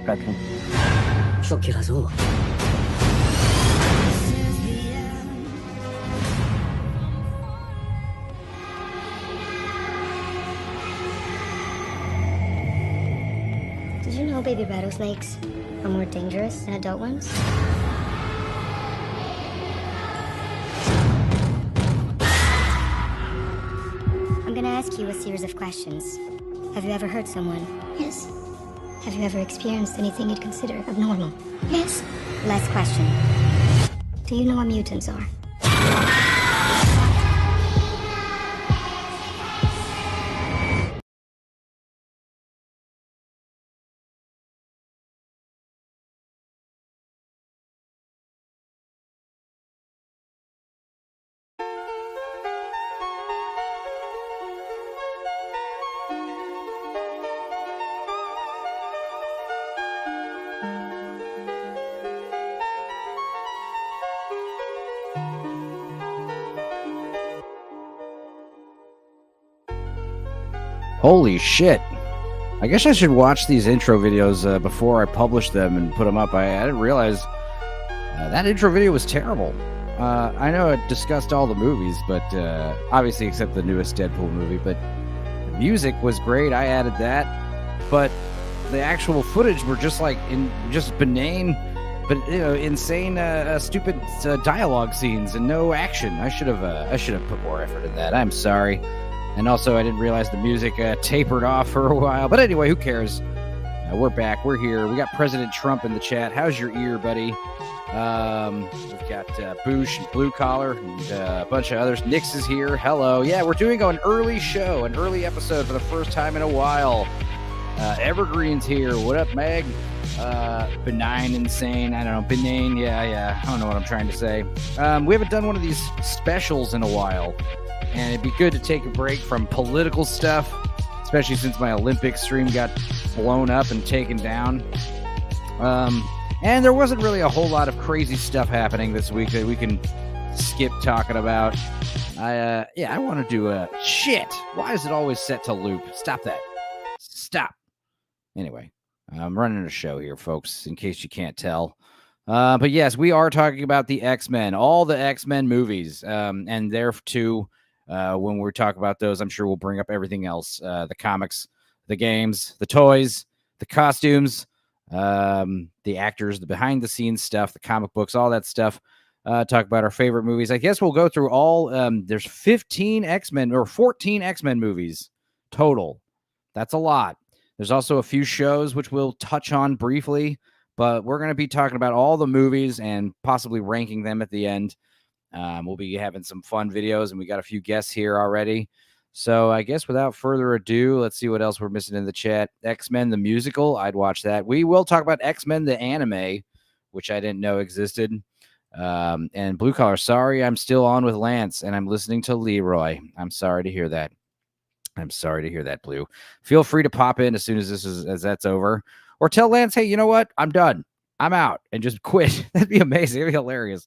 Reckon. She'll kill us all. Did you know baby rattlesnakes are more dangerous than adult ones? I'm gonna ask you a series of questions. Have you ever hurt someone? Yes. Have you ever experienced anything you'd consider abnormal? Yes. Last question. Do you know what mutants are? Holy shit. I guess I should watch these intro videos before I publish them and put them up. I didn't realize that intro video was terrible. I know it discussed all the movies, but obviously except the newest Deadpool movie, but the music was great. I added that, but the actual footage were just like just benign, but insane, stupid dialogue scenes and no action. I should have put more effort in that. I'm sorry. And also, I didn't realize the music tapered off for a while. But anyway, who cares? We're back. We're here. We got President Trump in the chat. How's your ear, buddy? We've got Boosh and Blue Collar and a bunch of others. Nix is here. Hello. Yeah, we're doing an early show, an early episode for the first time in a while. Evergreen's here. What up, Meg? Benign, insane. I don't know. Benign. Yeah. I don't know what I'm trying to say. We haven't done one of these specials in a while. And it'd be good to take a break from political stuff, especially since my Olympic stream got blown up and taken down. And there wasn't really a whole lot of crazy stuff happening this week that we can skip talking about. I want to do a shit. Why is it always set to loop? Stop that. Stop. Anyway, I'm running a show here, folks, in case you can't tell. But yes, we are talking about the X-Men, all the X-Men movies, and there too. When we talk about those, I'm sure we'll bring up everything else, the comics, the games, the toys, the costumes, the actors, the behind the scenes stuff, the comic books, all that stuff. Talk about our favorite movies. I guess we'll go through all. There's 15 X-Men or 14 X-Men movies total. That's a lot. There's also a few shows which we'll touch on briefly, but we're going to be talking about all the movies and possibly ranking them at the end. We'll be having some fun videos, and we got a few guests here already. So I guess without further ado, let's see what else we're missing in the chat. X-Men, the musical. I'd watch that. We will talk about X-Men, the anime, which I didn't know existed. And Blue Collar, sorry, I'm still on with Lance, and I'm listening to Leroy. I'm sorry to hear that. I'm sorry to hear that, Blue. Feel free to pop in as soon as that's over. Or tell Lance, hey, you know what? I'm done. I'm out. And just quit. That'd be amazing. It'd be hilarious.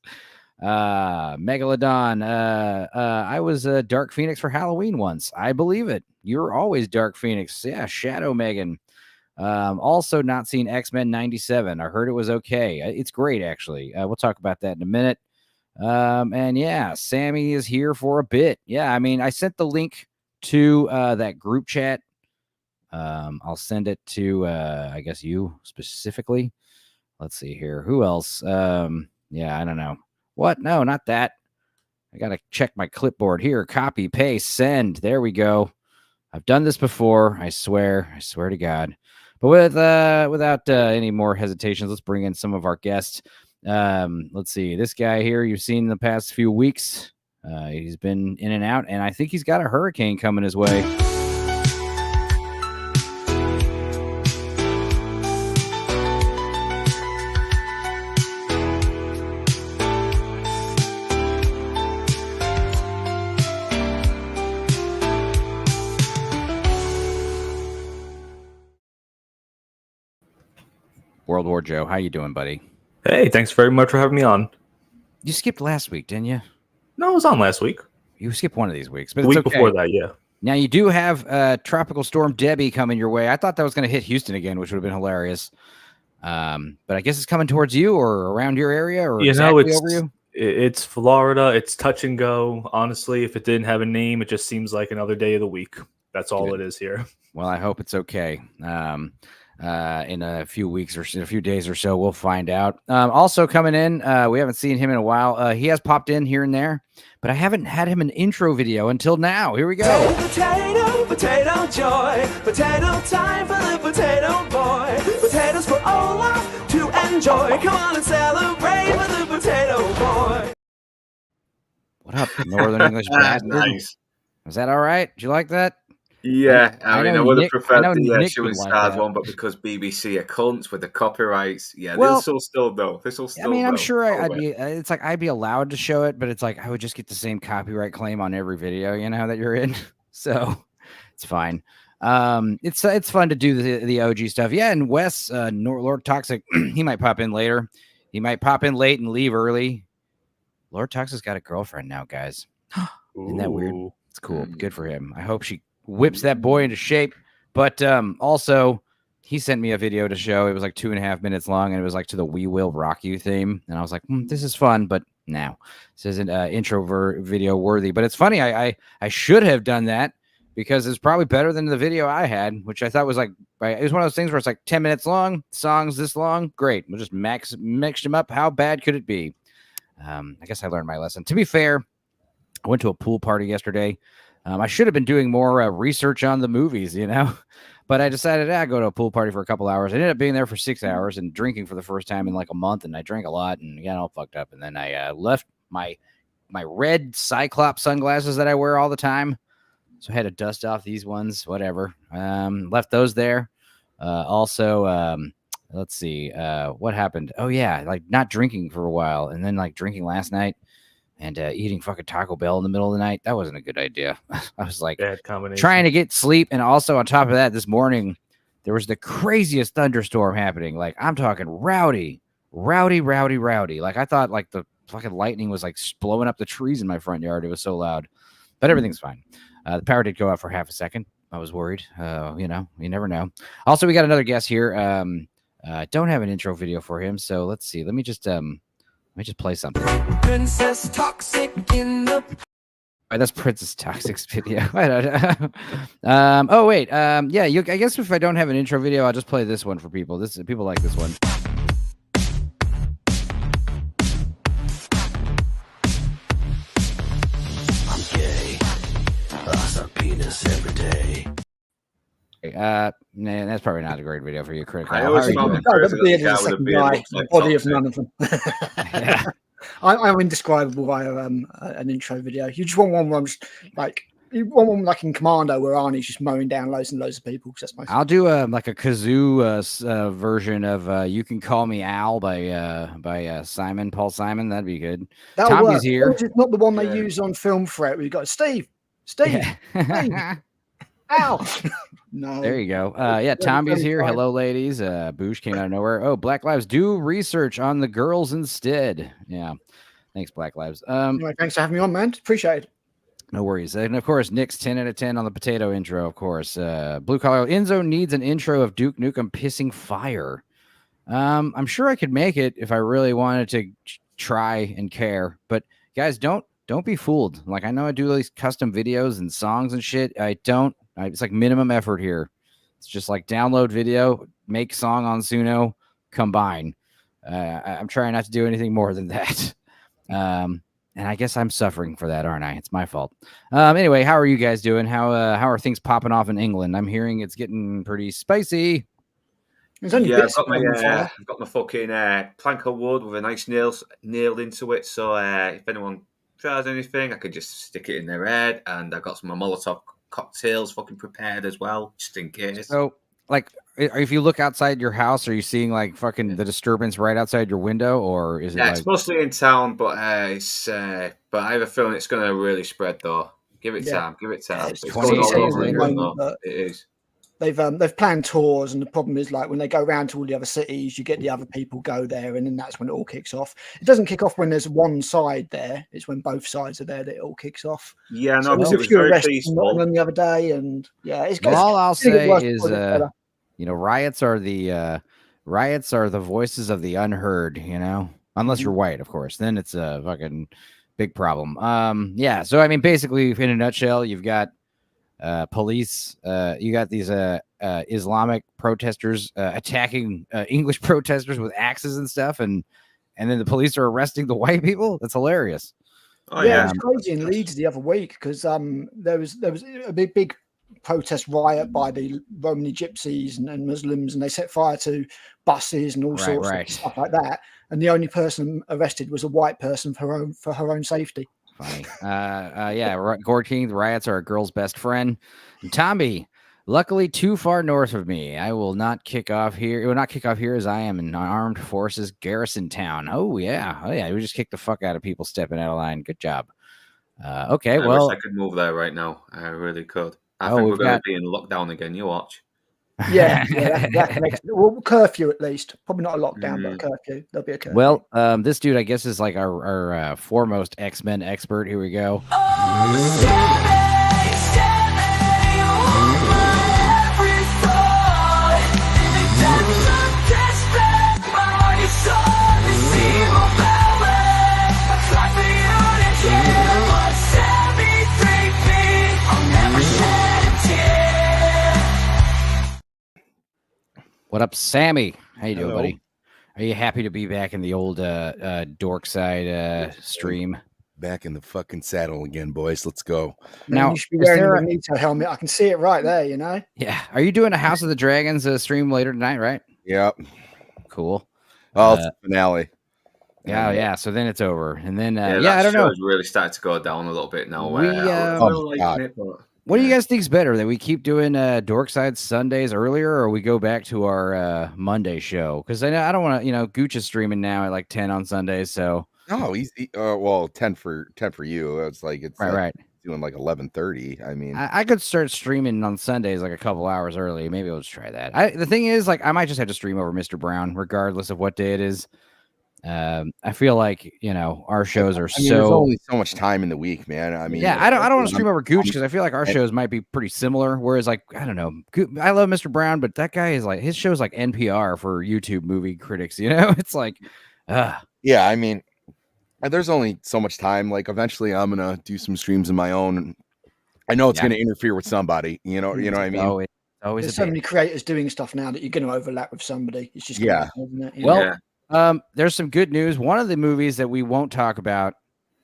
Megalodon, I was a Dark Phoenix for Halloween once. I believe it. You're always Dark Phoenix. Yeah, Shadow Megan. Also not seen X-Men 97. I heard it was okay. It's great, actually. We'll talk about that in a minute. And yeah, Sammy is here for a bit. Yeah, I mean, I sent the link to that group chat. I'll send it to, I guess you specifically. Let's see here. Who else? Yeah, I don't know. What? No, not that. I got to check my clipboard here. Copy, paste, send. There we go. I've done this before. I swear to God. But without any more hesitations, let's bring in some of our guests. Let's see. This guy here you've seen the past few weeks. He's been in and out, and I think he's got a hurricane coming his way. World War Joe, how you doing, buddy? Hey, thanks very much for having me on. You skipped last week, didn't you? No, I was on last week. You skipped one of these weeks, but The it's week okay. before that, yeah. Now, you do have Tropical Storm Debbie coming your way. I thought that was going to hit Houston again, which would have been hilarious. But I guess it's coming towards you or around your area or You know, exactly over you. it's Florida. It's touch and go. Honestly, if it didn't have a name, it just seems like another day of the week. That's all it is here. Well, I hope it's okay. In a few weeks or a few days or so, we'll find out. Also coming in, we haven't seen him in a while. He has popped in here and there, but I haven't had him an intro video until now. Here we go. Potato, potato joy. Potato time for the potato boy. Potatoes for all of to enjoy. Come on and celebrate with the potato boy. What up, Northern English bastard? Nice. Was that all right? Did you like that? Yeah, I mean, I would have preferred the Nick Shooting would like Stars that. one, but because BBC are cunts with the copyrights, yeah, Well, this will still though. This will still. I mean, I'm though. sure Oh, I'd wait. be. It's like I'd be allowed to show it, but it's like I would just get the same copyright claim on every video, you know, that you're in. So it's fine. It's fun to do the OG stuff. Yeah, and Wes, Lord Toxic, he might pop in later. He might pop in late and leave early. Lord Toxic's got a girlfriend now, guys. Isn't that weird? Ooh. It's cool. Good for him. I hope she whips that boy into shape. But also, he sent me a video to show. It was like 2.5 minutes long, and it was like to the "We Will Rock You" theme. And I was like, this is fun, but no, this isn't intro video worthy. But it's funny. I should have done that because it's probably better than the video I had, which I thought was like, it was one of those things where it's like 10 minutes long, songs this long. Great. We'll just mix them up. How bad could it be? I guess I learned my lesson. To be fair, I went to a pool party yesterday. I should have been doing more research on the movies, you know, but I decided I'd go to a pool party for a couple hours. I ended up being there for 6 hours and drinking for the first time in like a month. And I drank a lot and got all fucked up. And then I left my red Cyclops sunglasses that I wear all the time. So I had to dust off these ones, whatever. Left those there. Also, let's see, what happened? Oh yeah, like not drinking for a while and then like drinking last night. And eating fucking Taco Bell in the middle of the night, that wasn't a good idea. I was like Bad combination. trying to get sleep. And also on top of that, this morning, there was the craziest thunderstorm happening. Like I'm talking rowdy. Like I thought like the fucking lightning was like blowing up the trees in my front yard. It was so loud, but everything's fine. The power did go out for half a second. I was worried. You know, you never know. Also, we got another guest here. Don't have an intro video for him. So let's see. Let me just play something. Princess Toxic in the. All right, that's Princess Toxic's video. I don't know. Oh wait. Yeah. I guess if I don't have an intro video, I'll just play this one for people. People like this one. I'm gay. I suck penis every day. Nah, that's probably not a great video for you, Critical. I always found it crazy that the guy with a beard looks like Body of Toxic. none of them. Yeah. I'm indescribable via an intro video. You just want one where I'm just like, you want one like in Commando where Arnie's just mowing down loads and loads of people. Because that's my. I'll do like a kazoo version of "You Can Call Me Al" by Paul Simon. That'd be good. That'll Tommy's work. here. It's not the one they Yeah. use on Film Threat. We've got Steve. Yeah. Ow. No. There you go. Yeah, Tommy's here. fine. Hello, ladies. Boosh came out of nowhere. Oh, Black Lives, do research on the girls instead. Yeah. Thanks, Black Lives. Anyway, thanks for having me on, man. Appreciate it. No worries. And of course, Nick's 10 out of 10 on the potato intro, of course. Blue Collar Enzo needs an intro of Duke Nukem pissing fire. I'm sure I could make it if I really wanted to try and care. But guys, don't be fooled. Like I know I do all these custom videos and songs and shit. It's like minimum effort here. It's just like download video, make song on Suno, combine. I'm trying not to do anything more than that. And I guess I'm suffering for that, aren't I? It's my fault. Anyway, how are you guys doing? How are things popping off in England? I'm hearing it's getting pretty spicy. There's only Yeah, bits of them on fire. I've got my fucking plank of wood with a nice nails nailed into it. So if anyone tries anything, I could just stick it in their head. And I've got some Molotov cocktails fucking prepared as well, just in case. So, like, if you look outside your house, are you seeing like fucking the disturbance right outside your window, or is it? Yeah, like... it's mostly in town, but but I have a feeling it's going to really spread though. Give it time. Give it time. It's It's 20 going all days over later. England, Moment, though. but- It is. They've planned tours, and the problem is like when they go around to all the other cities, you get the other people go there, and then that's when it all kicks off. It doesn't kick off when there's one side there; it's when both sides are there that it all kicks off. Yeah, no, So because there's it a was few very arrests in peaceful. Nottingham the other day, and yeah, it's Well, all I'll it's gonna get say worse is, before it gets better. riots are the riots are the voices of the unheard, unless Mm-hmm. you're white, of course. Then it's a fucking big problem. Yeah. So I mean, basically, in a nutshell, you've got police. You got these Islamic protesters attacking English protesters with axes and stuff, and then the police are arresting the white people. That's hilarious. Oh Yeah, it yeah. was crazy in Leeds the other week because there was a big protest riot by the Romani gypsies and Muslims, and they set fire to buses and all sorts Right. of stuff like that. And the only person arrested was a white person for her own safety. Funny. Yeah. Gord King, the riots are a girl's best friend. And Tommy, luckily too far north of me. I will not kick off here. It will not kick off here as I am in an armed forces garrison town. Oh yeah. We just kicked the fuck out of people stepping out of line. Good job. Okay. I Well, wish I could move there right now. I really could. I Oh, think we've we're going got- to be in lockdown again. You watch. Yeah, well, curfew at least. Probably not a lockdown, but a curfew. There'll be a curfew. Well, this dude, I guess, is like our foremost X-Men expert. Here we go. What up, Sammy? How you doing, Hello. buddy? Are you happy to be back in the old Dorkside stream? Back in the fucking saddle again, boys. Let's go. Man, Now, you should be is wearing there a a- Magneto helmet. I can see it right there. Yeah. Are you doing a House of the Dragons stream later tonight? Right. Yep. Cool. Oh, it's the finale. Yeah. So then it's over, and then Yeah, I that don't know. show's really starting to go down a little bit now. We, I oh really my liking it, but What do you guys think's better, that we keep doing Dorkside Sundays earlier, or we go back to our Monday show? Because I don't want to, Gooch is streaming now at like 10 on Sundays, so Oh, he's well 10 for you. It's right. doing like 11:30. I mean, I could start streaming on Sundays like a couple hours early. Maybe I'll just try that. The thing is, like, I might just have to stream over Mr. Brown, regardless of what day it is. I feel like our shows are there's only so much time in the week, man. I mean, yeah. I don't want to stream over Gooch because I feel like our shows might be pretty similar. Whereas, like, I don't know, I love Mr. Brown, but that guy is like, his show's like NPR for YouTube movie critics. It's like, yeah. I mean, there's only so much time. Like, eventually, I'm gonna do some streams of my own. I know it's Yeah. gonna interfere with somebody. You know what I mean? oh, it's always There's a so bit. many creators doing stuff now that you're going to overlap with somebody. It's just Yeah. isn't it? Well, yeah. There's some good news. One of the movies that we won't talk about,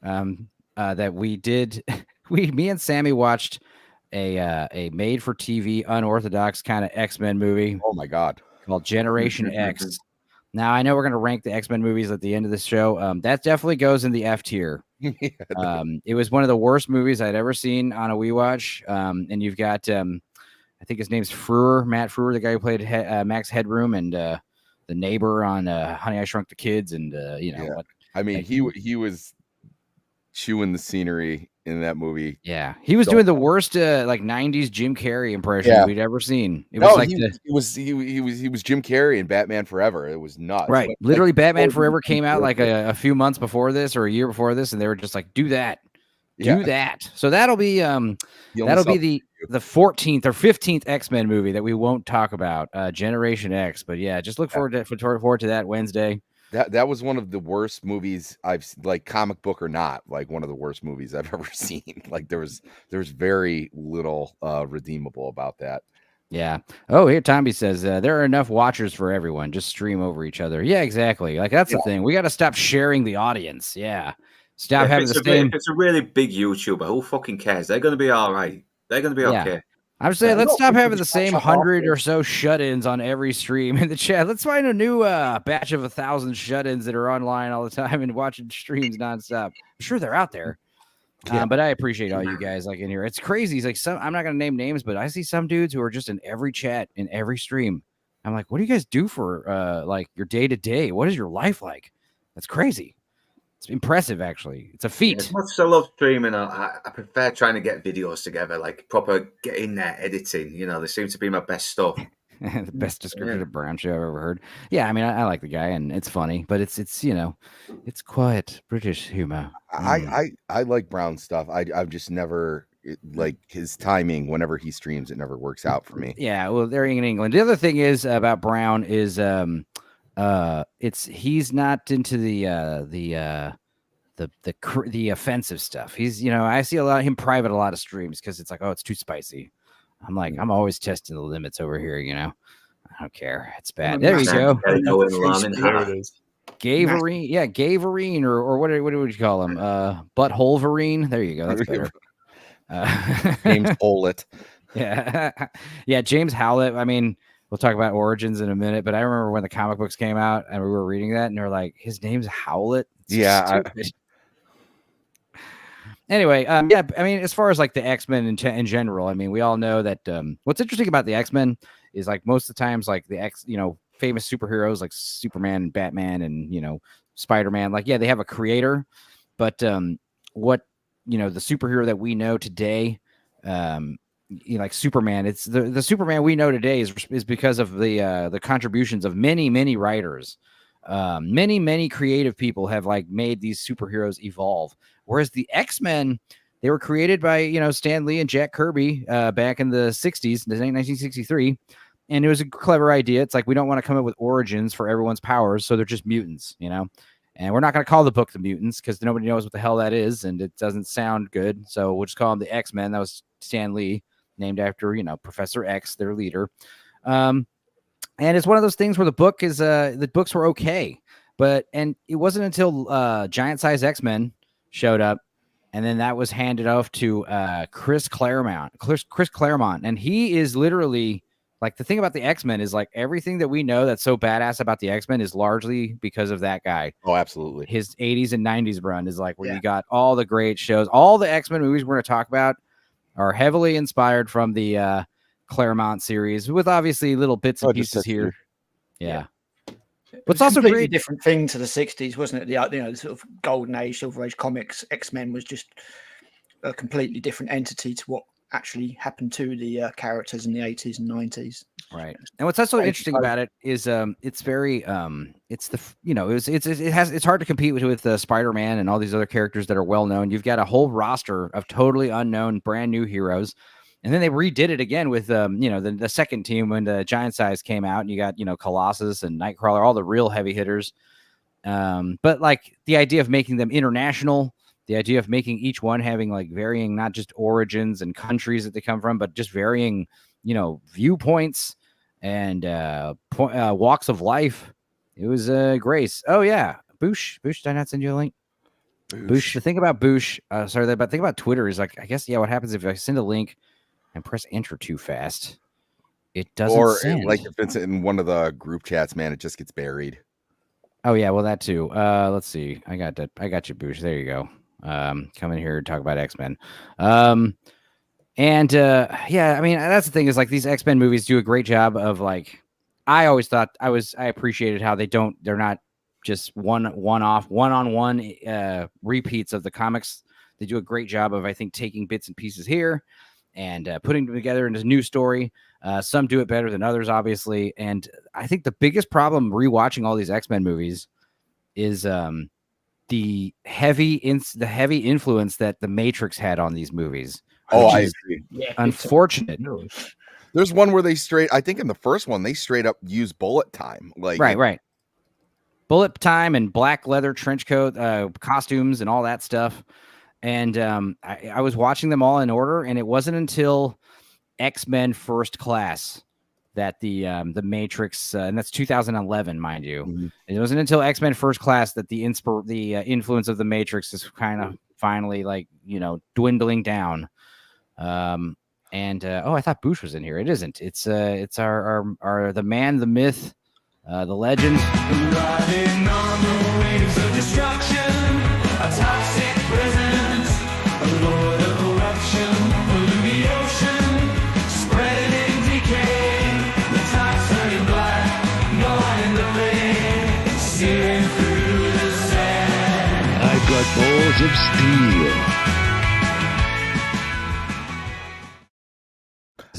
that we did, me and Sammy watched a made-for-TV unorthodox kind of X-Men movie Oh my god. called Generation X. Now I know we're gonna rank the X-Men movies at the end of the show. That definitely goes in the F tier. Yeah, It was one of the worst movies I'd ever seen on a WeWatch. And you've got, I think his name's Matt Frewer, the guy who played Max Headroom and the neighbor on Honey, I Shrunk the Kids, and Yeah. what. I mean, Like, he was chewing the scenery in that movie. Yeah, he was So- doing the worst like '90s Jim Carrey impression Yeah. we'd ever seen. It No, was like he was Jim Carrey in Batman Forever. It was nuts. right, Like, literally Batman oh, Forever came out like perfect. a few months before this or a year before this, and they were just like, do that. Yeah. Do that. So that'll be The only that'll be sub- the 14th or 15th X-Men movie that we won't talk about, Generation X. But yeah, just look forward to that Wednesday. that was one of the worst movies like, comic book or not, like one of the worst movies I've ever seen. Like there was very little redeemable about that. Yeah. Oh, here Tommy says there are enough watchers for everyone. Just stream over each other. Yeah, exactly. Like that's the thing. We got to stop sharing the audience. Yeah. Stop If having it's, the a, same. if it's a really big YouTuber, who fucking cares? They're going to be all right. They're going to be Yeah. okay. I'm saying Yeah, let's not stop people having the just watch same a 100 half or so shut-ins on every stream in the chat. Let's find a new batch of 1,000 shut-ins that are online all the time and watching streams nonstop. I'm sure they're out there. Yeah. But I appreciate all you guys like in here. It's crazy. It's like I'm not gonna name names, but I see some dudes who are just in every chat, in every stream. I'm like, what do you guys do for like your day to day? What is your life like? That's crazy. It's impressive, actually. It's a feat. As much as I love streaming, I prefer trying to get videos together, like proper get in there editing. They seem to be my best stuff. The best description of Brown show I've ever heard. Yeah, I mean, I like the guy, and it's funny, but it's it's quiet British humor. I like Brown stuff. I've just never like his timing, whenever he streams, it never works out for me. Yeah, well, they're in England. The other thing is about Brown is he's not into the offensive stuff. He's, I see him private a lot of streams because it's like, oh, it's too spicy. I'm like, I'm always testing the limits over here, I don't care. It's bad. There you go. There it is. Gaverine, yeah, Gaverine, or what would you call him? Butthole Verine. There you go. That's better. James Howlett. Yeah, James Howlett. I mean, we'll talk about origins in a minute, but I remember when the comic books came out and we were reading that, and they're like, his name's Howlett. Anyway, I mean, as far as like the X-Men in general, I mean, we all know that what's interesting about the X-Men is like most of the times, like the famous superheroes like Superman and Batman and Spider-Man, like, yeah, they have a creator, but what the superhero that we know today, like Superman, it's the Superman we know today is because of the contributions of many writers. Many creative people have like made these superheroes evolve, whereas the X-Men, they were created by Stan Lee and Jack Kirby back in the 60s, 1963, and it was a clever idea. It's like, we don't want to come up with origins for everyone's powers, so they're just mutants, and we're not going to call the book the Mutants because nobody knows what the hell that is, and it doesn't sound good, so we'll just call them the X-Men. That was Stan Lee, named after Professor X, their leader. And it's one of those things where the books were okay, and it wasn't until Giant Size X-Men showed up, and then that was handed off to Chris Claremont, and he is literally like, the thing about the X-Men is like everything that we know that's so badass about the X-Men is largely because of that guy. Oh, absolutely. His 80s and 90s run is like where you got all the great shows. All the X-Men movies we're going to talk about are heavily inspired from the Claremont series, with obviously little bits and pieces here. Yeah. What's also a completely different thing to the 60s, wasn't it? The sort of golden age, silver age comics. X-Men was just a completely different entity to what actually happened to the characters in the 80s and 90s. Right. And what's also interesting about it is it's very it's hard to compete with Spider-Man and all these other characters that are well known. You've got a whole roster of totally unknown brand new heroes. And then they redid it again with the second team when the Giant Size came out, and you got Colossus and Nightcrawler, all the real heavy hitters. But like the idea of making them international, the idea of making each one having like varying not just origins and countries that they come from, but just varying viewpoints and walks of life. It was Grace. Oh yeah, Boosh. Did I not send you a link? Boosh. The thing about Boosh, the thing about Twitter is like, I guess, what happens if I send a link and press enter too fast, it doesn't send. Like if it's in one of the group chats, man, it just gets buried. Oh yeah, well that too. Let's see. I got you, Boosh. There you go. Come in here and talk about X-Men. I mean, that's the thing is like these X-Men movies do a great job of like, I always thought I appreciated how they're not just one-on-one repeats of the comics. They do a great job of, I think, taking bits and pieces here and putting them together into a new story. Some do it better than others, obviously. And I think the biggest problem rewatching all these X-Men movies is the heavy influence that the Matrix had on these movies. Oh, I agree. Unfortunate. There's one where I think in the first one, they straight up use bullet time. Like right. Bullet time and black leather trench coat costumes and all that stuff. And I was watching them all in order, and it wasn't until X-Men First Class that the Matrix, and that's 2011, mind you. Mm-hmm. It wasn't until X-Men First Class that the influence of the Matrix is kind of finally dwindling down. I thought Boosh was in here. It isn't. It's our the man, the myth, the legend. Riding on the wings of destruction, a toxic presence, a lord of corruption, polluting the ocean, spreading decay, the toxin black, going in the flame, searing through the sand. I've got balls of steel.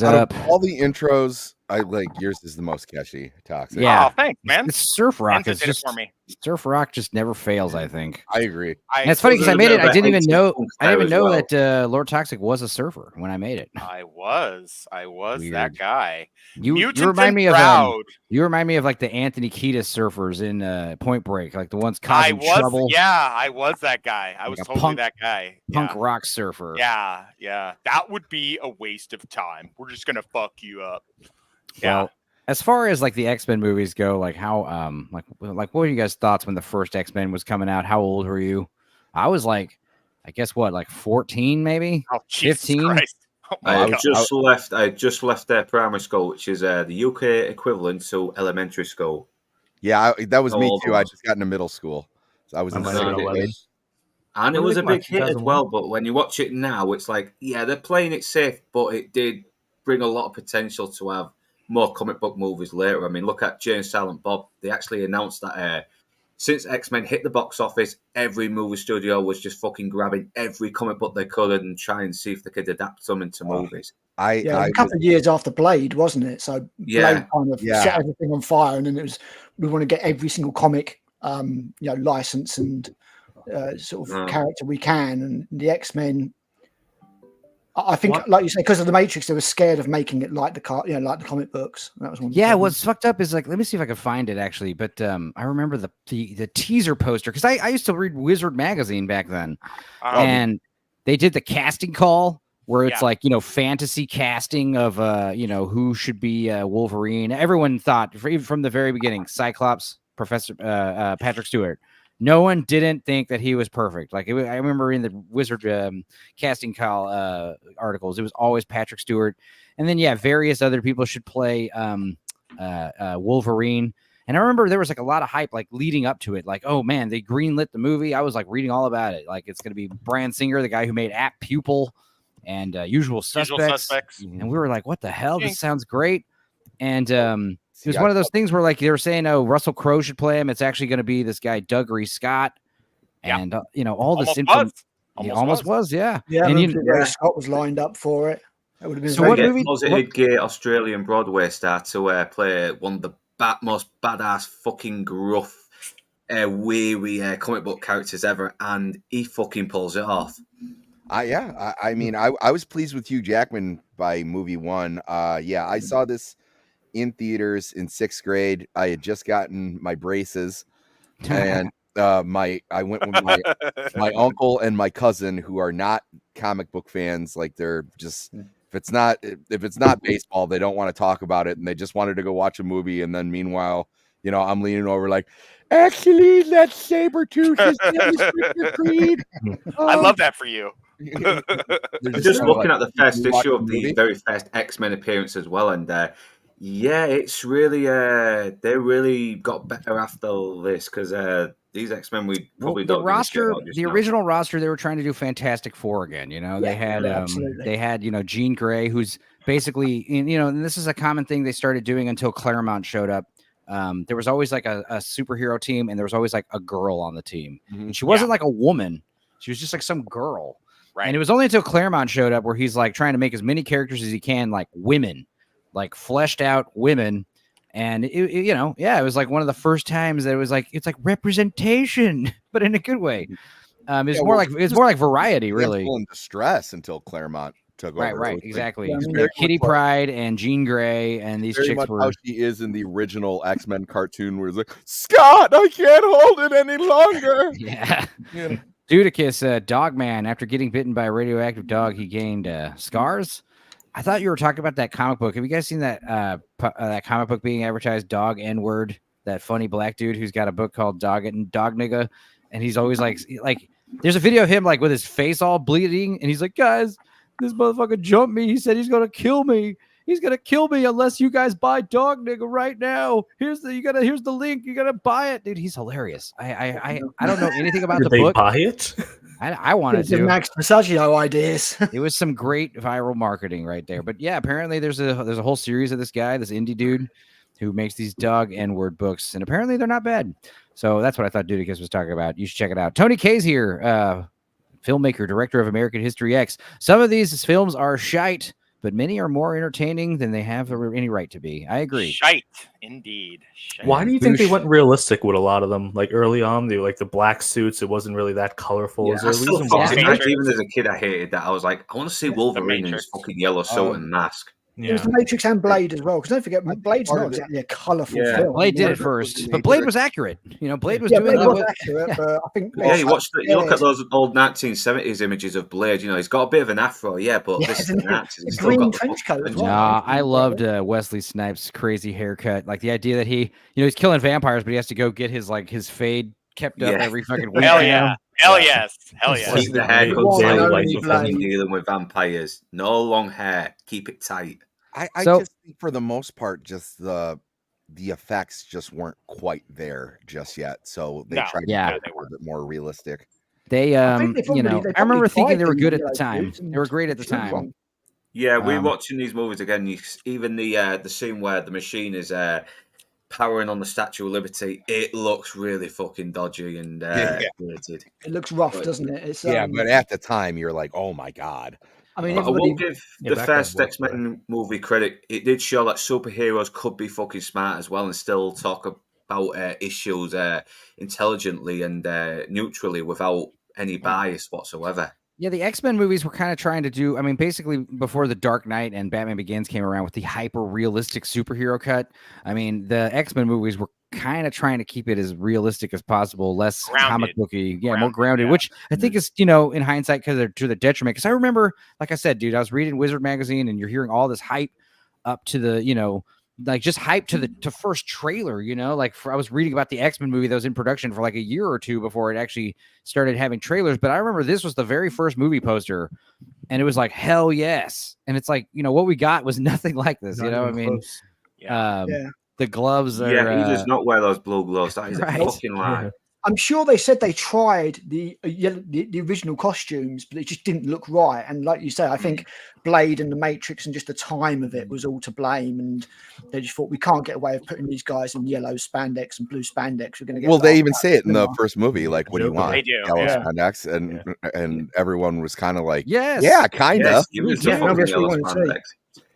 Out of all the intros I like yours is the most catchy, Toxic. Yeah. Oh, thanks, man. It's Surf Rock Enzo is did just it for me. Surf Rock just never fails. I think. I agree. And it's funny because I made it. I didn't even know. I didn't even know well. that Lord Toxic was a surfer when I made it. I was Weird. that guy. You Mutant remind and me of Proud. you remind me of like the Anthony Kiedis surfers in Point Break, like the ones causing trouble. Yeah, I was that guy. I was Like a totally that guy. Punk Yeah. rock surfer. Yeah, yeah. That would be a waste of time. We're just gonna fuck you up. Yeah. Well, as far as like the X-Men movies go, like how like what were you guys' thoughts when the first X-Men was coming out? How old were you? I was like, I guess what, like 14 maybe? Oh, Jesus 15? Christ. Oh, my I God. just left their primary school, which is the UK equivalent to elementary school. Yeah, that was me Oh, too. I just got into middle school. So I was in I'm second like 11. grade. And it When was did a it come out, big hit as 2001? well, but when you watch it now, it's like, yeah, they're playing it safe, but it did bring a lot of potential to have more comic book movies later. I mean, look at Jay and Silent Bob. They actually announced that since X-Men hit the box office, every movie studio was just fucking grabbing every comic book they could and try and see if they could adapt them into movies. A couple of years after Blade, wasn't it? So Yeah. Blade kind of set everything on fire, and then it was we want to get every single comic, license and sort of character we can, and the X-Men. I think, like you say, because of the Matrix, they were scared of making it like the like the comic books. That was one. Yeah, what's fucked up is like, let me see if I can find it actually. But I remember the teaser poster because I used to read Wizard magazine back then, and they did the casting call where it's like fantasy casting of who should be Wolverine. Everyone thought from the very beginning, Cyclops, Professor Patrick Stewart. No one didn't think that he was perfect. Like I remember in the Wizard casting call articles, it was always Patrick Stewart, and then various other people should play Wolverine. And I remember there was like a lot of hype like leading up to it. Like, oh man, they greenlit the movie. I was like reading all about it. Like it's going to be Bryan Singer, the guy who made App Pupil and Usual Suspects. And we were like, what the hell? This sounds great. And it was one of those things where like they were saying, oh, Russell Crowe should play him. It's actually going to be this guy, Doug Reese Scott. And, all this info. Almost was. Yeah. Yeah. And Scott was lined up for it. That would have been so what movie? Closeted gay Australian Broadway star to play one of the most badass fucking gruff, weary comic book characters ever. And he fucking pulls it off. I mean, I was pleased with Hugh Jackman by movie one. I saw this in theaters in 6th grade. I had just gotten my braces, and I went with my uncle and my cousin, who are not comic book fans. Like they're just if it's not baseball, they don't want to talk about it, and they just wanted to go watch a movie. And then meanwhile, I'm leaning over like, actually, that Sabretooth is Mr. Creed. I love that for you. Just looking at the first issue of the very first X-Men appearance as well, and it's really they really got better after this because these X-Men we probably don't. The original roster, they were trying to do Fantastic Four again. They had Jean Grey, who's basically and this is a common thing they started doing until Claremont showed up. There was always like a superhero team, and there was always like a girl on the team, and she wasn't like a woman; she was just like some girl. Right. And it was only until Claremont showed up where he's like trying to make as many characters as he can, like women. Like fleshed out women, and it was like one of the first times that it was like it's like representation, but in a good way. It's more like variety, really. In distress until Claremont took over. Right, exactly. Like Kitty Pryde and Jean Grey and these chicks were how she is in the original X-Men cartoon, where it's like, Scott, I can't hold it any longer. Yeah. Dudicus, Dogman, after getting bitten by a radioactive dog, he gained scars. I thought you were talking about that comic book. Have you guys seen that that comic book being advertised? Dog N-word, that funny black dude who's got a book called Dog Nigga, and he's always like there's a video of him like with his face all bleeding, and he's like, guys, this motherfucker jumped me. He said he's gonna kill me. He's gonna kill me unless you guys buy Dog Nigga right now. Here's the link. You gotta buy it, dude. He's hilarious. I don't know anything about the book. Did they buy it? I wanted to. Max Passaggio ideas. It was some great viral marketing right there. But yeah, apparently there's a whole series of this guy, this indie dude, who makes these dog N-word books, and apparently they're not bad. So that's what I thought Dudicus was talking about. You should check it out. Tony K's here, filmmaker, director of American History X. Some of these films are shite. but many are more entertaining than they have any right to be. I agree. Shite, indeed. Shite. Why do you think they Boosh. went realistic with a lot of them? Like early on, they were like the black suits. It wasn't really that colorful. Yeah, Is there I a still reason fucking why? even as a kid, I hated that. I was like, I want to see Wolverine in his Matrix. fucking yellow suit and mask. It was Yeah. the Matrix and Blade as well. Because don't forget, Blade's part not of it- exactly a colourful Yeah. film. Blade did Yeah. it first, the but Blade Matrix. was accurate. Blade was Yeah, doing Blade what was accurate, but I think Yeah, you watch you look at yeah, those old 1970s images of Blade. He's got a bit of an afro, but this is and an actor. He's the still green got the trench fucking coat as trench well. coat. Nah, I loved Wesley Snipes' crazy haircut. Like the idea that he's killing vampires, but he has to go get his fade kept up Yeah. every fucking week. Hell you know? yeah. Hell yes. Hell yes. Keep the hair Wesley cut Snipes. tight One when and you're only fucking Blade. dealing with vampires. No long hair. Keep it tight. I So- just think for the most part, just the effects just weren't quite there just yet. So they No, tried to yeah. make it a little bit more realistic. They I think they probably- they I probably remember thinking tried they were them good in at the the time. suits and They were great at the it's not time. wrong. Yeah, we're Um, watching these movies again. Even the scene where the machine is powering on the Statue of Liberty, it looks really fucking dodgy and dated. It looks rough, But- doesn't it? It's Yeah, but at the time, you're like, oh my god. I mean, But I everybody. will give Yeah, the back then first was better. X-Men movie credit. It did show that superheroes could be fucking smart as well and still talk about issues intelligently and neutrally without any bias whatsoever. Yeah, the X-Men movies were kind of trying to do, basically before The Dark Knight and Batman Begins came around with the hyper-realistic superhero cut. The X-Men movies were kind of trying to keep it as realistic as possible, less comic Grounded. booky, more Grounded, grounded, yeah. which I think is, in hindsight, to the detriment. Because I remember, like I said, dude, I was reading Wizard magazine and you're hearing all this hype up to the, like just hype to first trailer, I was reading about the X-Men movie that was in production for like a year or two before it actually started having trailers. But I remember this was the very first movie poster and it was like, hell yes. And it's like, what we got was nothing like this, Not even close. Yeah. the gloves are, Yeah, he does not wear those blue gloves. That is Right. a fucking lie. I'm sure they said they tried the original costumes, but it just didn't look right. And like you say, I think Blade and the Matrix and just the time of it was all to blame. And they just thought we can't get away with putting these guys in yellow spandex and blue spandex. We're going to get. Well, they laughed even at. say it in the first movie, like, what do you Joker. want? They do, Yellow yeah. spandex, and everyone was kind of like, yes, yeah, kind of. Yes, give us the Yeah, fucking that's what yellow we wanna spandex.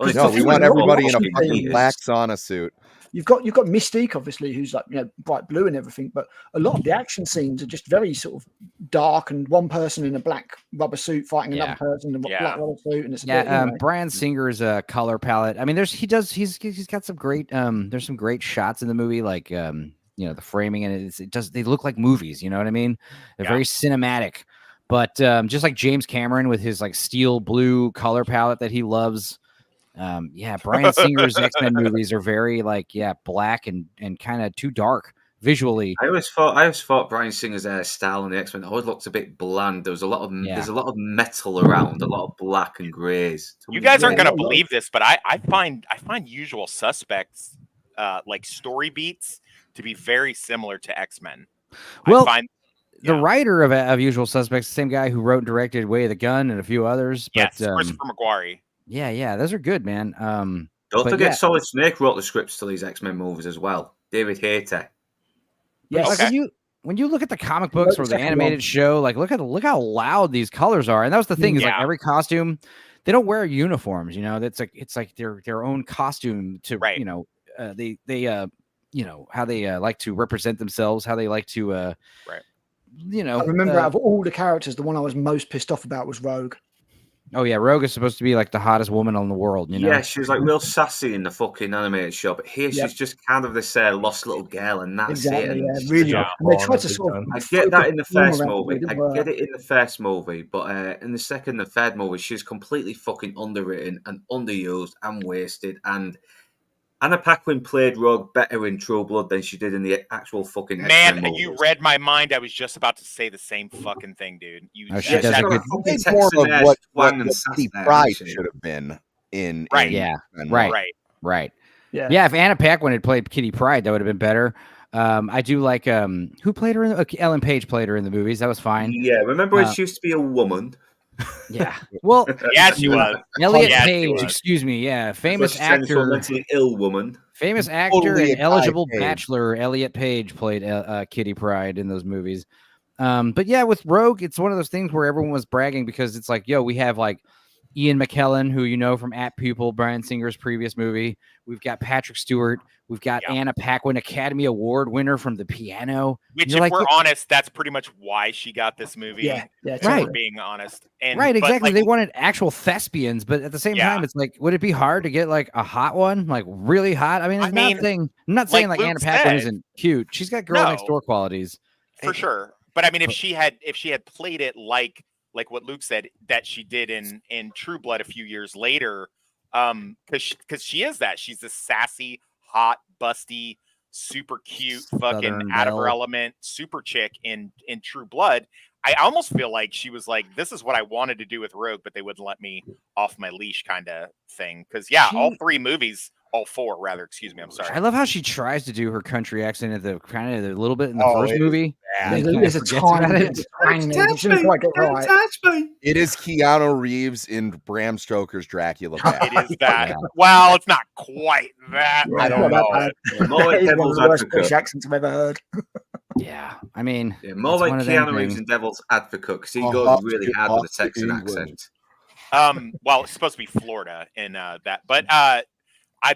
Only No, the we thing want with everybody in a Wolverine fucking is- black sauna suit. You've got Mystique, obviously, who's like bright blue and everything, but a lot of the action scenes are just very sort of dark, and one person in a black rubber suit fighting Yeah. another person in a Yeah. black rubber suit, and it's a bit, Yeah, Brian Singer's color palette. He's got some great there's some great shots in the movie, like the framing, and they look like movies, you know what I mean? They're Yeah. very cinematic. But just like James Cameron with his like steel blue color palette that he loves. Brian Singer's X-Men movies are very black and kind of too dark visually. I always thought Brian Singer's style in the X-Men always looked a bit bland. There was there's a lot of metal around, a lot of black and greys. You guys aren't Yeah, gonna no, no. believe this, but I find Usual Suspects like story beats to be very similar to X-Men. Well, I find The yeah. writer of Usual Suspects, the same guy who wrote and directed Way of the Gun and a few others. yes, But Christopher McQuarrie. yeah, those are good, man. Don't but forget yeah. Solid Snake wrote the scripts to these X-Men movies as well. David Hayter. Yes. Like Okay. when you look at the comic books or the second animated one. show, like look how loud these colors are. And that was the thing is like Yeah. every costume, they don't wear uniforms. It's like their own costume to Right. they how they like to represent themselves, how they like to Right. I remember out of all the characters, the one I was most pissed off about was Rogue. Oh yeah, Rogue is supposed to be like the hottest woman in the world. Yeah, she was like real sassy in the fucking animated show, but here Yep. she's just kind of this lost little girl, and that's it. Exactly, And yeah, really. Yeah. And they tried to sort of. I get that in the focus first around it, movie. it didn't I work. get it in the first movie, but in the second and third movie, she's completely fucking underwritten and underused and wasted. And Anna Paquin played Rogue better in True Blood than she did in the actual fucking Man, X-Men you movies. read my mind. I was just about to say the same fucking thing, dude. You Oh, just she does she's a got good- fucking It's more Texan of ass what twang and sass Kitty there, Pryde isn't she? should have been in. Right. Yeah, in- right. right. Yeah. If Anna Paquin had played Kitty Pryde, that would have been better. I do like who played her in Ellen Page played her in the movies. That was fine. Yeah, remember when Uh, she used to be a woman? Yeah. Well, Yeah, she was. Elliot Yeah, she Page, was. excuse me. Yeah, Before famous she turned into a actor, mentally ill woman. famous actor, Totally and a eligible Page. bachelor Elliot Page played Kitty Pryde in those movies. But yeah, with Rogue, it's one of those things where everyone was bragging because it's like, yo, we have like Ian McKellen, who you know from At Pupil, Bryan Singer's previous movie. We've got Patrick Stewart. We've got Anna Paquin, Academy Award winner from The Piano. Which, if we're honest, that's pretty much why she got this movie. Yeah, Right. Being honest, and right, exactly. Like, they wanted actual thespians, but at the same time, it's like, would it be hard to get like a hot one, like really hot? I mean, I'm not saying like Anna Paquin isn't cute. She's got girl next door qualities for sure. But I mean, if she had played it like what Luke said that she did in True Blood a few years later, because she is that. She's this sassy, hot, busty, super cute, fucking out of her element, super chick in True Blood. I almost feel like she was like, this is what I wanted to do with Rogue, but they wouldn't let me off my leash kind of thing. Because all four rather, excuse me, I'm sorry. I love how she tries to do her country accent at the kind of a little bit in the first movie. There's a tiny bit. It is Keanu Reeves in Bram Stoker's Dracula. It is that. Yeah. Well, it's not quite that. I don't know. One of the worst British accents I've ever heard. Yeah, I mean, more like Keanu Reeves in Devil's Advocate, because he goes really hard with the Texan accent. Well, it's supposed to be Florida in that, but I'm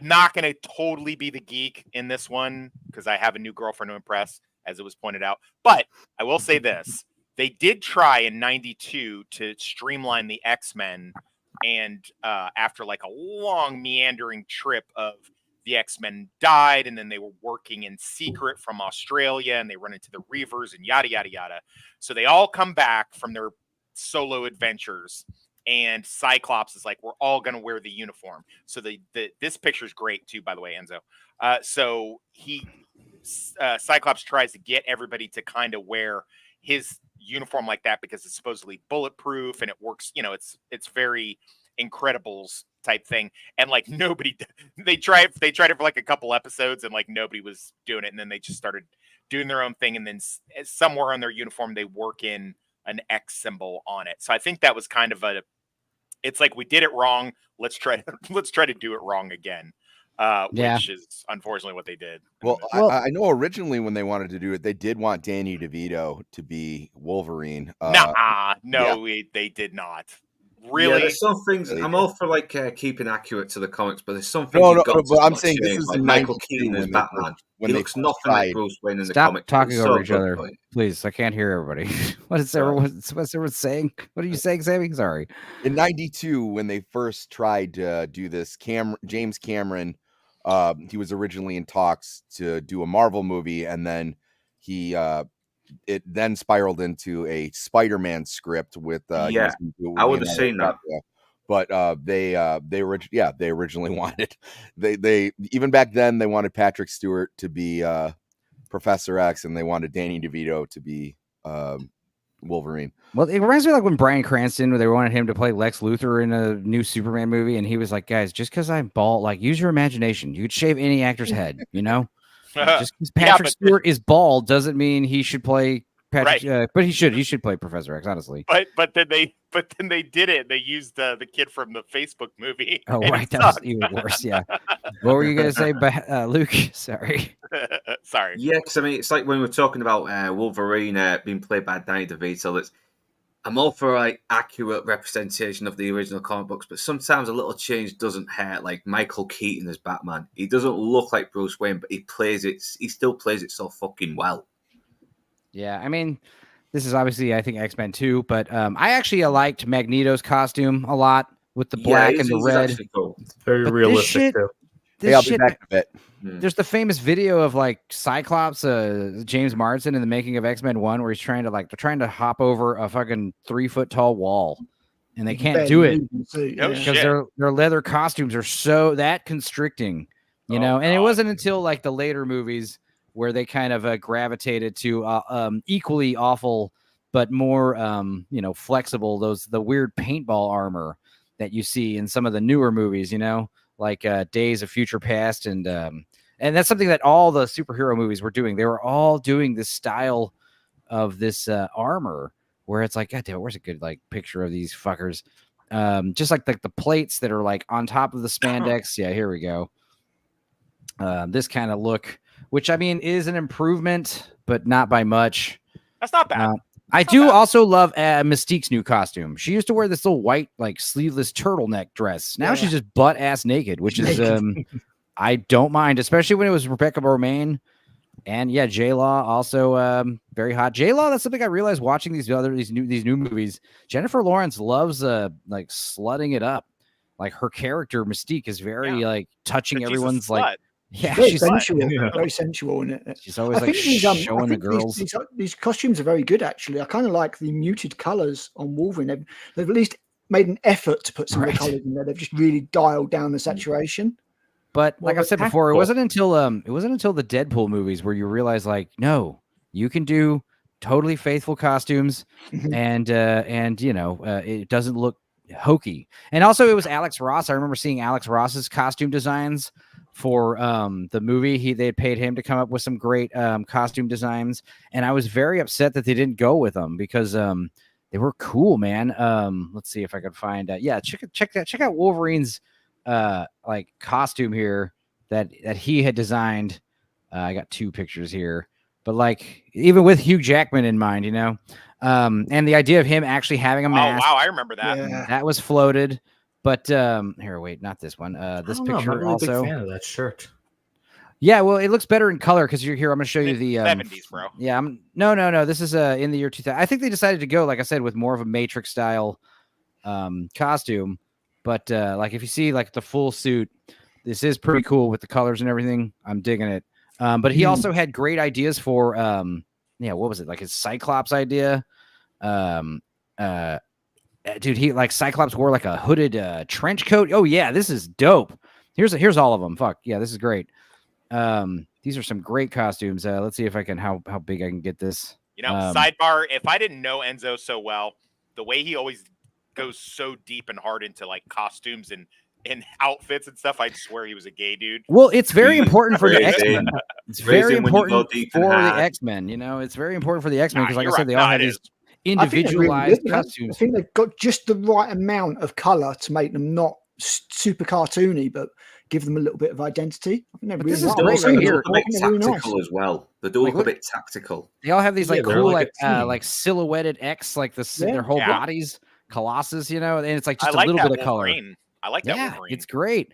not going to totally be the geek in this one because I have a new girlfriend to impress, as it was pointed out. But I will say this. They did try in 92 to streamline the X-Men, and after like a long meandering trip of the X-Men died, and then they were working in secret from Australia, and they run into the Reavers and yada, yada, yada. So they all come back from their solo adventures, and Cyclops is like, we're all going to wear the uniform. So this picture is great too, by the way, Enzo. So Cyclops tries to get everybody to kind of wear his uniform like that because it's supposedly bulletproof and it works. You know, it's very Incredibles type thing. And like nobody, they tried it for like a couple episodes and like nobody was doing it. And then they just started doing their own thing. And then somewhere on their uniform, they work in an X symbol on it. So I think that was kind of it's like we did it wrong. Let's try to do it wrong again. Which is unfortunately what they did. Well, I know originally when they wanted to do it, they did want Danny DeVito to be Wolverine. They did not. Really? Yeah, there's some things I'm all for like keeping accurate to the comics, but there's some things but I'm saying this is like Michael Keaton as Batman. He looks nothing like Bruce Wayne in the comics. Stop talking over each other, please. I can't hear everybody. What's everyone saying? What are you saying, Sammy? Sorry. In 92, when they first tried to do this, James Cameron, he was originally in talks to do a Marvel movie, and then it then spiraled into a Spider-Man script with I would have seen that. But they originally wanted they even back then they wanted Patrick Stewart to be Professor X, and they wanted Danny DeVito to be Wolverine. Well, it reminds me of like when Bryan Cranston, where they wanted him to play Lex Luthor in a new Superman movie, and he was like, "Guys, just because I'm bald, like use your imagination. You could shave any actor's head, you know." Just because Patrick Stewart is bald doesn't mean he should play Patrick. Right. But he should play Professor X, honestly. But then they did it. They used the kid from the Facebook movie. Oh right, that was even worse. Yeah. What were you gonna say, Luke? Sorry. Sorry. Yeah, because I mean, it's like when we're talking about Wolverine being played by Danny DeVito. I'm all for like accurate representation of the original comic books, but sometimes a little change doesn't hurt. Like Michael Keaton as Batman, he doesn't look like Bruce Wayne, but he still plays it so fucking well. Yeah, I mean, this is obviously I think X-Men 2, but I actually liked Magneto's costume a lot with the black and the red. Cool. It's very realistic too. I'll be back in a bit. There's the famous video of like Cyclops, James Marsden in the making of X-Men 1, where he's trying to hop over a fucking 3-foot tall wall, and they can't do it because their leather costumes are so that constricting, you know. And it wasn't until like the later movies where they kind of gravitated to equally awful but more flexible the weird paintball armor that you see in some of the newer movies, you know. Like Days of Future Past, and that's something that all the superhero movies were doing. They were all doing this style of this armor, where it's like, God damn it, where's a good like picture of these fuckers? Just like the plates that are like on top of the spandex. Yeah, here we go. This kind of look, which I mean is an improvement, but not by much. That's not bad. I do also love Mystique's new costume. She used to wear this little white, like sleeveless turtleneck dress. Now she's just butt ass naked, which is I don't mind, especially when it was Rebecca Romaine. And yeah, J Law also very hot. J Law, that's something I realized watching these new movies. Jennifer Lawrence loves like slutting it up. Like her character Mystique is very like touching everyone's like. Yeah, she's sensual, very sensual in it. She's always like showing the girls. These costumes are very good, actually. I kind of like the muted colors on Wolverine. They've at least made an effort to put some of the colors in there. They've just really dialed down the saturation. But like I said before, it wasn't until the Deadpool movies where you realize, like, no, you can do totally faithful costumes, and you know, it doesn't look hokey. And also, it was Alex Ross. I remember seeing Alex Ross's costume designs for the movie. They had paid him to come up with some great costume designs, and I was very upset that they didn't go with them because they were cool, man. Let's see if I could find check out Wolverine's like costume here that he had designed. I got two pictures here, but like even with Hugh Jackman in mind, you know, and the idea of him actually having a mask. Oh wow, I remember that. That was floated. But here, wait, not this one. This picture I'm not really also. a big fan of that shirt. Yeah, well, it looks better in color because you're here. I'm going to show you the 70s, bro. Yeah, no. This is in the year 2000. I think they decided to go, like I said, with more of a Matrix style costume. But like if you see like the full suit, this is pretty cool with the colors and everything. I'm digging it. But he also had great ideas for what was it, like his Cyclops idea? Dude, he like Cyclops wore like a hooded trench coat. Oh yeah, this is dope. Here's all of them. Fuck yeah, this is great. These are some great costumes. Let's see if I can how big I can get this. You know, sidebar, if I didn't know Enzo so well, the way he always goes so deep and hard into like costumes and outfits and stuff, I'd swear he was a gay dude. Well, it's very important for the X-Men. It's very important for the X-Men. You know, it's very important for the X-Men because, like I said, they all have these individualized costumes. I think they've got just the right amount of color to make them not super cartoony, but give them a little bit of identity. I think they're this really is nice. also a bit tactical as well. They do look a bit tactical. They all have these like cool like silhouetted X, like their whole bodies, Colossus, you know, and it's like just a little bit of color. I like that Wolverine. It's great.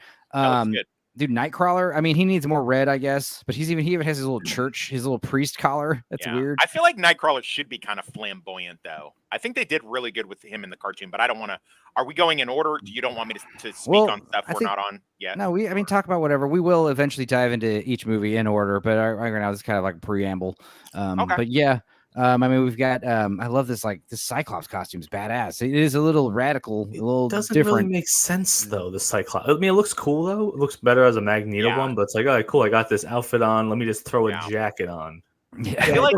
Dude, Nightcrawler. I mean, he needs more red, I guess, but he even has his little church, his little priest collar. That's weird. I feel like Nightcrawler should be kind of flamboyant, though. I think they did really good with him in the cartoon, but I don't want to. Are we going in order? You don't want me to speak on stuff we're not on yet? No, talk about whatever. We will eventually dive into each movie in order, but right now this is kind of like a preamble. Okay. But yeah. I mean, we've got. I love this. Like this Cyclops costume is badass. It is a little radical, a little doesn't different. Really make sense though. The Cyclops. I mean, it looks cool though. It looks better as a Magneto one, but it's like, all right, cool. I got this outfit on. Let me just throw a jacket on. Yeah, I feel like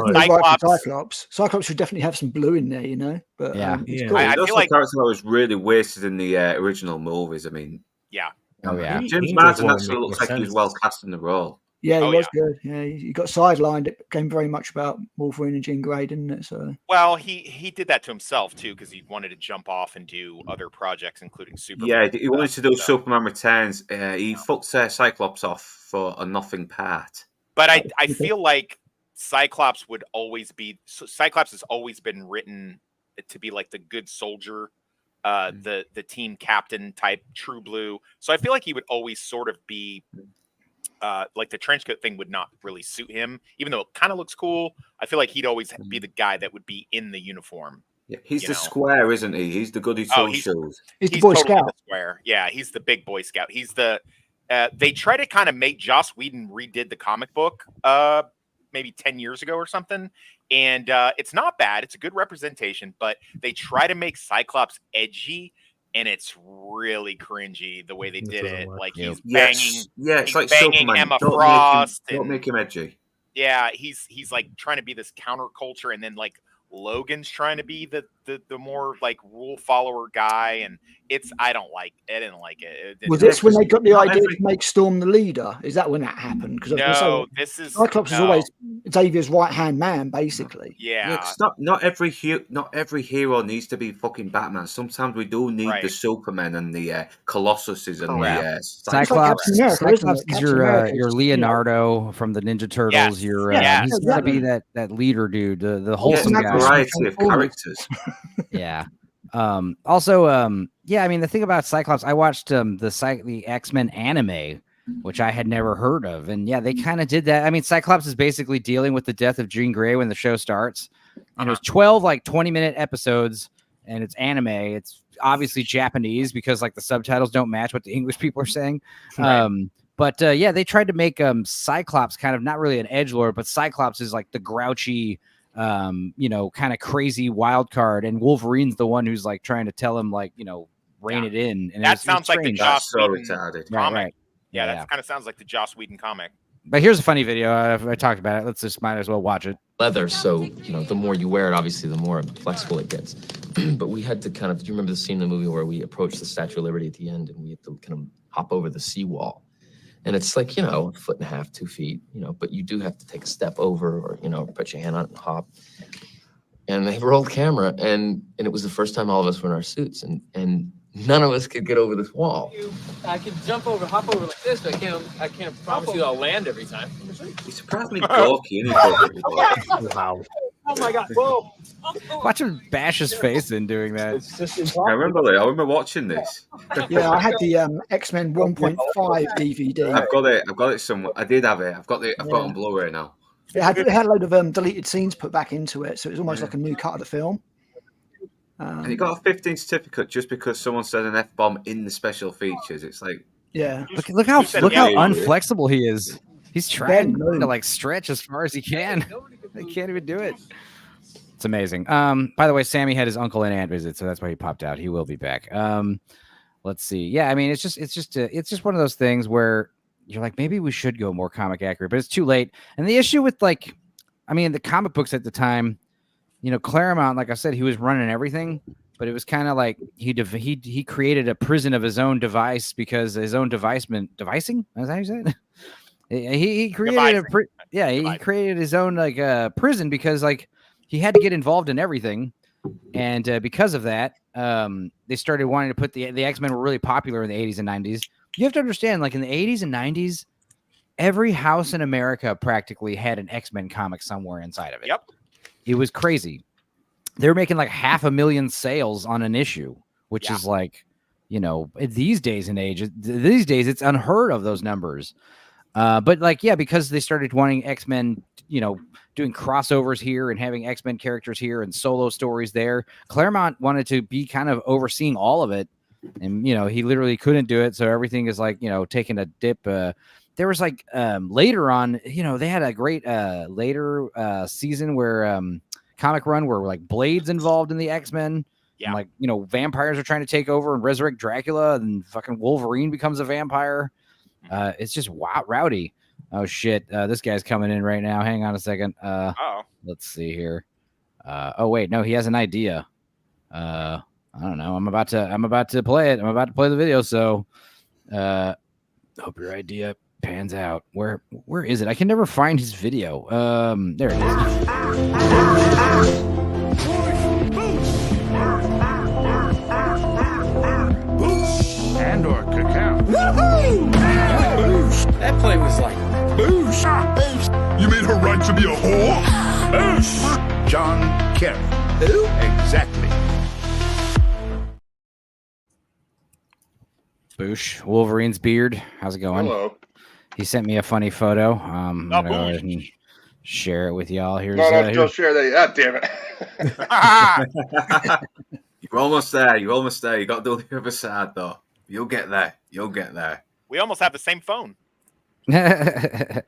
Cyclops should definitely have some blue in there, you know. But cool. I feel like character that was really wasted in the original movies. I mean, James Marsden actually looks like he was well cast in the role. Yeah, he was good. Yeah, he got sidelined. It became very much about Wolverine and Jean Grey, didn't it? So, well, he did that to himself too because he wanted to jump off and do other projects, including Superman. Yeah, he wanted to do Superman Returns. He fucked Cyclops off for a nothing part. But I feel like Cyclops has always been written to be like the good soldier, the team captain type, true blue. So I feel like he would always sort of be. Like the trench coat thing would not really suit him, even though it kind of looks cool. I feel like he'd always be the guy that would be in the uniform. Yeah, he's the square, isn't he? He's the goody two shoes. He's the Boy totally Scout. The square. Yeah, he's the big Boy Scout. He's the. They try to kind of make Joss Whedon redid the comic book maybe 10 years ago or something, and it's not bad. It's a good representation, but they try to make Cyclops edgy. And it's really cringy the way they did it. Like he's banging, it's like banging Superman. Emma Frost. Don't make him edgy. Yeah, he's like trying to be this counterculture, and then like Logan's trying to be the the more like rule follower guy, and I didn't like it. Was this when they got the idea to make Storm the leader? Is that when that happened? Because no, this is Cyclops is always Xavier's right hand man, basically. Yeah, it's not every hero needs to be fucking Batman. Sometimes we do need the Superman and the Colossuses and the Cyclops. Cyclops is your Leonardo from the Ninja Turtles. He's got to be that leader dude, the wholesome guy. Variety of characters. Yeah. Also, I mean, the thing about Cyclops, I watched the X-Men anime, which I had never heard of, and yeah, they kind of did that. I mean, Cyclops is basically dealing with the death of Jean Grey when the show starts, and it was 12 20-minute episodes, and it's anime. It's obviously Japanese because like the subtitles don't match what the English people are saying. Right. But they tried to make Cyclops kind of not really an edgelord, but Cyclops is like the grouchy, kind of crazy wild card, and Wolverine's the one who's like trying to tell him like, rein it in. And that sounds like the Joss Whedon comic. Right. Yeah, that kind of sounds like the Joss Whedon comic. But here's a funny video. I talked about it. Let's just might as well watch it. Leather, so the more you wear it, obviously, the more flexible it gets. But we had to do you remember the scene in the movie where we approached the Statue of Liberty at the end, and we had to kind of hop over the seawall, and it's like 1.5 feet, 2 feet, but you do have to take a step over, or put your hand on it and hop. And they rolled camera, and it was the first time all of us were in our suits, and none of us could get over this wall. I can hop over like this, but I can't promise you I'll land every time. You surprised me, dorky. Wow. Oh my God! Whoa! Watch him bash his face in doing that. I remember watching this. Yeah, I had the X-Men 1.5 DVD. I've got it somewhere. I did have it. I've got it on Blu-ray now. It had a load of deleted scenes put back into it, so it was almost like a new cut of the film. And he got a 15 certificate just because someone said an F-bomb in the special features. It's like, yeah, look how unflexible he is. He's trying to like stretch as far as he can. They can't even do it. It's amazing. By the way, Sammy had his uncle and aunt visit, so that's why he popped out. He will be back. Let's see. Yeah, I mean, it's just one of those things where you're like, maybe we should go more comic accurate, but it's too late. And the issue with the comic books at the time, Claremont, like I said, he was running everything, but it was kind of like he created a prison of his own device because his own devising. Is that how you say it? He created he created his own prison because he had to get involved in everything, and because of that, they started wanting to put the X-Men were really popular in the 80s and 90s. You have to understand, in the 80s and 90s, every house in America practically had an X-Men comic somewhere inside of it. Yep. It was crazy. They were making 500,000 sales on an issue, which is these days and age. These days, it's unheard of, those numbers. But because they started wanting X-Men, doing crossovers here and having X-Men characters here and solo stories there, Claremont wanted to be kind of overseeing all of it. And, he literally couldn't do it. So everything is taking a dip. There was later on, they had a great later season where comic run where Blade's involved in the X-Men. Yeah. And, vampires are trying to take over and resurrect Dracula, and fucking Wolverine becomes a vampire. It's just rowdy. Oh shit. This guy's coming in right now. Hang on a second. Let's see here. Oh wait, no, he has an idea. I don't know. I'm about to play it. I'm about to play the video. So, hope your idea pans out. Where is it? I can never find his video. There it is. And/or cacao. That play was like Boosh. You made her right to be a whore? Boosh. John Kerry. Who? Exactly. Boosh, Wolverine's beard. How's it going? Hello. He sent me a funny photo. I'm gonna go ahead and share it with y'all. Here's don't share that. God damn it. You're almost there. You got to do the other side, though. You'll get there. We almost have the same phone. Mine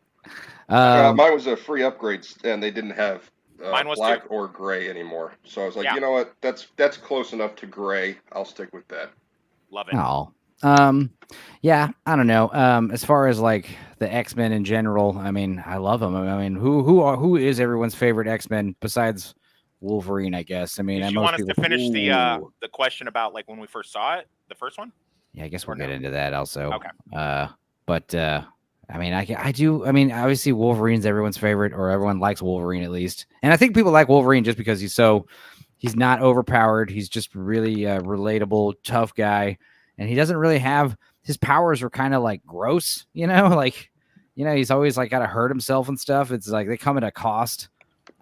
was a free upgrade, and they didn't have black or gray anymore. So I was like, you know what? That's close enough to gray. I'll stick with that. Love it. Oh. Yeah, I don't know. As far as the X-Men in general, I mean, I love them. I mean, who is everyone's favorite X-Men besides Wolverine, I guess. I mean, Did you want us to finish the question about like when we first saw it, the first one? Yeah, I guess we'll get into that also. Okay. But I mean, I do. I mean, obviously, Wolverine's everyone's favorite, or everyone likes Wolverine at least. And I think people like Wolverine just because he's not overpowered. He's just really relatable, tough guy, and he doesn't really have his powers are kind of like gross, like, he's always like got to hurt himself and stuff. It's like they come at a cost.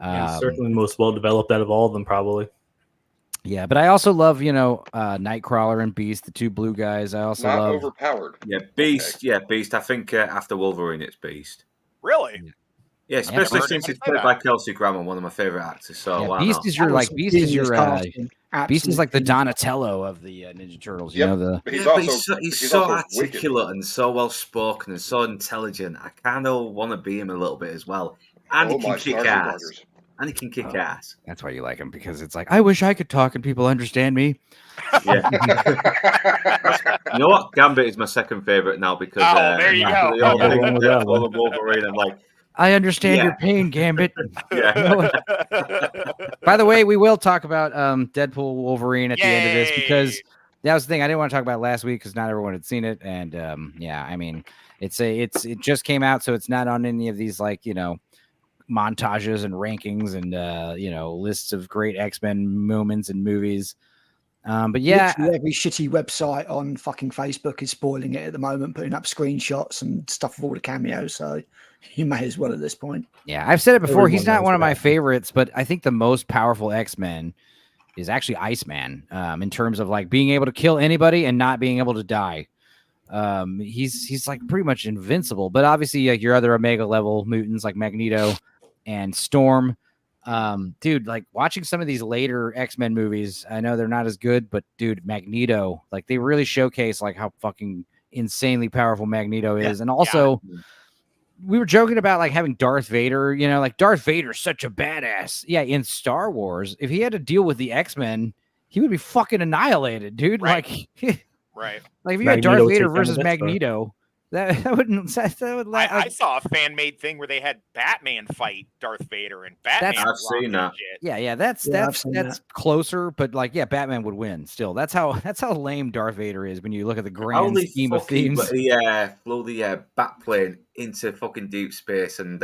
Certainly the most well developed out of all of them, probably. Yeah, but I also love, Nightcrawler and Beast, the two blue guys. I also Not love overpowered. Yeah, Beast. Okay. Yeah, Beast. I think after Wolverine, it's Beast. Really? Yeah, especially since it's played by Kelsey Grammer, one of my favorite actors. So yeah, Beast is your Beast is like the Donatello of the Ninja Turtles. He's so articulate and so well spoken and so intelligent. I kind of want to be him a little bit as well. And he can kick ass. And he can kick ass. That's why you like him, because it's like, I wish I could talk and people understand me. Yeah. You know what? Gambit is my second favorite now because there you go. Wolverine. I'm like, I understand your pain, Gambit. Yeah. By the way, we will talk about Deadpool Wolverine at the end of this, because that was the thing I didn't want to talk about last week because not everyone had seen it. And I mean, it just came out, so it's not on any of these montages and rankings and lists of great X-Men moments and movies. But yeah, literally every shitty website on fucking Facebook is spoiling it at the moment, putting up screenshots and stuff of all the cameos. So you may as well at this point. Yeah, I've said it before. He's not one of my favorites, but I think the most powerful X-Men is actually Iceman, in terms of like being able to kill anybody and not being able to die. He's like pretty much invincible. But obviously, like your other Omega level mutants like Magneto and Storm, dude, like watching some of these later X-Men movies, I know they're not as good, but dude, Magneto, like they really showcase like how fucking insanely powerful Magneto is. And also we were joking about like having Darth Vader, like Darth Vader's such a badass. Yeah, in Star Wars, if he had to deal with the X-Men, he would be fucking annihilated, dude. Right. Like right. Like if you had Darth Vader versus Magneto, that would. I saw a fan made thing where they had Batman fight Darth Vader and Batman. I've seen that. Yeah, that's closer, but like, yeah, Batman would win still. That's how lame Darth Vader is when you look at the grand scheme of things. Flew the Batplane into fucking deep space and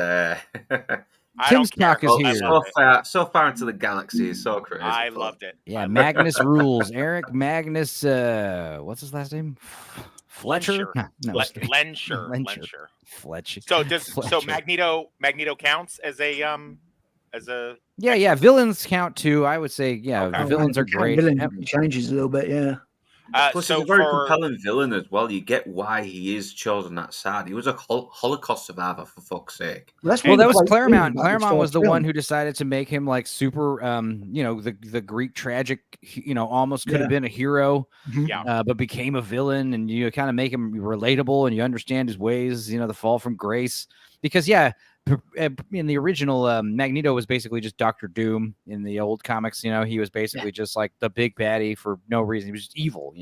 Tim's talk is here. So far into the galaxy is so crazy. I loved it. Yeah, Magnus rules. Eric Magnus, what's his last name? Fletcher? Lenscher. Fletcher. So Magneto counts as a Yeah, villains count too. I would say, villains are great. Villain changes a little bit, yeah. Plus, he's a very compelling villain as well. You get why he is chosen that side. He was a Holocaust survivor, for fuck's sake. Well, that was Claremont. Claremont was the one who decided to make him like super, the Greek tragic, almost could have been a hero, but became a villain, and you kind of make him relatable, and you understand his ways. The fall from grace, because in the original, Magneto was basically just Dr. Doom. In the old comics, he was basically just like the big baddie for no reason. He was just evil,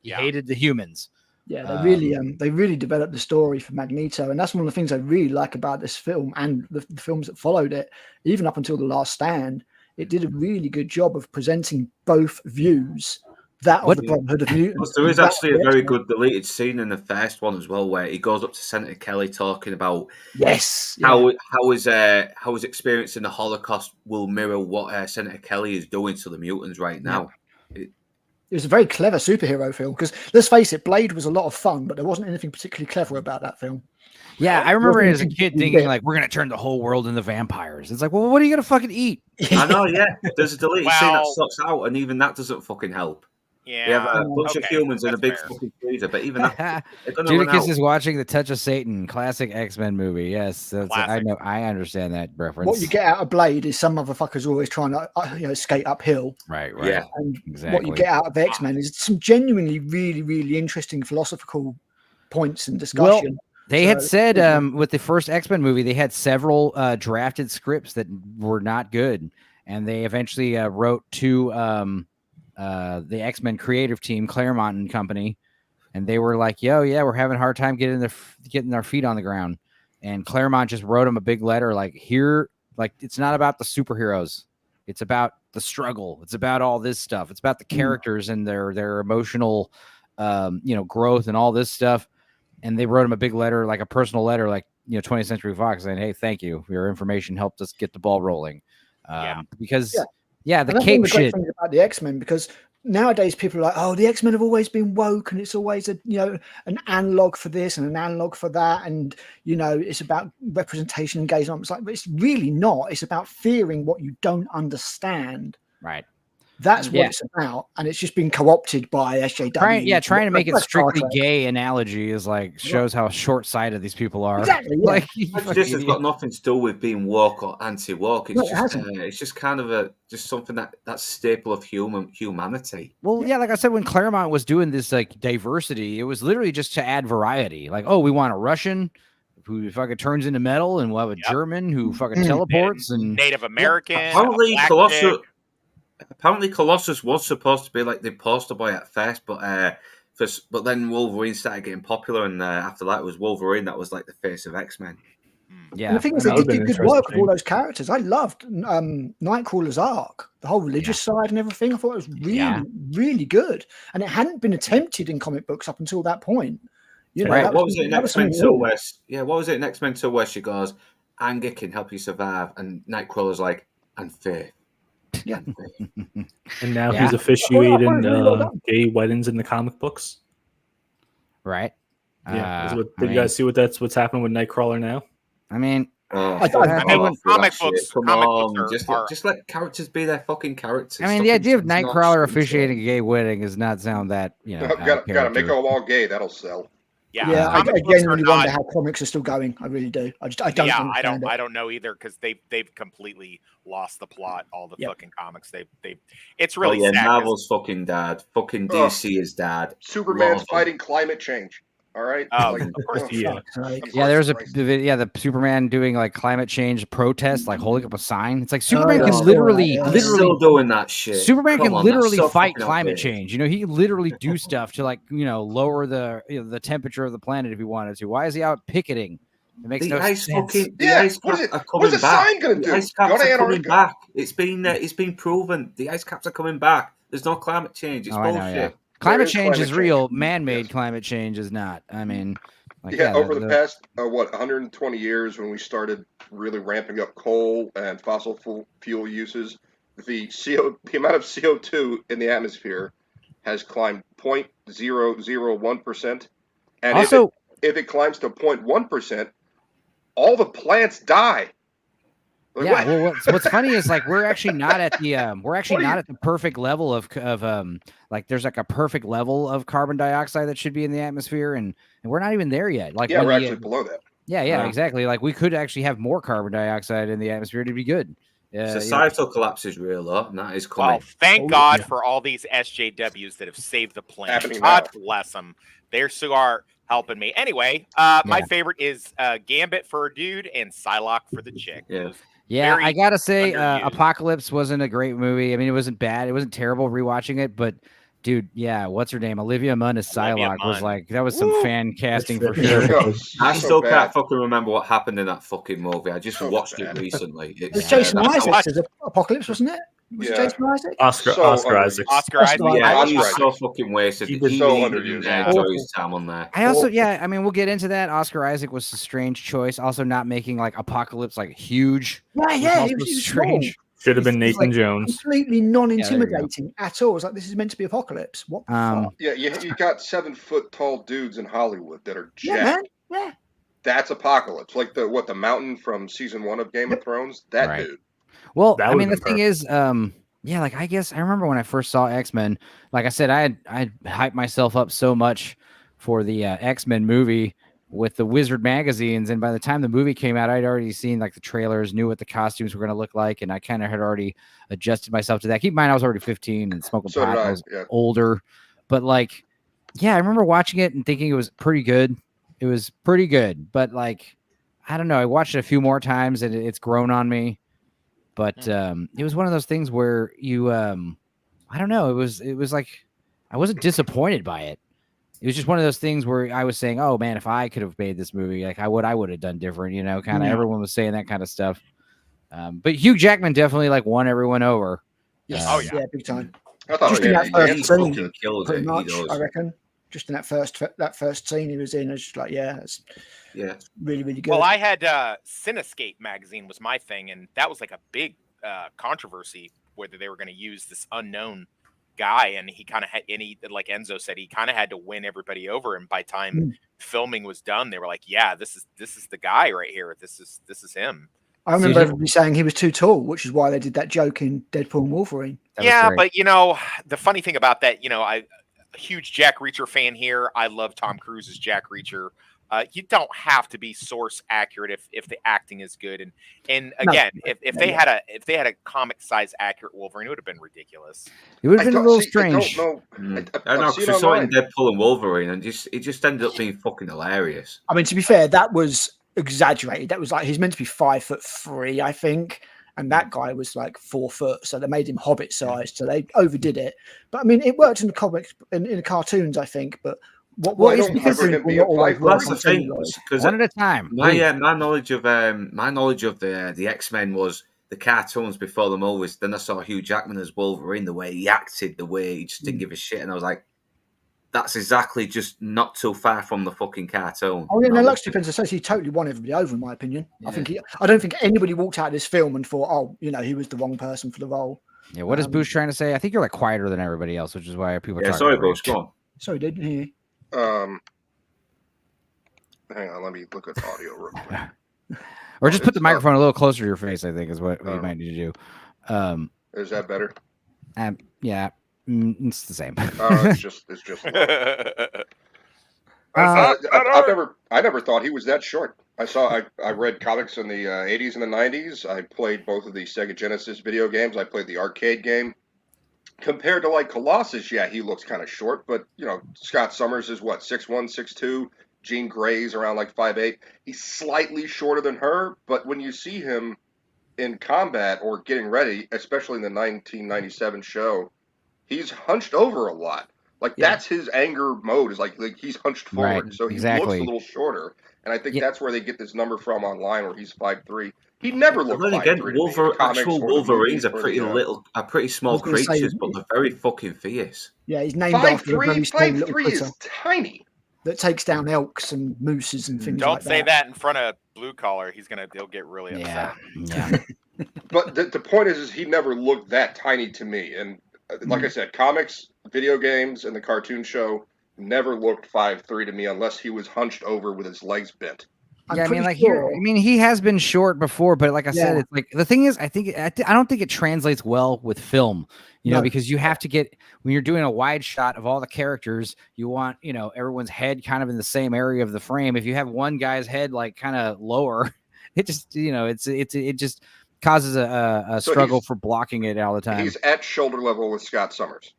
He hated the humans. Yeah, they really developed the story for Magneto, and that's one of the things I really like about this film and the films that followed it. Even up until The Last Stand, it did a really good job of presenting both views. Of the Brotherhood of Mutants. There is actually a very good deleted scene in the first one as well, where he goes up to Senator Kelly talking about how his experience in the Holocaust will mirror what Senator Kelly is doing to the mutants right now. It was a very clever superhero film, because let's face it, Blade was a lot of fun, but there wasn't anything particularly clever about that film. Yeah, I remember as a kid thinking like, we're gonna turn the whole world into vampires. It's like, well, what are you gonna fucking eat? I know, there's a deleted scene that sucks out, and even that doesn't fucking help. Yeah, we have a bunch of humans in a big fucking freezer, but even that, Judicus is watching The Touch of Satan, classic X-Men movie. Yes, I know, I understand that reference. What you get out of Blade is some motherfuckers always trying to skate uphill. Right. Yeah, and exactly. What you get out of X-Men is some genuinely really, really interesting philosophical points and discussion. Well, they had said with the first X-Men movie, they had several drafted scripts that were not good, and they eventually wrote to the X-Men creative team, Claremont and company, and they were like, we're having a hard time getting our feet on the ground. And Claremont just wrote them a big letter like, here, like, it's not about the superheroes. It's about the struggle. It's about all this stuff. It's about the characters and their emotional, growth and all this stuff. And they wrote him a big letter, like a personal letter, like 20th Century Fox, saying, "Hey, thank you. Your information helped us get the ball rolling." Because the cape shit about the X-Men, because nowadays people are like, "Oh, the X-Men have always been woke, and it's always an analog for this and an analog for that, and it's about representation and engagement." It's like, but it's really not. It's about fearing what you don't understand. Right. That's what it's about, and it's just been co-opted by SJW. Trying to make it strictly gay analogy is like shows how short-sighted these people are. Exactly. Yeah. Like this has got nothing to do with being woke or anti-woke. It's just kind of just something that's staple of humanity. Well, like I said, when Claremont was doing this like diversity, it was literally just to add variety. Like, oh, we want a Russian who fucking turns into metal, and we'll have a German who fucking teleports, and Native American. Apparently, Colossus was supposed to be like the poster boy at first, but then Wolverine started getting popular, and after that, it was Wolverine that was like the face of X-Men. Yeah, and the thing is, they did good work with all those characters. I loved Nightcrawler's arc, the whole religious side and everything. I thought it was really, really good, and it hadn't been attempted in comic books up until that point. What was it in X-Men 2 where she goes, "Anger can help you survive," and Nightcrawler's like, "And faith." Yeah. And now he's officiating gay weddings in the comic books. Right. Yeah. Did you guys see what's happening with Nightcrawler now? I mean, comic books. Just let characters be their fucking characters. I mean, the idea of Nightcrawler officiating a gay wedding does not sound that gotta make them all gay. That'll sell. Yeah, I genuinely wonder how comics are still going. I really do. I don't. Yeah, I don't know either, because they've completely lost the plot. All the fucking comics. It's really sad. Marvel's fucking dad. Fucking DC is dad. Superman's fighting climate change. All right. Of course, there's the Superman doing like climate change protest, like holding up a sign. It's like Superman can literally still doing that shit. Superman can literally fight climate change. He can literally do stuff to lower the temperature of the planet if he wanted to. Why is he out picketing? It makes no sense. The ice caps are coming back. Sign gonna do? The ice caps are coming back. It's been proven. The ice caps are coming back. There's no climate change. It's bullshit. Climate change is real. Man-made climate change is not. I mean, over the past 120 years, when we started really ramping up coal and fossil fuel uses, the amount of CO2 in the atmosphere has climbed 0.001%. And also, if it climbs to 0.1%, all the plants die. What's funny is we're actually not at the perfect level of there's like a perfect level of carbon dioxide that should be in the atmosphere, and we're not even there yet. We're actually below that. Yeah, exactly. Like we could actually have more carbon dioxide in the atmosphere to be good. Societal collapse is real, though, and that is coming. Well, thank God for all these SJWs that have saved the planet. God bless them. They're helping me. Anyway, my favorite is Gambit for a dude and Psylocke for the chick. Yeah, I gotta say, Apocalypse wasn't a great movie. I mean, it wasn't bad. It wasn't terrible rewatching it, but dude, what's her name? Olivia Munn as Psylocke was that was some fan casting for sure. I still can't fucking remember what happened in that fucking movie. I just watched it recently. It was Jason Isaacs as Apocalypse, wasn't it? Was it Jason Isaac? Oscar Isaac. Yeah, he was so fucking wasted. He was so underused. Enjoy his time on there. I also, I mean, we'll get into that. Oscar Isaac was a strange choice. Also, not making Apocalypse huge. Yeah, he was strange. Should have been Nathan Jones. Completely non-intimidating at all. It's like, this is meant to be Apocalypse. What the fuck? Yeah, you got 7-foot-tall dudes in Hollywood that are jacked. Yeah. That's Apocalypse. Like the mountain from season 1 of Game of Thrones. That dude. Well, I mean, the thing is, I guess I remember when I first saw X-Men, like I said, I hyped myself up so much for the X-Men movie with the Wizard magazines. And by the time the movie came out, I'd already seen the trailers, knew what the costumes were going to look like. And I kind of had already adjusted myself to that. Keep in mind, I was already 15 and smoking pot. I was older, but I remember watching it and thinking it was pretty good. It was pretty good, but I don't know. I watched it a few more times and it's grown on me. But it was one of those things where you, I don't know. It was I wasn't disappointed by it. It was just one of those things where I was saying, "Oh man, if I could have made this movie, I would have done different." Everyone was saying that kind of stuff. But Hugh Jackman definitely like won everyone over. Yes, yeah, big time. I thought Just in that first scene, he pretty much, does. I reckon. Just in that first scene he was in, I was just like, that's really, really good. Well, I had Cinescape magazine was my thing, and that was like a big controversy whether they were going to use this unknown guy, and he kind of had like Enzo said, he kind of had to win everybody over, and by time filming was done, they were like, yeah, this is the guy right here. This is him. I remember everybody saying he was too tall, which is why they did that joke in Deadpool and Wolverine. Yeah, but the funny thing about that, I'm a huge Jack Reacher fan here. I love Tom Cruise's Jack Reacher. You don't have to be source accurate if the acting is good. And again, if they had a comic size accurate Wolverine, it would have been ridiculous. It would have been a little strange. I don't know, because we saw it in Deadpool and Wolverine, and it just ended up being fucking hilarious. I mean, to be fair, that was exaggerated. That was like he's meant to be 5'3", I think, and that guy was like 4 foot, so they made him Hobbit sized, so they overdid it. But I mean, it worked in the comics, in the cartoons, I think. But what is because that's the thing, because one at a time. My knowledge of the X-Men was the cartoons before the movies. Then I saw Hugh Jackman as Wolverine, the way he acted, the way he just didn't give a shit, and I was like, that's exactly just not too far from the fucking cartoon. Oh yeah, no, Lux Defense says he totally won everybody over, in my opinion. Yeah. I don't think anybody walked out of this film and thought, he was the wrong person for the role. Yeah, what is Boosh trying to say? I think you're like quieter than everybody else, which is why people are talking. Sorry, Boosh, go on. Sorry, didn't hear you. Hang on, let me look at the audio real quick. Or just put the microphone a little closer to your face, I think, is what you might need to do. Is that better? Yeah. It's the same. It's just. I never thought he was that short. I read comics in the 80s and the 90s. I played both of the Sega Genesis video games. I played the arcade game. Compared to like Colossus, he looks kind of short. But Scott Summers is what, 6'1", 6'2". Jean Grey's around like 5'8". He's slightly shorter than her, but when you see him in combat or getting ready, especially in the 1997 show, he's hunched over a lot. Like that's his anger mode, is like he's hunched forward. Right, so he exactly. looks a little shorter. And I think that's where they get this number from online, where he's 5'3". He never looked 5'3". Actual Wolverines are pretty small creatures, but they're very fucking fierce. Yeah, he's named after a very small little 5'3" is tiny. That takes down elks and mooses and things Don't like that. say that in front of Blue Collar. He'll get really upset. Yeah. But the point is he never looked that tiny to me. And like I said, comics, video games, and the cartoon show never looked 5'3" to me unless he was hunched over with his legs bent. Yeah, he has been short before, but like I said, it's like the thing is, I don't think it translates well with film, because you have to get, when you're doing a wide shot of all the characters, you want, everyone's head kind of in the same area of the frame. If you have one guy's head like kind of lower, it just, it just causes a struggle for blocking it all the time. He's at shoulder level with Scott Summers.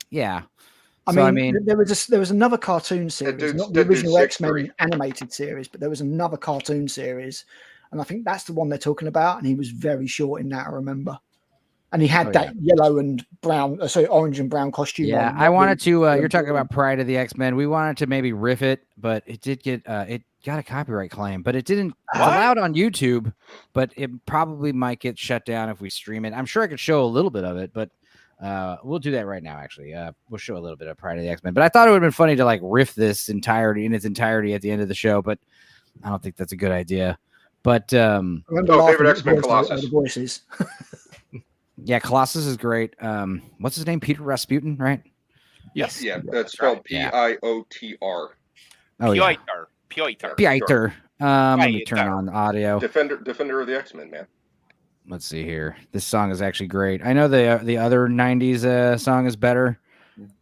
Yeah. I mean, there was another cartoon series, not the original X-Men animated series, but there was another cartoon series, and I think that's the one they're talking about. And he was very short in that, I remember. And he had that yellow and brown, orange and brown costume. Yeah, I wanted to. You're talking about Pride of the X-Men. We wanted to maybe riff it, but it did get it got a copyright claim, but it didn't. It's allowed on YouTube, but it probably might get shut down if we stream it. I'm sure I could show a little bit of it, but. We'll do that right now. Actually, we'll show a little bit of Pride of the X-Men, but I thought it would have been funny to like riff this in its entirety at the end of the show, but I don't think that's a good idea. But favorite X-Men Colossus. The voices. Yeah, Colossus is great. What's his name? Peter Rasputin, right? Yes. Yeah, that's spelled Piotr. Oh yeah. Piotr. Let me turn on the audio. Defender of the X-Men, man. Let's see here. This song is actually great. I know the other 90s song is better,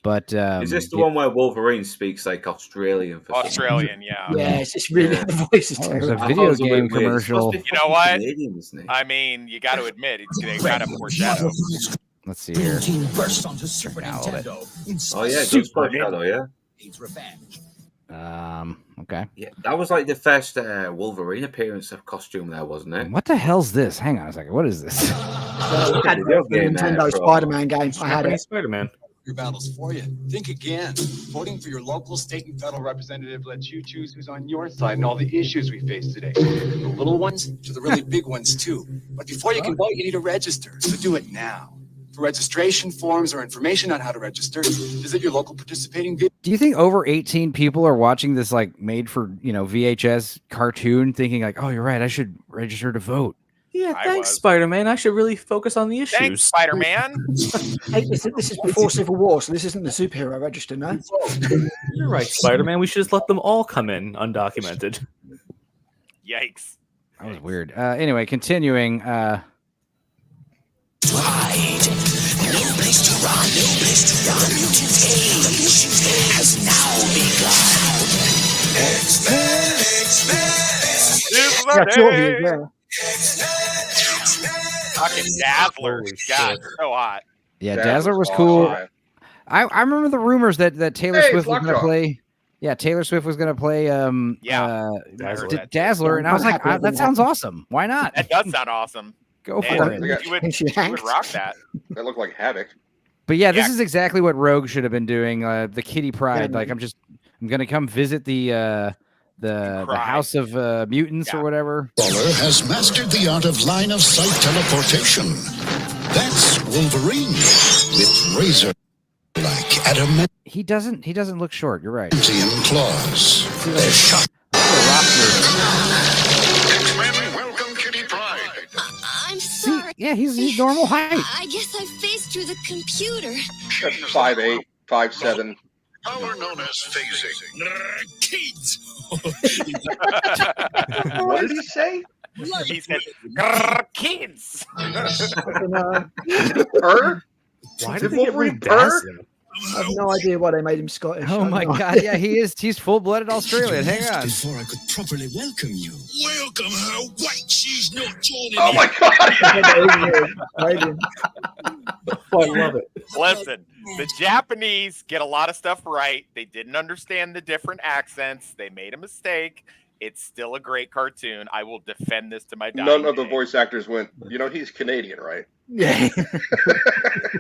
but is this the one where Wolverine speaks like Australian? Australian, yeah. Yeah, it's just really the voice is terrible. It's a video game commercial. You know what? I mean, you got to admit, they kind of foreshadow. Let's see here. Burst onto Super Nintendo. Oh yeah, it's foreshadow, yeah. Needs revenge. Okay. Yeah, that was like the first Wolverine appearance of costume there, wasn't it? What the hell's this? Hang on a second. What is this? I had the Nintendo Spider-Man game. I had it. Spider-Man. your battles for you. Think again. Voting for your local, state, and federal representative lets you choose who's on your side and all the issues we face today. From the little ones to the really big ones, too. But before you can vote, you need to register. So do it now. For registration forms or information on how to register, visit your local participating video. Do you think over 18 people are watching this like made for, VHS cartoon thinking like, oh, you're right, I should register to vote? Yeah, thanks, Spider-Man. I should really focus on the issues. Thanks, Spider-Man. Hey, this is before Civil War, so this isn't the superhero register, no? You're right, Spider-Man. We should just let them all come in undocumented. Yikes. That was weird. Anyway, continuing. Hide. No place to run, no place to run. Mutant age has now begun. X-Men. Fucking Dazzler. God, so hot. Yeah, Dazzler was cool. I remember the rumors that Taylor Swift was going to play. Yeah, Taylor Swift was going to play Dazzler, and I was like, that sounds awesome. Why not? That does sound awesome. Go for it. You would rock that. That looked like Havoc. But yeah, this is exactly what Rogue should have been doing. The Kitty Pryde. Like, I'm going to come visit the House of Mutants or whatever. Waller has mastered the art of line of sight teleportation. That's Wolverine with razor-like adamantine He doesn't look short. You're right. claws. They're shot. X-Men, welcome Kitty Pryde. I'm sorry. Yeah, he's normal height. I guess I phased through the computer. That's 5'8", 5'7". Power known as phasing. Kids. What did he say? He said, kids. Her? Why Did did they get Wolverine purr? I have no idea why they made him Scottish. Oh my god, yeah, he's full-blooded Australian. Hang on. Before I could properly welcome you. Welcome her white. She's not joining Oh my god! I love it. Listen, the Japanese get a lot of stuff right. They didn't understand the different accents. They made a mistake. It's still a great cartoon. I will defend this to my dying None of the day. voice actors went, he's Canadian, right? Yeah.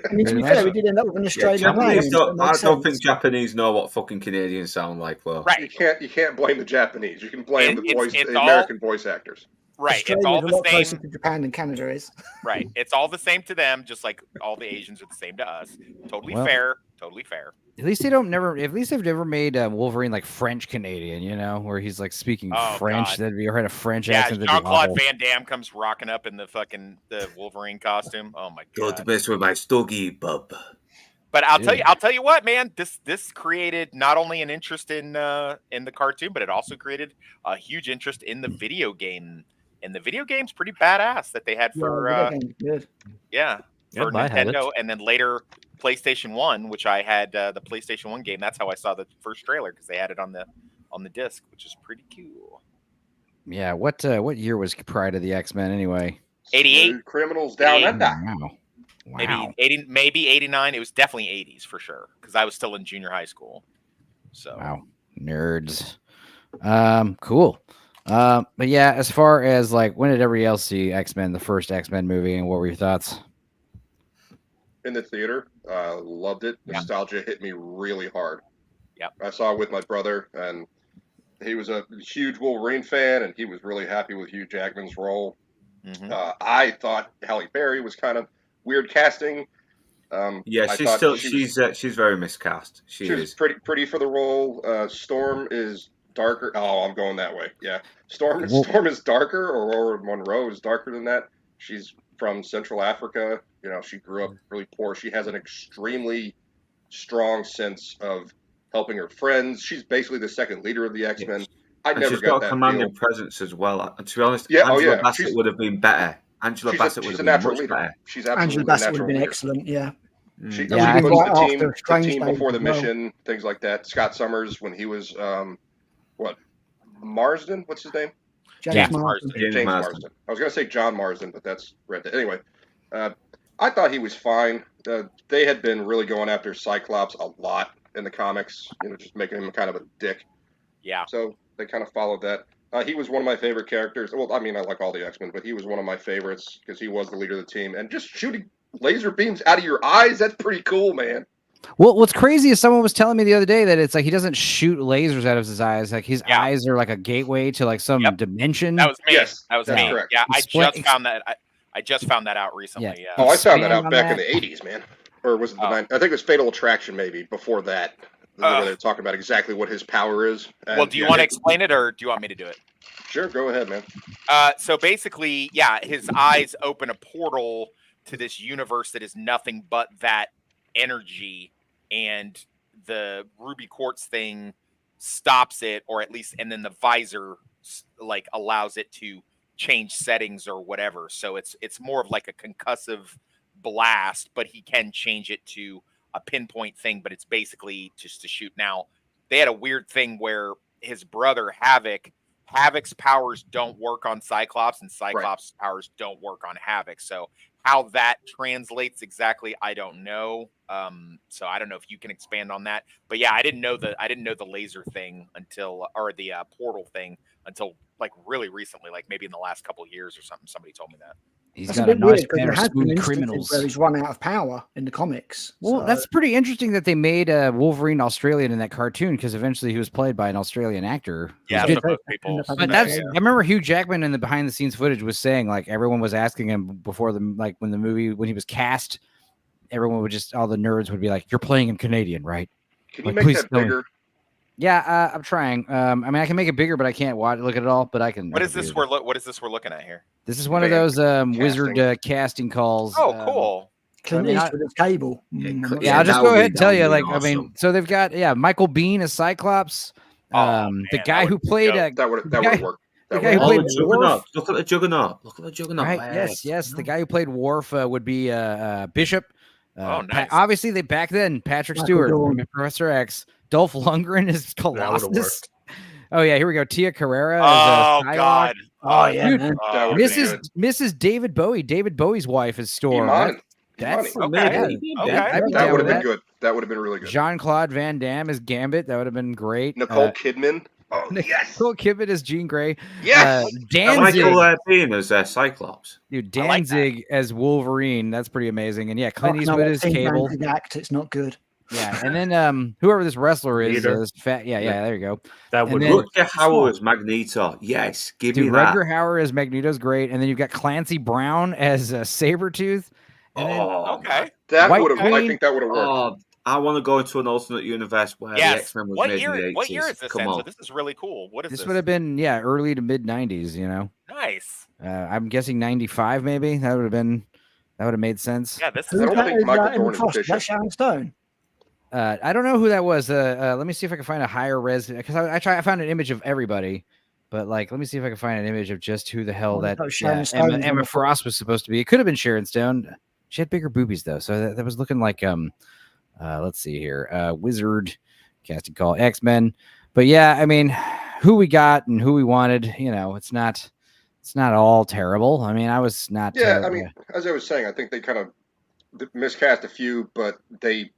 I mean, to be fair, we did end up with an Australian name. I don't think Japanese know what fucking Canadians sound like, though. Right. You can't blame the Japanese. You can blame the it's American voice actors. Right. It's Australia's all a the lot closer same. to Japan than Canada is. Right. It's all the same to them, just like all the Asians are the same to us. Totally Well, fair. Totally fair. At least they've never made Wolverine like French Canadian, where he's like speaking French. God. That'd be a French Yeah, accent. Jean-Claude Van Damme comes rocking up in the Wolverine costume. Oh my Go god. to best with my stogie, bub. But I'll tell you what, man. This created not only an interest in the cartoon, but it also created a huge interest in the video game. And the video game's pretty badass that they had for Nintendo, and then later PlayStation 1, which I had the PlayStation 1 game. That's how I saw the first trailer, because they had it on the disc, which is pretty cool. Yeah, what year was Pride of the X-Men anyway? 88. Criminals down under. Wow. Maybe 89. It was definitely 80s for sure, because I was still in junior high school. So wow, nerds. Cool. But yeah, as far as like, when did everybody else see X-Men, the first X-Men movie, and what were your thoughts? In the theater, loved it. Nostalgia hit me really hard. Yeah, I saw it with my brother, and he was a huge Wolverine fan, and he was really happy with Hugh Jackman's role. Mm-hmm. I thought Halle Berry was kind of weird casting. She's very miscast. She was pretty for the role. Storm is darker. Oh, I'm going that way. Yeah, Storm is darker. Aurora Monroe is darker than that. She's from Central Africa. She grew up really poor. She has an extremely strong sense of helping her friends. She's basically the second leader of the X-Men. She's got a commanding presence as well. And to be honest, Angela Bassett would have been better. Angela Bassett would have been much better. She's absolutely Angela Bassett would have been leader. Excellent. Yeah. She was the team before the mission, things like that. Scott Summers, when he was Marsden? What's his name? James Marsden. James Marsden. I was going to say John Marsden, but that's Red. Anyway, I thought he was fine. They had been really going after Cyclops a lot in the comics, just making him kind of a dick. Yeah. So they kind of followed that. He was one of my favorite characters. Well, I mean, I like all the X-Men, but he was one of my favorites because he was the leader of the team. And just shooting laser beams out of your eyes, that's pretty cool, man. Well, what's crazy is someone was telling me the other day that it's like he doesn't shoot lasers out of his eyes. Like his eyes are like a gateway to like some dimension. That was me. Yes, that was that's me. correct. Yeah, I just found that. I just found that out recently. Yeah. Oh, I found that Expand out on back that. in the 80s, man. Or was it the 90s? I think it was Fatal Attraction, maybe, before that. Where they're talking about exactly what his power is. Well, do you want to explain it, or do you want me to do it? Sure, go ahead, man. So basically, yeah, his eyes open a portal to this universe that is nothing but that energy, and the ruby quartz thing stops it, or at least, and then the visor like allows it to change settings or whatever. So it's more of like a concussive blast, but he can change it to a pinpoint thing, but it's basically just to shoot. Now, they had a weird thing where his brother Havoc's powers don't work on Cyclops, and Cyclops' powers don't work on Havoc. So how that translates exactly, I don't know. So I don't know if you can expand on that. But yeah, I didn't know the laser thing until, or the portal thing until like really recently, like maybe in the last couple of years or something. Somebody told me that. He's That's got a a bit nice weird because pair there of has been smooth instances criminals. where he's run out of power in the comics. Well, that's pretty interesting that they made Wolverine Australian in that cartoon, because eventually he was played by an Australian actor. Yeah, Did- most people. But that's, I remember Hugh Jackman in the behind the scenes footage was saying, like, everyone was asking him before when he was cast, everyone would just, all the nerds would be like, "You're playing him Canadian, right?" Can you Like, make please that tell me. bigger? Yeah, I'm trying. I mean, I can make it bigger, but I can't look at it all. But I can. What I is can this do it. what is this we're looking at here? This is one of those wizard casting calls. Oh, cool. Clint Eastwood as Cable. Yeah, I'll just go ahead and tell you. Like, I mean, so they've got Michael Bean as Cyclops. The guy who played that would work. The guy who played Worf. Look at the Juggernaut. Look at the Juggernaut. Right? Yes. The guy who played Worf would be Bishop. Nice. Obviously, Patrick Michael Stewart Dorn. from Professor X. Dolph Lundgren is That would've Colossus. worked. Oh yeah, here we go. Tia Carrera. Oh as, God. Oh yeah, Dude, man. That would've been good. Mrs. David Bowie. David Bowie's wife is Storm. Iman. That's Okay. I'd be That down would have with been good. That would have been really good. Jean-Claude Van Damme is Gambit. That would have been great. Nicole Kidman. Oh yes. Nicole Kidman is Jean Grey. Yes. Danzig. Michael Bean as Cyclops. Dude, I like that. Danzig as Wolverine. That's pretty amazing. And yeah, Clint No, Eastwood I've is seen Cable. Danzig act. It's not good. Yeah, and then whoever this wrestler is, Vader. is fat. Yeah, there you go. That And would then- work. Rutger Hauer as Magneto. Yes, give me Dude, that. Rutger Hauer as Magneto's great, and then you've got Clancy Brown as Sabretooth. And then, Okay. That White would have. I Queen. think that would have worked. Oh, I want to go into an alternate universe where the Yes. X-Men was What made year? in the 80s. What year is this? Come Enzo? on. This is really cool. What is this this? would have been early to mid '90s. You know, Nice. I'm guessing '95 maybe. That would have made sense. Yeah, this I is don't think Michael Dorn Emma is Frost. Bishop. That's Sharon Stone. I don't know who that was. Let me see if I can find a higher res, because I found an image of everybody, but like, let me see if I can find an image of just who the hell that Sharon Stone is Emma on Frost was supposed to be. It could have been Sharon Stone. She had bigger boobies though, so that was looking like let's see here, Wizard casting call, X-Men. But yeah, I mean, who we got and who we wanted, you know, it's not all terrible. I mean, I was not. Yeah, I mean, as I was saying, I think they kind of miscast a few, but they,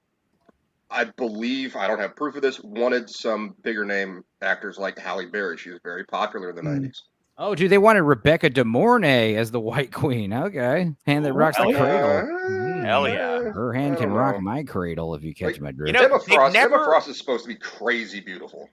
I believe, I don't have proof of this, wanted some bigger name actors like Halle Berry. She was very popular in the 90s. Oh, dude, they wanted Rebecca De Mornay as the White Queen. Okay, hand that rocks the hell yeah. cradle. Hell yeah. Her hand I can don't rock know. my cradle, if you catch my drift. You know, Emma they've Frost. never- Emma Frost is supposed to be crazy beautiful.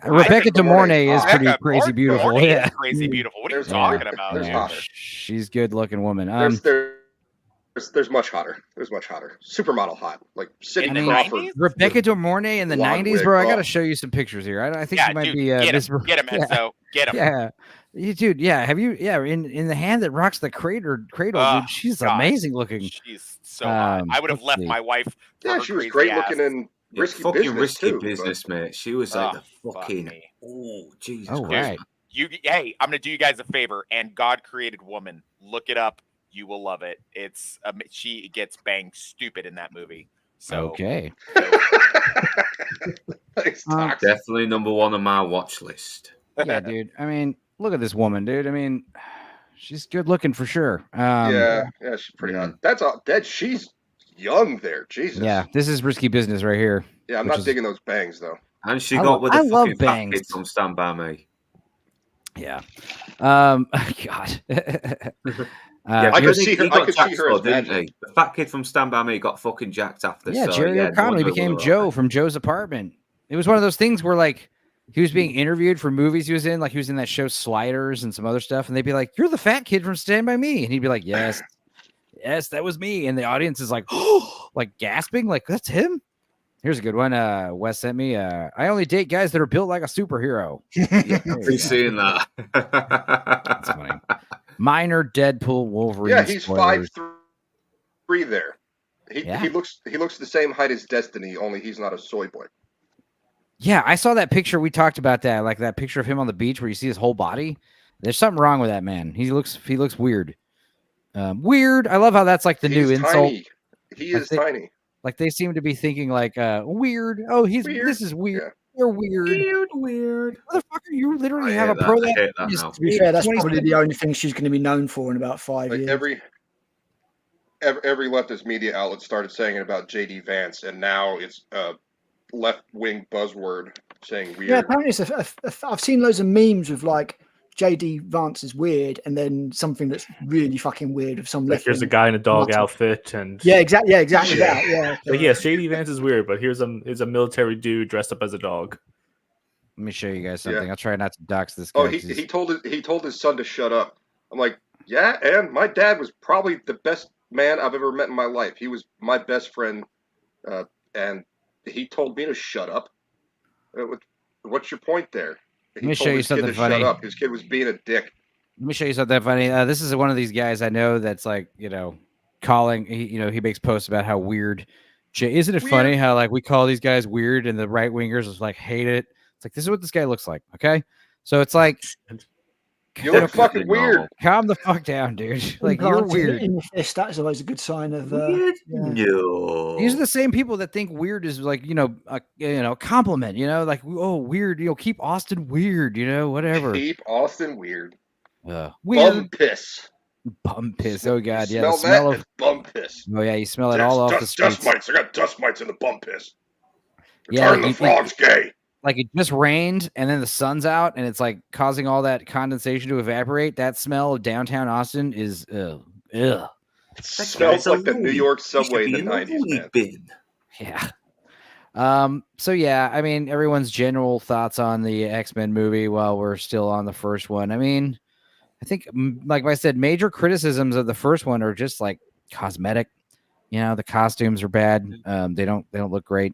Rebecca De Mornay is Rebecca pretty crazy beautiful. Mornay is Yeah, crazy beautiful. What are you There's talking hotter. about? There's dude? hotter. she's good looking woman. There's much hotter. There's much hotter. Supermodel hot, like Sidney In the Crawford. 90s? Rebecca De Mornay in the Blonde '90s, wig. bro. I got Oh. to show you some pictures here. I think Yeah, she might dude, be. get Miss- him, yeah. Enzo. Get him. Yeah, dude. Yeah, have you? Yeah, in the hand that rocks the cradle, Oh, dude. She's God. amazing looking. She's so hot. I would have let's left see. my wife. For Yeah, her she was crazy great ass. looking in Yeah, Risky fucking Business risky too. business, mate. She was like the fuck fucking. me. Oh, Jesus Oh, Christ. right. Hey, I'm gonna do you guys a favor. And God Created Woman. Look it up. You will love it. It's she gets banged stupid in that movie. So Okay. It's toxic. Definitely number one on my watch list. Yeah, dude. I mean, look at this woman, dude. I mean, she's good looking for sure. Yeah, she's pretty hot. That's all. She's young there. Jesus. Yeah, this is Risky Business right here. Yeah, I'm which not is- digging those bangs though. And she I got lo- with the I love fucking fat bangs. kid from Stand By Me. Yeah. God. I could see her. He I got could see jacked, her as didn't Magic. he? The fat kid from Stand By Me got fucking jacked after. Yeah, so, Jerry no O'Connell wonder became we were Joe right. from Joe's apartment. It was one of those things where like he was being interviewed for movies he was in, like he was in that show Sliders and some other stuff, and they'd be like, "You're the fat kid from Stand By Me," and he'd be like, "Yes, yes, that was me," and the audience is like, "Oh," like gasping, like that's him. Here's a good one. Wes sent me. I only date guys that are built like a superhero. Yeah, I've seen that. That's funny. Minor Deadpool Wolverine. Yeah, he's spoilers. 5'3" there. He Yeah. he looks the same height as Destiny, only he's not a soy boy. Yeah, I saw that picture. We talked about that, like that picture of him on the beach where you see his whole body. There's something wrong with that man. He looks weird. Weird. I love how that's like the new He's insult. tiny. He Like is tiny. Like they seem to be thinking like weird. Oh, this is weird. Yeah. You're weird. Weird. Motherfucker, you literally I have a hate pro that. I that hate that is now. To be fair, that's 20 probably the only thing she's going to be known for in about 5 Like years. every leftist media outlet started saying it about JD Vance, and now it's a left-wing buzzword saying weird. Yeah, apparently I've seen loads of memes with like JD Vance is weird, and then something that's really fucking weird of some Like left. here's a guy in a dog outfit, and yeah, exactly that. Yeah, like yes, JD Vance is weird, but here's a military dude dressed up as a dog. Let me show you guys something. Yeah. I'll try not to dox this guy. Oh, he told his son to shut up. I'm like, yeah, and my dad was probably the best man I've ever met in my life. He was my best friend, and he told me to shut up. What's your point there? Let me show you something funny. Shut up. His kid was being a dick. Let me show you something funny. This is one of these guys I know that's like, calling. He makes posts about how weird. Isn't it funny how like we call these guys weird and the right wingers is like hate it? It's like this is what this guy looks like. Okay, so it's like you look fucking weird. Calm the fuck down, dude. Like you're weird. In the fist, that's always a good sign of. No. These are the same people that think weird is like a compliment. Like oh weird. Keep Austin weird. Whatever. Keep Austin weird. Weird. Bum piss. Bum piss. Oh god, yeah. Smell The smell that? of Bum piss. Oh yeah, you smell it all off the streets. Dust mites. I got dust mites in the bum piss. Yeah, Turn the frogs gay. Like it just rained and then the sun's out and it's like causing all that condensation to evaporate. That smell of downtown Austin is ugh. It smells like the New York subway in the 90s, man. Yeah. So yeah, I mean everyone's general thoughts on the X-Men movie while we're still on the first one. I mean, I think like I said, major criticisms of the first one are just like cosmetic. The costumes are bad. They don't look great.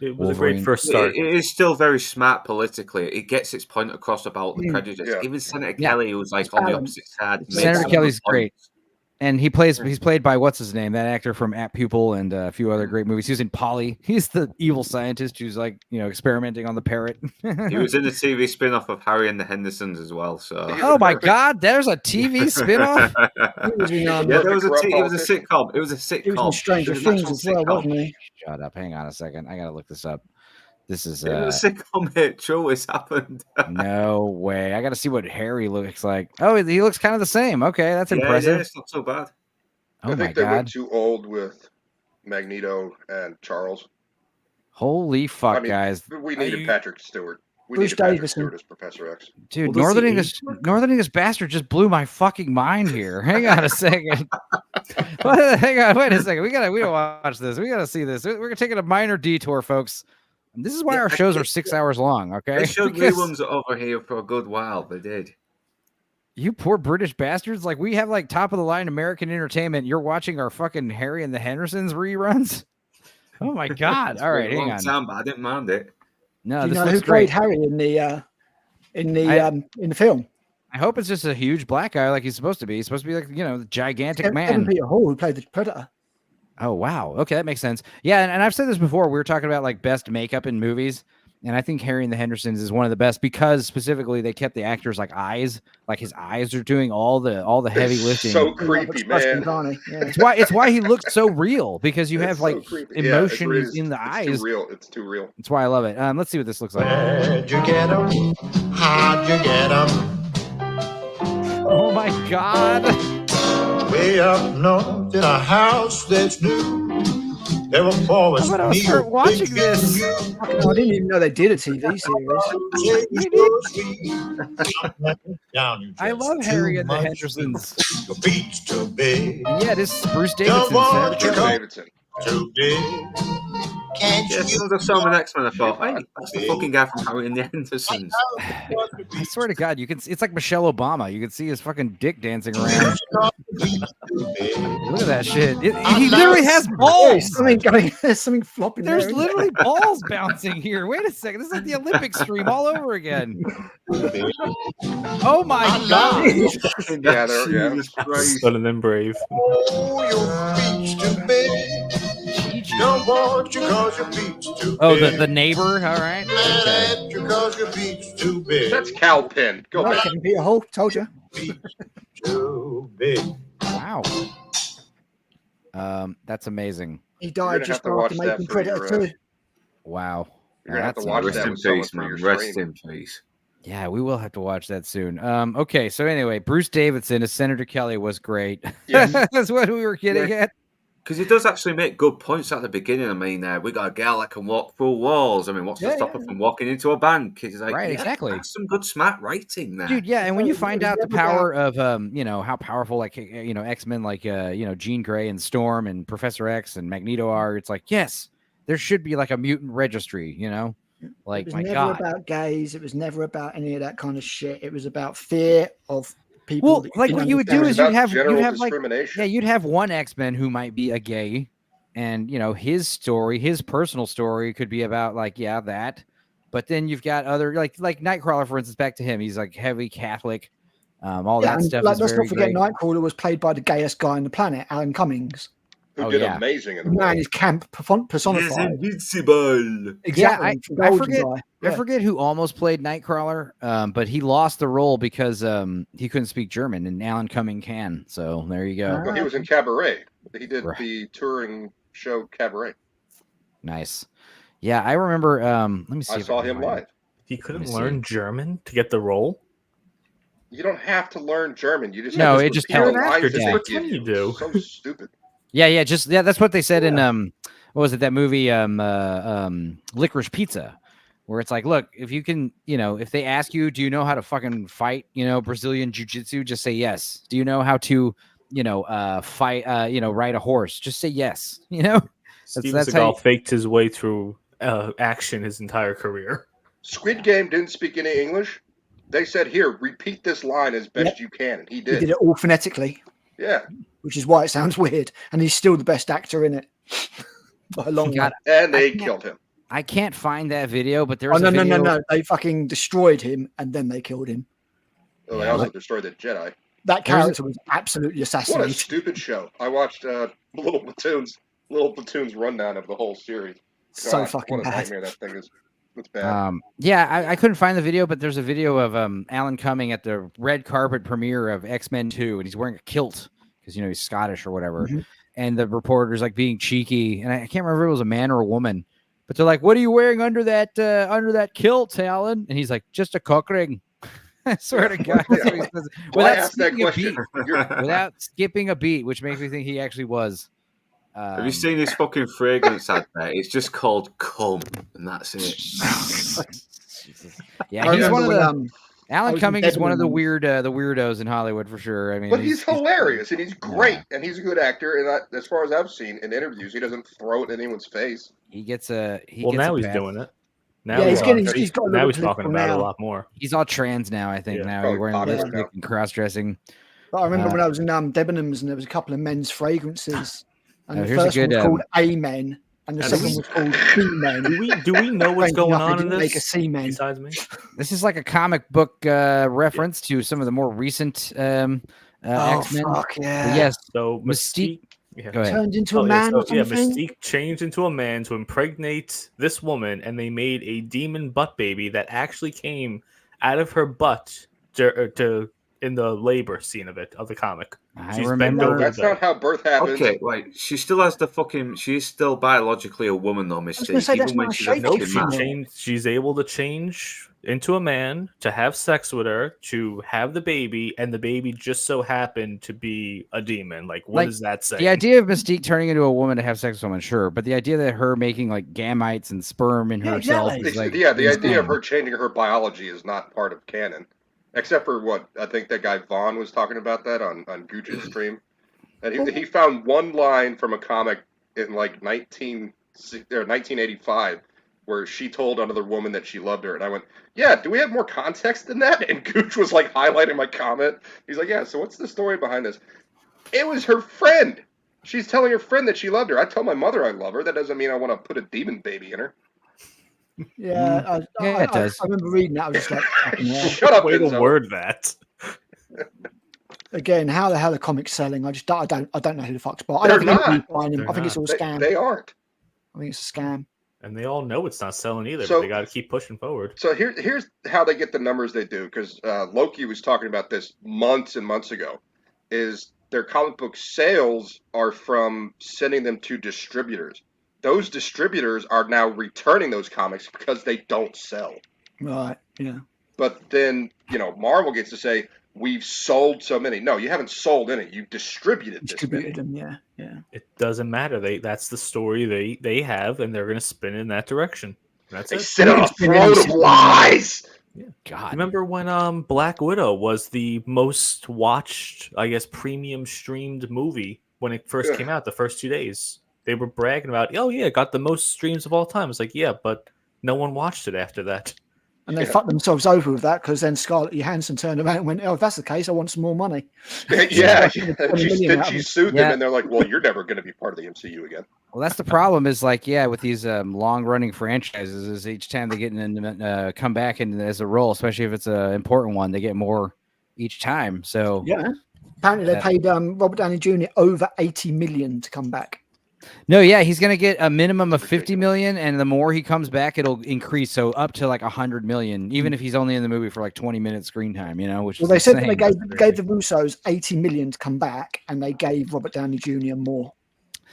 It was a great first start. It is still very smart politically. It gets its point across about the prejudice. Yeah. Even Senator Kelly, who was like on the opposite side. Senator Kelly's great. And he's played by what's his name? That actor from At Pupil and a few other great movies. He was in Polly. He's the evil scientist who's like, experimenting on the parrot. He was in the TV spin-off of Harry and the Hendersons as well. So oh my god, there's a TV spin-off? Yeah, there was it was a sitcom. It was a sitcom. He was in Stranger Things as well, wasn't he? Shut up. Hang on a second. I gotta look this up. This is it was a sitcom hit. True, it's happened. No way. I gotta see what Harry looks like. Oh, he looks kind of the same. Okay, that's impressive. Yeah, it's not so bad. Oh I my think they god. went too old with Magneto and Charles. Holy fuck, I mean, guys. We needed Patrick Stewart. We Bruce needed Patrick Davison. Stewart as Professor X. Dude, Northern English Bastard just blew my fucking mind here. Hang on a second. Hang on, wait a second. We don't watch this. We gotta see this. We're taking a minor detour, folks. This is why our shows are 6 hours long, okay? They showed reruns over here for a good while. They did. You poor British bastards. Like, we have, like, top-of-the-line American entertainment. You're watching our fucking Harry and the Hendersons reruns? Oh, my God. All right, hang on. Time, but I didn't mind it. No, Do you this know looks who played great. Harry in the film? I hope it's just a huge black guy like he's supposed to be. He's supposed to be, like, the gigantic man. Kevin Peter Hall, who played the Predator. Oh, wow. Okay, that makes sense. Yeah, and I've said this before. We were talking about, like, best makeup in movies. And I think Harry and the Hendersons is one of the best because specifically they kept the actors like eyes, like his eyes are doing all the heavy lifting. So creepy, man. It's why he looks so real because you have like emotion in the eyes. It's too real. It's too real. That's why I love it. Let's see what this looks like. Where'd you get 'em? How'd you get 'em? Oh my God! Way up north in a house that's new. Never forward. I'm gonna start watching this. I didn't even know they did a TV series. I love Harry and the Hendersons. Your feet's too big. Yeah, this is Bruce Davidson. Bruce Davidson. Too big. Yeah, as soon as I saw him in X-Men, I thought, hey, that's the fucking guy from Harry and the Hendersons. I swear to God, you can. It's like Michelle Obama. You can see his fucking dick dancing around. Look at that shit. He literally has balls. There's something flopping. There's literally balls bouncing here. Wait a second. This is like the Olympic stream all over again. Oh my God. Yeah, Better than Brave. Oh, your feet's too big. Don't want you cause your feet's too big. Oh, the neighbor. All right. Okay. You cause your feet's too big. That's Cal Penn. Go back. Kevin Peter Hall, told you. Too big. Wow. That's amazing. He died just after making Predator 2. Wow. You're gonna have to watch Rest that in with someone peace, for man. your Rest stream. in peace. Yeah, we will have to watch that soon. Okay, so anyway, Bruce Davidson as Senator Kelly was great. Yeah. That's what we were getting at. Because he does actually make good points at the beginning. I mean, we got a girl that can walk through walls. I mean, what's to stop her from walking into a bank? He's like, Right, exactly. That's some good smart writing there. Dude, yeah, and when you find out the power of how powerful like X-Men like Jean Grey and Storm and Professor X and Magneto are, it's like, yes, there should be like a mutant registry, Like, It was my never God. about gays. It was never about any of that kind of shit. It was about fear of people. Well, like what you would do is you'd have like discrimination. you'd have one X-Men who might be a gay, and his story, his personal story could be about like that, but then you've got other like Nightcrawler, for instance. Back to him, he's like heavy Catholic, all that and, stuff. Like, is let's very not forget, great. Nightcrawler was played by the gayest guy on the planet, Alan Cummings. Who Oh, did yeah. amazing in The the man world. is camp personified. Invincible. Exactly. I from Golden's forget. Eye. I Yeah. forget who almost played Nightcrawler, but he lost the role because he couldn't speak German, and Alan Cumming can. So there you go. Well, he was in Cabaret. He did Right. the touring show Cabaret. Nice. Yeah, I remember. Let me see. I if saw can him find it. live. He couldn't Let me see. learn German to get the role. You don't have to learn German. You just No, have to it just repeat the helps. lines that Yeah. they Pretend give you do. So stupid. Yeah, that's what they said in what was it, that movie Licorice Pizza, where it's like, look, if you can, if they ask you, do you know how to fucking fight, Brazilian jiu-jitsu, just say yes. Do you know how to, fight, ride a horse? Just say yes. Steven that's Seagal how you- faked his way through action his entire career. Squid Game didn't speak any English. They said, here, repeat this line as best you can. And he He did. did it all phonetically, Yeah. which is why it sounds weird. And he's still the best actor in it. By a long way. God, And they I can't- killed him. I can't find that video, but there's Oh, no, a video. no. They fucking destroyed him and then they killed him. Oh, they Yeah, also what- destroyed the Jedi. That There's a- character was absolutely What a assassinated. stupid show. I watched Little Platoon's rundown of the whole series. So God, fucking what a bad. nightmare that thing is. It's bad. Yeah, I couldn't find the video, but there's a video of Alan Cumming at the red carpet premiere of X-Men 2, and he's wearing a kilt because he's Scottish or whatever. Mhm. And the reporter's like being cheeky, and I can't remember if it was a man or a woman, but they're like, "What are you wearing under that kilt, Alan?" And he's like, "Just a cock ring." I swear to God, that's what he says. Why Without ask that skipping a question? beat, without skipping a beat, which makes me think he actually was. Have you seen his fucking fragrance advert? It's just called Cum, and that's it. Yeah, I he's one remember of when, the. Alan was in Cumming is one of the Deadpool. weirdos in Hollywood for sure. I mean, But he's hilarious and he's great and he's a good actor. And as far as I've seen in interviews, he doesn't throw it in anyone's face. He gets a. Well, now he's pass. doing it. Now Yeah, he's talking got a now little he's talking political about it a now. lot more. He's all trans now, I think. Yeah, now probably he's wearing popular lipstick now. and cross dressing. But I remember when I was in Debenhams and there was a couple of men's fragrances. And Oh, the here's a first one good, was called A-Men and the and second this- was called B-Men. Do we know what's Strangely going enough, they on in didn't make a this? C-Men. Besides me, This is like a comic book reference to some of the more recent Oh, X-Men. fuck But yeah. yes, so Mystique. Yeah. Go ahead. Turned into a Oh, man or yeah, something. Mystique changed into a man to impregnate this woman, and they made a demon butt baby that actually came out of her butt to in the labor scene of the comic. I She's remember- bent over That's the bed. not how birth happens. Okay, wait. She still has the fucking. She's still biologically a woman, though, gonna Mystique. say, that's Even when not a she's a shape Nope, fucking she man. changed. She's able to change into a man to have sex with her, to have the baby, and the baby just so happened to be a demon. Like, what does that say? The idea of Mystique turning into a woman to have sex with someone, sure, but the idea that her making like gametes and sperm in herself is like the idea insane. of her changing her biology is not part of canon, except for what I think that guy Vaughn was talking about that on Gooch's stream, and he found one line from a comic in like 1985 where she told another woman that she loved her, and I went, yeah, do we have more context than that? And Gooch was like highlighting my comment. He's like, yeah, so what's the story behind this? It was her friend. She's telling her friend that she loved her. I tell my mother I love her. That doesn't mean I want to put a demon baby in her. Yeah, it does. I remember reading that. I was just like, fucking hell. Shut up, Way to Enzo. word that. Again, how the hell are comics selling? I don't know who the fuck's bought. I They're don't think not. anybody's buying them. I think it's all a scam. They aren't. I think it's a scam. And they all know it's not selling either, So- but they got to keep pushing forward. So here's how they get the numbers they do, because Loki was talking about this months and months ago, is their comic book sales are from sending them to distributors. Those distributors are now returning those comics because they don't sell. Right. Yeah. But then, Marvel gets to say, we've sold so many. No, you haven't sold any. You've distributed this many. Distributed them. Yeah. Yeah. It doesn't matter. That's the story they have, and they're going to spin in that direction. That's They it. sit on a throne of lies. God. Remember when Black Widow was the most watched, I guess, premium streamed movie when it first came out, the first 2 days? They were bragging about, oh yeah, it got the most streams of all time. It's like, yeah, but no one watched it after that. And they fucked themselves over with that because then Scarlett Johansson turned around and went, "Oh, if that's the case, I want some more money." Yeah, So, she sued them, Yeah. and they're like, well, you're never going to be part of the MCU again. Well, that's the problem. Is like, yeah, with these long-running franchises, is each time they get in come back in as a role, especially if it's an important one, they get more each time. So Yeah. Apparently, they paid Robert Downey Jr. over 80 million to come back. No, yeah, he's gonna get a minimum of 50 million, and the more he comes back, it'll increase. So up to like 100 million, even if he's only in the movie for like 20 minutes screen time, which Well, is they said that insane. they gave the Russos 80 million to come back, and they gave Robert Downey Jr. more.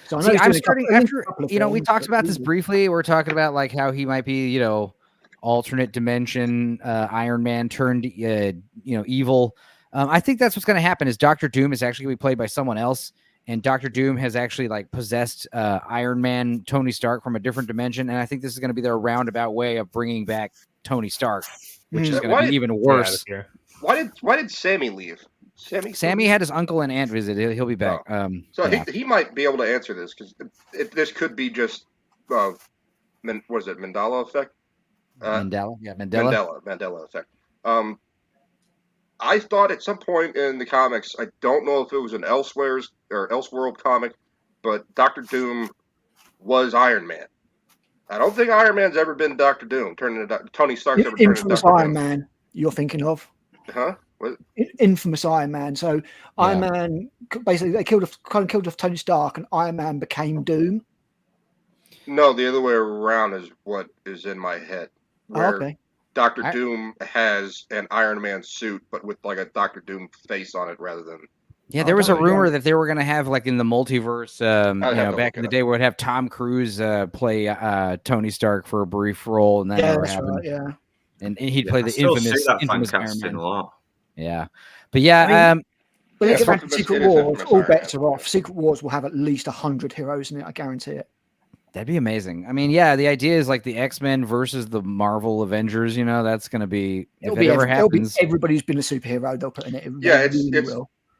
So I know See, he's I'm doing a starting couple- after, a couple of we films, talked but about this really- briefly. We're talking about like how he might be, alternate dimension, Iron Man turned, evil. I think that's what's going to happen is Dr. Doom is actually going to be played by someone else. And Dr. Doom has actually like possessed Iron Man, Tony Stark from a different dimension. And I think this is going to be their roundabout way of bringing back Tony Stark, which is going to be even worse. Why did Sammy leave? Sammy had his uncle and aunt visit. He'll be back. So yeah. he might be able to answer this, because this could be just what is it, Mandela effect? Mandela, yeah, Mandela effect. I thought at some point in the comics, I don't know if it was an Elseworld comic, but Dr. Doom was Iron Man. I don't think Iron Man's ever been Dr. Doom. Tony Stark's ever turned into Infamous Dr. Iron Doom. Man, you're thinking of? Huh? What? Infamous Iron Man. So Iron Man, basically, they killed off Tony Stark, and Iron Man became Doom. No, the other way around is what is in my head. Where okay. Dr. Doom has an Iron Man suit, but with like a Dr. Doom face on it rather than. Yeah, there was a rumor that they were going to have like in the multiverse, back in the day, where we'd have Tom Cruise play Tony Stark for a brief role, and then and he'd play the infamous Iron Man. Yeah, but yeah, when they get back to Secret Wars, all bets are off. Secret Wars will have at least 100 heroes in it. I guarantee it. That'd be amazing. I mean, yeah, the idea is like the X-Men versus the Marvel Avengers. That's going to be if it ever happens. Everybody who's been a superhero, they'll put in it.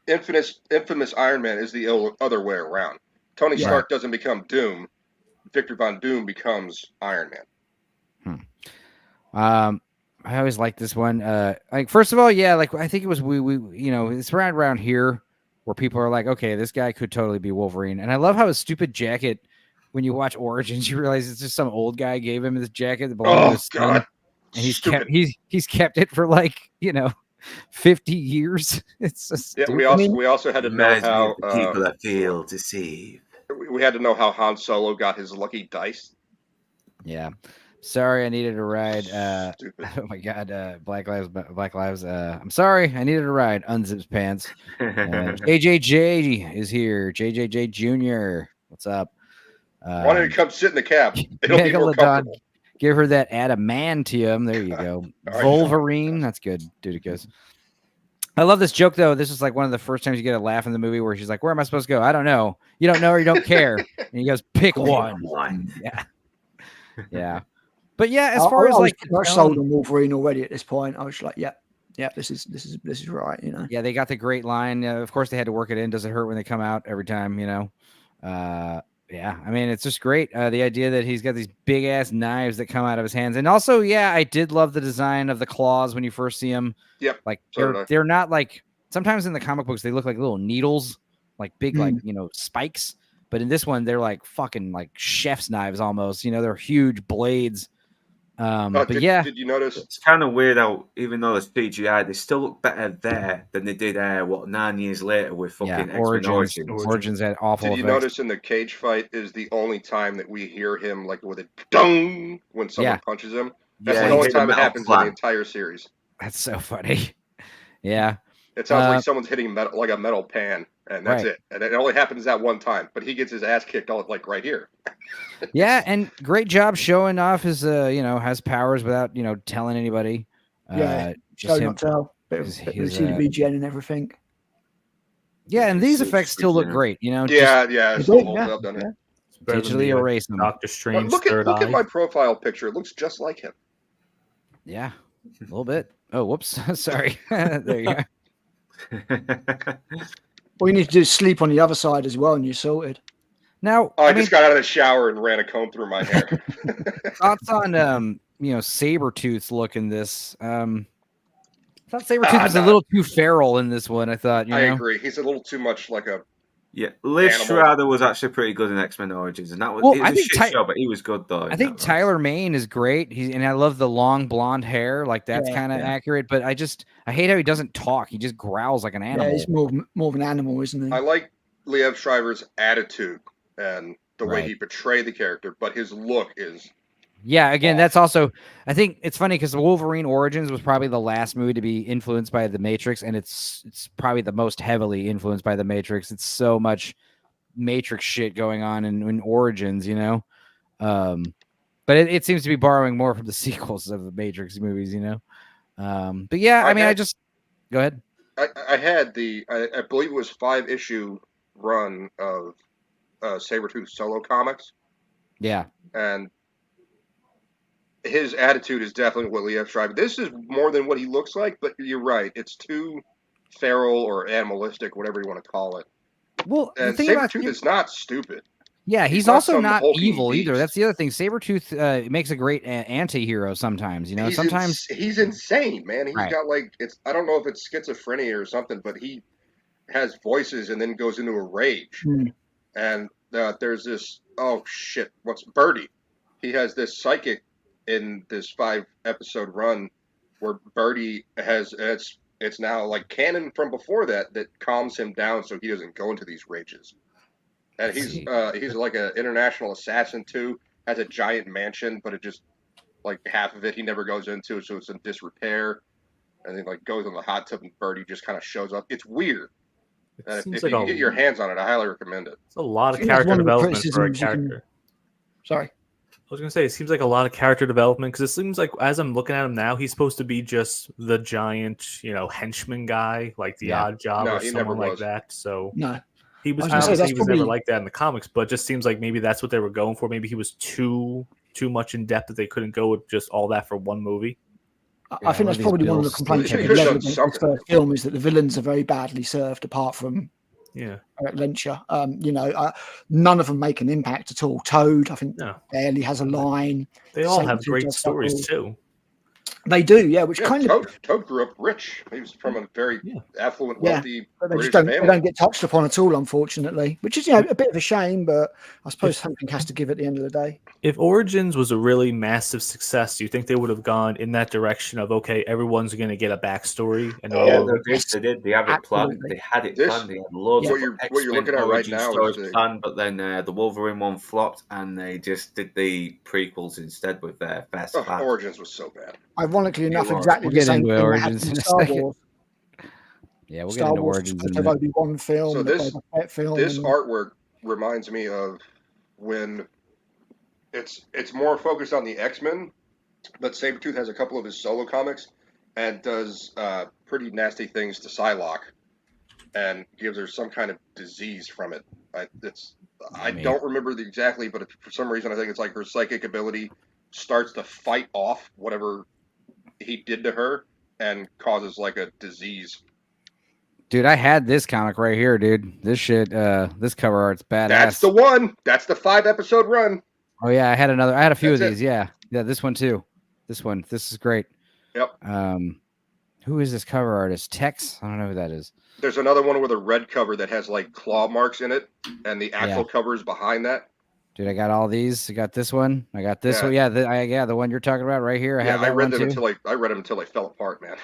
It's infamous Iron Man is the other way around. Tony Stark doesn't become Doom. Victor Von Doom becomes Iron Man. I always like this one. Like first of all, yeah, like I think it was we it's around here where people are like, okay, this guy could totally be Wolverine, and I love how his stupid jacket. When you watch Origins, you realize it's just some old guy gave him this jacket that belonged to his son, and he's kept it for like 50 years. It's so stupid. We also had to know how people that feel deceived. We had to know how Han Solo got his lucky dice. Yeah, sorry, I needed a ride. Oh my God, Black Lives. I'm sorry, I needed a ride. Unzips pants. JJJ is here. JJJ Jr. What's up? Why don't you come sit in the cab? It'll be more comfortable. Give her that adamantium. There you go. right. Wolverine. That's good, Dudicus. I love this joke, though. This is like one of the first times you get a laugh in the movie where she's like, where am I supposed to go? I don't know. You don't know or you don't care. And he goes, pick one. Yeah. Yeah. But yeah, as far as I like was sold on Wolverine already at this point. I was like, yeah, this is right, you know. Yeah, they got the great line. Of course, they had to work it in. Does it hurt when they come out every time? You know. Yeah, I mean, it's just great. The idea that he's got these big ass knives that come out of his hands, and also, yeah, I did love the design of the claws when you first see them. Yep. Like So they're not like sometimes in the comic books they look like little needles, like big like spikes. But in this one, they're like fucking like chef's knives almost. You know, they're huge blades. But did you notice? It's kind of weird how, even though it's CGI, they still look better there than they did 9 years later with fucking X-Men Origins had awful. Did you effects. notice in the cage fight is the only time that we hear him like with a dung when someone punches him? That's the only time it happens in the entire series. That's so funny. Yeah. It sounds like someone's hitting metal, like a metal pan, and that's it. And it only happens that one time. But he gets his ass kicked all like right here. Yeah, and great job showing off his has powers without telling anybody. Just him. Bit of CGI and everything. Yeah, and these effects still look great. It's so well done. Yeah. Digitally erase them. Doctor Strange. Look at my profile picture. It looks just like him. Yeah, a little bit. Oh, whoops. Sorry. There you go. All you need to do is sleep on the other side as well, and you're sorted. Now, I just got out of the shower and ran a comb through my hair. Thoughts on Sabretooth's look in this? I thought Sabretooth was a little too feral in this one. I thought. I agree. He's a little too much like a. Yeah, Liv Schreiber was actually pretty good in X-Men Origins, and that was a shit show, but he was good though. I think Tyler Mane is great. And I love the long blonde hair, like that's kind of accurate. But I hate how he doesn't talk. He just growls like an animal. Yeah, he's more of an animal, isn't he? I like Liev Schreiber's attitude and the way he portrayed the character, but his look is. Yeah, again, that's also. I think it's funny because Wolverine Origins was probably the last movie to be influenced by the Matrix, and it's probably the most heavily influenced by the Matrix. It's so much Matrix shit going on in Origins, but it seems to be borrowing more from the sequels of the Matrix movies, But yeah, I mean, go ahead. I had I believe it was 5-issue run of Sabretooth solo comics. Yeah, and. His attitude is definitely what Liev Schreiber. This is more than what he looks like, but you're right. It's too feral or animalistic, whatever you want to call it. Well, and Sabretooth is not stupid. Yeah, he's also not evil either. That's the other thing. Sabretooth makes a great anti-hero sometimes, sometimes he's insane, man. He's got I don't know if it's schizophrenia or something, but he has voices and then goes into a rage. And there's this, what's Birdie? He has this psychic in this 5-episode run where Birdie has it's now like canon from before that calms him down so he doesn't go into these rages. And he's like an international assassin too, has a giant mansion, but it just like half of it he never goes into, so it's in disrepair. And then like goes in the hot tub and Birdie just kind of shows up. It's weird. And if you get your hands on it, I highly recommend it. It's a lot of character development for a character. Sorry. I was going to say, it seems like a lot of character development because it seems like as I'm looking at him now, he's supposed to be just the giant, henchman guy, like the Odd Job or someone like that. So he was never like that in the comics, but it just seems like maybe that's what they were going for. Maybe he was too much in depth that they couldn't go with just all that for one movie. I think that's probably one of the complaints of the first film is that the villains are very badly served apart from Eric Lyncher. None of them make an impact at all. Toad, I think, barely has a line. They all have great stories too. They do, which kind of Toad grew up rich. He was from a very affluent, wealthy but they British just family. They don't get touched upon at all, unfortunately, which is a bit of a shame, but I suppose something has to give at the end of the day. If Origins was a really massive success, do you think they would have gone in that direction of, okay, everyone's going to get a backstory? And they did. They have it planned. They had it planned. They had loads of what you're looking at right now is planned, but then the Wolverine one flopped, and they just did the prequels instead with their Fast Pass. Origins was so bad. Ironically enough, exactly the same thing that happened in Star Wars. Yeah, we'll get into Origins in a minute. Obi-Wan film, so this artwork reminds me of when it's more focused on the X-Men, but Sabretooth has a couple of his solo comics and does pretty nasty things to Psylocke and gives her some kind of disease from it. I don't remember exactly, but for some reason I think it's like her psychic ability starts to fight off whatever he did to her and causes like a disease. Dude, I had this comic right here, dude. This shit, this cover art's badass. That's the one. That's the 5-episode run. Oh yeah, I had a few of these. Yeah, this one too. This is great. Yep. Who is this cover artist? Tex? I don't know who that is. There's another one with a red cover that has like claw marks in it, and the actual cover is behind that. Dude, I got all these. I got this one. I got this one. Yeah, the one you're talking about right here. I read them until they fell apart, man.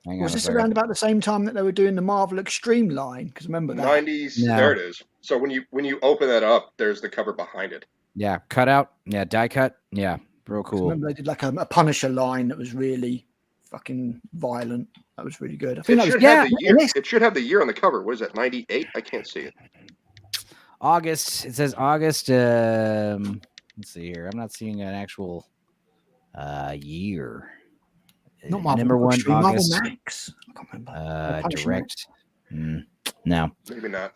Was this around about the same time that they were doing the Marvel Extreme line? Because remember that 90s. No. There it is. So when you open that up, there's the cover behind it. Yeah, cut out. Yeah, die cut. Yeah, real cool. Remember they did like a Punisher line that was really fucking violent. That was really good. I think it should have the year on the cover. What is that? 98? I can't see it. August. It says August. Let's see here. I'm not seeing an actual year. Not Marvel. Number one, Marvel August. Max. I can't remember. Direct. No. Maybe not.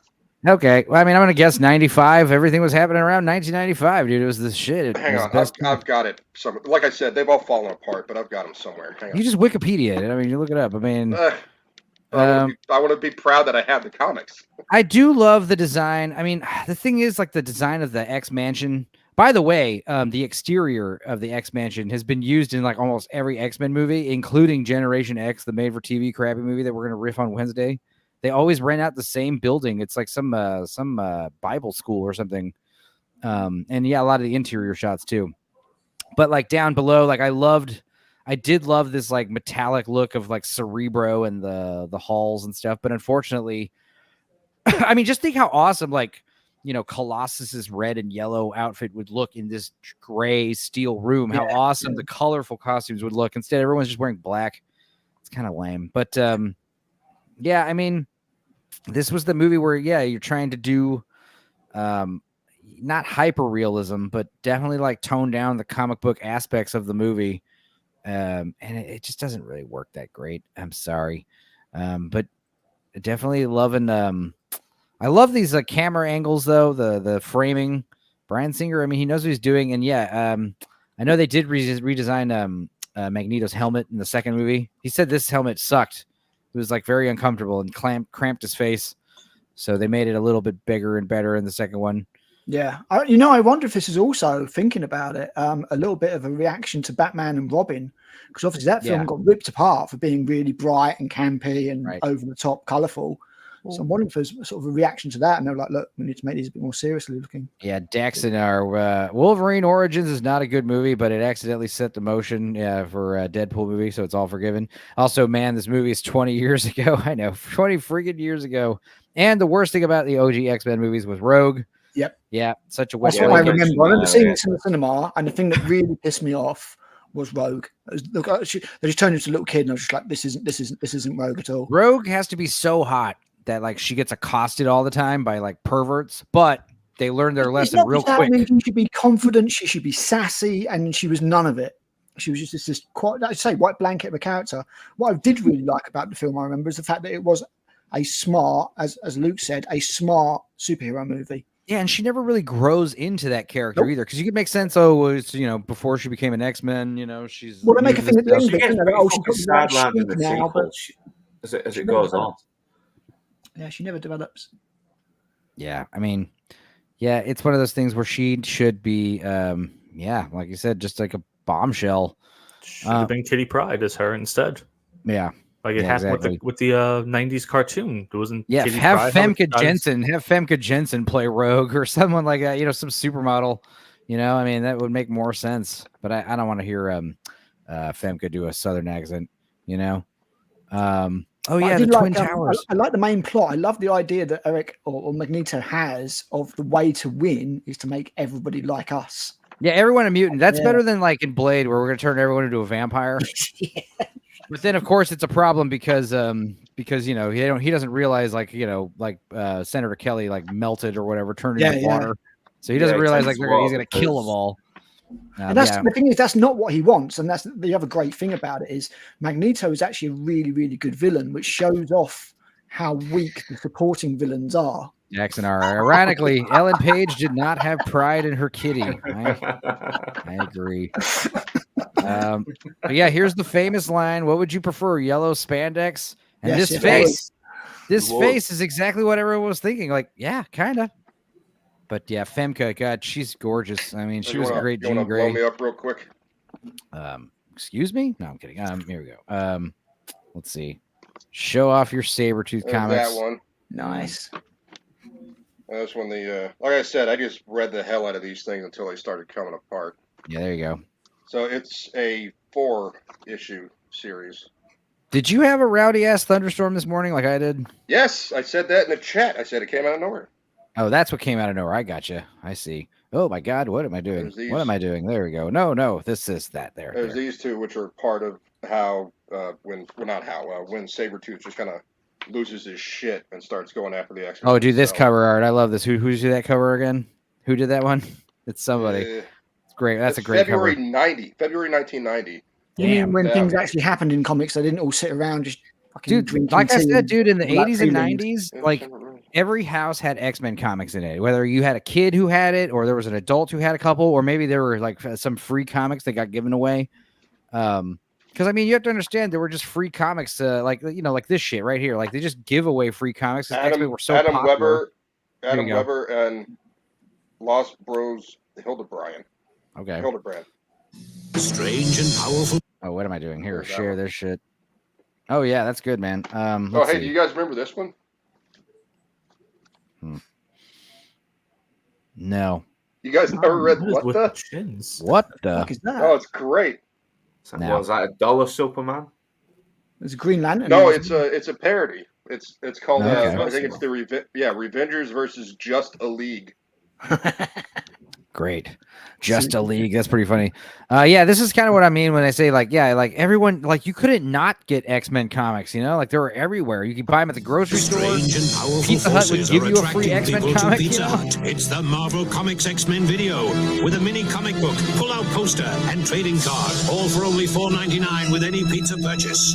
Okay. Well, I mean, I'm gonna guess 95. Everything was happening around 1995, dude. It was the shit. Hang on. I've got it. Like I said, they've all fallen apart, but I've got them somewhere. Hang on. You just Wikipedia it. I mean, you look it up. I mean, I want to be proud that I have the comics. I do love the design. I mean, the thing is, like the design of the X Mansion. By the way, the exterior of the X Mansion has been used in like almost every X-Men movie, including Generation X, the made-for-TV crappy movie that we're going to riff on Wednesday. They always rent out the same building. It's like some Bible school or something. And yeah, a lot of the interior shots too. But like down below, like I did love this like metallic look of like Cerebro and the halls and stuff. But unfortunately, I mean, just think how awesome like, you know, Colossus's red and yellow outfit would look in this gray steel room. How awesome the colorful costumes would look. Instead, everyone's just wearing black. It's kind of lame. But yeah, I mean, this was the movie where, you're trying to do not hyper realism, but definitely like tone down the comic book aspects of the movie. And it just doesn't really work that great. I'm sorry. But definitely loving I love these camera angles though, the framing. Bryan Singer, I mean, he knows what he's doing, and I know they did redesign Magneto's helmet in the second movie. He said this helmet sucked. It was like very uncomfortable and cramped his face, so they made it a little bit bigger and better in the second one. Yeah, I wonder if this is also, thinking about it, a little bit of a reaction to Batman and Robin, because obviously that film got ripped apart for being really bright and campy and over the top, colourful. So I'm wondering if there's sort of a reaction to that, and they're like, "Look, we need to make these a bit more seriously looking." Yeah, Dax in our Wolverine Origins is not a good movie, but it accidentally set the motion for a Deadpool movie, so it's all forgiven. Also, man, this movie is 20 years ago. I know, 20 freaking years ago. And the worst thing about the OG X-Men movies was Rogue. Yep. Yeah, such a That's what I remember. I remember seeing this in the cinema, and the thing that really pissed me off was Rogue. Look, they just turned into a little kid, and I was just like, "This isn't Rogue at all." Rogue has to be so hot that like she gets accosted all the time by like perverts, but they learn their lesson real quick. She should be confident, she should be sassy, and she was none of it. She was just this quite, like I say, white blanket of a character. What I did really like about the film, I remember, is the fact that it was a smart, as Luke said, a smart superhero movie. Yeah, and she never really grows into that character either, because you could make sense. Oh, it's, before she became an X-Men, she's they make a thing at the end. She gets she's got the in the sequel as it goes on. Yeah, she never develops. Yeah, I mean, it's one of those things where she should be, like you said, just like a bombshell. Should have been Kitty Pryde as her instead. Yeah, like it happened with the 90s cartoon. It wasn't. Yeah, Kitty have Pryde, Femke Jensen play Rogue or someone like that. Some supermodel. I mean, that would make more sense. But I don't want to hear Femke do a Southern accent. Oh yeah, the Twin Towers. I like the main plot. I love the idea that Eric or Magneto has of the way to win is to make everybody like us. Yeah, everyone a mutant. That's better than like in Blade, where we're going to turn everyone into a vampire. But then, of course, it's a problem because he doesn't realize Senator Kelly like melted or whatever, turned into water. So he doesn't realize like he's going to kill them all. And that's the thing is that's not what he wants, and that's the other great thing about it is Magneto is actually a really, really good villain, which shows off how weak the supporting villains are. Jackson R. Ironically, Ellen Page did not have pride in her kitty. I agree. But yeah, here's the famous line. What would you prefer, yellow spandex? And Yes, this it face, was. this face is exactly what everyone was thinking. Like, yeah, kind of. But yeah, Femke, God, she's gorgeous. I mean, she was a great Jean blow Grey. me up real quick? Excuse me? No, I'm kidding. Here we go. Let's see. Show off your Sabretooth There's comics. that one. Nice. That's when like I said, I just read the hell out of these things until they started coming apart. Yeah, there you go. So it's a 4-issue series. Did you have a rowdy ass thunderstorm this morning like I did? Yes, I said that in the chat. I said it came out of nowhere. Oh, that's what came out of nowhere. I gotcha. I see. Oh my God, what am I doing? What am I doing? There we go. No, this is that there. There's these two, which are part of how when Sabretooth just kind of loses his shit and starts going after the X-Men. Oh, dude, this cover art. I love this. Who did that cover again? Who did that one? It's somebody. It's great. That's a great February cover. February 1990. You mean when things actually happened in comics, they didn't all sit around just fucking drinking Like I tea said, dude, in the and all that 80s and feelings. 90s, like every house had X-Men comics in it. Whether you had a kid who had it, or there was an adult who had a couple, or maybe there were like some free comics that got given away. Because I mean, you have to understand there were just free comics, like this shit right here. Like they just give away free comics. 'Cause X-Men were so popular. Adam Weber, and Lost Bros Hildebrand. Okay. Hildebrand. Strange and powerful. Oh, what am I doing here? Share this shit. Oh yeah, that's good, man. Oh, hey, do you guys remember this one? No. You guys never read what the? Chins. What the? Fuck is that? Oh, it's great. What was that? $1 Superman? There's a Green Lantern. No, it's a parody. It's called Okay. I think it's the Revengers versus Just a League. Great. Just a League. That's pretty funny. Yeah, this is kind of what I mean when I say like everyone, like you couldn't not get X-Men comics, like they were everywhere. You could buy them at the grocery store. Pizza Hut would give you a free X-Men comic. It's the Marvel Comics X-Men video with a mini comic book, pull-out poster, and trading card, all for only $4.99 with any pizza purchase.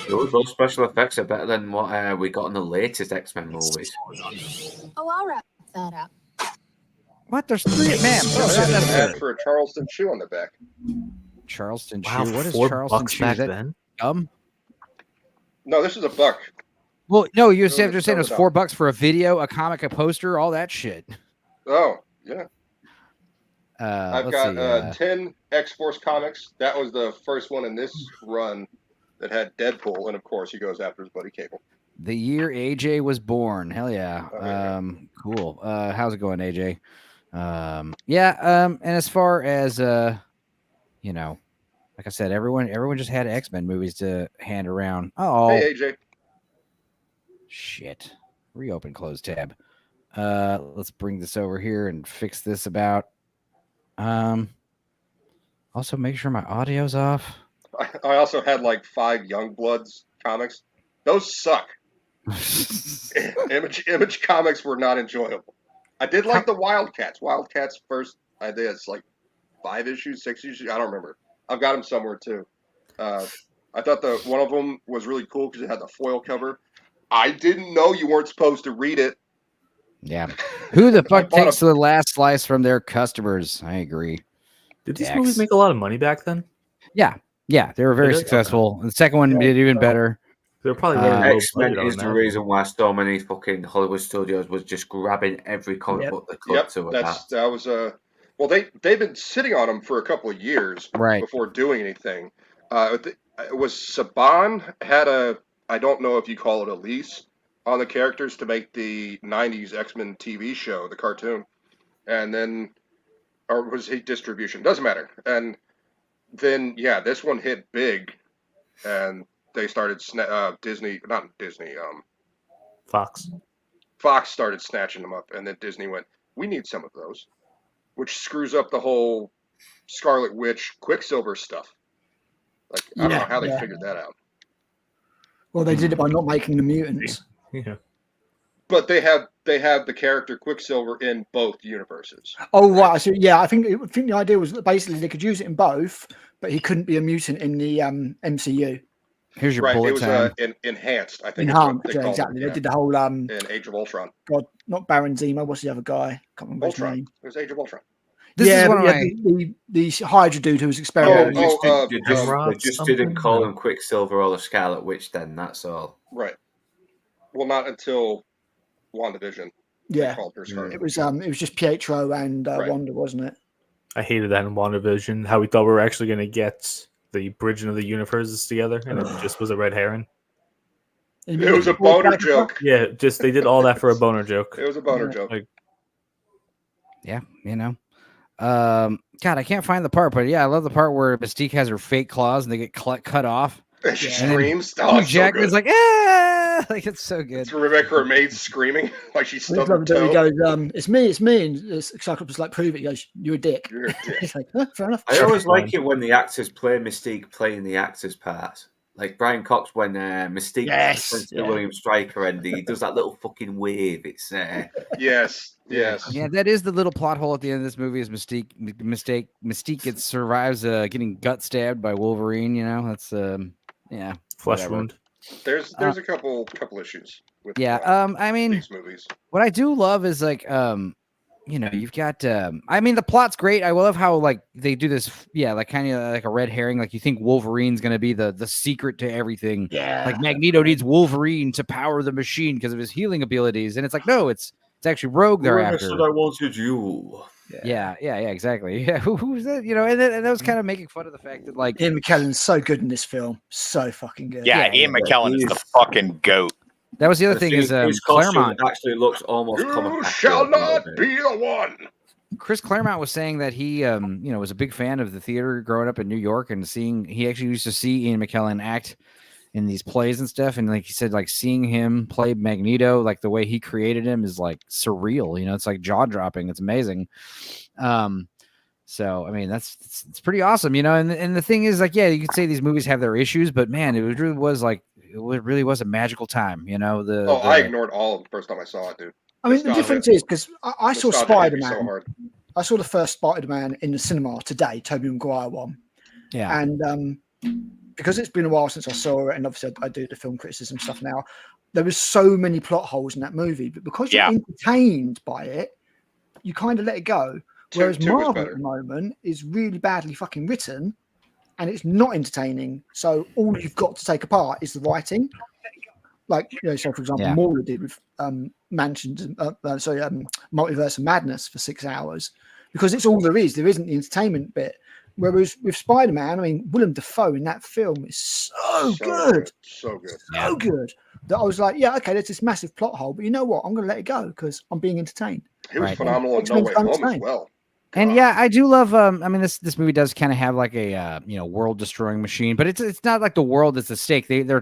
Those special effects are better than what we got in the latest X-Men movies. Oh, I'll wrap that up. What? There's three, man. There's an ad for a Charleston chew on the back. Charleston Wow, chew. What is $4 Charleston chew? back Is that then? gum? No, this is a buck. Well, no, you just have to say it was $7. $4 for a video, a comic, a poster, all that shit. Oh, yeah. I've I've got 10 X-Force comics. That was the first one in this run that had Deadpool, and of course he goes after his buddy Cable. The year AJ was born. Hell yeah. Cool. How's it going, AJ? And as far as like I said, everyone just had X-Men movies to hand around. Oh, Hey AJ. Shit. Reopen close tab. Let's bring this over here and fix this about. Also make sure my audio's off. I also had like 5 Youngbloods comics. Those suck. Image comics were not enjoyable. I did like the Wildcats. Wildcats first, I think it's like 5 issues, 6 issues. I don't remember. I've got them somewhere too. I thought one of them was really cool because it had the foil cover. I didn't know you weren't supposed to read it. Yeah. Who the fuck takes the last slice from their customers? I agree. Did these movies make a lot of money back then? Yeah. Yeah. They were very successful. Okay. The second one did even better. They're probably very X-Men is the reason why so many fucking Hollywood studios was just grabbing every comic book they could to adapt. That was well, they've been sitting on them for a couple of years before doing anything. It was Saban had I don't know if you call it a lease on the characters to make the 90s X-Men TV show, the cartoon. And then, or was it distribution? Doesn't matter. And then, this one hit big. And they started, Fox. Fox started snatching them up. And then Disney went, we need some of those. Which screws up the whole Scarlet Witch, Quicksilver stuff. Like, I don't know how they figured that out. Well, they did it by not making the mutants. Yeah. But they have the character Quicksilver in both universes. Oh right, so yeah, I think the idea was that basically they could use it in both, but he couldn't be a mutant in the MCU. Here's your Right, it bullet was time. Enhanced. I think is what Enhanced, they yeah, called exactly. it. They did the whole in Age of Ultron. God, not Baron Zemo. What's the other guy? Can't remember his Ultron. name. It was Age of Ultron. This yeah, is one but of the Hydra dude who was Yeah, experimenting. they just didn't call him Quicksilver or the Scarlet Witch then, that's all. Right. Well, not until WandaVision. Yeah, They called her Scarlet it was just Pietro and Wanda, wasn't it? I hated that in WandaVision, how we thought we were actually going to get the bridging of the universes together, and it just was a red herring. It was a boner joke. Yeah, just they did all that for a boner joke. It was a boner joke. Like, Yeah, you know. God, I can't find the part, but yeah, I love the part where Mystique has her fake claws and they get cut off. She And then screams. Hugh Oh, it's so Jackman's good. like, ah, like it's so good. It's Rebecca Romijn screaming like she I stubbed just her love it that he toe. goes, it's me, and Cyclops is like, prove it. He goes, you're a dick. You're a dick. It's like, fair enough. I always like it when the actors play Mystique playing the actors' parts. Like Brian Cox when Mystique Yes, to William Stryker and he does that little fucking wave. It's Yes. Yeah, that is the little plot hole at the end of this movie. Is Mystique survives getting gut stabbed by Wolverine. You know, that's yeah, flesh whatever. wound. There's a couple issues with I mean, these movies. what I do love is like you know, you've got I mean the plot's great. I love how like they do this, like kind of like a red herring. Like you think Wolverine's gonna be the secret to everything. Yeah. Like Magneto needs Wolverine to power the machine because of his healing abilities, and it's like no, it's actually Rogue they're I after. said I wanted you. Yeah, exactly. Yeah, who's that? You know, and that was kind of making fun of the fact that like Ian McKellen's so good in this film, so fucking good. Yeah, Ian McKellen is the fucking goat. that was the other thing is His costume Claremont. actually looks almost You comic shall accurate a little not bit. be the one. Chris Claremont was saying that he, was a big fan of the theater growing up in New York and he actually used to see Ian McKellen act in these plays and stuff. And like he said, like seeing him play Magneto, like the way he created him is like surreal. You know, it's like jaw dropping. It's amazing. So, I mean, it's pretty awesome, you know, and the thing is like, yeah, you could say these movies have their issues, but man, it really was a magical time, you know, I ignored all of the first time I saw it, dude. I mean, the difference is because I saw Nostalgia hit me Spider-Man. so hard. I saw the first Spider-Man in the cinema today, Tobey Maguire one. Yeah. And because it's been a while since I saw it, and obviously I do the film criticism stuff now, there was so many plot holes in that movie. But because you're entertained by it, you kind of let it go. Whereas Two was Marvel better. at the moment is really badly fucking written, and it's not entertaining. So all you've got to take apart is the writing. Like, you know, so for example, Mauler did with Multiverse of Madness for 6 hours, because it's all there is. There isn't the entertainment bit. Whereas with Spider-Man, I mean, Willem Dafoe in that film is so good. So good. So good that I was like, yeah, okay, there's this massive plot hole, but you know what? I'm going to let it go because I'm being entertained. He was Right. phenomenal in No Way Home as well. And yeah, I do love. I mean, this movie does kind of have like a world destroying machine, but it's not like the world is at stake. They're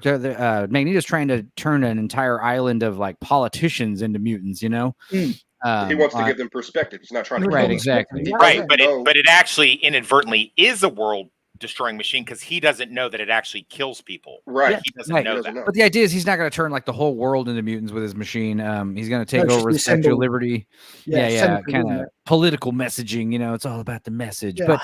Magneto's trying to turn an entire island of like politicians into mutants. You know, He wants to give them perspective. He's not trying to Right, kill them. exactly. He Right, doesn't but it actually inadvertently is a world destroying machine because he doesn't know that it actually kills people. Right. He doesn't know that. But the idea is he's not going to turn like the whole world into mutants with his machine. He's going to take No, over the just Statue of symbol. Liberty. Yeah, Yeah, symbol, kind isn't of it? political messaging. You know, it's all about the message. Yeah.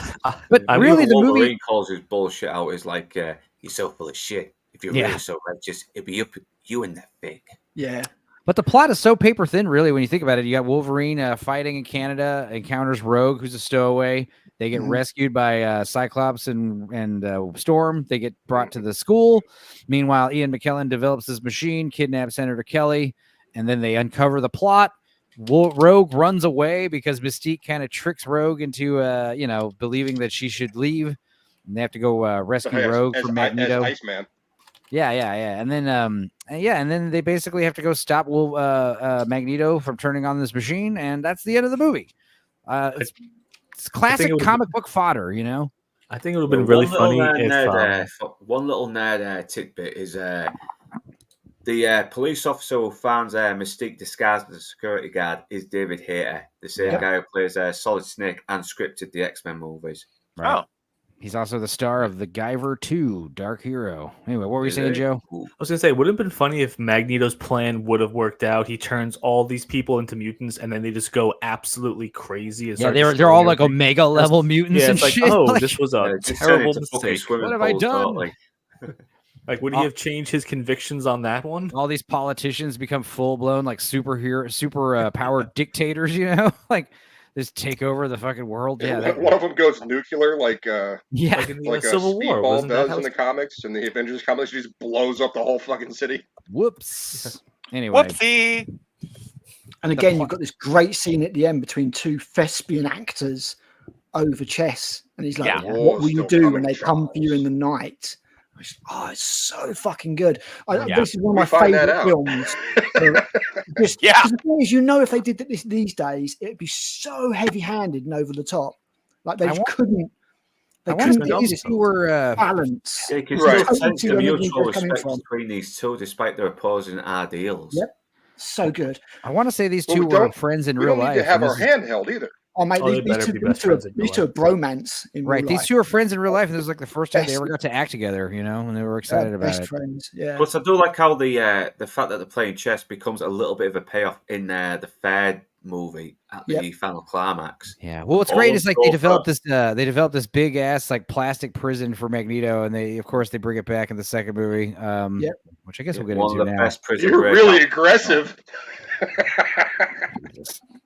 But I really, mean, the Wolverine movie. calls his bullshit out is like, you're so full of shit. If you're Yeah. really so righteous, it'd be up you and that fake. Yeah. But the plot is so paper thin, really, when you think about it. You got Wolverine fighting in Canada, encounters Rogue, who's a stowaway. They get rescued by Cyclops and Storm. They get brought to the school. Meanwhile, Ian McKellen develops this machine, kidnaps Senator Kelly, and then they uncover the plot. Rogue runs away because Mystique kind of tricks Rogue into, believing that she should leave. And they have to go rescue Rogue from Magneto. As Iceman. Yeah. And then they basically have to go stop Magneto from turning on this machine, and that's the end of the movie. It's classic comic book fodder, you know. I think it would have been really funny if one little nerd tidbit is the police officer who finds Mystique disguised as a security guard is David Hayter, the same guy who plays Solid Snake and scripted the X-Men movies. Right. He's also the star of The Guyver 2, Dark Hero. Anyway, what were you saying, Joe? I was gonna say, would it have been funny if Magneto's plan would have worked out? He turns all these people into mutants, and then they just go absolutely crazy. And Yeah, start they're all destroying like everything. Omega level mutants Yeah, and it's like, shit. oh, Like- this was a just turn terrible into fucking mistake. swimming What have I pools, done? totally. Like, would he have changed his convictions on that one? All these politicians become full blown like super powered dictators, you know, like just take over the fucking world. Yeah, that, One of them goes nuclear, like yeah, Like in the like a Civil War, Speedball wasn't that does how in the comics, and the Avengers comics, he just blows up the whole fucking city. whoops. Anyway, Whoopsie. And again, you've got this great scene at the end between two thespian actors over chess, and he's like, Yeah. "What War's will you still do coming, when they come for you in the night?" Oh, it's so fucking good. This is one of my find that favorite out. films. Just, Yeah. 'cause the thing is, you know, if they did this these days, it'd be so heavy-handed and over the top. Like they I want- couldn't. They I want to couldn't say get these this two were. balance. Yeah, you can Right. still Totally sense see the where mutual Magneto's coming respect from. between these two, despite their opposing ideals. Yep, so good. I want to say these Well, two we were don't- friends in We real don't life. need to have and our this is- hand held either. Oh, mate, Oh, they these better two, be these best two, friends in these real two are bromance in Right, real these life. two are friends in real life, and this was like the first time they Best- ever got to act together, you know, and they were They're excited about best it. friends. Yeah. Plus, I do like how the fact that they're playing chess becomes a little bit of a payoff in the third movie at the final climax. Yeah. Well, what's great is like they developed this big ass like plastic prison for Magneto, and they bring it back in the second movie. Which I guess we'll get one into of the now. best prison You're breaks. really aggressive.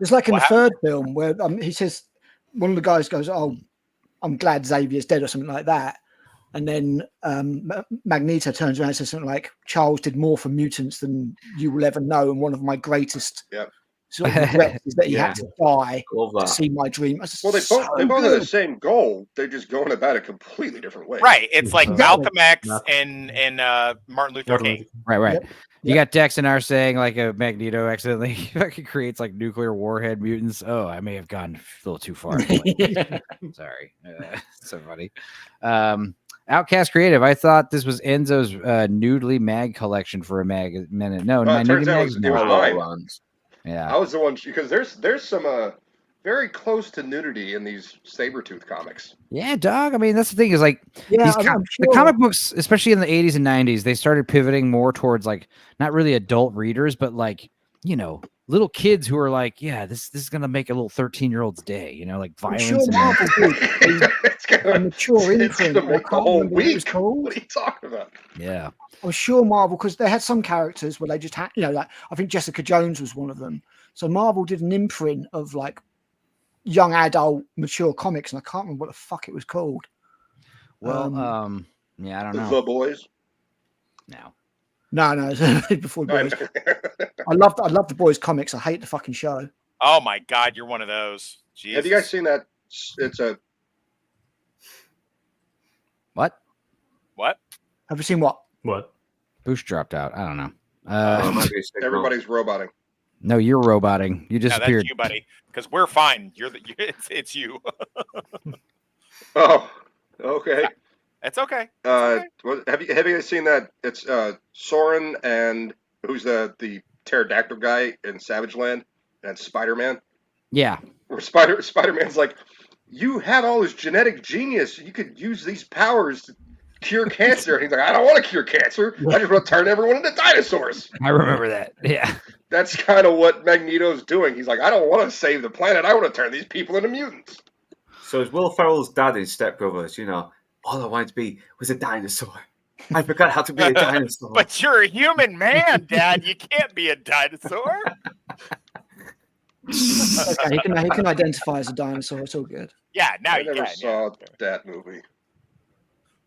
It's like in the third film where he says, one of the guys goes, "Oh, I'm glad Xavier's dead," or something like that. And then Magneto turns around and says something like, "Charles did more for mutants than you will ever know. And one of my greatest sort of regrets is that he had to die to see my dream." Well, they both have the same goal. They're just going about it completely different ways. Right. It's like Exactly. Malcolm X and Martin Luther King. Right. Yep. You got Dex and R saying like a Magneto accidentally fucking creates like nuclear warhead mutants. Oh, I may have gone a little too far. Sorry. So funny. Outcast Creative. I thought this was Enzo's Noodly mag collection for a minute. No, my it turns Noodly out mag's it was not. mine. Yeah. I was the one because there's some very close to nudity in these Sabretooth comics. Yeah, dog. I mean, that's the thing is like Yeah, these I'm the sure. comic books, especially in the 80s and 90s, they started pivoting more towards like not really adult readers, but like, you know, little kids who are like, yeah, this is gonna make a little 13-year-old's day, you know, like I'm violence. sure and- Marvel did a mature It's imprint. gonna I make the can't whole remember what it was week. called. What are you talking about? yeah. I'm sure Marvel, because they had some characters where they just had, you know, like I think Jessica Jones was one of them. So Marvel did an imprint of like young adult mature comics, and I can't remember what the fuck it was called. Well, yeah, I don't know. The Boys. No. No, before the boys. I love the boys comics. I hate the fucking show. Oh my God, you're one of those. Jesus. Have you guys seen that? It's a What? What? Have you seen what? What? Boosh dropped out. I don't know. everybody's roboting. No, you're roboting. You No, that's disappeared. you, buddy. Because we're fine. It's you. Oh, okay. It's okay. Have you guys seen that? It's Soren and who's the pterodactyl guy in Savage Land and Spider-Man. Yeah. Where Spider-Man's like, you had all this genetic genius. You could use these powers to cure cancer. And he's like, I don't want to cure cancer. I just want to turn everyone into dinosaurs. I remember that. Yeah. That's kind of what Magneto's doing. He's like, I don't want to save the planet. I want to turn these people into mutants. So is Will Ferrell's dad in Step Brothers, you know, all I wanted to be was a dinosaur. I forgot how to be a dinosaur. But you're a human man, Dad. You can't be a dinosaur. Okay, he can identify as a dinosaur. It's all good. Yeah, now I you never can. saw that movie.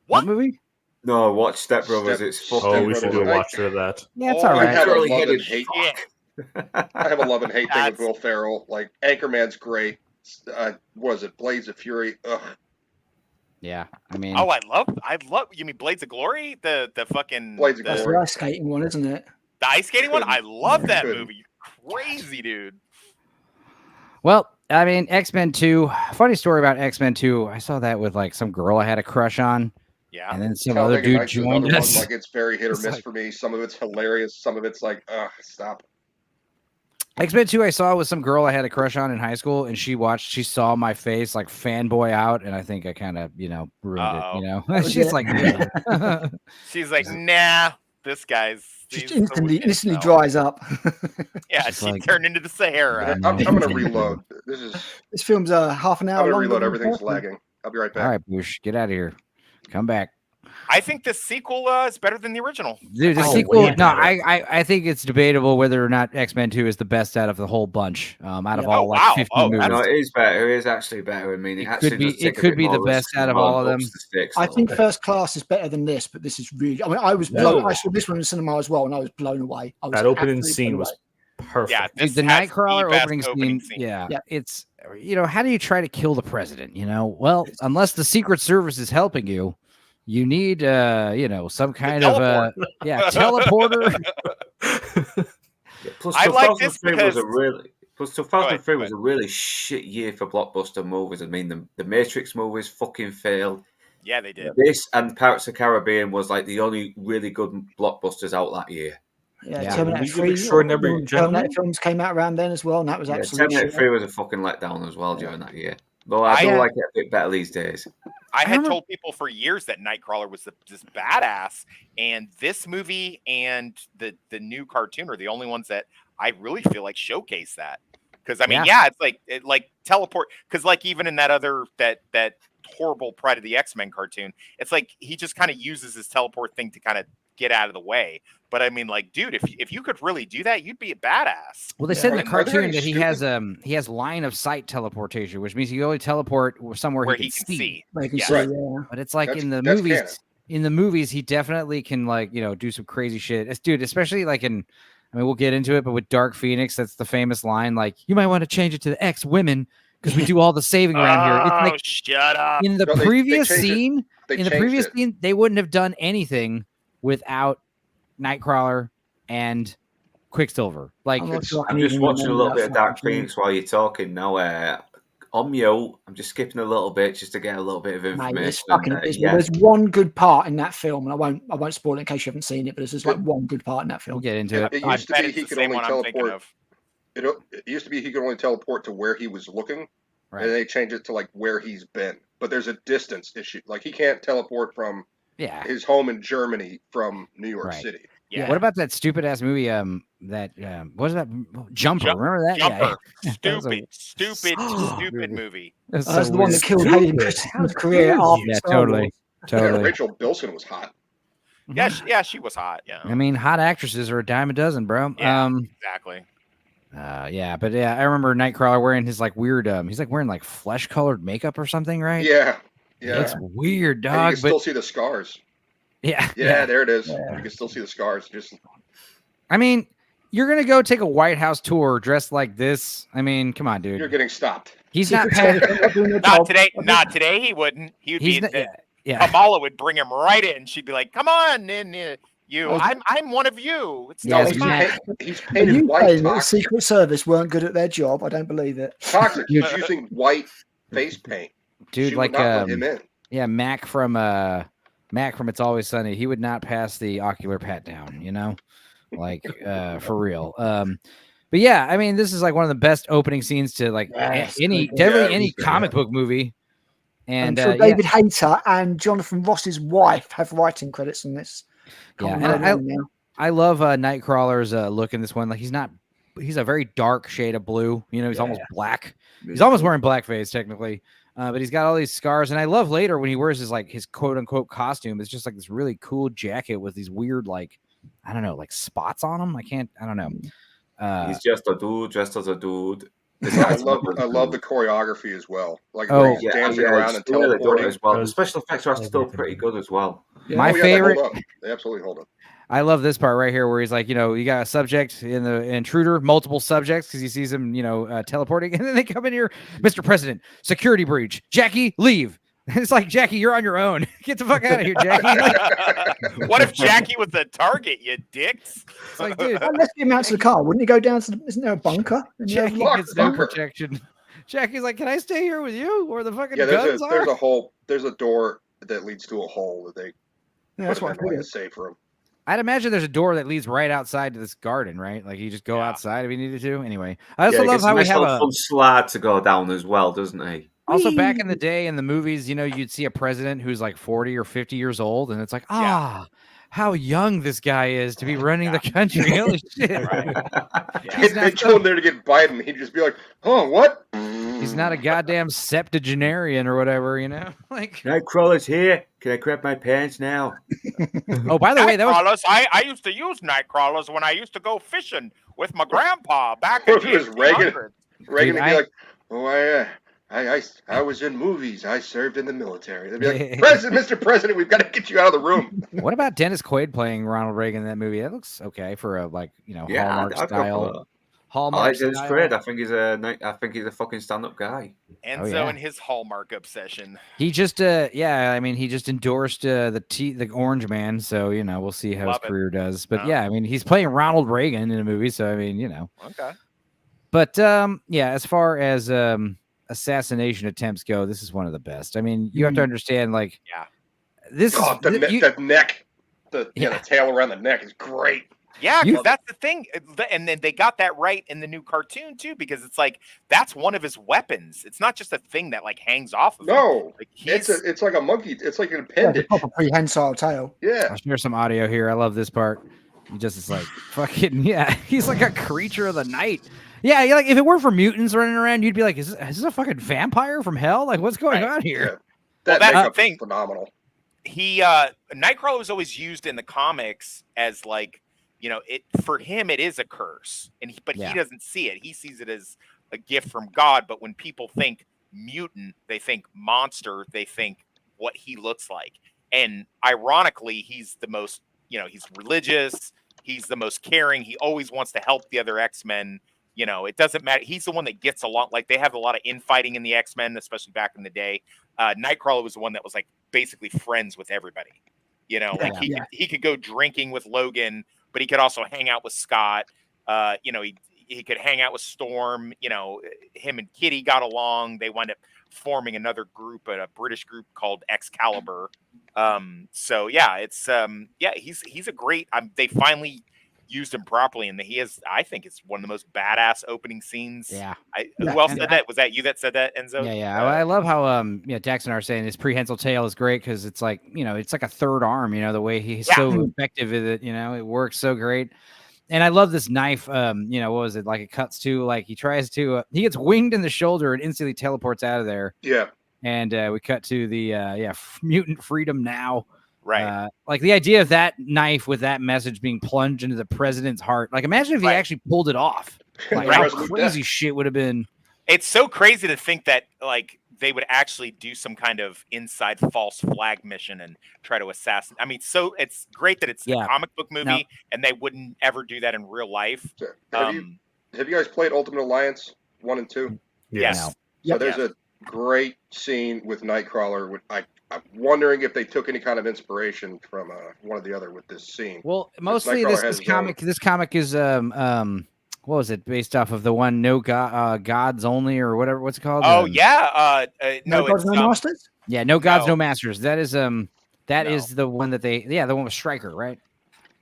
What movie? No, watch Step Brothers. It's fucking. Oh, we should do a Brothers. watch of that. Yeah, it's Oh, all I right. have a love Curly-headed and hate. Yeah. I have a love and hate thing with That's- Will Ferrell. Like Anchorman's great. Was it Blades of Fury? Ugh. Yeah. I mean, Oh, I love. You mean Blades of Glory? The fucking Blades of That's Glory. the ice skating one, isn't it? The ice skating one. I love that Good. movie. Crazy dude. well, I mean, X-Men 2. Funny story about X-Men 2. I saw that with like some girl I had a crush on, Yeah. and then some Talladega other dude Nights is another joined us. one. Like it's very hit or It's miss like- for me. Some of it's hilarious. Some of it's like, ugh, stop. X-Men 2 I saw with some girl I had a crush on in high school, and she saw my face like fanboy out, and I think I kind of, ruined it, She's like, yeah. She's like, nah, this guy's just instantly dries up. Yeah, she turned into the Sahara. I'm going to reload. This film's half an hour I'm long. going to reload. Everything's lagging. I'll be right back. All right, Bush, get out of here. Come back. I think the sequel is better than the original. Dude, the sequel. No, I think it's debatable whether or not X-Men 2 is the best out of the whole bunch. Out of all 50 movies. No, it is better. It is actually better. I mean, it could be the best out of all of them. I think First Class is better than this, but this is really. I mean, I saw this one in the cinema as well, and I was blown away. That opening scene was perfect. Yeah, dude, the Nightcrawler opening scene. Yeah, it's how do you try to kill the president? Well, unless the Secret Service is helping you. You need, some kind of teleporter. Plus, I like this because 2003 was a really shit year for blockbuster movies. I mean, the Matrix movies fucking failed. Yeah, they did. This and Pirates of the Caribbean was like the only really good blockbusters out that year. Yeah, Terminator 3. Terminator films came out around then as well, and that was absolutely. Terminator 3 was a fucking letdown as well during that year. Though I do like it a bit better these days. I had told people for years that Nightcrawler was this badass, and this movie and the new cartoon are the only ones that I really feel like showcase that. Because I mean, it's like teleport. Because like even in that other that horrible Pride of the X-Men cartoon, it's like he just kind of uses his teleport thing to kind of get out of the way. But I mean, like, dude, if you could really do that, you'd be a badass. Well, they said in the cartoon that he has line of sight teleportation, which means you only teleport somewhere where he can see. But it's like in the movies. Canon. In the movies, he definitely can do some crazy shit. Dude, especially like we'll get into it, but with Dark Phoenix, that's the famous line. Like, you might want to change it to the X-Women because we do all the saving around here. It's like, shut up. In the previous scene, they wouldn't have done anything without Nightcrawler and Quicksilver. Like, I'm just watching a little bit of Dark Phoenix while you're talking now. On mute, I'm just skipping a little bit just to get a little bit of information. There's one good part in that film, and I won't spoil it in case you haven't seen it. But there's just like one good part in that film. We'll get into it. It used to be he could only teleport. It used to be he could only teleport to where he was looking, and they changed it to like where he's been. But there's a distance issue. Like he can't teleport from his home in Germany from New York City. Yeah. What about that stupid ass movie? What was that? Jumper. Remember that? Jumper. Yeah. Stupid movie. That's the one that killed Hayden Christensen's career. Yeah, totally. Rachel Bilson was hot. Yeah, she was hot. Yeah. I mean, hot actresses are a dime a dozen, bro. Yeah, exactly. But I remember Nightcrawler wearing his like weird. He's like wearing like flesh colored makeup or something, right? Yeah. It's weird, dog. And you can still see the scars. Yeah, there it is. Yeah. You can still see the scars. I mean, you're gonna go take a White House tour dressed like this. I mean, come on, dude. You're getting stopped. He's not. Not today. Not today. He wouldn't. He'd be. Kamala would bring him right in. She'd be like, "Come on, in you. I'm one of you." It's he's painted white. The Secret Service weren't good at their job. I don't believe it. Toxic. He's using white face paint. Dude, she like him in. Yeah, Mac from It's Always Sunny. He would not pass the ocular pat down, like for real. But yeah, I mean, this is like one of the best opening scenes to like any comic book movie. And David Hayter and Jonathan Ross's wife have writing credits on this. I love Nightcrawler's look in this one. Like he's a very dark shade of blue. He's almost black. He's almost wearing blackface technically. But he's got all these scars, and I love later when he wears his quote unquote costume. It's just like this really cool jacket with these weird like spots on him. I don't know. He's just a dude, dressed as a dude. I love the choreography as well. Like he's dancing around and teleporting as well. The special effects are still pretty good as well. Yeah. My favorite. They absolutely hold up. I love this part right here where he's like, you got a subject in the intruder, multiple subjects because he sees him, teleporting, and then they come in here, Mr. President, security breach, Jackie, leave. It's like, Jackie, you're on your own. Get the fuck out of here, Jackie. What if Jackie was the target, you dicks? It's like, dude, let's get him out to the car. Wouldn't he go down to isn't there a bunker? Jackie gets no protection. Jackie's like, can I stay here with you? Where the fucking guns are? There's a hole. There's a door that leads to a hole that they that's what put in like a safe room. I'd imagine there's a door that leads right outside to this garden, right? Like you just go outside if you needed to. Anyway, I also love how we have a fun slide to go down as well, doesn't he? Also, back in the day in the movies, you'd see a president who's like 40 or 50 years old, and it's like, how young this guy is to be running the country. Holy shit. They told him there to get Biden. He'd just be like, oh, what? He's not a goddamn septuagenarian or whatever, Like Nightcrawler's here. Can I grab my pants now? Oh, by the way, that was... I used to use nightcrawlers when I used to go fishing with my grandpa back in the 1800s. Reagan would be like, oh, I was in movies. I served in the military. They'd be like, Mr. President, we've got to get you out of the room. What about Dennis Quaid playing Ronald Reagan in that movie? That looks okay for a Hallmark style. Hallmark style. Quaid. I think he's a fucking stand-up guy. Enzo and his Hallmark obsession. He just he just endorsed the Orange Man, so we'll see how his career does. But he's playing Ronald Reagan in a movie, so Okay. But as far as assassination attempts go, this is one of the best. I mean, you have to understand, like, this the neck, the tail around the neck is great. Yeah, because that's the thing, and then they got that right in the new cartoon too, because it's like that's one of his weapons. It's not just a thing that like hangs off of him. Like, it's like a monkey. It's like an appendage. It's a prehensile tail. Yeah. I'll share some audio here. I love this part. He just is like fucking He's like a creature of the night. Yeah, like if it weren't for mutants running around, you'd be like, is this a fucking vampire from hell? Like, what's going on here? Yeah. That's the thing. Phenomenal. He Nightcrawler was always used in the comics as like, it for him it is a curse, but he doesn't see it. He sees it as a gift from God. But when people think mutant, they think monster. They think what he looks like. And ironically, he's the most, he's religious. He's the most caring. He always wants to help the other X-Men. It doesn't matter. He's the one that gets along. Like they have a lot of infighting in the X-Men, especially back in the day. Nightcrawler was the one that was like basically friends with everybody. He could go drinking with Logan, but he could also hang out with Scott. He could hang out with Storm. Him and Kitty got along. They wound up forming another group, a British group called Excalibur. He's a great. They finally used him properly, and I think it's one of the most badass opening scenes. Yeah. Who else said that? Was that you that said that, Enzo? Yeah. I love how Dax and I are saying his prehensile tail is great because it's like it's like a third arm. The way he's so effective with it. It works so great. And I love this knife. What was it? Like it cuts to like he tries to he gets winged in the shoulder and instantly teleports out of there. Yeah. And we cut to the mutant freedom now. Right. Like the idea of that knife with that message being plunged into the president's heart. Like imagine if he actually pulled it off. Like how crazy shit would have been. It's so crazy to think that like they would actually do some kind of inside false flag mission and try to assassinate. I mean, so it's great that it's a comic book movie and they wouldn't ever do that in real life. Have you guys played Ultimate Alliance 1 and 2? Yes. So there's a great scene with Nightcrawler. I'm wondering if they took any kind of inspiration from one or the other with this scene. Well, mostly this comic is what was it based off of the one Gods Only or whatever? What's it called? Oh no Gods No Masters. Yeah, No Gods No Masters. That is is the one that the one with Stryker, right?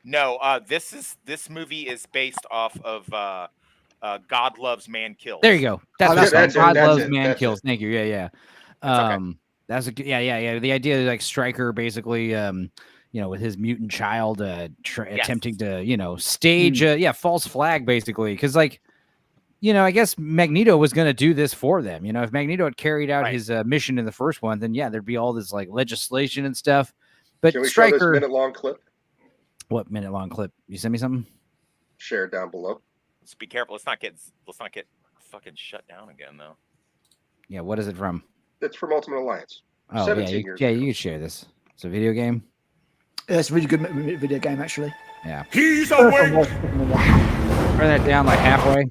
No, this movie is based off of God Loves Man Kills. There you go. That's God Loves Man Kills. It. Thank you. Yeah. That's the idea of like Stryker basically with his mutant child attempting to stage false flag basically because like I guess Magneto was going to do this for them. If Magneto had carried out his mission in the first one, then there'd be all this like legislation and stuff. But can we Stryker, show this minute-long clip? What minute-long clip? You send me something? Share it down below. Let's be careful. Let's not get fucking shut down again though. Yeah, what is it from? It's from Ultimate Alliance. Oh, 17 years ago. You can share this. It's a video game. Yeah, it's a really good video game, actually. Yeah. He's away. Turn that down like halfway.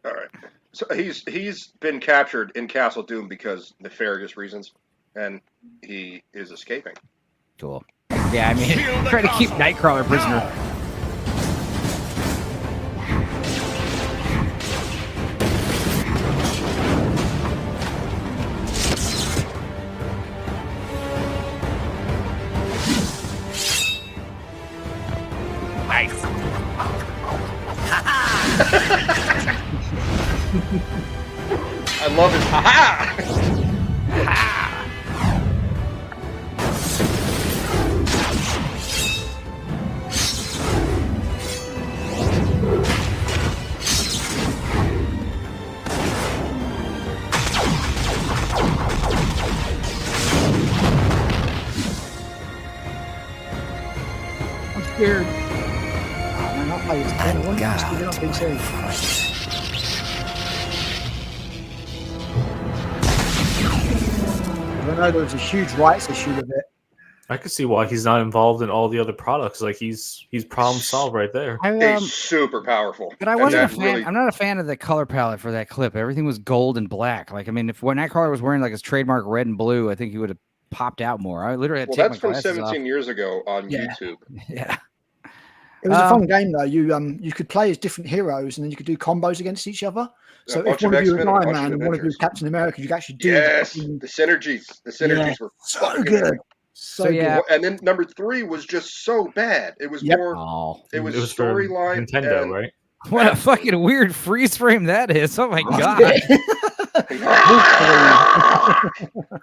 All right. So he's been captured in Castle Doom because nefarious reasons, and he is escaping. Cool. Yeah, I mean, trying to keep Nightcrawler prisoner. love his ha-ha! I'm scared. Oh, man, I'll play this. You're not being serious. I know there was a huge rights issue with it. I could see why he's not involved in all the other products. Like he's problem solved right there. He's super powerful. But I wasn't a fan. I'm not a fan of the color palette for that clip. Everything was gold and black. Like, I mean, if when Nightcrawler was wearing like his trademark red and blue, I think he would have popped out more. I literally had to take that's my from glasses 17 off. years ago on YouTube. Yeah. It was a fun game though. You could play as different heroes, and then you could do combos against each other. So if one of you was Iron Man and one of you was Captain America, you could actually do the synergies. The synergies were so good. So yeah. And then number 3 was just so bad. It was more. It was storyline. Nintendo, right? What a fucking weird freeze frame that is. Oh my god.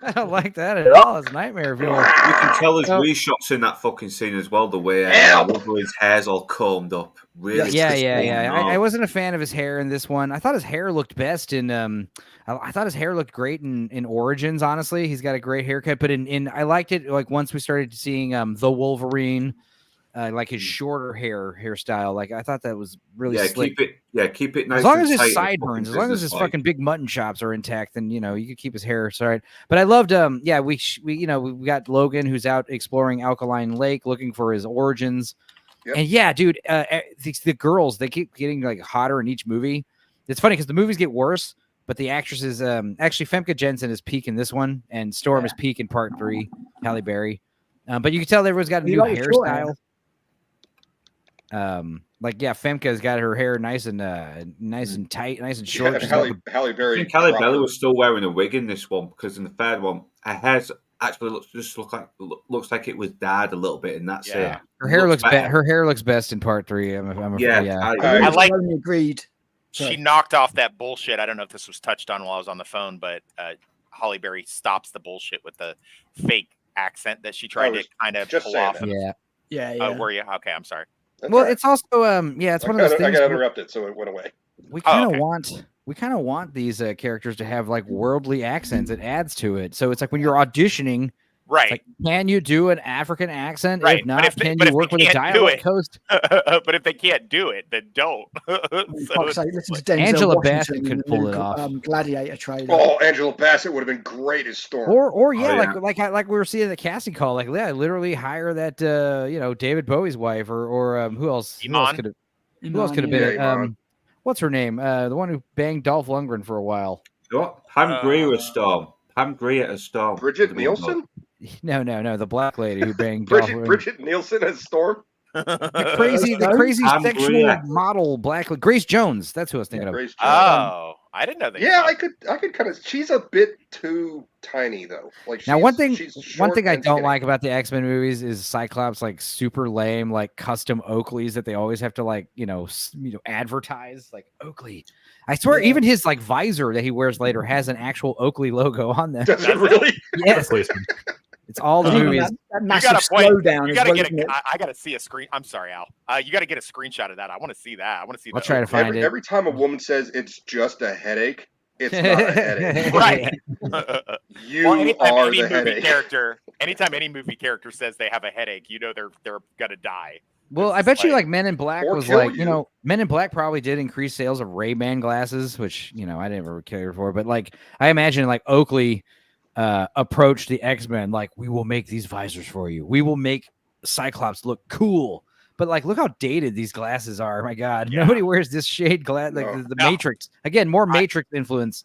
I don't like that at all. It's nightmare fuel. You can tell there's reshots in that fucking scene as well. The way Wolverine's hair's all combed up. Really, Yeah. I wasn't a fan of his hair in this one. I thought his hair looked best in. I thought his hair looked great in Origins. Honestly, he's got a great haircut. But in I liked it like once we started seeing the Wolverine. Like his shorter hairstyle. Like I thought that was really slick. Keep it nice. As long as and his tight sideburns, as fucking long as his business-like. fucking big mutton chops are intact, then you know you could keep his hair. Sorry, but I loved we got Logan who's out exploring Alkaline Lake looking for his origins, and yeah, dude, the girls they keep getting like hotter in each movie. It's funny because the movies get worse, but the actresses actually Femke Jensen is peak in this one, and Storm is peak in part 3. Halle Berry, but you can tell everyone's got a new hairstyle. Femke's got her hair nice and tight, nice and short. Halle Berry. I think Halle Berry was still wearing a wig in this one because in the third one, her hair actually looks like it was dyed a little bit, and that's it. Her hair looks better. Her hair looks best in part 3. I'm afraid. I like. Agreed. She knocked off that bullshit. I don't know if this was touched on while I was on the phone, but Halle Berry stops the bullshit with the fake accent that she tried to kind of pull off. Yeah. Were you okay? I'm sorry. It's also it's one of those things. I got interrupted, so it went away. We kind of want these characters to have like worldly accents. It adds to it. So it's like when you're auditioning, right? Like, can you do an African accent? Right. If not, can you work with a dialect coast? But if they can't do it, then don't. Angela Bassett could pull it off. Gladiator trailer. Oh, Angela Bassett would have been great as Storm. Like we were seeing the casting call. Like, literally hire that David Bowie's wife or who else? Who else could have been it? What's her name? The one who banged Dolph Lundgren for a while. Pam Grier as Storm. Pam Grier as Storm. Bridget Nielsen? No, the black lady who banged Bridget Nielsen as Storm? The crazy sexual model black Grace Jones. That's who I was thinking of. Oh, I didn't know that. Yeah, I could kind of. She's a bit too tiny though. Like now, one thing I don't like about the X-Men movies is Cyclops like super lame, like custom Oakleys that they always have to like advertise like Oakley. I swear, even his like visor that he wears later has an actual Oakley logo on there. Does it really? Yes. It's all the movies. That massive slowdown. You gotta get I gotta see a screen. I'm sorry, Al. You gotta get a screenshot of that. I want to see that. I want to see. I'll try to find it. Every time a woman says it's just a headache, it's not a headache. Right. Anytime any movie character says they have a headache, you know they're gonna die. Well, I bet you like Men in Black was like, Men in Black probably did increase sales of Ray-Ban glasses, which, I never cared for. But like, I imagine like Oakley approached the X-Men like, we will make these visors for you. We will make Cyclops look cool. But like, look how dated these glasses are. My God, nobody wears this shade glass. Like the Matrix. Again, more Matrix influence.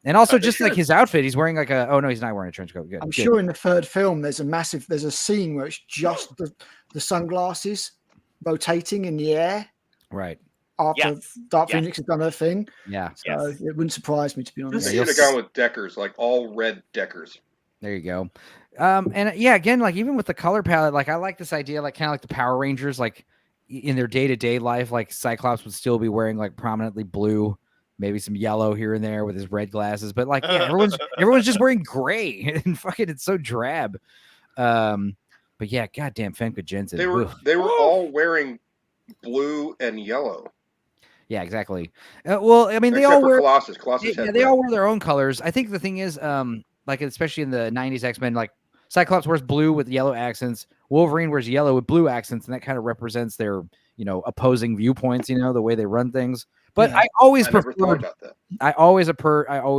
And also just like his outfit, he's wearing like he's not wearing a trench coat. Good. I'm sure in the third film, there's a scene where it's just the sunglasses rotating in the air. Right. After Dark Phoenix has done her thing. Yeah. So it wouldn't surprise me, to be honest. They should have gone with Deckers, like all red Deckers. There you go. Again, like even with the color palette, like I like this idea, like kind of like the Power Rangers, like in their day-to-day life, like Cyclops would still be wearing like prominently blue maybe some yellow here and there with his red glasses. But like, yeah, everyone's just wearing gray and fucking it's so drab. But yeah, goddamn Famke Janssen. They were all wearing blue and yellow. Yeah, exactly. Well, I mean, they Except all for wear Colossus. yeah, they all wear their own colors. I think the thing is, like especially in the '90s X-Men, like Cyclops wears blue with yellow accents. Wolverine wears yellow with blue accents, and that kind of represents their, opposing viewpoints. The way they run things. But I always preferred. I always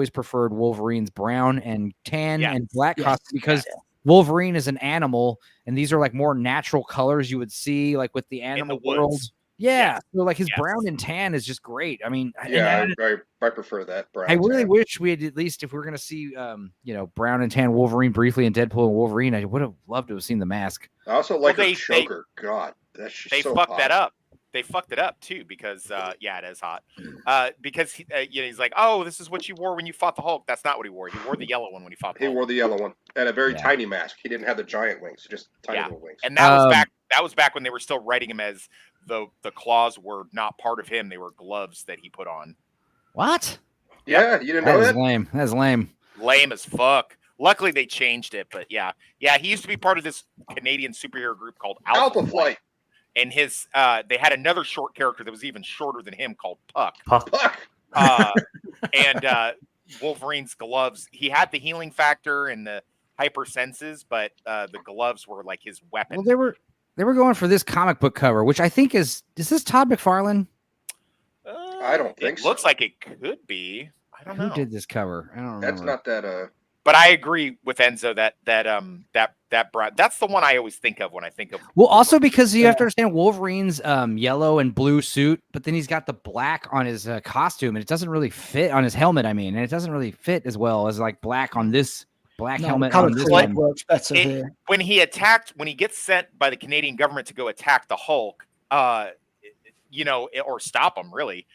preferred Wolverine's brown and tan and black costume because Wolverine is an animal, and these are like more natural colors you would see like with the animal world. Yeah, so like his brown and tan is just great. I mean, yeah, I prefer that brown. I really wish we had at least if we were going to see, brown and tan Wolverine briefly in Deadpool and Wolverine. I would have loved to have seen the mask. I also like the choker. God, that's just they so fucked hot. that up. They fucked it up too because it is hot. Because he's like, oh, this is what you wore when you fought the Hulk. That's not what he wore. He wore the yellow one when he fought the Hulk. He wore the yellow one and a very tiny mask. He didn't have the giant wings, just tiny little wings. And that was back. That was back when they were still writing him as the claws were not part of him. They were gloves that he put on. What? Yeah, you didn't know that? Lame. That's lame. Lame as fuck. Luckily they changed it, but yeah. He used to be part of this Canadian superhero group called Alpha Flight. And his they had another short character that was even shorter than him called Puck. And Wolverine's gloves, he had the healing factor and the hyper senses, but the gloves were like his weapon. Well, they were going for this comic book cover, which I think is this Todd McFarlane? I don't think it so. looks like it could be. I don't know. Who did this cover? I don't remember. That's not that But I agree with Enzo that that's the one I always think of when I think of. Well, also because you have to understand Wolverine's yellow and blue suit, but then he's got the black on his costume, and it doesn't really fit on his helmet. I mean, and it doesn't really fit as well as like black on this helmet. On this one. Works better here. When he gets sent by the Canadian government to go attack the Hulk, or stop him, really.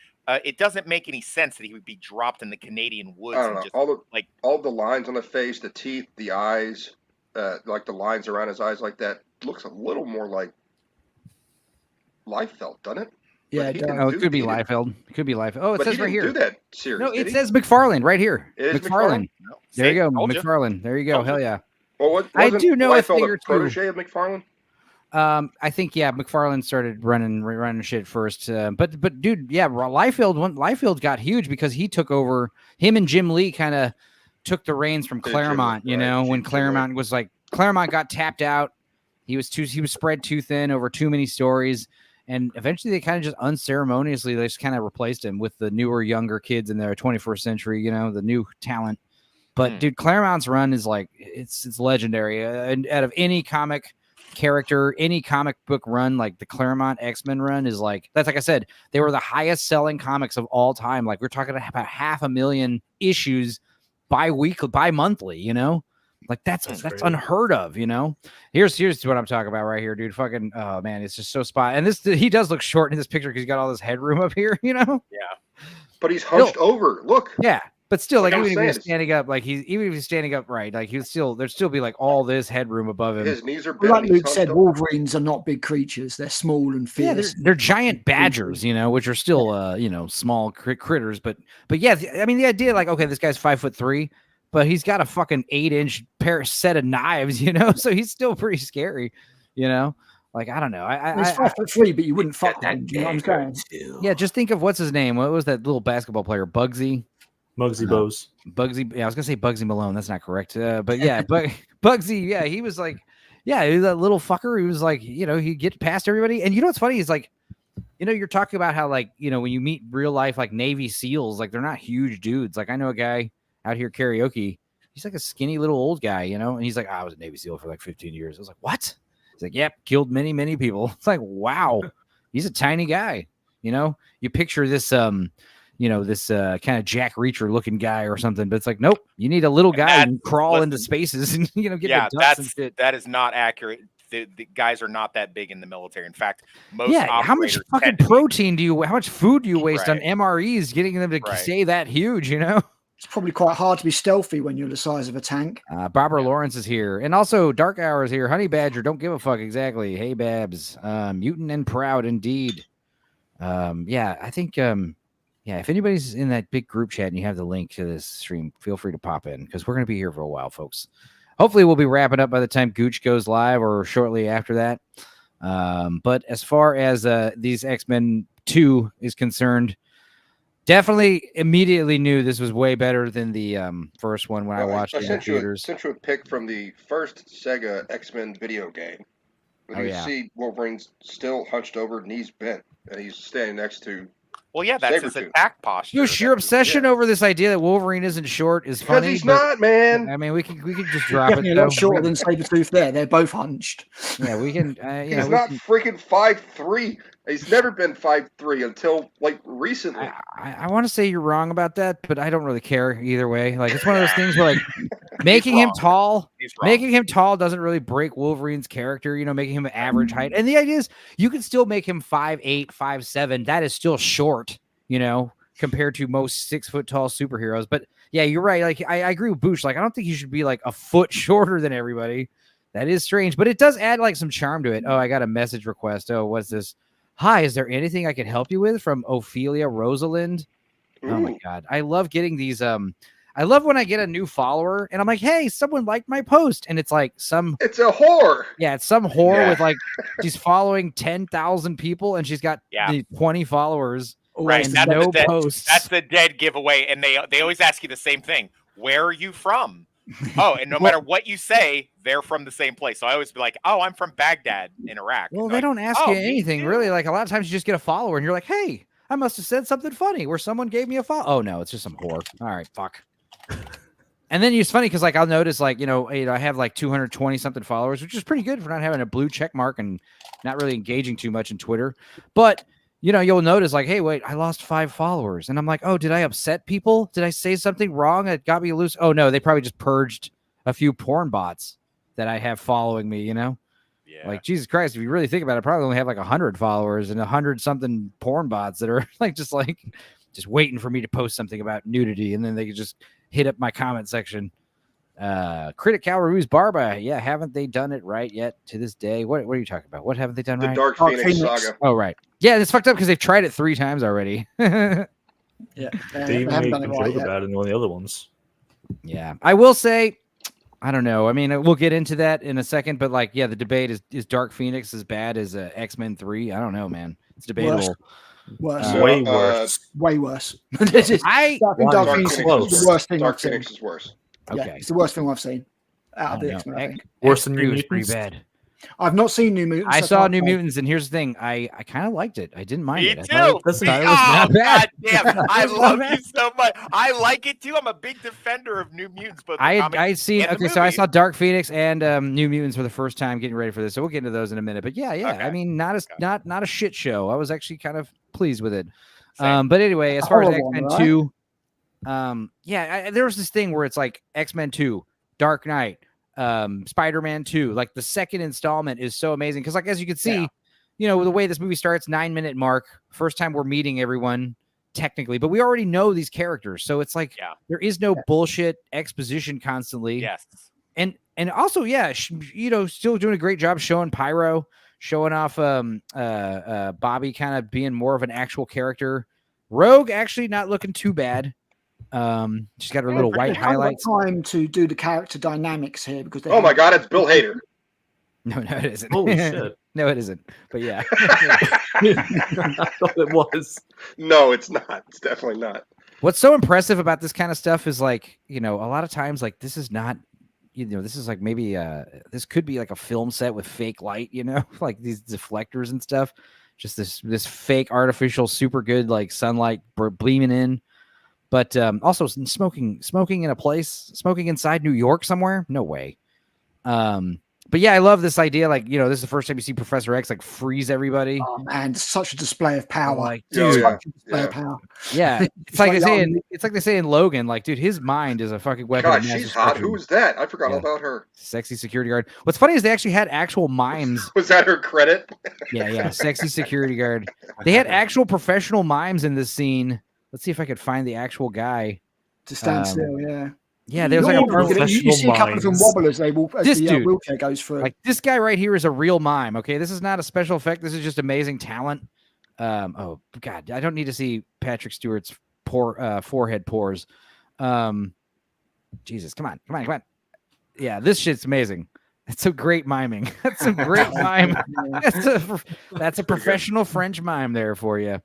It doesn't make any sense that he would be dropped in the Canadian woods. I don't know. All the lines on the face, the teeth, the eyes, like the lines around his eyes, like that, looks a little more like Liefeld, doesn't it? Yeah, it could be Liefeld. It could be Liefeld. Oh, it says right here. Do that series? No, it says McFarlane right here. It is McFarlane. No. There you go, McFarlane. There you go. Hell yeah. Well, I do know Liefeld a protege of McFarlane? I think McFarlane started running shit first, but dude, Liefeld got huge because he took over. Him and Jim Lee kind of took the reins from Claremont. When Claremont was like Claremont got tapped out, he was spread too thin over too many stories, and eventually they kind of just unceremoniously they just kind of replaced him with the newer, younger kids in their 21st century. The new talent. But dude, Claremont's run is like it's legendary. And out of any comic character, any comic book run, like the Claremont X-Men run is like that's like I said, they were the highest selling comics of all time. Like we're talking about 500,000 issues bi-monthly, like that's unheard of. Here's what I'm talking about right here, dude. Fucking oh man, it's just so spot. And he does look short in this picture because he's got all this headroom up here, Yeah, but he's hunched over. Look, yeah. But still, like even if he's standing up, like even if he's standing up right, like there'd still be like all this headroom above him. His knees are bent. Like Luke said, Wolverines are not big creatures; they're small and fierce. Yeah, they're giant badgers, which are still small critters. But yeah, I mean the idea, like okay, this guy's 5'3", but he's got a fucking 8-inch set of knives, so he's still pretty scary, Like I don't know, he's 5'3", but you wouldn't fuck that. You know what I'm saying? Yeah, just think of what's his name. What was that little basketball player, Bugsy? Muggsy Bogues. Bugsy. Yeah, I was gonna say Bugsy Malone. That's not correct. But yeah, Bugsy. Yeah, he was like, he was that little fucker. He was like, he get past everybody. And what's funny is like, you're talking about how like, when you meet real life like Navy SEALs, like they're not huge dudes. Like I know a guy out here karaoke. He's like a skinny little old guy, and he's like, I was a Navy SEAL for like 15 years. I was like, what? He's like, yep, killed many, many people. It's like, wow, he's a tiny guy. You picture this this kind of Jack Reacher looking guy or something, but it's like, nope, you need a little guy who can crawl into spaces and get the ducks and shit. That is not accurate. The guys are not that big in the military. In fact, how much fucking protein how much food do you waste on MREs getting them to stay that huge? It's probably quite hard to be stealthy when you're the size of a tank. Barbara Lawrence is here, and also Dark Hour is here. Honey Badger, don't give a fuck. Exactly. Hey Babs, mutant and proud indeed. I think Yeah, if anybody's in that big group chat and you have the link to this stream, feel free to pop in because we're going to be here for a while, folks. Hopefully, we'll be wrapping up by the time Gooch goes live or shortly after that. But as far as these X-Men 2 is concerned, definitely immediately knew this was way better than the first one when I watched it in theaters. I sent you a pic from the first Sega X-Men video game. Where you see Wolverine's still hunched over, knees bent, and he's standing next to. Well, yeah, that's his attack posture. Goose, your obsession over this idea that Wolverine isn't short is funny. Because he's not, man. I mean, we could just drop Definitely it. a lot shorter than Sabretooth there. They're both hunched. Yeah, we can. He's not freaking 5'3". He's never been 5'3" until like recently. I want to say you're wrong about that, but I don't really care either way. Like it's one of those things where like making him tall doesn't really break Wolverine's character. Making him average height. And the idea is you can still make him 5'8", 5'7". That is still short, compared to most 6 foot tall superheroes. But yeah, you're right. Like I agree with Boosh. Like I don't think he should be like a foot shorter than everybody. That is strange, but it does add like some charm to it. Oh, I got a message request. Oh, what's this? Hi, is there anything I can help you with from Ophelia Rosalind? Ooh. Oh my God. I love getting these. I love when I get a new follower and I'm like, hey, someone liked my post. And it's like it's a whore. Yeah, it's some whore with like, she's following 10,000 people and she's got 20 followers. Right. And That's no the dead, posts. That's the dead giveaway. And they always ask you the same thing. Where are you from? Oh, and no matter what you say, they're from the same place. So I always be like, oh, I'm from Baghdad in Iraq. Well, they don't ask you anything really. Like a lot of times you just get a follower and you're like, hey, I must have said something funny where someone gave me a follow. Oh no, it's just some whore. All right, fuck. And then it's funny because like I'll notice like, I have like 220 something followers, which is pretty good for not having a blue check mark and not really engaging too much in Twitter. But you'll notice like, hey, wait, I lost 5 followers. And I'm like, oh, did I upset people? Did I say something wrong that got me loose? Oh, no, they probably just purged a few porn bots that I have following me, Yeah. Like, Jesus Christ, if you really think about it, I probably only have like 100 followers and 100 something porn bots that are just waiting for me to post something about nudity. And then they could just hit up my comment section. Critic Cal reviews Barba. Yeah, haven't they done it right yet to this day? What are you talking about? What haven't they done right? The Dark Phoenix saga. Oh, right. Yeah, it's fucked up because they've tried it 3 times already. Yeah, they even made a joke about it in one of the other ones. Yeah, I will say, I don't know. I mean, we'll get into that in a second, but like, yeah, the debate is Dark Phoenix as bad as X-Men 3? I don't know, man. It's debatable. Worse. Way worse. Way worse. Dark Phoenix is the worst thing I've seen. Phoenix is worse. Okay. Yeah, it's the worst thing I've seen out of the X-Men, I think. Worse than New Mutants? Mutants? Pretty bad. I've not seen New Mutants. I saw New Mutants, and here's the thing. I kind of liked it. I didn't mind Me it. too. I thought it was not bad. God damn. I love you so much. I like it too. I'm a big defender of New Mutants. But I'd seen, so I saw Dark Phoenix and New Mutants for the first time getting ready for this. So we'll get into those in a minute. But yeah. Okay. I mean, not a shit show. I was actually kind of pleased with it. But anyway, as far as X-Men 2, there was this thing where it's like X-Men 2, Dark Knight, Spider-Man 2, like the second installment is so amazing because like as you can see, the way this movie starts, 9-minute mark, first time we're meeting everyone technically, but we already know these characters, so it's like there is no bullshit exposition constantly. Yes, and also still doing a great job showing Pyro, showing off Bobby kind of being more of an actual character. Rogue actually not looking too bad. She's got her little white highlights. Time to do the character dynamics here because oh my God, it's Bill Hader. No, it isn't. Holy shit! No, it isn't. But yeah, I thought it was. No, it's not. It's definitely not. What's so impressive about this kind of stuff is like a lot of times like this is not. This is like maybe this could be like a film set with fake light. Like these deflectors and stuff. Just this fake artificial super good like sunlight gleaming in. But also smoking in a place, smoking inside New York somewhere. No way. But yeah, I love this idea. Like, this is the first time you see Professor X like freeze everybody. Oh man, such a display of power. Like, dude, of power. Yeah. It's like they say in Logan, like, dude, his mind is a fucking weapon. God, she's hot. Who was that? I forgot all about her. Sexy security guard. What's funny is they actually had actual mimes. Was that her credit? Yeah. Sexy security guard. They had actual professional mimes in this scene. Let's see if I could find the actual guy. To stand still, yeah. Yeah, there's like a professional you see a couple of them wobble as the wheelchair goes through. Like this guy right here is a real mime. Okay, this is not a special effect. This is just amazing talent. Oh God, I don't need to see Patrick Stewart's forehead pores. Jesus, come on. Yeah, this shit's amazing. That's some great miming. That's some great mime. That's a professional French mime there for you.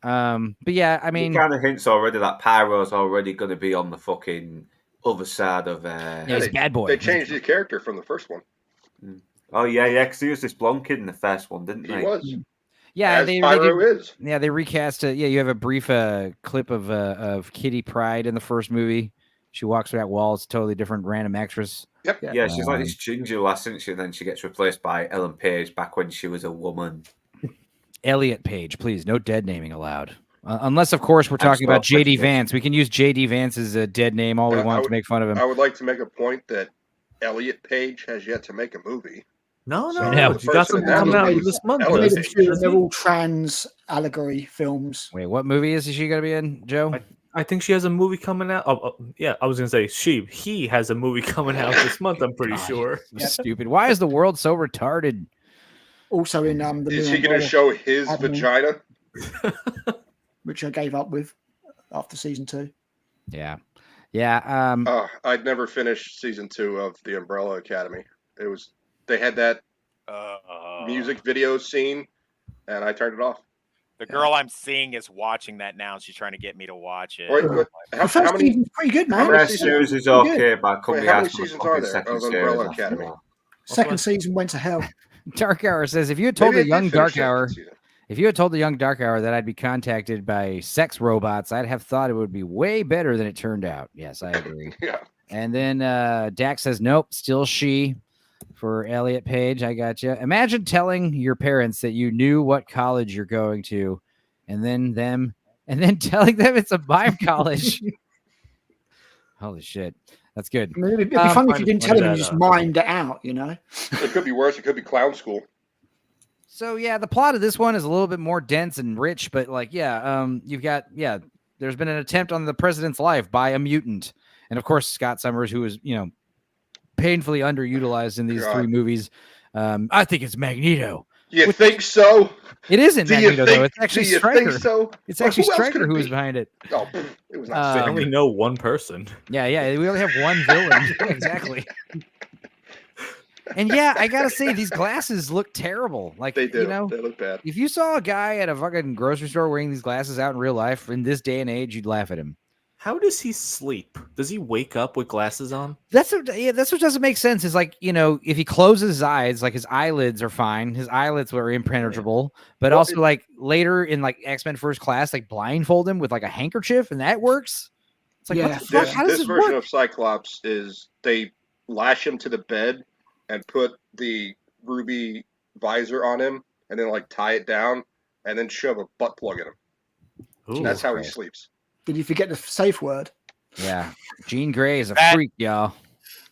But yeah, I mean, it kind of hints already that Pyro's already going to be on the fucking other side of. He's a bad boy. They changed the character from the first one. Oh yeah, because he was this blonde kid in the first one, didn't he? He was. Yeah, As Pyro is. Yeah, they recast it. Yeah, you have a brief clip of Kitty Pryde in the first movie. She walks through that wall. It's a totally different random actress. Yep. Yeah, she's like this ginger lass, isn't she? And then she gets replaced by Ellen Page back when she was a woman. Elliot Page, please. No dead naming allowed. Unless, of course, we're talking about J.D. Vance. We can use J.D. Vance as a dead name all we want to make fun of him. I would like to make a point that Elliot Page has yet to make a movie. No. You got something coming out this month. They're all trans allegory films. Wait, what movie is she going to be in, Joe? I think she has a movie coming out. Yeah, I was going to say he has a movie coming out this month, I'm pretty sure. Stupid. Why is the world so retarded? Also in the Is he going to show his vagina? Which I gave up with after season 2. Yeah. I'd never finished season 2 of The Umbrella Academy. They had that music video scene, and I turned it off. The girl I'm seeing is watching that now. She's trying to get me to watch it. Wait, how many? Pretty good, man. The first series is okay, but how many seasons are there of Umbrella Academy? Second season went to hell. Dark Hour says, if you had told the young Dark Hour that I'd be contacted by sex robots, I'd have thought it would be way better than it turned out. Yes, I agree. Yeah. And then Dak says, nope, still she. For Elliot Page, I got you. Imagine telling your parents that you knew what college you're going to, and then telling them it's a mime college. Holy shit, that's good. I mean, it'd be funny if you didn't tell them, you just mimed it out. You know, it could be worse. It could be clown school. So yeah, the plot of this one is a little bit more dense and rich, but you've got there's been an attempt on the president's life by a mutant, and of course Scott Summers, who is painfully underutilized in these 3 movies. I think it's Magneto. You think so? It isn't Magneto, though. It's actually Stryker. Think so? It's actually Stryker who is behind it. Oh, it was not. I only know one person. Yeah. We only have one villain. Exactly. And I gotta say, these glasses look terrible. Like they do. They look bad. If you saw a guy at a fucking grocery store wearing these glasses out in real life in this day and age, you'd laugh at him. How does he sleep? Does he wake up with glasses on? That's what doesn't make sense. Is like, if he closes his eyes, like his eyelids are fine. His eyelids were impenetrable, but also like later in like X-Men First Class, like blindfold him with like a handkerchief, and that works. It's like, what the fuck? How does this work? version of Cyclops is they lash him to the bed and put the ruby visor on him, and then like tie it down, and then shove a butt plug in him. Ooh, that's how he sleeps. Did you forget the safe word? Yeah. Jean Grey is a freak, y'all.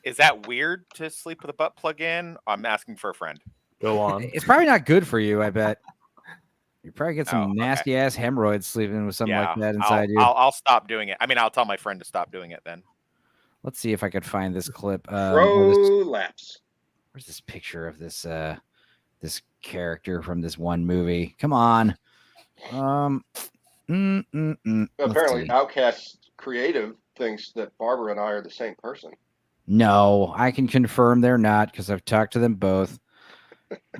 Is that weird to sleep with a butt plug in? I'm asking for a friend. Go on. It's probably not good for you, I bet. You probably get some nasty ass hemorrhoids sleeping with something like that inside you. I'll stop doing it. I mean, I'll tell my friend to stop doing it then. Let's see if I could find this clip. Prolapse. Where's this picture of this this character from this one movie? Come on. Apparently, Outcast Creative thinks that Barbara and I are the same person. No, I can confirm they're not because I've talked to them both.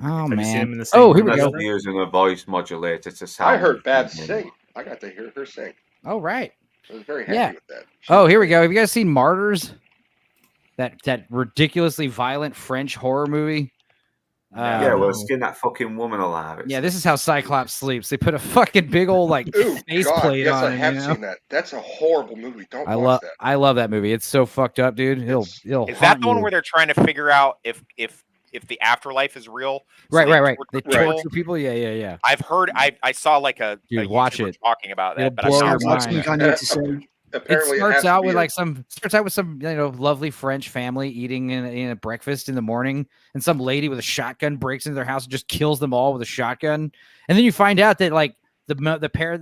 Oh man! Oh, here we go. Using a voice modulator to sound. I heard Babs sing. I got to hear her sing. Oh right. I was very happy with that. Oh, here we go. Have you guys seen Martyrs? That ridiculously violent French horror movie. Well, skin that fucking woman alive. Yeah, this is how Cyclops sleeps. They put a fucking big old face plate yes, on I him. have seen that. That's a horrible movie. Don't watch that. I love that movie. It's so fucked up, dude. It'll Is that the one where they're trying to figure out if the afterlife is real? So right. They torture people. Yeah. I've heard. I saw like a watch YouTuber it talking about that. But blow I your saw mind. It starts out with some lovely French family eating in a breakfast in the morning, and some lady with a shotgun breaks into their house and just kills them all with a shotgun. And then you find out that like the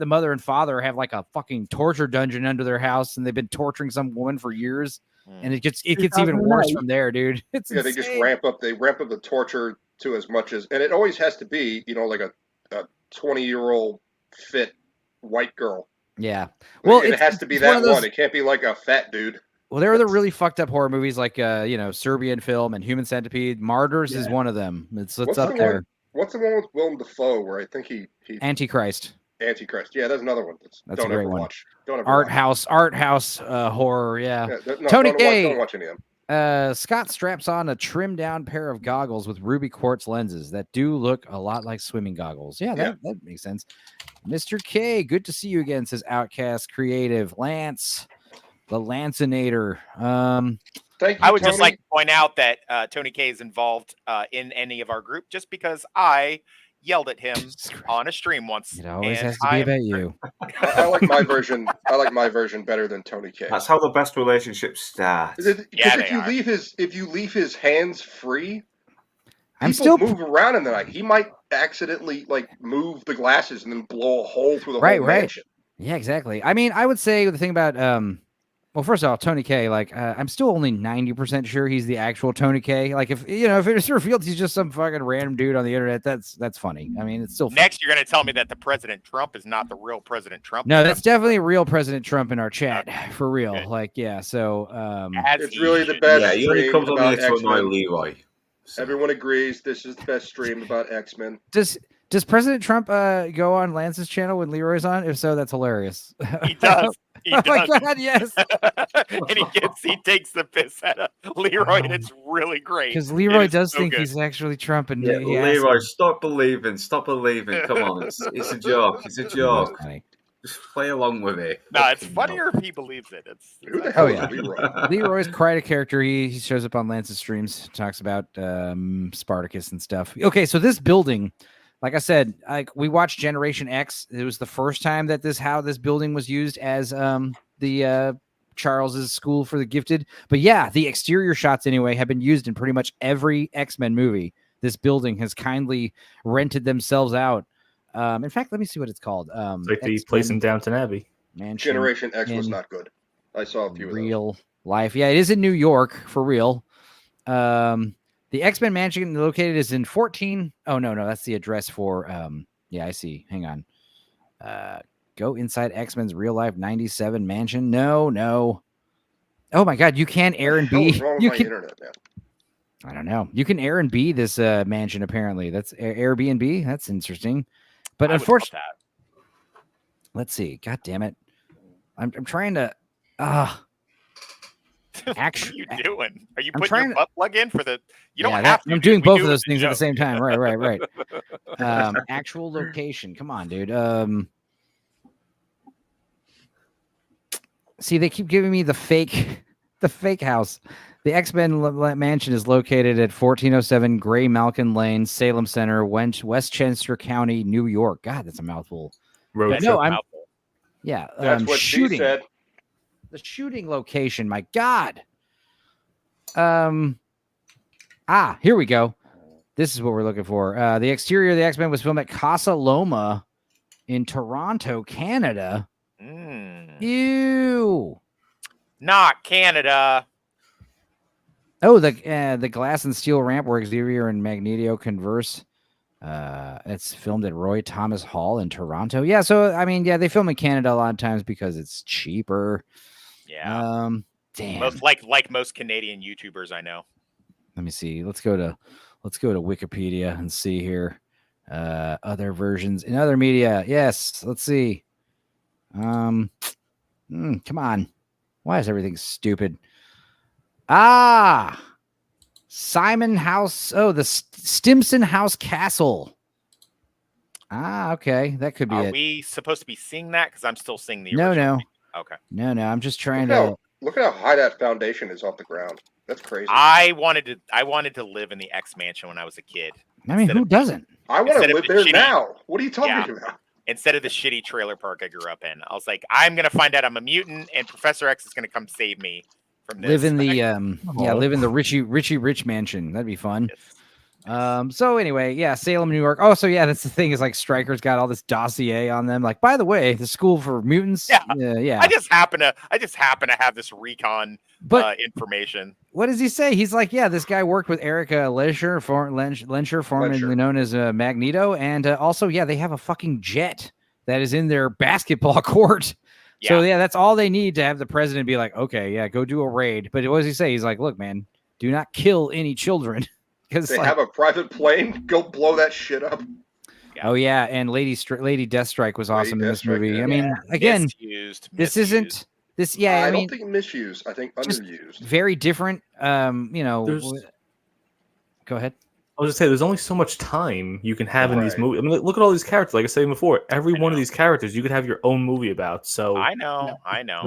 mother and father have like a fucking torture dungeon under their house, and they've been torturing some woman for years. And it gets even worse from there, dude. It's insane. They just ramp up the torture to as much as, and it always has to be like a 20-year-old fit white girl. Yeah. Well, Well, it has to be it's one that of those- one. It can't be like a fat dude. Well, there are the really fucked up horror movies like Serbian Film and Human Centipede. Martyrs is one of them. It's What's up the there. one? What's the one with Willem Dafoe where I think he Antichrist. Antichrist. Yeah, that's another one. That's Don't a great ever one. watch. Don't ever Art watch. house horror. Yeah. No, Tony don't K. Don't watch any of them. Scott straps on a trimmed down pair of goggles with ruby quartz lenses that do look a lot like swimming goggles. Yeah, that makes sense. Mr. K, good to see you again, says Outcast Creative. Lance, the Lancinator. Thank you, I would Tony. just like to point out that Tony K is involved in any of our group just because I yelled at him on a stream once. It always has to be about you. I like my version. I like my version better than Tony K. That's how the best relationships start. Because if you leave his hands free, people move around in the night. He might accidentally move the glasses and then blow a hole through the whole mansion. Yeah, exactly. I mean, I would say the thing about well, first of all, Tony K, I'm still only 90% sure he's the actual Tony K. Like, if it's revealed he's just some fucking random dude on the internet, that's funny. I mean, it's still funny. Next, you're going to tell me that the President Trump is not the real President Trump. No, that's definitely real President Trump in our chat, for real. Good. So it's really the best. Yeah, he only comes on about here to annoy X-Men. Leroy. So. Everyone agrees this is the best stream about X-Men. Does President Trump go on Lance's channel when Leroy's on? If so, that's hilarious. He does. Oh my God, yes. And he takes the piss out of Leroy, and it's really great. Because Leroy does think he's actually Trump, and Leroy, stop believing. Come on, it's a joke. It's a joke. Just play along with it. No, it's funnier if he believes it. Who the hell is Leroy? Leroy's quite a character. He shows up on Lance's streams, talks about Spartacus and stuff. Okay, so this building, like I said, we watched Generation X. It was the first time that this building was used as the Charles's school for the gifted. But yeah, the exterior shots anyway have been used in pretty much every X-Men movie. This building has kindly rented themselves out. In fact, let me see what it's called. Like the place in Downton Abbey. Mansion Generation X was not good. I saw a few of those. Real life. Yeah, it is in New York for real. The X-Men mansion located is in 14. Oh, no, that's the address for. Yeah, I see. Hang on. Go inside X-Men's real life 97 mansion. No. Oh my God, you can Airbnb. You can. Internet, man? I don't know. You can Airbnb this mansion. Apparently, that's Airbnb. That's interesting. But unfortunately, let's see. God damn it! I'm trying to. Actually, what are you doing? Are you putting your butt plug in for the? You don't have to. I'm doing both of those things at the same time. Right. Actual location. Come on, dude. See, they keep giving me the fake house. The X-Men mansion is located at 1407 Gray Malkin Lane, Salem Center, Westchester County, New York. God, that's a mouthful. Mouthful. Yeah, that's what shooting. She said. The shooting location. My God. Here we go. This is what we're looking for. The exterior of the X-Men was filmed at Casa Loma in Toronto, Canada. Ew. Not Canada. Oh, the glass and steel ramp where Xavier and Magneto converse. It's filmed at Roy Thomas Hall in Toronto. Yeah, so I mean, yeah, they film in Canada a lot of times because it's cheaper. Yeah. Damn. Most like most Canadian YouTubers I know. Let me see. Let's go to Wikipedia and see here. Other versions in other media. Yes. Let's see. Come on. Why is everything stupid? Simon House. Oh, the Stimson House Castle. Okay. That could be it. Are we supposed to be seeing that? Because I'm still seeing the No. Okay. No. I'm just trying Look at how high that foundation is off the ground. That's crazy. I wanted to live in the X Mansion when I was a kid. I mean, who doesn't? I want to live there now. What are you talking about? Instead of the shitty trailer park I grew up in. I was like, I'm going to find out I'm a mutant and Professor X is going to come save me from this. Live in the Richie Rich mansion. That'd be fun. So anyway, yeah, Salem, New York. Oh, so yeah, that's the thing is like Stryker's got all this dossier on them. Like, by the way, the school for mutants. Yeah. I just happen to have this recon information. What does he say? He's like, yeah, this guy worked with Erica Lensher, formerly known as Magneto, and also, yeah, they have a fucking jet that is in their basketball court. Yeah. So yeah, that's all they need to have the president be like, okay, yeah, go do a raid. But what does he say? He's like, look, man, do not kill any children. Because they have a private plane. Go blow that shit up. Oh yeah, and Lady Deathstrike was awesome in this movie. Yeah. I mean, again, this isn't this. Yeah, I mean, don't think misused. I think underused. Very different. Go ahead. I was just saying, there's only so much time you can have in these movies. I mean, look at all these characters. Like I said before, every one of these characters you could have your own movie about. So I know.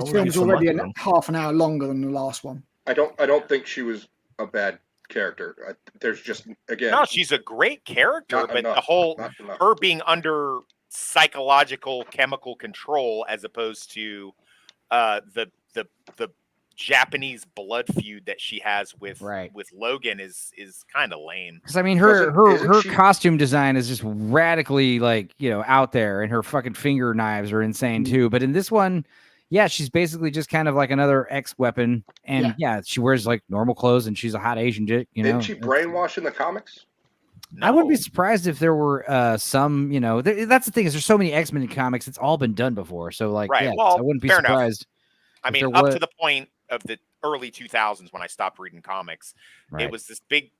This film's already half an hour longer than the last one. I don't think she was a bad character. There's just no, she's a great character, but the whole her being under psychological chemical control as opposed to the Japanese blood feud that she has with Logan is kind of lame. Because I mean, her costume design is just radically out there, and her fucking finger knives are insane too. But in this one, yeah, she's basically just kind of like another X weapon, and yeah, she wears like normal clothes, and she's a hot Asian chick. Didn't she brainwash in the comics? No. I wouldn't be surprised if there were some. That's the thing is there's so many X-Men comics. It's all been done before, so I wouldn't be surprised. I mean, up to the point of the early 2000s when I stopped reading comics, it was this big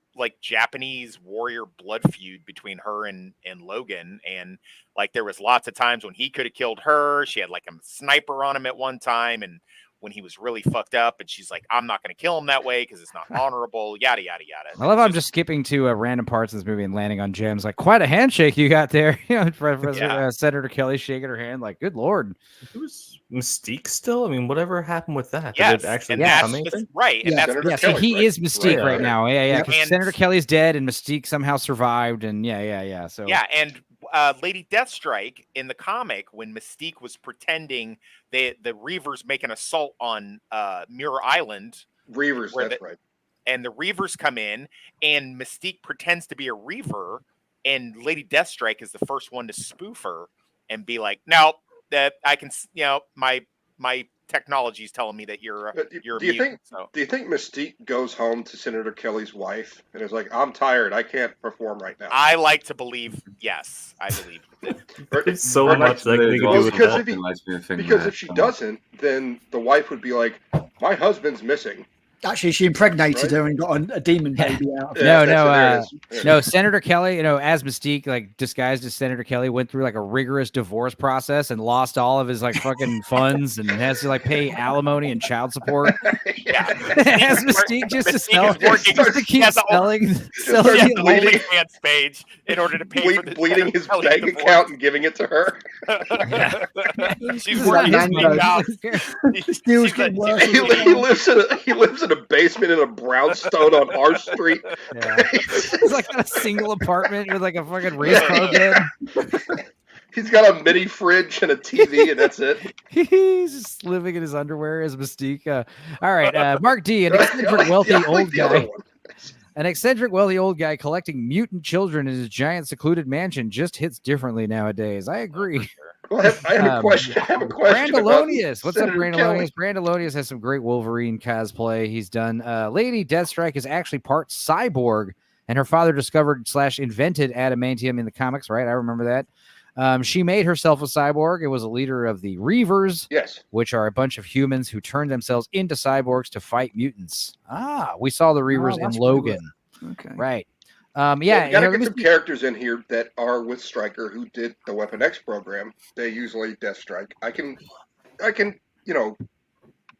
Japanese warrior blood feud between her and Logan, and there was lots of times when he could have killed her. She had a sniper on him at one time, and when he was really fucked up, and she's like, I'm not going to kill him that way because it's not honorable, yada yada yada. I love how I'm just skipping to random parts of this movie and landing on gems. Like, quite a handshake you got there. Senator Kelly shaking her hand, like, good lord. It was Mystique still. I mean, whatever happened with that? Yes, actually right. And that's so he is Mystique right now. Yeah. And Senator Kelly's dead, and Mystique somehow survived, and yeah. So and Lady Deathstrike in the comic, when Mystique was pretending the Reavers make an assault on Muir Island. Reavers, that's right. And the Reavers come in, and Mystique pretends to be a Reaver, and Lady Deathstrike is the first one to spoof her and be like, "No, that I can, my technology is telling me that you're a mutant." Do you think Mystique goes home to Senator Kelly's wife and is like, "I'm tired. I can't perform right now"? I like to believe, yes, I believe it's so much that they can do with that. Because if she doesn't, then the wife would be like, "My husband's missing." Actually, she impregnated her and got a demon baby out. No. Senator Kelly, as Mystique, disguised as Senator Kelly, went through a rigorous divorce process and lost all of his fucking funds and has to pay alimony and child support. Yeah, as Mystique just to sell, just to keep selling the OnlyFans page in order to pay for the bleeding his bank account and giving it to her. She's working his big job. He lives in a basement in a brownstone on our street. Yeah. It's a single apartment with a fucking race car bed. He's got a mini fridge and a TV, and that's it. He's just living in his underwear as Mystique. All right, Mark D, an eccentric wealthy old guy. An eccentric wealthy old guy collecting mutant children in his giant secluded mansion just hits differently nowadays. I agree. Well, I have a question. Brandalonius. What's up, Brandalonius? Brandalonius has some great Wolverine cosplay he's done. Lady Deathstrike is actually part cyborg, and her father discovered / invented adamantium in the comics, right? I remember that. She made herself a cyborg. It was a leader of the Reavers, yes, which are a bunch of humans who turned themselves into cyborgs to fight mutants. We saw the Reavers in Logan. Okay. Right. You gotta get some characters in here that are with Stryker who did the Weapon X program. They use Lady Deathstrike. I can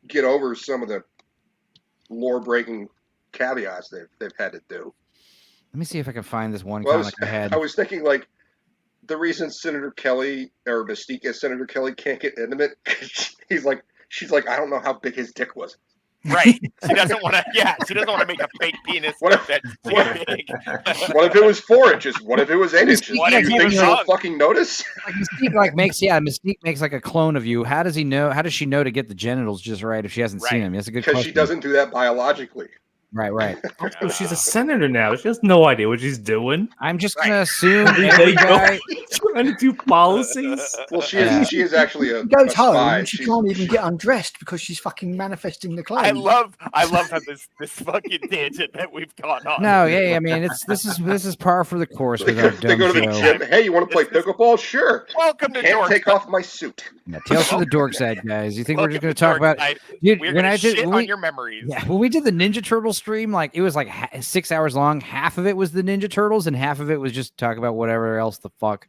get over some of the lore breaking caveats they've had to do. Let me see if I can find this one comic I had. I was thinking the reason Senator Kelly or Mystique as Senator Kelly can't get intimate, she's like, I don't know how big his dick was. Right. She doesn't want to. Yeah, she doesn't want to make a fake penis. What if it was 4 inches? What if it was 8 inches? What if you think she'll fucking notice? Mystique makes a clone of you. How does he know? How does she know to get the genitals just right if she hasn't seen him? That's a good question. Because she doesn't do that biologically. Right. Also, she's a senator now. She has no idea what she's doing. I'm just gonna assume Every every day go guy. trying to do policies. Well, she Yeah. is actually a She goes a home spy. and she can't even get undressed because she's fucking manifesting the clothes. I love how this fucking tangent that we've gone on. No, yeah, I mean this is par for the course with our They dumb go to the show. gym. Hey, you want to play pickleball? Sure. Welcome to Can't Dorkside. take off my suit. Yeah, Tales from the Dorkside, guys. You think we're just Welcome going to talk about? Dorkside. Dude, We're when gonna I did, shit when on we- your memories. Yeah, when we did the Ninja Turtle stream, like it was like 6 hours long. Half of it was the Ninja Turtles, and half of it was just talk about whatever else the fuck.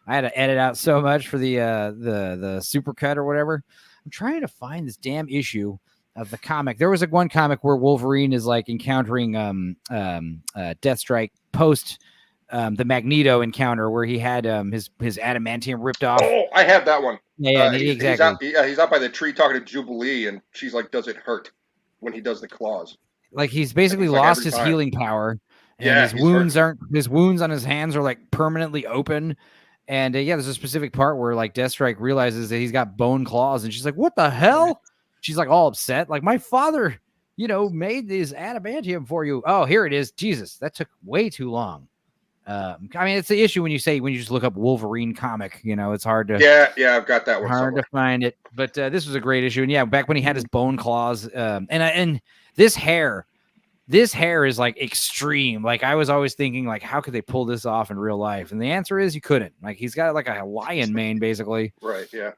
I had to edit out so much for the supercut or whatever. I'm trying to find this damn issue of the comic. There was one comic where Wolverine is like encountering Deathstrike post the Magneto encounter where he had his adamantium ripped off. Oh, I have that one. Yeah, exactly. He's out by the tree talking to Jubilee, and she's like, "Does it hurt?" When he does the claws. Like he's basically It's like lost every his time. healing power, and Yeah, his wounds on his hands are like permanently open. And yeah, there's a specific part where like Deathstrike realizes that he's got bone claws, and she's like, "What the hell?" She's like all upset, like, "My father, made this adamantium for you. Oh, here it is. Jesus, that took way too long." I mean, it's the issue when you just look up Wolverine comic. It's hard to Yeah, I've got that one. hard somewhere. to find it. But this was a great issue, and yeah, back when he had his bone claws, and this hair is like extreme. Like I was always thinking, like, how could they pull this off in real life? And the answer is you couldn't. Like he's got like a lion mane, basically. Right. Yeah.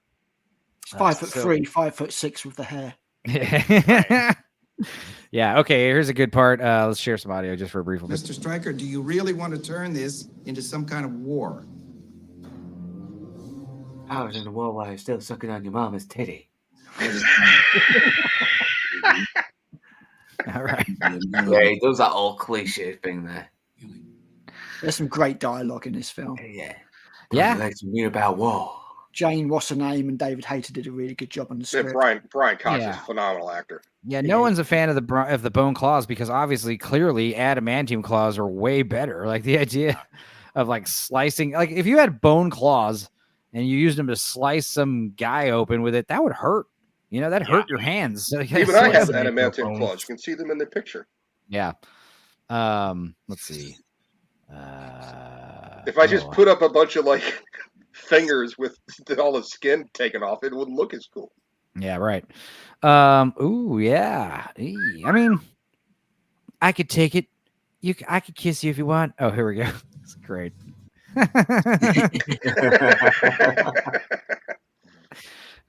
It's 5'3", 5'6" with the hair. Yeah. Okay. Here's a good part. Let's share some audio just for a brief. Mr. Stryker, do you really want to turn this into some kind of war? I was in a war while you're still sucking on your mama's titty. All right. Yeah, he does that old cliche thing there. There's some great dialogue in this film. Yeah. Yeah. Like to me about war. Jane, what's her name, and David Hayter did a really good job on the Yeah, script. Brian Cox is Yeah. a phenomenal actor. Yeah, no one's a fan of the bone claws because obviously, clearly, adamantium claws are way better. Like the idea of like slicing, like if you had bone claws and you used them to slice some guy open with it, that would hurt. That hurt your hands. Even I have adamantium claws. You can see them in the picture. Yeah. Let's see. If I just put up a bunch of like fingers with all the skin taken off, it wouldn't look as cool. Yeah, right. Ooh, yeah. I mean, I could take it. I could kiss you if you want. Oh, here we go. It's great.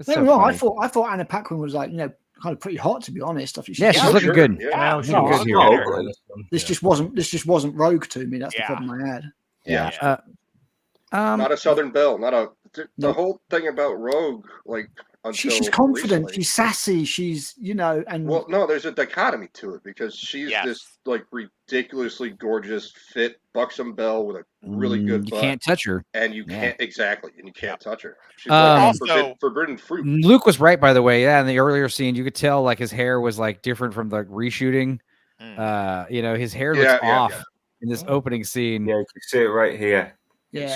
Don't get me wrong, I thought Anna Paquin was like, kind of pretty hot, to be honest. I think Yeah, she's looking good. Yeah, she's No, looking I- good. This just wasn't Rogue to me. That's the problem I had. Yeah. Not a Southern Belle. The whole thing about Rogue, like until She's confident. recently- She's sassy. She's and Well, no, there's a dichotomy to it because she's this like ridiculously gorgeous, fit, buxom belle with a really good you butt. can't touch her. And you Yeah. can't can't touch her. She's like forbidden fruit. Luke was right, by the way. Yeah, in the earlier scene, you could tell like his hair was like different from the reshooting. His hair looks off in this opening scene. Yeah, you can see it right here. Yeah.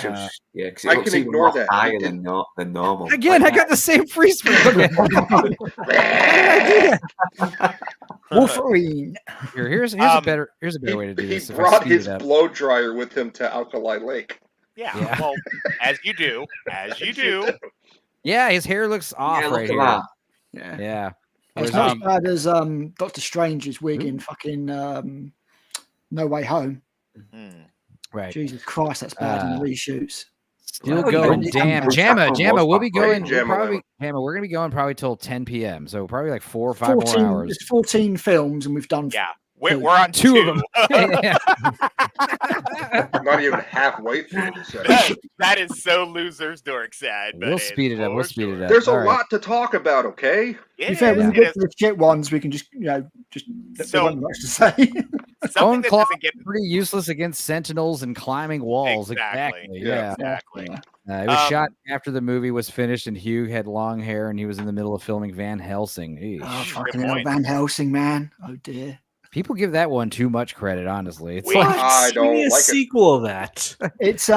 Because I it looks can even ignore more that. higher than normal. Again, I got the same freeze frame. Look at Wolverine. Here's a better way to do He this. if I brought speed his it up. blow dryer with him to Alkali Lake. Yeah. Well, as you do. Yeah, his hair looks off look right at here. that. Yeah. Yeah. It's not as bad as Doctor Strange's wig in fucking No Way Home. Right. Jesus Christ, that's bad in the reshoots. Still going. Damn, Jamma, we'll be going. Jamma We're gonna be going probably till 10 p.m. So probably like 4 or 5 more hours. It's 14 films, and we've done. Yeah, we're on two of them. Not even halfway through. That is so losers dork sad. We'll speed it up. There's a All right. lot to talk about. Okay. To be fair, when we get to the shit ones, we can just there wasn't much to say. Bone claw pretty useless against sentinels and climbing walls. Exactly. Yeah. Exactly. It was shot after the movie was finished, and Hugh had long hair, and he was in the middle of filming Van Helsing. Eesh. Oh, fucking hell, Van Helsing, man. Oh, dear. People give that one too much credit, honestly. It's What? like I don't Give me a like it. sequel of that. It's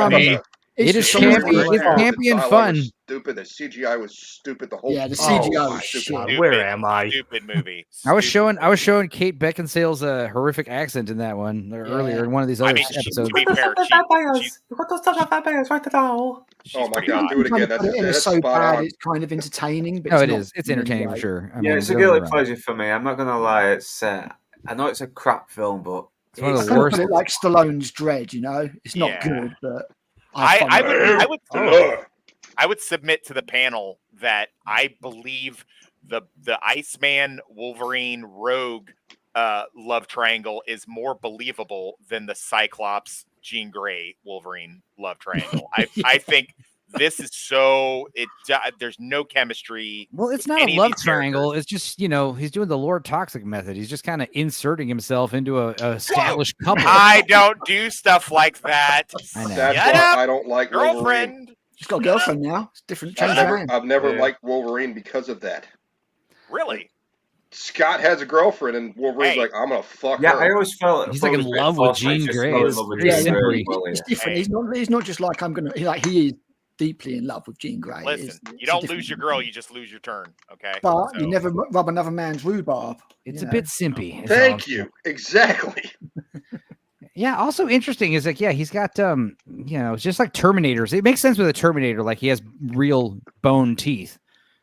It is some of the campy. It's dialogue- campy and dialogue fun. was stupid. The CGI was stupid. The whole Yeah, the oh, CGI my was stupid. shit. Where am I? Stupid movie. I was showing Kate Beckinsale's horrific accent in that one earlier in one of these other episodes. To be fair, Oh my pretty god, hot. do it again. Put it in That's so spot bad on. it's kind of entertaining. But No, it's it not is. It's in any entertaining for way. sure. I Yeah, mean, it's a don't get me guilty wrong. pleasure for me. I'm not gonna lie. It's I know it's a crap film, but It's one of I the kind of worst. put it like Stallone's Dread. You know, it's not Yeah. good, but I would submit to the panel that I believe the Iceman Wolverine Rogue love triangle is more believable than the Cyclops Jean Grey Wolverine love triangle. I think this is there's no chemistry. Well, it's with not any a of love these triangle. It's just, he's doing the Lord Toxic method. He's just kind of inserting himself into a established couple. I don't do stuff like that. I know. That's Shut why up, I don't like Wolverine. girlfriend. She's got a girlfriend now. It's different. Change her name. I've never liked Wolverine because of that. Really? Scott has a girlfriend, and Wolverine's like, I'm gonna fuck yeah, her. I always felt He's like in love with Jean Grey. It's different. He's not just like he is deeply in love with Jean Grey. Listen, you It's a don't different- lose your girl, you just lose your turn. Okay. But So- you never rub another man's rhubarb. It's you a know. bit simpy. is all I'm Thank saying. you. Exactly. Yeah. Also interesting is like, he's got it's just like Terminators. It makes sense with a Terminator, like he has real bone teeth.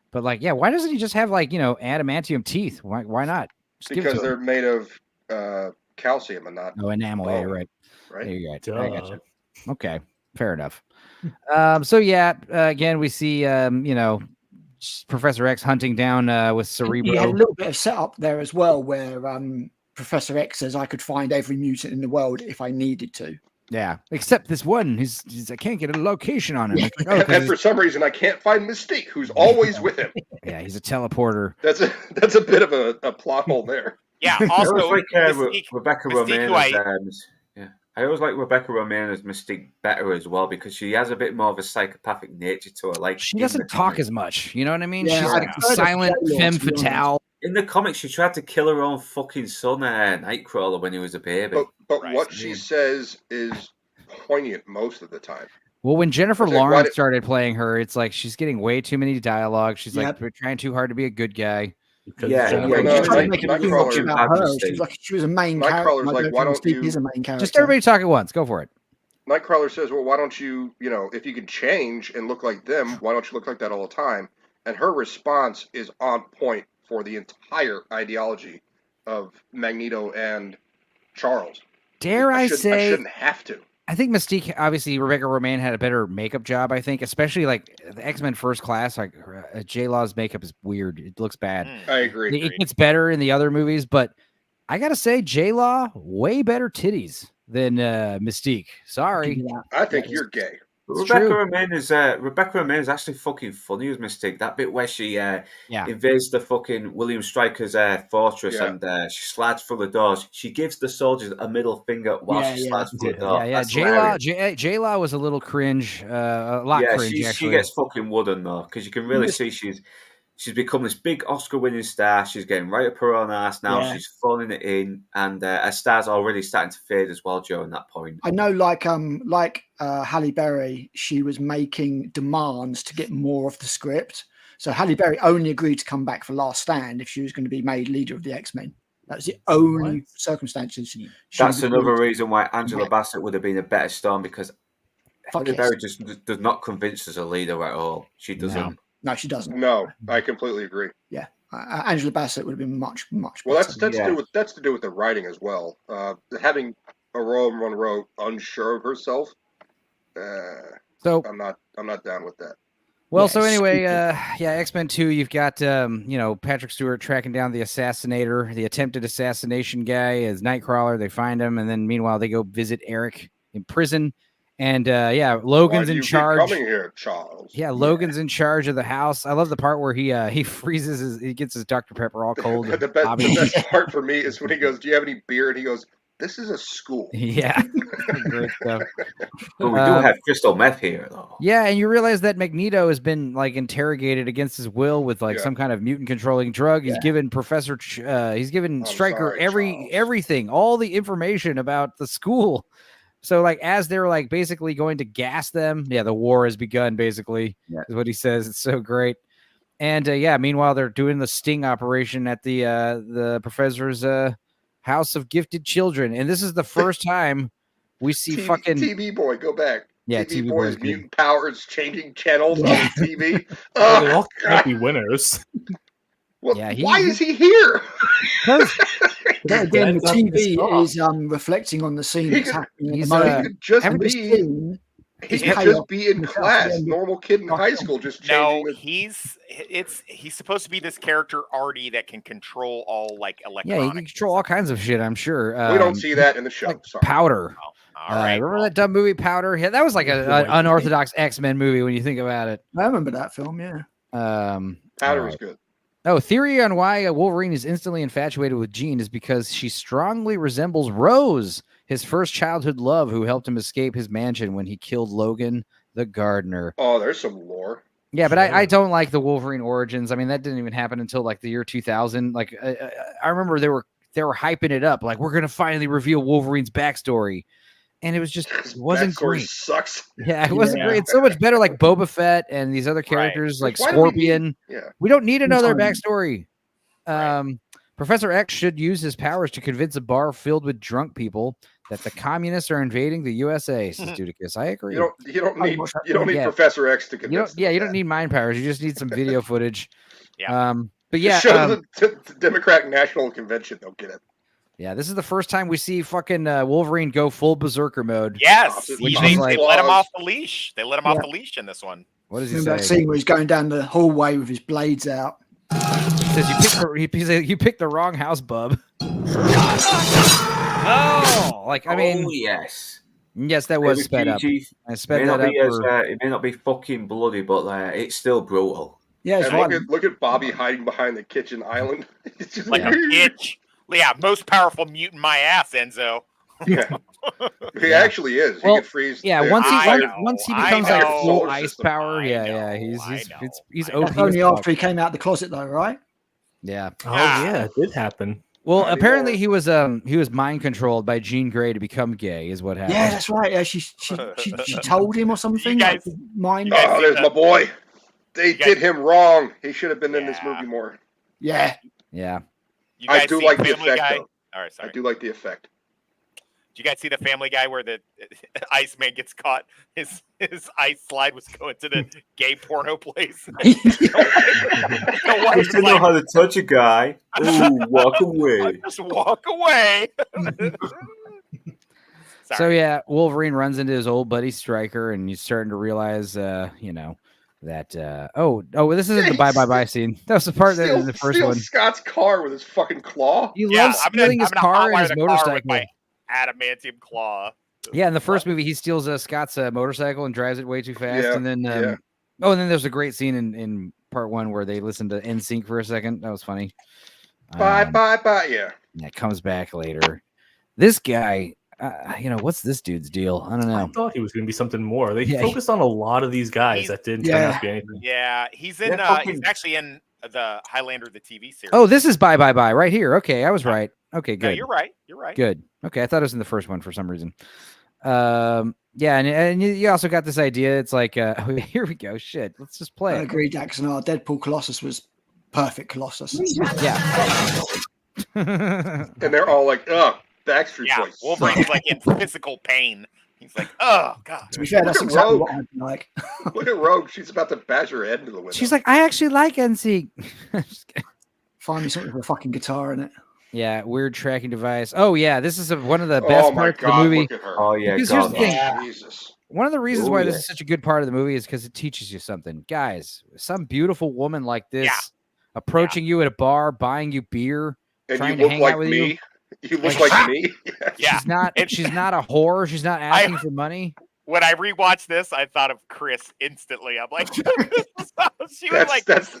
But like, why doesn't he just have like adamantium teeth? Why not? Just give it Because to they're him. made of calcium and not Enamel. Yeah, bone, right. right? There you go. Duh. I got you. Okay, fair enough. Again, we see Professor X hunting down with Cerebro. He had a little bit of setup there as well, where Professor X says I could find every mutant in the world if I needed to. Yeah, except this one. He's I can't get a location on him. It's like, oh, 'cause And for some reason, I can't find Mystique, who's always with him. yeah, he's a teleporter. That's a bit of a plot hole there. Yeah. I Also, always like Mystique- Rebecca Mystique, Romaine who as I always like Rebecca Romaine as Mystique better as well because she has a bit more of a psychopathic nature to her. Like She doesn't talk as much. You know what I mean? Yeah, She's I've like heard of silent J-Lo, femme to be honest. fatale. in the comics. She tried to kill her own fucking son, Nightcrawler, when he was a baby. But Right. what she says is poignant most of the time. Well, when Jennifer It's like, why Lawrence did- started playing her, it's like she's getting way too many dialogue. She's like Yep. we're trying too hard to be a good guy. Yeah, Well, yeah, no, She's trying to make it too much Nightcrawler- about her. Majesty. She was a main character. Nightcrawler's like, why don't Mystique you- is a main character. Just everybody talk at once. Go for it. Nightcrawler says, well, why don't you, if you can change and look like them, why don't you look like that all the time? And her response is on point for the entire ideology of Magneto and Charles. Dare I I say? shouldn't have to. I think Mystique, obviously, Rebecca Romaine had a better makeup job. I think, especially like the X-Men First Class, like J-Law's makeup is weird. It looks bad. I agree. It gets better in the other movies, but I gotta say, J-Law way better titties than Mystique. Sorry, I think you're gay. Rebecca Romaine is actually fucking funny as Mystique. That bit where she invades the fucking William Stryker's fortress and she slides through the doors. She gives the soldiers a middle finger while she slides through the door. Yeah. That's J-Law, hilarious. J-Law was a little cringe, a lot cringe she actually. gets fucking wooden though, because you can really see she's become this big Oscar-winning star. She's getting right up her own ass now. Yeah. She's phoning it in, and her star's already starting to fade as well during that point. I know, like Halle Berry, she was making demands to get more of the script. So Halle Berry only agreed to come back for Last Stand if she was going to be made leader of the X-Men. That was the only circumstances. That's another reason why Angela Bassett would have been a better Storm, because Halle Berry just does not convince as a leader at all. She doesn't. No, she doesn't. No, I completely agree. Yeah, Angela Bassett would have been much Well, better. that's to do with the writing as well. Having Aurora Monroe unsure of herself, so I'm not down with that. Well, so anyway, X-Men 2, you've got, Patrick Stewart tracking down the assassinator, the attempted assassination guy as Nightcrawler. They find him, and then meanwhile, they go visit Eric in prison. And, Logan's in charge. Coming here, Charles. Yeah, Logan's in charge of the house. I love the part where he freezes he gets his Dr. Pepper all cold. The best part for me is when he goes, "Do you have any beer?" And he goes, "This is a school." Yeah, great stuff. But we do have crystal meth here, though. Yeah, and you realize that Magneto has been like interrogated against his will with some kind of mutant controlling drug. He's given he's given Stryker everything, all the information about the school. So like as they're like basically going to gas them, the war has begun. Basically, is what he says. It's so great. And meanwhile they're doing the sting operation at the professor's house of gifted children, and this is the first time we see fucking TV boy. Go back. Yeah, TV TV boy's boy's mutant powers, changing channels on his TV. Well, they all can't be winners. Well, Yeah, why is he here? But again, the That's up to TV Scott. is reflecting on the scene He that's could- happening at he's, the moment. He could just And this be. scene He is could payoff just be in the class, end. normal kid in high school, just No, changing. he's supposed to be this character Artie that can control all like yeah, electronics. he can control all kinds of shit. I'm sure. We don't see that in the show. like Sorry. Powder. All right, Remember that dumb movie Powder? Yeah, that was like an unorthodox X-Men movie when you think about it. I remember that film. Yeah. Powder was good. Oh, theory on why Wolverine is instantly infatuated with Jean is because she strongly resembles Rose, his first childhood love, who helped him escape his mansion when he killed Logan the gardener. Oh, there's some lore. Yeah, but I don't like the Wolverine origins. I mean, that didn't even happen until like the year 2000. Like I remember they were hyping it up, like we're gonna finally reveal Wolverine's backstory, and it was just wasn't Backstory great. sucks. Yeah, it wasn't great. It's so much better like Boba Fett and these other characters like Why do we need- Scorpion. Yeah. We don't need another Time. backstory. Professor X should use his powers to convince a bar filled with drunk people that the communists are invading the USA, says Judicus. I agree. You don't need Yeah. Professor X to You convince. don't, you don't need mind powers. You just need some video footage. Yeah. But Just yeah, show the Democratic National Convention. They'll get it. yeah, this is the first time we see fucking Wolverine go full berserker mode. Yes, Which they is like- let him off the leash. They let him off Yeah. the leash in this one. What does he Remember that say? scene where he's going down the hallway with his blades out? He says you picked the wrong house, bub. Oh, like I mean, yes. Yes, that was sped up. I sped that up. It may not be fucking bloody, but it's still brutal. Yeah, it's And right. look at Bobby hiding behind the kitchen island. It's just Like a bitch. Yeah, most powerful mutant my ass, Enzo. Yeah. He actually is. Well, he could freeze. yeah, the once entire- he becomes like entire full solar ice system. power, he's OP. That's only as fuck. after he came out the closet, though, right? Yeah. Oh yeah, it did happen. Well, Not apparently anymore. he was mind controlled by Jean Grey to become gay, is what happened. Yeah, that's right. Yeah, she told him or something. guys- like, mind. Oh, there's my boy. They guys- did him wrong. He should have been in this Yeah. movie more. Yeah. Yeah. You guys I do see like the Family effect, Guy? though. All right, sorry. I do like the effect. Did you guys see the Family Guy where the Iceman gets caught? His ice slide was going to the gay porno place. I still know how to touch a guy. Ooh, walk away. Just walk away. So yeah, Wolverine runs into his old buddy Stryker, and he's starting to realize, that this isn't the bye scene. That was the part that in the first steal one. Scott's car with his fucking claw. He loves stealing his car and his with motorcycle. my adamantium claw. Yeah, in the first movie, he steals Scott's motorcycle and drives it way too fast. Yeah, And then, yeah. and then there's a great scene in part one where they listen to NSYNC for a second. That was funny. Bye. Yeah. That comes back later. This guy, what's this dude's deal? I don't I know. thought he was going to be something more. They Yeah, focused on a lot of these guys that didn't turn out to be anything. Yeah, he's in. He's actually in the Highlander, the TV series. Oh, this is bye right here. Okay, I was right. Okay, good. No, you're right. You're right. Good. Okay, I thought it was in the first one for some reason. And you also got this idea. It's like, here we go. Shit, let's just play I it. agree, Jackson. Our Deadpool Colossus was perfect Colossus. Yeah. And they're all like, "Ugh, Backstreet Yeah, Boys." Wolverine's like in physical pain. He's like, oh god. To be fair, that's Look at exactly Rogue. what I'd like. Look at Rogue. She's about to bash her head into the window. She's like, I actually like NSYNC. Find me something with a fucking guitar in it. Yeah, weird tracking device. Oh yeah, this is one of the best oh my parts God, of the movie. look at her. Oh yeah, Because here's God. the thing. Jesus. One of the reasons Oh, why this yeah. is such a good part of the movie is because it teaches you something. Guys, some beautiful woman like this approaching you at a bar, buying you beer, And trying you to look hang like out with me. you. You look like me. Yeah. She's not a whore. She's not asking for money. When I rewatched this, I thought of Chris instantly. I'm like, she was like, That's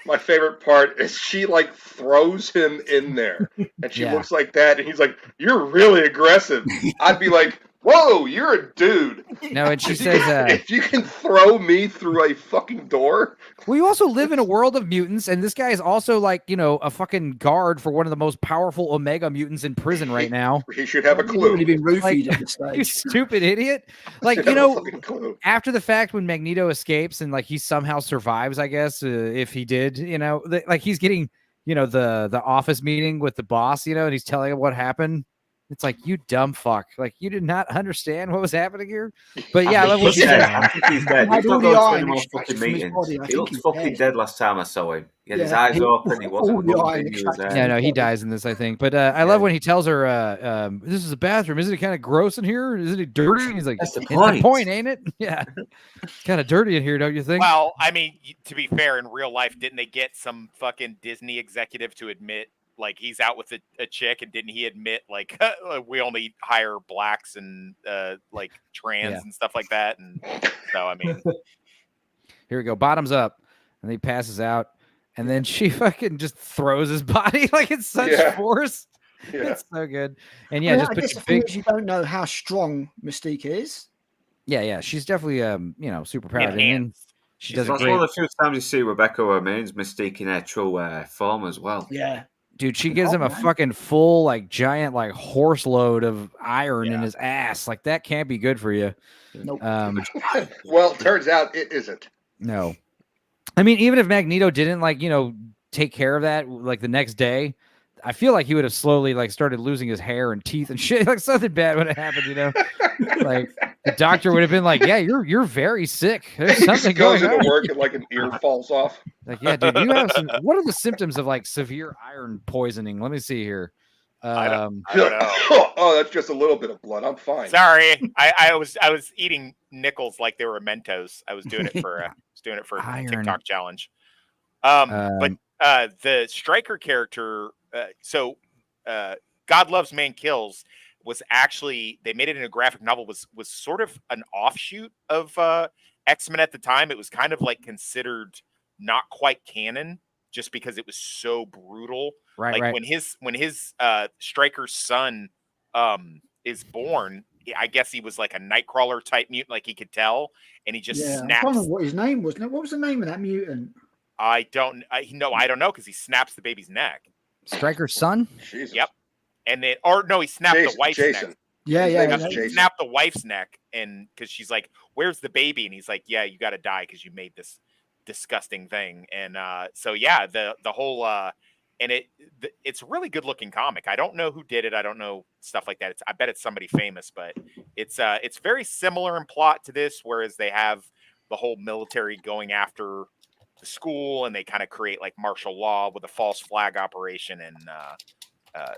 my favorite part is she like throws him in there and she Yeah. looks like that and he's like, "You're really aggressive." I'd be like, Whoa, you're a dude. No, and she says, if you can throw me through a fucking door. Well, you also live in a world of mutants, and this guy is also like, a fucking guard for one of the most powerful Omega mutants in prison right now. He should have a clue. He's been roofied Like, at the stage. You stupid idiot. Like, after the fact when Magneto escapes and like he somehow survives, I guess, if he did, like he's getting, the office meeting with the boss, and he's telling him what happened. It's like, you dumb fuck. Like, you did not understand what was happening here. But yeah, I love what he's you dead. said. I think he's dead. He's not going to any more fucking meetings. He looked fucking dead last time I saw him. He had his eyes open. He wasn't moving. He was, Yeah, no, he dies in this, I think. But I love when he tells her, this is a bathroom. Isn't it kind of gross in here? Isn't it dirty? And he's like, That's the it's point. the point, ain't it? Yeah. It's kind of dirty in here, don't you think? Well, I mean, to be fair, in real life, didn't they get some fucking Disney executive to admit, like, he's out with a chick, and didn't he admit, like, we only hire blacks and like trans and stuff like that? And so, I mean, Here we go. Bottoms up. And he passes out. And then she fucking just throws his body like it's such force. Yeah. It's so good. And I just guess put the thing is you don't know how strong Mystique is. Yeah. She's definitely super powered. And then she does a That's great. one of the few times you see Rebecca Romijn's Mystique in her true form as well. Yeah. Dude, she gives him a fucking full, like, giant, like, horse load of iron in his ass. Like, that can't be good for you. Nope. Well, it turns out it isn't. No. I mean, even if Magneto didn't, like, take care of that, like, the next day, I feel like he would have slowly, like, started losing his hair and teeth and shit. Like, something bad would have happened, Like, the doctor would have been like, yeah, you're very sick. There's something goes going into on. work and, like, an ear falls off. Like, yeah, dude, you have some. What are the symptoms of, like, severe iron poisoning? Let me see here. I don't know. Oh, that's just a little bit of blood. I'm fine. Sorry, I was eating nickels like they were Mentos. I was doing it for a TikTok challenge. But the Stryker character, God Loves Man Kills, was actually, they made it in a graphic novel, was sort of an offshoot of X-Men at the time. It was kind of like considered not quite canon, just because it was so brutal. Right. When his Stryker's son is born, I guess he was like a Nightcrawler type mutant, like he could tell, and he just I snaps. don't know what his name was. What was the name of that mutant? I don't know, because he snaps the baby's neck. Stryker's son? Jesus. Yep. And then, he snapped the wife's neck. He snapped the wife's neck, and because she's like, "Where's the baby?" And he's like, "Yeah, you got to die because you made this disgusting thing." And the whole and it's a really good looking comic. I don't know who did it. I don't know stuff like that. I bet it's somebody famous, but it's very similar in plot to this, whereas they have the whole military going after the school, and they kind of create like martial law with a false flag operation, and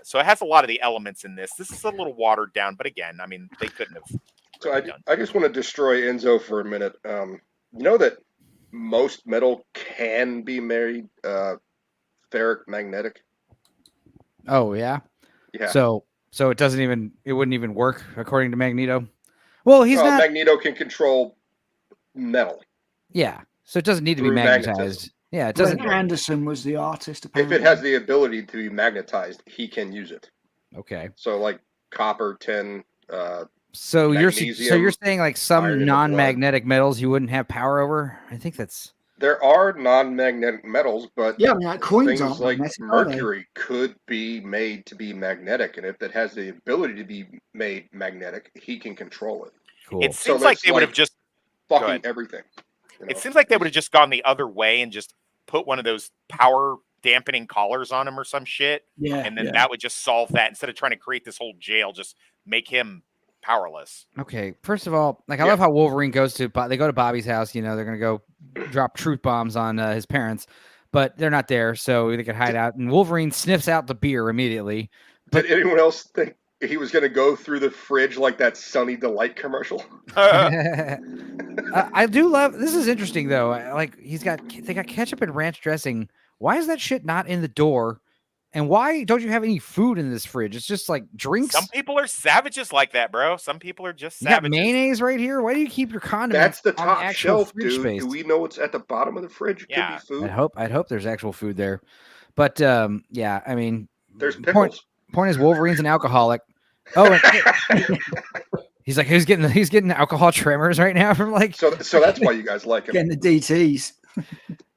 so it has a lot of the elements in this. This is a little watered down, but again, I mean, they couldn't have. So I just want to destroy Enzo for a minute. You know that most metal can be made ferric magnetic. Oh yeah. Yeah. So it wouldn't even work according to Magneto. Well, he's not. Magneto can control metal. Yeah. So it doesn't need to be Through magnetized. magnetism. Yeah, it doesn't. Brent Anderson was the artist. If Apparently. it has the ability to be magnetized, he can use it. Okay. So like copper, tin. So you're magnesium, saying like iron some in the non-magnetic metals you wouldn't have power over? I think that's. There are non-magnetic metals, but Yeah, I mean, like coins things aren't like magnetic, are they? mercury could be made to be magnetic, and if it has the ability to be made magnetic, he can control it. Cool. It seems like they would have just fucking everything. It seems like they would have just gone the other way and just put one of those power dampening collars on him or some shit. Yeah. And then that would just solve that, instead of trying to create this whole jail, just make him powerless. Okay. First of all, like I love how Wolverine goes to Bobby's house. They're gonna go drop truth bombs on his parents, but they're not there, so they could hide out. And Wolverine sniffs out the beer immediately. Did anyone else think he was going to go through the fridge like that Sunny Delight commercial? I do love. This is interesting though. Like they got ketchup and ranch dressing. Why is that shit not in the door? And why don't you have any food in this fridge? It's just like drinks. Some people are savages like that, bro. Some people are just You got savages. mayonnaise right here. Why do you keep your condiments? That's the on top actual shelf, fridge dude. space? Do we know what's at the bottom of the fridge? It could be food. I'd hope there's actual food there. But yeah, I mean, There's pickles. Point is, Wolverine's an alcoholic. Oh, and He's like, he's getting alcohol tremors right now from like. So that's why you guys like him. Getting the DTs.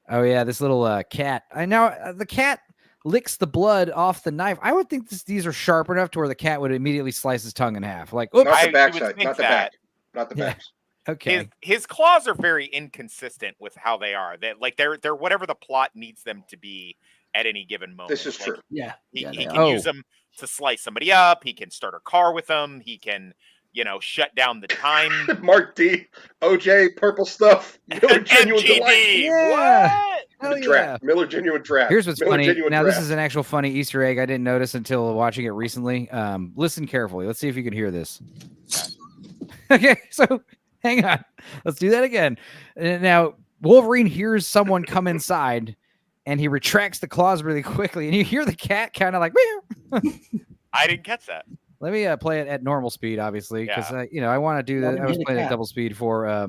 Oh yeah, this little cat. I know the cat licks the blood off the knife. I would think these are sharp enough to where the cat would immediately slice his tongue in half. Like, oops. Not the I backside, would think not the that. back, not the backs. Okay. His claws are very inconsistent with how they are. That like they're whatever the plot needs them to be at any given moment. This is true. Yeah. He can use them to slice somebody up. He can start a car with them. He can, shut down the time. Mark D, OJ, purple stuff. Miller Genuine MGD. Delight. Yeah. What? The draft. Miller Genuine Draft. Here's what's Miller funny. Genuine Now, draft. this is an actual funny Easter egg I didn't notice until watching it recently. Listen carefully. Let's see if you can hear this. Okay, so hang on. Let's do that again. Now, Wolverine hears someone come inside, and he retracts the claws really quickly, and you hear the cat kind of like, meow. I didn't catch that. Let me play it at normal speed, obviously, because I want to do that. I was playing at double speed for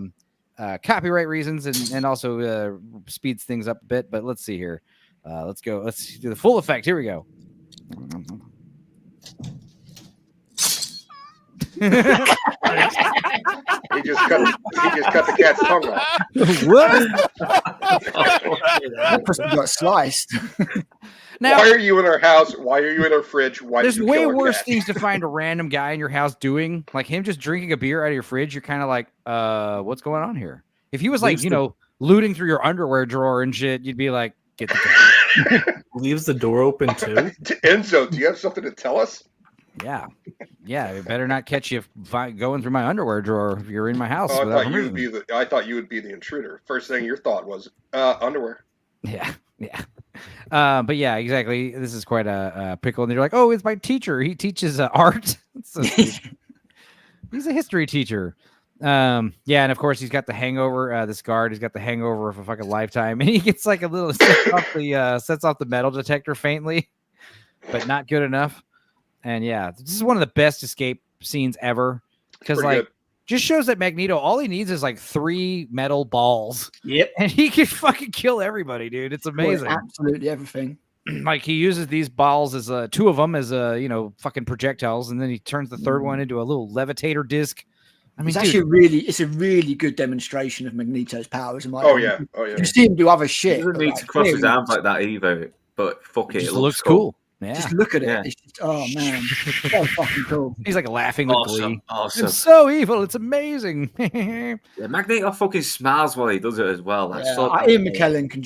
copyright reasons and also speeds things up a bit. But let's see here. Let's go. Let's do the full effect. Here we go. He just cut the cat's tongue off. That person got sliced. Now, why are you in our house? Why are you in our fridge? Why there's did you way kill our worse cat? things to find a random guy in your house doing, like him just drinking a beer out of your fridge. You're kind of like, what's going on here? If he was like, looting through your underwear drawer and shit, you'd be like, get the cat. Leaves the door open too. Enzo, do you have something to tell us? Yeah, it better not catch you going through my underwear drawer if you're in my house. Oh, without I thought you would be the intruder. First thing your thought was underwear. Yeah. But yeah, exactly. This is quite a pickle. And they're like, oh, it's my teacher. He teaches art. He's a history teacher. And of course he's got the hangover. This guard, he's got the hangover of a fucking lifetime, and he gets like a little sets off the metal detector faintly, but not good enough. And yeah, this is one of the best escape scenes ever because just shows that Magneto, all he needs is like 3 metal balls. Yep. And he can fucking kill everybody, dude. It's amazing. Absolutely everything. Like he uses these balls as 2 of them as fucking projectiles, and then he turns the third one into a little levitator disc. I mean, it's actually it's a really good demonstration of Magneto's powers. Oh yeah. You see him do other shit. He doesn't need to cross his arms like that either. But fuck it, just looks cool. Yeah. Just look at it. It's just, oh man, so fucking cool. He's like laughing with glee. Awesome. It's so evil. It's amazing. Yeah, Magneto fucking smiles while he does it as well. That's Ian McKellen can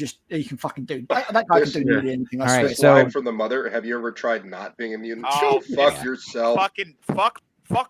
fucking do that guy can do nearly anything. I swear. So line from the mother. Have you ever tried not being immune? Oh, fuck yourself. Fucking fuck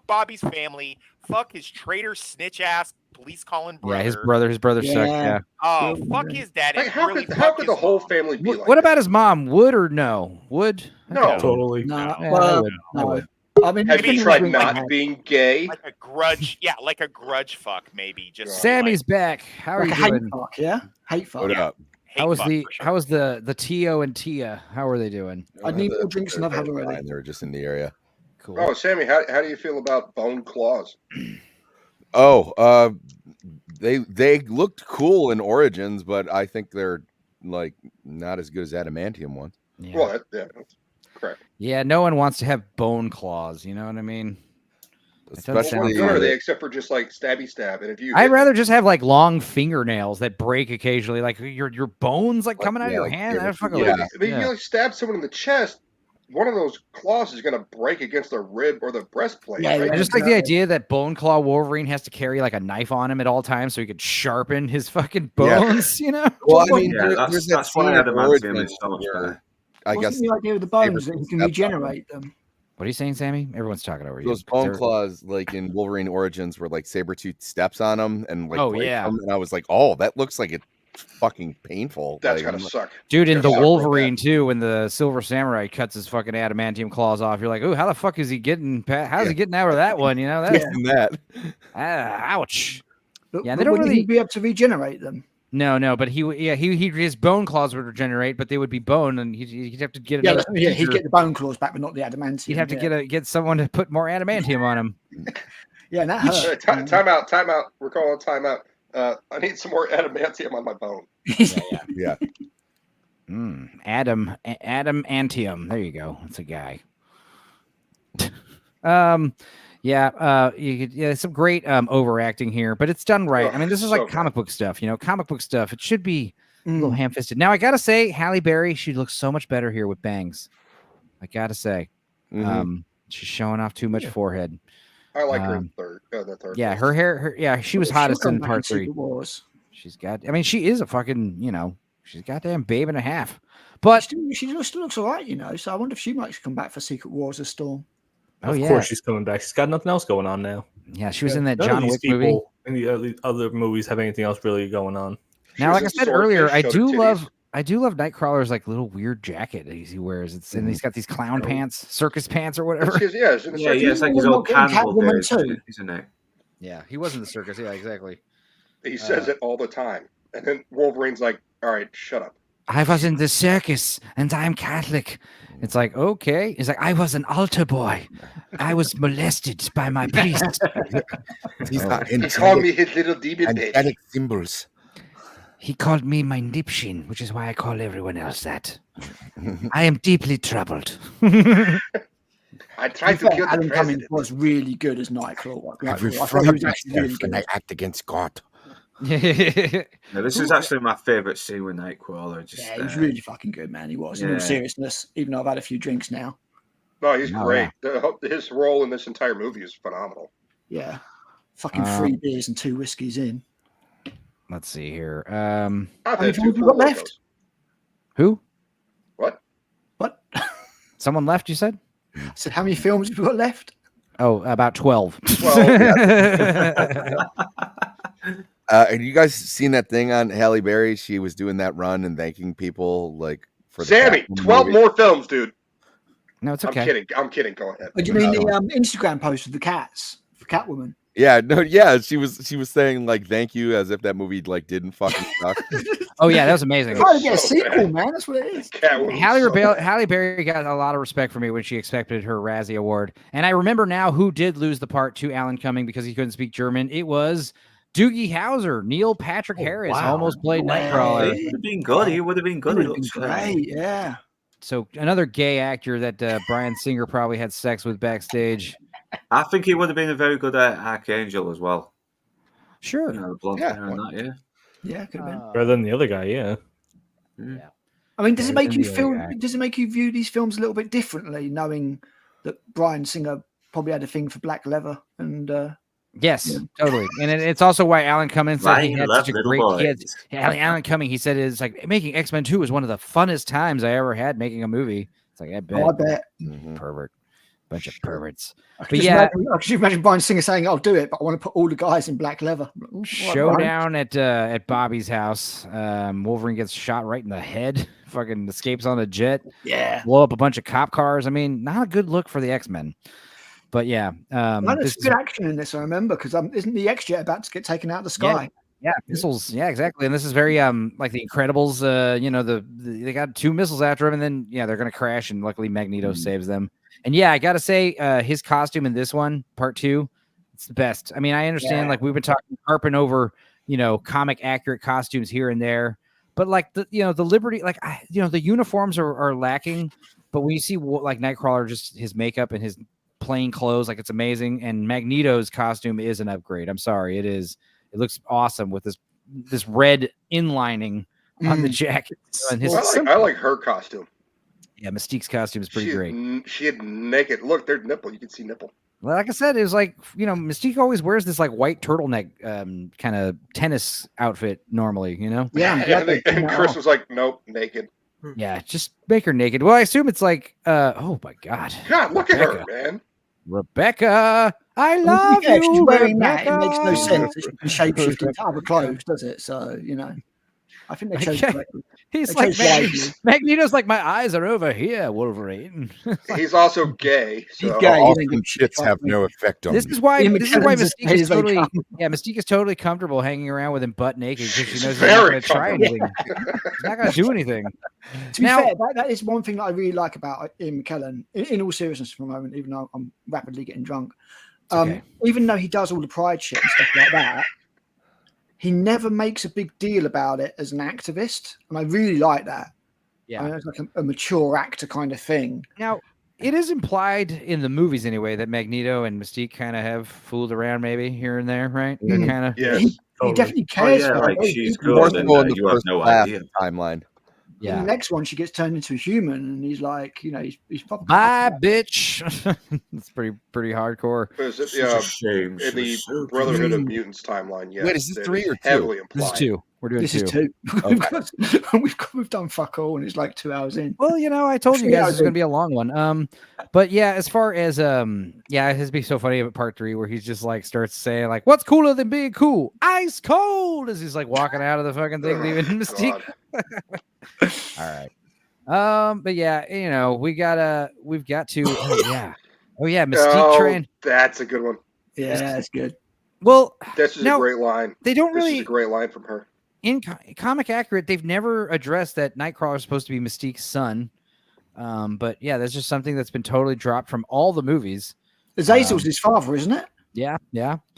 Bobby's family. Fuck his traitor snitch ass police calling brother. Yeah, his brother sucked. Yeah. Oh, fuck his dad. Like, how could the whole family be like? What about his mom? Would or no? Would? No, totally. No. Yeah, Well, I would. I mean, have you tried not being gay? Like a grudge, like a grudge fuck, maybe. Just Sammy's back. How are like you a doing? hate fuck, yeah? Hate fuck. What up? How was the Tio and Tia? How are they doing? I need more drinks than I've had already. They were just in the area. Cool. Oh, Sammy, how do you feel about bone claws? Oh, they looked cool in Origins, but I think they're like not as good as adamantium ones. Yeah. Well, that's correct. Yeah, no one wants to have bone claws. You know what I mean? Especially, what good are they except for just like stabby stab? And if you, I'd rather just have like long fingernails that break occasionally, like your bones like coming out of your hand. That's fucking I mean, if you like stab someone in the chest, one of those claws is going to break against the rib or the breastplate. Yeah, right? I just like the idea that Bone Claw Wolverine has to carry like a knife on him at all times so he could sharpen his fucking bones. You know? Well, I mean, that's that why scene in adamantium Origins is so much where better. I Wasn't guess the idea with the bones that he can regenerate them? What are you saying, Sammy? Everyone's talking over you. those bone claws, like in Wolverine Origins, where like Sabretooth steps on them and like breaks them, and I was like, oh, that looks like it's fucking painful. That's like, gonna suck, dude. In the Wolverine too, when the Silver Samurai cuts his fucking adamantium claws off, you're like, oh, how the fuck is he getting? How's he getting out of that one? You know that. Ouch. But, yeah, but they don't wouldn't really he be able to regenerate them? No, but he his bone claws would regenerate, but they would be bone, and he'd have to get another. Yeah, he'd get the bone claws back, but not the adamantium. He'd have to get someone to put more adamantium on him. Yeah, and that hurt. Time out. We're calling time out. I need some more adamantium on my bone. Yeah. Adamantium. There you go. That's a guy. some great overacting here, but it's done right. Oh, I mean, this is so like comic book stuff, comic book stuff. It should be a little ham-fisted. Now, I gotta say, Halle Berry, she looks so much better here with bangs. I gotta say, she's showing off too much forehead. I like her in the third. Yeah, her hair. She was hottest in part 3. Wars. She's got. I mean, she is a fucking. She's a goddamn babe and a half. But she still looks all right, So I wonder if she might come back for Secret Wars of Storm. Of course she's coming back. She's got nothing else going on now. Yeah, she was in that None John of Wick these movie. people in the other movies have anything else really going on. Now, like I said earlier, I do love Nightcrawler's like little weird jacket that he wears. And he's got these clown pants, circus pants or whatever. It's like his old cannibal days, isn't it? Yeah, he was in the circus. Yeah, exactly. He says it all the time, and then Wolverine's like, "All right, shut up." I was in the circus, and I'm Catholic. It's like, okay. It's like, I was an altar boy. I was molested by my priest. He called me his little demon bitch. Angelic symbols. He called me my nipshin, which is why I call everyone else that. I am deeply troubled. I tried to kill the Alan Cumming president. was really good as Nightcrawler. I will I thought front he was actually really myself when good. I act against God. No, this is actually my favourite scene with Nightcrawler. Yeah, he was really fucking good, man. He was. In all seriousness, even though I've had a few drinks now. No, he's great. His role in this entire movie is phenomenal. Yeah. Fucking 3 beers and 2 whiskeys in. Let's see here. I've How had many two films have you got left? Who? What? Someone left, you said? I said, how many films have you got left? Oh, about 12. Have you guys seen that thing on Halle Berry? She was doing that run and thanking people for the Sammy, Catwoman 12 movie. more films, dude. No, it's okay. I'm kidding. Go ahead. Oh, do you mean the Instagram post with the cats for Catwoman? Yeah, no, yeah. She was saying thank you as if that movie didn't fucking suck. Oh yeah, that was amazing. Trying to get a sequel, man. That's what it is. Halle Berry got a lot of respect from me when she accepted her Razzie Award, and I remember now who did lose the part to Alan Cumming because he couldn't speak German. It was Doogie Howser. Neil Patrick Harris almost played Nightcrawler. He would have been good. He would have been good. He would have been great. Yeah. So another gay actor that Bryan Singer probably had sex with backstage. I think he would have been a very good Archangel as well. Sure. The blonde hair and that, Yeah, could have been. Better than the other guy, yeah. I mean, does it make you feel? Does it make you view these films a little bit differently, knowing that Bryan Singer probably had a thing for black leather and? Yes, totally, and it's also why Alan Cumming said he had such a great. Alan Cumming, he said it's like making X-Men 2 was one of the funnest times I ever had making a movie. It's like I bet. Oh, I bet. Pervert, bunch of perverts. I could imagine Bryan Singer saying, "I'll do it, but I want to put all the guys in black leather." Showdown at Bobby's house. Wolverine gets shot right in the head. Fucking escapes on a jet. Yeah. Blow up a bunch of cop cars. I mean, not a good look for the X-Men. But yeah, there's good action in this. I remember because isn't the X-Jet about to get taken out of the sky? Yeah, missiles. Yeah, exactly. And this is very like the Incredibles. They got 2 missiles after him, and then they're gonna crash, and luckily Magneto saves them. And yeah, I gotta say, his costume in this one, part 2, it's the best. I mean, I understand like we've been harping over comic accurate costumes here and there, but like the Liberty, like the uniforms are lacking. But when you see like Nightcrawler, just his makeup and his plain clothes, like it's amazing. And Magneto's costume is an upgrade. I'm sorry, it is. It looks awesome with this red inlining on the jacket. And I like her costume. Yeah, Mystique's costume is pretty great. She had naked. Look, there's nipple. You can see nipple. Well, like I said, it was like Mystique always wears this like white turtleneck kind of tennis outfit normally. Yeah. And Chris was like, "Nope, naked." Yeah, just make her naked. Well, I assume it's like, oh my God. God, look at her, man. Rebecca, I love you. If she's wearing Rebecca. that, it makes no sense. It's shape-shifting into other clothes, does it? So, I think they chose correctly. He's like, Magneto's like, my eyes are over here, Wolverine. He's also gay. So. He's gay. Often shits have no effect on This me. is why Mystique is totally, Mystique is totally comfortable hanging around with him butt naked because she knows he's very not going to try anything. He's not going to do anything. To be fair, that is one thing that I really like about Ian McKellen, in all seriousness for a moment, even though I'm rapidly getting drunk. Even though he does all the pride shit and stuff like that, he never makes a big deal about it as an activist. And I really like that. Yeah. I mean, it's like a mature actor kind of thing. Now, it is implied in the movies anyway that Magneto and Mystique kind of have fooled around maybe here and there, right? They're kind of He definitely cares for her. like Those she's people. good, More and so in the you have first no class idea. timeline. In the next one, she gets turned into a human, and he's like, he's probably bye, bitch. It's pretty hardcore. Is it, Such a shame. in She the was so Brotherhood of cute. Mutants timeline, yes. Wait, is this it 3 or 2? heavily This implied. is 2. We're doing This 2. is 2. Okay. We've done fuck all, and it's like 2 hours in. Well, I told you 3 guys hours this is going in. to be a long one. But yeah, as far as it has to be so funny about part 3 where he's just like starts saying like, "What's cooler than being cool? Ice cold!" as he's like walking out of the fucking thing, leaving Mystique. All right. But yeah, we've got to. Oh yeah, Mystique train. That's a good one. Yeah, that's good. Well, This is a great line. They don't This really. is a great line from her. In comic accurate, they've never addressed that Nightcrawler is supposed to be Mystique's son. But yeah, that's just something that's been totally dropped from all the movies. Azazel's his father, isn't it? Yeah.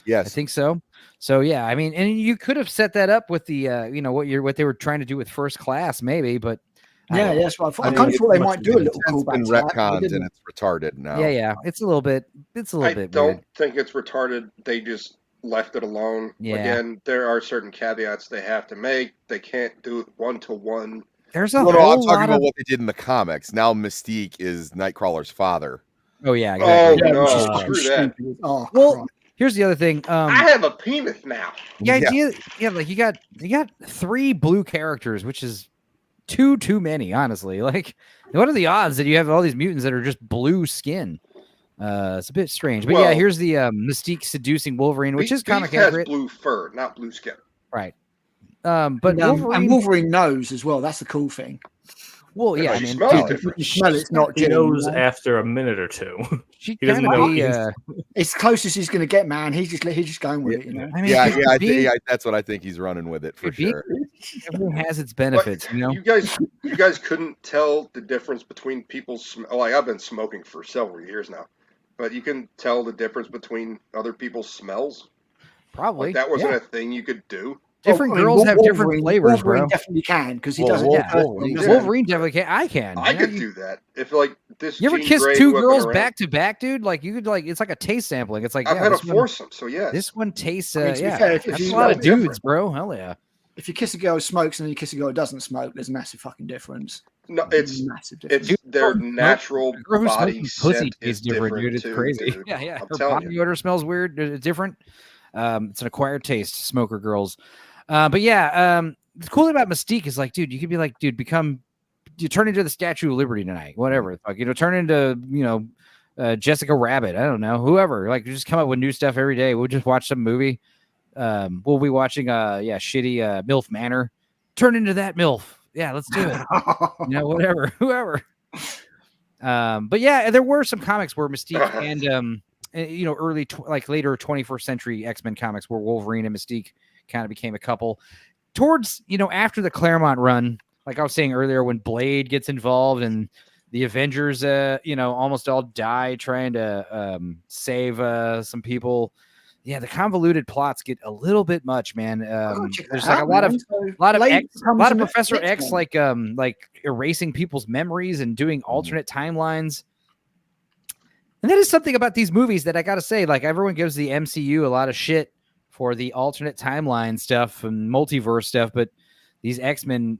Yes, I think so. So yeah, I mean, and you could have set that up with the what they were trying to do with First Class, maybe, but yeah, that's what I thought. I kind of thought they might do a little It's callback. been to that, but retconned they and didn't. it's retarded now. Yeah, it's a little bit. I Weird. don't think it's retarded. They just left it alone. Yeah. Again, there are certain caveats they have to make. They can't do it 1-to-1. There's a No, whole I'm talking lot about of. what they did in the comics. Now Mystique is Nightcrawler's father. Oh yeah, Oh exactly. no, which is screw that. stupid. Oh, Well, Christ. here's the other thing. I have a penis now. The idea, like you got 3 blue characters, which is too many, honestly. Like, what are the odds that you have all these mutants that are just blue skin? It's a bit strange, but yeah, Well, here's the Mystique seducing Wolverine, which is comic Beast has accurate, blue fur, not blue skin. right? But and Wolverine, Wolverine knows as well. That's the cool thing. well, yeah, Yeah, I she mean, smells dude, different. You smell it's not He Jimmy, knows you know? after a minute or two. she He doesn't kind of know. be. It's closest he's going to get, man. He's just going with it, you know. I mean, Yeah, that's what I think he's running with it for sure. Everyone has its But benefits, you know. you guys couldn't tell the difference between people's. Like I've been smoking for several years now, but you can tell the difference between other people's smells. Probably Like that wasn't yeah. a thing you could do. Different I mean, girls have different Wolverine- flavors, Wolverine bro. definitely can because he Well, doesn't. Wolverine- Yeah. Wolverine definitely can. I can. I you know, could do that if like this. You ever Jean kiss Grey 2 who I've been girls around- back to back, dude? Like you could it's like a taste sampling. It's like I've had a this one- foursome, so yes. This one tastes. I mean, to be Yeah, fair, if that's you a lot of smell dudes, different. bro. Hell yeah. If you kiss a girl who smokes and then you kiss a girl who doesn't smoke, there's a massive fucking difference. No, it's Massive difference. it's their Dude, natural The girl who body smokes pussy scent is tastes different, dude. It's too, crazy. dude. Yeah. I'm Her telling body you. odor smells weird. It's different. It's an acquired taste. Smoker girls. But yeah. The cool thing about Mystique is like, dude, you could be like, dude, you turn into the Statue of Liberty tonight, whatever. Like, turn into, Jessica Rabbit. I don't know, whoever. Like, just come up with new stuff every day. We'll just watch some movie. We'll be watching, shitty MILF Manor. Turn into that MILF. Yeah, let's do it. Whatever, whoever. But yeah, there were some comics where Mystique and early later 21st century X-Men comics where Wolverine and Mystique kind of became a couple. Towards after the Claremont run, like I was saying earlier, when Blade gets involved and the Avengers almost all die trying to save some people. Yeah, the convoluted plots get a little bit much, man. There's like a lot of Professor X like erasing people's memories and doing alternate timelines. And that is something about these movies that I gotta say, like everyone gives the MCU a lot of shit for the alternate timeline stuff and multiverse stuff, but these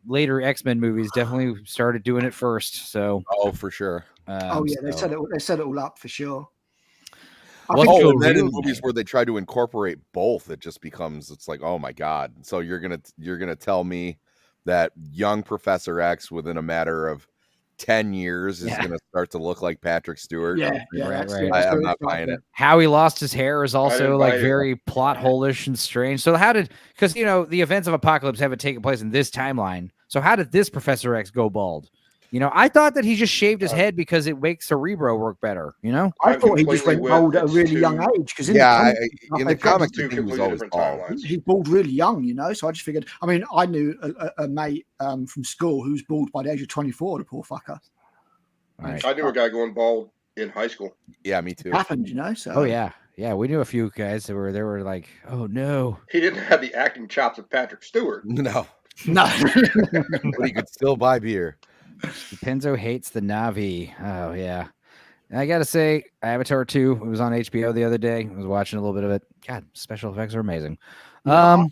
later X-Men movies definitely started doing it first. So, for sure. They set it all up for sure. And then in movies where they try to incorporate both, it just becomes it's like, oh my god. So you're gonna tell me that young Professor X within a matter of 10 years is gonna start to look like Patrick Stewart? Yeah, right. I'm not buying it. How he lost his hair is also like buy it. very plot hole-ish and strange. So because the events of Apocalypse haven't taken place in this timeline. So how did this Professor X go bald? I thought that he just shaved his head because it makes Cerebro work better. I thought he just went bald at a really young age because in the comics, two he was completely always different bald. timelines. he's bald really young, So I just figured. I mean, I knew a mate from school who's bald by the age of 24. The poor fucker. Right. I knew a guy going bald in high school. Yeah, me too. It happened, So. Oh yeah, we knew a few guys that were like, oh no. He didn't have the acting chops of Patrick Stewart. No, but he could still buy beer. Penzo hates the Navi. Oh yeah. I gotta say, Avatar 2, it was on HBO the other day. I was watching a little bit of it. God, special effects are amazing. I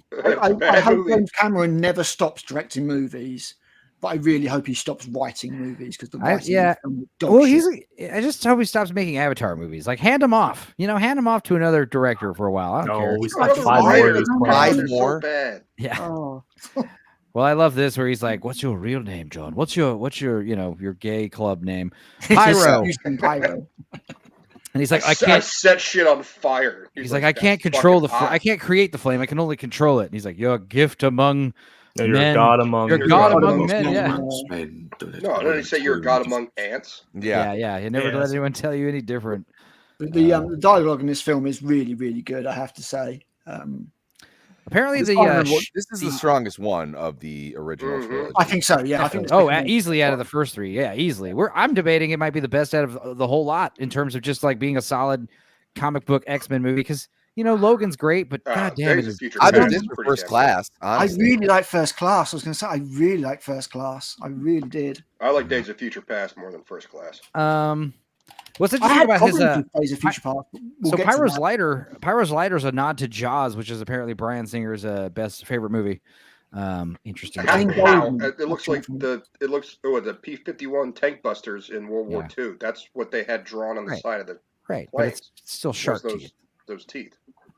Bad hope movie. James Cameron never stops directing movies, but I really hope he stops writing movies because the writing yeah. is dog Well, shit. I just hope he stops making Avatar movies. Like, hand him off. Hand him off to another director for a while. I don't care. He's got 5 more years They're planned. so bad. Yeah. Oh. Well, I love this where he's like, "What's your real name, John? What's your your gay club name?" Pyro. Pyro. And he's like, I set shit on fire. He's like, I can't control I can't create the flame. I can only control it. And he's like, you're a gift among You're men. a god among You're a god among men. Yeah. No, did he say you're a god among ants? Yeah. You never let anyone tell you any different. The dialogue in this film is really, really good. I have to say. Apparently, this is the strongest one of the original trilogy. I think so. Yeah, I think. Easily out of the first 3. Yeah, easily. I'm debating it might be the best out of the whole lot in terms of just like being a solid comic book X-Men movie because Logan's great, but god damn it, I think this for First Class. Honestly. I really like First Class. I was going to say I really like First Class. I really did. I like Days of Future Past more than First Class. What's interesting about his Days of Future Past? So Pyro's Lighter is a nod to Jaws, which is apparently Bryan Singer's best favorite movie. Interesting. It looks like the P-51 tank busters in World War II. That's what they had drawn on the side of the right, planes. but it's still shark teeth. Those teeth.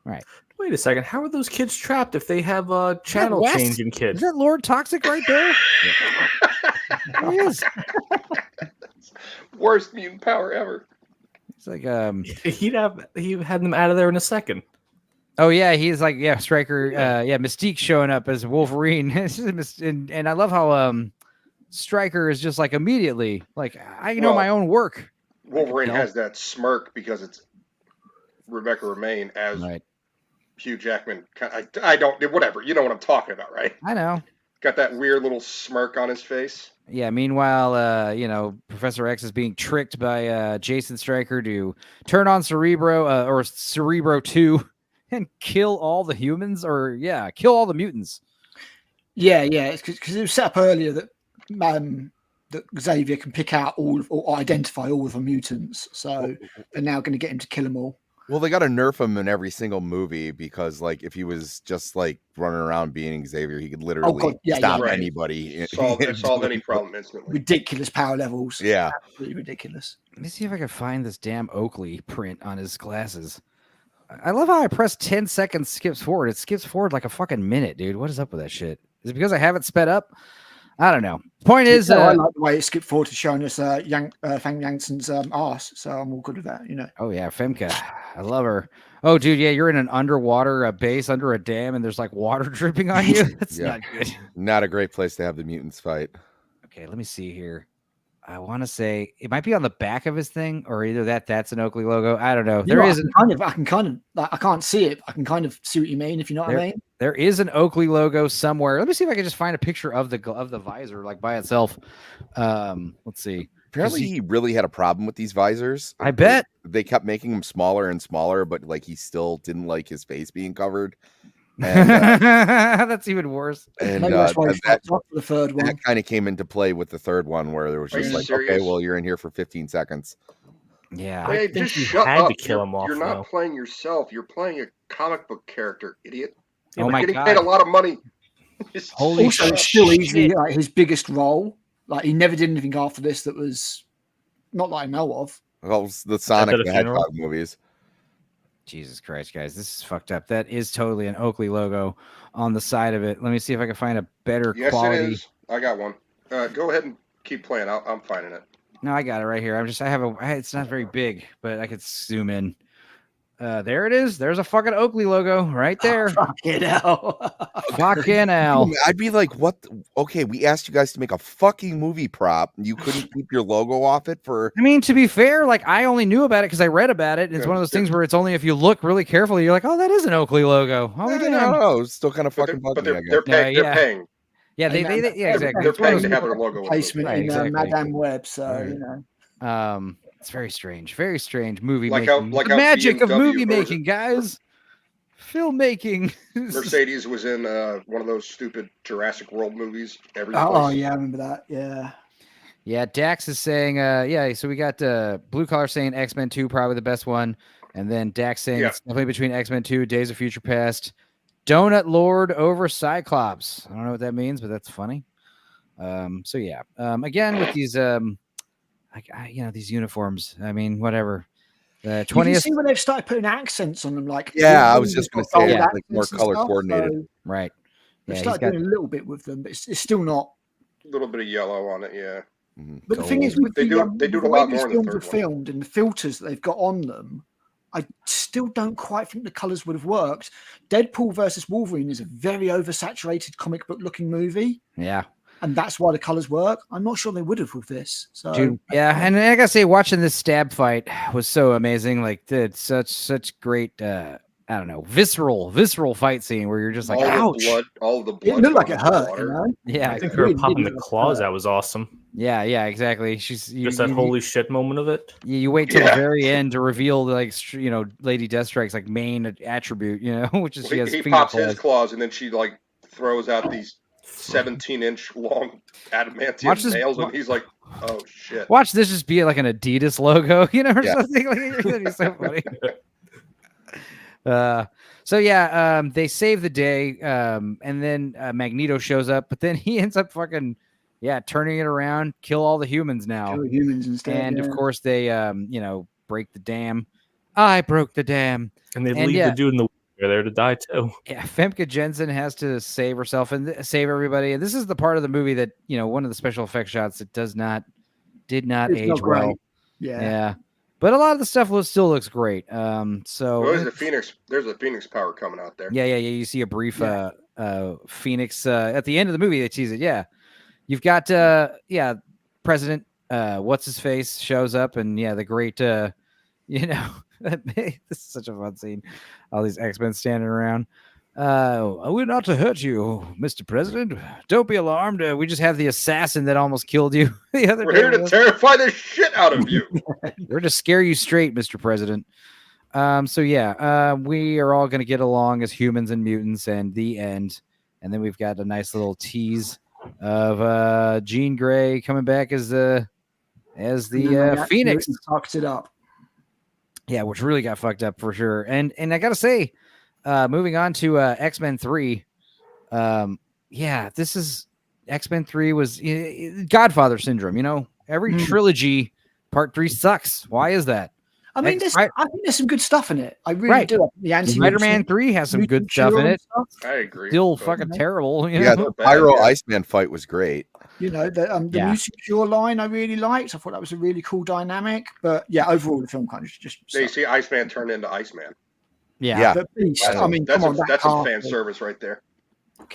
Right. Wait a second. How are those kids trapped if they have channel changing kids? Is that Lord Toxic right there? He is. Worst mutant power ever. It's like he had them out of there in a second. Oh yeah, he's like Stryker. Mystique showing up as Wolverine, and I love how Stryker is just like immediately like I know my own work. Wolverine has that smirk because it's Rebecca Romijn as Hugh Jackman. I don't whatever. You know what I'm talking about, right? I know. Got that weird little smirk on his face. Yeah. Meanwhile, Professor X is being tricked by Jason Stryker to turn on Cerebro or Cerebro 2 and kill all the humans kill all the mutants. Yeah. It's because it was set up earlier that that Xavier can pick out or identify all of the mutants. So they're now going to get him to kill them all. Well, they got to nerf him in every single movie because, like, if he was just like running around being Xavier, he could literally stop anybody. Solve any problem instantly. Ridiculous power levels. Yeah, absolutely ridiculous. Let me see if I can find this damn Oakley print on his glasses. I love how I press 10 seconds skips forward. It skips forward like a fucking minute, dude. What is up with that shit? Is it because I have it sped up? I don't know. Point is, I like the way it skipped forward to showing us Fang Yangson's arse, so I'm all good with that, Oh yeah, Femke, I love her. Oh dude, yeah, you're in an underwater base under a dam, and there's like water dripping on you. That's not good. Not a great place to have the mutants fight. Okay, let me see here. I want to say it might be on the back of his thing, or either that's an Oakley logo. I don't know. I can't see it. I can kind of see what you mean, if you know what I mean. There is an Oakley logo somewhere. Let me see if I can just find a picture of the visor, like by itself. Let's see. Apparently, he really had a problem with these visors. I bet they kept making them smaller and smaller, but like he still didn't like his face being covered. And, that's even worse. And the third one. That kind of came into play with the third one, where there was just like, okay, well, you're in here for 15 seconds. Yeah, I think just shut up. To kill him off. You're not playing yourself. You're playing a comic book character, idiot. Oh my God! God. Paid a lot of money. Also, it's still easily like his biggest role. Like he never did anything after this that was not that I know of. Well, the Sonic the Hedgehog movies. Jesus Christ, guys, this is fucked up. That is totally an Oakley logo on the side of it. Let me see if I can find a better quality. Yes, it is. I got one. Go ahead and keep playing. I'm finding it. No, I got it right here. It's not very big, but I could zoom in. There it is. There's a fucking Oakley logo right there. Fucking hell. Fucking hell. I'd be like, what? Okay, we asked you guys to make a fucking movie prop. You couldn't keep your logo off it for. I mean, to be fair, like I only knew about it because I read about it. It's one of those things where it's only if you look really carefully, you're like, oh, that is an Oakley logo. Oh, no, it's still kind of fucking bugging me. They're paying. Yeah, they exactly. They're paying to have their logo placement in Madame Web, so It's very strange movie like making. How the magic BMW of movie making, guys. Filmmaking. Mercedes was in one of those stupid Jurassic World movies. Oh yeah, I remember that. Yeah. Yeah, Dax is saying, so we got Blue Collar saying X-Men 2 probably the best one, and then Dax saying it's definitely between X-Men 2, Days of Future Past, Donut Lord over Cyclops. I don't know what that means, but that's funny. Again with these these uniforms. I mean, whatever. The 20th. You can see when they've started putting accents on them, like I was just going to say like more accents and color stuff, coordinated, so right? They've started doing a little bit with them, but it's still not. A little bit of yellow on it, yeah. But the thing is, with they do it a lot more in the films third are filmed and the filters that they've got on them, I still don't quite think the colors would have worked. Deadpool versus Wolverine is a very oversaturated comic book looking movie. Yeah. And that's why the colors work. I'm not sure they would have with this. So Dude, yeah, and I gotta say, watching this stab fight was so amazing. Like, it's such great, I don't know, visceral fight scene where you're just like, ouch! All the blood. It looked like it hurt, you know? Yeah, I think her popping the claws that was awesome. Yeah, exactly. She's just that holy shit moment of it. You wait till the very end to reveal, like, Lady Deathstrike's like main attribute, which is he pops his claws and then she like throws out these 17-inch long adamantium nails, and he's like, "Oh shit!" Watch this just be like an Adidas logo, or something. Like, that'd be so funny. They save the day, and then Magneto shows up, but then he ends up fucking turning it around, kill all the humans now. Kill humans instead, and of course they break the dam. I broke the dam, and they leave the dude in the wheelchair there to die too. Yeah, Femke Jensen has to save herself and save everybody, and this is the part of the movie that one of the special effects shots that did not age well. Yeah. But a lot of the stuff still looks great. There's a Phoenix power coming out there. Yeah. You see a brief Phoenix at the end of the movie. They tease it. Yeah, you've got President what's his face shows up, and the great this is such a fun scene. All these X-Men standing around. We're not to hurt you, Mr. President. Don't be alarmed. We just have the assassin that almost killed you the other day. We're here to terrify the shit out of you. We're to scare you straight, Mr. President. We are all going to get along as humans and mutants, and the end. And then we've got a nice little tease of Jean Grey coming back as the Phoenix. Fucked it up. Yeah, which really got fucked up for sure. And I gotta say, moving on to X-Men 3. This is X-Men 3 was Godfather syndrome. Every trilogy, part 3 sucks. Why is that? I mean, I think there's some good stuff in it. I really do. The Spider-Man 3 has some good stuff in it. I agree. Still fucking terrible. The Pyro Iceman fight was great. The Music Cure line I really liked. I thought that was a really cool dynamic. But overall the film kind of just. They see Iceman turn into Iceman. Yeah. The Beast. I mean, that's come on, that's a fan service right there.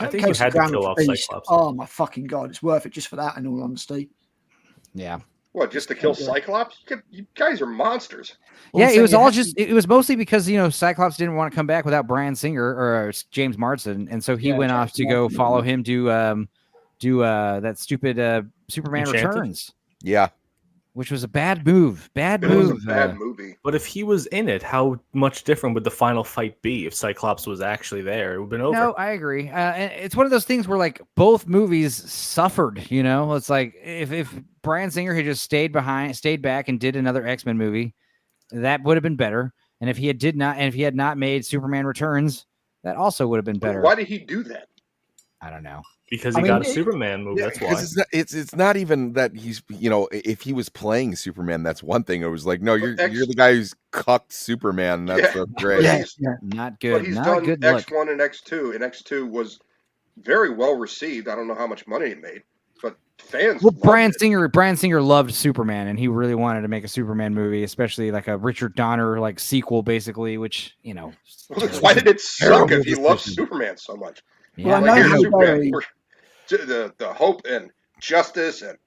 I think you had to kill off Cyclops. Oh my fucking god, it's worth it just for that. In all honesty. Yeah. What, just to kill Cyclops? You guys are monsters. Yeah, it was all it was mostly because Cyclops didn't want to come back without Bryan Singer or James Marsden, and so he went off to go follow him do that stupid Superman Enchanted? Returns. Yeah. Which was a bad move. It was a bad movie. But if he was in it, how much different would the final fight be if Cyclops was actually there? It would have been over. No, I agree. And it's one of those things where like both movies suffered. It's like if Bryan Singer had just stayed back and did another X-Men movie, that would have been better. And if he had not made Superman Returns, that also would have been better. Why did he do that? I don't know. Because he got a Superman movie. That's why. It's not even that he's if he was playing Superman, that's one thing. It was like, no, you're the guy who's cucked Superman. That's so great. Not good. But he's not done good X1 and X2, and X2 was very well received. I don't know how much money it made, but fans. Well, Bryan Singer loved Superman, and he really wanted to make a Superman movie, especially like a Richard Donner like sequel, basically. Which why did it suck if he loved Superman so much? Yeah. Well, I know Superman, the hope and justice and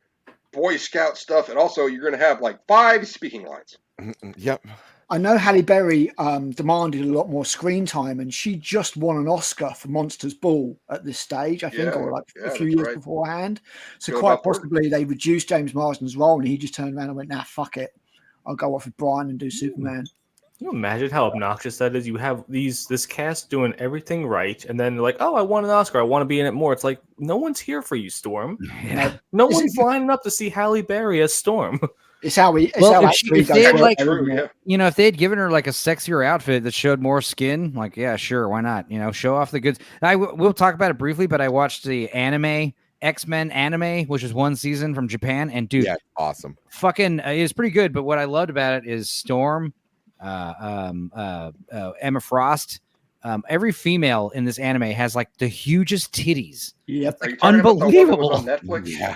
Boy Scout stuff, and also you're going to have like 5 speaking lines. Yep. I know Halle Berry demanded a lot more screen time, and she just won an Oscar for Monsters Ball at this stage, I think, or a few years beforehand. So quite possibly they reduced James Marsden's role, and he just turned around and went, "Nah, fuck it, I'll go off with Brian and do Superman." you imagine how obnoxious that is? You have this cast doing everything right, and then they're like, "Oh, I won an Oscar. I want to be in it more." It's like no one's here for you, Storm. Yeah. No one's lining up to see Halle Berry as Storm. It's how we. If they had if they had given her like a sexier outfit that showed more skin, like yeah, sure, why not? Show off the goods. We'll talk about it briefly, but I watched the anime X-Men anime, which is one season from Japan, and dude, yeah, awesome. Fucking, it's pretty good. But what I loved about it is Storm, Emma Frost. Every female in this anime has like the hugest titties. Yep, like, unbelievable. On Netflix? Yeah.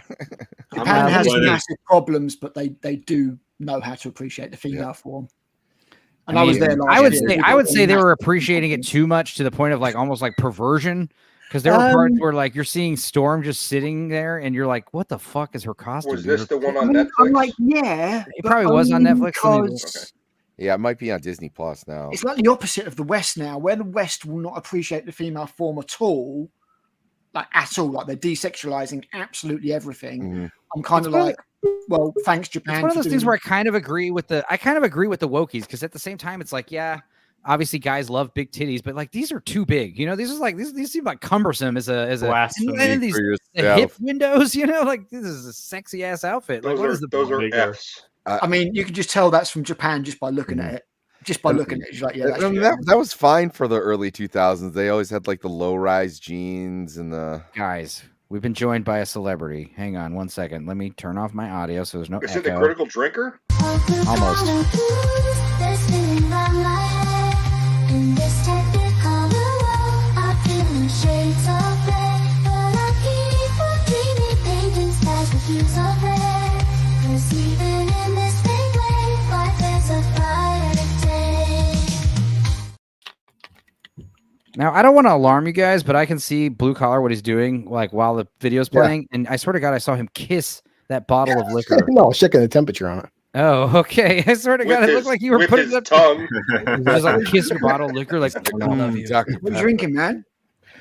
Japan has massive problems, but they do know how to appreciate the female form. And I was there. I would say they were appreciating it too much to the point of like almost like perversion. Because there were parts where like you're seeing Storm just sitting there, and you're like, "What the fuck is her costume?" Was this the one on Netflix? I'm like, yeah, it probably was on Netflix. Yeah, it might be on Disney Plus now. It's like the opposite of the West now, where the West will not appreciate the female form at all, like they're desexualizing absolutely everything. Mm-hmm. I'm kind of like, well, thanks Japan. It's one of those things where I kind of agree with the wokies, because at the same time, it's like, yeah. Obviously, guys love big titties, but like these are too big. These seem like cumbersome as a and these hip windows. Like this is a sexy ass outfit. Like those are F's. I mean, you can just tell that's from Japan just by looking at it. Just by looking at it, you're like, yeah, that was fine for the early 2000s. They always had like the low-rise jeans and the guys. We've been joined by a celebrity. Hang on 1 second. Let me turn off my audio so there's no. Is it the Critical Drinker? Almost. In this technicolor world, I'm feeling shades of red, but I keep on dreaming, painting skies with hues of red. 'Cause even in this big way, life is a brighter day. Now, I don't want to alarm you guys, but I can see Blue Collar what he's doing, like while the video's playing, and I swear to God, I saw him kiss that bottle of liquor. No, checking the temperature on it. Oh, okay. I swear to God, it looked like you were putting his tongue. Just like kiss your bottle of liquor, like I love you. What are you drinking, man?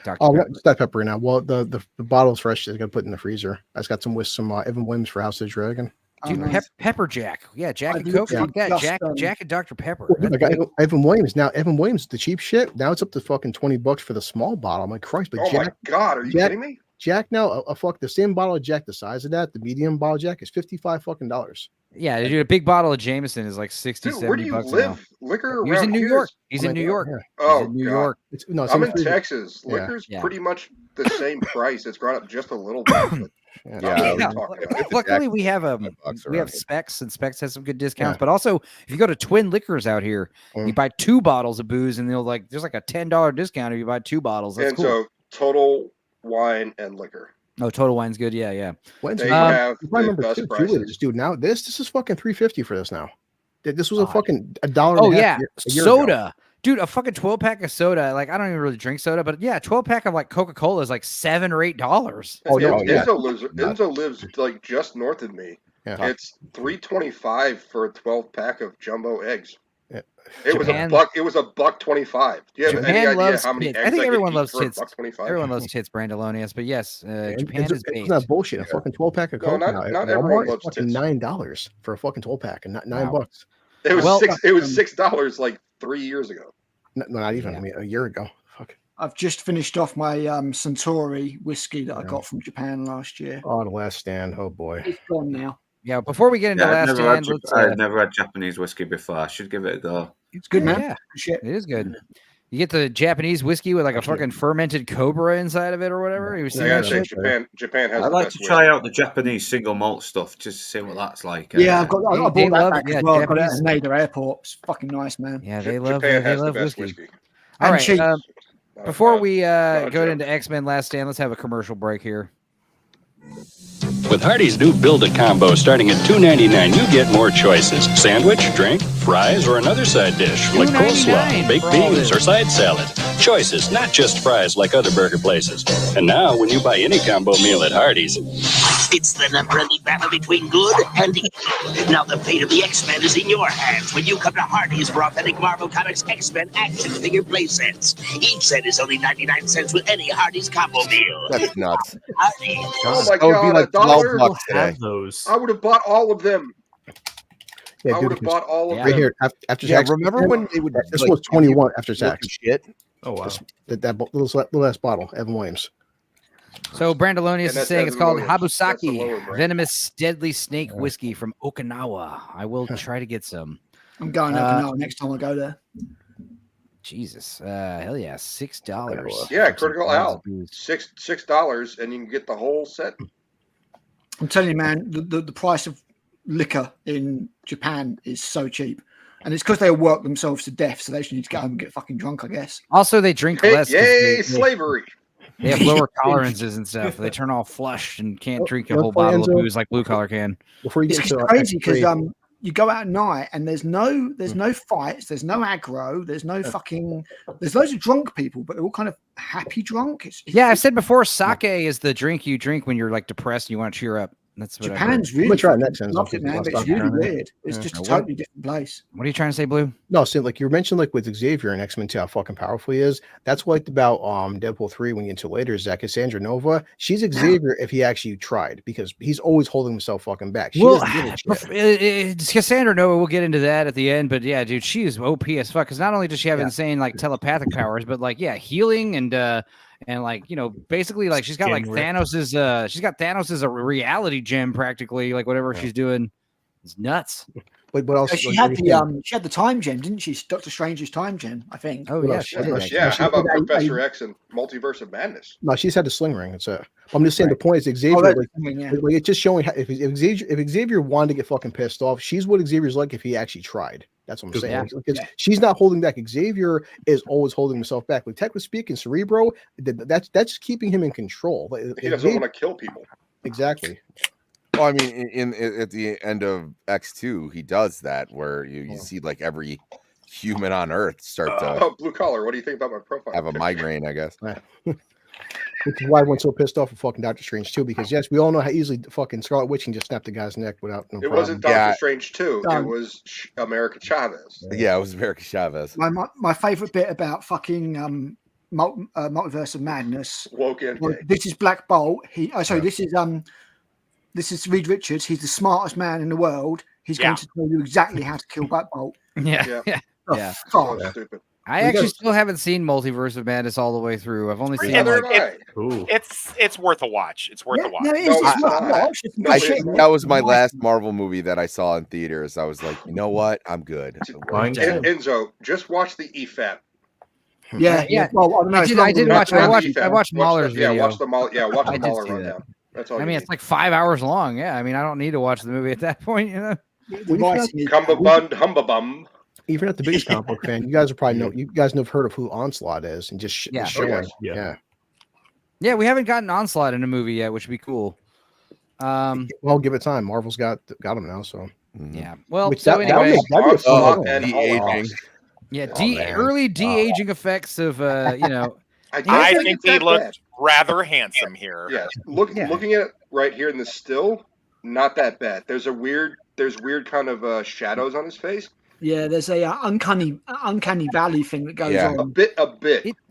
It's not pepper now. Well, the bottle's fresh. It's gonna put in the freezer. I just got some Evan Williams for House of the Dragon. Dude, Pepper Jack. Yeah, Jack and Coke. Fuck that. Jack and Dr. Pepper. I got Evan Williams. Now, Evan Williams, the cheap shit, now it's up to fucking $20 for the small bottle. I'm like, Christ, but my God, are you kidding me? Jack now, the same bottle of Jack, the size of that, the medium bottle of Jack is $55 fucking. Yeah, dude, a big bottle of Jameson is like 60, Dude, 70 where do you bucks live? now. Liquor He's in New here York. is- He's in New York. Oh, He's in New God. York. I'm in Texas. Yeah. Liquor's Yeah. pretty much the same price. It's gone up just a little bit. Luckily, we have Specs, and Specs has some good discounts. But also, if you go to Twin Liquors out here, you buy 2 bottles of booze, and there's like a $10 discount if you buy 2 bottles. That's And cool. so, Total Wine and Liquor. Oh, Total Wine's good. Yeah. They have I remember the best prices. dude. Now this is fucking $3.50 for this now. This was a fucking $1. Oh yeah, a year soda. ago. Dude, a fucking 12-pack of soda. Like, I don't even really drink soda, but yeah, 12-pack of like Coca-Cola is like $7 or $8. Enzo lives like just north of me. Yeah. It's $3.25 for a 12-pack of jumbo eggs. Yeah. It was $1.25. Do you have any idea how many eggs I think I everyone could loves eat for tits. $1.25? Everyone loves tits, Brandolonius. But yes, Japan is based. It's not bullshit. A fucking 12-pack of No, Coke not- now. not At everyone Walmart, loves it's fucking $9 for a fucking 12-pack, and not $9. It was $6 like 3 years ago. No, not even. I mean, a year ago. Fuck. I've just finished off my Centauri whiskey that I got from Japan last year. Oh, The Last Stand. Oh boy. It's gone now. Yeah, before we get into Last Stand, I've never had Japanese whiskey before. I should give it a go. It's good, man. Yeah, it is good. You get the Japanese whiskey with like a fucking fermented cobra inside of it or whatever. You see that shit? Japan has. I'd like to try out the Japanese single malt stuff just to see what that's like. Yeah, I bought they that love- back yeah, as well. I got it Japanese- at Nader Airport. It's fucking nice, man. Yeah, they love Japan they has love the best whiskey. whiskey. All And right. cheap. Before we go into X-Men Last Stand, let's have a commercial break here. With Hardee's new Build-A Combo starting at $2.99, you get more choices. Sandwich, drink, fries, or another side dish like coleslaw, baked beans, or side salad. Choices, not just fries like other burger places. And now, when you buy any combo meal at Hardee's, It's the never-ending battle between good and evil. Now the fate of the X-Men is in your hands when you come to Hardee's for authentic Marvel Comics X-Men action figure play sets. Each set is only 99 cents with any Hardee's combo meal. That's nuts. Hardee's. Oh my That would be God, like $1. $12 today. Those. I would have bought all of them. Yeah, I dude, would have bought all of right them. here after Yeah, tax. remember when they would This like, was give you 21 after look tax. of shit? Oh wow. That little last bottle, Evan Williams. So Brandolonius And is that's saying it's Evan called Williams. That's the lower Habusaki, brand. venomous deadly snake whiskey from Okinawa. I will try to get some. I'm going to Okinawa next time I go there. Jesus, hell yeah, $6. Yeah, for some Critical bottles Al, of booze. $6, and you can get the whole set. I'm telling you, man, the price of liquor in Japan is so cheap. And it's because they work themselves to death, so they just need to go home and get fucking drunk, I guess. Also, they drink less. 'cause Yay, slavery! They have lower tolerances and stuff. They turn all flushed and can't drink a whole bottle of booze like blue collar can. Before you It's get to crazy because you go out at night and there's no fights, there's no aggro, there's no fucking, there's loads of drunk people, but they're all kind of happy drunk. Yeah, I've said before, sake is the drink you drink when you're like depressed and you want to cheer up. That's what Japan's I'm gonna really try it next time. loved it, man, but it's really weird. It's just a totally different place. What are you trying to say, Blue? No, so like you mentioned, like with Xavier and X-Men 2, how fucking powerful he is. That's what I liked about Deadpool 3 when you get into later is that Cassandra Nova, she's Xavier if he actually tried, because he's always holding himself fucking back. She Well, doesn't give a shit. it's Cassandra Nova. We'll get into that at the end, but yeah, dude, she is OP as fuck. Because not only does she have insane like telepathic powers, but like healing and like basically like she's got like Thanos's she's got Thanos's a reality gem practically, like whatever she's doing is nuts. But what else? She had the time gem, didn't she? Doctor Strange's time gem, I think. Oh yeah, How about Professor X and Multiverse of Madness? No, she's had the sling ring. It's I'm just saying the point is Xavier. Like it's just showing how, if Xavier wanted to get fucking pissed off, she's what Xavier's like if he actually tried. That's what I'm saying. Because she's not holding back. Xavier is always holding himself back. Like technically speaking, Cerebro, that's keeping him in control. He doesn't want to kill people. Exactly. Well, I mean, at the end of X2, he does that where you see like every human on Earth start to blue collar. What do you think about my profile? have a migraine, I guess. Which is why everyone's so pissed off with fucking Doctor Strange too, because yes, we all know how easily fucking Scarlet Witch can just snap the guy's neck without no problem. It wasn't Doctor Strange 2. It was America Chavez. Yeah, it was America Chavez. My favorite bit about fucking Multiverse of Madness. This is Black Bolt. This is Reed Richards. He's the smartest man in the world. He's going to tell you exactly how to kill Black Bolt. Yeah. Fuck. Stupid. I actually still haven't seen Multiverse of Madness all the way through. I've only seen it's worth a watch. It's worth a watch. That was my last Marvel movie that I saw in theaters. I was like, you know what? I'm good. Enzo, just watch the EFAP. Yeah. Well, I did watch. I watched Mahler's video. Watch the Mahler rundown. That's all. I mean, it's like 5 hours long. Yeah, I mean, I don't need to watch the movie at that point. Humbabum. Even at the biggest comic book fan, you guys are probably know. You guys have heard of who Onslaught is, and just showing. Yeah, we haven't gotten Onslaught in a movie yet, which would be cool. Well, give it time. Marvel's got them now, so yeah. Well, anyway, early de-aging effects of I think he looked rather handsome here. Yeah, looking at it right here in the still, not that bad. There's weird kind of shadows on his face. Yeah, there's a uncanny valley thing that goes on. A bit.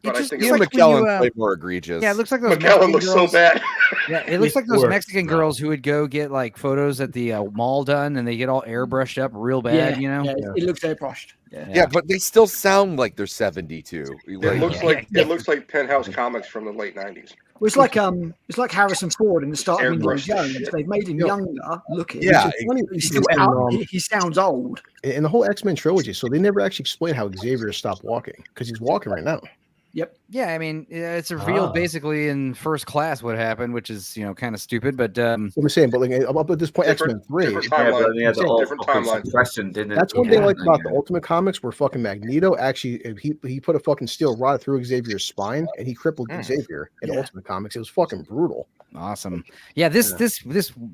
But I think Ian McKellen played more egregious. Yeah, it looks like those McKellen looks so bad. Yeah, it looks like those Mexican girls who would go get like photos at the mall done, and they get all airbrushed up real bad. It looks airbrushed. Yeah, but they still sound like they're 72. It looks like Penthouse Comics from the late 90s. Well, it's like Harrison Ford in the start of Indiana Jones. They've made him younger looking. Yeah, he sounds old. In the whole X-Men trilogy, so they never actually explain how Xavier stopped walking, because he's walking right now. Yep. Yeah, I mean, it's revealed basically in First Class what happened, which is kind of stupid. But I'm saying, but like up at this point, X-Men 3, different timeline. That's one thing I like about the Ultimate Comics, where fucking Magneto actually he put a fucking steel rod through Xavier's spine and he crippled Xavier in Ultimate Comics. It was fucking brutal. Awesome. Yeah, this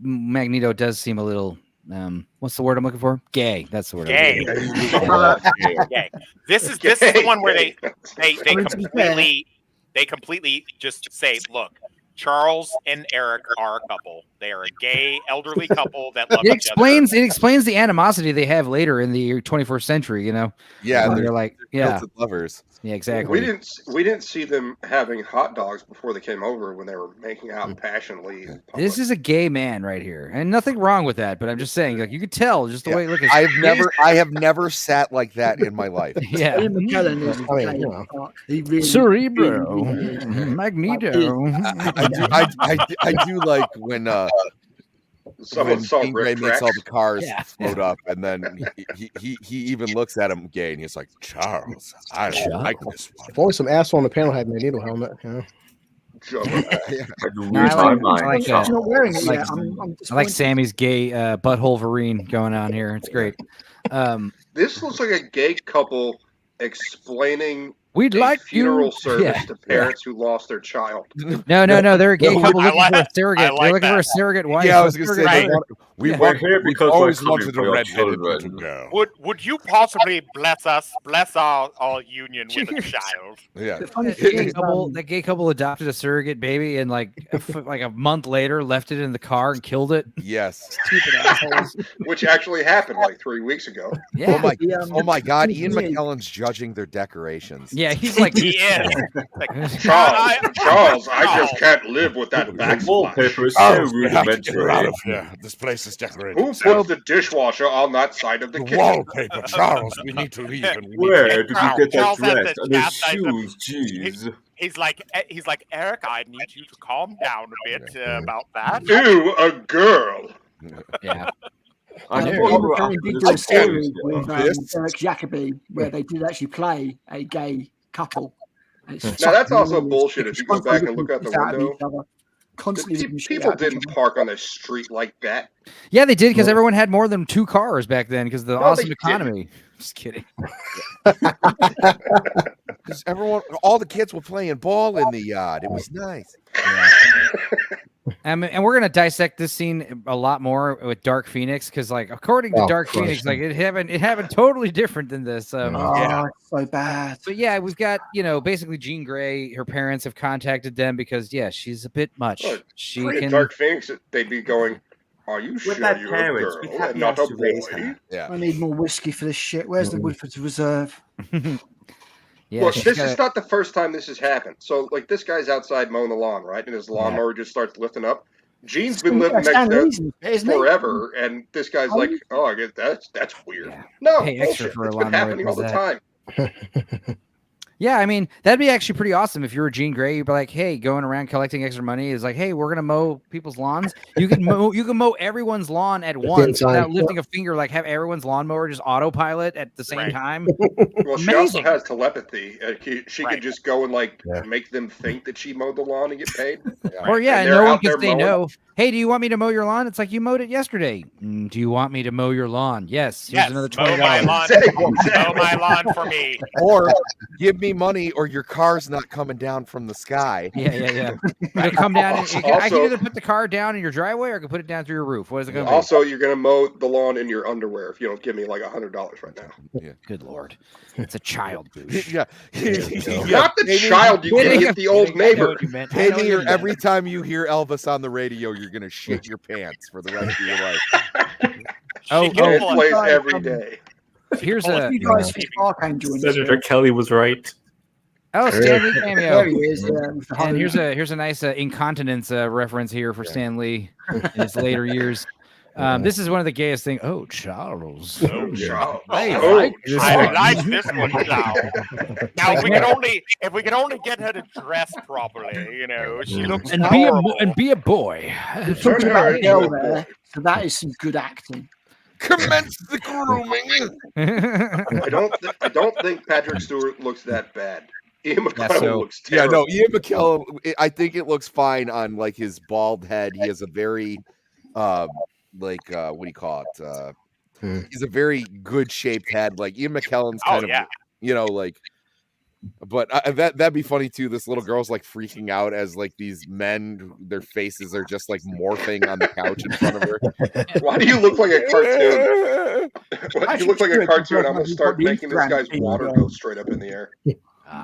Magneto does seem a little. What's the word I'm looking for? Gay. That's the word. Gay. Gay. This is the one where they completely just say, look, Charles and Eric are a couple. They are a gay elderly couple that love It each other. explains the animosity they have later in the 21st century. You know. Yeah, they're like Celtic lovers. Yeah, exactly. We didn't see them having hot dogs before they came over when they were making out passionately. in public. This is a gay man right here, and nothing wrong with that. But I'm just saying, like you could tell just the way he looks. I have never sat like that in my life. Yeah. Ian McKellen is he really, Cerebro, really- Magneto. I do like when Someone saw Jean Grey Rick makes all Tracks. the cars float up, and then he even looks at him gay, and he's like, Charles, I don't like this one. If only some asshole on the panel had Magneto helmet. You know? I like Sammy's gay butthole Wolverine going on here. It's great. This looks like a gay couple explaining We'd a like funeral you- service yeah. to parents who lost their child. No, they're a gay couple looking for a surrogate. I They're like looking for a that. surrogate wife. Yeah, I was gonna say Surrogate. we're here because we've always we're wanted a coming for redheaded your little girl. Would you possibly bless our union with a child? Yeah. That gay couple adopted a surrogate baby and like a month later left it in the car and killed it. Yes. Stupid assholes. Which actually happened like 3 weeks ago. Yeah. Oh my God! Ian McKellen's judging their decorations. Yeah, he's like he is. Charles, I just can't live with that backsplash. Wallpaper is so Charles, we have to get her out rudimentary. of here. This place is decorated. Who puts the dishwasher on that side of the kitchen? Wallpaper, Charles. We need to leave. And we Where need did to you get that Charles has dress to and the chastise him. shoes? Jeez. He's like Eric. I need you to calm down a bit about that. Ew, a girl. Yeah. I They know. did do a series with Eric Jacobi where they did actually play a gay couple. And it's Now that's fucking also hilarious. bullshit. If you go back and look out the Out of window, each other, constantly ripping shit people out of each didn't other. park on the street like that. Yeah, they did because everyone had more than 2 cars back then because of the No, awesome they economy. Just kidding. Because all the kids were playing ball in the yard. It was nice. And we're gonna dissect this scene a lot more with Dark Phoenix because, like, according to Dark Phoenix, like it happened totally different than this. It's so bad. But yeah, we've got basically Jean Grey. Her parents have contacted them because she's a bit much. Look, She pretty can. Dark Phoenix, they'd be going, "Are you sure their you're parents, a we'd girl have and the not a ass to raise boy?" her. Yeah. I need more whiskey for this shit. Where's the Woodford Reserve? Yeah, Look, she's this got is not the first time this has happened. So, like, this guy's outside mowing the lawn, right? And his lawnmower just starts lifting up. Gene's been living next there forever, and this guy's like, "Oh, I guess that's weird." No, Pay extra bullshit. for a It's been lawnmower, happening all the does time. Yeah, I mean, that'd be actually pretty awesome if you were Jean Grey. You'd be like, hey, going around collecting extra money is like, hey, we're gonna mow people's lawns. You can mow everyone's lawn at once time. without lifting a finger. Like have everyone's lawnmower just autopilot at the same time. Well, she also has telepathy. She could just go and make them think that she mowed the lawn and get paid. Or And no they're one out can there say mowing. no. Hey, do you want me to mow your lawn? It's like you mowed it yesterday. Do you want me to mow your lawn? Yes. Here's Yes, another mow my $20. lawn. Mow my lawn for me. Or give me money, or your car's not coming down from the sky. Yeah. It'll come down. I can Also- either put the car down in your driveway or I can put it down through your roof. What is it going to Also, you're gonna mow the lawn in your underwear if you don't give me like $100 right now. Yeah. Good lord, it's a child boosh. Yeah. Not the child, you idiot, the old neighbor. Maybe every time you hear Elvis on the radio, you're gonna shit your pants for the rest of your life. It plays every day. Here's You guys think Archangel in this Senator film? Kelly was right. Oh, Stan Lee cameo. There he is. Yeah, with the And Hollywood. here's a nice incontinence reference here for Stan Lee in his later years. This is one of the gayest things. Oh, Charles. Oh, Charles. I Oh, like this I one. like this one now. Now, if we could only get her to dress properly, she looks and horrible. be a boy. We're talking about a girl there, so that is some good acting. Commence the grooming. I don't think Patrick Stewart looks that bad. Ian McKellen so- looks Yeah, terrible. no, Ian McKellen. I think it looks fine on like his bald head. He has a very, what do you call it? He's a very good shaped head. Like Ian McKellen's kind of, But that'd be funny too. This little girl's like freaking out as like these men, their faces are just like morphing on the couch in front of her. Why do you look like a cartoon? Why do you look like a cartoon? I'm gonna start making this guy's water go straight up in the air.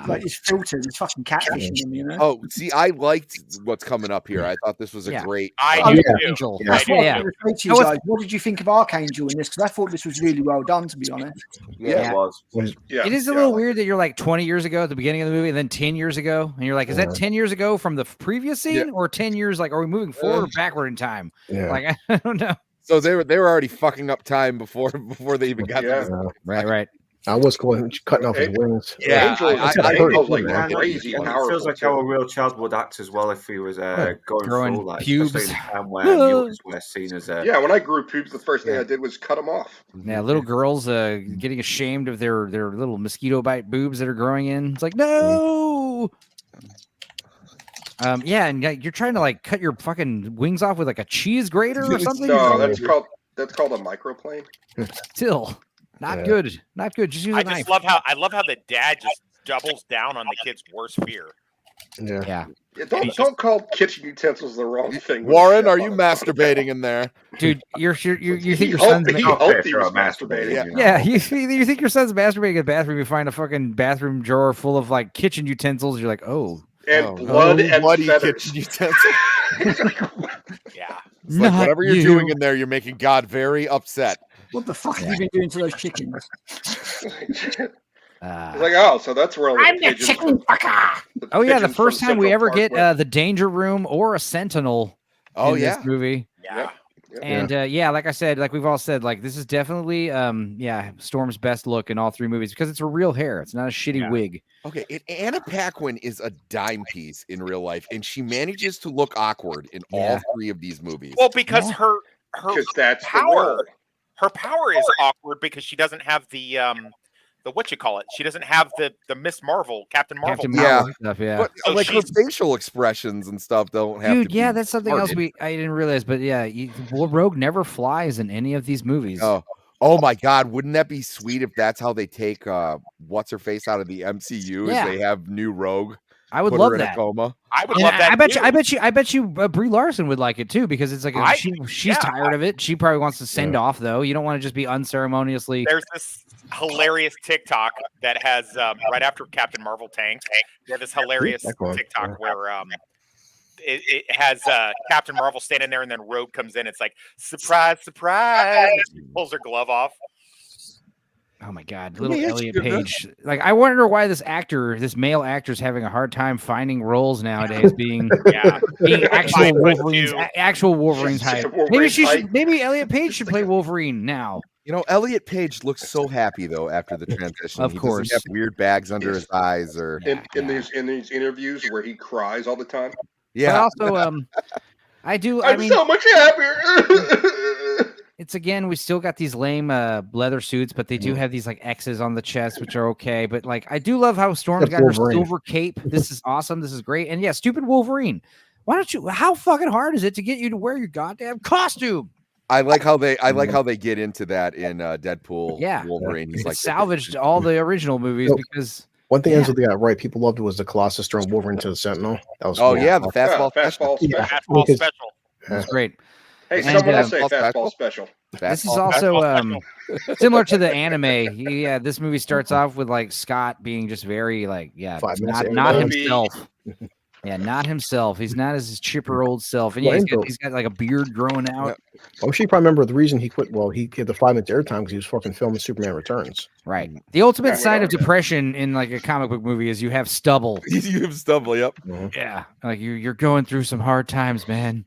Like it's filtered, it's fucking catfishing them, you know. Oh, see, I liked what's coming up here. I thought this was a great. Archangel. That's what I was going to say to you guys. What did you think of Archangel in this? Because I thought this was really well done, to be honest. Yeah, it was. It is a little weird that you're like 20 years ago at the beginning of the movie, and then 10 years ago, and you're like, is that 10 years ago from the previous scene, or 10 years? Like, are we moving forward or backward in time? Yeah. Like, I don't know. So they were already fucking up time before they even got to this. Right. I was cutting off his wings. Yeah, Angel's like And crazy it powerful. feels like how a real child would act as well if he was going Growing full, like, pubes. especially in a time where mutants were seen as Yeah, when I grew pubes, the first thing I did was cut them off. Yeah, little girls getting ashamed of their little mosquito bite boobs that are growing in. It's like, no. Yeah, and you're trying to like cut your fucking wings off with like a cheese grater or something. No, that's called a microplane. Still not good. Not good. Just use a I knife. just love how the dad just doubles down on the kid's worst fear. Yeah. Don't call kitchen utensils the wrong thing. Warren, are you masturbating in there? Dude, you think your hoped son's he was masturbating. Yeah, you think your son's masturbating in the bathroom, you find a fucking bathroom drawer full of like kitchen utensils, you're like, oh. And blood and bloody feathers. kitchen utensils. Yeah. It's like whatever you're doing in there, you're making God very upset. What the fuck have you been doing to those chickens? It's like, oh, so that's where all I'm the chicken fucker. Oh yeah, the pigeons first from time we Central ever get Parkway. the danger room or a sentinel in this movie. Yeah. And like I said, like we've all said, like this is definitely Storm's best look in all three movies because it's a real hair. It's not a shitty wig. Okay, Anna Paquin is a dime piece in real life, and she manages to look awkward in all three of these movies. Well, because her that's the power, role. her power is awkward because she doesn't have the what you call it. She doesn't have the Miss Marvel, Captain Marvel. Stuff, But So like her she's- facial expressions and stuff don't have Dude, to yeah, be that's something else marked. I didn't realize, but yeah, Rogue never flies in any of these movies. Oh my God! Wouldn't that be sweet if that's how they take what's her face out of the MCU? Yeah. Is they have new Rogue? I would put love her in that. a coma. I would And love that. I bet you Brie Larson would like it too because it's like she's tired of it. She probably wants to send off though. You don't want to just be unceremoniously. There's this hilarious TikTok that has right after Captain Marvel tanks. They have this hilarious TikTok where it has Captain Marvel standing there and then Rogue comes in. It's like surprise, surprise. She pulls her glove off. Oh my God, little Elliot Page. Like, I wonder why this male actor, is having a hard time finding roles nowadays, being actual Wolverine's height. Maybe Elliot Page should play Wolverine now. You know, Elliot Page looks so happy though after the transition. Of he course. doesn't have weird bags under his eyes or in these interviews where he cries all the time. Yeah. But also, I I'm mean, so much happier. it's again, we still got these lame leather suits, but they do have these like X's on the chest, which are okay. But like, I do love how Storm's got her silver cape. This is awesome. This is great. And yeah, stupid Wolverine. Why don't you? How fucking hard is it to get you to wear your goddamn costume? I like how they get into that in Deadpool. Yeah, Wolverine. He's like salvaged all the original movies because one thing Enzo got right. People loved it was the Colossus throwing Wolverine to the Sentinel. That was cool. the fastball special. Fastball special. That's great. Hey, And, someone else say fastball special. This is also similar to the anime. Yeah, this movie starts off with like Scott being just very like, not himself. Yeah, not himself. He's not his chipper old self. And yeah, he's got like a beard growing out. I'm sure you probably remember the reason he quit. Well, he had the 5 minutes airtime because he was fucking filming Superman Returns. Right. The ultimate sign of depression in like a comic book movie is you have stubble. You have stubble. Yep. Yeah, like you're going through some hard times, man.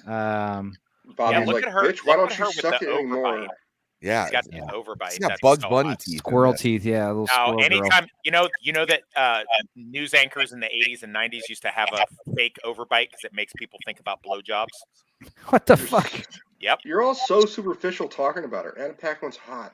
Bobby's look like, at her. bitch, why Look don't at her you with suck the it anymore? overbite. Yeah, He's got the overbite. He's got That's Bugs so Bunny hot. teeth. Squirrel teeth, yeah. A little Now, squirrel anytime you know that news anchors in the 80s and 90s used to have a fake overbite because it makes people think about blowjobs. What the fuck? Yep. You're all so superficial talking about her. Anna Paquin's hot.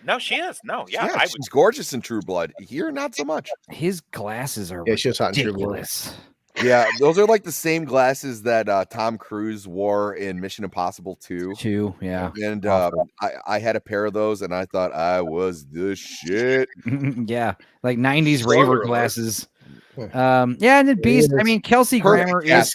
No, she is. No, yeah. Yeah, she's gorgeous in True Blood. Here, not so much. His glasses are she's hot in True Blood. ridiculous. Yeah, those are like the same glasses that Tom Cruise wore in Mission Impossible 2. Yeah. And I had a pair of those, and I thought I was the shit. Yeah, like 90s Spoiler raver alert. glasses. Yeah, and then Beast. I mean, Kelsey Grammer is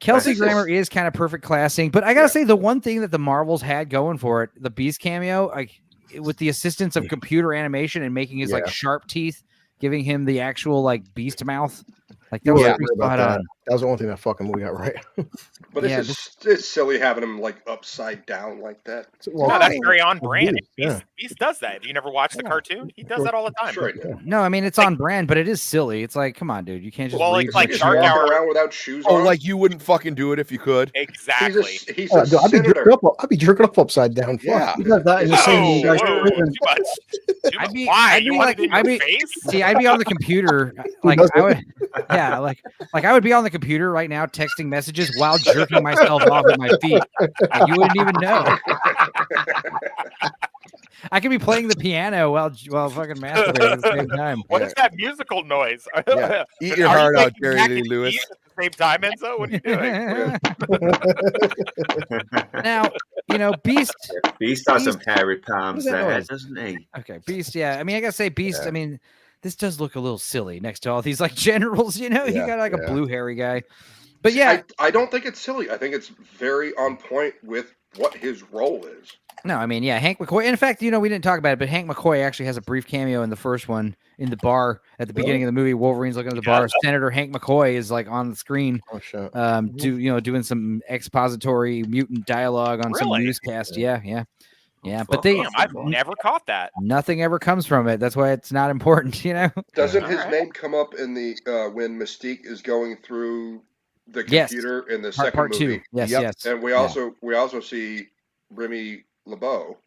Kelsey Grammer is kind of perfect classing, but I gotta say the one thing that the Marvels had going for it, the Beast cameo, like with the assistance of computer animation and making his like sharp teeth giving him the actual like beast mouth. Like You that was were pretty right about spot that. on. That was the only thing that fucking movie got right. But Yeah, it's silly having him like upside down like that. No, that's very on brand. Yeah. Beast does that. Have you never watched the cartoon? He does that all the time. Sure, I do. No, I mean it's on brand, but it is silly. It's like, come on, dude, you can't just. Well, leave it's like He's Dark walking Hour. around without shoes Oh, on. like you wouldn't fucking do it if you could. Exactly. He's Oh, a dude, I'd be senator. jerking up upside down. Fuck. Yeah. He does that in the scene. Whoa, He goes, whoa, too much. Too much. Why? You want it in your face? See, I'd be on the computer, like I would, yeah, like I would be on the computer right now texting messages while jerking myself off at my feet. Like, you wouldn't even know. I could be playing the piano while fucking masturbating at the same time. What is that musical noise? Yeah. Eat your Are you heart out, making Jerry mac Lee and Lewis. cheese at the same time, Enzo? What are you doing? Now, you know, Beast. Beast has some hairy palms What is that there, noise? doesn't he? Okay, Beast. Yeah, I mean, I gotta say, Beast. I mean, this does look a little silly next to all these like generals. You know, you got like a blue hairy guy. But yeah, I don't think it's silly. I think it's very on point with what his role is. no, I mean, yeah, Hank McCoy. In fact, you know, we didn't talk about it, but Hank McCoy actually has a brief cameo in the first one in the bar at the beginning of the movie. Wolverine's looking at the bar. Senator Hank McCoy is like on the screen, doing some expository mutant dialogue on some Really? newscast. Yeah. But Damn, I've never caught that. nothing ever comes from it. That's why it's not important. You know. Doesn't his name come up in the when Mystique is going through the Yes. computer in the Part second two. movie? Yes, yes. And we also see Remy LeBeau.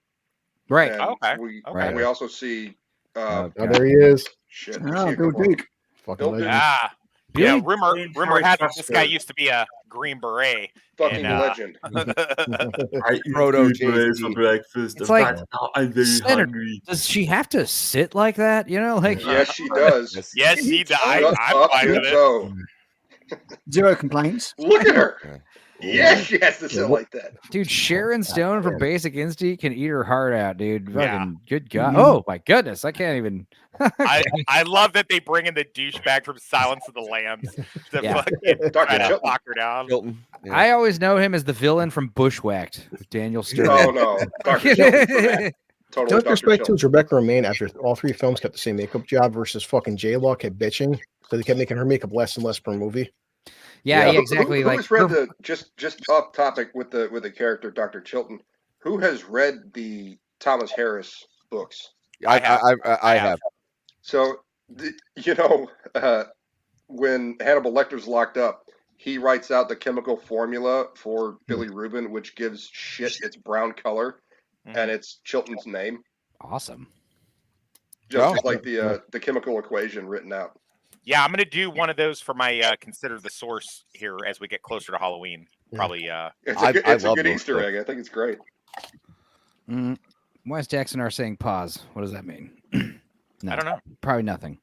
Right. And Okay. And we also see. Oh, there he is. Shit. Oh, Bill Duke. Fucking Bill legend. Ah. Billy- Yeah, rumor has it this guy used to be a Green Beret. Fucking And, legend. I eat Proto two berets JC. for breakfast. It's and like, right now I'm very Senator, hungry. does she have to sit like that? You know, like Yes, she does. Yes, he died. Up I'm fine to with it. toe. Zero complaints. Look at her. Yes, she has to sit like that. dude, Sharon Stone from Basic Instinct can eat her heart out, dude. Fucking Yeah. good God. Oh my goodness, I can't even. I love that they bring in the douchebag from Silence of the Lambs to Yeah. fucking Dr. try to Chilton. lock her down. Hilton. Yeah. I always know him as the villain from Bushwhacked with Daniel Stern. Oh no, Dr. Chilton for that. Totally, Just Dr. respect to Chilton. is Rebecca Romaine after all three films kept the same makeup job versus fucking J-Law kept bitching. So they kept making her makeup less and less per movie. Yeah, Who- exactly. Who's read the just off topic with the character Dr. Chilton? Who has read the Thomas Harris books? I have. So when Hannibal Lecter's locked up, he writes out the chemical formula for Billy Rubin, which gives shit its brown color, and it's Chilton's name, Awesome. just like the chemical equation written out. Yeah, I'm gonna do one of those for my consider the source here as we get closer to Halloween. Probably. It's I a good love those Easter egg. I think it's great. Wes Jackson are saying pause. What does that mean? No, I don't know. Probably nothing.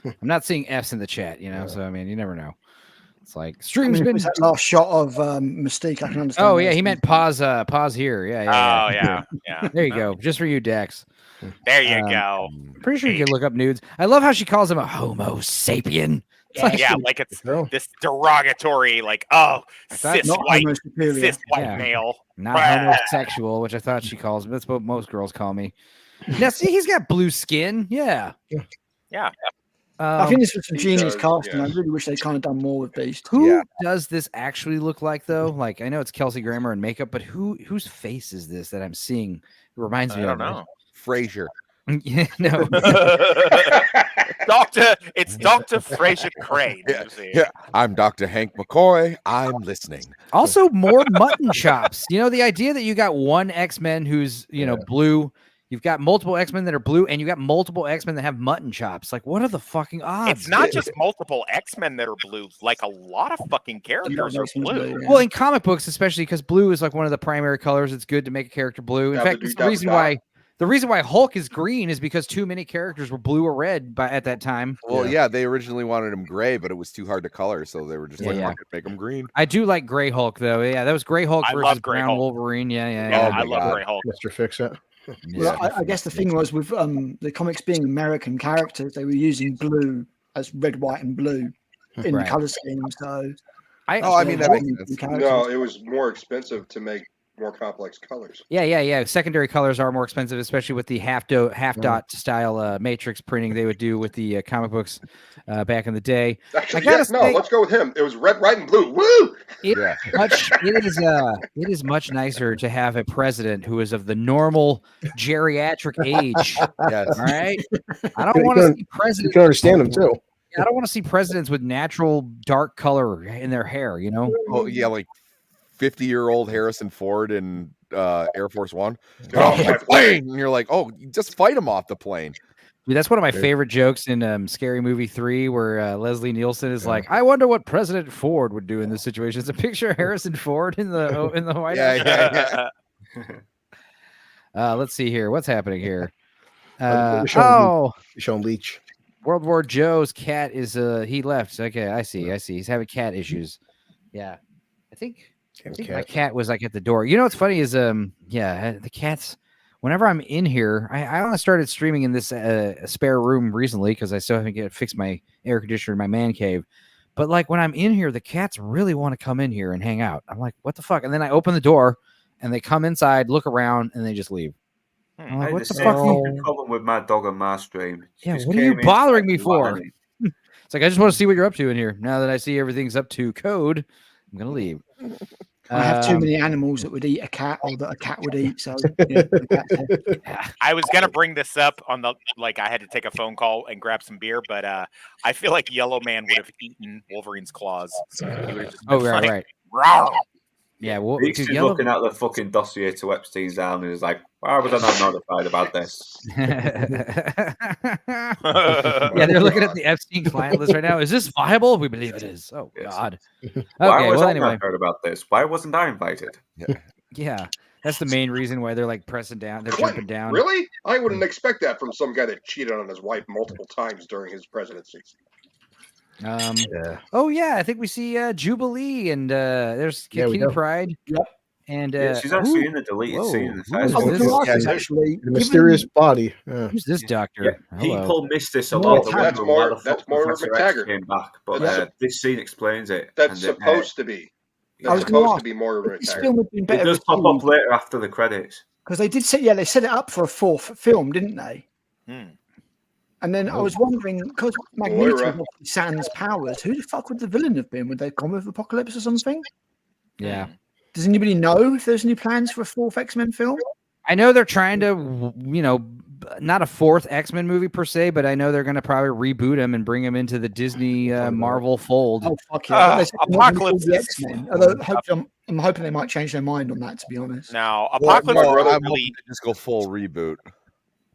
I'm not seeing F's in the chat, you know. So I mean, you never know. It's like I streams mean, been. that last shot of Mystique, I can understand. Oh that. yeah, he meant pause. Pause here. Yeah. Oh yeah. There you go. Just for you, Dax. There you go. Pretty sure you can look up nudes. I love how she calls him a Homo sapien. It's Yeah, like it's this derogatory, like, oh, cis not white homo superior. Yeah. male. Not homosexual, which I thought she calls me. That's what most girls call me. Now, see, he's got blue skin. Yeah. Yeah. I think this was some he genius does, casting. yeah. I really wish they'd kind of done more with Beast. Who does this actually look like, though? Like, I know it's Kelsey Grammer in makeup, but whose face is this that I'm seeing? It reminds me I of. don't know. Frasier. Yeah, no. It's Dr. Fraser Crane. Yeah, I'm Dr. Hank McCoy. I'm listening. Also, more mutton chops. You know, the idea that you got one X-Men who's, blue. You've got multiple X-Men that are blue, and you got multiple X-Men that have mutton chops. Like, what are the fucking odds? It's not just multiple X-Men that are blue. Like, a lot of fucking characters are blue. Well, in comic books, especially because blue is like one of the primary colors. It's good to make a character blue. In fact, it's the reason why. The reason why Hulk is green is because too many characters were blue or red at that time. Well, yeah, they originally wanted him gray, but it was too hard to color, so they were just like, "Fuck it, make him green." I do like Gray Hulk, though. Yeah, that was Gray Hulk I versus love Gray Brown Hulk. Wolverine. Yeah. I love Gray Hulk. Mr. Fix-It. Well, I guess the thing was with the comics being American characters, they were using blue as red, white, and blue in the Right. color scheme. So, I mean, that makes sense. No, it was more expensive to make more complex colors. Yeah. Secondary colors are more expensive, especially with the half dot style matrix printing they would do with the comic books back in the day. Actually, I gotta say, let's go with him. It was red, white, and blue. Woo! It is much nicer to have a president who is of the normal geriatric age. Yes. All right. I don't want to see presidents. You can understand them too. I don't want to see presidents with natural dark color in their hair. You know. Oh yeah, like 50-year-old Harrison Ford in Air Force One. Get off my plane. And you're like, oh, you just fight him off the plane. Dude, that's one of my favorite jokes in Scary Movie 3, where Leslie Nielsen is like, "I wonder what President Ford would do in this situation." It's a picture of Harrison Ford in the White House. Yeah. Let's see here. What's happening here? Sean Leach. World War Joe's cat is he left. Okay, I see. He's having cat issues. Yeah, I think my cat was like at the door. You know what's funny is the cats. Whenever I'm in here, I only started streaming in this spare room recently because I still haven't fixed my air conditioner in my man cave. But like when I'm in here, the cats really want to come in here and hang out. I'm like, what the fuck? And then I open the door and they come inside, look around, and they just leave. I'm like, what the fuck? Problem with my dog on my stream. Yeah, what are you bothering me for? It's like, I just want to see what you're up to in here. Now that I see everything's up to code, I'm going to leave. I have too many animals that would eat a cat or that a cat would eat. So I was gonna bring this up on the I had to take a phone call and grab some beer, but I feel like Yellow Man would have eaten Wolverine's claws. So he would have just been right. Rawr. Yeah, well, he's just looking at the fucking dossier to Epstein's Island and is like, why was I not notified about this? Yeah, they're looking at the Epstein client list right now. Is this viable? We believe it is. Oh, yes. God. Okay, Why was I anyway. not heard about this? Why wasn't I invited? Yeah, that's the main reason why they're like pressing down. They're jumping down. Really? I wouldn't expect that from some guy that cheated on his wife multiple times during his presidency. Oh yeah, I think we see Jubilee and there's Kitty Pride. Yep. And she's actually in the deleted scene. The mysterious body. Yeah. Who's this doctor? People miss this a lot. That's more McTaggart. Came back, but this scene explains it. That's supposed to be. That's supposed to be more McTaggart. It does pop up later after the credits. Because they did say, they set it up for a fourth film, didn't they? And then I was wondering, because Magneto had Sans powers, who the fuck would the villain have been? Would they come with Apocalypse or something? Yeah. Does anybody know if there's any plans for a fourth X-Men film? I know they're trying to, not a fourth X-Men movie per se, but I know they're going to probably reboot him and him into the Disney Marvel fold. Oh, fuck yeah. Apocalypse X-Men. Although I'm hoping they might change their mind on that, to be honest. Now, Apocalypse I'm hoping they just go full reboot.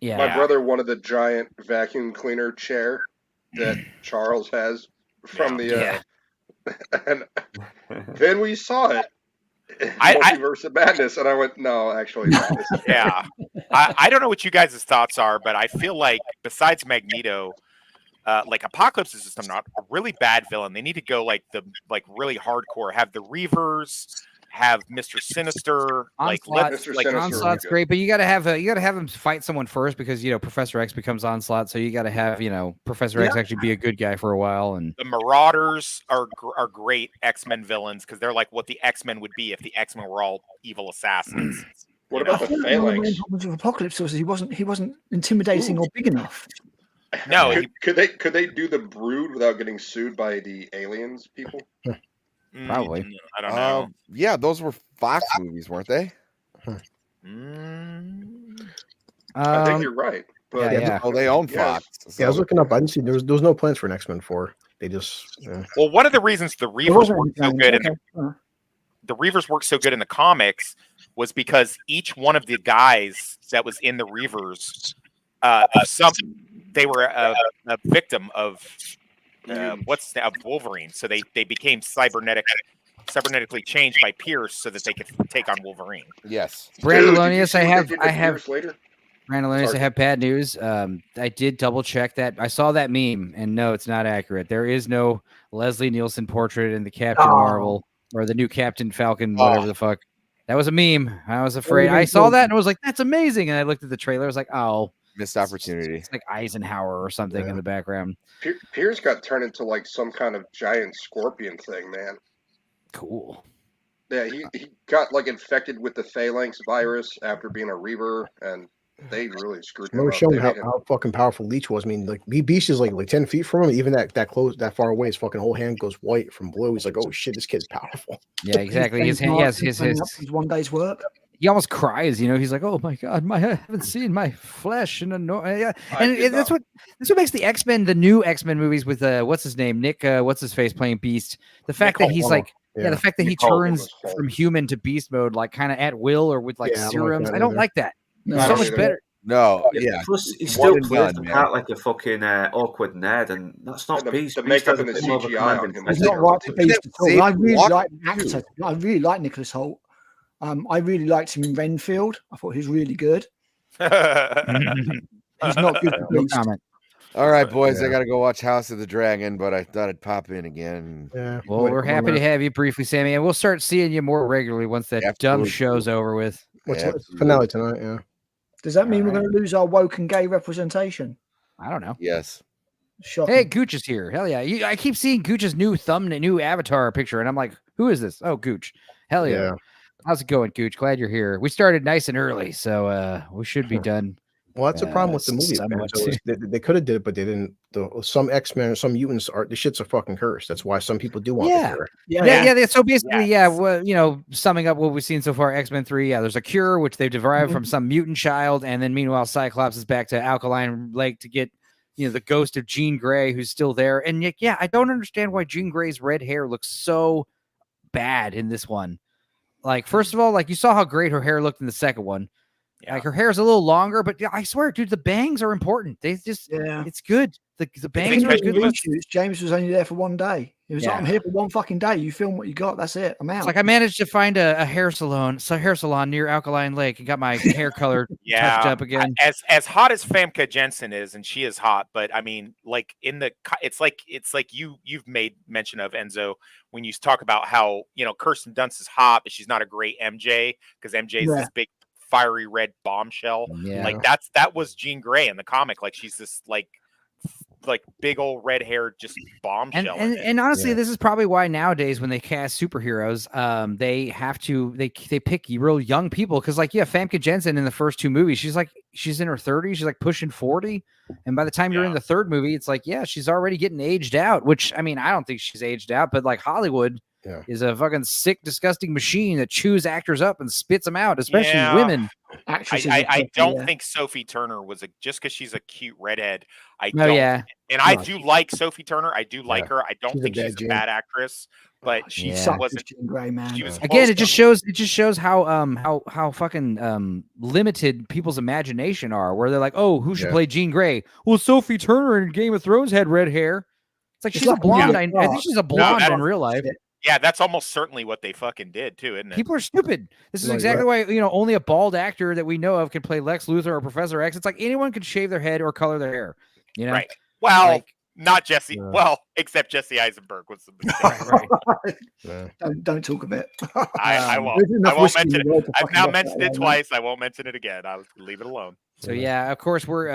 Yeah. My brother wanted the giant vacuum cleaner chair that Charles has from the and then we saw it. Multiverse of Madness, and I went, no, actually, no. Yeah. I don't know what you guys' thoughts are, but I feel like besides Magneto, Apocalypse is just not a really bad villain. They need to go really hardcore. Have the Reavers, have Mr. Sinister, Onslaught's great, but you gotta have him fight someone first because Professor X becomes Onslaught, so you gotta have Professor X actually be a good guy for a while. And the Marauders are great X-Men villains because they're like what the X-Men would be if the X-Men were all evil assassins. What about the Phalanx? Of Apocalypse was he wasn't intimidating or big enough. No, could they do the Brood without getting sued by the aliens people? Probably. I don't know. Yeah, those were Fox movies, weren't they? I think you're right. But they own Fox. Yeah, I was looking up. I didn't see there was no plans for an X-Men 4. They just Well, one of the reasons the Reavers worked so good the Reavers worked so good in the comics was because each one of the guys that was in the Reavers, they were a victim of Wolverine, so they became cybernetically changed by Pierce so that they could take on Wolverine. Yes, Brandolonius, I have Brandolonius, I have bad news. I did double check that. I saw that meme, and no, it's not accurate. There is no Leslie Nielsen portrait in the Captain Marvel or the new Captain Falcon, whatever the fuck. That was a meme. I was afraid. I saw that and I was like, "That's amazing!" And I looked at the trailer. I was like, "Oh." Missed opportunity. It's like Eisenhower or something in the background. Pierce got turned into like some kind of giant scorpion thing, man. Cool. Yeah, he got like infected with the phalanx virus after being a Reaver, and they really screwed him Remember up. showing They how, made him, how fucking powerful Leech was. I mean, like Beast is like 10 feet from him. Even that close, that far away, his fucking whole hand goes white from blue. He's like, oh shit, this kid's powerful. Yeah, exactly. His hand, yes, his one day's work. He almost cries, He's like, "Oh my god, I haven't seen my flesh in a no." Yeah, that's what makes the X-Men, the new X-Men movies with what's his name, Nick, what's his face playing Beast. The fact that he's like, the fact that he turns from human to beast mode, like kind of at will or with like serums. I don't like that. No, It's so much better. No, yeah. Plus, he One still and plays done, the man. part like a fucking awkward nerd, and that's not Beast. the Beast makeup has and a the bit more of a CGI on commanding him He's was presence. not right to Beast at all. I really Walk- like the actor. I really like Nicholas Hoult. I really liked him in Renfield. I thought he was really good. He's not good for No Beast. comment. All right, boys, I Yeah. got to go watch House of the Dragon, but I thought I'd pop in again. Yeah. Well, we're happy to have you briefly, Sammy, and we'll start seeing you more regularly once that dumb Absolutely. show's over with. What's Absolutely. finale tonight? Yeah. Does that mean All we're going to lose our woke and gay representation? I don't know. Yes. Shocking. Hey, Gooch is here. Hell yeah! I keep seeing Gooch's new thumbnail, new avatar picture, and I'm like, "Who is this?" Oh, Gooch. Hell yeah! Yeah. How's it going, Gooch? Glad you're here. We started nice and early, so we should be done. Well, that's the problem with the movie. somewhat So they could have did it, but they didn't. Some X-Men or some mutants are the shits are fucking cursed. That's why some people do want Yeah. the cure. Yeah. So basically, well, summing up what we've seen so far, X-Men 3, there's a cure which they've derived from some mutant child, and then meanwhile, Cyclops is back to Alkaline Lake to get, the ghost of Jean Grey who's still there. And I don't understand why Jean Grey's red hair looks so bad in this one. Like, first of all, like you saw how great her hair looked in the second one. Yeah. Like her hair's a little longer, but I swear, dude, the bangs are important. They just, it's good. The bangs are good. James was only there for one day. He was like, I'm here for one fucking day. You film what you got. That's it. I'm out. It's like I managed to find a hair salon near Alkaline Lake and got my hair color touched up again. As hot as Famke Jensen is, and she is hot, but I mean, like it's like you've made mention of, Enzo, when you talk about how Kirsten Dunst is hot, but she's not a great MJ because MJ is this big fiery red bombshell. Yeah. Like that was Jean Grey in the comic. Like she's this like big old red hair just bombshell. And honestly, this is probably why nowadays when they cast superheroes, they have to they pick real young people because Famke Jensen in the first two movies, she's in her 30s, she's like pushing 40, and by the time you're in the third movie, it's like she's already getting aged out. Which I mean, I don't think she's aged out, but like Hollywood is a fucking sick, disgusting machine that chews actors up and spits them out, especially women. I don't think Sophie Turner was just because she's a cute redhead. I do like Sophie Turner. I do like her. I don't think she's a bad actress, but she wasn't. Gray, man. She was Again, it just shows how fucking limited people's imagination are. Where they're like, oh, who should play Jean Grey? Well, Sophie Turner in Game of Thrones had red hair. It's like she's a blonde. I think she's a blonde in real life. Yeah, that's almost certainly what they fucking did too, isn't it? People are stupid. This is exactly why only a bald actor that we know of can play Lex Luthor or Professor X. It's like anyone could shave their head or color their hair. Right. Well, not Jesse. Well, except Jesse Eisenberg was the mistake. Don't talk of it. I won't. I won't mention it. I've now mentioned it twice. I won't mention it again. I'll leave it alone. So of course we're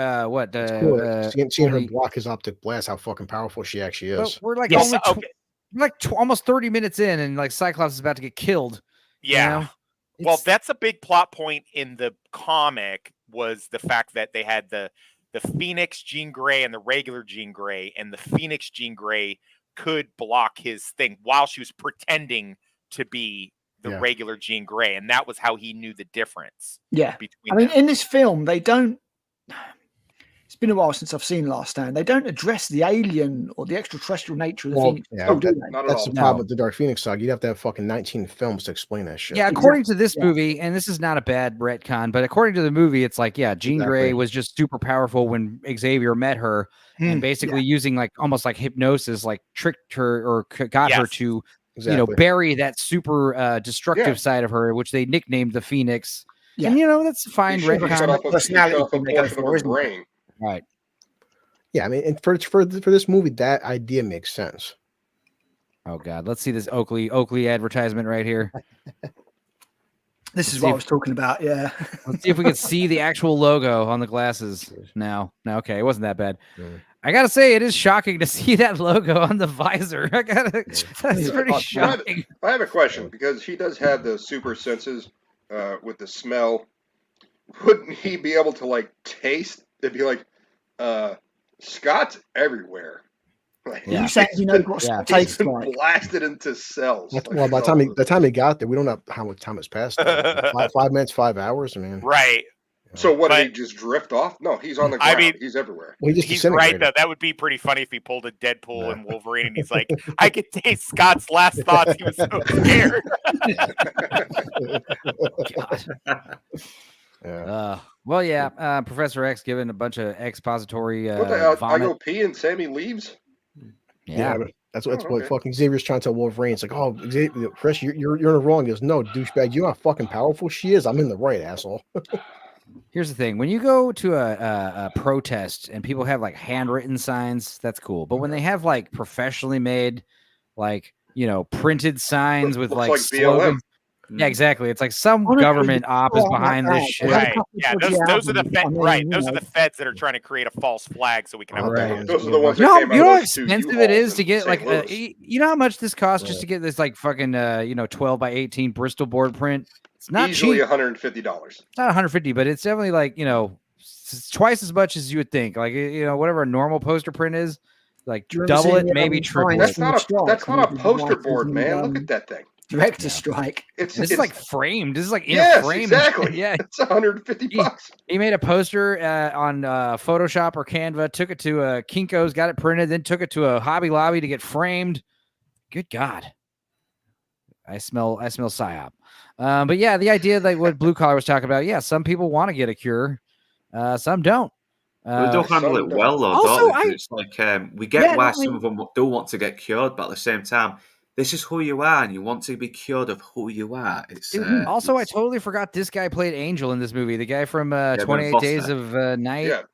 seeing her block his optic blast, how fucking powerful she actually is. We're like almost 30 minutes in, and like Cyclops is about to get killed. Yeah. Well, that's a big plot point in the comic was the fact that they had the Phoenix Jean Grey and the regular Jean Grey, and the Phoenix Jean Grey could block his thing while she was pretending to be the regular Jean Grey, and that was how he knew the difference. Yeah. Between them. In this film, they don't. It's been a while since I've seen Last Stand. They don't address the alien or the extraterrestrial nature of the Phoenix. That's the problem with the Dark Phoenix saga. You'd have to have fucking 19 films to explain that shit. Yeah, according to this movie, and this is not a bad retcon, but according to the movie, it's like, Jean Grey was just super powerful when Xavier met her, and basically using like almost like hypnosis, like tricked her or got her to, bury that super destructive side of her, which they nicknamed the Phoenix. Yeah. And that's a fine retcon. Brain. Right. Yeah, I mean, and for this movie, that idea makes sense. Oh God, let's see this Oakley advertisement right here. This is what I was talking about. Yeah. Let's see if we can see the actual logo on the glasses now. Okay, it wasn't that bad. I gotta say, it is shocking to see that logo on the visor. That's pretty shocking. I have a question because he does have the super senses with the smell. Wouldn't he be able to like taste? It'd be like Scott's everywhere. Like, You saying you know what tastes been like? blasted into cells. Well, by the time he got there, we don't know how much time has passed. 5 minutes, 5 hours. I mean, Right. So what, did he just drift off? No, he's on the ground. I mean, he's everywhere. Well, he's right, though. That would be pretty funny if he pulled a Deadpool and Wolverine and he's like, I could taste Scott's last thoughts. He was so scared. Professor X giving a bunch of expository What the hell? I vomit. go pee and Sammy leaves? Yeah, but that's what okay. fucking Xavier's trying to tell Wolverine. It's like, oh, Xavier, Chris, you're in the wrong. He goes, no, douchebag, you're not fucking powerful. She is. I'm in the right, asshole. Here's the thing: when you go to a protest and people have like handwritten signs, that's cool. But when they have like professionally made, like printed signs with Looks like slogans. Yeah, exactly. It's like some government op is behind this shit. Right. Yeah, those are the feds. Right. Those are the feds that are trying to create a false flag so we can have Right. Those are the ones You that know, came you know out how of those two expensive it is U-Hauls to in get St. like Louis. you know how much this costs just to get this like fucking 12 by 18 Bristol board print? It's not Easily cheap. $150. It's not 150, but it's definitely like it's twice as much as you would think. Like whatever a normal poster print is, like double it, maybe triple That's it. not a poster board, man. Look at that thing. Director strike. This is like framed. This is like in yes, a frame. Exactly. Yeah, it's $150. He made a poster on Photoshop or Canva, took it to Kinko's, got it printed, then took it to a Hobby Lobby to get framed. Good God, I smell psyop. But yeah, the idea like what Blue Collar was talking about. Yeah, some people want to get a cure, some don't. They don't handle it well, though. Also, it's like we get why some of them do want to get cured, but at the same time, this is who you are, and you want to be cured of who you are. It's also, I totally forgot this guy played Angel in this movie. The guy from 28 Days of Night,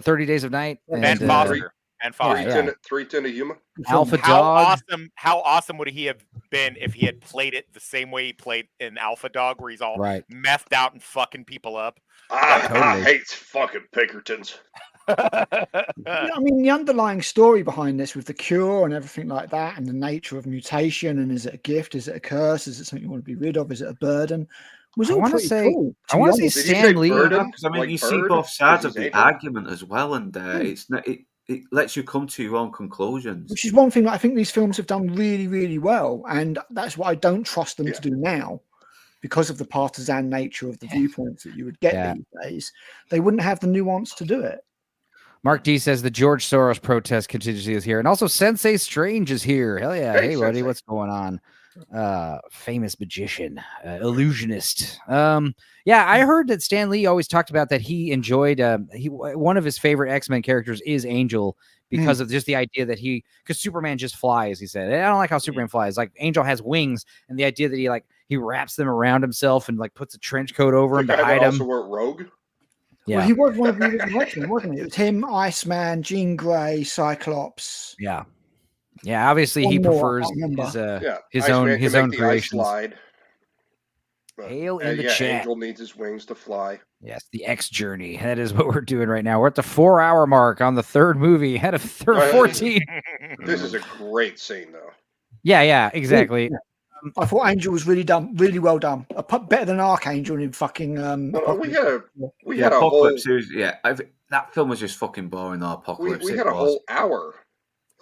30 Days of Night, Ben Foster. And Foster. 310 a Yuma. Alpha Dog. How awesome would he have been if he had played it the same way he played in Alpha Dog, where he's all methed out and fucking people up? I hate fucking Pinkertons. I mean, the underlying story behind this with the cure and everything like that, and the nature of mutation, and is it a gift? Is it a curse? Is it something you want to be rid of? Is it a burden? Was all pretty cool. I want to say Stan Lee. Because I mean, you see both sides of the argument as well, and it's not. It lets you come to your own conclusions. Which is one thing that I think these films have done really, really well, and that's what I don't trust them to do now. Because of the partisan nature of the viewpoints that you would get these days, they wouldn't have the nuance to do it. Mark D says the George Soros protest contingency is here, and also Sensei Strange is here. Hell yeah! Hey buddy, what's going on? Famous magician, illusionist. I heard that Stan Lee always talked about that he enjoyed. One of his favorite X-Men characters is Angel because of just the idea that because Superman just flies. He said, I don't like how Superman flies. Like Angel has wings, and the idea that he wraps them around himself and like puts a trench coat over him to hide him. Also wrote Rogue. Yeah, well, he was one of the original X-Men, wasn't he? It was him, Iceman, Jean Grey, Cyclops. Yeah. Yeah, obviously he prefers his own creations. Hail in the chat. Angel needs his wings to fly. Yes, the X journey. That is what we're doing right now. We're at the 4-hour mark on the third movie. Had a 14. This is a great scene, though. Yeah, exactly. I thought Angel was really done, really well done. Better than Archangel in fucking. We had a whole. That film was just fucking boring. The Apocalypse. We had a whole hour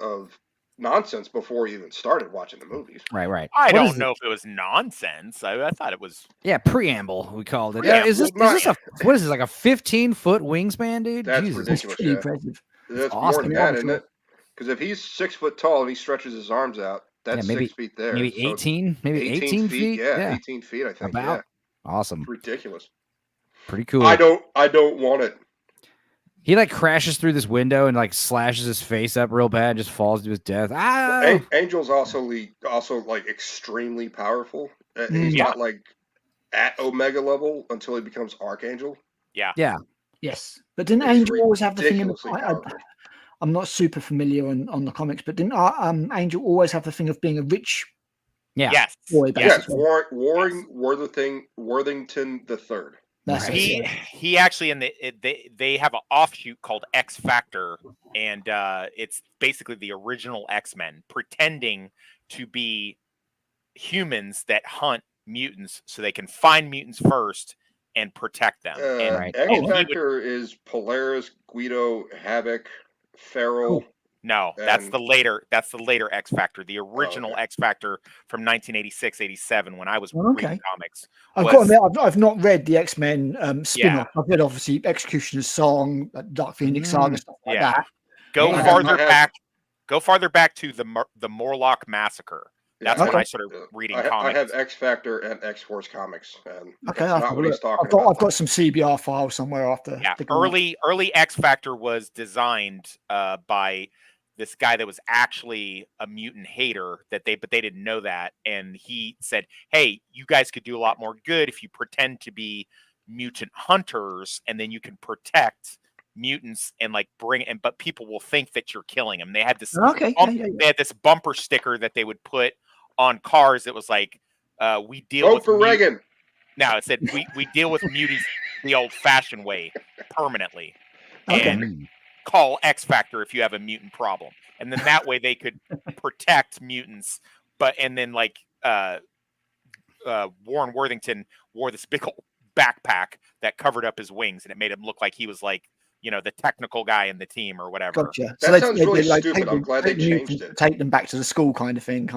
of nonsense before we even started watching the movies. Right. I don't know if it was nonsense. I thought it was. Yeah, preamble. We called it. Is this what is this, like a 15-foot wingspan, dude? That's Jesus. ridiculous. Pretty impressive. That's awesome. more than that, isn't it? Because if he's 6 foot tall and he stretches his arms out, that's maybe, 6 feet there. Maybe 18, maybe 18 feet. Yeah, 18 feet. I think. About. Awesome. It's ridiculous. Pretty cool. I don't want it. He like crashes through this window and like slashes his face up real bad, just falls to his death. Well, Angel's also like extremely powerful. He's not like at Omega level until he becomes Archangel. Yeah. Yes, but didn't Angel always have the thing in the? I'm not super familiar on the comics, but didn't Angel always have the thing of being a rich Yeah. Yes. Yes. Worthington the Third. He actually they have an offshoot called X Factor, and it's basically the original X-Men pretending to be humans that hunt mutants so they can find mutants first and protect them. X Factor is Polaris, Guido, Havoc, Feral. No, that's the later X Factor. The original X Factor from 1986-87 when I was reading comics. I've not read the X-Men spin-off. I've read obviously Executioner's Song, Dark Phoenix Saga, stuff like that. Go farther back to the Morlock Massacre. That's when I started reading comics. I have X Factor and X Force comics. And Okay, that's not what he's talking about. I've got some CBR files somewhere after. Yeah, early X Factor was designed by this guy that was actually a mutant hater but they didn't know that, and he said, "Hey, you guys could do a lot more good if you pretend to be mutant hunters, and then you can protect mutants and but people will think that you're killing them." They had this they had this bumper sticker that they would put on cars that was like, "We deal Vote with for Reagan." Now it said, "We deal with mutants the old-fashioned way permanently." And call X Factor if you have a mutant problem, and then that way they could protect mutants. And then Warren Worthington wore this big old backpack that covered up his wings, and it made him look like he was the technical guy in the team or whatever. Gotcha. That sounds really stupid. I'm glad they changed it. Take them back to the school kind of thing,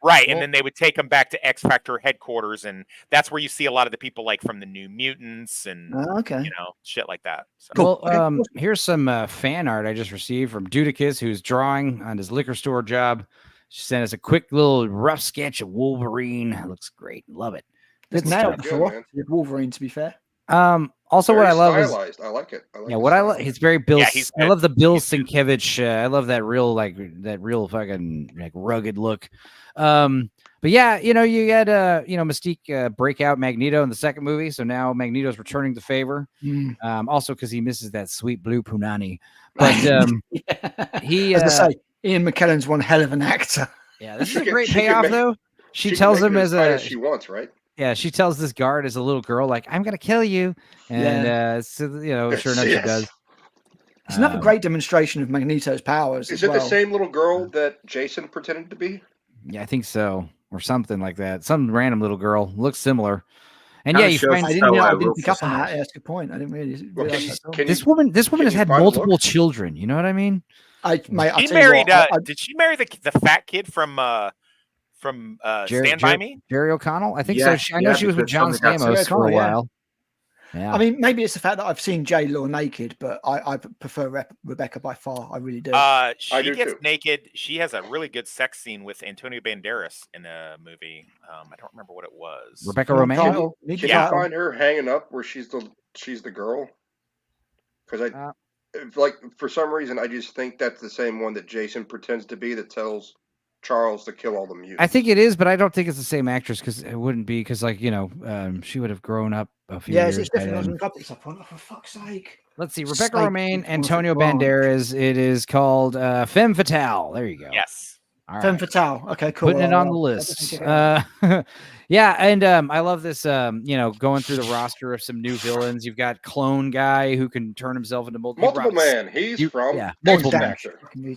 Right, and then they would take them back to X Factor headquarters, and that's where you see a lot of the people from the New Mutants and shit like that. So. Well, here's some fan art I just received from Dudicus, who's drawing on his liquor store job. She sent us a quick little rough sketch of Wolverine. It looks great, love it. It's nailed before Wolverine, to be fair. Also, Very what I love stylized. I like it. what I like, it's very Bill. Yeah, I love the Bill Sienkiewicz. I love that real fucking rugged look. But yeah, you had Mystique break out Magneto in the second movie, so now Magneto's returning to favor. Also because he misses that sweet blue punani. But he, as I say, Ian McKellen's one hell of an actor. Yeah, this is a great payoff though. She tells him as she wants, right? Yeah, she tells this guard as a little girl, I'm gonna kill you, and sure enough, she does. It's another great demonstration of Magneto's powers. Is it the same little girl that Jason pretended to be? Yeah, I think so, or something like that. Some random little girl looks similar. And you find I didn't pick up on that. That's a good point. I didn't really realize that. This woman has had multiple children. You know what I mean? Did she marry the fat kid from Stand By Me? Jerry O'Connell? I think so. I know she was with John Stamos for a while. Yeah. I mean, maybe it's the fact that I've seen J-Law naked, but I prefer Rebecca by far. I really do. She gets naked. She has a really good sex scene with Antonio Banderas in a movie. I don't remember what it was. Rebecca Romijn? Can you find her hanging up where she's the girl? Because for some reason, I just think that's the same one that Jason pretends to be that tells Charles to kill all the mutants. I think it is, but I don't think it's the same actress because it wouldn't be because she would have grown up a few years. It's definitely for fuck's sake. Let's see, Rebecca Romijn, Antonio Banderas. It is called Femme Fatale. There you go. Yes. All right. Femme Fatale. Okay, cool. Putting it on the list. Yeah, and I love this. Going through the roster of some new villains. You've got Clone Guy who can turn himself into multiple man. He's from multiple banks.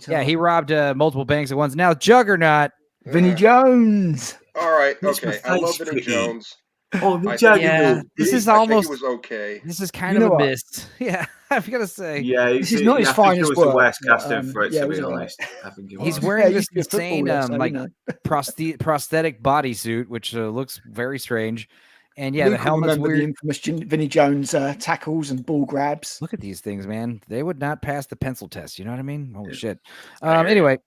Yeah, he robbed multiple banks at once. Now Juggernaut, Vinnie Jones. All right, okay. I love Vinnie Jones. This is almost. It was okay. This is kind of a miss. Yeah, I've got to say. Yeah, this is not his finest work. The worst casting for it, to be honest. I think he's wearing this insane prosthetic bodysuit, which looks very strange. And yeah, the helmet's weird. The infamous Vinnie Jones tackles and ball grabs. Look at these things, man. They would not pass the pencil test. You know what I mean? Holy shit. Anyway,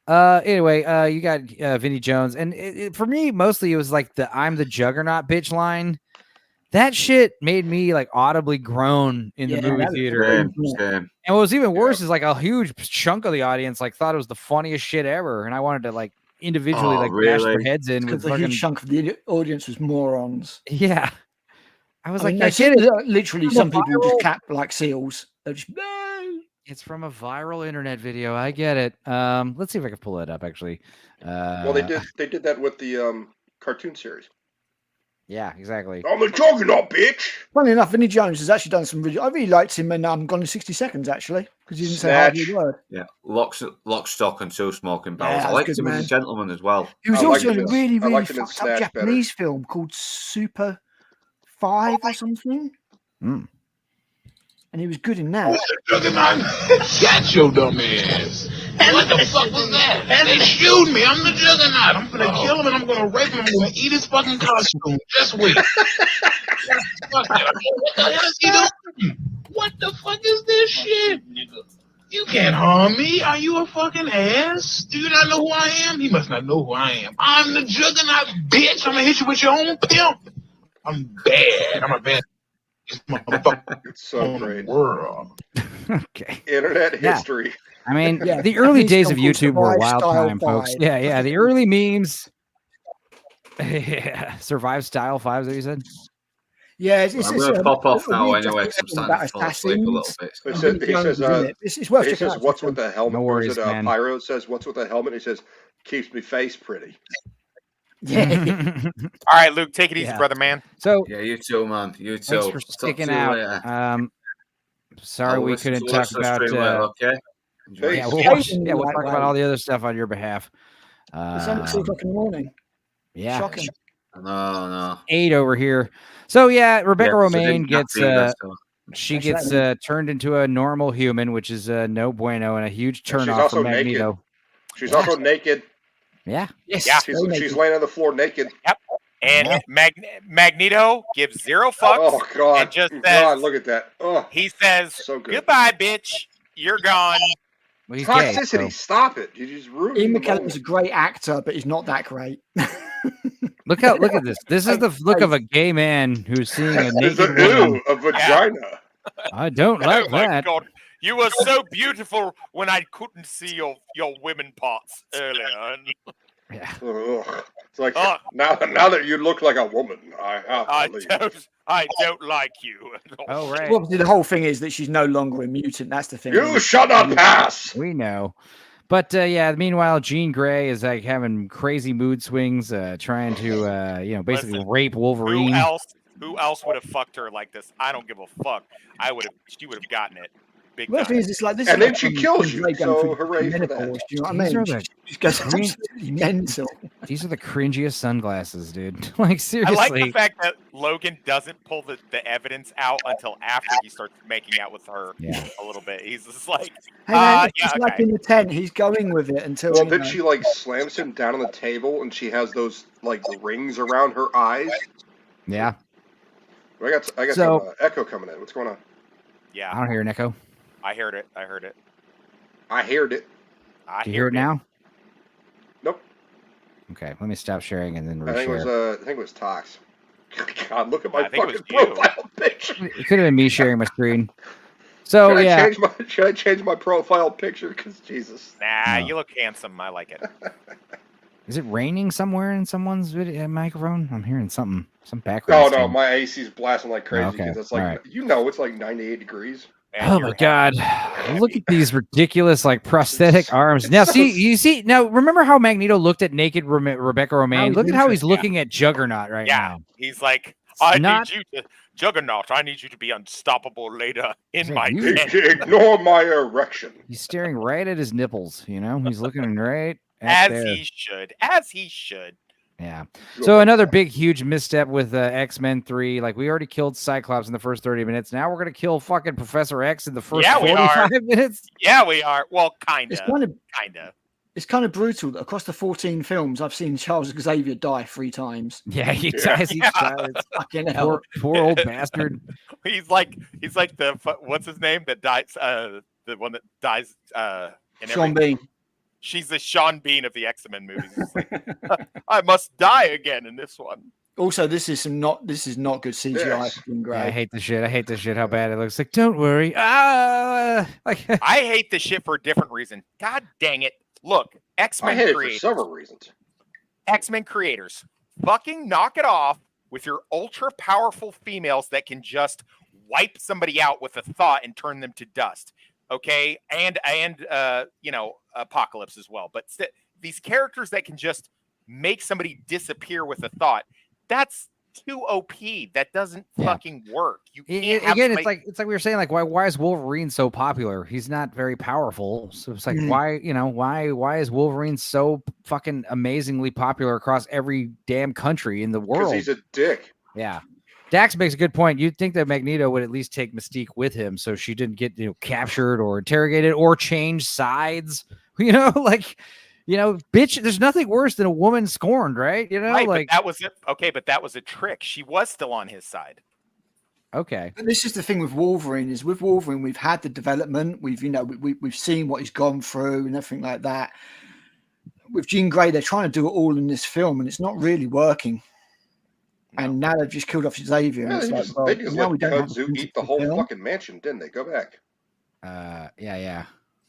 you got Vinnie Jones, and for me, mostly it was like I'm the Juggernaut bitch line. That shit made me audibly groan in the movie theater. And what was even worse is a huge chunk of the audience thought it was the funniest shit ever, and I wanted to individually bash their heads in. Because a huge chunk of the audience was morons. Yeah, I was literally some people just clap like seals. They're just. It's from a viral internet video. I get it. Let's see if I can pull it up. Actually, well, they did that with the cartoon series. Yeah, exactly. I'm the Juggernaut, bitch. Funny enough, Vinnie Jones has actually done some really. I really liked him in Gone in 60 Seconds actually because he didn't say hardly a word. Yeah, Lock, Stock, and Two Smoking Yeah, Barrels. I that's liked good, him as man. a gentleman as well. He was I also liked in a him really, I really liked him in fucked up Snatch better. Japanese film called Super 5 or something. Mm. And he was good in that. Got your dumb ass. What the fuck was that? And they shooting me. I'm the Juggernaut. I'm gonna kill him and I'm gonna rape him. I'm gonna eat his fucking costume. Just wait. Fuck it. What the hell is he doing? What the fuck is this shit? You can't harm me. Are you a fucking ass? Do you not know who I am? He must not know who I am. I'm the Juggernaut, bitch. I'm gonna hit you with your own pimp. I'm bad. I'm a bad motherfucker. It's so great. World. Okay. Internet Yeah. history. I mean, Yeah, the early Japanese days of film called YouTube were a wild Survive time, Style folks. 5. Yeah, the early memes. Yeah, Survive Style 5, is that what you said? Yeah, I'm going to pop off a now weird anyway, because I'm film starting about to fall asleep a little bit. He Vinnie says, Jones is in it. It's worth he checking says, out. what's with the helmet? No Or worries, is it, man. Pyro says, what's with the helmet? He says, keeps me face pretty. All right, Luke, take it easy, Yeah. brother, man. So Yeah, you too, man. You too. thanks for Talk to sticking you out. later. Sorry I'll we listen couldn't to talk the about. stream later, okay? Enjoy. Yeah, Peace. we'll talk about all the other stuff on your behalf. It's only 2 o'clock in the morning. Yeah, Shocking. No. 8 over here. So yeah, Rebecca Yeah, 'cause I Romaine didn't have gets either, so. she Actually, gets that turned into a normal human, which is no bueno and a huge And she's turnoff also for Magneto. naked. She's also naked. Yeah. Yes. Yeah. She's laying on the floor naked. Yep. And Yeah. Magneto gives 0 fucks Oh God! and just says, God, look at that. Oh, he says, so good. goodbye, bitch. You're gone. Well, he's gay, Toxicity. so- Stop it! You just ruined Ian the McKellen's a great actor, but he's not that great. Look at this. This is the look of a gay man who's seeing a It's naked a woman. a vagina. I don't like Oh my that. God. You were so beautiful when I couldn't see your women parts earlier. Yeah. Ugh. It's like now that you look like a woman, I have to leave. I don't like you. Oh right. Well, obviously, the whole thing is that she's no longer a mutant. That's the thing. You shall not pass. We know. But yeah, meanwhile, Jean Grey is like having crazy mood swings, trying to basically Listen, rape Wolverine. Who else would have fucked her like this? I don't give a fuck. She would have gotten it. Big Well, time. it's like this, And is then like she when kills you, Grey going so through hooray for that. menopause, do you know what I These mean? are the She goes cringe- absolutely mental. These are the cringiest sunglasses, dude. Like seriously. I like the fact that Logan doesn't pull the evidence out until after he starts making out with her a little bit. He's just like, Hey, man, yeah, it's like in the tent. He's going with it until. Well, you then know. she like slams him down on the table, and she has those like rings around her eyes. Yeah. I got So- some echo coming in. What's going on? Yeah. I don't hear an echo. I heard it. I heard it. Do you hear it now? Nope. Okay, let me stop sharing and then I think reshare. it was Tox. God, look at my I think it fucking was you. profile picture. It could have been me sharing my screen. So Should I change my profile picture? Because Jesus. Nah, No. you look handsome. I like it. Is it raining somewhere in someone's microphone? I'm hearing some Oh background. no, sound. my AC's blasting like crazy. Okay, 'Cause it's like all right. it's like 98 degrees. Oh my god! Look at these ridiculous like prosthetic arms. Now, now remember how Magneto looked at naked Rebecca Romaine? Look at how he's looking at Juggernaut right now. He's like, I Not- need you to Juggernaut. I need you to be unstoppable later in He's my like, you- tent. Ignore my erection. He's staring right at his nipples. You know, he's looking right at As there. he should. As he should. Yeah. So another big, huge misstep with X-Men 3. Like we already killed Cyclops in the first 30 minutes. Now we're gonna kill fucking Professor X in the first Yeah, we are. 45 minutes. Yeah, we are. Well, kinda. Kinda. It's kind of brutal that across the 14 films, I've seen Charles Xavier die 3 times. Yeah, he dies each time. It's fucking hell. Poor old bastard. He's like the what's his name that dies the one that dies in Sean every- Bean. She's the Sean Bean of the X-Men movies. It's like, I must die again in this one. Also, this is not good CGI. Yes. For Jean Grey. Yeah, I hate this shit. I hate this shit. How bad it looks. Like, don't worry. Like I hate this shit for a different reason. God dang it. Look, I X-Men hate it for creators. several reasons. X-Men creators. Fucking knock it off with your ultra powerful females that can just wipe somebody out with a thought and turn them to dust. Okay? And Apocalypse as well. But these characters that can just make somebody disappear with a thought. That's too OP. That doesn't fucking work. You can't have Again, somebody... it's like we were saying, like why is Wolverine so popular? He's not very powerful. So it's like why is Wolverine so fucking amazingly popular across every damn country in the world? Because he's a dick. Yeah. Dax makes a good point. You'd think that Magneto would at least take Mystique with him so she didn't get captured or interrogated or change sides. Like, bitch, there's nothing worse than a woman scorned, right? Right, like but that was it. Okay, but that was a trick. She was still on his side. Okay. But this is the thing with Wolverine, we've had the development, we've seen what he's gone through and everything like that. With Jean Grey, they're trying to do it all in this film and it's not really working. And now they've just killed off Xavier. Yeah, And they it's just, like, they just now let we don't have a Kudzu eat the principal whole film. fucking mansion, didn't they? Go back.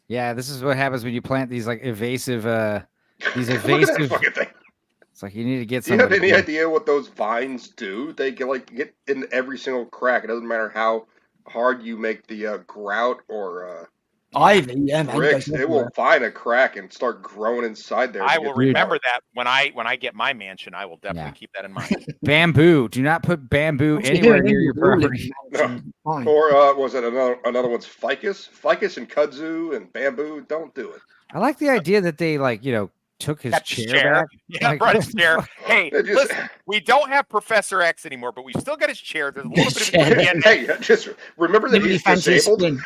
Yeah, this is what happens when you plant these like evasive Look at evasive that fucking thing. It's like you need to get Do you have somebody. any idea what those vines do? They get in every single crack. It doesn't matter how hard you make the grout or Ivy, yeah, man. bricks. It will find a crack and start growing inside there. I will remember that when I get my mansion. I will definitely keep that in mind. Bamboo. Do not put bamboo anywhere near your property. No. Or was it another one's ficus? Ficus and kudzu and bamboo. Don't do it. I like the idea that they took his chair back. Yeah, brought his chair. Hey, listen, we don't have Professor X anymore, but we've still got his chair. There's a little bit of it. Hey, just remember that he's disabled.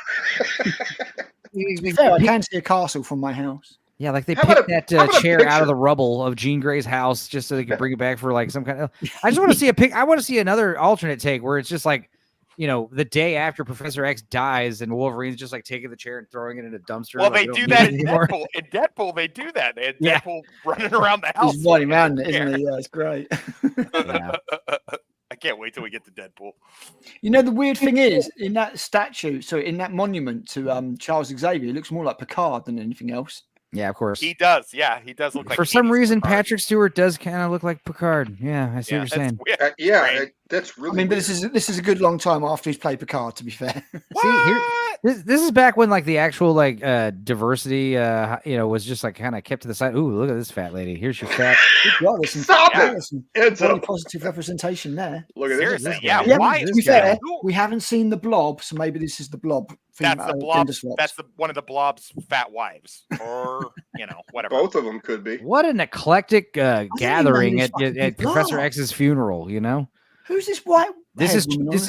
I can see a castle from my house. Yeah, like they How about picked a- how that about a chair out picture? of the rubble of Jean Grey's house just so they could bring it back for like some kind of. I just want to see a pic. I want to see another alternate take where it's just like, the day after Professor X dies and Wolverine's just like taking the chair and throwing it in a dumpster. Well, like, they we do don't that need in it anymore. Deadpool. In Deadpool, they do that. They had Yeah. Deadpool running around the house. He's running around it, isn't he? Yeah, it's great. I can't wait till we get to Deadpool. The weird thing is, in that statue, in that monument to Charles Xavier, it looks more like Picard than anything else. Yeah, of course. He does. Yeah, he does look like. For some 80s reason, Picard. Patrick Stewart does kind of look like Picard. Yeah, I see what you're saying. That's really. I mean, but this is a good long time after he's played Picard. To be fair, See, here, this is back when like the actual diversity was just like kind of kept to the side. Ooh, look at this fat lady. Here's your fat. Stop it! It's very positive representation there. Look at Seriously, this. yeah. Yeah, Why to is be fair, that? we haven't seen the Blob, so maybe this is the Blob. That's the blob. gender swaps. That's one of the blob's fat wives, or whatever. Both of them could be. What an eclectic gathering this at fucking Professor Blob. X's funeral. Who's this white? This haired is woman on this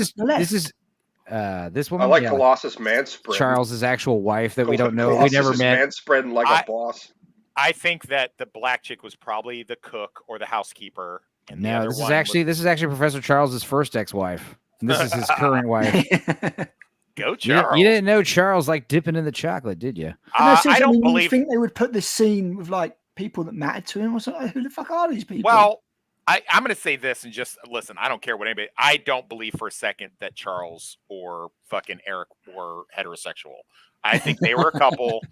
the woman. I like yeah, Colossus Manspread. Charles's actual wife that we don't know. Colossus We never is met. Manspreading like a boss. I think that the black chick was probably the cook or the housekeeper. And the No, other this is one actually was... Professor Charles's first ex-wife. And this is his current wife. Go You Charles. didn't know Charles liked dipping in the chocolate, did you? I don't believe. You think they would put this scene with like people that mattered to him or something? Who the fuck are these people? Well, I'm going to say this and just listen. I don't care what anybody. I don't believe for a second that Charles or fucking Eric were heterosexual. I think they were a couple.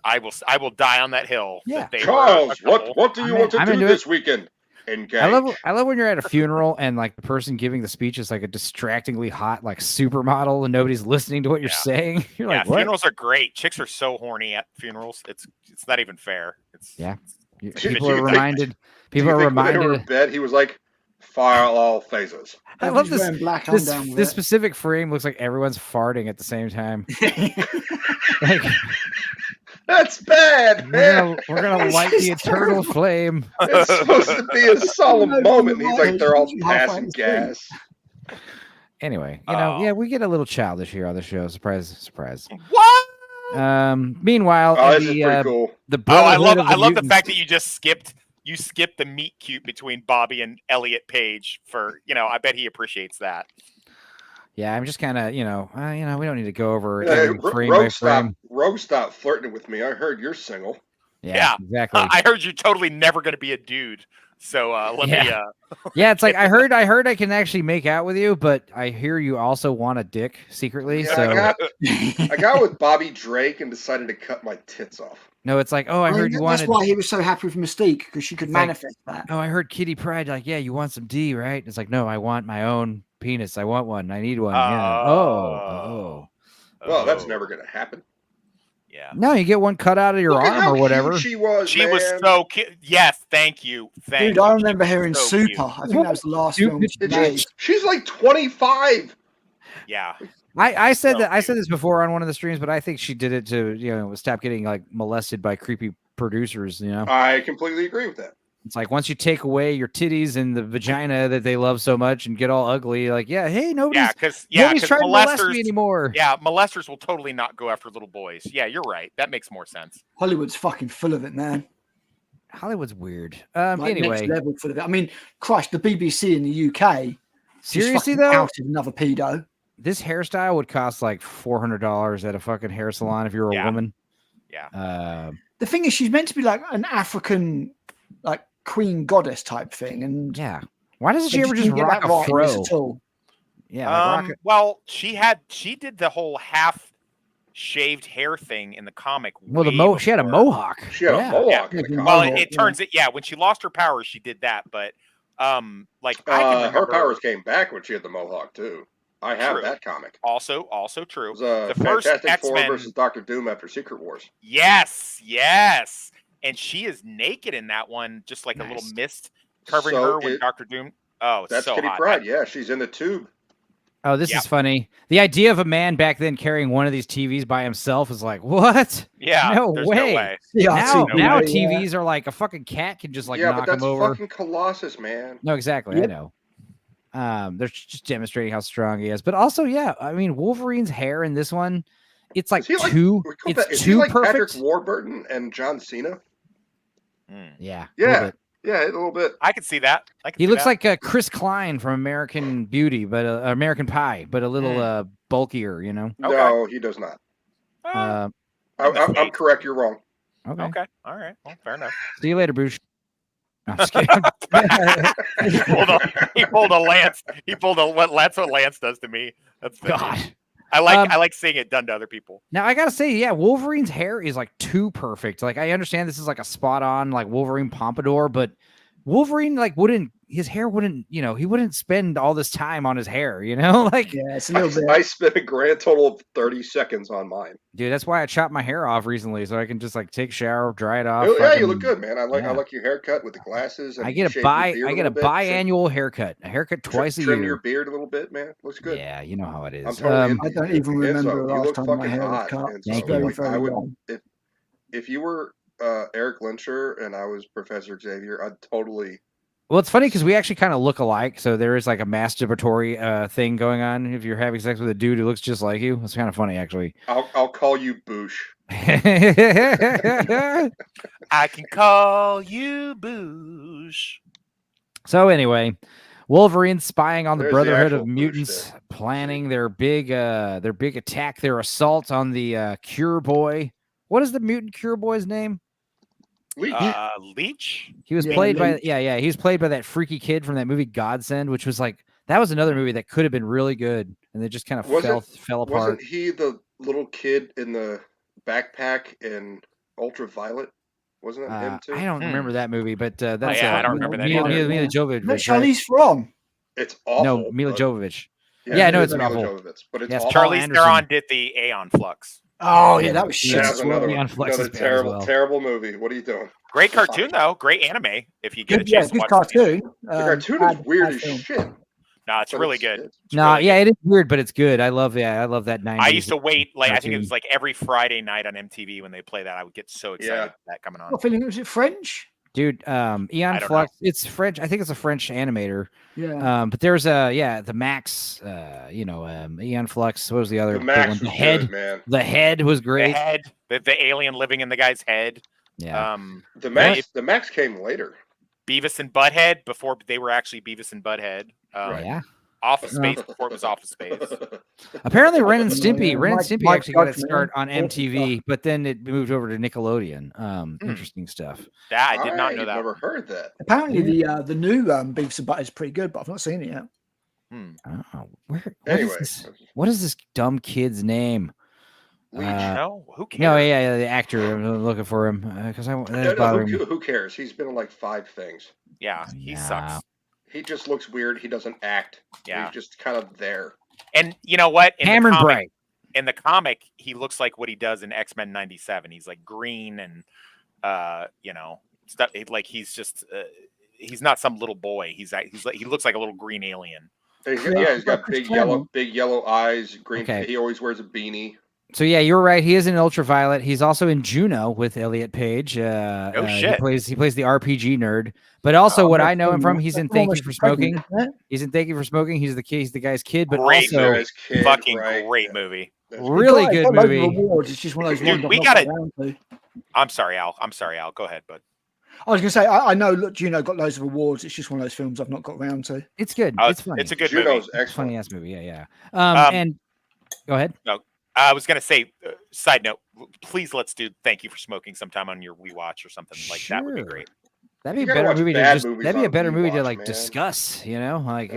I will die on that hill. Yeah. That they Charles, were a couple. what do you want to I'm do into this it. weekend? Engage. I love when you're at a funeral and like the person giving the speech is like a distractingly hot like supermodel and nobody's listening to what you're saying. You're like, what? Funerals are great. Chicks are so horny at funerals. It's not even fair. It's People are reminded. People are When they were reminded. in bed, he was like, "Fire all phases." I love He's this. wearing black This, down with this it. specific frame looks like everyone's farting at the same time. Like, That's bad, man. we're gonna light the eternal flame. It's supposed to be a solemn moment. He's like, they're all passing gas. Anyway, we get a little childish here on the show. Surprise, surprise. What? Meanwhile, Oh, in this is pretty cool. the I Brotherhood love of I love the Mutants- fact that you just skipped the meet cute between Bobby and Elliot Page for I bet he appreciates that. Yeah, I'm just kind of, we don't need to go over Hey, every frame by frame. Rogue, stop flirting with me. I heard you're single. Yeah, exactly. I heard you're totally never going to be a dude. So let me. Yeah, it's like I heard I can actually make out with you, but I hear you also want a dick secretly. Yeah, So I got with Bobby Drake and decided to cut my tits off. no, it's like, I heard you wanted. That's why he was so happy with Mystique because she could It's like, manifest that. Oh, I heard Kitty Pryde. Like, yeah, you want some D, right? It's like, no, I want my own penis. I want one. I need one. Yeah. Oh. Well, that's never going to happen. Yeah. No, you get one cut out of your Look at arm how or whatever. cute she was, She was man. so cute. Yes, thank you. Thank Dude, you. I remember She her was in so Super. cute. I think that was the last film she made. She's like 25. Yeah. I said that. I said this before on one of the streams, but I think she did it to stop getting like molested by creepy producers. I completely agree with that. It's like once you take away your titties and the vagina that they love so much and get all ugly, like hey, nobody's trying to molest me anymore. Yeah, molesters will totally not go after little boys. Yeah, you're right. That makes more sense. Hollywood's fucking full of it, man. Hollywood's weird. Like, Anyway, next level full of it. I mean, Christ, the BBC in the UK seriously just though, outed another pedo. This hairstyle would cost like $400 at a fucking hair salon if you were a woman. Yeah. The thing is, she's meant to be like an African, like queen goddess type thing, and why doesn't she they ever just didn't get rock that a right in this fro? at all. Yeah. Well, she did the whole half shaved hair thing in the comic. Well, she had a mohawk. She had a mohawk in the comic. Well, it turns it. Yeah, when she lost her powers, she did that. But I can remember her powers came back when she had the mohawk too. I have True. that comic. Also true. It was, the first Fantastic Four X-Men versus Doctor Doom after Secret Wars. Yes, and she is naked in that one, just like a little mist covering her when Doctor Doom. Oh, it's That's so Kitty hot. Pryde. Yeah, she's in the tube. Oh, this is funny. The idea of a man back then carrying one of these TVs by himself is like, what? Yeah, no there's way. no way. Now TVs are like a fucking cat can just like yeah, knock but that's them over. fucking Colossus, man. No, exactly. I know. They're just demonstrating how strong he is, but also, I mean, Wolverine's hair in this one, it's like Is too like perfect. Patrick Warburton and John Cena? Yeah, a little bit. I could see that. He looks like Chris Klein from American Beauty, but American Pie, but a little bulkier. No, he does not. I'm correct. You're wrong. Okay. All right. Well, fair enough. See you later, Boosh. No, I'm just kidding. He pulled a Lance. That's what Lance does to me. That's funny. God. I like seeing it done to other people. Now I gotta say, Wolverine's hair is like too perfect. Like I understand this is like a spot on like Wolverine pompadour, but Wolverine his hair wouldn't, he wouldn't spend all this time on his hair, like it's a little bit. I spent a grand total of 30 seconds on mine. Dude, that's why I chopped my hair off recently, so I can just like take a shower, dry it off. Oh, yeah, you look good, man. I like your haircut with the glasses. And I get a biannual haircut. A haircut twice a year. Trim your beard a little bit, man. Looks good. Yeah, you know how it is. I'm totally I don't even remember the you last look time my fucking hair was hot. cut. And It's very, very long. If you were Eric Lyncher and I was Professor Xavier, I'd totally. Well, it's funny because we actually kind of look alike. So there is like a masturbatory thing going on. If you're having sex with a dude who looks just like you, it's kind of funny, actually. I'll call you Boosh. I can call you Boosh. So anyway, Wolverine spying on the There's Brotherhood the of actual Mutants, planning their big attack, their assault on the Cure Boy. What is the mutant Cure Boy's name? Leech. He was played by he was played by that freaky kid from that movie Godsend, which was like that was another movie that could have been really good, and they just kind of fell apart. Wasn't he the little kid in the backpack in Ultraviolet? Wasn't that him too? I don't remember that movie, but that's I don't remember that either. Mila Jovovich. That's Charlize Theron. It's awful. No, Mila Jovovich. Yeah, I know it's Mila awful. Jovovich, but it's Yes, awful. Charlize Theron did the Aeon Flux. Oh yeah, that was shit. That was another terrible, terrible movie. What are you doing? Great cartoon though. Great anime. If you get a chance to good watch cartoon. The cartoon is weird as shit. No, it's really good. It is weird, but it's good. I love that 90s. I used to wait, I think it cartoon. was like every Friday night on MTV when they play that. I would get so excited for that coming on. What feeling was it French? Dude, Eon Flux. It's French. I think it's a French animator. Yeah. But there's the Max. Eon Flux. What was the other? The Max one? was The Head. good, man. The Head was great. The head, the alien living in the guy's head. Yeah. The Max came later. Beavis and Butthead before they were actually Beavis and Butthead. Yeah. Office Space before it was Office Space. Apparently, Ren and Stimpy. Ren and Mike Stimpy actually got its Judgment. start on MTV, but then it moved over to Nickelodeon. Interesting stuff. Yeah, I did not know that. Never heard that. Apparently, the new Beavis and Butt is pretty good, but I've not seen it yet. Oh, Anyway. what is this dumb kid's name? No, who cares? No, the actor. I'm looking for him because that's bothering me. Who cares? He's been in like 5 things. Yeah, he sucks. He just looks weird. He doesn't act. Yeah. He's just kind of there. And you know what? In Cameron the comic, Bright. in the comic, he looks like what he does in X-Men '97. He's like green and stuff. Like he's just he's not some little boy. He's like he looks like a little green alien. He's got big yellow eyes. Green. Okay. He always wears a beanie. So yeah, you're right. He is in Ultraviolet. He's also in Juno with Elliot Page. Oh shit! He plays the RPG nerd. But also, what I know him from, he's in Thank You for Smoking. He's in Thank You for Smoking. He's the guy's kid. But great also, movie. Great movie. Really good movie. Awards. It's just one of those ones we got it. I'm sorry, Al. Go ahead, bud. I was going to say, I know, look, Juno got loads of awards. It's just one of those films I've not got around to. It's good. It's funny. It's a good Juno's movie. excellent. Funny ass movie. Yeah. And go ahead. No, I was going to say, side note, please let's do Thank You for Smoking sometime on your WeWatch or something like that would be great. That'd be a better movie to like discuss, like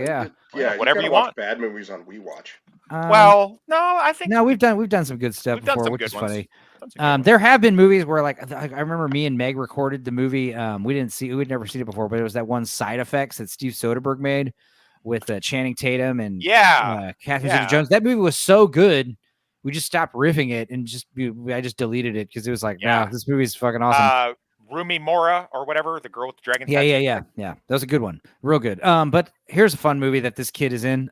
whatever you want. Bad movies on WeWatch. Well, no, I think we've done some good stuff before, which is funny. There have been movies where, like, I remember me and Meg recorded the movie. We'd never seen it before, but it was that one Side Effects that Steve Soderbergh made with Channing Tatum and Catherine Zeta-Jones. That movie was so good, we just stopped riffing it and I just deleted it because it was like, wow, this movie's fucking awesome. Rumi Mora or whatever, the girl with the dragon. Yeah. That was a good one, real good. But here's a fun movie that this kid is in.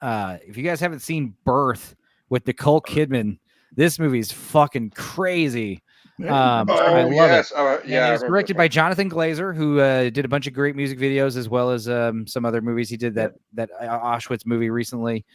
If you guys haven't seen Birth with Nicole Kidman, this movie is fucking crazy. I love it. It's directed by Jonathan Glazer, who did a bunch of great music videos as well as some other movies. He did that Auschwitz movie recently.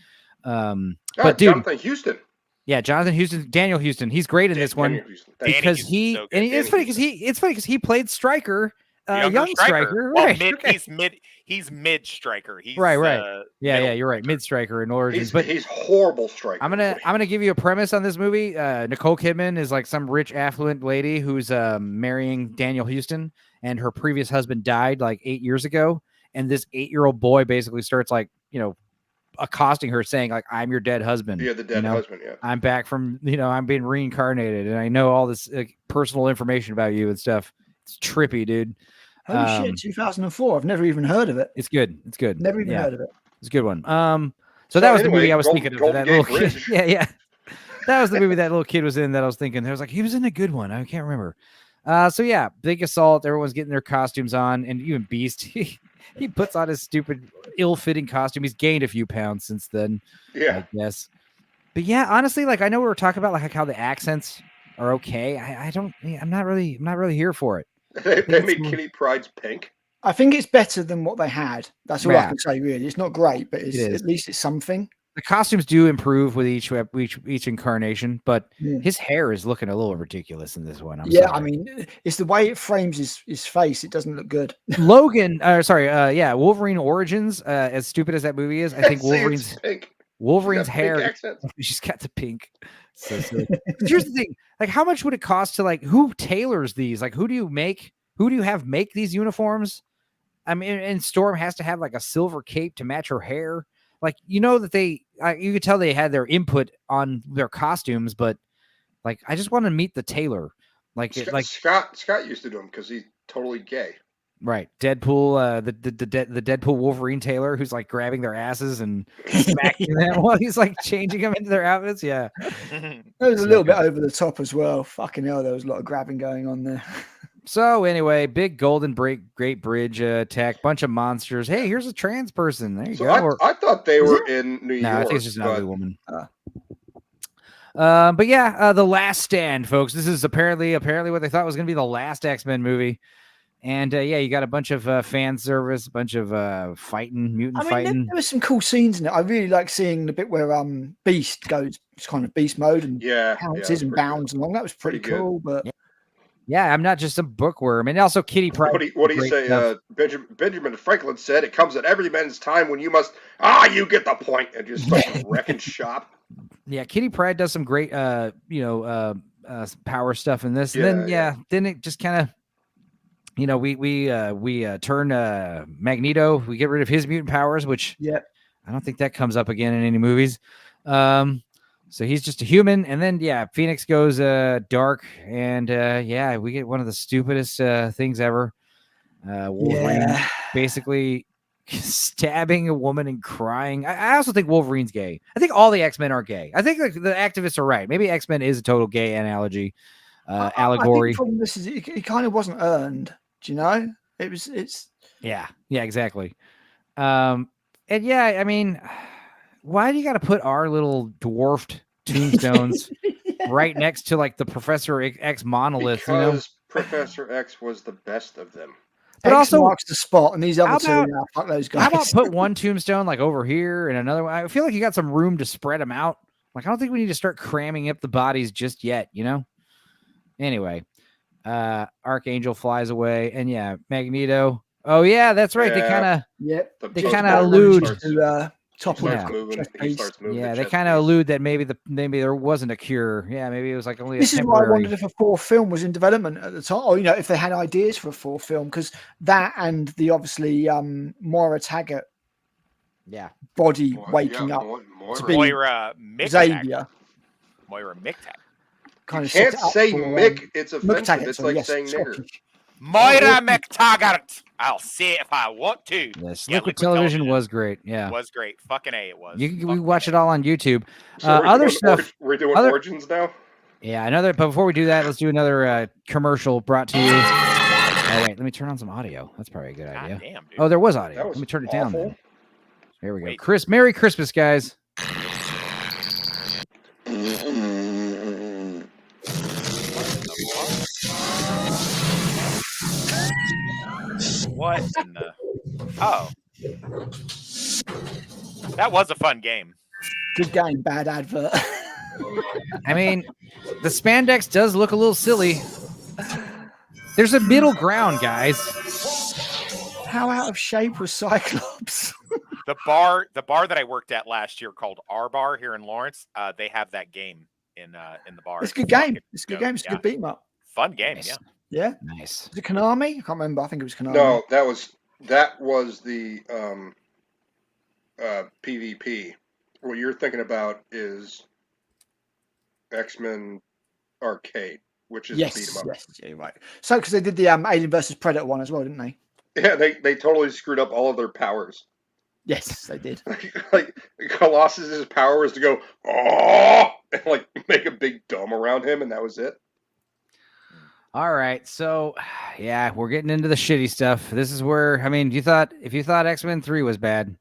But dude, Jonathan Huston. Yeah, Jonathan Huston, Daniel Houston. He's great in this one because it's funny because he played Stryker, young Stryker. Well, Right. He's mid Stryker. He's Right. Yeah, you're right. Mid Stryker in Origins, but he's horrible Stryker. I'm gonna give you a premise on this movie. Nicole Kidman is like some rich, affluent lady who's marrying Daniel Houston, and her previous husband died like 8 years ago, and this 8-year-old boy basically starts like accosting her, saying like, "I'm your dead husband." Yeah, the dead husband. Yeah, I'm back from I'm being reincarnated, and I know all this personal information about you and stuff. It's trippy, dude. Holy shit! 2004. I've never even heard of it. It's good. It's good. Never even heard of it. It's a good one. So that was the movie I was thinking of. That little kid. Yeah. That was the movie that little kid was in. That I was thinking. I was like, he was in a good one. I can't remember. So yeah, big assault. Everyone's getting their costumes on, and even Beast. He puts on his stupid, ill-fitting costume. He's gained a few pounds since then. Yeah. I guess. But yeah, honestly, like I know we were talking about like how the accents are okay. I'm not really here for it. They made Kitty Pryde's pink. I think it's better than what they had. That's all I can say. Really, it's not great, but at least it's something. The costumes do improve with each incarnation, but his hair is looking a little ridiculous in this one. I'm sorry. I mean, it's the way it frames his face. It doesn't look good. Wolverine Origins. As stupid as that movie is, I think Wolverine's hair. She's got the pink. So silly. Here's the thing: like, how much would it cost to who tailors these? Like, who do you have make these uniforms? I mean, and Storm has to have like a silver cape to match her hair. Like, that you could tell they had their input on their costumes, but like, I just want to meet the tailor. Scott used to do them because he's totally gay. Right. Deadpool, the Deadpool Wolverine tailor who's like grabbing their asses and smacking them while he's like changing them into their outfits. Yeah. It was a little bit over the top as well. Fucking hell, there was a lot of grabbing going on there. So anyway, big Golden Great Bridge attack, bunch of monsters. Hey, here's a trans person. There you go. I thought they were in New York. No, I think it's just an ugly woman. But yeah, The Last Stand, folks. This is apparently what they thought was going to be the last X-Men movie. And you got a bunch of fan service, a bunch of mutant fighting. There was some cool scenes in it. I really like seeing the bit where Beast goes kind of beast mode and pounces and bounds along. That was pretty cool. But yeah, I'm not just a bookworm. And also Kitty Pryde. What do you say? Benjamin Franklin said, "It comes at every man's time when you must." You get the point, and just fucking wrecking shop. Yeah, Kitty Pryde does some great, power stuff in this. And then it just kind of. We turn Magneto. We get rid of his mutant powers, which I don't think that comes up again in any movies. So he's just a human, and then Phoenix goes dark, and we get one of the stupidest things ever. Wolverine basically stabbing a woman and crying. I also think Wolverine's gay. I think all the X-Men are gay. I think the activists are right. Maybe X-Men is a total gay analogy, allegory. I think the problem is it kind of wasn't earned. Do you know? It's. Yeah, exactly. And yeah, I mean, why do you got to put our little dwarfed tombstones right next to like the Professor X monolith? Because Professor X was the best of them. But X also marks the spot, and these other how two, about- fuck those guys. How about put one tombstone like over here and another one? I feel like you got some room to spread them out. Like, I don't think we need to start cramming up the bodies just yet, Anyway, Archangel flies away, and yeah, Magneto. Oh yeah, that's right. They kind of, they kind of allude to topple. He starts moving. Yeah, they kind of allude that maybe there wasn't a cure. Yeah, maybe it was like only. This is why I temporary... wondered if a fourth film was in development at the time, or if they had ideas for a fourth film, because that and the obviously Moira Taggart, body waking up to be Moira Mick Xavier. Moira Mick Taggart. Kind of Can't set it up say for, Mick. It's Mick offensive. Taggart, It's sorry, like yes, saying nigger. Scottish. Moira McTaggart. I'll say it if I want to. Yes, Yeah, Liquid Television was great. Yeah, was great. Fucking A, it was. we watch it all on YouTube. So Other stuff. We're doing other- Origins now. Yeah, but before we do that, let's do another commercial brought to you. Oh wait, let me turn on some audio. That's probably a good idea. Damn, dude. Oh, there was audio. That was Let me turn it down. awful. Then. There we go. Merry Christmas, guys. What in the? Oh, that was a fun game. Good game, bad advert. I mean, the spandex does look a little silly. There's a middle ground, guys. How out of shape was Cyclops? The bar that I worked at last year called R Bar here in Lawrence. They have that game in the bar. It's a good game. It's a good game. It's a good beat 'em up. Fun game. Nice. Yeah. Yeah. Nice. Is it Konami? I can't remember. I think it was Konami. No, that was the PvP. What you're thinking about is X-Men Arcade, which is beat 'em up. Yes, yeah, right. So, because they did the Alien versus Predator one as well, didn't they? Yeah, they totally screwed up all of their powers. Yes, they did. Like Colossus's power was to go oh and like make a big dome around him, and that was it. All right, so yeah, we're getting into the shitty stuff. This is where if you thought X-Men 3 was bad,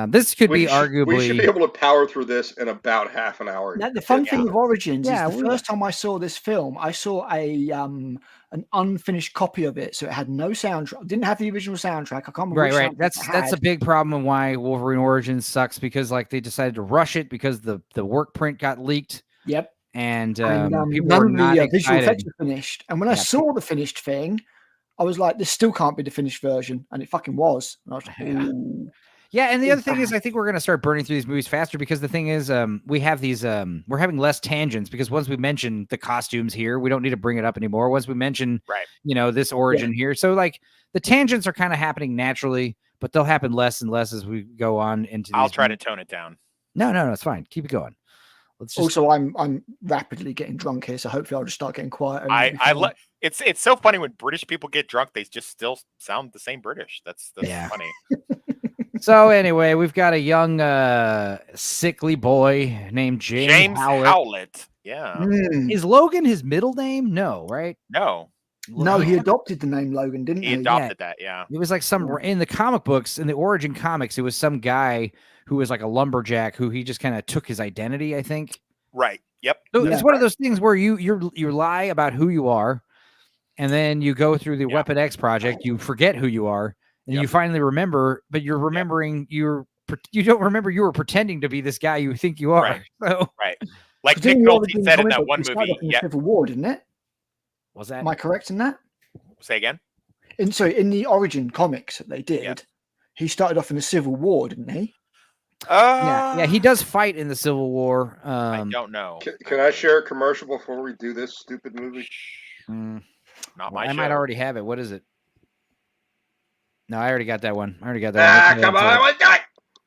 this could be arguably. We should be able to power through this in about half an hour. Now, the fun thing with Origins Yeah, is the first time I saw this film, I saw an unfinished copy of it, so it had no soundtrack. Didn't have the original soundtrack. I can't remember. which Right. soundtrack it That's a had. big problem of why Wolverine Origins sucks, because like they decided to rush it because the work print got leaked. Yep. And people none were of not the visual excited. effects were finished. And when I saw the finished thing, I was like, "This still can't be the finished version," and it fucking was. And I was like, "Ooh." Yeah, and the other thing is, I think we're going to start burning through these movies faster, because the thing is, we have these, we're having less tangents, because once we mention the costumes here, we don't need to bring it up anymore. Once we mention, this origin here, so like the tangents are kind of happening naturally, but they'll happen less and less as we go on into. I'll try to tone it down. No, it's fine. Keep it going. Let's just... Also, I'm rapidly getting drunk here, so hopefully I'll just start getting quieter. It's so funny when British people get drunk, they just still sound the same British. That's funny. So anyway, we've got a young, sickly boy named James Howlett. Yeah. Is Logan his middle name? No, right? No. No, he adopted the name Logan, didn't he? He adopted that, yeah. It was like in the comic books, in the Origin comics, it was some guy who was like a lumberjack who he just kind of took his identity, I think. Right. Yep. So it's one of those things where you lie about who you are, and then you go through the Weapon X project, you forget who you are, and you finally remember, but you're remembering you don't remember you were pretending to be this guy you think you are. Right. So, right. Like Nick Nolte said in that one movie. Yeah. Civil War, didn't it? Was that? Am I correct in that? Say again? In the Origin comics that they did, he started off in the Civil War, didn't he? Yeah, he does fight in the Civil War. I don't know. Can I share a commercial before we do this stupid movie? Not my I show. might already have it. What is it? No, I already got that one. Come on.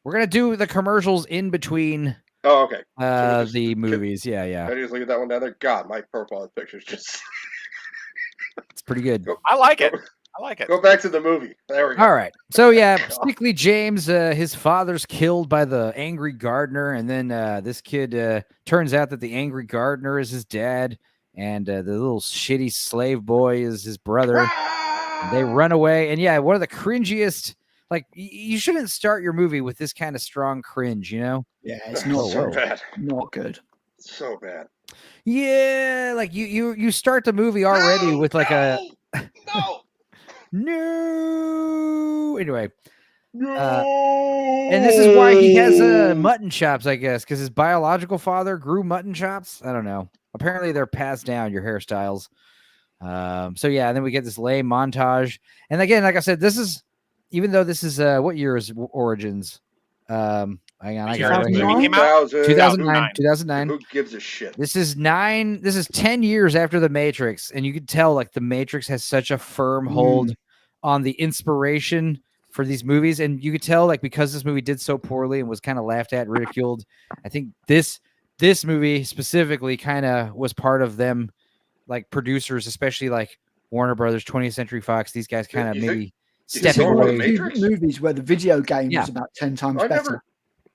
We're going to do the commercials in between Oh, okay. The movies. Yeah. Can I just look at that one down there? God, my profile picture's just... It's pretty good. I like it. I like it. Go back to the movie. There we go. All right. So yeah, Sickly James, his father's killed by the angry gardener, and then this kid turns out that the angry gardener is his dad, and the little shitty slave boy is his brother. They run away, and yeah, one of the cringiest. Like, you shouldn't start your movie with this kind of strong cringe, you know? Yeah, it's not so bad. Not good. So bad. Yeah, like you start the movie already with like no. Anyway, and this is why he has mutton chops, I guess, because his biological father grew mutton chops. I don't know. Apparently, they're passed down, your hairstyles. So yeah, and then we get this lame montage, and again, like I said, this is. Even though this is what year is Origins? Hang on, I got it right here. 2009. Who gives a shit? This is 10 years after the Matrix, and you can tell like the Matrix has such a firm hold on the inspiration for these movies, and you could tell like because this movie did so poorly and was kind of laughed at, ridiculed. I think this movie specifically kind of was part of them, like producers, especially like Warner Brothers, 20th Century Fox. These guys kind of maybe. Stepping away. Movies where the video game was about 10 times better.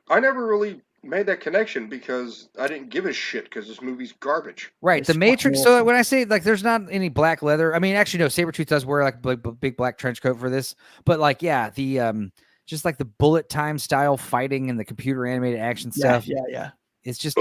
I never really made that connection because I didn't give a shit because this movie's garbage. Right, the Matrix. So when I say like, there's not any black leather. I mean, actually, no. Sabretooth does wear like a big black trench coat for this, but like, yeah, the just like the bullet time style fighting and the computer animated action stuff. Yeah. It's just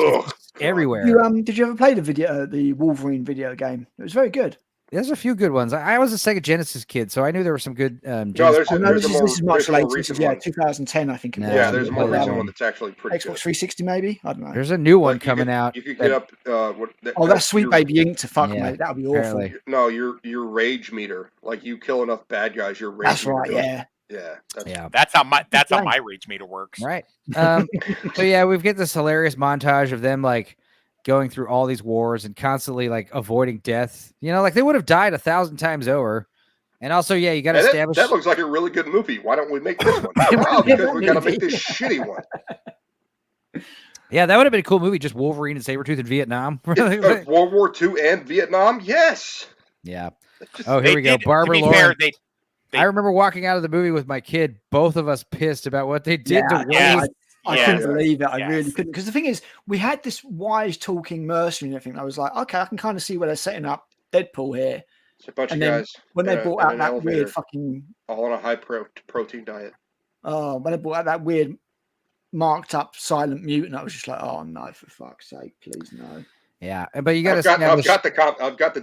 everywhere. Did you ever play the Wolverine video game? It was very good. There's a few good ones. I was a Sega Genesis kid, so I knew there were some good. This is much later. Yeah, 2010, I think. Yeah, there's a more recent one that's actually pretty Xbox 360, maybe. I don't know. There's a new one coming out. You could get up. That's Sweet Baby Inc. to fuck, mate. That would be awful. No, your rage meter. Like you kill enough bad guys, your rage. That's right. Yeah. That's how my rage meter works. Right. So yeah, we've got this hilarious montage of them like going through all these wars and constantly like avoiding death. You know, like they would have died 1,000 times over. And also, yeah, you got to establish. That looks like a really good movie. Why don't we make this one? Because we got to make this shitty one. Yeah, that would have been a cool movie. Just Wolverine and Sabretooth in Vietnam. World War II and Vietnam. Yes. Yeah. Oh, here we go. Barbara Lauren. I remember walking out of the movie with my kid. Both of us pissed about what they did to Wolverine. I couldn't believe it. I really couldn't. Because the thing is, we had this wise talking mercenary and everything. I was like, okay, I can kind of see where they're setting up Deadpool here. It's a bunch and of then guys. When they brought out that weird fucking. All on a high protein diet. Oh, when they brought out that weird marked up silent mutant, I was just like, oh no, for fuck's sake, please no. Yeah, but you got to. I've got the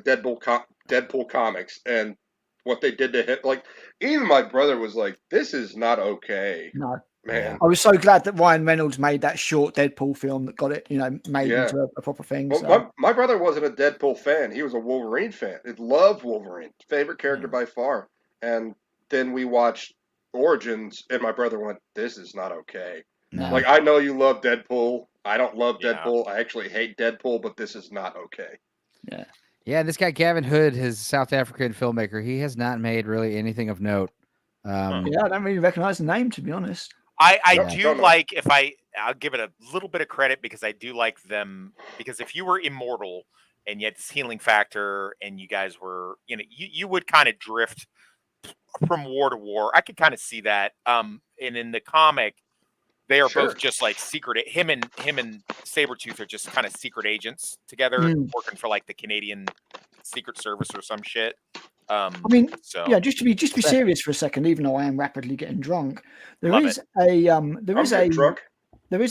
Deadpool comics and what they did to him. Like, even my brother was like, this is not okay. No. Man. I was so glad that Ryan Reynolds made that short Deadpool film that got it, made into a proper thing. Well, so. my brother wasn't a Deadpool fan. He was a Wolverine fan. He loved Wolverine. Favorite character by far. And then we watched Origins, and my brother went, this is not okay. No. Like, I know you love Deadpool. I don't love Deadpool. I actually hate Deadpool, but this is not okay. Yeah. Yeah, this guy, Gavin Hood, his South African filmmaker, he has not made really anything of note. I don't really recognize the name, to be honest. I do like, I'll give it a little bit of credit because I do like them, because if you were immortal and you had this healing factor and you guys were, you would kind of drift from war to war. I could kind of see that. And in the comic, they are both just like secret. Him and Sabretooth are just kind of secret agents together, working for like the Canadian Secret Service or some shit. Just to be serious for a second, even though I am rapidly getting drunk, there is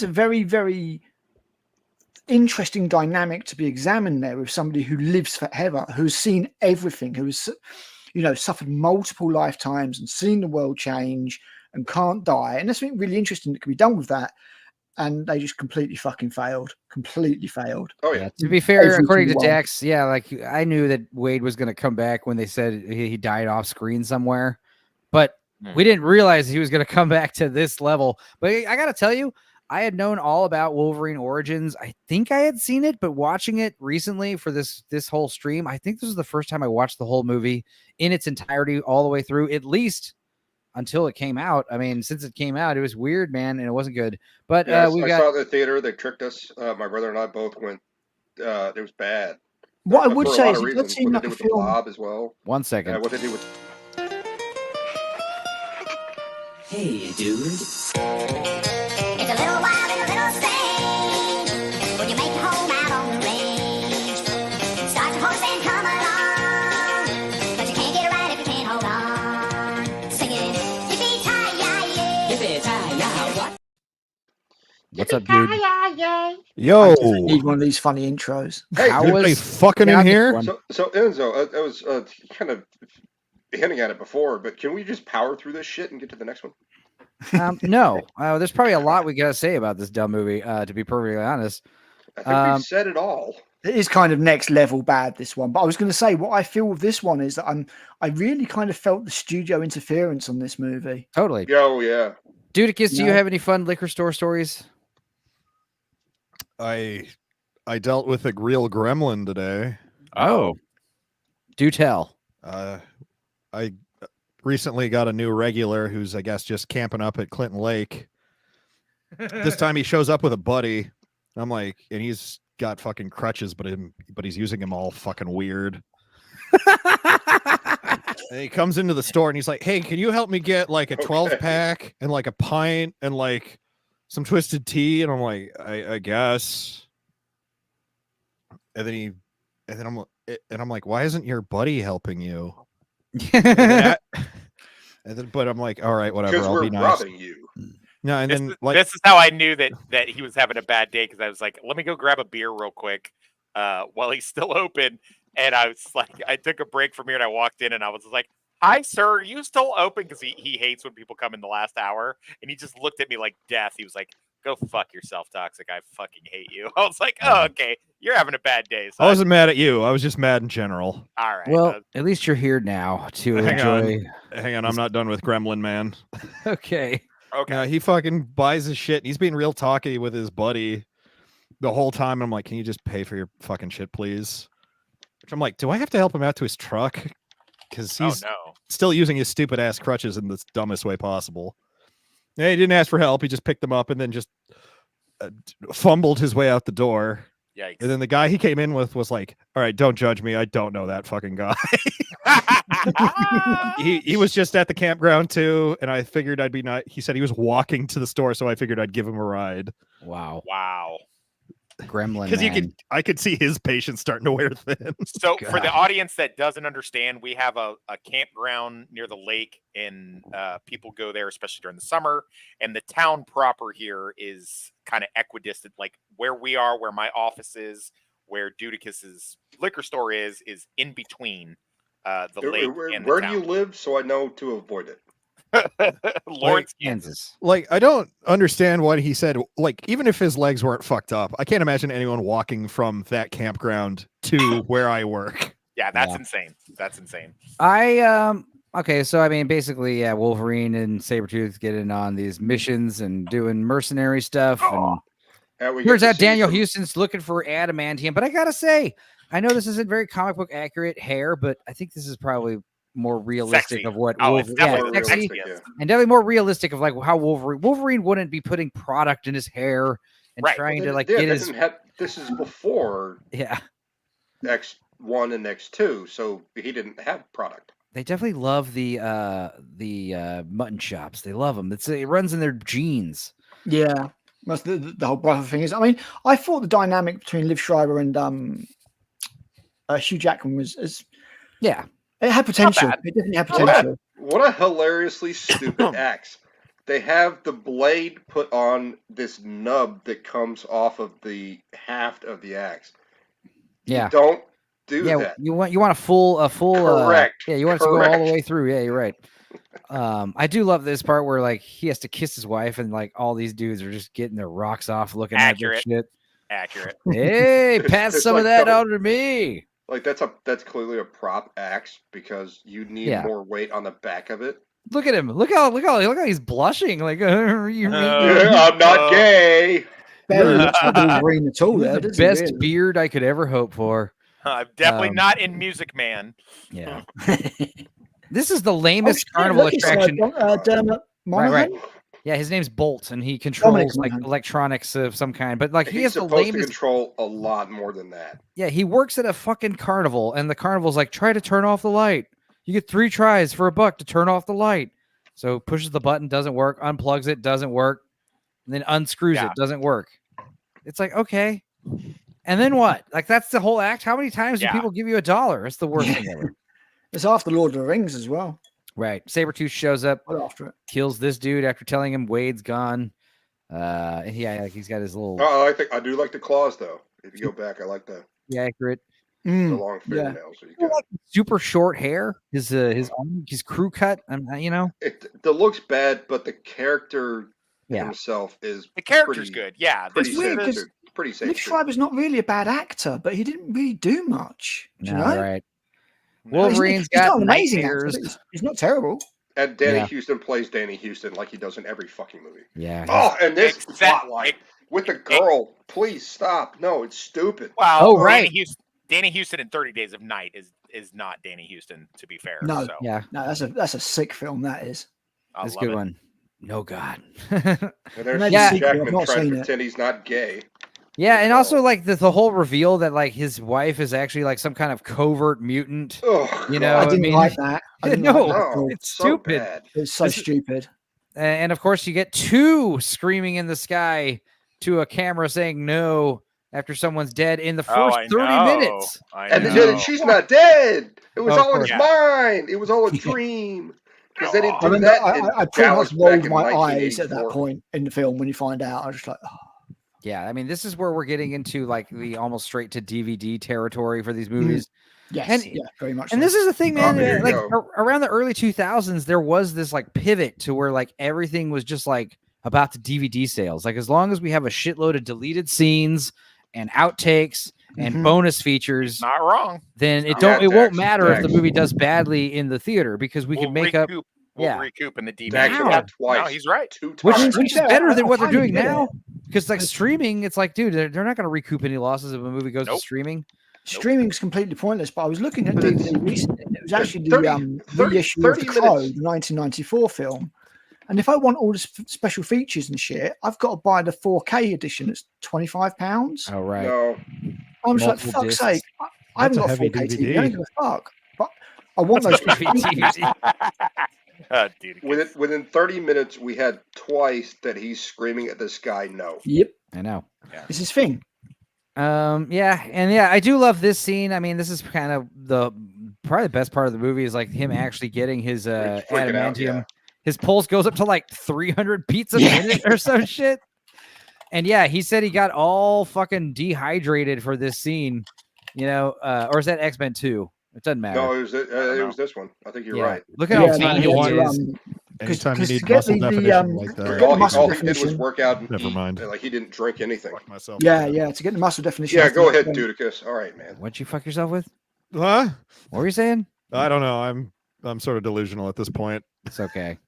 a very, very interesting dynamic to be examined there with somebody who lives forever, who's seen everything, who's suffered multiple lifetimes and seen the world change and can't die. And there's something really interesting that can be done with that. And they just completely fucking failed. Oh, yeah. To be fair, according to Dax, like I knew that Wade was going to come back when they said he died off screen somewhere. But we didn't realize he was going to come back to this level. But I got to tell you, I had known all about Wolverine Origins. I think I had seen it, but watching it recently for this whole stream, I think this was the first time I watched the whole movie in its entirety all the way through, at least until it came out. I mean, since it came out, it was weird, man, and it wasn't good. But I saw it in the theater. They tricked us. My brother and I both went. It was bad. What I would say is, let's see what they do with the Blob as well. 1 second. What they do with. Hey, dude. It's a little wild and a little strange when you make your home out on the range. Start your horse and come along, 'cause you can't get it right if you can't hold on. Singing, yippee-ki-yay, yippee-ki-yay, what? What's up, dude? Yo, I just need one of these funny intros. Hey, How everybody was fucking Yeah, in I missed here? one. So Enzo, I was kind of hinting at it before, but can we just power through this shit and get to the next one? No, there's probably a lot we gotta say about this dumb movie. To be perfectly honest, I think we've said it all. It is kind of next level bad, this one. But I was going to say, what I feel with this one is that I really kind of felt the studio interference on this movie. totally. Oh yeah. Dudicus, do you No. have any fun liquor store stories? I dealt with a real gremlin today. Oh, do tell. I recently got a new regular who's, I guess, just camping up at Clinton Lake. This time he shows up with a buddy. I'm like, and he's got fucking crutches, but he's using them all fucking weird. And he comes into the store and he's like, "Hey, can you help me get like a 12 pack and like a pint and like some twisted tea?" And I'm like, I guess. And then I'm like, "Why isn't your buddy helping you?" But I'm like, "All right, whatever. Because I'll we're be nice." robbing you. No, and then like This is how I knew that he was having a bad day, because I was like, let me go grab a beer real quick while he's still open. And I was like, I took a break from here and I walked in and I was like, "Hi, sir, are you still open?" Because he hates when people come in the last hour. And he just looked at me like death. He was like, "Go fuck yourself, Toxic. I fucking hate you." I was like, "Oh, okay. You're having a bad day." So I wasn't mad at you. I was just mad in general. All right. Well, at least you're here now to enjoy. Hang on. I'm not done with Gremlin Man. Okay. Okay. He fucking buys his shit and he's being real talky with his buddy the whole time. I'm like, "Can you just pay for your fucking shit, please?" Which I'm like, do I have to help him out to his truck? Because he's still using his stupid ass crutches in the dumbest way possible. Yeah, he didn't ask for help. He just picked them up and then just fumbled his way out the door. Yikes. And then the guy he came in with was like, "All right, don't judge me. I don't know that fucking guy." he was just at the campground too, and I figured I'd be nice. He said he was walking to the store, so I figured I'd give him a ride. Wow. Gremlin. Because I could see his patience starting to wear thin. So for the audience that doesn't understand, we have a campground near the lake, and people go there, especially during the summer. And the town proper here is kind of equidistant, like where we are, where my office is, where Dudicus's liquor store is in between the lake and the Where town. do you live so I know to avoid it? Lawrence, Kansas. Like, I don't understand what he said. Like, even if his legs weren't fucked up, I can't imagine anyone walking from that campground to where I work. Yeah, that's insane. That's insane. Okay, so I mean, basically, yeah, Wolverine and Sabretooth get in on these missions and doing mercenary stuff. And we turns get to out see Daniel some- Houston's looking for adamantium. But I gotta say, I know this isn't very comic book accurate hair, but I think this is probably more realistic Sexy. of what Oh, it's Wolverine, definitely sexy, realistic, and definitely more realistic of like how Wolverine wouldn't be putting product in his hair and trying to like get his. This is before Yeah, X1 and X2, so he didn't have product. they definitely love the mutton chops. They love them. It runs in their genes. Yeah, that's the whole brother thing is. I mean, I thought the dynamic between Liv Schreiber and Hugh Jackman was it had potential. It definitely had potential. What a hilariously stupid axe. They have the blade put on this nub that comes off of the haft of the axe. Yeah, Don't do that. You want a full Correct. Yeah, you want it to go all Correct. the way through. Yeah, you're right. I do love this part where like he has to kiss his wife and like all these dudes are just getting their rocks off looking at their shit. Accurate. Hey, pass It's some of like that double- on to me. Like that's clearly a prop axe because you need Yeah. more weight on the back of it. Look at him. Look how he's blushing. Like I'm not gay. Barely looks like Wolverine at all there. The does he, best really? beard I could ever hope for. I'm definitely Um, not in Music Man. Yeah. This is the lamest carnival look, it's, attraction. Dermot Monaghan? Right. Yeah, his name's Bolt, and he controls Dominic like Monaghan. electronics of some kind. But like he He's has the supposed to lamest. control a lot more than that. Yeah, he works at a fucking carnival, and the carnival's like, try to turn off the light. You get 3 tries for $1 to turn off the light. So pushes the button, doesn't work, unplugs it, doesn't work, and then unscrews it, doesn't work. It's like, okay. And then what? Like, that's the whole act. How many times do people give you $1? It's the worst thing ever. It's after Lord of the Rings as well. Right. Sabretooth shows up, after it. kills this dude after telling him Wade's gone. Like he's got his little. Oh, I do like the claws though. If you go back, I like the accurate. the long fingernails. So you got. Like super short hair. His crew cut. The looks bad, but the character himself is the character's good. Yeah, pretty safe. Pretty safe. Nick Schreiber's not really a bad actor, but he didn't really do much. Do you know? Right. Wolverine's he's got not an amazing actor, nightmares. but he's not terrible. And Danny Houston plays Danny Houston like he does in every fucking movie. Yeah. Oh, and this plotline with the girl. Please stop. No, it's stupid. Wow. Danny Houston in 30 Days of Night is not Danny Houston, to be fair. No. So. Yeah. No, that's a sick film. That is. That's a good one. No God. And there's Jackman trying to pretend he's not gay. Yeah, and also like the whole reveal that like his wife is actually like some kind of covert mutant. Oh, you know, I didn't like that. It's stupid. Bad. It's so stupid. And of course, you get two screaming in the sky to a camera saying no after someone's dead in the first 30 minutes. And then she's not dead. It was all in his course. mind. It was all a dream. Because they didn't do I that. I pretty much rolled my eyes at that point in the film when you find out. I was just like, oh. Yeah, I mean, this is where we're getting into like the almost straight to DVD territory for these movies. Yes, very much. And so. this is the thing, man. here you like go. around the early 2000s, there was this like pivot to where like everything was just like about the DVD sales. Like as long as we have a shitload of deleted scenes and outtakes and bonus features, Not wrong. then it Yeah, won't Dax, matter if the Dax. movie does badly in the theater because we can make up. We'll recoup in the DVD. Dax No, got twice. no, he's right. 2 Which times. is better than what they're doing get it. now. Because like streaming, it's like, dude, they're not going to recoup any losses if a movie goes to streaming. Streaming's completely pointless. But I was looking at But it's- DVD recently. And it was actually 30 the reissue of 30 the Crow, minutes. the 1994 film. And if I want all the special features and shit, I've got to buy the 4K edition. It's £25. Oh right. No. I'm just like, Multiple fuck's discs. sake! I haven't got That's a a 4K heavy TV. I DVD. don't give a fuck. But I want those special features. Within 30 minutes, we had twice that he's screaming at this guy. No. Yep, I know. it's his thing. I do love this scene. I mean, this is kind of probably the best part of the movie is like him actually getting his Freaking out, adamantium. yeah. His pulse goes up to like 300 beats a minute or some shit. And yeah, he said he got all fucking dehydrated for this scene, you know, or is that X-Men 2? It doesn't matter. No, it was this one. I think you're right. Look at how tiny he anytime is. Anytime you to need get muscle the, definition like that. All he did was work out. And Never eat. mind. Like he didn't drink anything. Myself. Yeah, to get the muscle definition. Yeah, go ahead, Dudicus. All right, man. What'd you fuck yourself with? Huh? What were you saying? I don't know. I'm sort of delusional at this point. It's okay.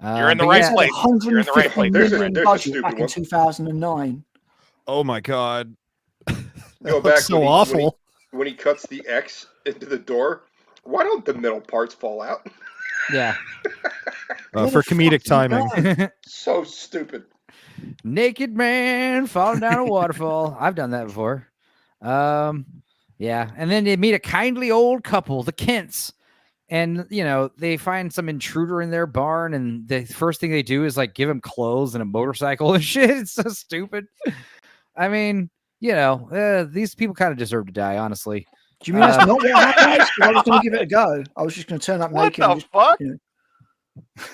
You're in the but right yeah, place. You're in the right 150 place. million There's a budget stupid back in one. 2009. Oh my god. Go That back looks so awful. when he cuts the X into the door. Why don't the middle parts fall out? Yeah. For comedic timing. So stupid. Naked man falling down a waterfall. I've done that before. Yeah. And then they meet a kindly old couple, the Kents. And, you know, they find some intruder in their barn. And the first thing they do is like give him clothes and a motorcycle and shit. It's so stupid. I mean, you know, these people kind of deserve to die, honestly. Do you mean that's not what happens? I was going to give it a go. I was just going to turn up naked. What the fuck?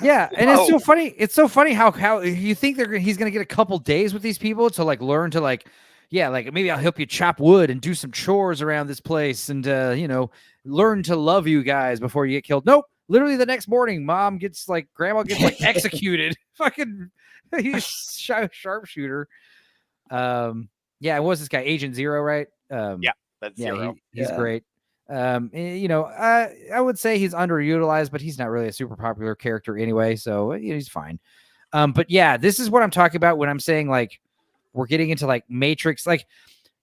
Yeah, and it's so funny. It's so funny how you think he's gonna get a couple days with these people to like learn to like, yeah, like maybe I'll help you chop wood and do some chores around this place and you know, learn to love you guys before you get killed. Nope, literally the next morning, grandma gets like executed. Fucking he's sharpshooter. Yeah, it was this guy Agent Zero, right? Yeah, that's Zero. He's great. You know, I would say he's underutilized, but he's not really a super popular character anyway, so he's fine. But yeah, this is what I'm talking about when I'm saying like we're getting into like Matrix, like,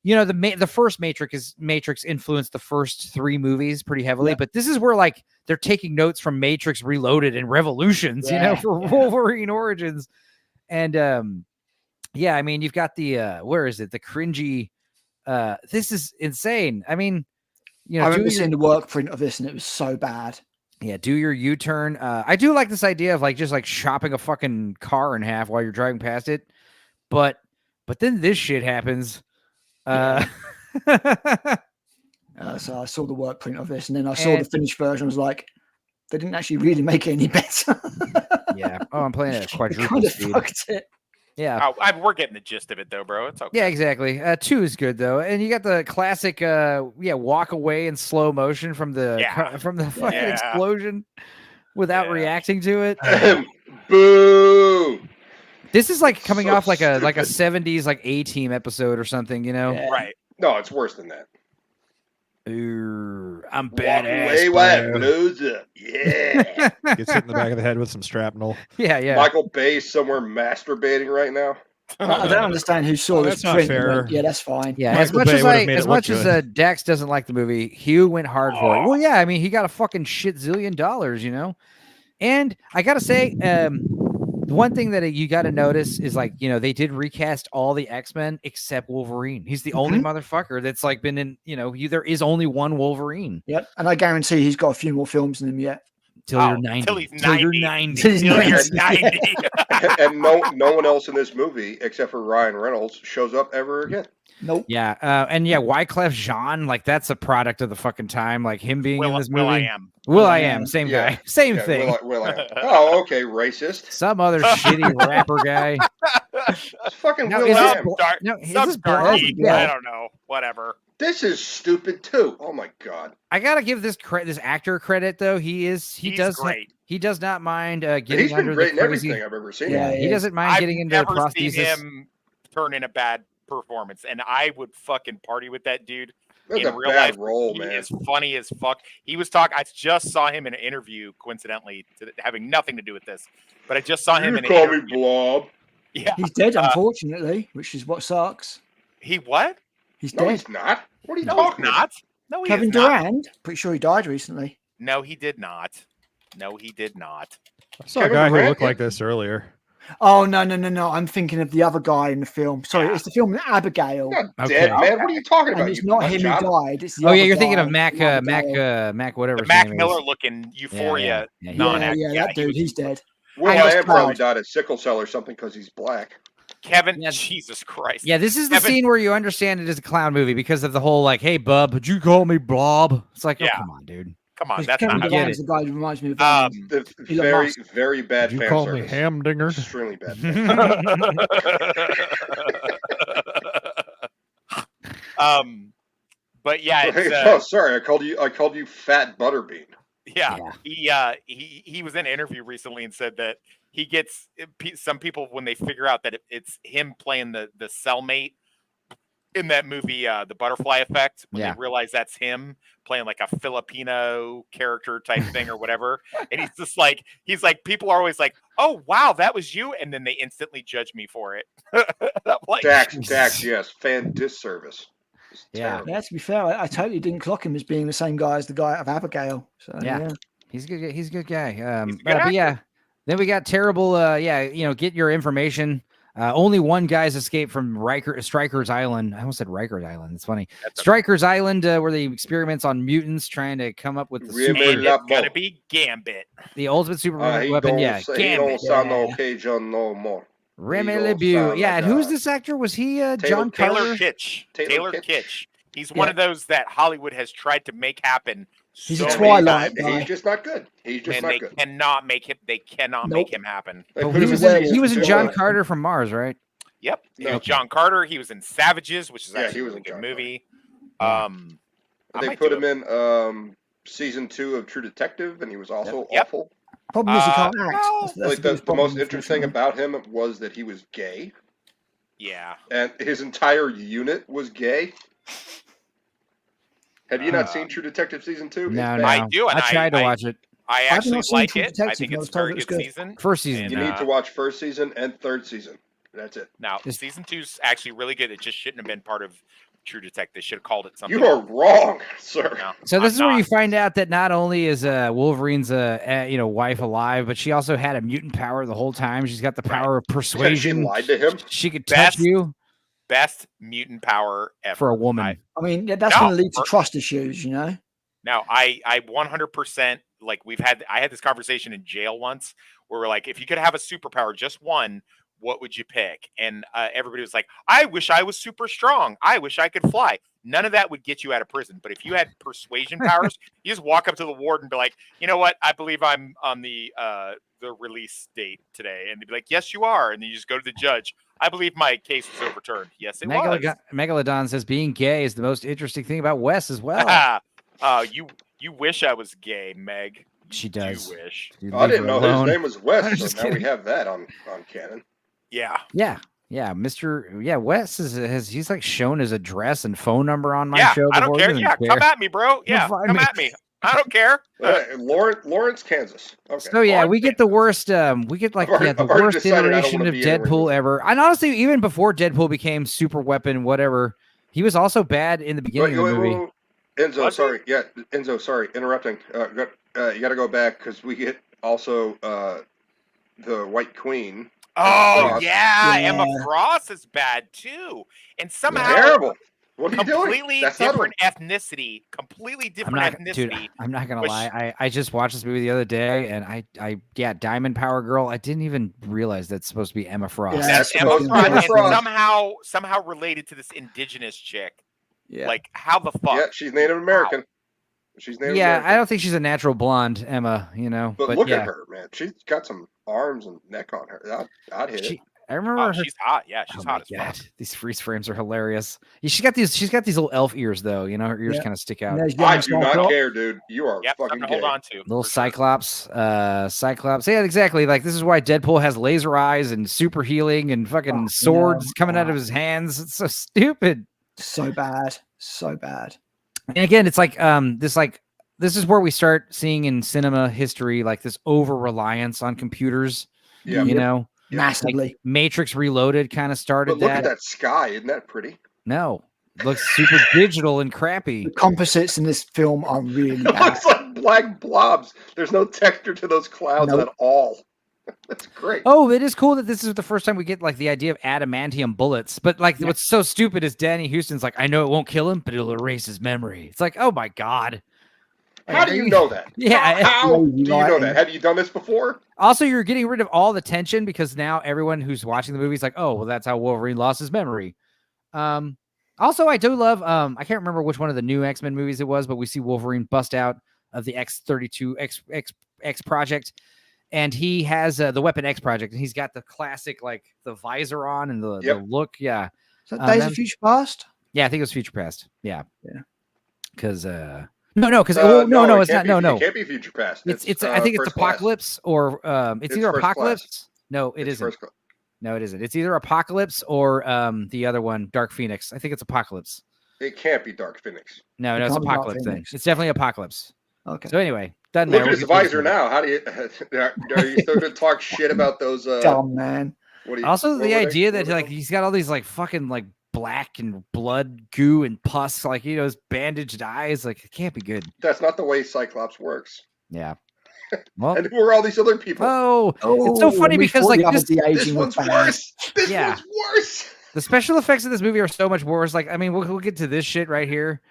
you know, the first Matrix influenced the first 3 movies pretty heavily, but this is where like they're taking notes from Matrix Reloaded and Revolutions, you know, for Wolverine Origins. And yeah, I mean, you've got the where is it? The cringy this is insane. I mean, you know, I remember seeing the work print of this and it was so bad. Yeah, do your U-turn. I do like this idea of like just like chopping a fucking car in half while you're driving past it, but then this shit happens. So I saw the work print of this, and then I saw the finished version. I was like, they didn't actually really make it any better. Yeah. Oh, I'm playing at quadruple kind of speed. fucked it. Yeah. Oh, we're getting the gist of it though, bro. It's okay. Yeah, exactly. 2 is good though, and you got the classic, walk away in slow motion from the fucking explosion without reacting to it. Boo! This is like coming So off like a stupid. 70s like A-Team episode or something, you know? Right. No, it's worse than that. I'm Walk badass. away while it blows up. Yeah. Gets hit in the back of the head with some shrapnel. Yeah. Michael Bay somewhere masturbating right now. I don't understand who saw this that's not print. fair. But yeah, that's fine. Yeah, Michael as Bay would've made it as look much as good. Dax doesn't like the movie, Hugh went hard for it. Well, yeah, I mean, he got a fucking shit zillion dollars, you know? And I gotta say, the one thing that you got to notice is like, you know, they did recast all the X-Men except Wolverine. He's the only motherfucker that's like been in, you know, there is only one Wolverine. Yep, and I guarantee he's got a few more films in him yet. Till you're 90. Till he's Till 90. you're 90. Till he's Till you're 90. 90. And no one else in this movie except for Ryan Reynolds shows up ever again. Nope. Yeah, and yeah, Wyclef Jean, like that's a product of the fucking time. Like him being in this movie. Will I Am, same guy, same thing. Will I Am. Oh, okay, racist. Some other shitty rapper guy. It's fucking No, Will is I this Am. bl- no, is Some this dark blonde? geek, Yeah. I don't know. Whatever. This is stupid too. Oh my god. I gotta give this actor credit though. He's great. He does not mind He's getting been under great the in crazy. everything I've ever seen. Yeah, he doesn't mind getting into the I've never seen prosthesis. him turn in a bad performance, and I would fucking party with that dude. That's in a real bad life, role, he man. is funny as fuck. He was talking. I just saw him in an interview, coincidentally, having nothing to do with this, but I just saw him You in an call interview. me Blob. Yeah, He's dead, unfortunately, which is what sucks. He what? He's No, dead. he's not. What are you No, talking he's about? not. No, he Kevin is not. Durant, pretty sure he died recently. No, he did not. No, he did not. I saw Kevin a guy Durant? who looked like this earlier. Oh no! I'm thinking of the other guy in the film. Sorry, it's the film Abigail. Not Okay. dead, man. What are you talking about? And it's you not nut him job? who died. It's the Oh yeah, other you're thinking of guy, Mac, Abigail. Mac, whatever. The his Mac name is. Miller looking Euphoria Yeah, non-actor. Yeah, that dude, he's dead. Will And I it's Am probably Cloud. died of sickle cell or something because he's black. Kevin, Yeah. Jesus Christ. Yeah, this is the Kevin- scene where you understand it is a clown movie because of the whole like, "Hey, bub, would you call me Blob?" It's like, Yeah. oh, come on, dude. Come on, Because that's Kevin not. get Durant's the guy who reminds me of. The Elon very, Musk. very bad Did you fan call me service. Hamdinger? Extremely bad. Fan. But yeah, it's, Oh, sorry. I called you fat butterbean. yeah. He was in an interview recently and said that he gets some people when they figure out that it's him playing the cellmate in that movie, The Butterfly Effect, when Yeah. they realize that's him playing like a Filipino character type thing or whatever. And he's like, people are always like, oh, wow, that was you. And then they instantly judge me for it. I'm like, Dax, yes. Fan disservice. It's Yeah. terrible. Yeah, to be fair, I totally didn't clock him as being the same guy as the guy of Abigail. So Yeah. He's a good. He's a good guy. He's a good But yeah, actor. then we got terrible. Get your information. Only one guy's escaped from Stryker's Island. I almost said Rikers Island. It's funny. Stryker's Island, where they experiments on mutants, trying to come up with and the it's gonna be Gambit. ultimate super He weapon. don't Yeah, say- he don't Gambit. sound okay, John, no more. Remy He don't LeBeau. sound Yeah, like and who's a- this actor? Was he John Taylor Carter? Kitsch. Taylor Taylor Kitsch. He's one Yeah. of those that Hollywood has tried to make happen. He's so a many Twilight times, guy. He's just not good. He's just and not they good. cannot make him. They cannot make him happen. They Oh, put him in he was in season John two. Carter from Mars, right? Yep. He No. was John Carter. He was in Savages, which is Yeah, actually he a was really in good John movie. I They might put do him it. in season 2 of True Detective, and he was also Yep. awful. Problem is he can't act. well, That's Like the biggest problem, most interesting unfortunately. about him was that he was gay, Yeah. and his entire unit was gay. Have you not seen True Detective season 2? No, It's no. bad. I do, and I tried to I- watch it. I I've actually not seen like True it. I Detective, think but I it's was a told very it was good good. season. First season. And, You need to watch first season and third season. That's it. Now, season 2's actually really good. It just shouldn't have been part of True Detective. They should have called it something. You are wrong, sir. No, So this I'm is where not. you find out that not only is Wolverine's wife alive, but she also had a mutant power the whole time. She's got the power of She persuasion. lied to him. She could touch you Best mutant power ever. for a woman. I mean, that's No, going to lead to for- trust issues, you know. Now, I 100% like I had this conversation in jail once where we're like, if you could have a superpower, just one, what would you pick? And everybody was like, I wish I was super strong. I wish I could fly. None of that would get you out of prison. But if you had persuasion powers, you just walk up to the warden and be like, you know what? I believe I'm on the release date today. And they'd be like, yes, you are. And then you just go to the judge. I believe my case was overturned. Yes, it was. Megalodon says being gay is the most interesting thing about Wes as well. You wish I was gay, Meg. She does. You wish. I didn't know his name was Wes, so now we have that on canon. Yeah. Yeah, Wes he's like shown his address and phone number on my show. I don't care. Yeah, come at me, bro. Yeah, come at me. I don't care. Lawrence, Kansas. Okay. So yeah, we get the worst. We get like the worst iteration of Deadpool ever. And honestly, even before Deadpool became super weapon, whatever, he was also bad in the beginning of the movie. Enzo, sorry. Yeah, Enzo, sorry, interrupting. You got to go back because we get also the White Queen. Oh Frost. Yeah, Emma Frost is bad too, and somehow terrible. What are you completely doing? different ethnicity. Completely different ethnicity. Dude, I'm not gonna lie. I just watched this movie the other day, and I Diamond Power Girl. I didn't even realize that's supposed to be Emma Frost. Yeah, that's Emma Frost, and somehow related to this indigenous chick. Yeah. Like how the fuck? Yeah, she's Native American. Wow. She's Native American. I don't think she's a natural blonde, Emma. You know, but look at her, man. She's got some arms and neck on her. I'd hit it. I remember she's hot. Yeah, she's hot as fuck. These freeze frames are hilarious. She's got these little elf ears though. You know, her ears kind of stick out. I do not care, dude. You are fucking hold on to little Cyclops. Cyclops. Yeah, exactly. Like this is why Deadpool has laser eyes and super healing and fucking swords coming out of his hands. It's so stupid. So bad. So bad. And again, it's like this is where we start seeing in cinema history like this over reliance on computers. Yeah, you know. Massively. Like Matrix Reloaded kind of started but look at that sky. Isn't that pretty? No. It looks super digital and crappy. The composites in this film are really bad. It looks like black blobs. There's no texture to those clouds at all. That's great. Oh, it is cool that this is the first time we get like the idea of adamantium bullets. But like what's so stupid is Danny Houston's like, I know it won't kill him, but it'll erase his memory. It's like, oh my God. How do you know that? Yeah. How do you know that? Have you done this before? Also, you're getting rid of all the tension because now everyone who's watching the movie is like, oh, well, that's how Wolverine lost his memory. Also, I do love, I can't remember which one of the new X-Men movies it was, but we see Wolverine bust out of the X-32 X project. And he has the Weapon X project, and he's got the classic, like the visor on and the look. Yeah. Is that Days of Future Past? Yeah, I think it was Future Past. Yeah. Because, no, it's not. It can't be Future Past. It's I think it's Apocalypse or it's either Apocalypse. Class. No, it isn't. No, it isn't. It's either Apocalypse or the other one, Dark Phoenix. I think it's Apocalypse. It can't be Dark Phoenix. No, it's Apocalypse thing. It's definitely Apocalypse. Okay. So anyway, doesn't look matter. at his visor now. How do you? Are you still going to talk shit about those? Dumb man. Also, the idea that like he's got all these like fucking like black and blood goo and pus, like his bandaged eyes, like it can't be good. That's not the way Cyclops works. Yeah. Well, and who are all these other people? Oh, it's so funny because like this one's worse. This one's worse. The special effects of this movie are so much worse. Like, I mean, we'll get to this shit right here,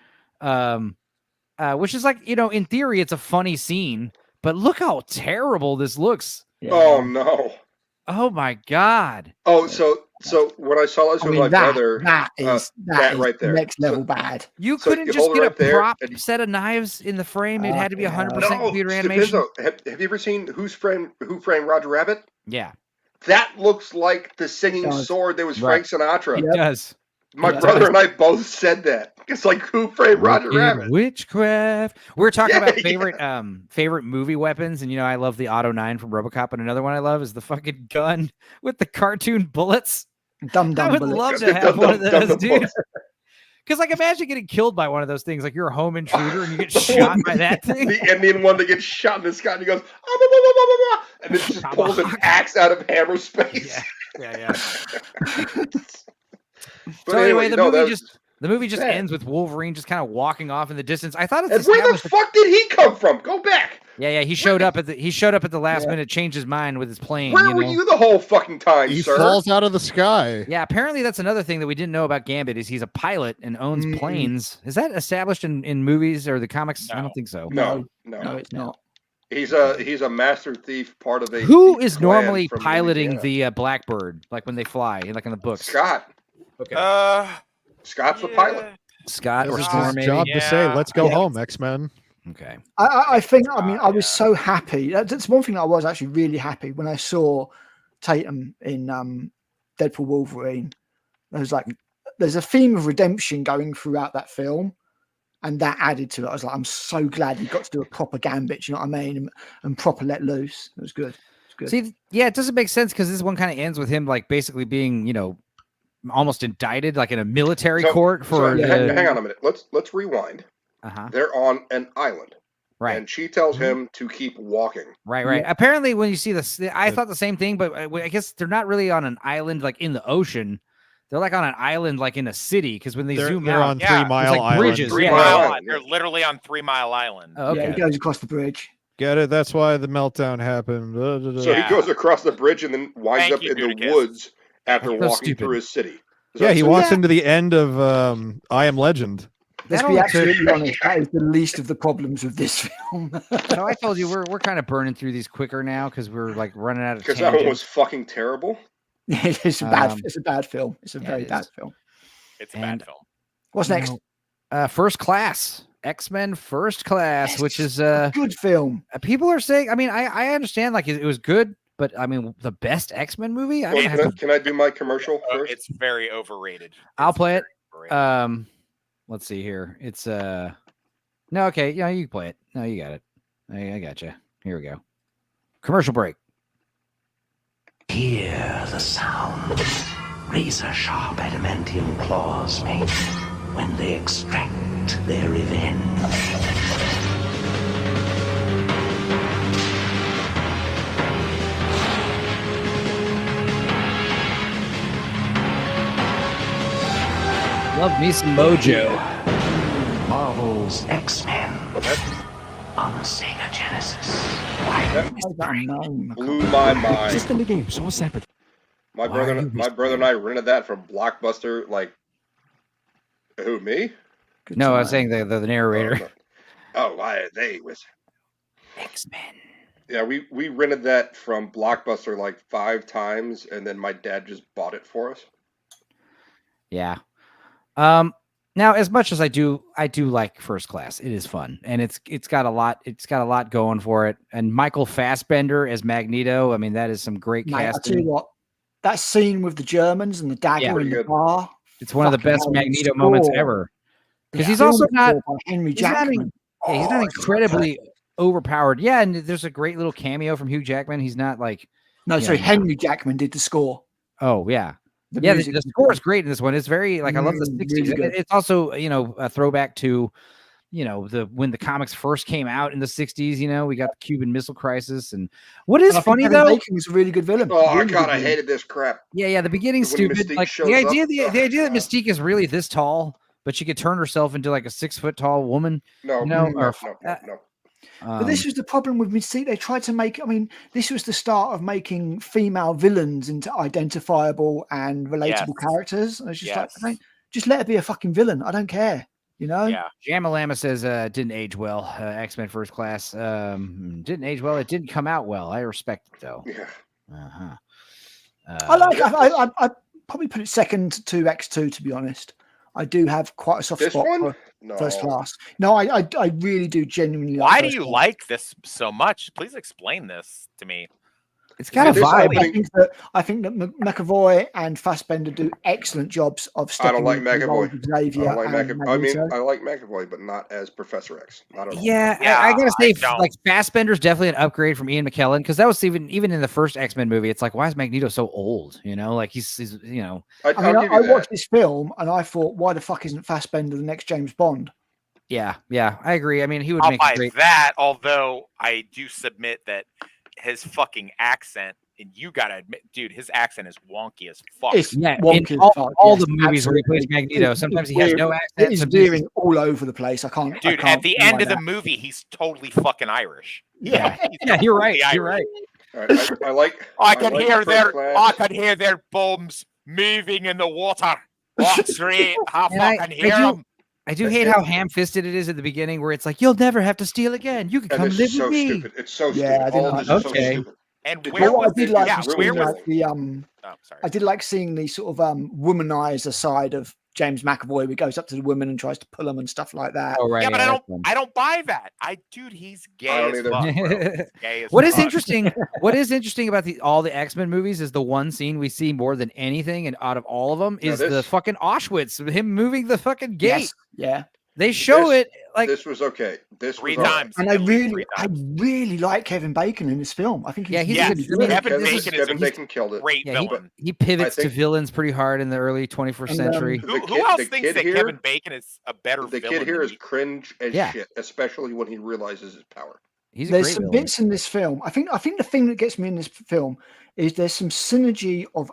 which is like in theory it's a funny scene, but look how terrible this looks. Yeah. Oh no. Oh my God. Oh, so when I saw this with my brother, that is right there, next level bad. You couldn't just get a prop set of knives in the frame. It had to be 100% computer animation. Have you ever seen Who Framed Roger Rabbit? Yeah. That looks like the singing sword that was Frank Sinatra. It does. My brother and I both said that. It's like Who Framed Roger Rabbit? Witchcraft. We're talking about favorite movie weapons, and I love the Auto 9 from RoboCop, and another one I love is the fucking gun with the cartoon bullets. I would love to have one of those, dude. Because like imagine getting killed by one of those things. Like you're a home intruder and you get shot by that thing. The Indian one that gets shot in the sky and he goes, and then just pulls an axe out of hammer space. Yeah. So anyway, the movie just ends with Wolverine just kind of walking off in the distance. I thought it's where the fuck did he come from? Go back. Yeah. He showed up at the last minute, changed his mind with his plane. Where were you the whole fucking time, he sir? falls out of the sky. Yeah, apparently that's another thing that we didn't know about Gambit is he's a pilot and owns planes. Is that established in movies or the comics? No. I don't think so. No, it's not. He's a master thief, part of a Who thief is clan normally from piloting Louisiana. the Blackbird, like when they fly, like in the books? Scott. Okay. Scott's the pilot. Scott It or was Storm, his maybe. job to say, "Let's go Yeah. home, X-Men." Okay. I think, I mean, I was so happy. That's one thing that I was actually really happy when I saw Tatum in Deadpool Wolverine. I was like, there's a theme of redemption going throughout that film, and that added to it. I was like, I'm so glad he got to do a proper gambit, you know what I mean? And proper let loose. It was good. It's good. See, yeah, it doesn't make sense because this one kind of ends with him like basically being, almost indicted, like in a military court for. Hang on a minute. Let's rewind. Uh-huh. They're on an island, Right. and she tells him to keep walking. Right. Apparently, when you see this, I thought the same thing, but I guess they're not really on an island like in the ocean. They're like on an island like in a city because when they're they're on 3 Mile there's, like, Island. bridges. 3 Mile Island. They're literally on 3 Mile Island. Oh, okay. Yeah, he goes across the bridge. Get it? That's why the meltdown happened. So he goes across the bridge and then winds up in the woods after So walking stupid. through his city. Yeah, he walks into the end of I Am Legend. Let's be absolutely honest. That is the least of the problems with this film. So I told you we're kind of burning through these quicker now because we're like running out of Because that one was fucking terrible. It's a bad. It's a bad film. It's a very bad film. It's a bad film. What's next? First Class. X-Men First Class, which is good film. People are saying, I mean, I understand like it was good, but I mean the best X-Men movie? Can I do my commercial first? It's very overrated. I'll play it. Let's see here. It's no, okay, yeah, you can play it. No, you got it. I got you. Here we go. Commercial break. Hear the sound razor-sharp adamantium claws make when they extract their revenge. Love me some Mojo. Marvel's X-Men on Sega Genesis. Blew my mind. Just in the game, so separate. My brother and I rented that from Blockbuster. Like, who, me? No, I was saying the narrator. Oh, why they was X-Men. Yeah, we rented that from Blockbuster like 5 times, and then my dad just bought it for us. Yeah. Now, as much as I do like First Class. It is fun, and it's got a lot going for it. And Michael Fassbender as Magneto. I mean, that is some great Mate, I casting. tell you what, that scene with the Germans and the dagger in the bar. It's one of the best fucking Magneto hell, moments score. ever. Because The he's also film not score by Henry he's not Jackman. he's not incredibly overpowered. Yeah, and there's a great little cameo from Hugh Jackman. He's not like Sorry, Henry Jackman did the score. Oh yeah. The The music score is great in this one. It's very I love the 60s. really good. It's also, a throwback to, when the comics first came out in the 60s, we got the Cuban Missile Crisis. And what is And I think funny Kevin though, Bacon was a really good villain. Oh Really God, good I villain. hated this crap. yeah, the beginning's When stupid. Mystique Like shows the up, idea that Mystique is really this tall, but she could turn herself into like a 6-foot tall woman. No, no. But this was the problem with Mystique. They tried to make. I mean, this was the start of making female villains into identifiable and relatable characters. And it's just like, just let her be a fucking villain. I don't care. Yeah. Jamalama says didn't age well. X-Men First Class didn't age well. It didn't come out well. I respect it though. Yeah. Uh-huh. I probably put it second to X2. To be honest, I do have quite a soft This spot one? for No. First Class. No, I really do genuinely. Why like do First you Class. like this so much? Please explain this to me. It's got a vibe. I think that McAvoy and Fassbender do excellent jobs of I stepping don't like into the role of McAvoy. Xavier I don't like and McAvoy. I mean, Magneto. I like McAvoy, but not as Professor X. Not at all. Yeah, I gotta say, like Fassbender's definitely an upgrade from Ian McKellen because that was even in the first X-Men movie. It's like, why is Magneto so old? Like he's I watched this film and I thought, why the fuck isn't Fassbender the next James Bond? Yeah, I agree. I mean, he would I'll make buy a great. that, although I do submit that his fucking accent, and you gotta admit, dude, his accent is wonky as fuck. It's Yeah, wonky in as fuck, all yes, the movies where he plays absolutely. Magneto, It's sometimes he has weird. no It accent. is Sometimes veering all over the place. I can't. I Dude, can't at the deny end of the that. movie, he's totally fucking Irish. Yeah, He's yeah, you're right. totally You're Irish. right. All right, I like. I could like hear First their, Class. I could hear their bums moving in the water. What's right? I And I fucking hear do- them. I do hate how ham-fisted it is at the beginning, where it's like, "You'll never have to steal again. You can And come this live is so with me." stupid. It's so Yeah, I stupid. didn't All of like this is that. so Okay. stupid. And It's where But what was I did this? like Yeah, was where seeing was? like the Oh, sorry. I did like seeing the sort of womanizer side of James McAvoy, where he goes up to the women and tries to pull them and stuff like that. Oh, right. Yeah, but yeah, I don't buy that. Dude, he's I gay don't as either. fuck, bro. He's gay as What is fuck. interesting? What is interesting about all the X-Men movies is the one scene we see more than anything, and out of all of them, Now is the this- fucking Auschwitz, him moving the fucking gate. Yes, yeah. They show This- it like This was okay. This Three was all right. times. And At least three I times. really like Kevin Bacon in this film. I think he's Yeah, he's Yes, good. I mean, Kevin this Bacon is Kevin a Bacon killed it. great Yeah, villain. he pivots I to think- villains pretty hard in the early 21st And, century. Who The else kid thinks that here- Kevin Bacon is a better The villain kid here than is he- cringe as Yeah. shit, especially when he realizes his power. He's a There's great some villain. bits in this film. I think the thing that gets me in this film is there's some synergy of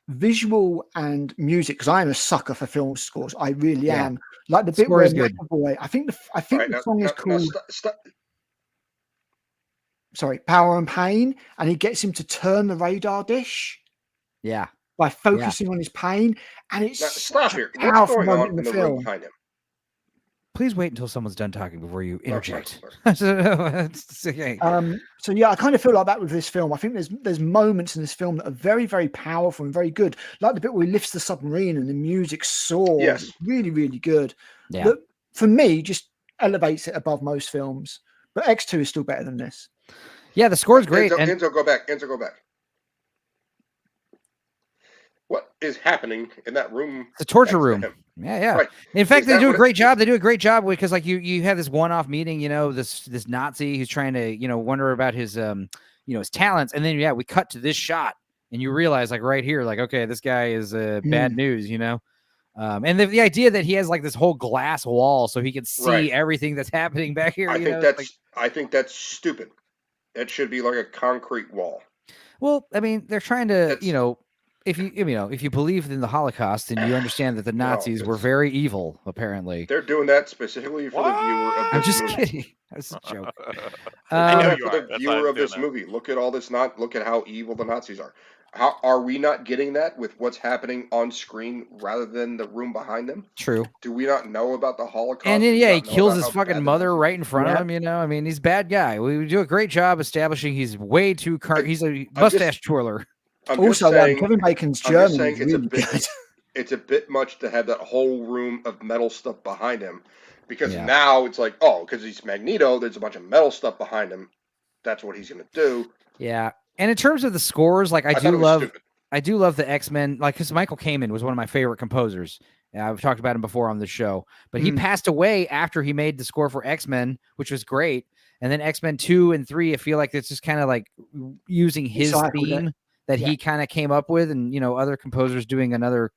visual and music, because I am a sucker for film scores. I really Yeah. am. Like the bit Score where is good. McAvoy, I think All right, the now- song is now called stop. Power and Pain, and he gets him to turn the radar dish Yeah. by focusing on his pain, and it's Now, stop here. a What's powerful going moment on in in the the room film. behind him? Please wait until someone's done talking before you interject. sorry. It's okay. So yeah, I kind of feel like that with this film. I think there's moments in this film that are very, very powerful and very good. Like the bit where he lifts the submarine and the music soars. Yes. It's really, really good. Yeah. That, for me, just elevates it above most films. But X2 is still better than this. Yeah, the score's great. Enzo, and Enzo, go back. Enzo, go back. What is happening in that room? It's a torture next to room. him? Yeah, yeah. Right. In fact, Is they that do a what it- great job. They do a great job because, like, you have this one-off meeting. You know, this Nazi who's trying to, wonder about his his talents, and then we cut to this shot, and you realize, like, right here, like, okay, this guy is bad news. And the idea that he has like this whole glass wall so he can see Right. everything that's happening back here. I you think know, that's like, I think that's stupid. That should be like a concrete wall. well, I mean, they're trying to, if you believe in the Holocaust and you understand that the Nazis were very evil, apparently. They're doing that specifically for the viewer of this I'm just movie. kidding. That's a joke. I know Um, for the viewer of this movie. Look at all this. Look at how evil the Nazis are. How are we not getting that with what's happening on screen rather than the room behind them? True. Do we not know about the Holocaust? And Do then, we he not know kills about his how fucking bad the mother Nazis- right in front of him. I mean, he's a bad guy. We do a great job establishing he's way too he's a mustache twirler. I'm Also, just saying, Kevin Bacon's I'm just German saying is it's a really bit, good. it's a bit much to have that whole room of metal stuff behind him, because Yeah. now it's like, oh, because he's Magneto, there's a bunch of metal stuff behind him. That's what he's going to do. Yeah. And in terms of the scores, like I thought do it was love stupid. I do love the X-Men, like, because Michael Kamen was one of my favorite composers. Yeah, I've talked about him before on the show, but he passed away after he made the score for X-Men, which was great. And then X-Men 2 and 3, I feel like it's just kind of like using his Recycled it. theme that he kind of came up with, and other composers doing another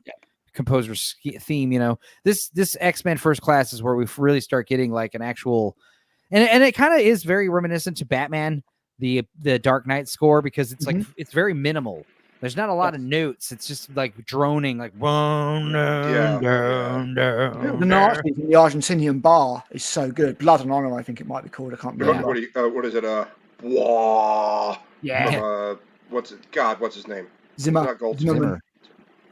composer's theme. This X-Men First Class is where we really start getting like an actual, and it kind of is very reminiscent to Batman, the Dark Knight score, because it's like it's very minimal. There's not a lot of notes. It's just like droning, like The Nazis in the Argentinian bar is so good. Blood and Honor, I think it might be called. I can't remember. What is it? Wah. Yeah. From, what's it? God, what's his name? Zimmer. Not Gold. Zimmer.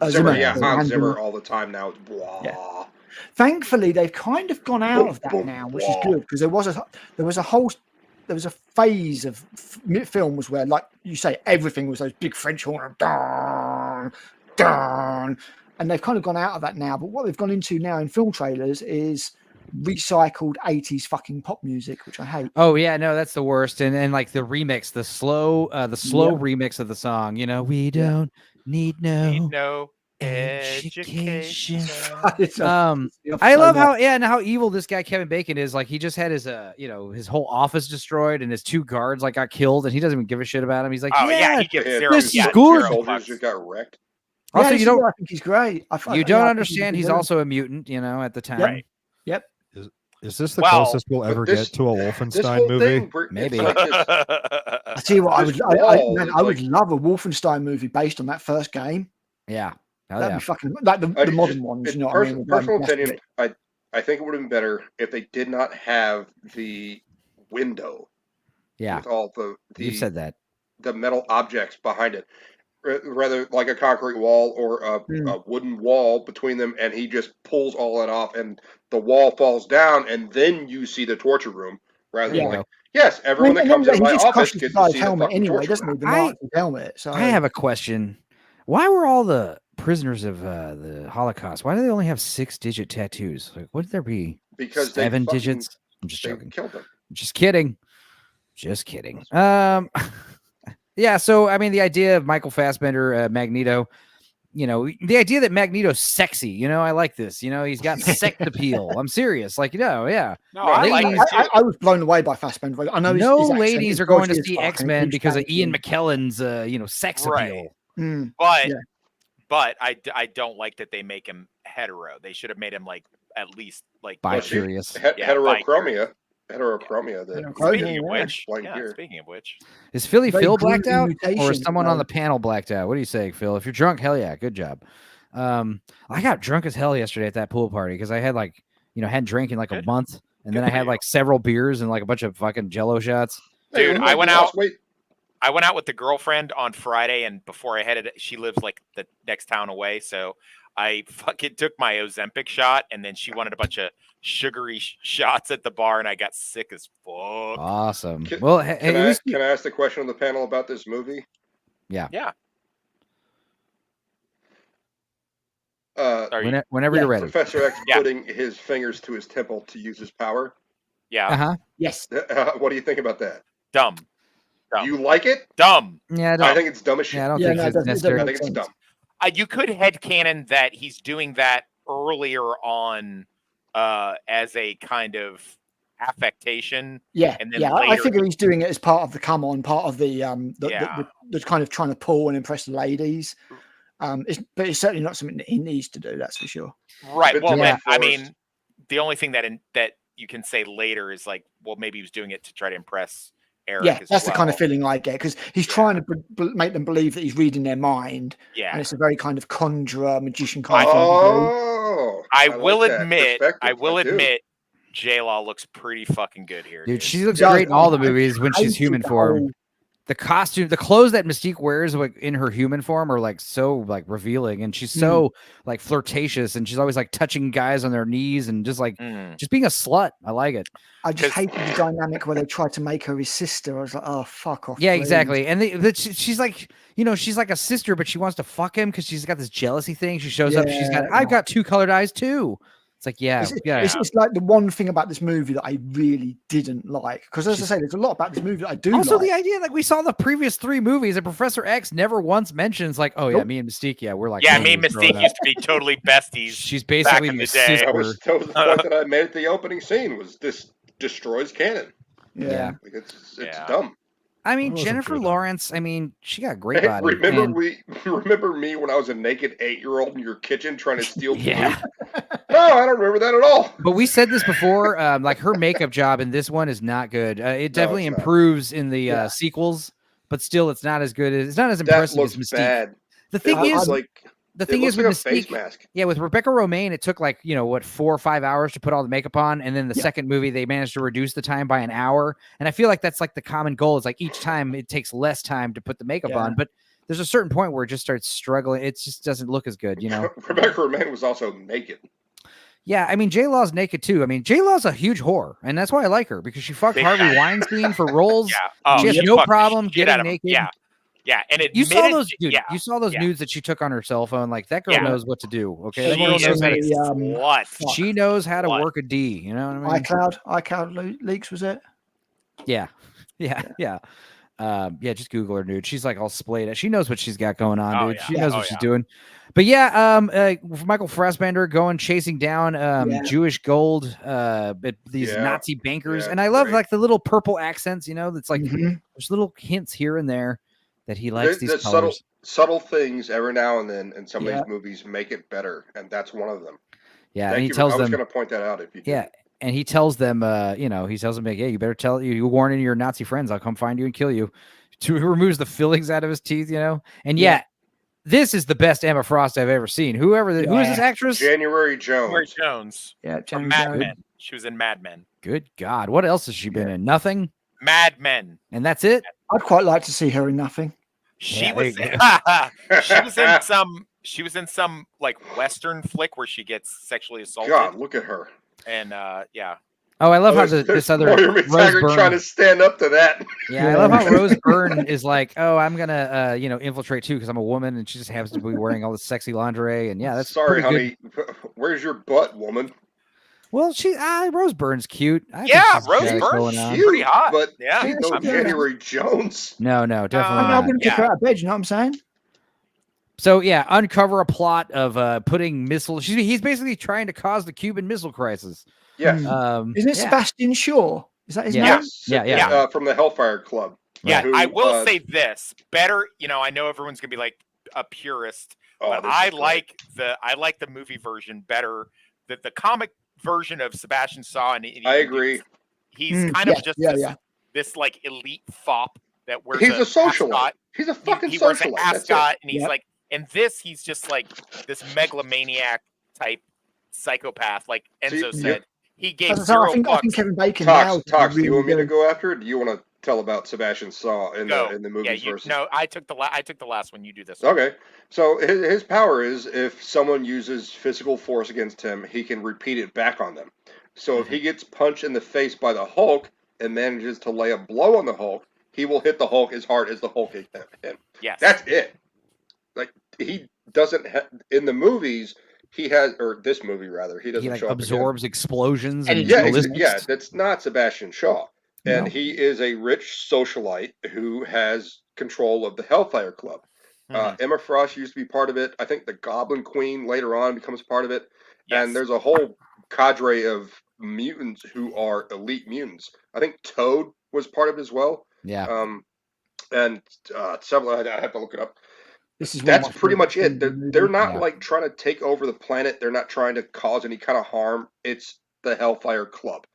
Zimmer. Yeah, Zimmer. Hans Zimmer all the time now. It's wah. Thankfully, they've kind of gone out of that now, which is good, because there was a phase of films where, like you say, everything was those big French horn, dun, dun, and they've kind of gone out of that now. But what they've gone into now in film trailers is recycled 80s fucking pop music, which I hate. Oh yeah, no, that's the worst. And like the remix, the slow remix of the song. We don't need no education. I love how evil this guy Kevin Bacon is. Like, he just had his his whole office destroyed, and his 2 guards like got killed, and he doesn't even give a shit about him. He's like, he gives zero. this is Yeah, good. zero Soldiers just got wrecked. Also, Yeah, you don't I think he's great. you don't understand he's also a mutant, at the time. Right. Yep. Is this the Well, closest we'll ever this- get to a This Wolfenstein whole movie? thing, Maybe. it's like this- I tell you what, This wall man, is I would like- love a Wolfenstein movie based on that first game. Yeah. Hell That'd yeah. be fucking like the I modern just- ones. it's You know what I mean? personal That's opinion. great. I think it would have been better if they did not have the window Yeah. with all You said that. the metal objects behind it. rather like a concrete wall or a wooden wall between them, and he just pulls all that off, and the wall falls down, and then you see the torture room. Rather than like, yes, everyone that comes in my office gets to see the helmet fucking anyway, torture doesn't he? room. The Nazi helmet. So I have a question. Why were all the prisoners of the Holocaust? Why do they only have 6-digit tattoos? Like, would there be Because 7 digits? I'm just they joking. killed them. Just kidding. Just kidding. Yeah. So I mean, the idea of Michael Fassbender, Magneto. You know, the idea that Magneto's sexy. You know, I like this. You know, he's got sex appeal. I'm serious. Like, yeah. No, I like it too. I was blown away by Fassbender. I know No his accent ladies is are going to dodgy as see fuck, and X-Men he keeps because of saying Ian McKellen's, sex Right. appeal. But I don't like that they make him hetero. They should have made him like at least like Bi-curious. Heterochromia. Heterochromia. Speaking of which, Is Philly Very Phil blacked gruesome out, or mutation, is someone on the panel blacked out? What do you say, Phil? If you're drunk, hell yeah, good job. I got drunk as hell yesterday at that pool party because I had hadn't drank in like a month, and then I had like several beers and like a bunch of fucking Jello shots. dude, I went out with the girlfriend on Friday, and before I headed, she lives like the next town away, so I fucking took my Ozempic shot, and then she wanted a bunch of sugary shots at the bar, and I got sick as fuck. Awesome. Can, Well, can I ask the question on the panel about this movie? Yeah. Whenever you're ready. Professor X putting his fingers to his temple to use his power. Yeah. Uh-huh. Yes. What do you think about that? Dumb. You like it? Dumb. Yeah, I think it's dumb as shit. Yeah, I don't think it's necessary. I think it's dumb. You could headcanon that he's doing that earlier on as a kind of affectation. Yeah, and then yeah. later I figure he's doing it as part of the come on, part of the kind of trying to pull and impress the ladies. But it's certainly not something that he needs to do. That's for sure. Right. Well, I mean, the only thing that you can say later is like, well, maybe he was doing it to try to impress Eric. Yeah, that's the kind of feeling I get because he's trying to make them believe that he's reading their mind. Yeah, and it's a very kind of conjurer magician kind of thing. I will admit, J-Law looks pretty fucking good here. Dude, she looks great in all the movies when she's human form. The costume, the clothes that Mystique wears like in her human form are like so like revealing, and she's so like flirtatious, and she's always like touching guys on their knees and just like just being a slut. I like it. I just hated the dynamic where they tried to make her his sister. I was like, oh fuck off. Yeah, please. exactly. And she's like, she's like a sister, but she wants to fuck him because she's got this jealousy thing. She shows up. I've got 2 colored eyes too. It's like, it's like the one thing about this movie that I really didn't like. Because as I say, there's a lot about this movie that I do also like. the idea, like we saw the previous 3 movies, and Professor X never once mentions like, oh yeah, me and Mystique, we're like, me and Mystique used to be totally besties. She's basically back in the sister. day. That was the point that I made at the opening scene. Was this destroys canon? Yeah. Like it's dumb. I mean, Jennifer Lawrence. I mean, she got a great body. Remember me when I was a naked 8-year-old in your kitchen trying to steal food? No, I don't remember that at all. But we said this before. Like her makeup job in this one is not good. It definitely improves in the sequels, but still, it's not as good. It's not as impressive as Mystique. Bad. The thing is, the thing is with like a face Mystique, mask. yeah, with Rebecca Romijn, it took like 4 or 5 hours to put all the makeup on, and then the second movie they managed to reduce the time by an hour. And I feel like that's like the common goal is like each time it takes less time to put the makeup on, but there's a certain point where it just starts struggling. It just doesn't look as good, Rebecca Romijn was also naked. Yeah, I mean J-Law's naked too. I mean J-Law's a huge whore, and that's why I like her because she fucked Harvey Weinstein for roles. She has no problem getting naked. Yeah, and you saw those, dude. You saw those nudes that she took on her cell phone. Like that girl knows what to do. Okay, she knows how to work a D. You know what I mean? iCloud leaks was it? Yeah. Just Google her, dude. She's like all splayed. She knows what she's got going on, dude. She knows what she's doing. But Michael Fassbender chasing down Jewish gold, these Nazi bankers, and I love like the little purple accents. That's like there's little hints here and there that he likes these colors. Subtle things every now and then in some of these movies make it better, and that's one of them. Yeah, and he tells them. I was going to point that out if you. Yeah. And he tells them, he tells them, you better tell you warn your Nazi friends. I'll come find you and kill you. He removes the fillings out of his teeth, And this is the best Emma Frost I've ever seen. Who is this actress? January Jones. January Jones. Yeah, from Mad Men. She was in Mad Men. Good God, what else has she been in? Nothing. Mad Men. And that's it. I'd quite like to see her in Nothing. She Yeah, was there you she was in some like Western flick where she gets sexually assaulted. God, look at her. And yeah. Oh, I love how there's this other Moira Rose McTaggart trying to Byrne. stand up to that. Yeah, I love how Rose Byrne is like, oh, I'm gonna, infiltrate too because I'm a woman, and she just happens to be wearing all this sexy lingerie, and yeah, that's Sorry, pretty honey. good. Where's your butt, woman? Well, Rose Byrne's cute. I think Yeah, she's Rose got it Byrne's going on. pretty hot. But Yeah, she's no I'm- January Jones. No, definitely I mean, I not. wouldn't kick her out of bed. You know what I'm saying? So yeah, uncover a plot of putting missiles. He's basically trying to cause the Cuban Missile Crisis. Yes. Isn't it yeah. Sebastian Shaw? Is that his name? Yes. Yeah. From the Hellfire Club. Yeah, Who, I will say this. Better, I know everyone's gonna be like a purist, but this I is great. like the movie version better. The comic version of Sebastian Shaw, and I agree. He's kind of just this like elite fop that wears He's a socialite. ascot. He's a fucking he wears an socialite. That's ascot, it. and he's like, and he's just like this megalomaniac type psychopath, like Enzo said. He gave So zero I think fucks. Kevin Bacon. Tox, do you want me to go after it? Do you want to tell about Sebastian Shaw in the movies versus? No, I took the last one. You do this one. Okay, so his power is if someone uses physical force against him, he can repeat it back on them. So if he gets punched in the face by the Hulk and manages to lay a blow on the Hulk, he will hit the Hulk as hard as the Hulk hit him. Yes, that's it. Like he doesn't in the movies. He has, or this movie rather, he doesn't He like show up absorbs explosions and yeah, ballistics. that's not Sebastian Shaw. And No. he is a rich socialite who has control of the Hellfire Club. Emma Frost used to be part of it. I think the Goblin Queen later on becomes part of it. Yes. And there's a whole cadre of mutants who are elite mutants. I think Toad was part of it as well. Yeah. And several, I have to look it up. That's pretty much it. They're not like trying to take over the planet. They're not trying to cause any kind of harm. It's the Hellfire Club.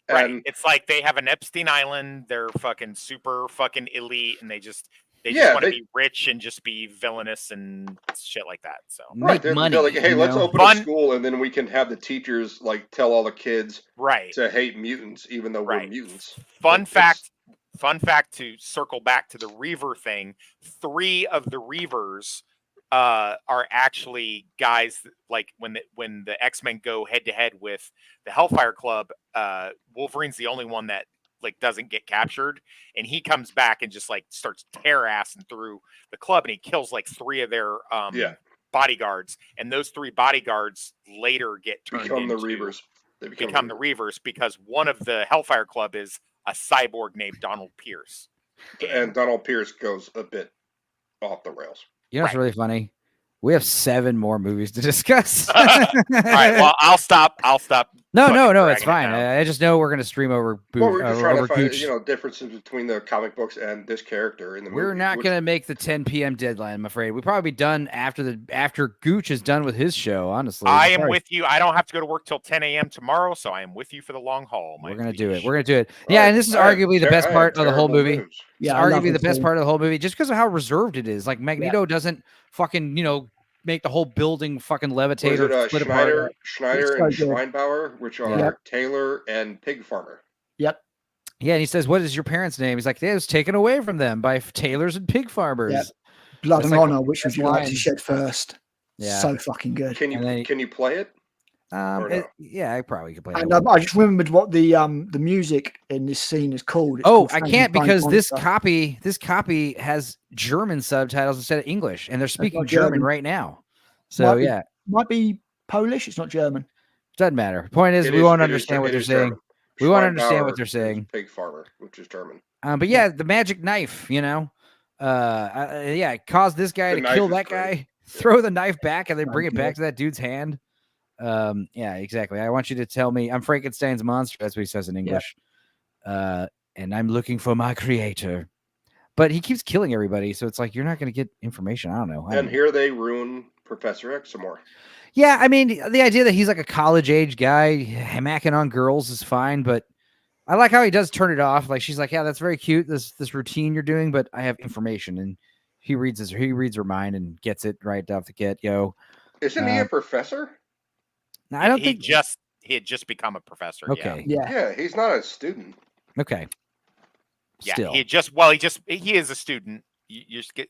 Right. It's like they have an Epstein Island. They're fucking super fucking elite, and they just want to be rich and just be villainous and shit like that. So They're like, hey, let's open a school, and then we can have the teachers like tell all the kids to hate mutants, even though we're mutants. Fun fact to circle back to the Reaver thing. 3 of the Reavers are actually guys like when the X-Men go head to head with the Hellfire Club, Wolverine's the only one that like doesn't get captured, and he comes back and just like starts tear-assing through the club, and he kills like 3 of their bodyguards, and those 3 bodyguards later get turned into the Reavers. They become the Reavers because one of the Hellfire Club is a cyborg named Donald Pierce. And Donald Pierce goes a bit off the rails. You know what's really funny? We have 7 more movies to discuss. All right, well, I'll stop. No, it's fine. I just know we're going to stream over we're just trying to find, Gooch. differences between the comic books and this character in the movie. We're not going to make the 10 p.m. deadline, I'm afraid. We'll probably be done after Gooch is done with his show, honestly. I am with you. I don't have to go to work till 10 a.m. tomorrow, so I am with you for the long haul. We're going to do it. Yeah, and this is arguably the best part of the whole movie. Yeah, it's arguably the best part of the whole movie just because of how reserved it is. Like Magneto doesn't fucking, make the whole building fucking levitate or split apart. Schneider and Schweinbauer, which are Taylor and Pig Farmer. Yep. Yeah, and he says, "What is your parents' name?" He's like, "It was taken away from them by tailors and pig farmers." Yep. Blood and like, Honor, which was like to shed first. Yeah. So fucking good. Can you play it? Yeah, I probably could play it. And I just remembered what the music in this scene is called. It's called I can't because this Frankenstein. copy has German subtitles instead of English, and they're speaking German right now. So might be Polish. It's not German. Doesn't matter. Point is, we won't understand what they're saying. We won't understand what they're saying. Pig Farmer, which is German. But yeah, the magic knife, cause this guy to kill that guy, throw the knife back, and then bring it back to that dude's hand. Yeah, exactly. I want you to tell me I'm Frankenstein's monster. That's what he says in English. And I'm looking for my creator. But he keeps killing everybody, so it's like you're not going to get information. I don't know. And here they ruin Professor X some more. Yeah, I mean, the idea that he's like a college age guy hammacking on girls is fine, but I like how he does turn it off. Like she's like, "Yeah, that's very cute. This routine you're doing, but I have information." And he reads her mind and gets it right off the get-go. Isn't he a professor? No, I don't think he had just become a professor. Okay. Yeah, he's not a student. Okay. Yeah, Still. he is a student. you just get,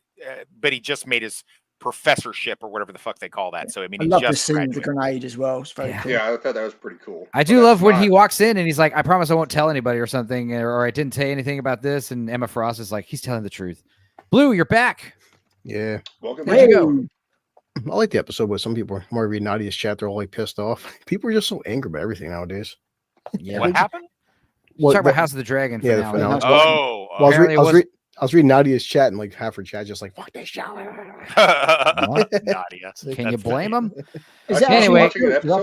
but he just made his professorship or whatever the fuck they call that. So I mean, I he love the just scene with the graduated. grenade as well. It's very cool. Yeah, I thought that was pretty cool. I do love when he walks in and he's like, I promise I won't tell anybody or something, or I didn't say anything about this. And Emma Frost is like, he's telling the truth. Blue, you're back. Yeah. Welcome Where'd you go? I like the episode where some people are reading Nadia's chat. They're all like pissed off. People are just so angry about everything nowadays. Yeah. What happened? Well, Talk about House of the Dragon. Yeah, the finale. finale. Well, I was reading Nadia's chat and like half her chat just like fuck this show. Nadia. Can you blame him? Is that Anyway, I've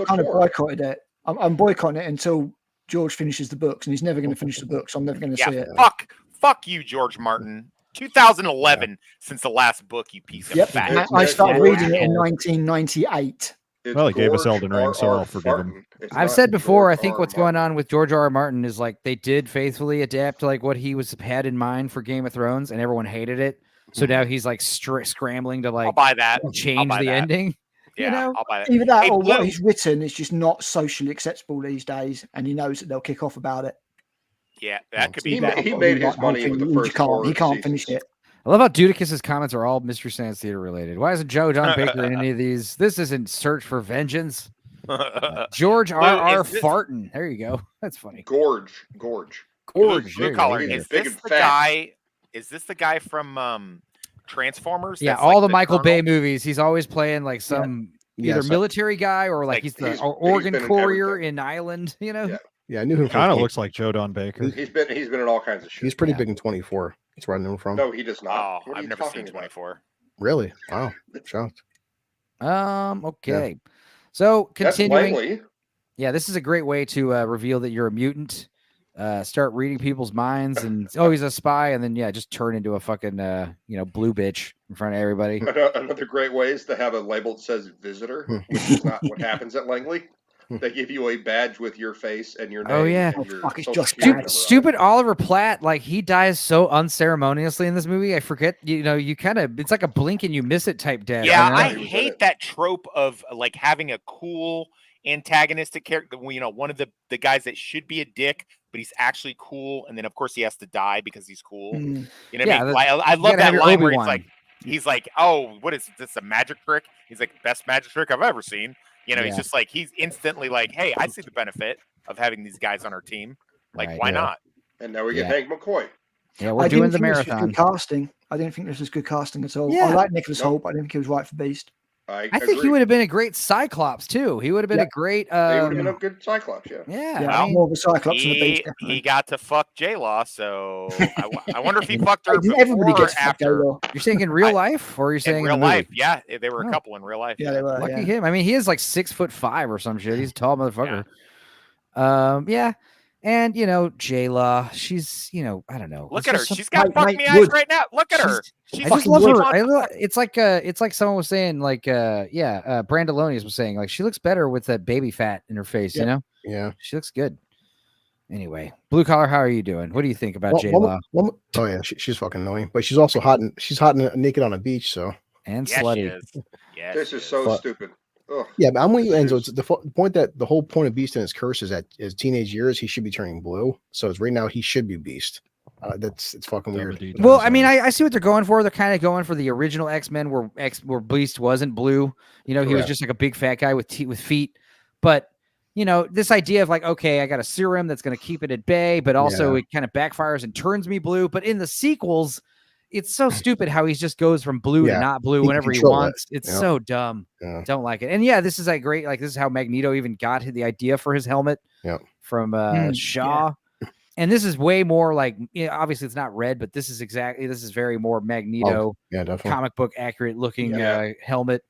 kind of boycotted it. I'm boycotting it until George finishes the books, and he's never going to finish the books. So I'm never going to see it. Fuck you, George Martin. 2011 since the last book, you piece of fat. And I started reading it in 1998. Well, he gave us Elden Ring, so I'll forgive him. I've said before, I think what's going on with George R.R. Martin is like they did faithfully adapt to like what he had in mind for Game of Thrones, and everyone hated it. So now he's like scrambling to like I'll buy that. change the ending. Yeah, You know? I'll buy that. Either that Hey, or what Blue. he's written is just not socially acceptable these days, and he knows that they'll kick off about it. Yeah, that could be. He made his money with the first He can't finish it. I love how Dudicus's comments are all Mystery Science Theater related. Why isn't Joe John Baker in any of these? This isn't Search for Vengeance. George Blue, R.R. is this- Farton. There you go. That's funny. Gorge. Gorge. Blue There you collar. go. Is this the guy? Is this the guy from Transformers? Yeah, that's all like the Michael Colonel? Bay movies. He's always playing like some Yeah, either so- military guy or like he's the he's organ been in courier in Ireland. You know. Yeah, I knew him. Kind of looks like Joe Don Baker. He's been in all kinds of shit. He's pretty big in 24. That's where I knew him from. No, he does not. Oh, What are I've you never talking seen about? 24. Really? Wow. Shocked. Okay. So That's continuing. Langley. Yeah, this is a great way to reveal that you're a mutant. Start reading people's minds, and he's a spy, and then just turn into a fucking blue bitch in front of everybody. Another great way is to have a label that says visitor, which is not what happens at Langley. They give you a badge with your face and your name. Oh yeah, and your social security number on it. stupid Oliver Platt. Like he dies so unceremoniously in this movie. I forget. You kind of it's like a blink and you miss it type death. Yeah, you know? I hate that trope of like having a cool antagonistic character. One of the guys that should be a dick, but he's actually cool, and then of course he has to die because he's cool. Mm. You know what I mean? I love that line where he's like, "Oh, what is this? A magic trick?" He's like, "Best magic trick I've ever seen." He's just like he's instantly like, "Hey, I see the benefit of having these guys on our team. Like, why not?" And now we get Hank McCoy. Yeah, we're doing the marathon. Good casting. I didn't think this was good casting at all. Yeah. I like Nicholas Hoult, but I didn't think he was right for Beast. I think he would have been a great Cyclops too. He would have been a great. He would have been a good Cyclops. Yeah. Yeah, more of a Cyclops than a Beast. He got to fuck J-Law, so I wonder if he fucked her Everybody before or gets fucked after. over. You're saying in real life, or you're saying In real the movie? life, yeah, they were a couple in real life. Yeah, they were. Lucky Yeah. him. I mean, he is like 6'5" or some shit. He's a tall motherfucker. Yeah. And J-Law, she's I don't know. Look It's at her. just She's got fuck me Wood. eyes right now. Look at her. She's I just love her. fucking It's like someone was saying, like, Brandalonius was saying, like, she looks better with that baby fat in her face, you know? Yeah. She looks good. Anyway, Blue Collar, how are you doing? What do you think about J-Law? Oh yeah, she's fucking annoying, but she's also hot and naked on a beach. So and Yeah, she slutty. is. Yeah, This is so But- stupid. Ugh. yeah, but I'm with you, Enzo. It's the point that the whole point of Beast and his curse is that his teenage years he should be turning blue. So it's right now he should be Beast. It's fucking weird. Well, I mean, I see what they're going for. They're kind of going for the original X-Men where Beast wasn't blue. He was Correct. just like a big fat guy with feet. But this idea of like, okay, I got a serum that's going to keep it at bay, but also it kind of backfires and turns me blue. But in the sequels, it's so stupid how he just goes from blue to not blue He can whenever he control wants. it. It's Yeah. so dumb. Yeah. Don't like it. And this is like great. Like this is how Magneto even got the idea for his helmet from Shaw. And this is way more like, obviously it's not red, but this is very more Magneto, definitely. comic book accurate looking helmet.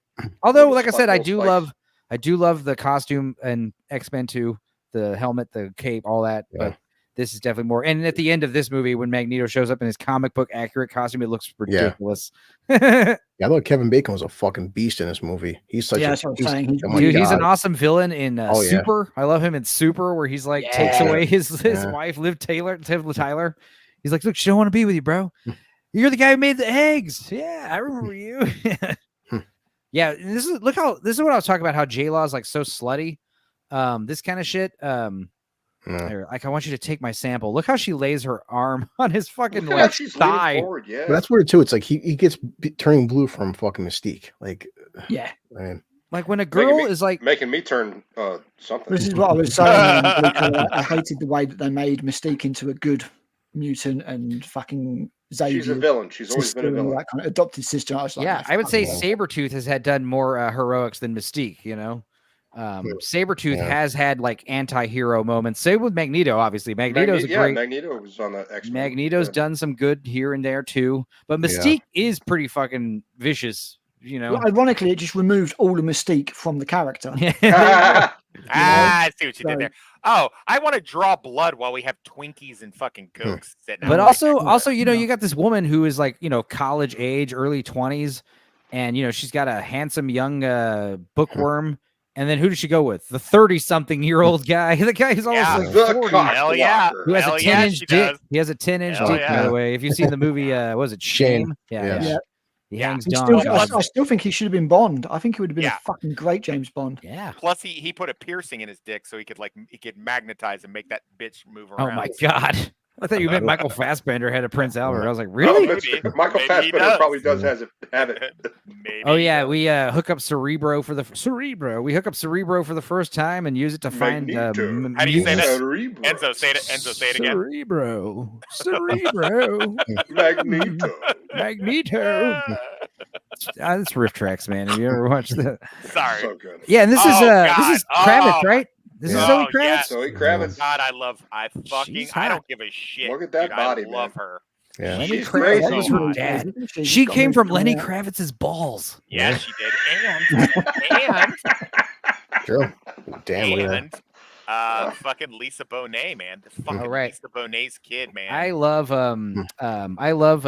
Although, like I said, I do love the costume and X-Men 2, the helmet, the cape, all that. But this is definitely more. And at the end of this movie, when Magneto shows up in his comic book accurate costume, it looks ridiculous. Yeah, I thought Kevin Bacon was a fucking beast in this movie. He's such that's what I'm saying. oh my Dude, he's an God. awesome villain in Super. I love him in Super, where he's like takes away his wife, Liv Tyler. He's like, look, she don't want to be with you, bro. You're the guy who made the eggs. Yeah, I remember you. Yeah, and this is what I was talking about. How J-Law is like so slutty. This kind of shit. Like, I want you to take my sample. Look how she lays her arm on his fucking Look at how like she's leaning thigh. forward, yeah. But that's weird too. It's like he gets turning blue from fucking Mystique. Like, yeah, man. Like when a girl is like making me turn something. This is what I was saying. I hated the way that they made Mystique into a good mutant and fucking Xavier. She's a villain. She's always been a sister and all villain. that kind of adopted sister. I was like, yeah, I would say Sabretooth has had done more heroics than Mystique, you know. Sabretooth has had like anti-hero moments. Same with Magneto, obviously. Magneto's a great. Magneto was on the X-Men. Magneto's done some good here and there too, but Mystique is pretty fucking vicious, you know. Well, ironically, it just removed all the Mystique from the character. I see what you did there. Oh, I want to draw blood while we have Twinkies and fucking Cokes sitting But out. also, you know, you got this woman who is like, you know, college age, early 20s, and you know, she's got a handsome young bookworm. And then who does she go with? The 30-something-year-old guy. The guy who's almost like 40. Hell yeah. Who has a 10-inch dick. does. He has a 10-inch Hell dick, yeah. by the way. If you've seen the movie, what was it? Shame? Yeah. He hangs down. I still think he should have been Bond. I think he would have been a fucking great James Bond. Yeah. Plus, he put a piercing in his dick so he could magnetize and make that bitch move around. Oh my god! I thought you meant Michael Fassbender had a Prince Albert. I was like, really? Michael Fassbender probably does have it. Oh yeah, we hook up Cerebro for the Cerebro. We hook up Cerebro for the first time and use it to find. How do you say that? Enzo, say it. Enzo, say it again. Cerebro. Cerebro. Magneto. That's riff tracks, man. Have you ever watched that? Sorry. So good. Yeah, and this is Kravitz, right? This is Zoe Kravitz. Yes. Zoe Kravitz. God, I don't give a shit. Look at that dude, body, I love man. her. Yeah. Lenny She's Kravitz crazy. was her dad. She came from Lenny Kravitz's balls. Yeah, she did. And True. Damn. Look at that. fucking Lisa Bonet, man. The fucking Lisa Bonet's kid, man. I love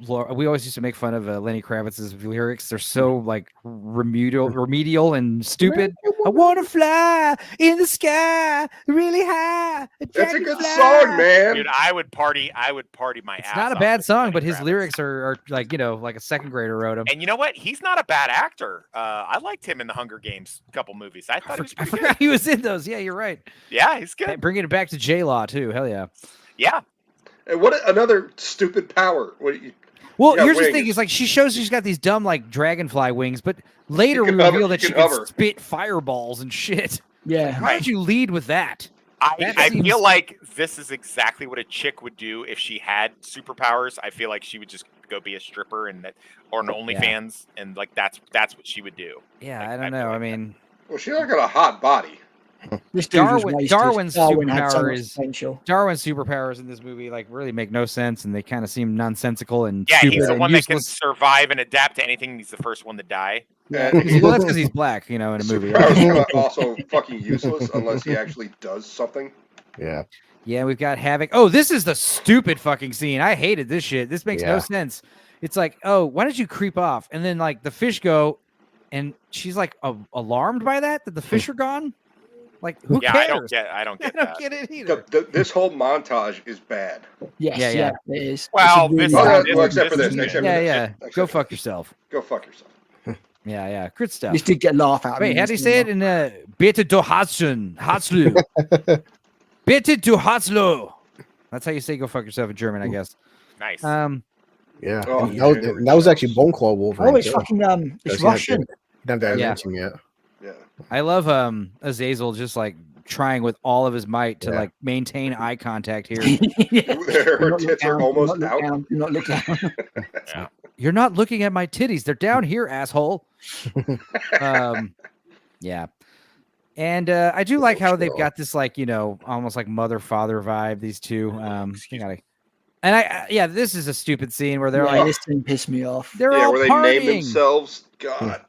Laura, we always used to make fun of Lenny Kravitz's lyrics. They're so like remedial and stupid. I want to fly in the sky really high. That's a good song, man. Dude, I would party my ass It's not a off bad with song, Lenny but his Kravitz. lyrics are like, you know, like a second grader wrote them. And you know what? He's not a bad actor. I liked him in the Hunger Games couple movies. I thought he was I pretty forgot good. he was in those. Yeah, you're right. Yeah, he's good. Bringing it back to J-Law too. Hell yeah. Yeah. And what another stupid power. Well, Yeah, here's the wings. thing: is like she shows she's got these dumb like dragonfly wings, but later we can hover, reveal that she she can can hover. spit fireballs and shit. Yeah. Why don't you lead with that? I feel like this is exactly what a chick would do if she had superpowers. I feel like she would just go be a stripper or an OnlyFans, and like that's what she would do. Yeah, I don't know. I mean, Well, she's not got a hot body. This dude was wasted. Darwin's Darwin had so superpower much is potential. Darwin's superpowers in this movie like really make no sense, and they kind of seem nonsensical and Yeah, stupid he's the and one that can useless. survive and adapt to anything. He's the first one to die. Well, that's because he's black, you know, in a movie. Superpowers are also fucking useless unless he actually does something. Yeah. Yeah, we've got Havoc. Oh, this is the stupid fucking scene. I hated this shit. This makes no Yeah. sense. It's like, oh, why don't you creep off? And then like the fish go, and she's like alarmed by that the fish are gone. Like, who Yeah, cares? I don't get I don't that. get it either. This whole montage is bad. Yes, Yeah, yeah, yeah. it is. Well, It's this- really this- well, except for this this. is Except Yeah, for this. yeah. Except Go for fuck this. yourself. Go fuck yourself. Yeah. Good stuff. This did get laugh out of Wait, me. how do you say it in Bitte du Hatzlu? Bitte du Hatzlu. That's how you say go fuck yourself in German, I guess. Nice. Yeah. Oh, And that was actually Bone Claw Wolverine. Oh, it's too. fucking it's Because Russian. You don't have to Yeah. mention yet. Yeah. I love Azazel just like trying with all of his might to like maintain eye contact here. Her tits are almost out. Do not look down. Yeah. You're not looking at my titties. They're down here, asshole. Yeah. And I do like how they've got this like, you know, almost like mother-father vibe, these two. This is a stupid scene where they're like, this thing pissed me off. they're Yeah, all where they partying. name themselves. God.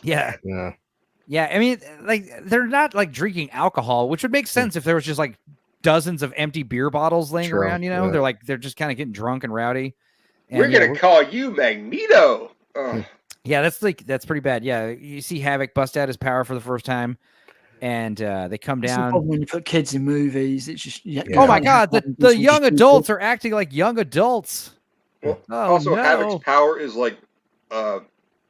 Yeah. Yeah. Yeah, I mean, like they're not like drinking alcohol, which would make sense if there was just like dozens of empty beer bottles laying True, around. You know, yeah. they're just kind of getting drunk and rowdy. And, We're yeah, gonna call you Magneto. Ugh. yeah, that's pretty bad. Yeah, you see Havoc bust out his power for the first time, and they come That's the down. problem when you put kids in movies. It's just Oh my god, the young adults are acting like young adults. Well, Oh, also, no. Havoc's power is like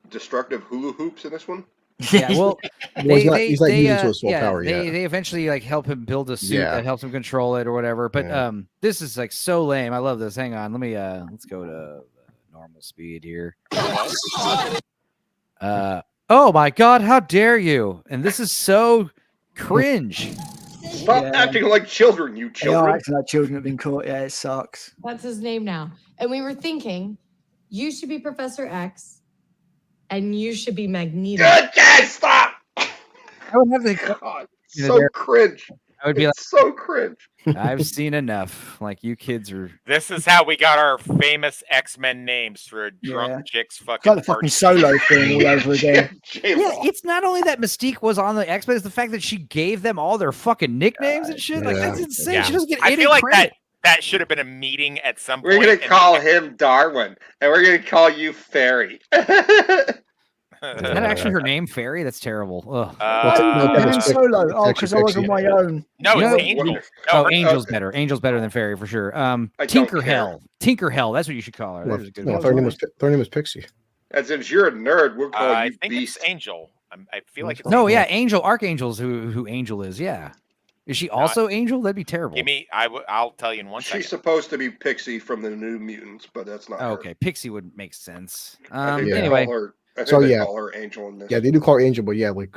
destructive hula hoops in this one. Yeah, well, he's not using to his full power yet. They eventually like help him build a suit that helps him control it or whatever. But this is like so lame. I love this. Hang on, let me let's go to normal speed here. Oh my God, how dare you! And this is so cringe. Stop acting like children, you They children. are acting like children have been caught. Yeah, it sucks. That's his name now. And we were thinking, you should be Professor X, and you should be Magneto. Stop! I would have to. God, so cringe. I would be like, so cringe. I've seen enough. Like you kids are. This is how we got our famous X-Men names for a drunk chick's fucking. Got the fucking Solo thing all over again. Yeah, it's not only that Mystique was on the X-Men, it's the fact that she gave them all their fucking nicknames and shit. Like that's insane. Yeah. She doesn't get I any feel like credit. that should have been a meeting at some We're point. gonna call him Darwin, and we're gonna call you Fairy. Is that actually her name, Fairy? That's terrible. Ugh. Han Solo. Oh, because I was on my own. No, You know- it's Angel. Oh, Angel's better. Angel's better than Fairy for sure. Tinkerhell. Tinkerhell. That's what you should call her. There's a good one. Her name was Pixie. And since you're a nerd, we'll call I you think Beast. it's Angel. I feel like it's No, Angel. yeah, Angel. Archangel's who Angel is. Yeah. Is she also Angel? That'd be terrible. Give me. I'll tell you in one second. She's supposed to be Pixie from the New Mutants, but that's not. Oh, her. okay, Pixie would make sense. I think they Anyway, call her, I think So, they yeah. call her Angel in this. Yeah, they do call her Angel, but yeah, like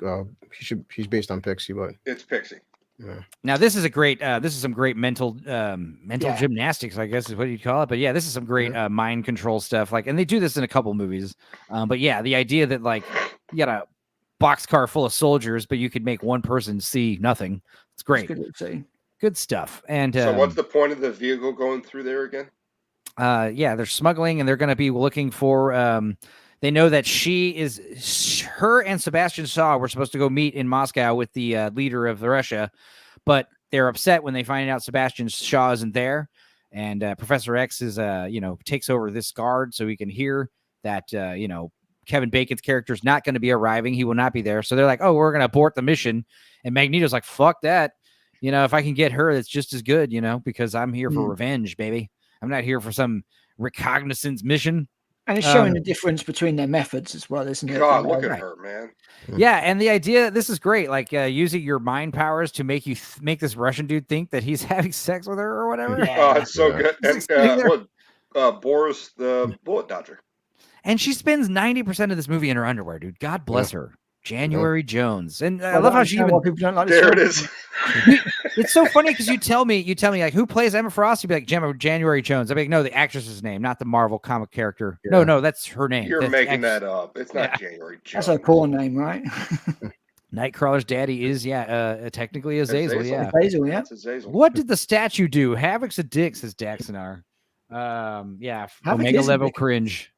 she's based on Pixie, but It's Pixie. yeah. now this is a great. This is some great mental gymnastics, I guess is what you'd call it. But yeah, this is some great mind control stuff. Like, and they do this in a couple movies. But yeah, the idea that like you got a boxcar full of soldiers, but you could make one person see nothing. It's great. Good stuff. And So what's the point of the vehicle going through there again? yeah, they're smuggling and they're going to be looking for they know that her and Sebastian Shaw were supposed to go meet in Moscow with the leader of Russia, but they're upset when they find out Sebastian Shaw isn't there. And Professor X is takes over this guard so he can hear that Kevin Bacon's character is not going to be arriving. He will not be there. So they're like, oh, we're going to abort the mission. And Magneto's like, fuck that. If I can get her, that's just as good, because I'm here for revenge, baby. I'm not here for some reconnaissance mission. And it's showing the difference between their methods as well, isn't it? God, look at her, man. Yeah, and the idea, this is great, like using your mind powers to make you make this Russian dude think that he's having sex with her or whatever. Oh, it's so good. And Boris the Bullet Dodger. And she spends 90% of this movie in her underwear, dude. God bless her. January Jones. And I love how she even... people don't like There it is. It's so funny because you tell me like who plays Emma Frost? You'd be like January Jones. I'd be like, no, the actress's name, not the Marvel comic character. Yeah. No, that's her name. You're That's making that up. It's not January Jones. That's a porn name, right? Nightcrawler's daddy is technically Azazel. Yeah. Azazel, yeah. That's Azazel. What did the statue do? Havoc's a dick, says Daxonar. Yeah, Havoc Omega is a level dick. cringe.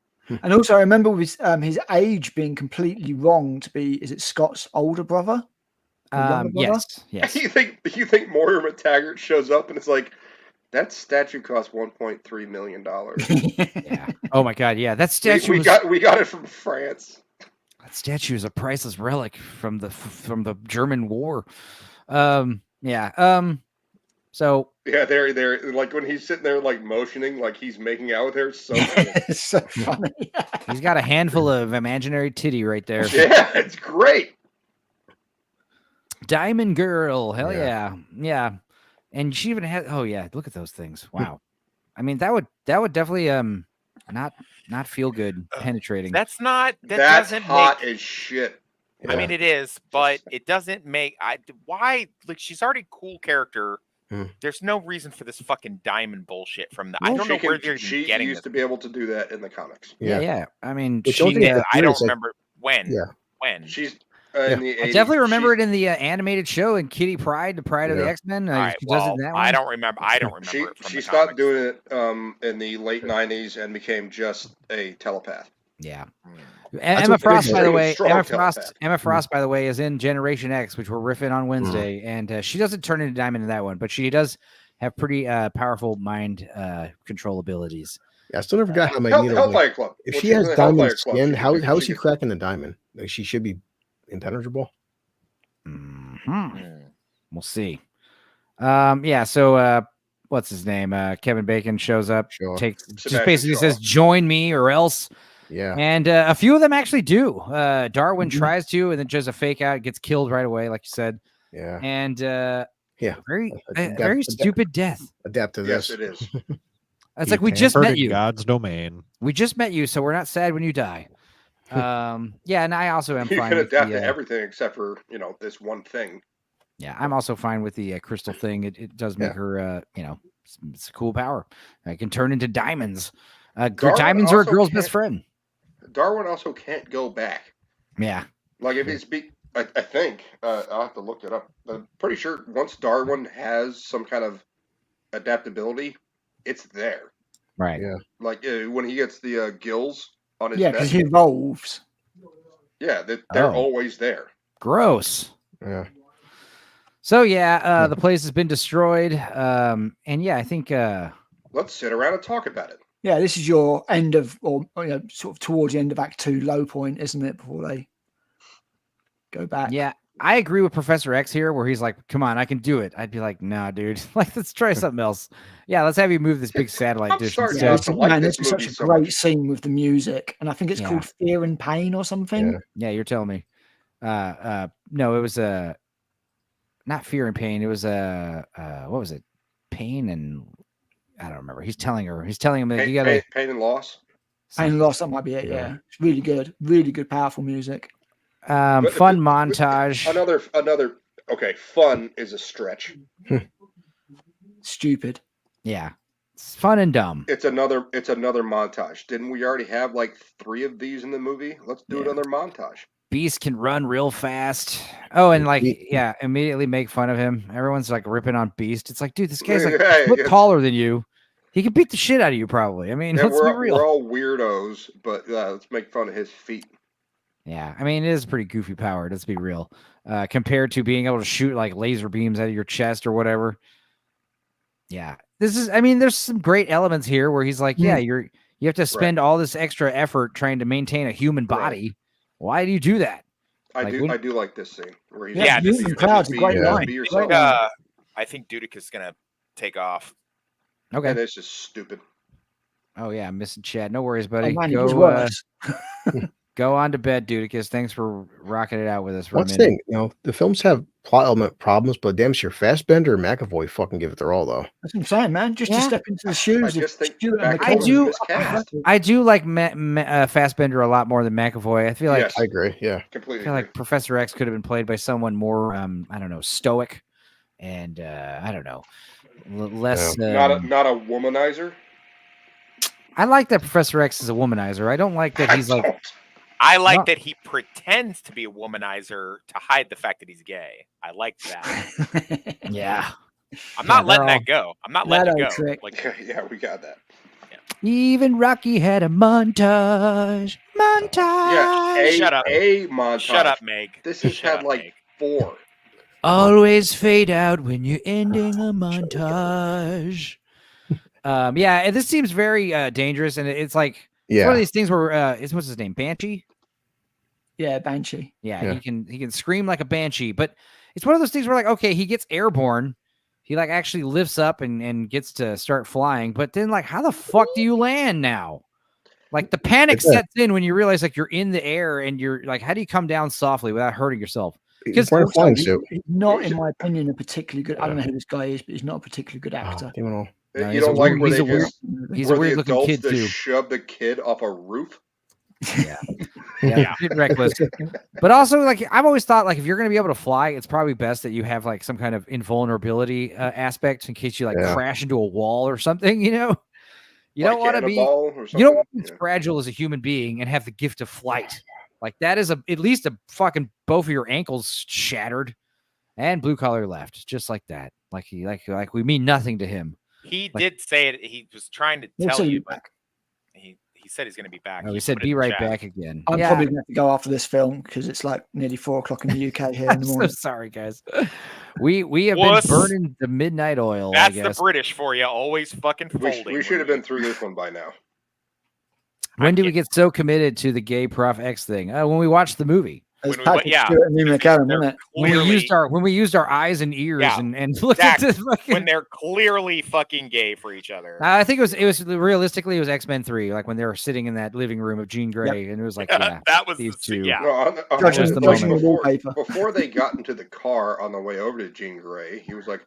And also, I remember with his age being completely wrong to be, is it Scott's older brother? Or younger brother? Yes. You think Moira McTaggart shows up and it's like, that statue cost $1.3 million. Yeah. Oh my God. Yeah. That statue we got it from France. That statue is a priceless relic from the German War. Yeah. So Yeah, they're like when he's sitting there like motioning, like he's making out with her. It's so cool. It's so funny. he's got a handful of imaginary titty right there. Yeah, it's great. Diamond Girl. Hell yeah. Yeah. And she even had, oh yeah, look at those things. Wow. I mean, that would definitely not feel good penetrating. That's That's doesn't hot make, as shit. I mean, it is, but it doesn't make. Why? Like, she's already a cool character. There's no reason for this fucking diamond bullshit from the. I don't know where they're even She getting used this. to be able to do that in the comics. Yeah. I mean, But don't she, they have I don't theories, like- remember when. Yeah. When She's in the 80s. I definitely remember it in the animated show in Kitty Pryde, the Pride of the Yeah. X-Men. All right, She does it well, in that I one. don't remember. I don't remember She it from she the stopped comics. doing it in the late 90s and became just a telepath. Yeah. That's Emma what Frost, Pixie by the is. way, Strong Emma Frost, by the way, is in Generation X, which we're riffing on Wednesday, and she doesn't turn into Diamond in that one, but she does have pretty powerful mind control abilities. Yeah, I still never got how Magneto. Hellfire Club. If When she she's has in the diamond Hellfire Club, skin, she how can- is she she can- cracking the diamond? Like, she should be impenetrable. We'll see. Yeah. So, what's his name? Kevin Bacon shows up, Sure. just Sebastian basically Shaw. says, "Join me or else." Yeah. And a few of them actually do. Darwin tries to, and then just a fake out, gets killed right away, like you said. Yeah. And very very stupid death. Adapt to Yes, this. it is. It's You like we just tampered met in you. God's domain. We just met you, so we're not sad when you die. Yeah, and I also am You fine can with adapt the, to everything except for this one thing. yeah, I'm also fine with the crystal thing. It does make her, it's a cool power. I can turn into diamonds. Diamonds are a also girl's can't- best friend. Darwin also can't go back. Yeah. Like if it's I think I'll have to look it up. I'm pretty sure once Darwin has some kind of adaptability, it's there. Right. Yeah. Like when he gets the gills on his Yeah, neck. because he evolves. Yeah, they're Oh. always there. Gross. Yeah. So yeah, the place has been destroyed. And yeah, I think Let's sit around and talk about it. Yeah, this is your end of, or sort of towards the end of Act 2 low point, isn't it? Before they go back. yeah, I agree with Professor X here, where he's like, "Come on, I can do it." I'd be like, "Nah, dude. Like, let's try something else." Yeah, let's have you move this big satellite dish starting instead. to like Man, this this is such movie a so great much. scene with the music, and I think it's Yeah. called Fear and Pain or something. Yeah, you're telling me. No, it was not Fear and Pain. It was what was it? Pain and I don't remember. He's telling him that you gotta Pain and loss. Pain and Loss, that might be it. Yeah, it's really good, powerful music. But- fun montage. Another. Okay, fun is a stretch. Stupid. Yeah, it's fun and dumb. It's another montage. Didn't we already have like 3 of these in the movie? Let's do another montage. Beast can run real fast. Oh, and like, yeah, immediately make fun of him. Everyone's like ripping on Beast. It's like, dude, this guy's like Yeah, a foot yeah. taller than you. He can beat the shit out of you, probably. I mean, Yeah, let's be we're real. all weirdos, but let's make fun of his feet. Yeah, I mean, it is a pretty goofy power. Let's be real. Compared to being able to shoot like laser beams out of your chest or whatever. Yeah, there's some great elements here where he's like, yeah, you have to spend all this extra effort trying to maintain a human body. Why do you do that? I do like this scene where he's Yeah, this be- is- Cloud's a be- great be line. yourself. I think Dudic is gonna take off. Okay. And it's just stupid. Oh yeah, I'm missing Chad. No worries, buddy. man, it was Go, worse. go on to bed, Dudicus. Thanks for rocking it out with us for One a minute. thing, the films have plot element problems, but damn sure Fassbender and McAvoy fucking give it their all, though. That's what I'm saying, man. Just to step into the shoes. I just think Stuart and back I to McKellen. this cast. I do like Fassbender a lot more than McAvoy. I feel like Yes. I agree. Yeah. I Completely. feel like Professor X could have been played by someone more, I don't know, stoic, and I don't know, less. not a womanizer. I like that Professor X is a womanizer. I don't like that he's like. I like No. that he pretends to be a womanizer to hide the fact that he's gay. I like that. Yeah. I'm not Yeah, letting they're that go. I'm not letting it Leto go. trick. Like, Yeah, we got that. Even Rocky had a montage. Yeah, Shut up. a montage. shut up, Meg. This has Shut had up, like Meg. 4. Always fade out when you're ending a montage. Yeah, and this seems very dangerous, and it's like it's one Yeah. of these things where what's his name, Banshee? Yeah, Banshee. Yeah, Yeah. he can scream like a banshee, but it's one of those things where like, okay, he gets airborne, he like actually lifts up and gets to start flying, but then like, how the fuck do you land now? Like the panic It's a- sets in when you realize like you're in the air and you're like, how do you come down softly without hurting yourself? He's wearing a flying suit. He's not, in my opinion, a particularly good. I don't know who this guy is, but he's not a particularly good actor. Damn it all. No, You he's a don't like weird- where he's they a weird- just he's a where the weird looking adults kid just too. shove the kid off a roof. Yeah, it's a bit reckless. But also, like, I've always thought, like, if you're going to be able to fly, it's probably best that you have like some kind of invulnerability aspect in case you like Yeah. crash into a wall or something. You know, you Like don't want to be. Cannonball or You don't want to something. be fragile as a human being and have the gift of flight. Like that is at least a fucking both of your ankles shattered, and blue collar left just like that. Like he like we mean nothing to him. He Like- did say it. He was trying to We'll tell see you, you but back. he said he's going to be back. Oh, he He said put it be in the right chat. back again. I'm Yeah. probably going to have to go after this film because it's like nearly 4:00 in the UK here in I'm the so morning. sorry, guys. We have Wuss. been burning the midnight oil. That's I the guess. British for you. Always fucking folding. We should have been through this one by now. When did we get so committed to the gay Prof X thing? When we watched the movie. when we went, yeah, Stewart and Ian McKellen, wasn't it? When we used our eyes and ears and looked exactly. at the when they're clearly fucking gay for each other. I think it was realistically it was X-Men 3, like when they were sitting in that living room of Jean Grey, and it was like, yeah, that was these two. Yeah. No, Just the moment. Before they got into the car on the way over to Jean Grey, he was like,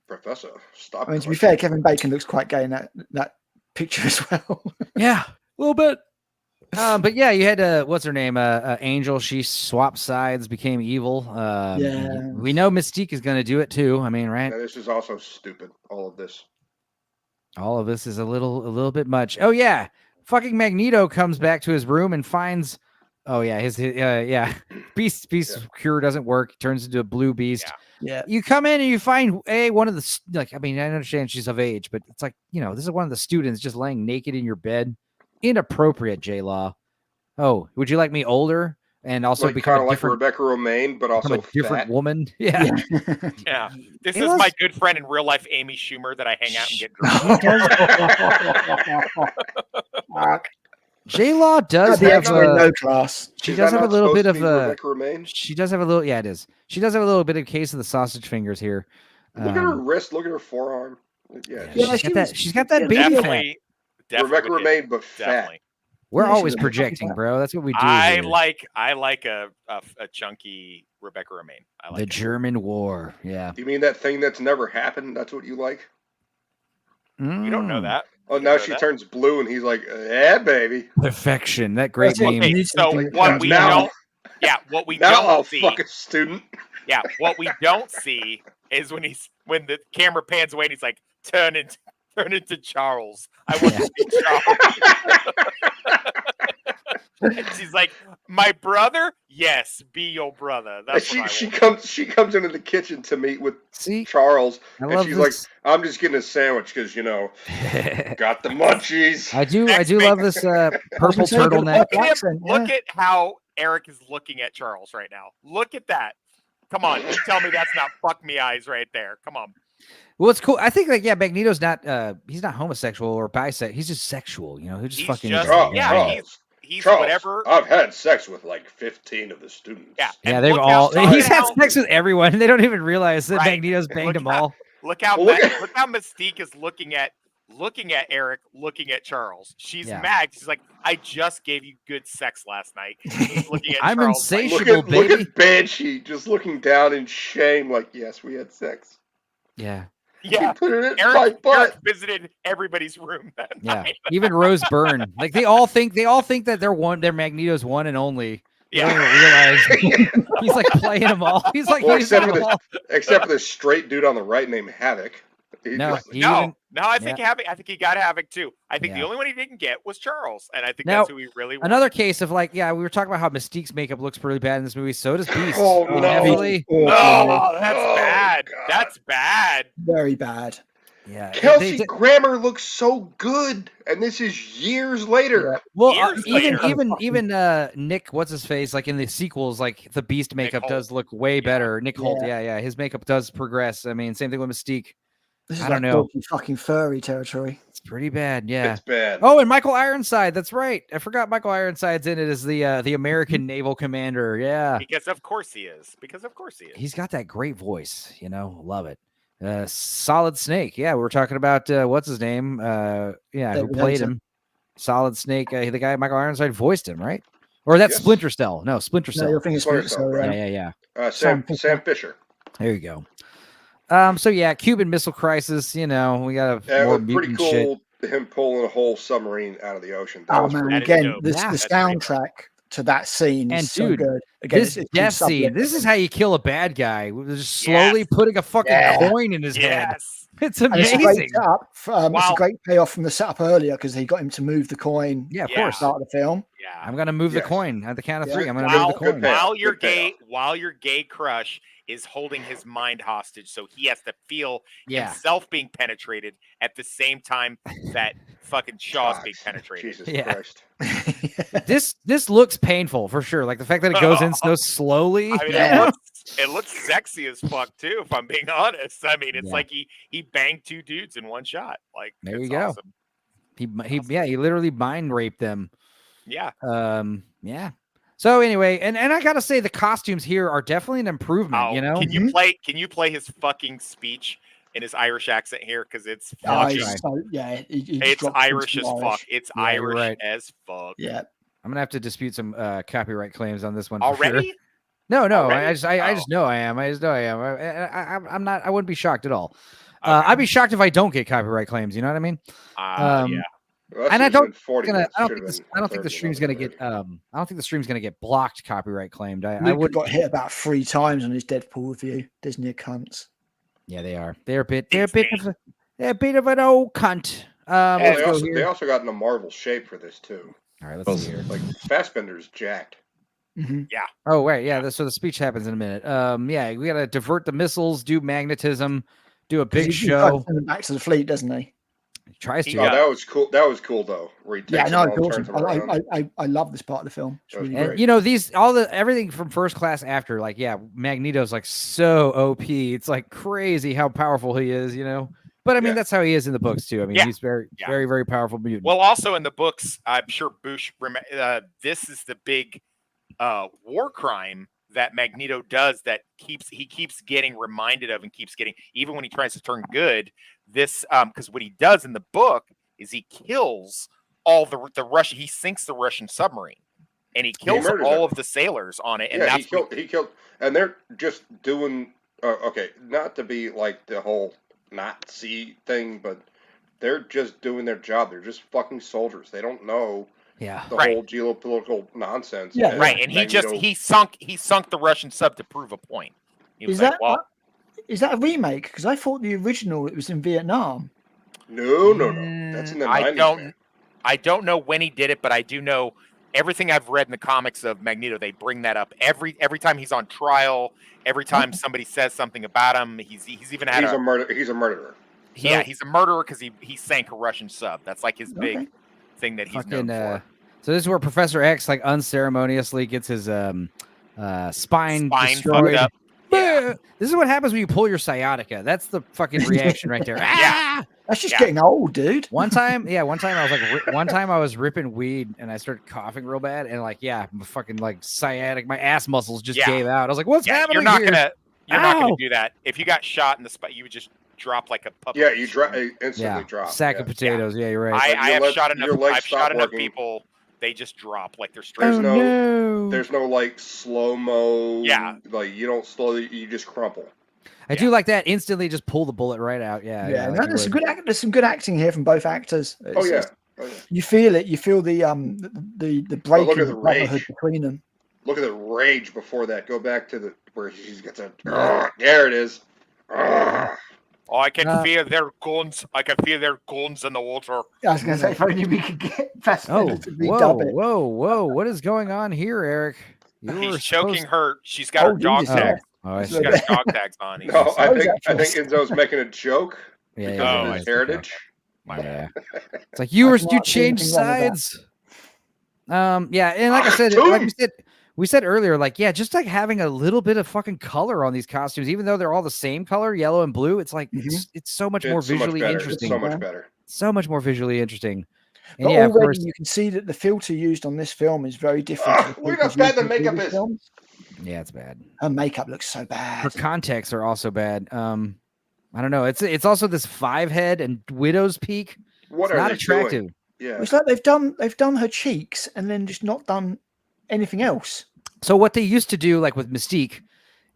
"Professor, stop." I mean, to be fair, Kevin Bacon looks quite gay in that picture as well. Yeah, a little bit. But yeah, you had what's her name? Angel. She swapped sides, became evil. Yeah. We know Mystique is going to do it too. I mean, right? Yeah, this is also stupid. All of this. All of this is a little bit much. Oh yeah, fucking Magneto comes back to his room and finds. Oh yeah, his Beast cure doesn't work. He turns into a blue beast. Yeah. You come in and you find one of the I mean, I understand she's of age, but it's like, this is one of the students just laying naked in your bed. Inappropriate, J-Law. Oh, would you like me older and also Like, become kind a of like different, Rebecca Romaine, but also a different fat. woman? Yeah. Yeah. This It is was- my good friend in real life, Amy Schumer, that I hang out and get drunk. J-Law does The have extra no class. She Is does that have a not little bit supposed of to be a. Rebecca Romaine? She does have a little. Yeah, it is. She does have a little bit of case of the sausage fingers here. Look at her wrist. Look at her forearm. Yeah, She's got that baby fat. Rebecca Romaine, but fat. We're Yeah, always she's a projecting, fucking bro. That's what we do. I here. like a chunky Rebecca Romaine. I like The it. German War. Yeah. You mean that thing that's never happened? That's what you like? You don't know that. Oh, You now know she that? turns blue, and he's like, "Yeah, baby." Perfection. That great meme. Okay, so what we Now- what we Now don't I'll see, fuck a student. yeah, what we don't see is when the camera pans away and he's like, turn into Charles. I want to be Charles. And she's like, my brother? Yes, be your brother. That's what I want. She comes into the kitchen to meet with Charles, I and love she's this. like, "I'm just getting a sandwich because got the munchies." I do love this purple turtleneck. Look at how Eric is looking at Charles right now. Look at that. Come on, you tell me that's not fuck me eyes right there. Come on. Well, it's cool. I think Magneto's not he's not homosexual or bisexual. He's just sexual, He's just fucking he's Charles, whatever. I've had sex with like 15 of the students. Yeah, Yeah, they've all he's had sex with everyone. They don't even realize that Magneto's banged them all. Look how Mystique is looking at Eric, looking at Charles. She's mad. She's like, I just gave you good sex last night. He's looking at I'm Charles like, insatiable, Look baby. at Banshee just looking down in shame, like, yes, we had sex. Yeah. Yeah, Put it in my butt. Eric visited everybody's room that Yeah. night. Even Rose Byrne. Like they all think that they're Magneto's one and only. They don't even realize he's like playing them all. He's like Well, using except them all. for the straight dude on the right named Havoc. No, I think I think he got Havoc too. I think the only one he didn't get was Charles, and I think Now, that's who he really wanted. another case of we were talking about how Mystique's makeup looks really bad in this movie. So does Beast. Oh, They no. heavily- No, that's bad. That's bad. Very bad. Yeah. Kelsey Grammer looks so good, and this is years later. Well, Years even Nick, what's his face? Like in the sequels, like the Beast makeup does look way better. Nick Holt, yeah, his makeup does progress. I mean, same thing with Mystique. This is I don't like know. fucking furry territory. It's pretty bad, yeah. It's bad. Oh, and Michael Ironside. That's right. I forgot Michael Ironside's in it as the American naval commander. Yeah, Because of course he is. he's got that great voice. Love it. Solid Snake. Yeah, we were talking about what's his name? Who played him? Solid Snake. The guy Michael Ironside voiced him, right? Or that's Splinter Cell. No, Splinter Cell. No, you're thinking Splinter Cell, right? Yeah. Sam Fisher. There you go. So yeah, Cuban Missile Crisis. We got a Yeah, it more was pretty mutant cool. shit. Him pulling a whole submarine out of the ocean. That Oh was man, pretty again, dope. the That's soundtrack to that scene is And so dude, good. Again, this it's death too scene. subject. This is how you kill a bad guy. Just slowly putting a fucking coin in his head. It's And it's a amazing. great setup. It's a great payoff from the setup earlier because he got him to move the coin. Yeah, of at the course. start of the film. I'm gonna move the coin at the count of three. I'm gonna move While, the coin. while your gay crush is holding his mind hostage, so he has to feel Yeah. himself being penetrated at the same time that fucking Shaw's being penetrated. Jesus Yeah. Christ. This looks painful for sure. Like the fact that it goes in so slowly. I mean, it looks sexy as fuck too, if I'm being honest. I mean, it's like he banged two dudes in one shot. Like There you it's go. awesome. He literally mind raped them. Yeah. Yeah. So anyway, and I gotta say the costumes here are definitely an improvement. Oh, You know, can you play his fucking speach in his Irish accent here? Because it's fucking, it's Irish as fuck. It's Yeah, you're Irish right. as fuck. Yeah. I'm gonna have to dispute some copyright claims on this one. Already? For sure. No, Already? I just know I am. I just know I am. I'm not. I wouldn't be shocked at all. I'd be shocked if I don't get copyright claims. You know what I mean? Yeah. Well, And I that's don't. 40 I minutes. don't Should've think. been I don't think the 30 stream's gonna get. I don't think the stream's gonna get blocked copyright claimed. I Luke would. got hit about 3 times on his Deadpool review. Disney are cunts. Yeah, they are. They're a bit. They're a bit of an old cunt. Well, Let's they, go also, here. they also got in a Marvel shape for this too. All right, let's see here. Like Fassbender's jacked. Yeah. Oh wait, yeah. So the speech happens in a minute. Yeah, we gotta divert the missiles, do magnetism, do a big He show. sends them back to the fleet, doesn't he? He tries to. Oh, that was cool. That was cool though. Where he Yeah, takes no, them it's all, awesome. turns them around. I love this part of the film. It's really And great. you know everything from First Class After, like Magneto's like so OP. It's like crazy how powerful he is, you know. But I mean that's how he is in the books too. I mean he's very very powerful mutant. Well, also in the books, I'm sure Bush. This is the big war crime that Magneto does that he keeps getting reminded of and keeps getting, even when he tries to turn good. This because what he does in the book is he kills all the Russian. He sinks the Russian submarine, and he kills all of the sailers on it. And Yeah, that's he killed, and they're just doing. Okay, not to be like the whole Nazi thing, but they're just doing their job. They're just fucking soldiers. They don't know the whole geopolitical nonsense. Yeah, right. And he sunk the Russian sub to prove a point. He was Is that a remake? Because I thought the original it was in Vietnam. No. That's in the 90s. I don't know when he did it, but I do know everything I've read in the comics of Magneto. They bring that up every time he's on trial. Every time somebody says something about him, he's even had He's a murderer. Yeah, he's a murderer because he sank a Russian sub. That's like his big thing that he's known for. So this is where Professor X like unceremoniously gets his spine destroyed. Fucked up. Yeah. This is what happens when you pull your sciatica. That's the fucking reaction right there. Yeah. That's just getting old, dude. One time I was ripping weed and I started coughing real bad and fucking like sciatic, my ass muscles just gave out. I was like, what's happening? You're not here? gonna do that. If you got shot in the spine, you would just drop like a puppet. Yeah, you instantly drop. Sack of potatoes. Yeah, you're right. I have shot enough people. They just drop like they're straight. There's no like slow mo. Yeah, like you don't slowly. You just crumple. I do like that. Instantly, just pull the bullet right out. Yeah. No, there's some good acting here from both actors. Oh yeah. You feel it. You feel the breaking look at the rage brotherhood between them. Look at the rage before that. Go back to where she's got a. There it is. Oh, I can feel their guns. I can feel their guns in the water. I was going to say, if only we could get Fassbender to whoa, redub it. whoa! What is going on here, Eric? He's choking her. She's got her dog tags. She's got her dog tags on. No, I think Enzo's making a joke because of his heritage. Yeah, it's like you changed sides. And like I said, we said earlier, just like having a little bit of fucking color on these costumes, even though they're all the same color, yellow and blue, it's like it's so much more visually interesting. It's so much better. So much more visually interesting. And but already you can see that the filter used on this film is very different. Look how bad the makeup is. Yeah, it's bad. Her makeup looks so bad. Her contacts are also bad. I don't know. It's also this 5 head and widow's peak. What it's are not they attractive. Doing? Yeah, it's like they've done her cheeks and then just not done anything else. So what they used to do, like with Mystique,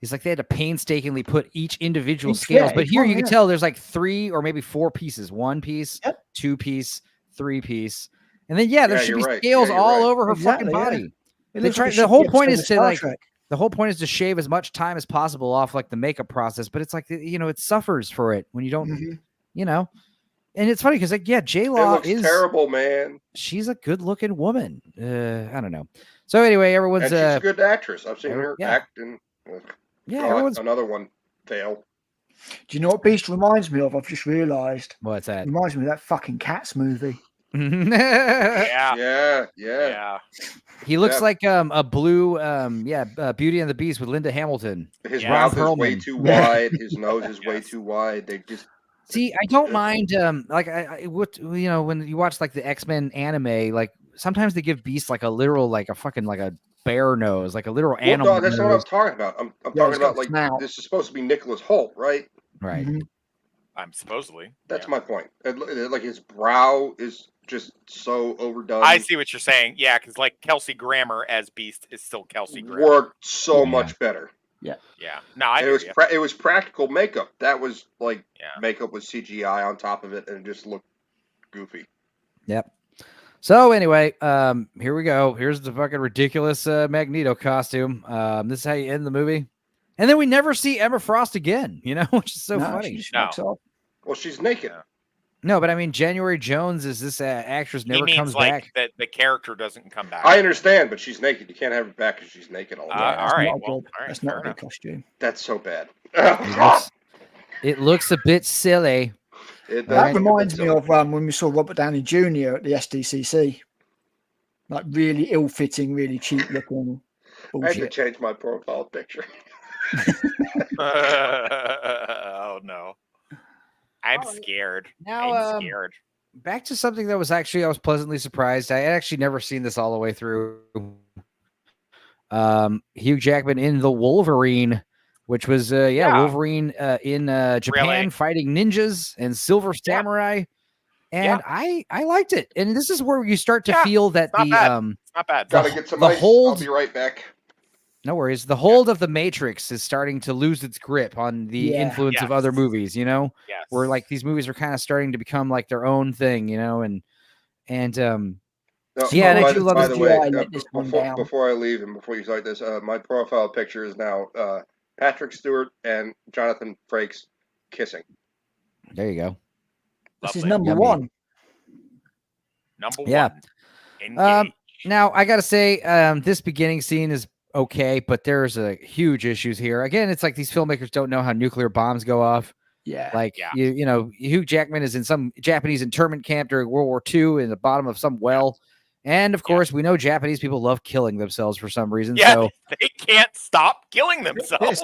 is like they had to painstakingly put each individual scales. But here you can tell there's like 3 or maybe 4 pieces: 1 piece, 2 piece, 3 piece, and then there should be scales all over her fucking body. The whole point is to shave as much time as possible off like the makeup process, but it's like it suffers for it when you don't, And it's funny because J-Law is terrible, man. She's a good-looking woman. I don't know. So anyway, everyone's she's a good actress. I've seen her act in. Everyone's another one fail. Do you know what Beast reminds me of? I've just realised. What's that? It reminds me of that fucking Cats movie. Yeah. He looks like a blue, Beauty and the Beast with Linda Hamilton. His mouth is way too wide. His nose is way too wide. They just. See, I don't mind. When you watch like the X-Men anime, like sometimes they give Beast like a literal, like a fucking like a bear nose, like a literal Well, animal no, that's not what nose. I'm talking about. I'm Yeah, talking it's got about like snout. this is supposed to be Nicholas Hoult, right? Right. I'm supposedly. That's my point. Like his brow is just so overdone. I see what you're saying. Yeah, because like Kelsey Grammer as Beast is still Kelsey Grammer. Worked so much better. Yeah. Yeah. No, I And hear you. it was practical makeup. That was like makeup with CGI on top of it, and it just looked goofy. Yep. So anyway, here we go. Here's the fucking ridiculous Magneto costume. This is how you end the movie. And then we never see Emma Frost again, which is so funny. Well, she's naked. No, but I mean, January Jones is this actress He never means comes like back. that the character doesn't come back. I understand, but she's naked. You can't have her back because she's naked all the time. all right. Well, All right. that's not a good costume. That's so bad. It looks a bit silly. That reminds me of when we saw Robert Downey Jr. at the SDCC. Like really ill-fitting, really cheap-looking I had to bullshit. change my profile picture. Oh no. I'm scared. Now, I'm scared. Back to something that was actually I was pleasantly surprised. I had actually never seen this all the way through. Hugh Jackman in the Wolverine, which was Wolverine in Japan Really? fighting ninjas and silver samurai. And I liked it. And this is where you start to feel that Not the bad. It's not bad. Gotta get some the ice. hold- I'll be right back. No worries. The hold of the Matrix is starting to lose its grip on the Yeah. influence of other movies, Yes. where like these movies are kind of starting to become like their own thing, and No, yeah, and I by, do love by this the way, GI let this one down. before I leave and before you start this, my profile picture is now Patrick Stewart and Jonathan Frakes kissing. There you go. This is Lovely. number Yummy. one. Number Yeah. one. Engage. Now I gotta say, this beginning scene is okay, but there's a huge issues here. Again, it's like these filmmakers don't know how nuclear bombs go off. Yeah. Like Hugh Jackman is in some Japanese internment camp during World War II in the bottom of some well. And of course, we know Japanese people love killing themselves for some reason. Yeah, So they can't stop killing themselves.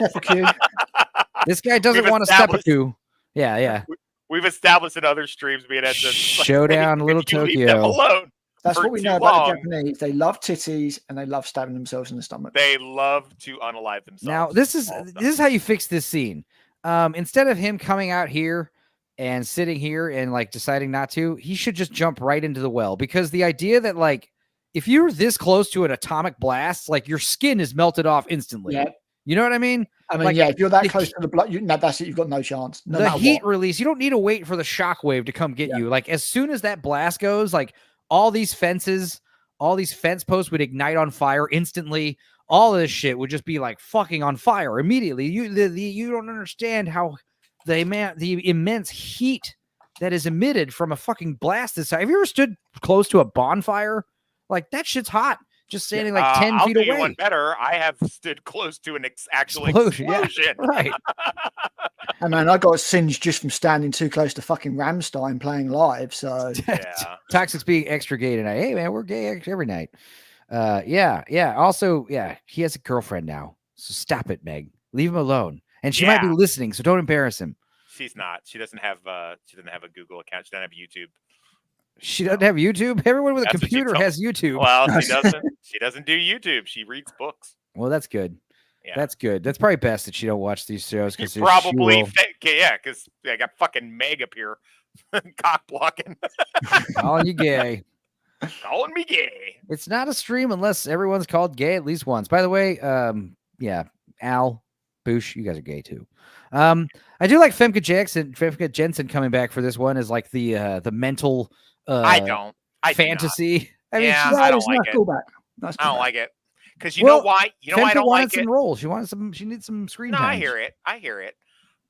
this guy doesn't We've want to seppuku. Yeah. We've established in other streams being at Showdown, Little leave them Tokyo. alone. That's for what we too know about long. the Japanese. They love titties and they love stabbing themselves in the stomach. They love to unalive themselves. Now this is how you fix this scene. Instead of him coming out here and sitting here and like deciding not to, he should just jump right into the well, because the idea that like if you're this close to an atomic blast, like your skin is melted off instantly. Yeah. You know what I mean? I mean, Like, if you're that close to the blood, that's it. You've got no chance. No the matter heat what. release, you don't need to wait for the shockwave to come get you. Like as soon as that blast goes, like all these fence posts would ignite on fire instantly. All of this shit would just be like fucking on fire immediately. You don't understand how the immense heat that is emitted from a fucking blast this high. Have you ever stood close to a bonfire? Like that shit's hot. Just standing like 10 I'll feet do away. you one better. I have stood close to an actual Explosion, explosion. yeah, right. I mean, I got singed just from standing too close to fucking Rammstein playing live. So Toxic's being extra gay tonight. Hey man, we're gay every night. Yeah. Also, he has a girlfriend now. So stop it, Meg. Leave him alone. And she might be listening, so don't embarrass him. She's not. She doesn't have a Google account. She doesn't have YouTube. She doesn't have YouTube. Everyone with a That's what she computer told has me. YouTube. Well, she doesn't. She doesn't do YouTube. She reads books. Well, that's good. That's good. That's probably best that she don't watch these shows because Probably, because I got fucking Meg up here, cock blocking, calling you gay. calling me gay. It's not a stream unless everyone's called gay at least once. By the way, Al, Boosh, you guys are gay too. I do like Femke Jensen coming back for this one as like the mental I do fantasy. not. I mean, I don't like it. Nice I don't like it because you know why? You know why I Femke don't wanted like some it. roles. She needs some screen No, time. I hear it.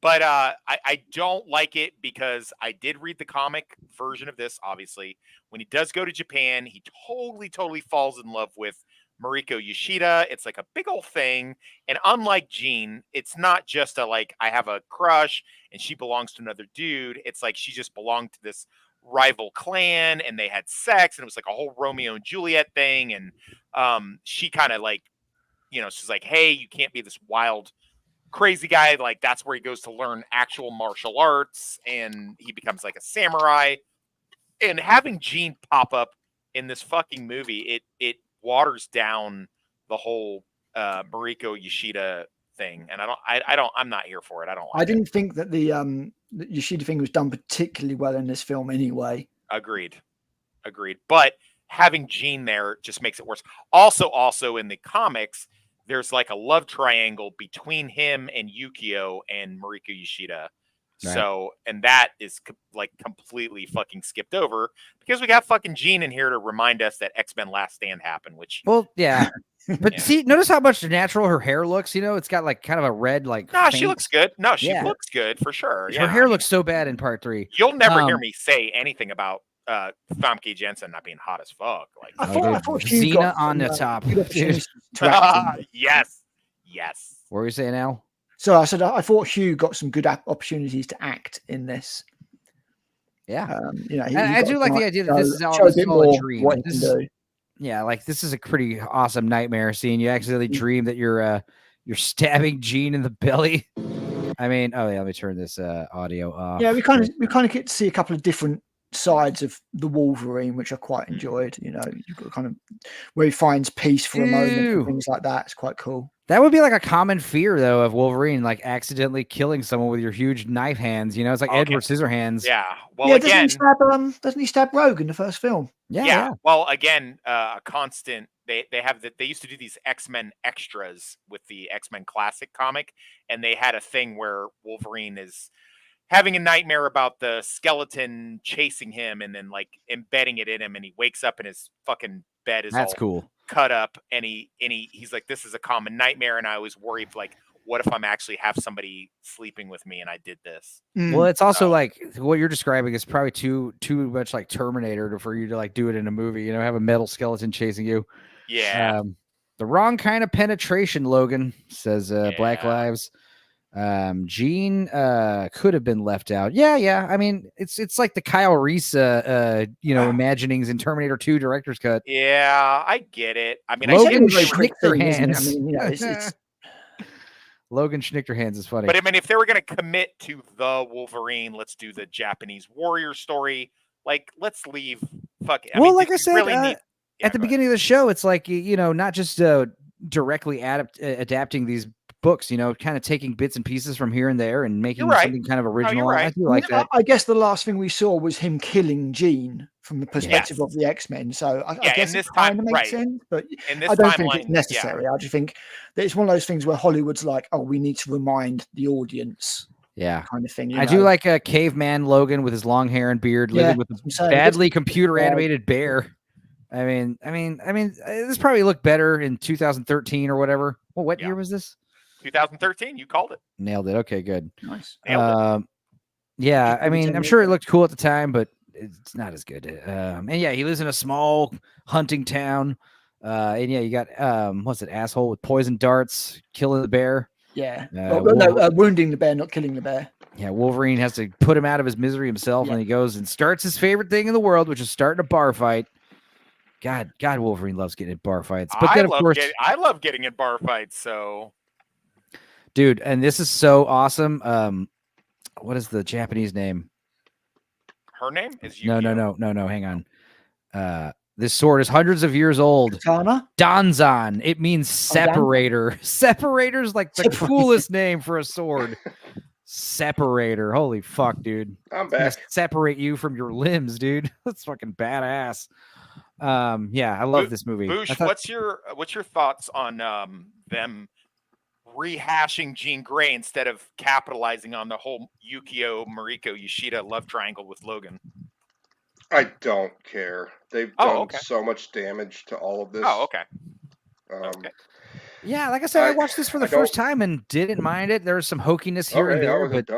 But I don't like it because I did read the comic version of this. Obviously, when he does go to Japan, he totally falls in love with Mariko Yoshida. It's like a big old thing. And unlike Jean, it's not just a like I have a crush and she belongs to another dude. It's like she just belonged to this rival clan and they had sex and it was like a whole Romeo and Juliet thing. And she kind of like, she's like, hey, you can't be this wild, crazy guy. Like that's where he goes to learn actual martial arts and he becomes like a samurai. And having Jean pop up in this fucking movie, it waters down the whole Mariko Yoshida thing, and I'm not here for it. I don't like I didn't think that the Yoshida thing was done particularly well in this film anyway. Agreed. But having Jean there just makes it worse. Also in the comics, there's like a love triangle between him and Yukio and Mariko Yoshida. Right. So, and that is like completely fucking skipped over because we got fucking Jean in here to remind us that X-Men Last Stand happened, which Well, yeah. But see, notice how much natural her hair looks. You know, it's got like kind of a red, like. No, she faint- looks good. No, she Yeah. looks good for sure. Her Yeah, hair looks so bad in part 3. You'll never hear me say anything about Famke Jensen not being hot as fuck. Like I thought Hugh Xena got on some, the top. good opportunities to act in. Yes. What were you saying, Al? So I said I thought Hugh got some good opportunities to act in this. Yeah, you know, I got do like to the idea that this is all, show a this is bit all a more dream. what he This can is- do. Yeah, like this is a pretty awesome nightmare scene. You accidentally dream that you're stabbing Jean in the belly. I mean, oh yeah, let me turn this audio off. Yeah, we kind of get to see a couple of different sides of the Wolverine, which I quite enjoyed. You know, you've got kind of where he finds peace for a moment Ew. and things like that. It's quite cool. That would be like a common fear, though, of Wolverine, like accidentally killing someone with your huge knife hands. You know, it's like Edward Scissorhands. Yeah. Well, yeah, again, doesn't he stab Rogue in the first film? yeah. Well, again, a constant. They have that. They used to do these X-Men extras with the X-Men Classic comic, and they had a thing where Wolverine is having a nightmare about the skeleton chasing him, and then like embedding it in him, and he wakes up and his fucking bed is That's all cool. cut up, and he's like, this is a common nightmare, and I was worried like, what if I'm actually have somebody sleeping with me and I did this? Well, it's also like what you're describing is probably too much like Terminator for you to like do it in a movie. You know, have a metal skeleton chasing you. Yeah. The wrong kind of penetration, Logan, says Black Lives. Jean could have been left out. Yeah. I mean, it's like the Kyle Reese imaginings in Terminator 2 director's cut. Yeah, I get it. I mean, Logan I get it. Schnichterhands. I mean, you know, it's Logan Schnichterhands is funny. But I mean, if they were going to commit to the Wolverine, let's do the Japanese warrior story. Like, let's leave. Fuck it. Like I said, at the beginning of the show, it's like, you know, not just directly adapting these books, you know, kind of taking bits and pieces from here and there and making something kind of original. I do like that. I guess the last thing we saw was him killing Jean from the perspective of the X-Men. So I guess it kind of makes sense, but I don't think it's necessary. I just think that it's one of those things where Hollywood's like, oh, we need to remind the audience. Yeah, kind of thing. I do like a caveman Logan with his long hair and beard living with a badly computer animated bear. I mean, this probably looked better in 2013 or whatever. Well, what year was this? 2013. You called it. Nailed it. Okay, good. Nice. Yeah, I mean, I'm sure it looked cool at the time, but it's not as good. And yeah, he lives in a small hunting town. And yeah, you got what's it, asshole with poison darts killing the bear. Yeah. Wounding the bear, not killing the bear. Yeah, Wolverine has to put him out of his misery himself, and he goes and starts his favorite thing in the world, which is starting a bar fight. God, Wolverine loves getting in bar fights. But then, of course, I love getting in bar fights. So, dude, and this is so awesome. What is the Japanese name? Her name is No. Hang on. This sword is hundreds of years old. Katana? Danzan. It means separator. Separator's like the coolest name for a sword. Separator. Holy fuck, dude. I'm back. Separate you from your limbs, dude. That's fucking badass. Yeah, I love this movie. Boosh, what's your thoughts on them rehashing Jean Grey instead of capitalizing on the whole Yukio Mariko Yoshida love triangle with Logan? I don't care. They've done so much damage to all of this. Oh, okay. Yeah, like I said, I watched this for the first time and didn't mind it. There was some hokiness here and there, but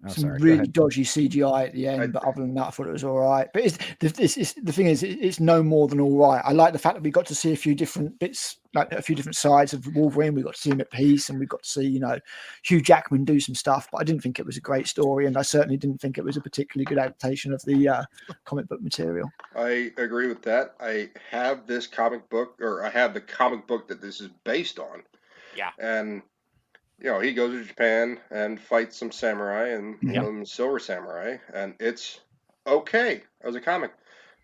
some really dodgy CGI at the end, but other than that, I thought it was all right. But the thing is, it's no more than all right. I like the fact that we got to see a few different bits, like a few different sides of Wolverine. We got to see him at peace, and we got to see, you know, Hugh Jackman do some stuff. But I didn't think it was a great story, and I certainly didn't think it was a particularly good adaptation of the comic book material. I agree with that. I have this comic book, or I have the comic book that this is based on. Yeah. And you know, he goes to Japan and fights some samurai, and one of them is Silver Samurai, and it's okay as a comic.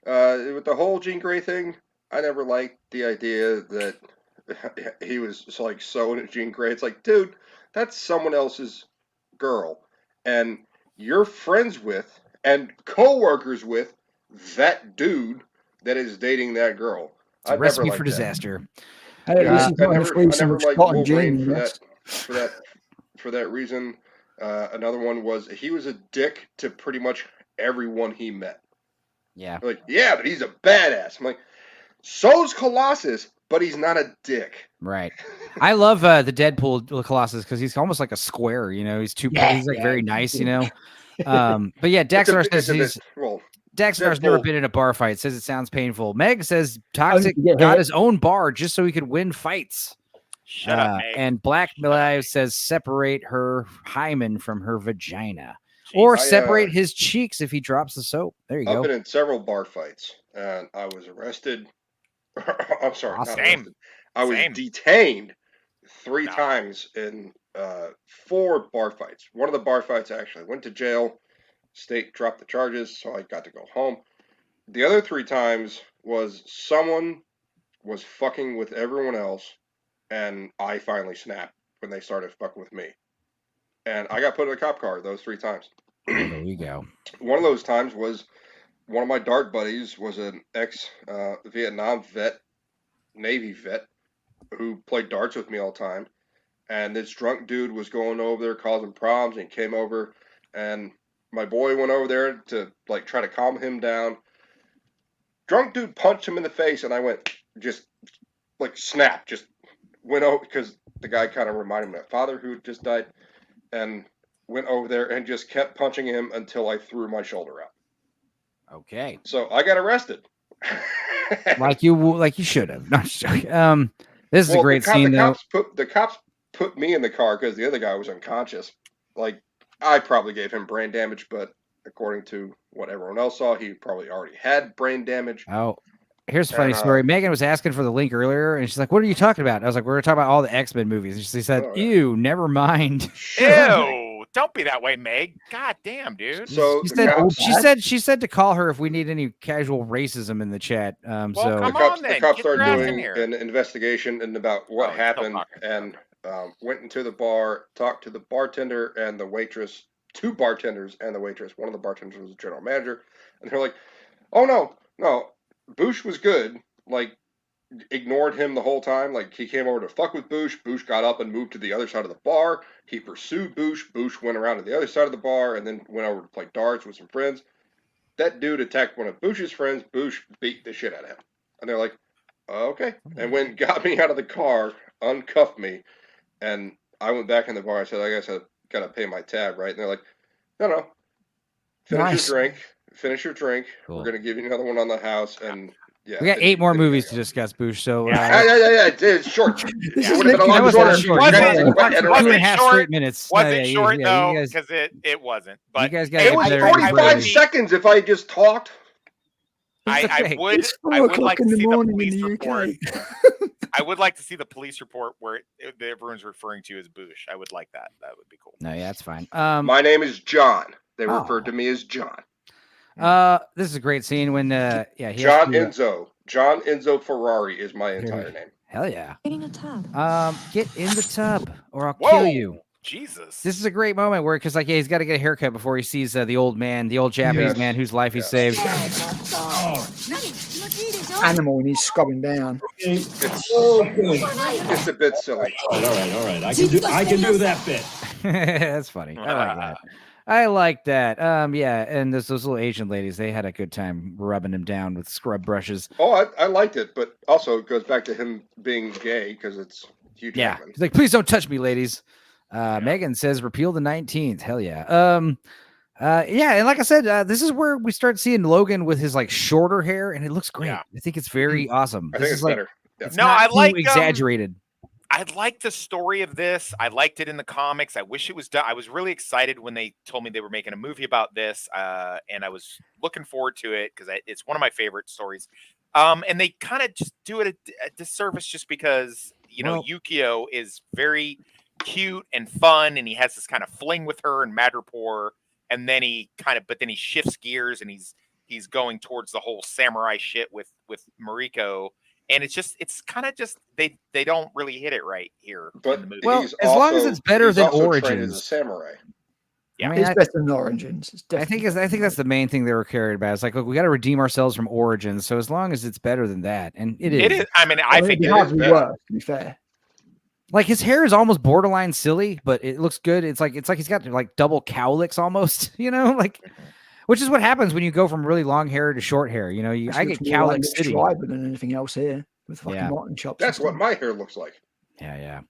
With the whole Jean Grey thing, I never liked the idea that he was like so into Jean Grey. It's like, dude, that's someone else's girl, and you're friends with and co-workers with that dude that is dating that girl. It's a recipe for disaster. I never liked Wolverine for that reason. Another one was he was a dick to pretty much everyone he met. Yeah. Like, yeah, but he's a badass. I'm like, so's Colossus, but he's not a dick. Right. I love the Deadpool Colossus because he's almost like a square, you know. He's he's like very nice, you know. But yeah, Daxar says Daxar's never been in a bar fight. Says it sounds painful. Meg says Toxic got his own bar just so he could win fights. Shut up, Meg. And Black Live says separate her hymen from her vagina. Or separate his cheeks if he drops the soap. There you go. I've been in several bar fights, and I was arrested. I'm sorry, not arrested. I was detained 3 times in 4 bar fights. One of the bar fights, I actually went to jail. State dropped the charges, so I got to go home. The other 3 times was someone was fucking with everyone else, and I finally snapped when they started fucking with me. And I got put in a cop car those 3 times. There you go. One of those times was one of my dart buddies was an ex-Vietnam vet, Navy vet, who played darts with me all the time. And this drunk dude was going over there causing problems, and he came over, and my boy went over there to like try to calm him down. Drunk dude punched him in the face, and I went just like snap, just went over because the guy kind of reminded me of my father who just died, and went over there and just kept punching him until I threw my shoulder out. Okay. So I got arrested. like you should have. Not just joking. This is a great scene though. The cops put me in the car because the other guy was unconscious. Like, I probably gave him brain damage, but according to what everyone else saw, he probably already had brain damage. Oh, here's a funny story. Megan was asking for the link earlier, and she's like, "What are you talking about?" I was like, "We're talking about all the X-Men movies." And she said, "Ew, never mind." Ew, don't be that way, Meg. God damn, dude. So she said to call her if we need any casual racism in the chat. Come so on, then. The cops Get your started ass in doing here. an investigation about what happened, and went into the bar, talked to the bartender and the waitress, 2 bartenders and the waitress. One of the bartenders was the general manager, and they're like, "Oh no, Bush was good. Like, ignored him the whole time. Like, he came over to fuck with Bush. Bush got up and moved to the other side of the bar. He pursued Bush. Bush went around to the other side of the bar and then went over to play darts with some friends. That dude attacked one of Bush's friends. Bush beat the shit out of him." And they're like, "Okay." And went and got me out of the car, uncuffed me, and I went back in the bar. I said, "I guess I gotta pay my tab, right?" And they're like, "No. Finish your drink. Cool. We're gonna give you another one on the house." And yeah, we got 8 more movies to discuss, Bush. So yeah, it's short. This It would have been a lot shorter. Wasn't short. Straight minutes. Wasn't short though, because it wasn't. But you guys it was 45 seconds if I just talked. I would like to see the police report. I would like to see the police report where everyone's referring to you as Bush. I would like that. That would be cool. No, yeah, that's fine. My name is John. They referred to me as John. This is a great scene when John Enzo Ferrari is my entire name. Hell yeah. Get in the tub. Get in the tub or I'll kill you. Jesus. This is a great moment where, because he's got to get a haircut before he sees the old Japanese man whose life he saved. Animal and he's scobbing down. It's a bit silly. All right. I can do that bit. That's funny. I like that. I like that. Yeah, and those little Asian ladies, they had a good time rubbing him down with scrub brushes. Oh, I liked it, but also it goes back to him being gay because it's Hugh Jackman. He's like, "Please don't touch me, ladies." Megan says, "Repeal the 19th." Hell yeah. Yeah, and like I said, this is where we start seeing Logan with his like shorter hair, and it looks great. Yeah. I think it's very awesome. I think it's better. Yeah. It's not I too like exaggerated. I liked the story of this. I liked it in the comics. I wish it was done. I was really excited when they told me they were making a movie about this, and I was looking forward to it because it's one of my favorite stories. And they kind of just do it a disservice just because Yukio is very cute and fun, and he has this kind of fling with her in Madripoor, and then he shifts gears and he's going towards the whole samurai shit with Mariko. and it's kind of just they don't really hit it right here in But the movie. Well, he's as long as it's better he's than also trained as a Origins. samurai. Yeah. I mean, It's better than Origins. It's I think definitely that's the main thing they were carried about. It's like, look, we got to redeem ourselves from Origins. So as long as it's better than that, and it is. It is. I mean, I think it'd be it hard is to be better. worse, to be fair. Like his hair is almost borderline silly, but it looks good. It's like he's got like double cowlicks almost, like, which is what happens when you go from really long hair to short hair. I get cowlick city. Schreiber than anything else here with fucking Yeah. Martin chops. That's what my hair looks like. Yeah.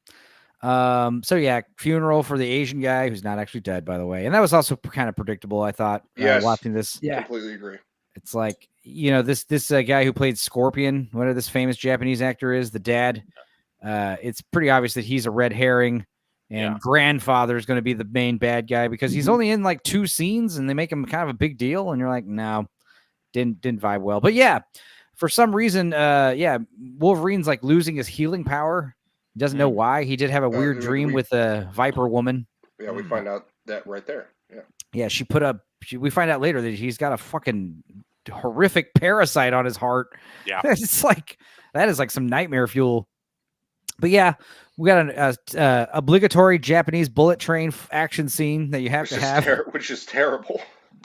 So yeah, funeral for the Asian guy who's not actually dead, by the way, and that was also kind of predictable. I thought Yes. watching this. Yeah, completely agree. It's like this guy who played Scorpion, whatever this famous Japanese actor is, the dad. It's pretty obvious that he's a red herring, and grandfather is going to be the main bad guy because he's only in like 2 scenes, and they make him kind of a big deal, and you're like, no, didn't vibe well. But yeah, for some reason, Wolverine's like losing his healing power. He doesn't know why. He did have a weird dream with a Viper woman. Yeah, we find out that right there. Yeah. Yeah, we find out later that he's got a fucking horrific parasite on his heart. Yeah. It's like that is like some nightmare fuel. But yeah, we got an obligatory Japanese bullet train action scene that you have to have, which is terrible.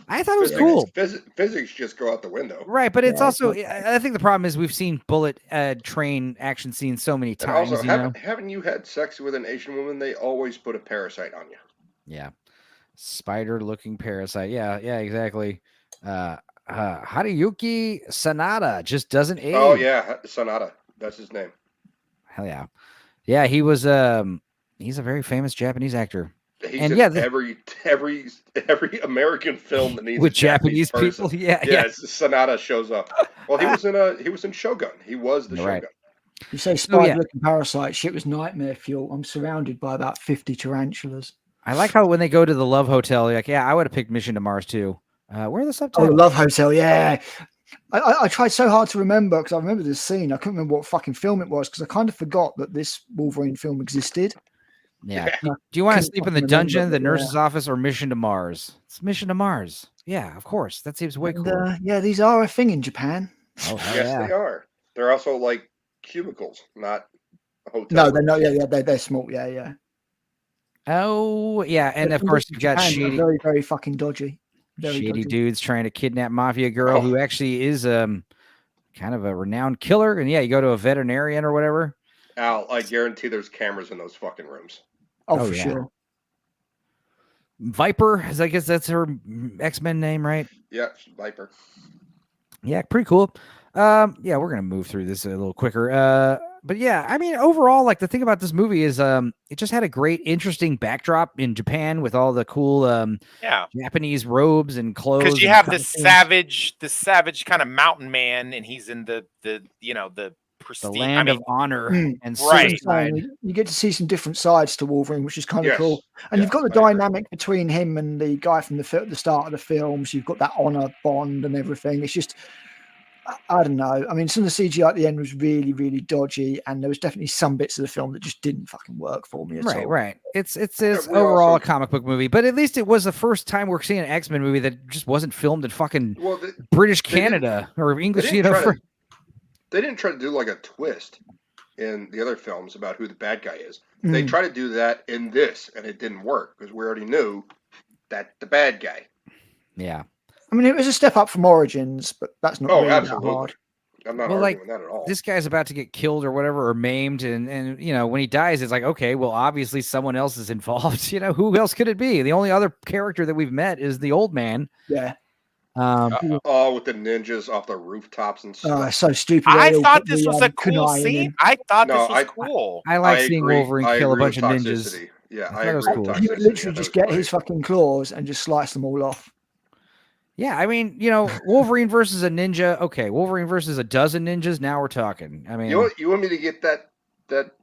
I thought it was cool. Physics just go out the window. Right, but it's also I think the problem is we've seen bullet train action scenes so many And times. also, haven't you had sex with an Asian woman? They always put a parasite on you. Yeah, spider-looking parasite. Yeah, exactly. Haruyuki Sanada just doesn't age. Oh yeah, Sanada. That's his name. Hell yeah. Yeah, he was he's a very famous Japanese actor. He's and in yeah, every American film that needs with a Japanese people. person. Yeah. Sanada shows up. Well, he was in Shogun. He was the Shogun. You say spider-looking parasite, shit was nightmare fuel. I'm surrounded by about 50 tarantulas. I like how when they go to the Love Hotel, you're like, yeah, I would have picked Mission to Mars too. Where are the Oh, subtitles? the Love Hotel, yeah. I tried so hard to remember because I remember this scene. I couldn't remember what fucking film it was because I kind of forgot that this Wolverine film existed. Yeah. Do you want to sleep in the dungeon, the nurse's office, or Mission to Mars? It's Mission to Mars. Yeah, of course. That seems way cooler. Yeah, these are a thing in Japan. Oh, Yes, they are. They're also like cubicles, not hotels. No, they're not. Yeah, they're small. Yeah. Oh, yeah. And of course, you've got Japan, shady, very, very fucking dodgy. Very shady dodgy. dudes trying to kidnap mafia girl who actually is kind of a renowned killer. And yeah, you go to a veterinarian or whatever. Al, I guarantee there's cameras in those fucking rooms. Oh, for sure. Viper, I guess that's her X-Men name, right? Yeah, Viper. Yeah, pretty cool. Yeah, we're gonna move through this a little quicker. But yeah, I mean, overall, like the thing about this movie is, it just had a great, interesting backdrop in Japan with all the cool, Japanese robes and clothes. Because you have this savage kind of mountain man, and he's in the pristine, the land of honor and right. You get to see some different sides to Wolverine, which is kind of Yes. cool. And you've got the dynamic between him and the guy from the start of the films. You've got that honor bond and everything. It's just, I don't know. I mean, some of the CGI at the end was really, really dodgy, and there was definitely some bits of the film that just didn't fucking work for me at all. Right. It's overall a comic book movie, but at least it was the first time we're seeing an X-Men movie that just wasn't filmed in fucking British Canada or English. They didn't try to do like a twist in the other films about who the bad guy is. They try to do that in this, and it didn't work because we already knew that the bad guy. Yeah. I mean, it was a step up from Origins, but that's not really that hard. I'm not Well, arguing that at all. This guy's about to get killed or whatever, or maimed, and when he dies, it's like, okay, well, obviously someone else is involved. Who else could it be? The only other character that we've met is the old man. Yeah. With the ninjas off the rooftops and stuff. Oh, so stupid. I thought this was a cool scene. I thought this was cool. I like seeing Wolverine kill a bunch of ninjas. Yeah, I thought it was cool. He would literally just get his fucking claws and just slice them all off. Yeah, I mean, Wolverine versus a ninja. Okay, Wolverine versus a dozen ninjas. Now we're talking. I mean, you want me to get that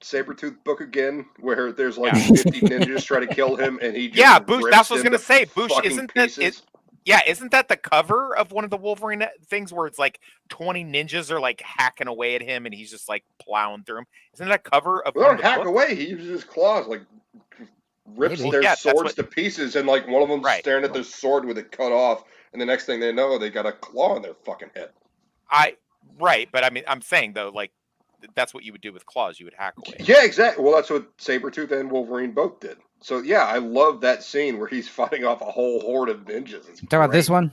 Sabretooth book again, where there's like 50 ninjas try to kill him, and he just Boosh. rips That's what I was into gonna say. Boosh, fucking isn't pieces. isn't that the cover of one of the Wolverine things where it's like 20 ninjas are like hacking away at him, and he's just like plowing through them? Isn't that a cover of? They don't hack away. He uses his claws, like rips their swords to pieces, and like one of them staring at their sword with it cut off, and the next thing they know, they got a claw in their fucking head. But I mean, I'm saying though, like that's what you would do with claws. You would hack away. Yeah, exactly. Well, that's what Sabretooth and Wolverine both did. So yeah, I love that scene where he's fighting off a whole horde of ninjas. It's Talk about this one.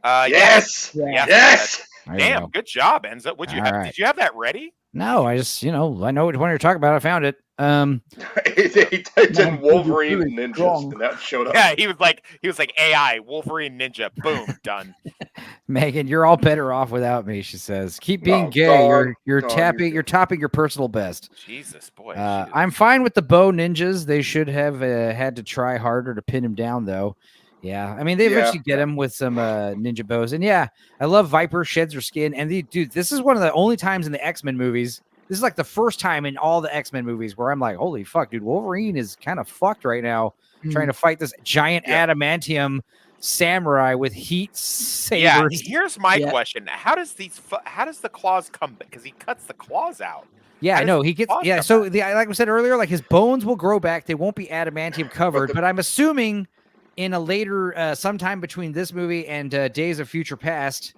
Yes. Yes. Yes. There you Damn, go. good job, Enzo. Would you All have? right. Did you have that ready? No, I just, I know which one you're talking about. I found it. He typed in Wolverine ninjas, and that showed up. Yeah, he was like AI Wolverine ninja. Boom, done. Megan, you're all better off without me. She says, "Keep being No, gay. dog, you're dog, topping your personal best." Jesus, boy. I'm fine with the bow ninjas. They should have had to try harder to pin him down, though. Yeah, I mean they eventually get him with some ninja bows, and yeah, I love Viper sheds her skin. And dude, this is one of the only times in the X-Men movies. This is like the first time in all the X-Men movies where I'm like, holy fuck, dude, Wolverine is kind of fucked right now, trying to fight this giant adamantium samurai with heat sabers. Yeah, here's my question: How does the claws come back? Because he cuts the claws out. Yeah, no, he gets So like we said earlier, like his bones will grow back. They won't be adamantium covered, but I'm assuming in a later sometime between this movie and Days of Future Past,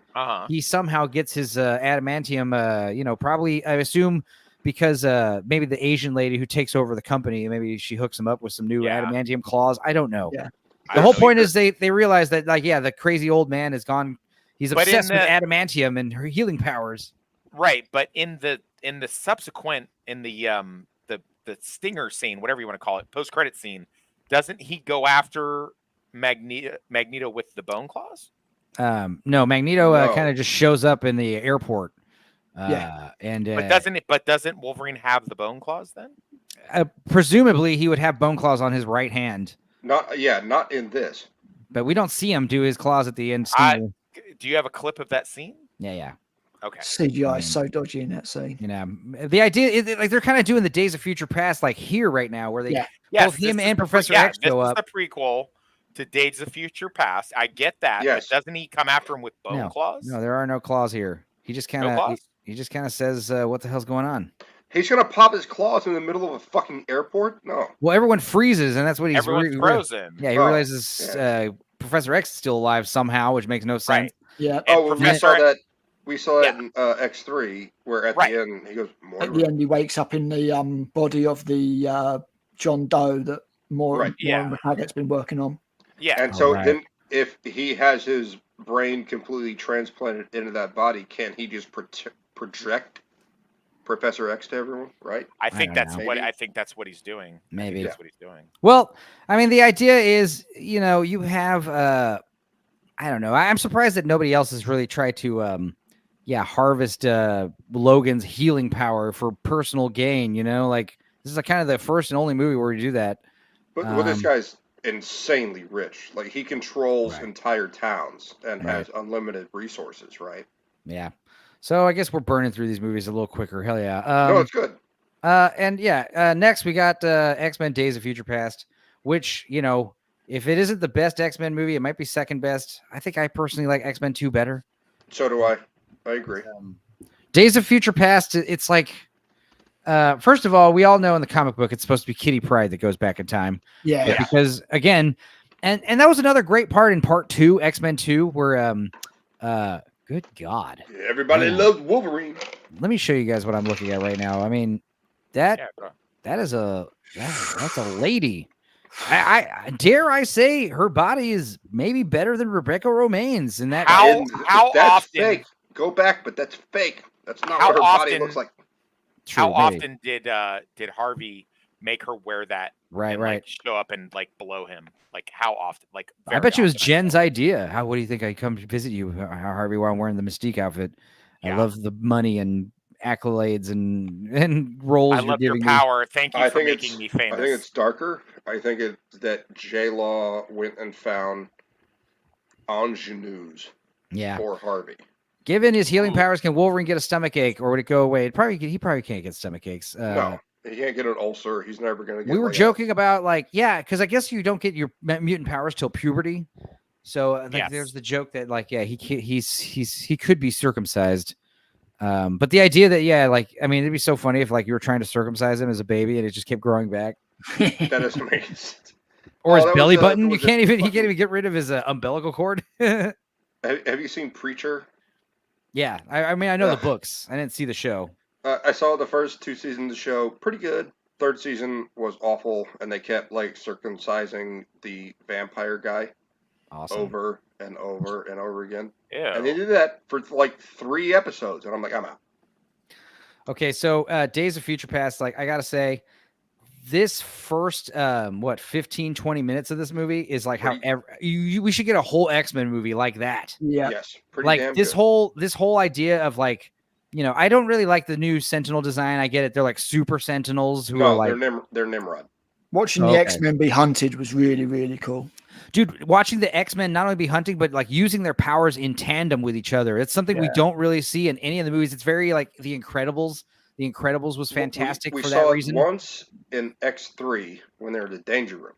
he somehow gets his adamantium. Probably I assume because maybe the Asian lady who takes over the company, maybe she hooks him up with some new adamantium claws. I don't know. Yeah. The whole point is they realize that the crazy old man is gone. He's obsessed with adamantium and her healing powers. Right, but in the subsequent the stinger scene, whatever you want to call it, post credit scene, doesn't he go after Magneto with the bone claws? No, Magneto kind of just shows up in the airport. And but doesn't Wolverine have the bone claws then? Presumably he would have bone claws on his right hand. Not in this. But we don't see him do his claws at the end. Do you have a clip of that scene? Yeah. Okay. CGI is so dodgy in that scene. The idea is like they're kind of doing the Days of Future Past like here right now, where they both him and Professor X go up. This is the prequel to Days of Future Past. I get that. Yes. But doesn't he come after him with bone claws? No, there are no claws here. He just kind of he just kind of says, "What the hell's going on?" He's gonna pop his claws in the middle of a fucking airport? No. Well, everyone freezes, and that's what he's. Everyone's frozen. Yeah, he realizes Professor X is still alive somehow, which makes no sense. Right. Yeah. Oh, we saw that in X3, where at the end he goes. At the end, he wakes up in the body of the John Doe that Moira McTaggart's been working on. Yeah. And so then, if he has his brain completely transplanted into that body, can't he just project Professor X to everyone? Right. I think that's what he's doing. Maybe that's what he's doing. Well, I mean, the idea is, you have I don't know. I'm surprised that nobody else has really tried to harvest Logan's healing power for personal gain. Like this is kind of the first and only movie where we do that. But this guy's insanely rich. Like he controls entire towns and has unlimited resources, right? Yeah. So I guess we're burning through these movies a little quicker. Hell yeah. No, it's good. Next we got X-Men Days of Future Past, which, if it isn't the best X-Men movie, it might be second best. I think I personally like X-Men 2 better. So do I. I agree. Days of Future Past, it's like, first of all, we all know in the comic book it's supposed to be Kitty Pryde that goes back in time. Yeah. Because, again, and that was another great part in part 2, X-Men 2, where, good God. Everybody loves Wolverine. Let me show you guys what I'm looking at right now. I mean, that's a lady. I dare I say her body is maybe better than Rebecca Romaine's in that. How that's often? Fake. Go back, but that's fake. That's not what her body looks like. How often did Harvey make her wear that? Right. Like, show up and like below him. Like how often? Like I bet you it was Jen's idea. What do you think I come to visit you, Harvey, while I'm wearing the Mystique outfit? I love the money and accolades and roles. I love your power. Thank you for making me famous. I think it's darker. I think it's that J-Law went and found ingenues for Harvey. Given his healing powers, can Wolverine get a stomach ache, or would it go away? He probably can't get stomach aches. No, he can't get an ulcer. He's never going to get. We were joking about because I guess you don't get your mutant powers till puberty. So there's the joke that he could be circumcised. But the idea that it'd be so funny if you were trying to circumcise him as a baby and it just kept growing back. That doesn't make sense. Or his belly button. He can't even get rid of his umbilical cord. Have you seen Preacher? Yeah, I mean I know the books. I didn't see the show. I saw the first 2 seasons of the show, pretty good. Third season was awful, and they kept like circumcising the vampire guy over and over and over again. Yeah. And they did that for like 3 episodes, and I'm like, I'm out. Okay, so Days of Future Past, like I gotta say, this first 15, 20 minutes of this movie is like how we should get a whole X-Men movie like that. Yeah. Yes. Pretty Like damn this good. whole idea of like, I don't really like the new Sentinel design. I get it. They're like super Sentinels who are like they're Nimrod. Watching the X-Men be hunted was really, really cool. Dude, watching the X-Men not only be hunting, but like using their powers in tandem with each other. It's something we don't really see in any of the movies. It's very like The Incredibles. The Incredibles was fantastic we for saw that it reason. once in X3 when they were in the Danger Room.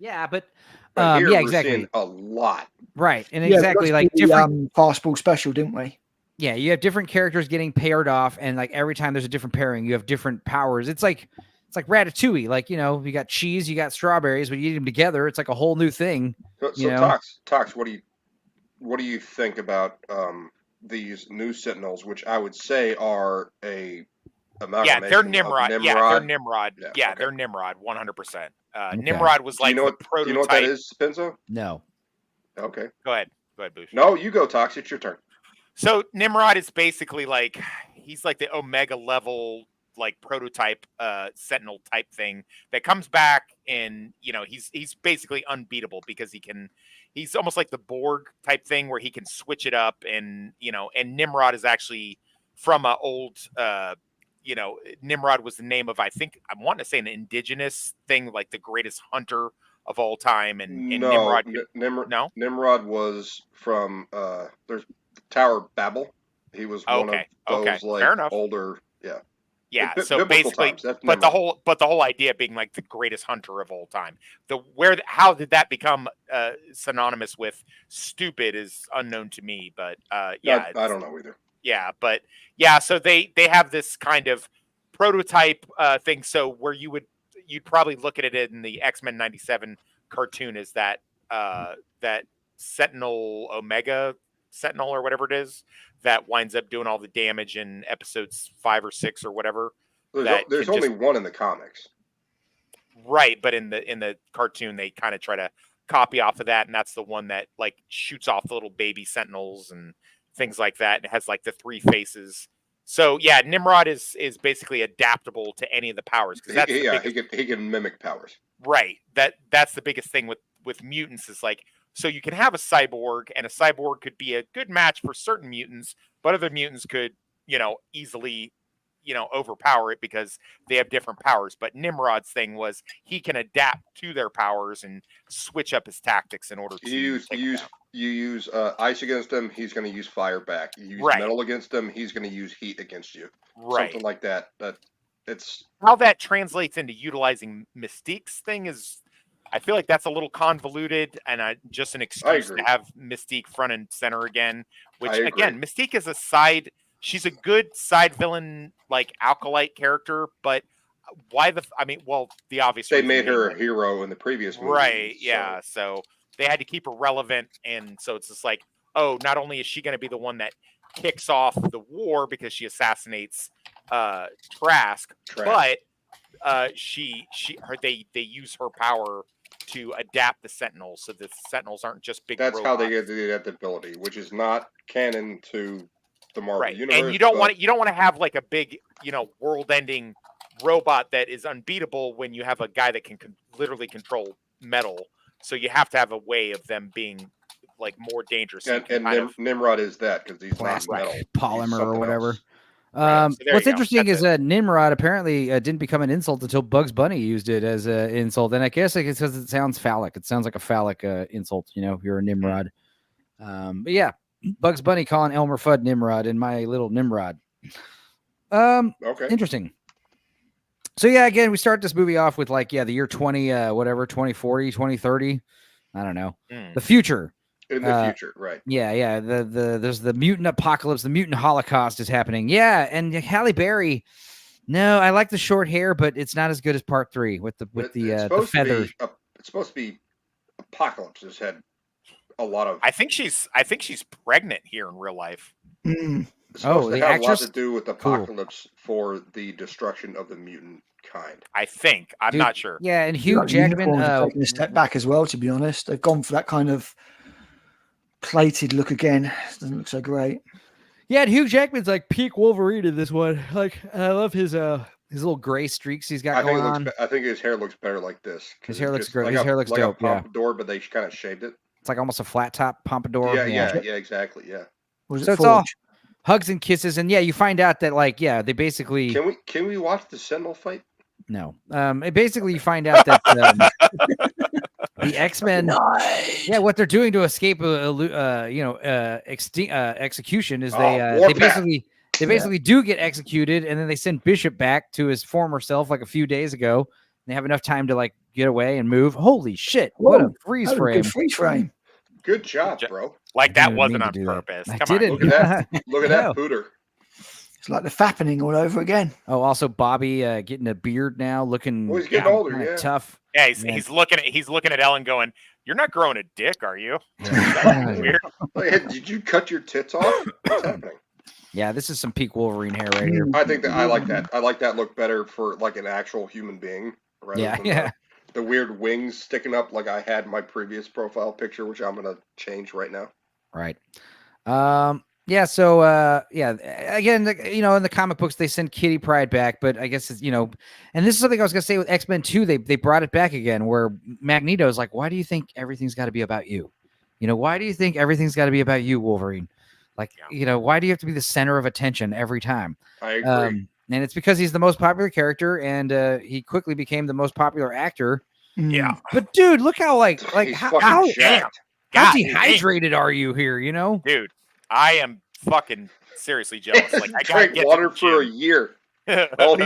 Yeah, but here yeah, we're exactly. seeing a lot. Right, and exactly like the, different fastball special, didn't we? Yeah, you have different characters getting paired off, and like every time there's a different pairing, you have different powers. It's like Ratatouille. Like, you got cheese, you got strawberries, but you eat them together. It's like a whole new thing. So Tox, what do you think about these new Sentinels, which I would say are a amalgamation they're Nimrod. of Yeah, they're Nimrod. Nimrod. Yeah, They're Nimrod, 100%. Nimrod was like the prototype. Do you know what that is, Spenzo? No. Okay. Go ahead, Boosh. No, you go, Tox. It's your turn. So Nimrod is basically like he's like the Omega level like prototype Sentinel type thing that comes back, and he's basically unbeatable because he's almost like the Borg type thing where he can switch it up, and and Nimrod is actually from a old Nimrod was the name of, I want to say, an indigenous thing, like the greatest hunter of all time, and No, Nimrod Nimrod was from there's Tower Babel. He was one of those Fair enough. older, Yeah, B- so biblical basically, times, that's but Nimrod. the whole idea being like the greatest hunter of all time. How did that become synonymous with stupid is unknown to me, but I don't know either. Yeah, but so they have this kind of prototype thing. So where you'd probably look at it in the X-Men 97 cartoon is that that Sentinel Omega Sentinel or whatever it is that winds up doing all the damage in episodes 5 or 6 or whatever. There's only one in the comics, right? But in the cartoon, they kind of try to copy off of that, and that's the one that like shoots off the little baby Sentinels and things like that. And it has like the 3 faces. So yeah, Nimrod is basically adaptable to any of the powers because he can mimic powers. Right. That's the biggest thing with mutants is like, so you can have a cyborg, and a cyborg could be a good match for certain mutants, but other mutants could, easily, overpower it because they have different powers. But Nimrod's thing was he can adapt to their powers and switch up his tactics in order to You use ice against him, he's going to use fire back. You use metal against him, he's going to use heat against you. Right. Something like that. It's how that translates into utilizing Mystique's thing is, I feel like that's a little convoluted and just an excuse to have Mystique front and center again. Which again, Mystique is she's a good side villain, like Alkalite character, but why the obvious they made her a hero in the previous movie. Right, yeah. So they had to keep her relevant, and so it's just like, oh, not only is she going to be the one that kicks off the war because she assassinates Trask, but they use her power to adapt the Sentinels, so the Sentinels aren't just big. That's robots. how they get the adaptability, which is not canon to the Marvel universe. And you don't want to have like a big, world-ending robot that is unbeatable when you have a guy that can literally control metal. So you have to have a way of them being like more dangerous. And Nimrod is that because he's plastic, not metal, polymer, or whatever. Else. So what's interesting is Nimrod apparently didn't become an insult until Bugs Bunny used it as an insult, and I guess it's because it sounds phallic. It sounds like a phallic insult. If you're a Nimrod. But yeah, Bugs Bunny calling Elmer Fudd Nimrod and my little Nimrod. Okay, interesting. So yeah, again, we start this movie off with like the year 2040, 2030. I don't know, the future. In the future, right? Yeah. There's the mutant apocalypse, the mutant holocaust is happening. Yeah, and Halle Berry. No, I like the short hair, but it's not as good as Part 3 with the feather. It's supposed to be Apocalypse has had a lot of. I think she's pregnant here in real life. It's supposed to the have a lot actress? to do with Cool. Apocalypse for the destruction of the mutant kind. I think. I'm Dude, not sure. Yeah, and Like, Hugh the Jackman. unicorns are taking a step back as well. To be honest, they've gone for that kind of plated look again. Doesn't look so great. Yeah, and Hugh Jackman's like peak Wolverine in this one. Like, I love his little gray streaks he's got going on. I think his hair looks better like this. 'Cause His hair it's looks just great. Like His a, hair looks like dope. a Yeah, pompadour, but they kind of shaved it. it's like almost a flat top pompadour. Yeah, exactly. Yeah. Was So it it's all Forge? hugs and kisses, and yeah, you find out that like they basically Can we watch the Sentinel fight? no. Basically you find out that the X-Men, what they're doing to escape execution is they basically do get executed, and then they send Bishop back to his former self like a few days ago. And they have enough time to like get away and move. Holy shit! What a freeze That was a frame! good freeze frame. Good job, bro. Like I that didn't wasn't mean on to do that. purpose. I Come on. didn't. Look at that! Look at No. that pooter. It's like the fappening all over again. Oh, also Bobby getting a beard now, looking Well, he's getting older, kinda yeah. tough. Yeah, Man. he's looking at Ellen going, "You're not growing a dick, are you?" Weird. Like, hey, did you cut your tits off? What's happening? Yeah, this is some peak Wolverine hair right here. I think that I like that. I like that look better for like an actual human being rather Yeah, than yeah. the weird wings sticking up like I had in my previous profile picture, which I'm gonna change right now. Right. Yeah. So, again, in the comic books, they send Kitty Pryde back, but I guess it's, and this is something I was going to say with X-Men 2, they brought it back again where Magneto's like, why do you think everything's got to be about you? Why do you think everything's got to be about you, Wolverine? Like, why do you have to be the center of attention every time? I agree. And it's because he's the most popular character, and he quickly became the most popular actor. Yeah. But dude, look how He's how fucking jacked. how God, dehydrated are you here? dude, I am fucking seriously jealous. Like I gotta Drank get water to the for a gym. year. All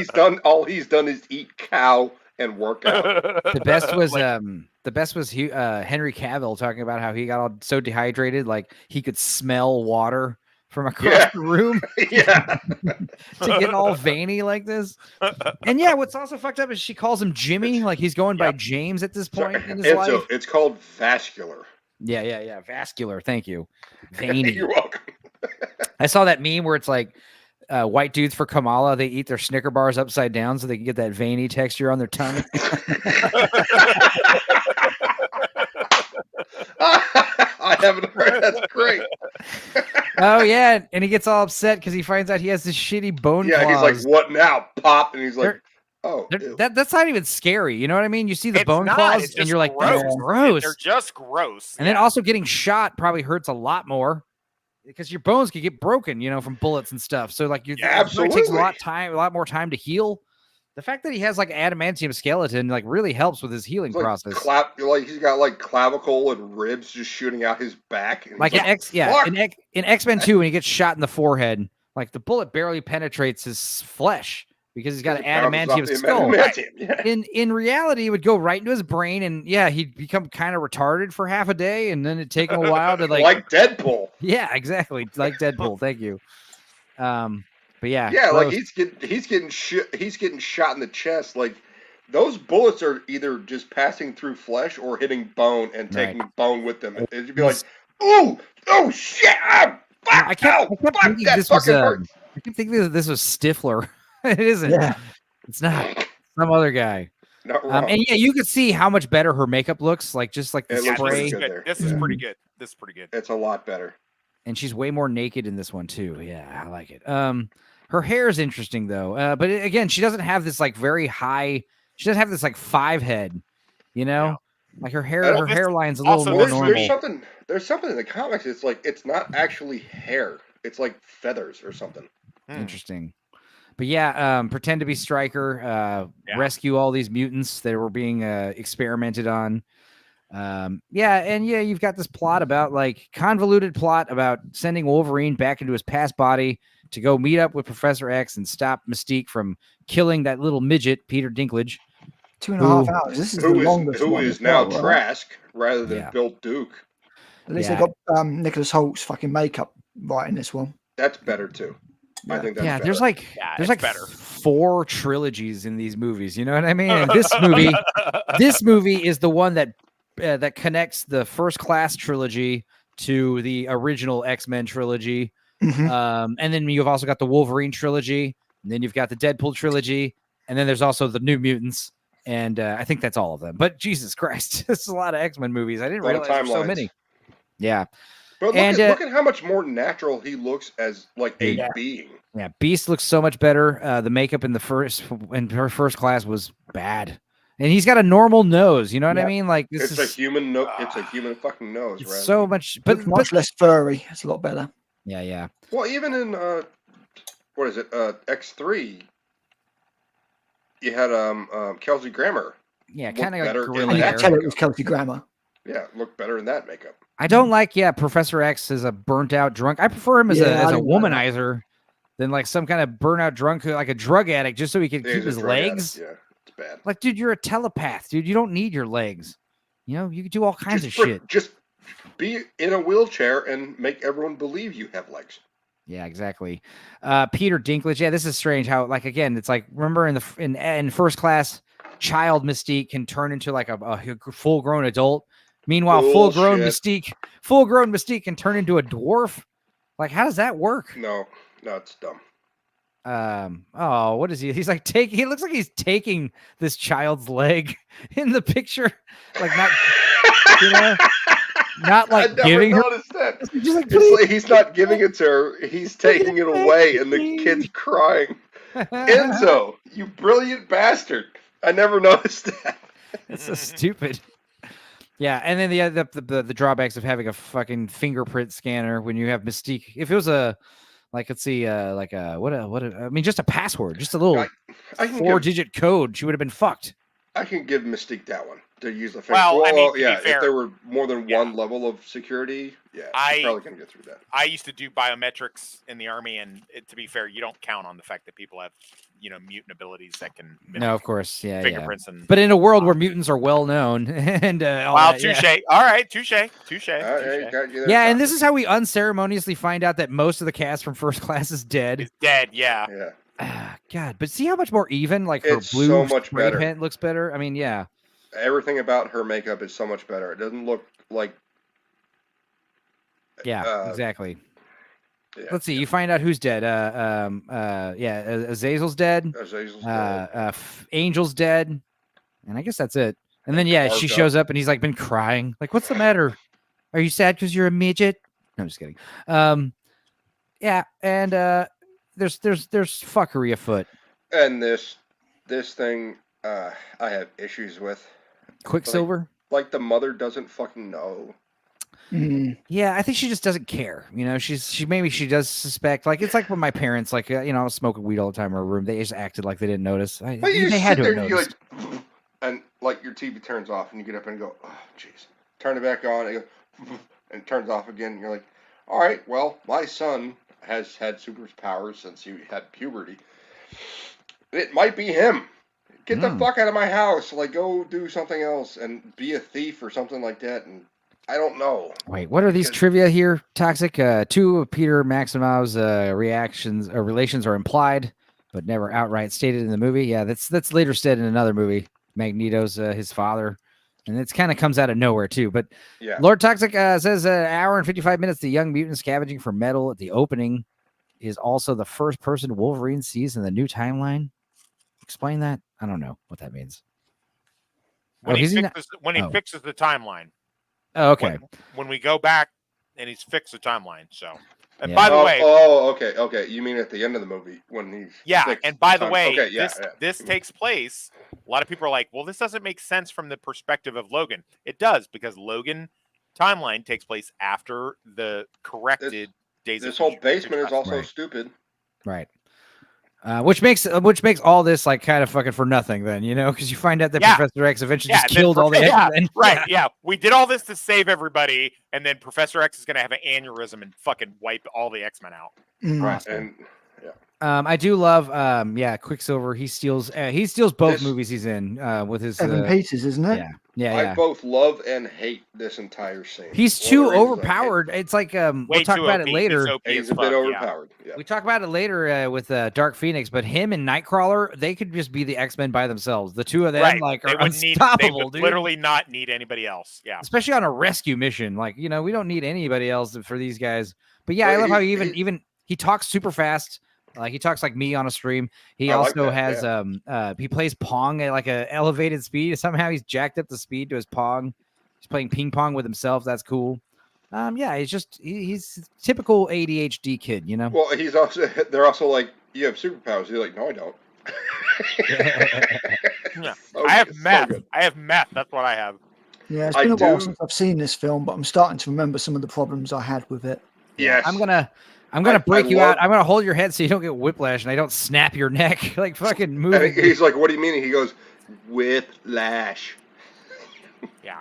he's done is eat cow and work out. The best was Henry Cavill talking about how he got all so dehydrated, like he could smell water from across the room. Yeah. To get all veiny like this. And yeah, what's also fucked up is she calls him Jimmy, like he's going by James at this point in his life. It's called vascular. Yeah. Vascular. Thank you. Veiny. You're welcome. I saw that meme where it's like white dudes for Kamala, they eat their Snicker bars upside down so they can get that veiny texture on their tongue. I haven't heard. That's great. Oh yeah, and he gets all upset because he finds out he has this shitty bone Yeah, claws. he's like, "What now?" Pop, and he's like, "Oh, ew." That's not even scary. You know what I mean? You see the It's bone not, claws, it's and just you're like, gross. "That's gross." They're just gross. And then also getting shot probably hurts a lot more because your bones could get broken, from bullets and stuff. So like, it takes absolutely. a lot more time to heal. The fact that he has like adamantium skeleton like really helps with his healing process. He's got like clavicle and ribs just shooting out his back. And Like he's in X-Men 2, when he gets shot in the forehead, like the bullet barely penetrates his flesh because he's got an adamantium skull. In reality, it would go right into his brain, and he'd become kind of retarded for half a day, and then it'd take him a while to like Deadpool. Yeah, exactly, like Deadpool. Thank you. But yeah, like he's getting shot in the chest. Like those bullets are either just passing through flesh or hitting bone and taking bone with them. It'd be like, oh shit! I kept thinking this was I keep thinking this was Stifler. It isn't. Yeah. It's not. Some other guy. Not wrong. And you could see how much better her makeup looks. Like just like the It looks spray. pretty good. This is pretty good. This is pretty good. It's a lot better. And she's way more naked in this one too. Yeah, I like it. Her hair is interesting though. But again, she doesn't have this like very high. She doesn't have this like 5 head. Like her hairline's a little more normal. There's something in the comics. It's like it's not actually hair. It's like feathers or something. Interesting. But yeah, pretend to be Stryker. Rescue all these mutants that were being experimented on. You've got this plot about convoluted plot about sending Wolverine back into his past body to go meet up with Professor X and stop Mystique from killing that little midget, Peter Dinklage. 2.5 hours. This is the longest Who one is as well, now right? Trask rather than Bill Duke. At least they got Nicholas Holt's fucking makeup right in this one. That's better too. I think that's better. There's like 4 trilogies in these movies. You know what I mean? And this movie is the one that connects the First Class trilogy to the original X-Men trilogy. And then you've also got the Wolverine trilogy, and then you've got the Deadpool trilogy, and then there's also the New Mutants, and I think that's all of them. But Jesus Christ, this is a lot of X-Men movies. I didn't realize there were so many. Yeah. But look at how much more natural he looks as like a Yeah. being. Yeah, Beast looks so much better. The makeup in her first class was bad, and he's got a normal nose. You know what I mean? Like this It's a human. It's a human fucking nose, right? so much, But much less furry. It's a lot better. Yeah. Well, even in what is it? X3, you had Kelsey Grammer. Yeah, Looked kind of like better in gorilla And you that could tell it makeup. was Kelsey Grammer. Yeah, looked better in that makeup. I don't like, Professor X as a burnt out drunk. I prefer him as Yeah, I a didn't like that. womanizer than like some kind of burnout drunk, like a drug addict, just so he can Yeah, keep he's a his drug legs. addict, yeah, it's bad. Like, dude, you're a telepath, dude. You don't need your legs. You know, you can do all kinds of shit. Just be in a wheelchair and make everyone believe you have legs. Yeah, exactly. Peter Dinklage. Yeah, this is strange. How, like, again, it's like, remember in First Class, child Mystique can turn into like a full grown adult. Meanwhile, full grown Mystique can turn into a dwarf. Like, how does that work? No, it's dumb. What is he? He's like he looks like he's taking this child's leg in the picture. Like, not, not like I never giving her. noticed that. Just like, It's like he's not giving it to her. He's taking it away, and the kid's crying. Enzo, you brilliant bastard! I never noticed that. It's so stupid. Yeah, and then the drawbacks of having a fucking fingerprint scanner when you have Mystique. If it was a, like, let's see, just a password, just a little I can 4-digit code, she would have been fucked. I can give Mystique that one to use the finger. Well, I mean, to be yeah, fair, if there were more than one level of security, she's probably gonna get through that. I used to do biometrics in the Army, and to be fair, you don't count on the fact that people have, mutant abilities that can mimic No, of course, yeah, fingerprints. yeah. And But in a world where mutants are well known, and all wow, that, touche. yeah. All right, touche. Yeah, and this is how we unceremoniously find out that most of the cast from First Class is dead. Dead, yeah. God, but see how much more even, like, her It's blue so much spray better. paint looks better. I mean, yeah. Everything about her makeup is so much better. It doesn't look like. Yeah, exactly. Yeah, Let's see. You find out who's dead. Azazel's dead. Azazel's dead. Angel's dead, and I guess that's it. And then she Argo. shows up, and he's like been crying. Like, what's the matter? Are you sad because you're a midget? No, I'm just kidding. Yeah, and there's fuckery afoot. And this thing, I have issues with. Quicksilver. Like the mother doesn't fucking know. Yeah, I think she just doesn't care. She does suspect. Like, it's like when my parents, like, I was smoking weed all the time in our room. They just acted like they didn't notice. But you They sit had to there have and you noticed. like, and like your TV turns off, and you get up and go, oh jeez, turn it back on, and, you go, and it turns off again. And you're like, all right, well, my son has had superpowers since he had puberty. It might be him. Get the fuck out of my house. Like, go do something else and be a thief or something like that. And I don't know. Wait, what are these trivia here? Toxic. 2 of Peter Maximov's reactions or relations are implied, but never outright stated in the movie. Yeah, that's later said in another movie. Magneto's his father, and it's kind of comes out of nowhere too. But yeah. Lord Toxic says an hour and 55 minutes. The young mutant scavenging for metal at the opening is also the first person Wolverine sees in the new timeline. Explain that. I don't know what that means. When he fixes the timeline. Oh, okay. When we go back and he's fixed the timeline. So, and Yeah. by the way, okay. You mean at the end of the movie when he's fixed and by the time. way, Okay, this takes place. A lot of people are like, well, this doesn't make sense from the perspective of Logan. It does, because Logan timeline takes place after the corrected Days of This whole Future basement is Past. also Right. stupid. Right. Which makes all this like kind of fucking for nothing then, because you find out that Professor X eventually just killed all the X-Men. Right, yeah. We did all this to save everybody, and then Professor X is going to have an aneurysm and fucking wipe all the X-Men out. Right. And I do love, Quicksilver. He steals both movies he's in with his Evan Peters, isn't it? Yeah. I both love and hate this entire scene. He's too overpowered. It's like we'll talk about it later. He's a bit overpowered. Yeah. We talk about it later with Dark Phoenix, but him and Nightcrawler, they could just be the X-Men by themselves. The two of them are unstoppable, they would dude. literally not need anybody else. Yeah. Especially on a rescue mission. Like, we don't need anybody else for these guys. But yeah, I love how even he talks super fast. Like he talks like me on a stream. He I like also that, has he plays Pong at like a elevated speed. Somehow he's jacked up the speed to his Pong. He's playing ping pong with himself. That's cool. Yeah, he's a typical ADHD kid, you know. Well, they're also like, you have superpowers. You're like, no, I don't. Yeah. So I have good, so meth. good. I have meth. That's what I have. Yeah, it's I been a while do- since I've seen this film, but I'm starting to remember some of the problems I had with it. Yes. I'm gonna I break you love- out. I'm gonna hold your head so you don't get whiplash and I don't snap your neck like fucking And moving. he's like, what do you mean? And he goes, whiplash. Yeah.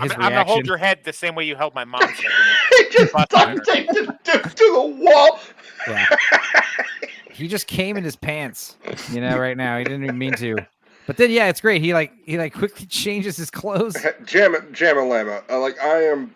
His I'm gonna hold reaction. your head the same way you held my mom's head. He just duct taped it to the wall. Yeah. He just came in his pants, right now. He didn't even mean to. But then yeah, it's great. He quickly changes his clothes. Jam and Lama. I am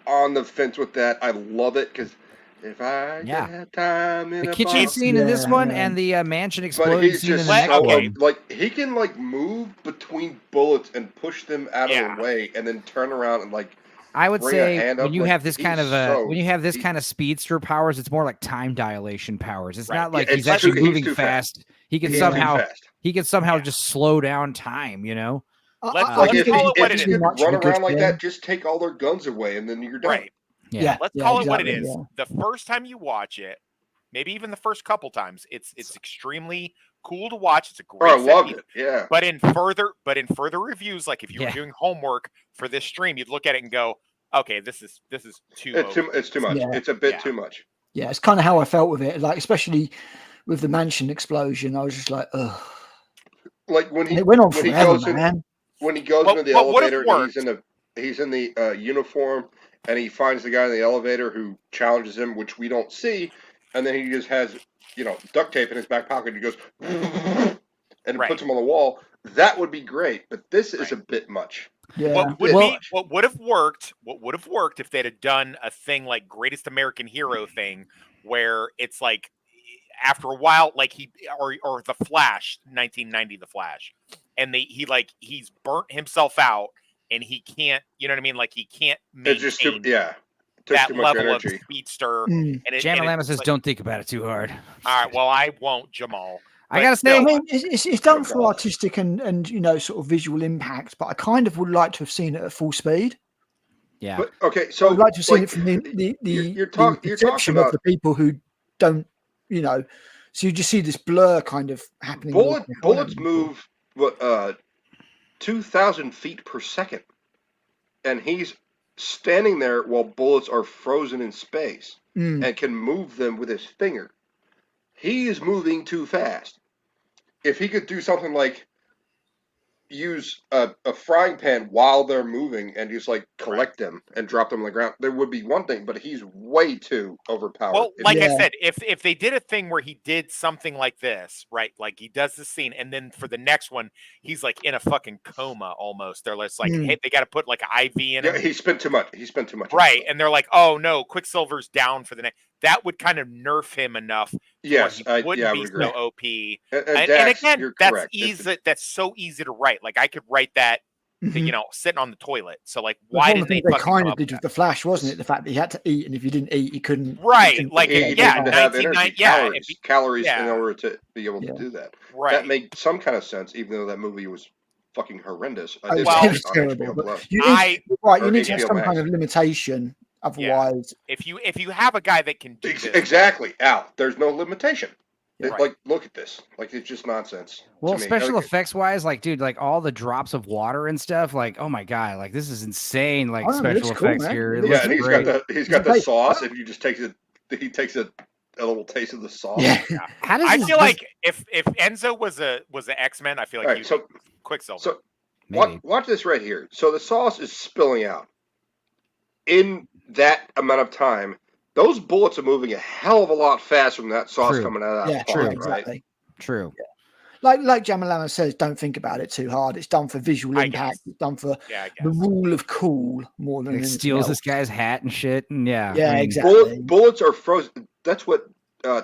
on the fence with that. I love it because if I had time in The a kitchen box- scene in this one and the mansion But exploding he's scene in just the next so one. he can move between bullets and push them out of the way, and then turn around and I would bring a say hand when up, you have this he's kind of so- when you have this kind of speedster powers, it's more like time dilation powers. It's not like Yeah, he's it's actually he's moving too fast. He can He's too somehow fast. just slow down time. Let's Like call if it what he it could is. run around like that, just take all their guns away, and then you're done. Right. Yeah. Let's call it what it is. The first time you watch it, maybe even the first couple times, it's extremely cool to watch. It's a great. I loved set it. Yeah. But in further reviews, like if you were doing homework for this stream, you'd look at it and go, "Okay, this is too. It's too much. Yeah. It's a bit too much. Yeah, it's kind of how I felt with it. Like, especially with the mansion explosion, I was just like, ugh. Like when he It went on when he forever, goes in, man. when he goes Well, into the what if elevator, and he's in the uniform, and he finds the guy in the elevator who challenges him, which we don't see, and then he just has duct tape in his back pocket. He goes and puts him on the wall. That would be great, but this is a bit much. Yeah. What would have worked? What would have worked if they'd have done a thing like Greatest American Hero thing, where it's like after a while, like or the Flash, 1990, the Flash, and he's burnt himself out and he can't, you know what I mean? Like he can't maintain It's just too Took that too much level energy. of speedster. Mm. And Jam and says, don't think about it too hard. All right, well, I won't, Jamal. I gotta say, I mean, it's done for artistic and sort of visual impact, but I kind of would like to have seen it at full speed. Yeah. But, okay, so I'd like to have seen it from the perception of the people who don't, So you just see this blur kind of happening. Bullets move 2,000 feet per second, and he's standing there while bullets are frozen in space and can move them with his finger. He is moving too fast. If he could do something like use a frying pan while they're moving and just collect them and drop them on the ground, there would be one thing, but he's way too overpowered. Well, like I said, if they did a thing where he did something like this, right? Like he does the scene, and then for the next one, he's like in a fucking coma almost. They're just like, hey, they got to put like an IV in him. Yeah, he spent too much. Right, and they're like, oh no, Quicksilver's down for the next. That would kind of nerf him enough. Yes, he wouldn't be agree. so OP. And And Dax, again, you're that's correct. easy. That's so easy to write. Like I could write that, sitting on the toilet. So like, The why one didn't thing they they fucking kind come of up did with the Flash, wasn't it? The fact that he had to eat, and if you didn't eat, you couldn't. Right, you couldn't like, eat. yeah, to have 1990 energy, yeah, calories in yeah. order to be able to do that. Right. That made some kind of sense, even though that movie was fucking horrendous. I did It watch was it on terrible. HBO But Plus. you need, you Or need to have HBO some Max. kind of limitation, otherwise. If you have a guy that can do this, Exactly, Al. There's no limitation. Right. Like, look at this. Like, it's just nonsense. Well, to me. special Like, effects wise, like, dude, like all the drops of water and stuff, like, oh my god, like this is insane, like Oh, it special looks cool, effects man. here. It It yeah, looks and he's great. got the Hey, sauce, and you just takes it. He takes a little taste of the sauce. Yeah. How does I this- feel like if Enzo was an X-Men, I feel like All right, he'd so- be Quicksilver. So Maybe. watch this right here. So the sauce is spilling out. In that amount of time, those bullets are moving a hell of a lot faster than that sauce True. coming out of that Yeah, pot, true, right? exactly. True. Like Jamalana says, don't think about it too hard. It's done for visual I impact. It's done for Yeah, I the guess. rule of cool more than Like anything steals else. this guy's hat and shit, and yeah, Yeah, I mean, exactly. Bullets are frozen. That's what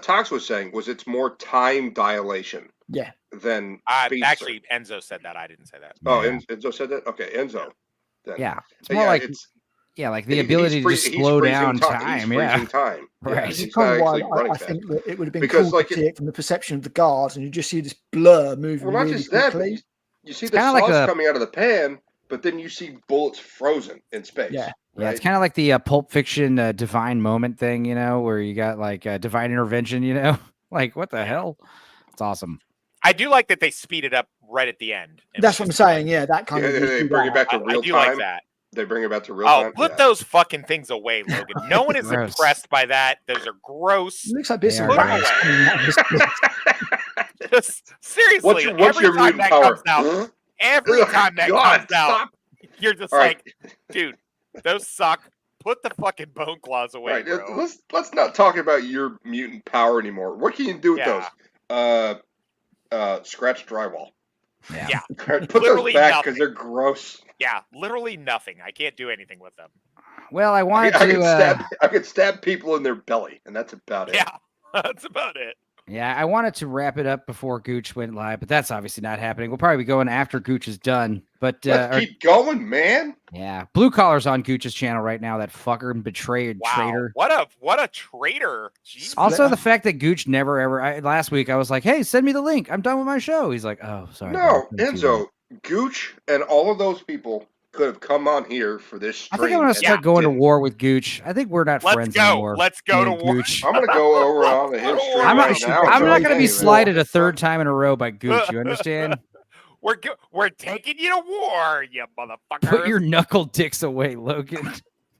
Tox was saying. Was it's more time dilation Yeah. than speedster. Actually, Enzo said that. I didn't say that. Oh, Yeah. Enzo said that. Okay, Enzo. Then. Yeah, it's more like Yeah, like the ability to just slow down time. He's yeah. freezing time. Right. He's It's kind of why actually running I think fast. that it would have been Because, cool like, to see it from the perception of the guards, and you just see this blur moving Well, not really just that, but quickly. you see It's the kinda like sauce a- coming out of the pan, but then you see bullets frozen in space. Yeah. Yeah, it's right? kind of like the Pulp Fiction divine moment thing, where you got like divine intervention, like what the hell? It's awesome. I do like that they speed it up right at the end. It That's was what I'm just saying. Yeah, that kind of. They bring it back to real I do time. like that. They bring it back to real Oh, time. put those fucking things away, Logan. No one is Gross. impressed by that. Those are gross. It looks like bits They of are wax gross. coming out of this place. Just seriously, What's every your time mutant that power? comes out, Huh? every Ugh, time that God, comes out, stop. you're just All right. like, dude, those suck. Put the fucking bone claws away, Right. bro. Let's not talk about your mutant power anymore. What can you do with those? Scratch drywall. Yeah. Put Literally those back nothing. because they're gross. Yeah, literally nothing. I can't do anything with them. Well, I wanted I could stab people in their belly, and that's about it. Yeah, that's about it. Yeah, I wanted to wrap it up before Gooch went live, but that's obviously not happening. We'll probably be going after Gooch is done. But Let's keep going, man. yeah, Blue Collar's on Gooch's channel right now. That fucker and betrayed traitor. What a traitor. Jesus. Also, the fact that Gooch never ever. Last week, I was like, "Hey, send me the link. I'm done with my show." He's like, "Oh, sorry." No, bro. Enzo, Gooch, and all of those people could have come on here for this I stream. think I'm gonna and start they going to didn't. war with Gooch. I think we're not Let's friends go. anymore. Let's go me to and war. Gooch. I'm gonna go over on to his stream I'm right not, now. I'm not going to be Anyway. slighted a third time in a row by Gooch. You understand? We're taking you to war, you motherfucker. Put your knuckle dicks away, Logan.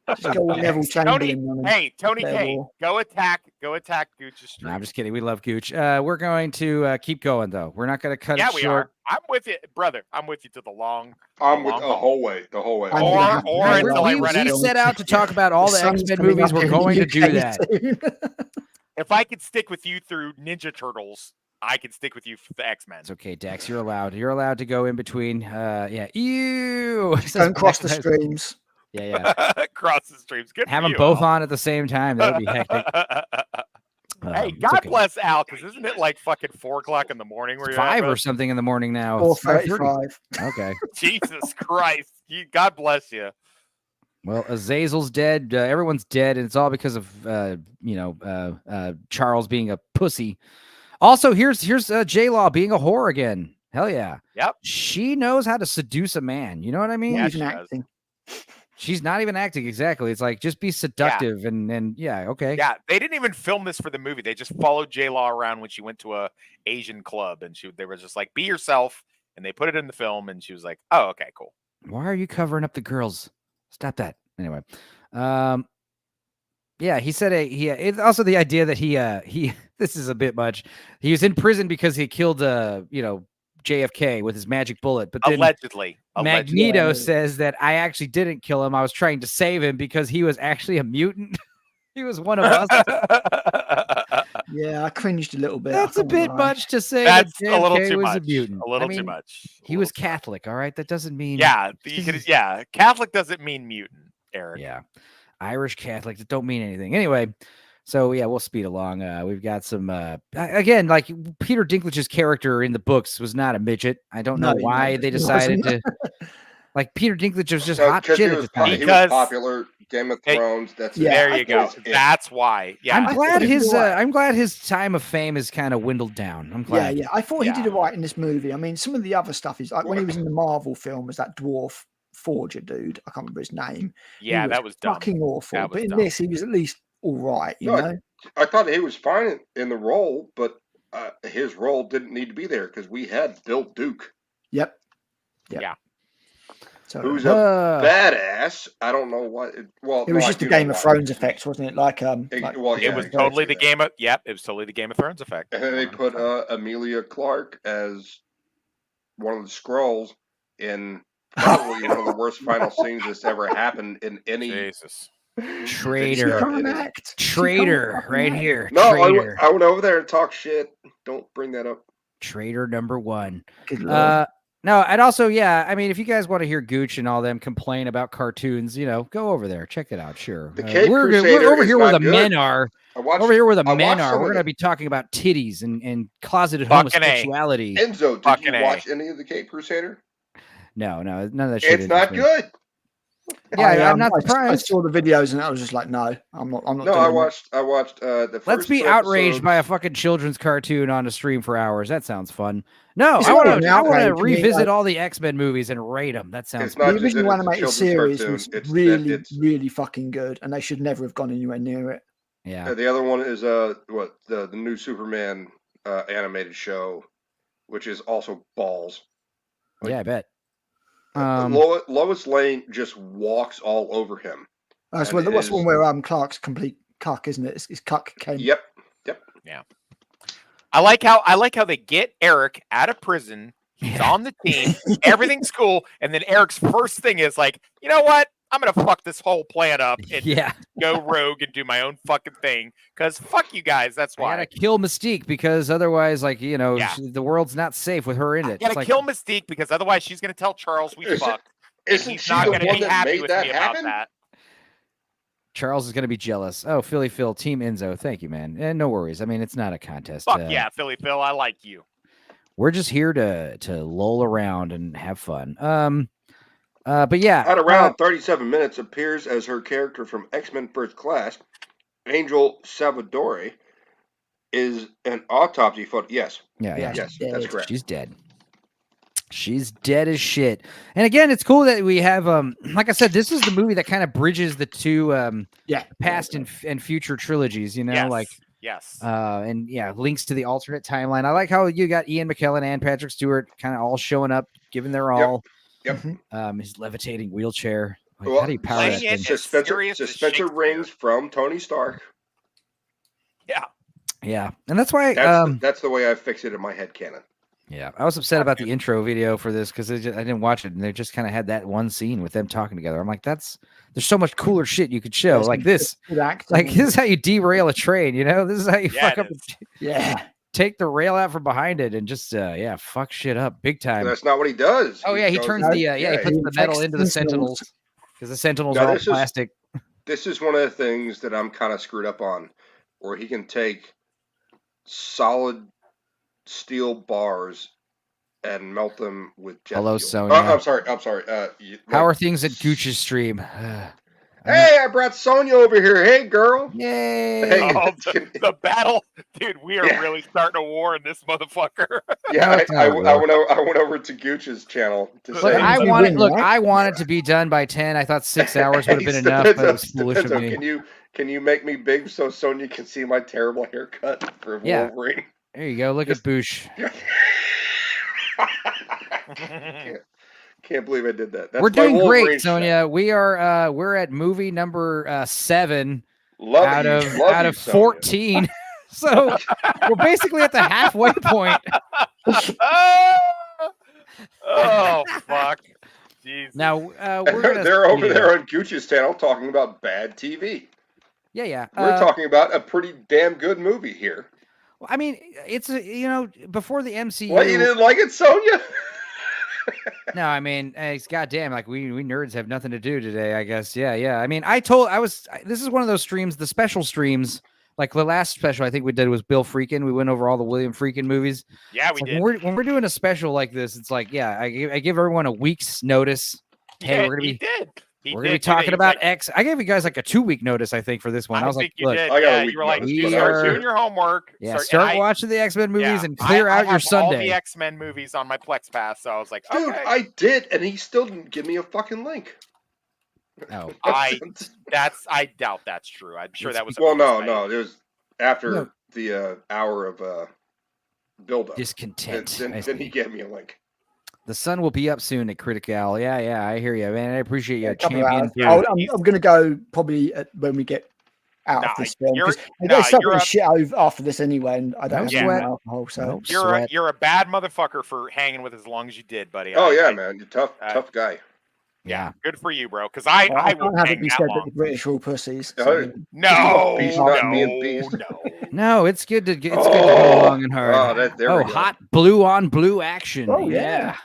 Just go with Neville Chamberlain. on him. Hey, Tony Fair Kane, war. go attack Gooch's No, stream. I'm just kidding. We love Gooch. We're going to keep going though. We're not going to cut Yeah, it we short. are. I'm with you, brother. I'm with you to the long. I'm with long the haul. whole way. The whole way. I'm Or- gonna have to or go until around I the run out We of- film. set out to talk about all the sun's X-Men coming movies. up We're in the going to do UK that. soon. If I could stick with you through Ninja Turtles, I can stick with you for the X-Men. It's okay, Dex. You're allowed. You're allowed to go in between. Yeah. Ew. Don't cross the streams. Yeah, yeah. Cross the streams. Good. Have for them you, both Al. on at the same time. That would be hectic. Hey, It's God okay. bless Al, because isn't it like fucking 4 o'clock in the morning where It's you're at, 5 bro? or something in the morning now. Or It's 5:30. 35. Okay. Jesus Christ. God bless you. Well, Azazel's dead. Everyone's dead, and it's all because of Charles being a pussy. Also, here's J-Law being a whore again. Hell yeah. Yep. She knows how to seduce a man. You know what I mean? Yeah, Not she even does. acting. She's not even acting exactly. It's like just be seductive and yeah, okay. Yeah, they didn't even film this for the movie. They just followed J Law around when she went to a Asian club, and they were just like, "Be yourself," and they put it in the film, and she was like, "Oh, okay, cool." Why are you covering up the girls? Stop that. Anyway, yeah, he said it's also the idea that he this is a bit much. He was in prison because he killed JFK with his magic bullet, but then Allegedly. Magneto says that I actually didn't kill him. I was trying to save him because he was actually a mutant. He was one of us. Yeah, I cringed a little bit. That's I a can't bit lie. much to say. That's that a little JFK too was much. a mutant. A little I too mean, much. He was Catholic. All right, that doesn't mean Yeah, Catholic doesn't mean mutant, Eric. Yeah, Irish Catholic that don't mean anything. Anyway, so yeah, we'll speed along. We've got some again, like Peter Dinklage's character in the books was not a midget. I don't know No, why they he decided wasn't. to. Like Peter Dinklage was just No, hot 'cause shit he at was the time. he was Because- popular. Game of Hey, Thrones. That's yeah, it. There you go. That's it. That's why. Yeah. I'm glad he did his right. I'm glad his time of fame is kind of dwindled down. I'm Yeah, glad. yeah. I thought Yeah. he did it right in this movie. I mean, some of the other stuff is like when he was in the Marvel film as that dwarf forger dude. I can't remember his name. Yeah, He that was dumb. fucking awful. That But was in dumb. this, he was at least all right. You No, know. I thought he was fine in the role, but his role didn't need to be there because we had Bill Duke, Yep. Yeah. So who's a badass. I don't know what. Well, it was no, just I the do know Game of why. Thrones effect, wasn't it? Like well, It yeah, was I totally see the that. it was totally the Game of Thrones effect. And then they put Amelia Clark as one of the Skrulls in probably one of the worst final scenes that's ever happened in any Jesus. Traitor. video. It is- act. Traitor right here. No, Traitor. I went over there and talked shit. Don't bring that up. Traitor number 1. Good lord. No, and also, yeah, I mean, if you guys want to hear Gooch and all them complain about cartoons, go over there, check it out. Sure, The Cape we're Crusader over is here where not the good. men are. I watched, Over here where the I men watched are, some we're of going to it. be talking about titties and closeted Fucking A. homosexuality. Enzo, did Fucking you A. watch any of the Cape Crusader? No, none of that shit. It's not interests me. good. Yeah, I'm not I surprised. saw the videos and I was just like, no, I'm not. No, doing I it. watched the first. Let's be two outraged episodes. by a fucking children's cartoon on a stream for hours. That sounds fun. No, It's I not want an to. I want outrage. to I mean, revisit like- all the X-Men movies and rate them. That sounds. It's not The just that original it's a animated children's series cartoon. was It's that really, it's really fucking good, and they should never have gone anywhere near it. Yeah. the other one is the new Superman animated show, which is also balls. Yeah, I bet. Lois Lane just walks all over him. That's And what's it the one is- where Clark's complete cuck, isn't it? It's cuck Kent. Yep. Yeah. I like how they get Eric out of prison. He's on the team. Everything's cool. And then Eric's first thing is like, you know what? I'm gonna fuck this whole plan up and go rogue and do my own fucking thing. Because fuck you guys. That's I why. gotta kill Mystique because otherwise, like the world's not safe with her in it. Gotta It's like, kill Mystique because otherwise she's gonna tell Charles we fucked. And Isn't he's she not the gonna one be that happy made with that me happen? about that. Charles is gonna be jealous. Oh, Philly Phil, Team Enzo. Thank you, man. And no worries. I mean, it's not a contest. Fuck yeah, Philly Phil. I like you. We're just here to lull around and have fun. But yeah, At around 37 minutes, appears as her character from X-Men First Class, Angel Salvadore, is an autopsy photo. Yes. Yeah. Yes, that's correct. She's dead. She's dead as shit. And again, it's cool that we have like I said, this is the movie that kind of bridges the two past and future trilogies, Yes. And links to the alternate timeline. I like how you got Ian McKellen and Patrick Stewart kind of all showing up, giving their all. Yep. His levitating wheelchair. Like, Well, how do you power that thing? Suspensor rings from Tony Stark. Yeah, and that's why That's the way I fix it in my head canon. Yeah, I was upset about the intro video for this because I didn't watch it, and they just kind of had that one scene with them talking together. I'm like, there's so much cooler shit you could show, like this. Like this is how you derail a train, This is how you fuck up. Take the rail out from behind it and just fuck shit up big time. That's not what he does. Oh yeah, he turns he puts the metal into the Sentinels because the Sentinels are all plastic. This is one of the things that I'm kind of screwed up on, where he can take solid steel bars and melt them with jet Hello, fuel. Sonia. I'm sorry. How are things at Gooch's stream? Hey, I brought Sonia over here. Hey, girl. Yay. Hey, the battle. Dude, we are really starting a war in this motherfucker. Yeah, I went over to Gooch's channel to say. I want it to be done by 10. I thought 6 hours would have been enough, but it was foolish of me. Can you make me big so Sonia can see my terrible haircut for Wolverine? There you go. Look at Boosh. Can't believe I did that. That's we're doing my Wolverine great, Sonia. We are we're at movie number 7 Love out you, of 14. So we're basically at the halfway point. Oh fuck. Jesus. Now we're gonna, they're over there on Gooch's channel talking about bad TV. Yeah. We're talking about a pretty damn good movie here. I mean, it's before the MCU. What, you didn't like it, Sonia? No, I mean, it's goddamn. Like we nerds have nothing to do today, I guess. Yeah. I mean, this is one of those streams, the special streams. Like the last special I think we did was Bill Friedkin. We went over all the William Friedkin movies. Yeah, we did. When we're doing a special like this, it's like, I give everyone a week's notice. Hey, we're gonna be talking about X. I gave you guys like a 2-week notice, I think, for this one. I was like, look, you were like, start doing your homework. Start watching the X-Men movies and clear out your Sunday. All the X-Men movies on my Plex Pass, so I was like, dude, okay. I did, and he still didn't give me a fucking link. Oh, I doubt that's true. I'm sure that was. No. It was after the hour of build-up. Discontent. Then he gave me a link. The sun will be up soon at Critical. Yeah, I hear you, man. I appreciate you champion. I'm going to go probably when we get out of this film because there's something shit over after this anyway, and I don't have alcohol. So you're a bad motherfucker for hanging with as long as you did, buddy. Oh yeah, man, you're tough guy. Yeah, good for you, bro. Because I can't have it be said that the British are all pussies. So. No, it's good to go long and hard. Hot blue on blue action. Oh yeah.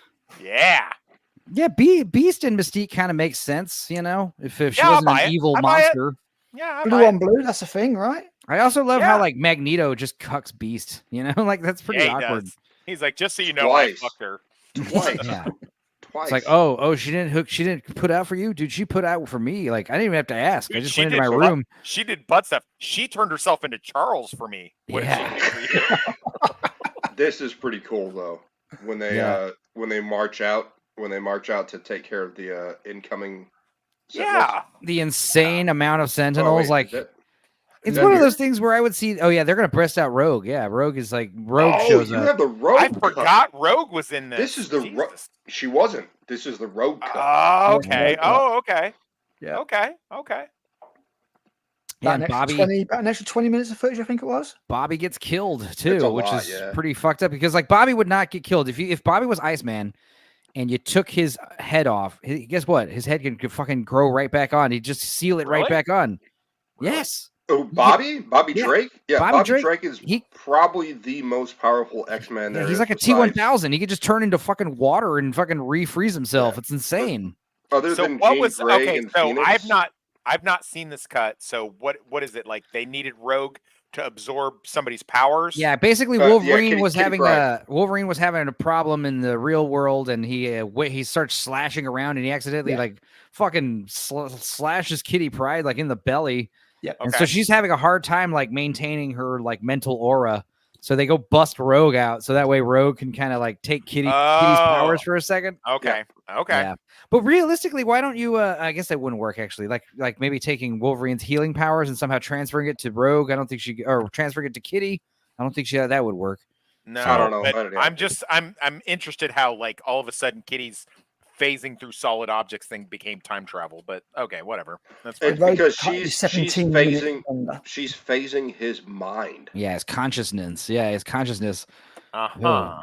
Yeah, Beast and Mystique kind of makes sense, if she wasn't an evil monster. Yeah, blue on blue, that's a thing, right? I also love how like Magneto just cucks Beast, like that's pretty awkward. He's like, just so you know, I fucked her. Twice. twice. It's like, oh, she didn't put out for you, dude. She put out for me. Like, I didn't even have to ask. I just went into my room. She did butt stuff. She turned herself into Charles for me. This is pretty cool though. When they march out to take care of the incoming sentinels. The insane amount of sentinels. It's that one of here? those things where I would see. Oh yeah, they're gonna breast out Rogue. Yeah, Rogue is like shows you up. have the Rogue. I forgot Rogue was in this. This is the Rogue. She wasn't. This is the Rogue cut. Oh, okay. Oh, okay. Yeah. Okay. Yeah, About Bobby. about an extra 20 minutes of footage, I think it was. Bobby gets killed That's too, a which lot, is yeah. pretty fucked up because like Bobby would not get killed if Bobby was Iceman and you took his head off. Guess what? His head can fucking grow right back on. He'd just seal it right Really? back on. Yes. Oh, Bobby Drake? Yeah, Bobby Drake is probably the most powerful X-Man there Yeah, he's is like a besides- T-1000. He could just turn into fucking water and fucking refreeze himself. It's insane. Other So than what Jean was Grey okay? and So Phoenix, I've not seen this cut. So what is it like? They needed Rogue to absorb somebody's powers. Yeah, basically yeah, Wolverine Kitty- was Kitty having Pryde. a problem in the real world, and he starts slashing around, and he accidentally like fucking slashes Kitty Pryde like in the belly. Yeah, and so she's having a hard time like maintaining her like mental aura. So they go bust Rogue out, so that way Rogue can kind of like take Kitty's powers for a second. Okay. Yeah. But realistically, why don't you? I guess that wouldn't work actually. Like maybe taking Wolverine's healing powers and somehow transferring it to Rogue. I don't think or transferring it to Kitty. I don't think that would work. No, I don't know. but I don't know. I'm interested how like all of a sudden Kitty's phasing through solid objects thing became time travel. But okay, whatever. That's fine. It's because she's 17 minutes longer. she's phasing his mind. Yeah, his consciousness. Yeah, his consciousness. Uh-huh.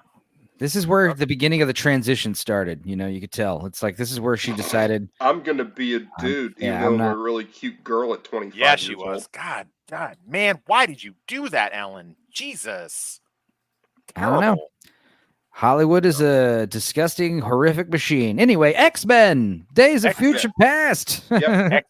This is where the beginning of the transition started. You know, you could tell. It's like this is where she decided. I'm gonna be a dude, yeah, even I'm though I'm not- a really cute girl at 25 Yeah, she years was. old. God, man, why did you do that, Ellen? Jesus. I don't know. Terrible. Hollywood is a disgusting, horrific machine. Anyway, X-Men, Days of X-Men. Future Past. Yep.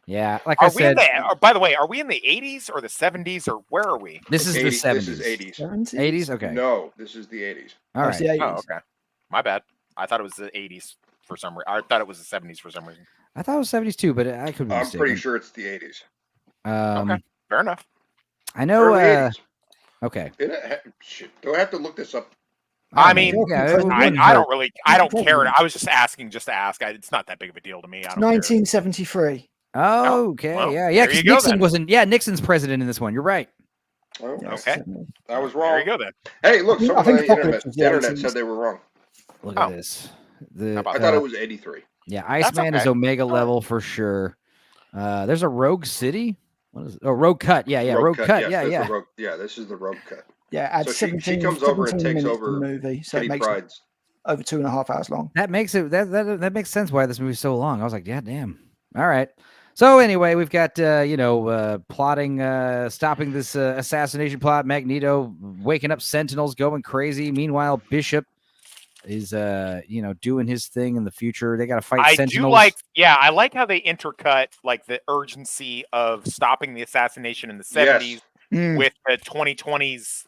Yeah, like Are I we said, in the? By the way, are we in the 80s or the 70s or where are we? this is the 80s, 70s. This is 80s. 80s? Okay. No, this is the 80s. All That's right. the 80s. Oh, okay. My bad. I thought it was the 80s for some reason. I thought it was the 70s for some reason. I thought it was 70s too, but I could be I'm mistaken. pretty sure it's the 80s. Okay, fair enough. I know. Early 80s. Okay. Shit, do I have to look this up? I mean, yeah, it wouldn't I hurt. don't really, I don't care. I was just asking, just to ask. It's not that big of a deal to me. I don't care. 1973. Oh, okay. well, yeah. there Because you go Nixon then. wasn't. Yeah, Nixon's president in this one. You're right. Oh, Okay. I was wrong. There you go then. Hey, look, I someone think on the Apocalypse was the internet 80s. said they were wrong. Look Oh. at this. The, about I thought it was 83. Yeah, Iceman is okay. Omega level for sure. There's a Rogue City. What is it? Oh, Rogue Cut. Yeah, Rogue Cut. Yes, Yeah, there's yeah. the Rogue, yeah, this is the Rogue cut. Yeah, add So she 17, comes over and 17 takes minutes over in the movie, so Kitty it makes it Pryde's. over 2.5 hours long. That makes it that makes sense why this movie's so long. I was like, yeah, damn. All right. So anyway, we've got plotting, stopping this assassination plot. Magneto waking up Sentinels, going crazy. Meanwhile, Bishop is doing his thing in the future. They got to fight I Sentinels. do like, I like how they intercut like the urgency of stopping the assassination in the 70s with the 2020s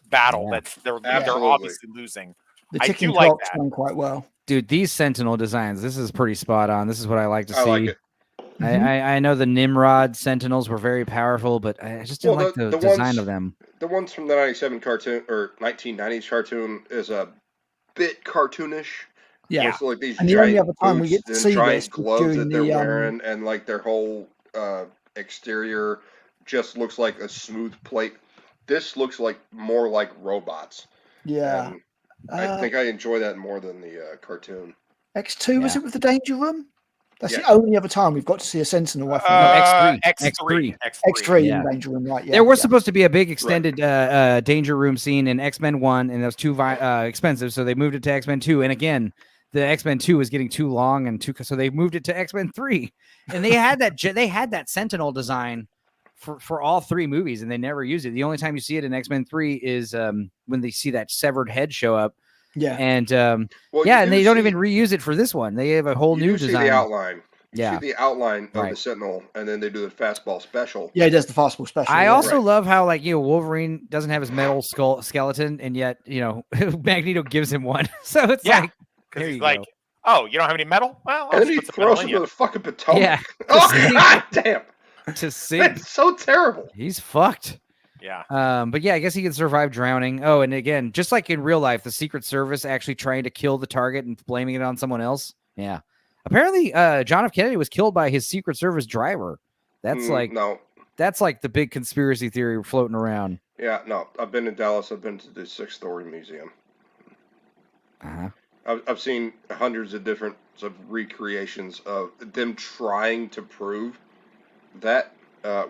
battle. Yeah. They're Absolutely. obviously losing. The I ticking do like clock's that. done quite well. Dude, these Sentinel designs. This is pretty spot on. This is what I like to see. I like it. I know the Nimrod Sentinels were very powerful, but I just didn't like the design ones, of them. The ones from the 97 cartoon or 1990s cartoon is a bit cartoonish. Yeah. It's like these And the giant only other time we boots get to and see giant this was gloves that during they're the, wearing, and like their whole exterior just looks like a smooth plate. This looks like more like robots. Yeah. And I think I enjoy that more than the cartoon. X2, was Yeah. it with the Danger Room? That's Yeah. the only other time we've got to see a Sentinel, I think. X3. X3 Yeah. in Danger Room, right? Yeah. There was supposed to be a big extended Danger Room scene in X-Men 1, and that was too expensive, so they moved it to X-Men 2. And again, the X-Men 2 was getting too long and so they moved it to X-Men 3. And they had that Sentinel design for all three movies, and they never used it. The only time you see it in X-Men 3 is when they see that severed head show up. Yeah. And Well, yeah, you and do they don't see- even reuse it for this one. They have a whole You new do see design. the outline. You Yeah. see the outline of the Right. Sentinel, and then they do the fastball special. Yeah, he does the fastball special. I yeah. also love how Wolverine doesn't have his metal skeleton, and yet Magneto gives him one. So it's like Because he's you like, go. "Oh, you don't have any metal? Well, I'll And then just he put some metal throws in him to you." the fucking Potomac. Yeah. Oh, God damn. To sing. That's so terrible. He's fucked. Yeah. But yeah, I guess he can survive drowning. Oh, and again, just like in real life, the Secret Service actually trying to kill the target and blaming it on someone else. Yeah. Apparently, John F. Kennedy was killed by his Secret Service driver. That's that's like the big conspiracy theory floating around. Yeah, no. I've been to Dallas. I've been to the Sixth Story Museum. I've seen hundreds of different recreations of them trying to prove that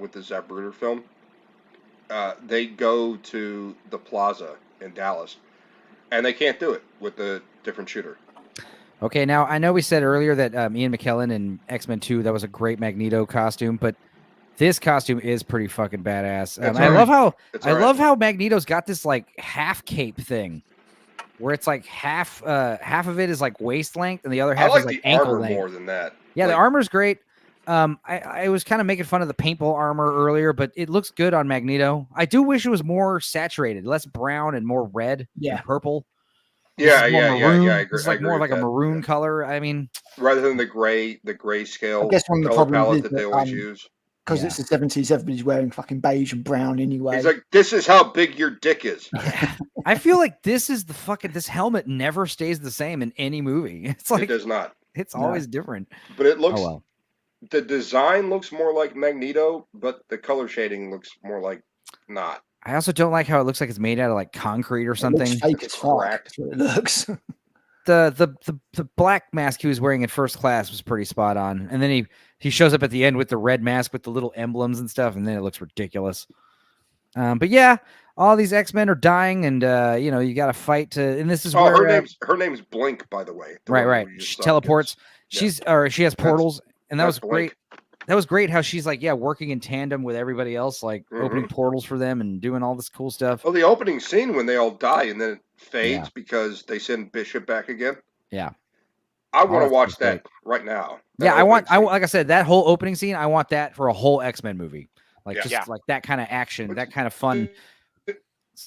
with the Zapruder film. They go to the plaza in Dallas, and they can't do it with the different shooter. Okay, now I know we said earlier that Ian McKellen in X-Men 2, that was a great Magneto costume, but this costume is pretty fucking badass. I love how Magneto's got this like half cape thing, where it's like half of it is like waist length, and the other half I like is like the ankle armor length. more than that. Yeah, Like, the armor's great. I was kind of making fun of the paintball armor earlier, but it looks good on Magneto. I do wish it was more saturated, less brown and more red and purple. Yeah, This is more yeah, maroon. I agree. It's like more like a maroon color. I mean, rather than the grayscale I guess one of the color problems palette is that they always use. because it's the 70s, everybody's wearing fucking beige and brown anyway. He's like, this is how big your dick is. I feel like this helmet never stays the same in any movie. It's like It does not. It's always different. But it looks. Oh, well. The design looks more like Magneto, but the color shading looks more like not. I also don't like how it looks like it's made out of like concrete or something. It looks fake as fuck. That's what it looks. The black mask he was wearing in First Class was pretty spot on, and then he shows up at the end with the red mask with the little emblems and stuff, and then it looks ridiculous. But yeah, all these X-Men are dying, and you got to fight to. And this is where her name's Blink, by the way. Right. She teleports. She has portals, and that was great. That was great how she's like, working in tandem with everybody else, like opening portals for them and doing all this cool stuff. Well, the opening scene when they all die and then it fades because they send Bishop back again. Yeah. I want to watch that right now. I want, like I said, that whole opening scene, I want that for a whole X-Men movie. Like like that kind of action, that kind of fun.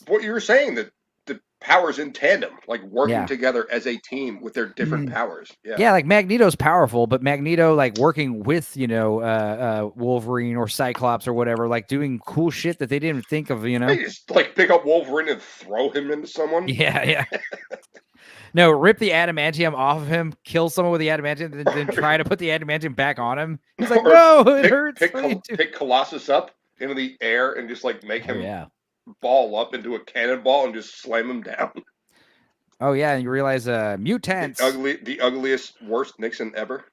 What you were saying, that the powers in tandem, like working together as a team with their different powers. Yeah, like Magneto's powerful, but Magneto like working with Wolverine or Cyclops or whatever, like doing cool shit that they didn't even think of. They just like pick up Wolverine and throw him into someone. Yeah. No, rip the adamantium off of him, kill someone with the adamantium, then try to put the adamantium back on him. He's like, no, it hurts. Pick Colossus up into the air and just like make him ball up into a cannonball and just slam him down. Oh yeah, and you realize mutants. The ugliest, worst Nixon ever.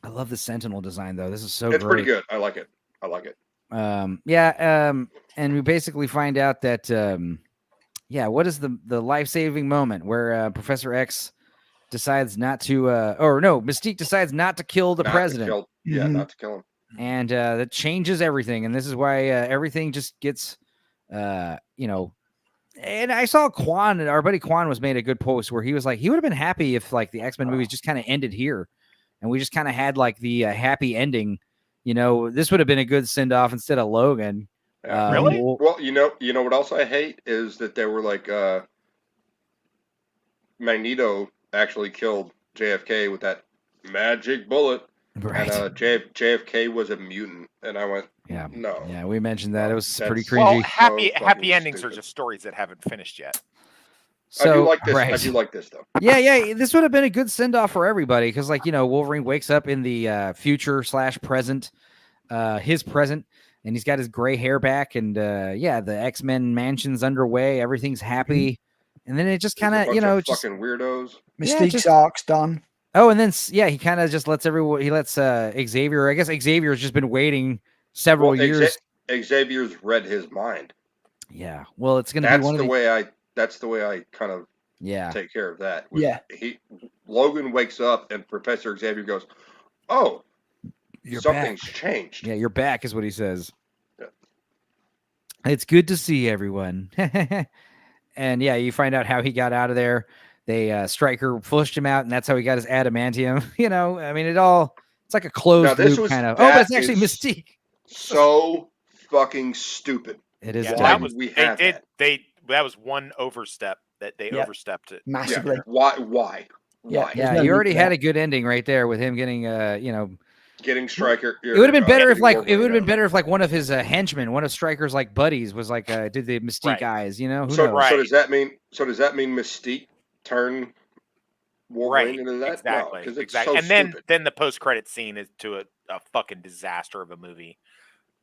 I love the Sentinel design though. This is so It's great. pretty good. I like it. And we basically find out that what is the life-saving moment where Professor X decides not to Mystique decides not to kill the president. Not to kill him. And that changes everything. And this is why everything just gets and I saw Quan, and our buddy Quan was made a good post where he was like, he would have been happy if like the X-Men movies just kind of ended here and we just kind of had like the happy ending. This would have been a good send-off instead of Logan. Really? Well, you know what else I hate is that they were like Magneto actually killed JFK with that magic bullet. Right. And JFK was a mutant, and I went, no. Yeah, we mentioned that. It was pretty cringy. Well, happy endings are just stories that haven't finished yet. So, I do like this. Right. I do like this though. Yeah. This would have been a good send off for everybody because, like, Wolverine wakes up in the future/present, his present, and he's got his gray hair back, and the X-Men mansion's underway. Everything's happy, and then it just kind of, just fucking weirdos. Mystique's arc's done. Oh, and then he kind of just lets everyone. He lets Xavier. I guess Xavier's just been waiting several years. Xavier's read his mind. Yeah. Well, it's going to be one of the way That's the way I kind of take care of that. Logan wakes up and Professor Xavier goes, "Oh, something's changed." Yeah, you're back, is what he says. Yeah. It's good to see everyone. And you find out how he got out of there. They Stryker flushed him out, and that's how he got his adamantium. I mean, it's like a closed loop kind of. But it's actually Mystique. So fucking stupid. It is. That was one overstep that they overstepped it massively. Why? Why? Yeah, you already had a good ending right there with him getting, Getting Stryker. It would have been better if Wolverine one of his henchmen, one of Stryker's like buddies, was like did the Mystique eyes. Who knows? So does that mean? So does that mean Mystique turn Wolverine into that? Exactly. No, because it's exactly. so And stupid. then the post-credit scene is to a fucking disaster of a movie.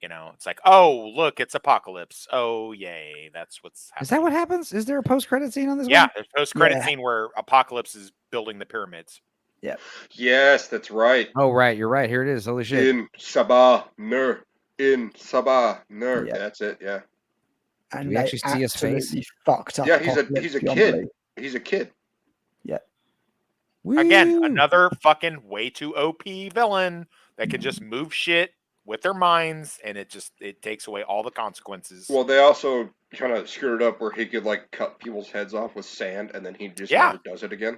It's like, oh look, it's Apocalypse. Oh yay, that's what's happening. Is that what happens? Is there a post-credit scene on this? Yeah, one? there's a post-credit scene where Apocalypse is building the pyramids. Yeah. Yes, that's right. Oh right, you're right. Here it is. Holy shit. In Sabah Nur. In Sabah Nur. Yeah. That's it. Yeah. And Do we actually see his face? absolutely Fucked up. Yeah, he's a beyond kid. belief. He's a kid. Yeah. Again, another fucking way too OP villain that can just move shit with their minds, and it takes away all the consequences. Well, they also kind of screwed it up where he could like cut people's heads off with sand, and then he just never does it again.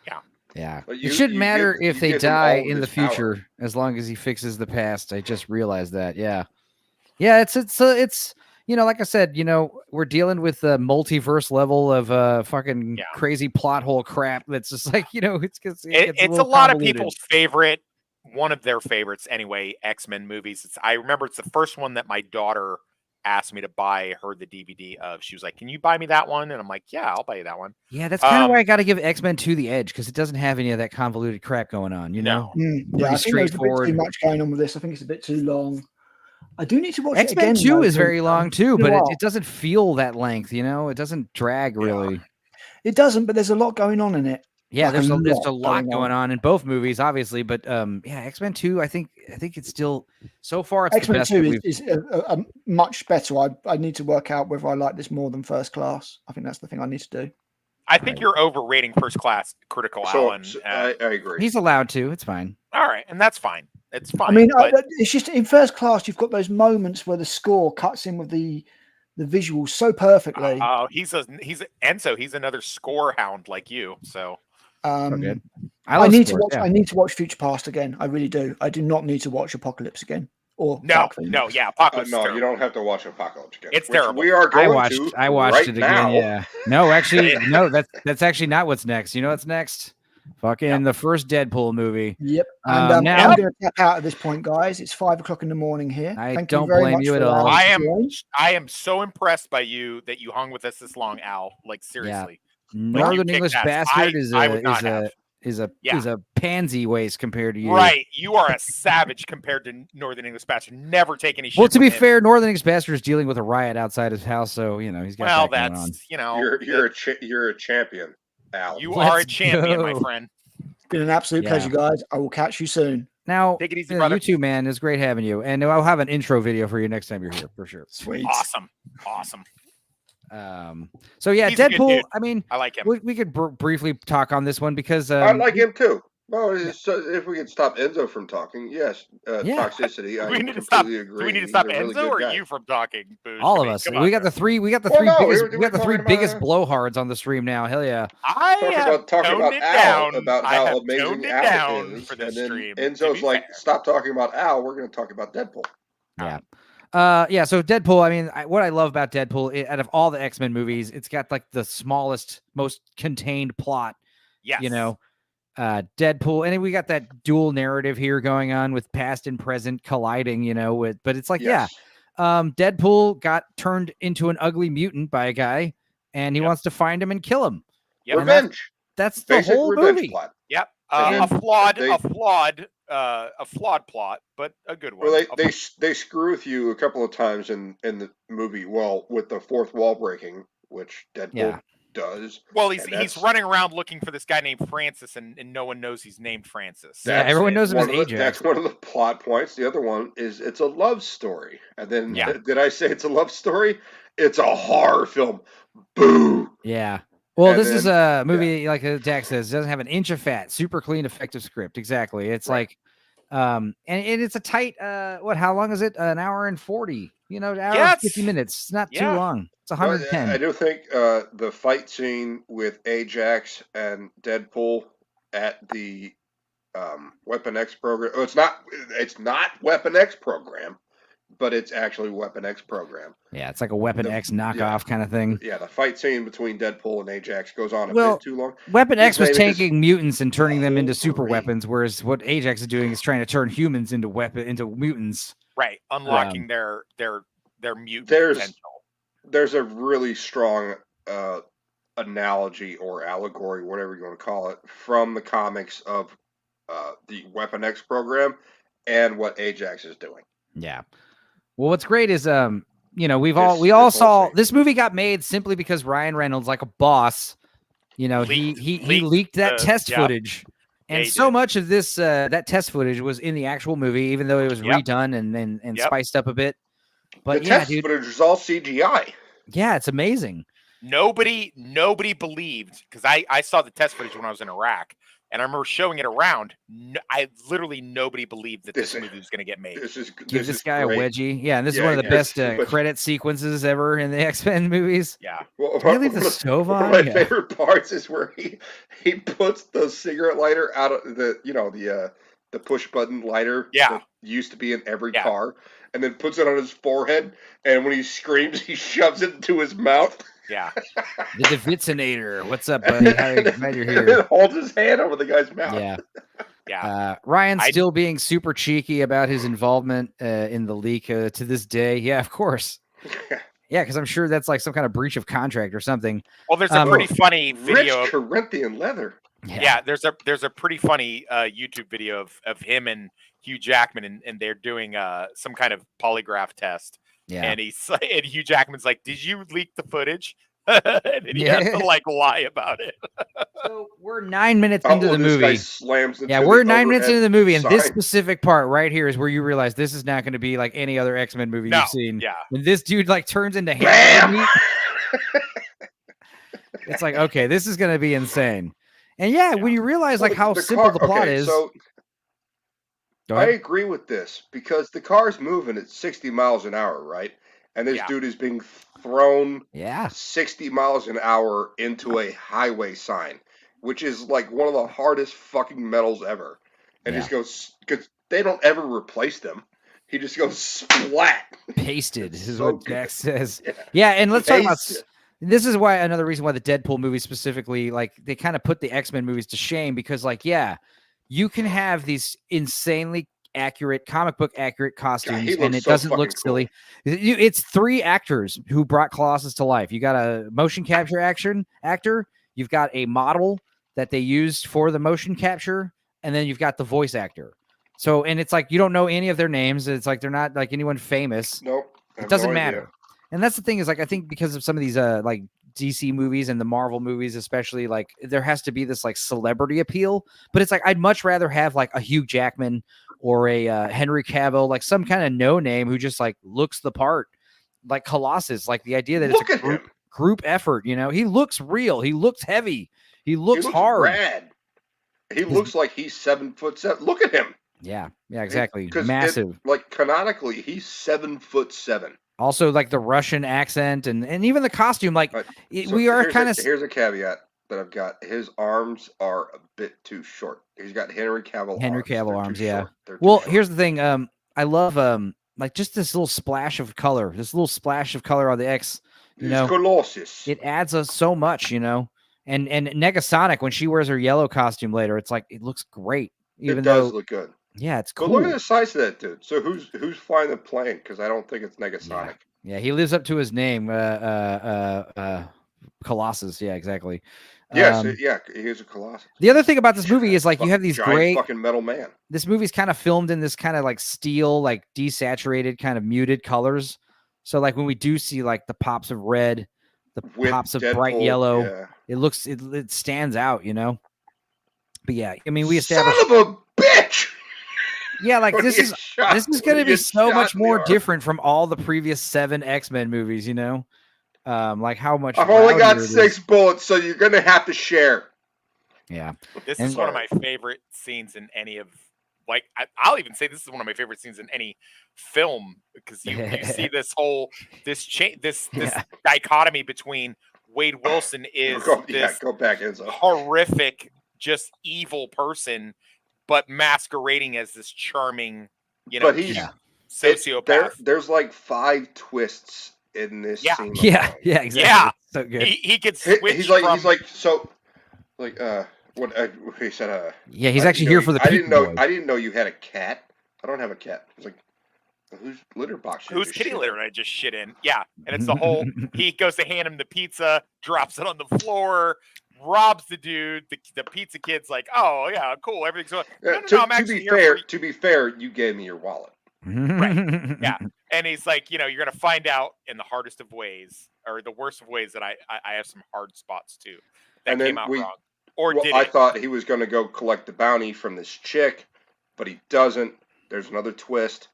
Yeah. Yeah. But It shouldn't matter if they die in the his power. future as long as he fixes the past. I just realized that. Yeah. Yeah, it's like I said, we're dealing with a multiverse level of fucking crazy plot hole crap that's just like, it's a lot of people's favorite, one of their favorites anyway, X-Men movies. I remember it's the first one that my daughter asked me to buy her the DVD of. She was like, "Can you buy me that one?" And I'm like, "Yeah, I'll buy you that one." Yeah, that's kind of why I got to give X-Men 2 the edge, because it doesn't have any of that convoluted crap going on, No. Yeah, I think there's a bit too much going on with this. I think it's a bit too long. I do need to watch X-Men it again. 2 is very long too, but it it doesn't feel that length, It doesn't drag really. It doesn't, but there's a lot going on in it. Yeah, Like there's a lot going on in both movies, obviously, but X-Men 2, I think it's still so far it's the X-Men best. 2 is a much better. I need to work out whether I like this more than First Class. I think that's the thing I need to do. I think you're overrating First Class, Critical Alan. I agree. He's allowed to. It's fine. All right, and that's fine. It's fine. I mean, but it's just in First Class you've got those moments where the score cuts in with the visuals so perfectly. he's Enzo. He's another score hound like you. So good. I need to watch. I need to watch Future Past again. I really do. I do not need to watch Apocalypse again. Or Apocalypse. No, you don't have to watch Apocalypse again. It's terrible. We are going I watched right it again. now. Yeah. No, actually, no. That's actually not what's next. You know what's next? Fucking the first Deadpool movie. Yep. And now I'm going to tap out at this point, guys. It's 5 o'clock in the morning here. Thank you don't very blame much you for at all. allowing us to I am so impressed by you that you hung with us this long, Al. Like seriously. Northern English Bastard is a pansy waist compared to you. Right. You are a savage compared to Northern English Bastard. Never take any shit. Well, to be from him. fair, Northern English Bastard is dealing with a riot outside his house, so he's got that going on. You're a champion, Al. You are a champion, my friend. It's been an absolute pleasure, guys. I will catch you soon. Now, take it easy, brother. You too, man. It's great having you, and I'll have an intro video for you next time you're here for sure. Sweet. Awesome. So yeah, He's a good Deadpool. dude. I mean, I like him. We could briefly talk on this one because I like him too. Well, so if we could stop Enzo from talking, yes, toxicity. I completely agree. Do we need to stop He's a really Enzo good or guy. you from talking? Booze? all I of mean, us. come We on, got the three. We got the Well, three no, biggest. we We got the three talking biggest about- blowhards on the stream now. Hell yeah! I have talking toned about it Al, down. about I how have amazing toned it Al down is, for this and then stream. to Enzo's be like, fair. "Stop talking about Al. We're going to talk about Deadpool." Yeah. So Deadpool. I mean, what I love about Deadpool, out of all the X-Men movies, it's got like the smallest, most contained plot. Yes. Deadpool, and we got that dual narrative here going on with past and present colliding. But it's like, Deadpool got turned into an ugly mutant by a guy, and he wants to find him and kill him. Yep. Revenge. That's the Basic whole revenge movie. plot. Yep. And A then flawed plot, but a good one. Well, they screw with you a couple of times in the movie. Well, with the fourth wall breaking, which Deadpool does. Well, he's running around looking for this guy named Francis, and no one knows he's named Francis. Yeah, everyone knows him as Ajax. Ajax. That's one of the plot points. The other one is it's a love story. And then, Yeah. did I say it's a love story? It's a horror film. Boo! Yeah. Well, And this is then- a movie, like Jack says, doesn't have an inch of fat, super clean, effective script. Exactly. It's like, and it's a tight, how long is it? An hour and 40, an hour and 50 minutes. It's not too long. It's 110. I do think the fight scene with Ajax and Deadpool at the Weapon X program. Oh, it's not Weapon X program. but it's actually Weapon X program. Yeah, it's like a Weapon X knockoff kind of thing. Yeah, the fight scene between Deadpool and Ajax goes on a Well, bit too long. Weapon X was His name is taking mutants and turning them into super weapons, whereas what Ajax is doing is trying to turn humans into mutants. Right, unlocking their mutant There's potential. there's a really strong analogy or allegory, whatever you want to call it, from the comics of the Weapon X program and what Ajax is doing. Yeah. Well, what's great is we all saw this movie got made simply because Ryan Reynolds, like a boss, he leaked that test footage. And so much of this that test footage was in the actual movie, even though it was redone and spiced up a bit. But the test footage is all CGI. Yeah, it's amazing. Nobody believed, because I saw the test footage when I was in Iraq, and I remember showing it around. Nobody believed that this movie was going to get made. Give this guy great. A wedgie. Yeah, and this is one of the best credit sequences ever in the X-Men movies. Yeah. Well, Can you leave the stove on? One of my favorite parts is where he puts the cigarette lighter out of the push button lighter that used to be in every car, and then puts it on his forehead, and when he screams, he shoves it into his mouth. Yeah. The Devitinator. What's up, buddy? Glad you're here. And then holds his hand over the guy's mouth. Yeah. Yeah. Ryan's still being super cheeky about his involvement in the leak to this day. Yeah, of course. Yeah, because I'm sure that's like some kind of breach of contract or something. Well, there's a pretty funny video Rich Corinthian leather. Yeah, there's a pretty funny YouTube video of him and Hugh Jackman, and they're doing some kind of polygraph test. Yeah. And Hugh Jackman's like, "Did you leak the footage?" And he has to like lie about it. So we're 9 minutes into the movie. We're 9 minutes into the movie, and this specific part right here is where you realize this is not going to be like any other X-Men movie you've seen. Yeah. When this dude like turns into ham meat, it's like, okay, this is going to be insane. And when you realize like how simple the plot is. So I agree with this because the car's moving at 60 miles an hour, right? And this dude is being thrown 60 miles an hour into a highway sign, which is like one of the hardest fucking metals ever. And just goes, because they don't ever replace them. He just goes splat. Pasted is what Jack says. Yeah, and let's talk about... This is why another reason why the Deadpool movie specifically, like they kind of put the X-Men movies to shame because like, you can have these insanely accurate comic book accurate costumes and it doesn't look silly. It's 3 actors who brought Colossus to life. You got a motion capture actor, you've got a model that they used for the motion capture, and then you've got the voice actor. So, and it's like, you don't know any of their names. It's like, they're not like anyone famous. Nope. It doesn't matter. And that's the thing is like, I think because of some of these like DC movies and the Marvel movies, especially, like there has to be this like celebrity appeal, but it's like, I'd much rather have like a Hugh Jackman or a Henry Cavill, like some kind of no name who just like looks the part, like Colossus, like the idea that it's a group effort, he looks real. He looks heavy. He looks hard. Rad. He looks like he's 7'7". Look at him. Yeah, exactly. Massive. Like canonically, he's 7'7". Also, like the Russian accent and even the costume, like we are kind of. Here's a caveat that I've got. His arms are a bit too short. He's got Henry Cavill arms. Yeah. Well, here's the thing. I love like just this little splash of color. This little splash of color on the X. Colossus. It adds us so much, And Negasonic, when she wears her yellow costume later, it's like it looks great. Even it does look good. Yeah, it's cool. But look at the size of that dude. So who's flying the plane? Because I don't think it's Negasonic. Yeah, he lives up to his name, Colossus. Yeah, exactly. Yes, he's a Colossus. The other thing about this movie is like you have these great fucking metal man. This movie's kind of filmed in this kind of like steel, like desaturated, kind of muted colors. So like when we do see like the pops of red, the pops of bright yellow, it stands out, But yeah, I mean, we established. Son of a bitch. Yeah, like this is going to be so much more different from all the previous 7 X-Men movies, like how much. I've only got 6 bullets, so you're going to have to share. Yeah, this is one of my favorite scenes in any of. Like I'll even say this is one of my favorite scenes in any film because you see this whole this dichotomy between Wade Wilson is this horrific, just evil person, but masquerading as this charming, But sociopath. There's like 5 twists in this scene. Yeah, alone. yeah, exactly. Yeah. It's so good. He could switch He's like what he said. Yeah, he's I actually didn't here know for the I didn't know. boy. I didn't know you had a cat. I don't have a cat. He's like, whose litter box? did you Whose just kitty shit litter in? did I just shit in? Yeah, and it's the whole. He goes to hand him the pizza, drops it on the floor, robs the dude. The pizza kid's like, "Oh yeah, cool, everything's going." No, I'm actually here. To be fair, you gave me your wallet. Right. Yeah, and he's like, you're gonna find out in the hardest of ways, or the worst of ways, that I have some hard spots too. That And then came out wrong. Or well, did I it? thought he was going to go collect the bounty from this chick, but he doesn't. There's another twist.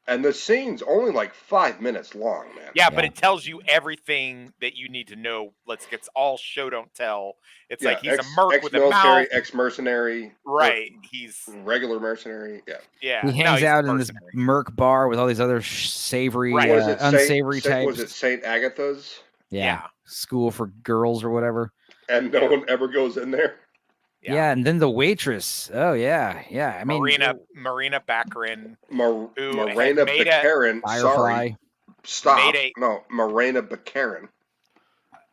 And the scene's only like 5 minutes long, man. Yeah, but it tells you everything that you need to know. It's all show don't tell. It's like he's a merc with a ex-military, mouth. Ex-mercenary. Right. He's regular mercenary. Yeah. Yeah. He hangs out in this merc bar with all these other savory, unsavory types. Was it St. Agatha's? Yeah. School for girls or whatever. And no one ever goes in there. Yeah, and then the waitress. Oh yeah, yeah. I mean, Marina Baccarin. Marina Baccarin. Firefly. Sorry. Stop. No, Marina Baccarin.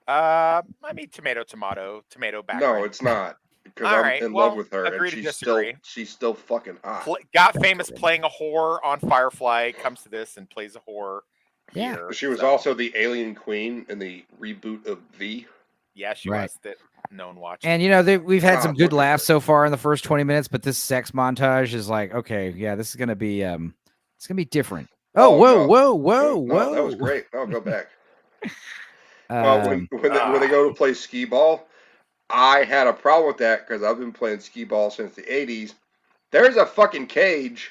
I mean, tomato Baccarin. No, it's not. Because I'm in love with her, and she's still fucking hot. Got famous playing a whore on Firefly. Comes to this and plays a whore. Yeah, here, she was also the alien queen in the reboot of V. Yeah, she was that no one watched. And we've had some good laughs so far in the first 20 minutes, but this sex montage is like, okay, yeah, this is gonna be it's gonna be different. Oh, whoa! That was great. I'll go back. Well, when they go to play skee ball, I had a problem with that because I've been playing skee ball since the 80s. There's a fucking cage.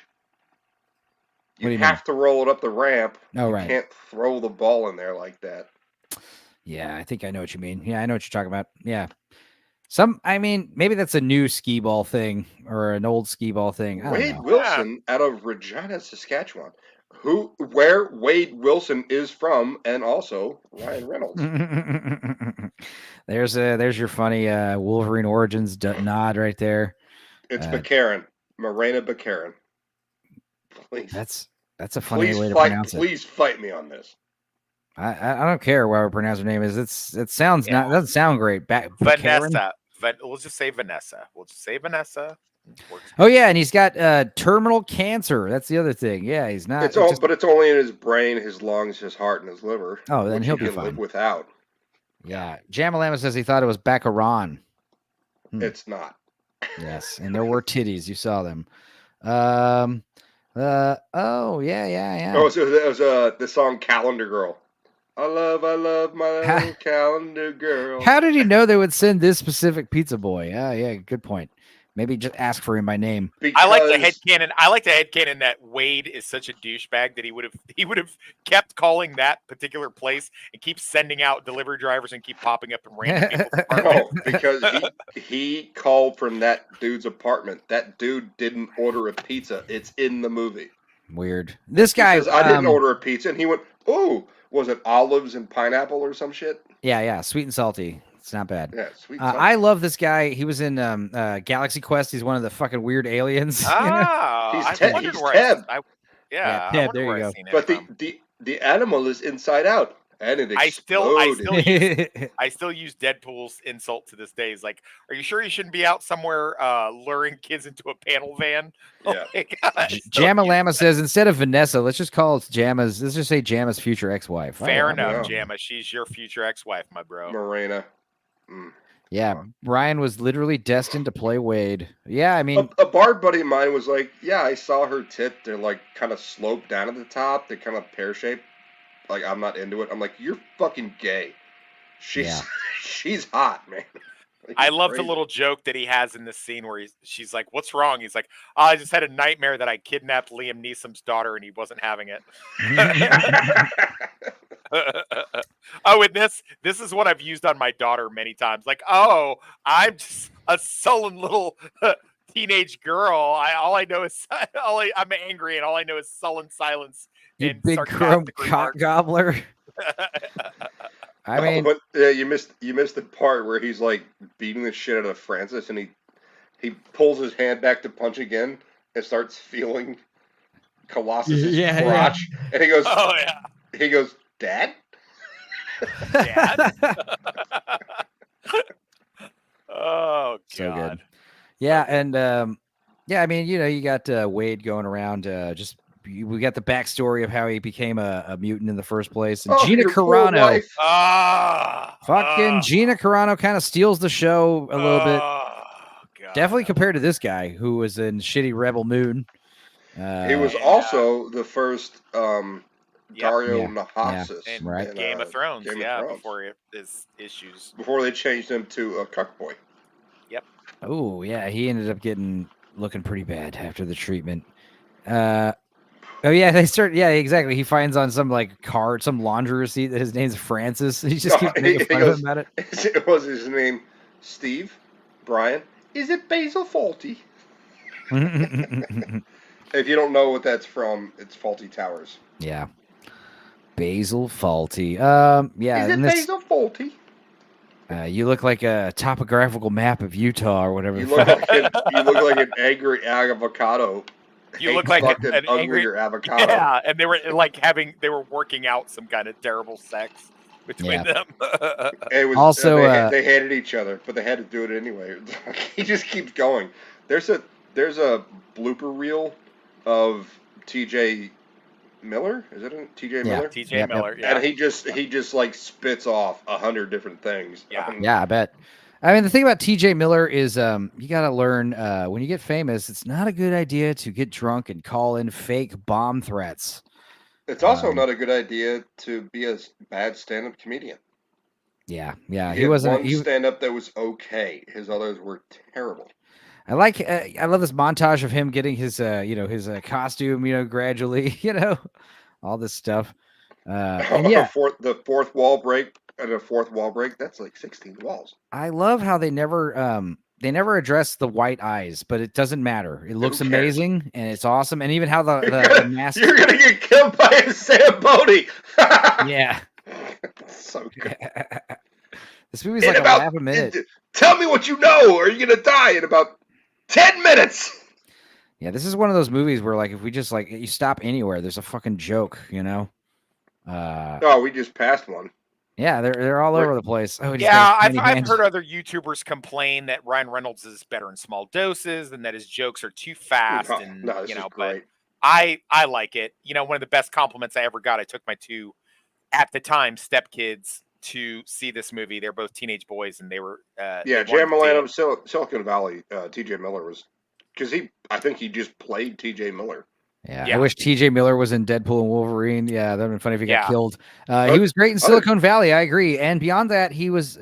You have to roll it up the ramp. Oh, you right. can't throw the ball in there like that. Yeah, I think I know what you mean. Yeah, I know what you're talking about. Yeah. I mean, maybe that's a new skee ball thing or an old skee ball thing. Wade Wilson out of Regina, Saskatchewan. Where Wade Wilson is from, and also Ryan Reynolds. There's your funny Wolverine Origins nod right there. It's Baccarin. Marina Baccarin. Please. That's a funny way to pronounce it. Please fight me on this. I don't care what we pronounce her name is. It doesn't sound great. Vanessa. We'll just say Vanessa. Oh yeah, and he's got terminal cancer. That's the other thing. Yeah, he's not. But it's only in his brain, his lungs, his heart, and his liver. Oh, then he'll be can fine. live without. Yeah, Jamalama says he thought it was Baccaran. It's not. Yes, and there were titties. You saw them. Oh yeah. Oh, so that was the song "Calendar Girl." I love my little calendar girl. How did he know they would send this specific pizza boy? Yeah, good point. Maybe just ask for him by name. I like the headcanon. I like the headcanon that Wade is such a douchebag that he would have kept calling that particular place and keep sending out delivery drivers and keep popping up in random people's apartments. No, because he called from that dude's apartment. That dude didn't order a pizza. It's in the movie. Weird. This guy. He says, I didn't order a pizza, and he went, "Oh, was it olives and pineapple or some shit?" Yeah, sweet and salty. It's not bad. Yeah, sweet. And salty. I love this guy. He was in Galaxy Quest. He's one of the fucking weird aliens. He's Teb. Yeah, Teb, there you go. But the animal is inside out, and it exploded. I still use Deadpool's insult to this day. He's like, "Are you sure you shouldn't be out somewhere luring kids into a panel van?" Yeah. Jamalama says instead of Vanessa, let's just call it Jamma's. Let's just say Jamma's future ex-wife. Fair enough, Jamma. She's your future ex-wife, my bro. Marina. Yeah, Ryan was literally destined to play Wade. Yeah, I mean, a bard buddy of mine was like, "Yeah, I saw her tit. They're like kind of sloped down at the top. They're kind of pear shaped. Like, I'm not into it." I'm like, "You're fucking gay." She's hot, man. Like, I love the little joke that he has in this scene where she's like, "What's wrong?" He's like, "I just had a nightmare that I kidnapped Liam Neeson's daughter and he wasn't having it." Oh, and this is what I've used on my daughter many times. Like, "Oh, I'm just a sullen little teenage girl. All I know is I'm angry, and all I know is sullen silence." You big chrome cock gobbler. I mean, you missed the part where he's like beating the shit out of Francis, and he pulls his hand back to punch again and starts feeling Colossus' Yeah, crotch, and he goes, Oh yeah. he goes, Dad. Dad. Oh So good. God. Yeah, and yeah, I mean, you got Wade going around. We got the backstory of how he became a mutant in the first place, and Gina your poor Carano. wife. Fucking Gina Carano kind of steals the show a little bit. God. Definitely compared to this guy who was in shitty Rebel Moon. He was also the first Dario Yeah. Nahasis And Right. Game of Thrones, Game of yeah, Thrones. before his issues. Before they changed him to a cuckboy. Yep. Oh yeah, he ended up looking pretty bad after the treatment. Oh yeah, yeah, exactly. He finds on some card, some laundry receipt that his name's Francis. He just keeps making fun of him about it. Was his name Steve? Brian? Is it Basil Fawlty? If you don't know what that's from, it's Fawlty Towers. Yeah. Basil Fawlty. Yeah. Is it Basil Fawlty? You look like a topographical map of Utah or whatever. You look like an angry avocado. You look like an angry avocado. Yeah, and they were working out some kind of terrible sex between them. It was Also, they hated each other, but they had to do it anyway. He just keeps going. There's a blooper reel of T.J. Miller. Is it T.J. Miller? T.J. Miller. Yeah. And he just like spits off 100 different things. Yeah, I bet. I mean, the thing about TJ Miller is you got to learn when you get famous, it's not a good idea to get drunk and call in fake bomb threats. It's also not a good idea to be a bad stand-up comedian. Yeah. He wasn't. One stand-up that was okay. His others were terrible. I love this montage of him getting his his costume, gradually, all this stuff. And yeah, the fourth wall break. And a fourth wall break, that's like 16 walls. I love how they never address the white eyes, but it doesn't matter. It looks amazing and it's awesome. And even how the mask. You're gonna get killed by a Zamboni. Yeah. So good. This movie's like half a minute. Tell me what you know, or you're gonna die in about 10 minutes. Yeah, this is one of those movies where if we just you stop anywhere, there's a fucking joke, Oh, we just passed one. Yeah, they're all over the place. Oh, yeah, I've heard other YouTubers complain that Ryan Reynolds is better in small doses and that his jokes are too fast. But I like it. One of the best compliments I ever got. I took my two, at the time, stepkids to see this movie. They're both teenage boys, and they were Jamal Adams, Silicon Valley. T.J. Miller was because I think he just played T.J. Miller. Yeah, I wish T.J. Miller was in Deadpool and Wolverine. Yeah, that would have been funny if he got killed. He was great in Silicon Valley. I agree. And beyond that, he was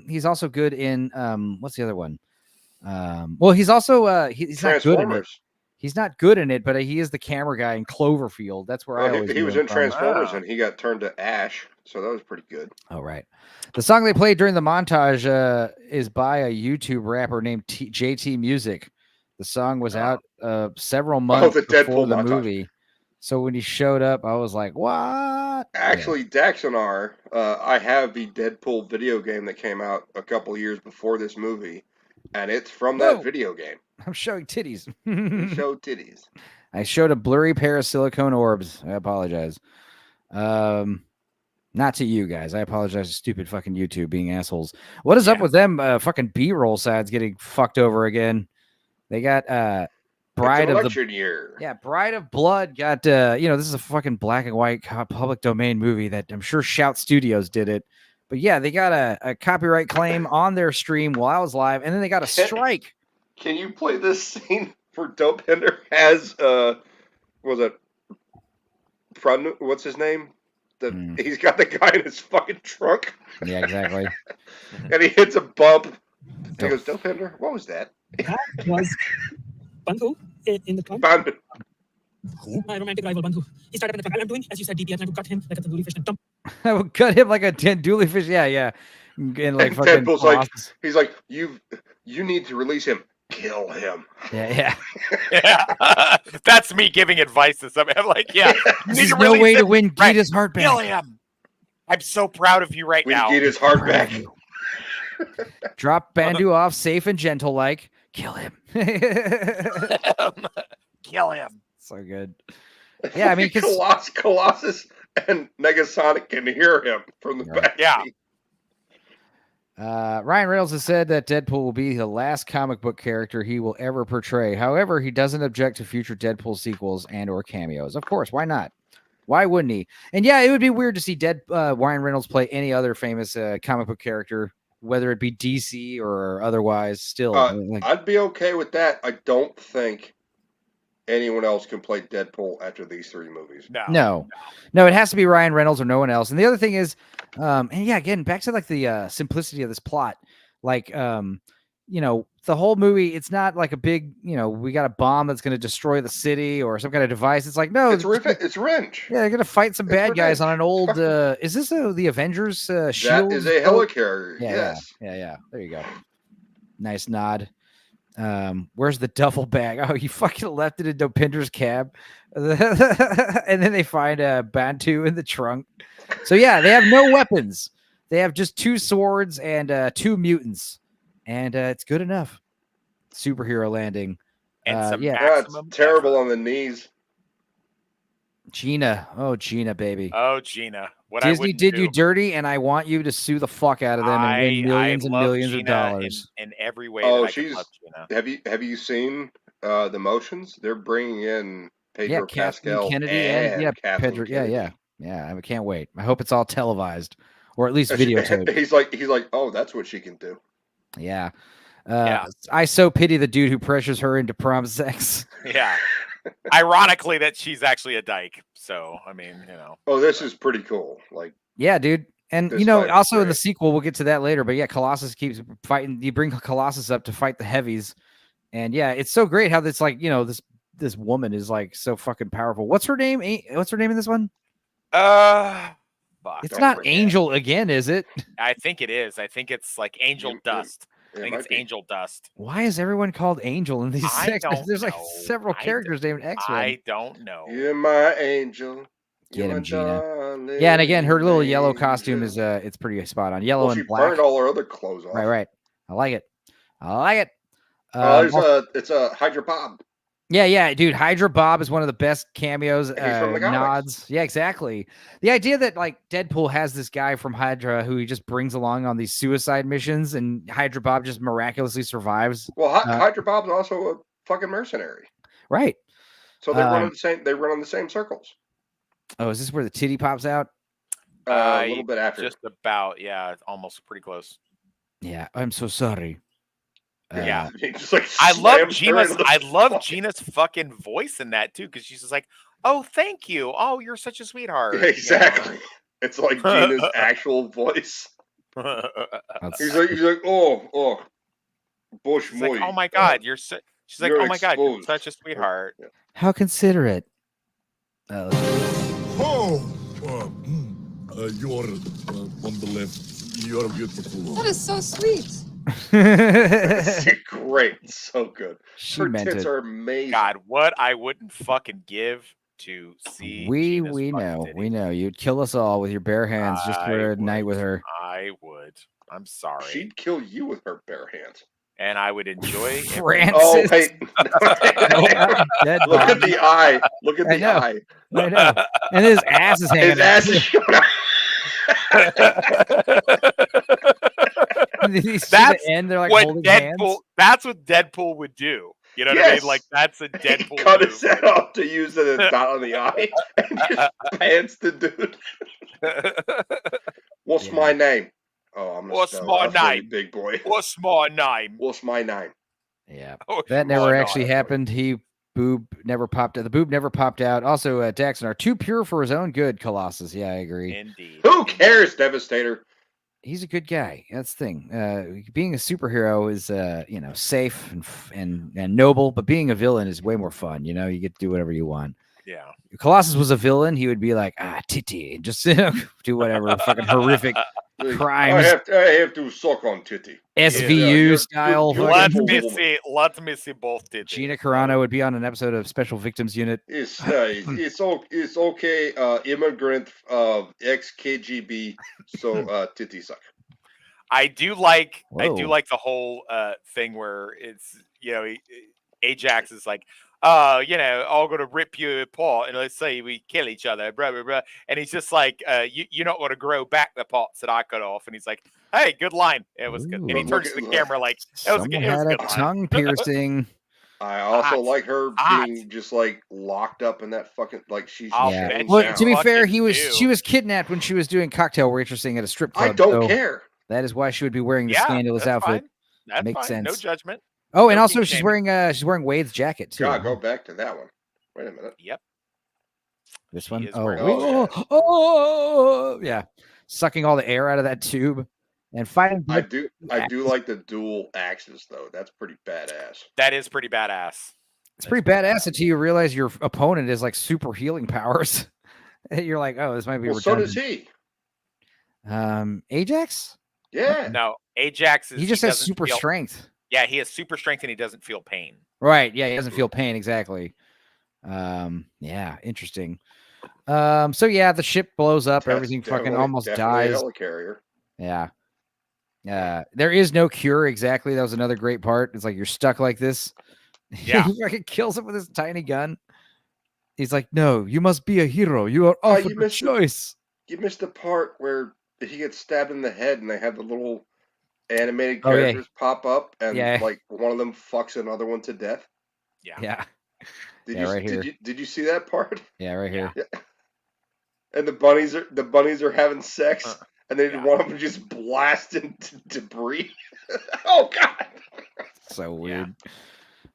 he's also good in what's the other one? Well, he's also he's not good in it. He's not good in it, but he is the camera guy in Cloverfield. That's where he was in Transformers and he got turned to Ash, so that was pretty good. Oh, right. The song they played during the montage is by a YouTube rapper named JT Music. The song was out several months before the movie. So when he showed up, I was like, what? Actually, Dax and I have the Deadpool video game that came out a couple years before this movie, and it's from that video game. I'm showing titties. You showed titties. I showed a blurry pair of silicone orbs. I apologize. Not to you guys. I apologize to stupid fucking YouTube being assholes. What is up with them fucking B-roll sides getting fucked over again? They got Bride of the year. Yeah, Bride of Blood got this is a fucking black and white public domain movie that I'm sure Shout Studios did it. But yeah, they got a copyright claim on their stream while I was live, and then they got a strike. Can you play this scene for Dopender as was it what's his name? He's got the guy in his fucking trunk. Yeah, exactly. And he hits a bump. And he goes, Dopender, what was that? That was Bandhu in the trunk. Bandhu. My romantic rival Bandhu. He started in the trunk. I'm doing, as you said, DPS, and I would cut him like a tandoori fish and dump. I would cut him like a tandoori fish. Yeah. And fucking Deadpool's like, he's like, you need to release him. Kill him. Yeah. That's me giving advice to somebody. I'm like, there's no way to win Gita's heart back. Kill him. I'm so proud of you right now. Win Gita's heart back. Drop Bandhu off safe and gentle like. Kill him. Kill him. So good. Yeah, I mean, Colossus and Negasonic can hear him from the back. Yeah. Ryan Reynolds has said that Deadpool will be the last comic book character he will ever portray. However, he doesn't object to future Deadpool sequels and/or cameos. Of course, why not? Why wouldn't he? And yeah, it would be weird to see Ryan Reynolds play any other famous comic book character, whether it be DC or otherwise. Still, I'd be okay with that. I don't think anyone else can play Deadpool after these 3 movies. No, it has to be Ryan Reynolds or no one else. And the other thing is, and yeah, again, back to like the simplicity of this plot, like, the whole movie, it's not like a big, we got a bomb that's going to destroy the city or some kind of device. It's like, no, it's revenge. Yeah, they're going to fight some bad guys on an old, is this the Avengers shield? That is a helicarrier. Yes. Yeah. There you go. Nice nod. Where's the duffel bag? Oh, you fucking left it in Dopinder's cab. And then they find Bantu in the trunk. So yeah, they have no weapons. They have just 2 swords and 2 mutants. And it's good enough. Superhero landing. And it's terrible on the knees. Gina. Oh, Gina, baby. Oh, Gina. What Disney did do. you dirty, and I want you to sue the fuck out of them and win millions and millions of dollars. In every way. Oh, that I can love Gina. Have you seen the motions? They're bringing in Pedro Pascal Kennedy and Kathleen Pedro. Kennedy. Yeah. I can't wait. I hope it's all televised or at least videotaped. He's like, oh, that's what she can do. Yeah. I so pity the dude who pressures her into prom sex. Yeah. Ironically, that she's actually a dyke. So, I mean, Oh, this is pretty cool. Like, yeah, dude. And, this also in the sequel, we'll get to that later. But yeah, Colossus keeps fighting. You bring Colossus up to fight the heavies. And yeah, it's so great how it's like, this woman is like so fucking powerful. What's her name? What's her name in this one? It's not Angel again, is it? I think it is. I think it's like Angel Dust. I think it's Angel Dust. Why is everyone called Angel in these X-Men? There's like several characters named X-Men. I don't know. You're my angel. Get him, Gina. Yeah, and again, her little yellow costume is it's pretty spot on. Yellow and black. She burned all her other clothes off. Right. I like it. It's a Hydra Bob. Yeah, dude. Hydra Bob is one of the best cameos, nods. Yeah, exactly. The idea that like Deadpool has this guy from Hydra who he just brings along on these suicide missions, and Hydra Bob just miraculously survives. Well, Hydra Bob's also a fucking mercenary, right? So they run on the same. They run on the same circles. Oh, is this where the titty pops out? A little bit after. Just about. Yeah, almost pretty close. Yeah, I'm so sorry. Yeah, just like I love Gina's fucking voice in that too, because she's just like, "Oh, thank you. Oh, you're such a sweetheart." Exactly. It's like Gina's actual voice. He's like, oh, Bush. She's like, "Oh my god, you're so." She's like, "Oh my god, you're such a sweetheart." Yeah. How considerate. You're on the left. You're beautiful. That is so sweet. Great, so good. She Her meant tits it. are amazing. God, what I wouldn't fucking give to see. We know you'd kill us all with your bare hands just for a night with her. I would. I'm sorry. She'd kill you with her bare hands. And I would enjoy Francis. Oh, hey. Look at the eye. Look at the eye. I know. And his ass is hanging His ass is showing out. That's they're like what holding Deadpool. hands. That's what Deadpool would do. You know what I mean? Like that's a Deadpool. Cut move. his head off to use it as dot on the eye and just pants the dude. What's my name? Oh, I'm. What's my name, big boy? What's my name? What's my name? Yeah, Oh, that never my actually God. happened. The boob never popped out. Also, Daxon are too pure for his own good. Colossus. Yeah, I agree. Indeed. Who cares, Devastator? He's a good guy. That's the thing. Being a superhero is, safe and noble, but being a villain is way more fun. You get to do whatever you want. Yeah. If Colossus was a villain, he would be like, titty, and just do whatever fucking horrific crimes. I have to suck on titty. SVU style. Let me see both titties. Gina Carano would be on an episode of Special Victims Unit. It's okay. Immigrant ex-KGB. So titty suck. I do like Whoa. the whole thing where it's Ajax is like, I'm gonna rip you apart and let's say we kill each other, blah blah blah. And he's just like, you're not gonna grow back the parts that I cut off. And he's like, hey, good line. It was good. And he turns to the camera like, it was a Someone good, it was had a a good line. tongue piercing. I also like her hot. being just like locked up in that fucking like she's I'll bet chained Well, down. to be fair, fucking she was kidnapped when she was doing cocktail waitressing at a strip club. I don't so care. That is why she would be wearing the Yeah, scandalous that's outfit. fine. That's Makes fine. sense. No judgment. Oh, and No also kink she's shaming. wearing Wade's jacket too. God, go back to that one. Wait a minute. Yep. This one. is Oh, wearing Oh, yeah. yeah, sucking all the air out of that tube and fighting. I do like the dual axes though. That's pretty badass. That is pretty badass. It's pretty badass until you realize your opponent is like super healing powers. You're like, oh, this might be. Well, so redundant. does he. Ajax. Yeah. No, Ajax is. He just has doesn't super feel- strength. Yeah, he has super strength and he doesn't feel pain. Right. Yeah, he doesn't feel pain exactly. Yeah, interesting. So yeah, the ship blows up, That's everything fucking definitely- almost definitely a dies. helicarrier. Yeah. There is no cure exactly. That was another great part. It's like you're stuck like this. Yeah. He fucking kills him with his tiny gun. He's like, no, you must be a hero. You are offered you a missed it. choice. You missed the part where he gets stabbed in the head and they have the little animated Oh, yeah. characters pop up and Yeah. like one of them fucks another one to death. Yeah. Did Yeah, right here. Did you see that part? Yeah, right here. Yeah. And the bunnies are having sex, and then one of them just blasts into debris. Oh God! So weird.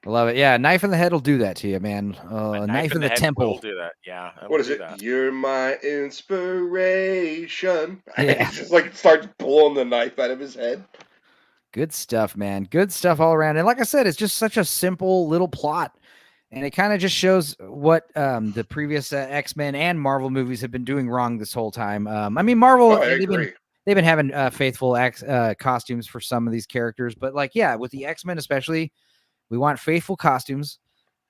I love it. Yeah, knife in the head will do that to you, man. Knife in the head temple. will do that. Yeah. What is it? You're my inspiration. Yeah. He just like starts pulling the knife out of his head. Good stuff, man. Good stuff all around. And like I said, it's just such a simple little plot. And it kind of just shows what the previous X-Men and Marvel movies have been doing wrong this whole time. I mean, Marvel, Oh, I agree. they've been having faithful costumes for some of these characters. But like, yeah, with the X-Men especially, we want faithful costumes.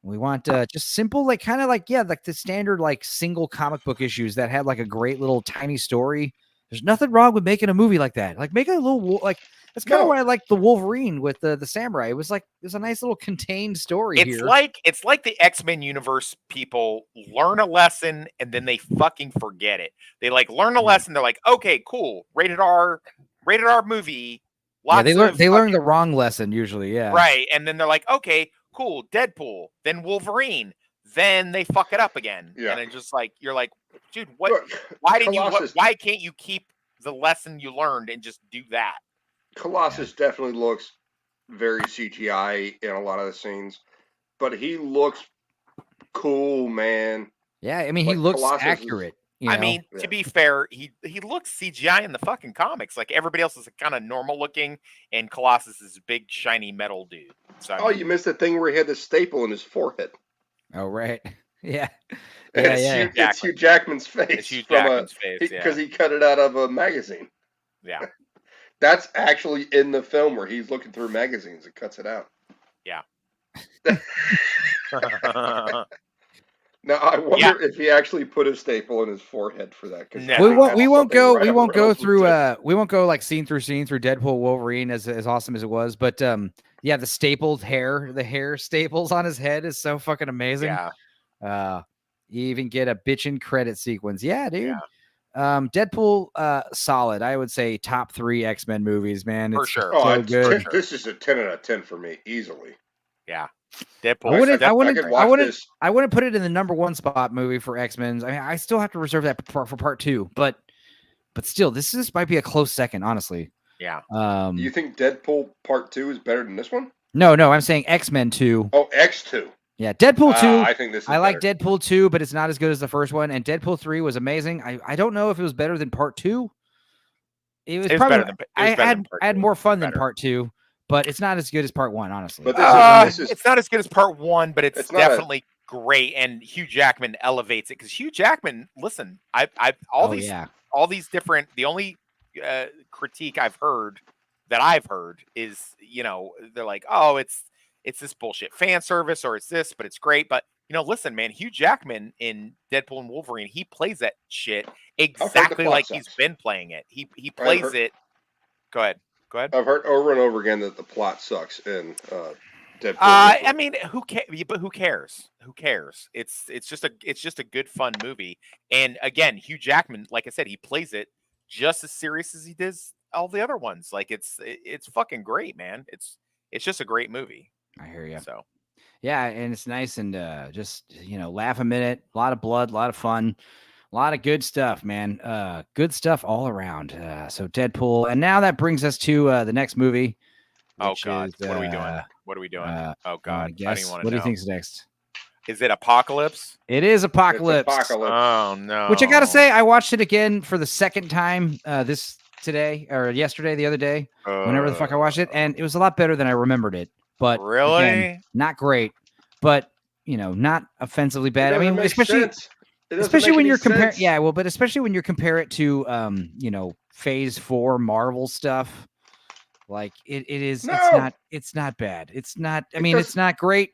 We want just simple, like kind of like, yeah, like the standard like single comic book issues that had like a great little tiny story. There's nothing wrong with making a movie like that. Like make it a little like that's kind of why I like the Wolverine with the samurai. It was a nice little contained story It's here. it's like the X-Men universe people learn a lesson and then they fucking forget it. They like learn a lesson. They're like, okay, cool, rated R movie. Yeah, they learn fucking- the wrong lesson usually. Yeah, right. And then they're like, okay, cool, Deadpool, then Wolverine, then they fuck it up again. Yeah. And it's just like you're like, dude, what? Look, Why Colossus- why can't you keep the lesson you learned and just do that? Colossus definitely looks very CGI in a lot of the scenes, but he looks cool, man. Yeah, I mean, he Like, looks Colossus is- accurate. You I know? mean, to be fair, he looks CGI in the fucking comics. Like everybody else is kind of normal looking, and Colossus is a big shiny metal dude. So I Oh, mean, you missed the thing where he had the staple in his forehead. Oh, right. Yeah. And Yeah, it's Hugh Jackman's face. It's Hugh Jackman's face, yeah. Because he cut it out of a magazine. yeah, That's actually in the film where he's looking through magazines and cuts it out. yeah. Now I wonder if he actually put a staple in his forehead for that. 'Cause No. We won't go Reynolds through would do. we won't go like scene through Deadpool Wolverine as awesome as it was, but yeah, the stapled hair, the hair staples on his head is so fucking amazing. Yeah. You even get a bitchin' credit sequence. Yeah, dude. Deadpool solid. I would say top 3 X-Men movies, man. For It's sure. so Oh, good. this is a 10 out of 10 for me, easily. Yeah. Deadpool. I wouldn't this. I wouldn't put it in the number 1 spot movie for X-Men. I mean, I still have to reserve that for part 2, but still, this might be a close second, honestly. Yeah. You think Deadpool Part 2 is better than this one? No, I'm saying X-Men 2. Oh, X2. Yeah, Deadpool 2. I think this is I like better. Deadpool 2, but it's not as good as the first one. And Deadpool 3 was amazing. I don't know if it was better than part 2. It was probably I had more fun than part 2, but it's not as good as part 1, honestly. But it's not as good as part 1, but it's not a- definitely great. And Hugh Jackman elevates it because Hugh Jackman. Listen, all these different. The only critique I've heard is they're like, oh, it's this bullshit fan service or it's this, but it's great. But listen, man, Hugh Jackman in Deadpool and Wolverine, he plays that shit exactly plot like sucks. he's been playing it. He plays it. Go ahead. I've heard over and over again that the plot sucks in Deadpool. I mean, who cares? But who cares? Who cares? It's just a good fun movie. And again, Hugh Jackman, like I said, he plays it just as serious as he does all the other ones. Like it's fucking great, man. It's just a great movie. I hear you. So yeah, and it's nice and just laugh a minute. A lot of blood, a lot of fun, a lot of good stuff, man. Good stuff all around. So Deadpool, and now that brings us to the next movie. oh which god, is, what are we doing? What are we doing? Oh god, I don't guess. even want to know. What do you think's next? Is it Apocalypse? It is Apocalypse. It's Apocalypse. Oh no. Which I gotta say, I watched it again for the second time yesterday, the other day, whenever the fuck I watched it, and it was a lot better than I remembered it. But really, again, not great, but not offensively bad. I mean, especially when you're comparing, but especially when you compare it to Phase 4 Marvel stuff, like it is. No! It's not bad. It's not. I mean, it's not great.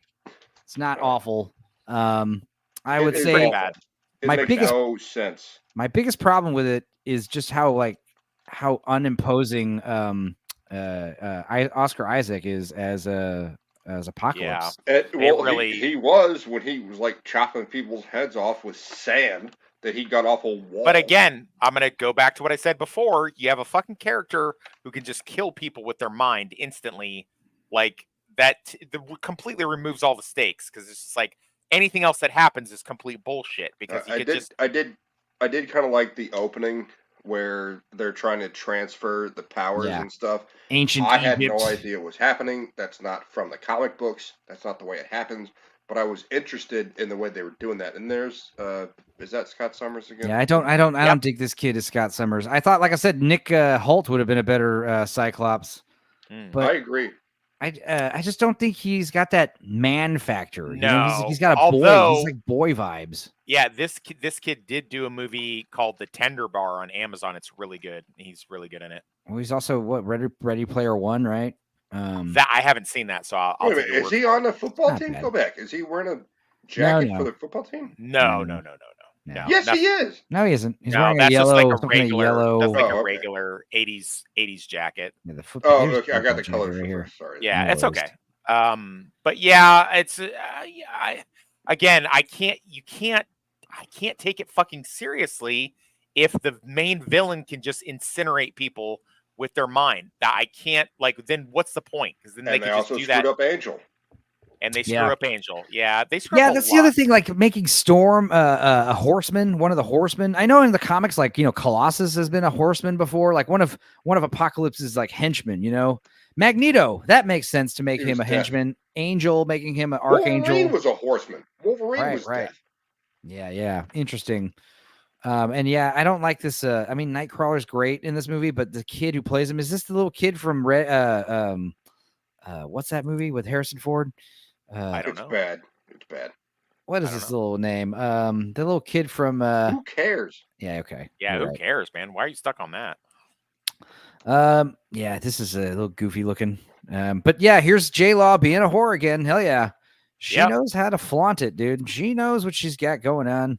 It's not awful. I would say bad. It makes no sense. My biggest problem with it is just how unimposing Oscar Isaac is as Apocalypse. Yeah, he was when he was like chopping people's heads off with sand that he got off a wall. But again, I'm gonna go back to what I said before. You have a fucking character who can just kill people with their mind instantly, like that. Completely removes all the stakes because it's just like anything else that happens is complete bullshit. Because I did kind of like the opening where they're trying to transfer the powers and stuff. Ancient I had Egypt. no idea what was happening. That's not from the comic books. That's not the way it happens. But I was interested in the way they were doing that. And there's is that Scott Summers again? Yeah, I don't dig this kid as Scott Summers. I thought, like I said, Nick Holt would have been a better Cyclops. But I agree. I just don't think he's got that man factor. No, he's got a boy. He's like boy vibes. Yeah, this kid did do a movie called The Tender Bar on Amazon. It's really good. He's really good in it. Well, he's also Ready Player One, right? That I haven't seen that, so I'll Wait a minute, is he on the football team? Go back. Is he wearing a jacket for the football team? No. Yes, he is. No, he isn't. He's no, wearing that's a yellow, just like a something like regular. yellow. That's like a regular 80s jacket. Yeah, the football. Okay, I got the color right here. Sorry. Yeah, No it's worries. okay. But yeah, it's I can't take it fucking seriously if the main villain can just incinerate people with their mind. That I can't then what's the point? Because then they can just do that. Up Angel. And they screw up Angel. Yeah, they screw Yeah, up that's a the other lot. thing. Like making Storm a horseman, one of the horsemen. I know in the comics, like Colossus has been a horseman before. Like one of Apocalypse's like henchmen. Magneto. That makes sense to make him a henchman. Angel, making him an archangel. Wolverine was a horseman. Wolverine was right. death. Yeah, interesting. And yeah, I don't like this. I mean, Nightcrawler's great in this movie, but the kid who plays him is this the little kid from what's that movie with Harrison Ford? I don't know. Bad. It's bad. What is this little name? The little kid from. Who cares? Yeah. Okay. Yeah, You're who right. cares, man? Why are you stuck on that? Yeah, this is a little goofy looking. But yeah, here's J-Law being a whore again. Hell yeah. She knows how to flaunt it, dude. She knows what she's got going on.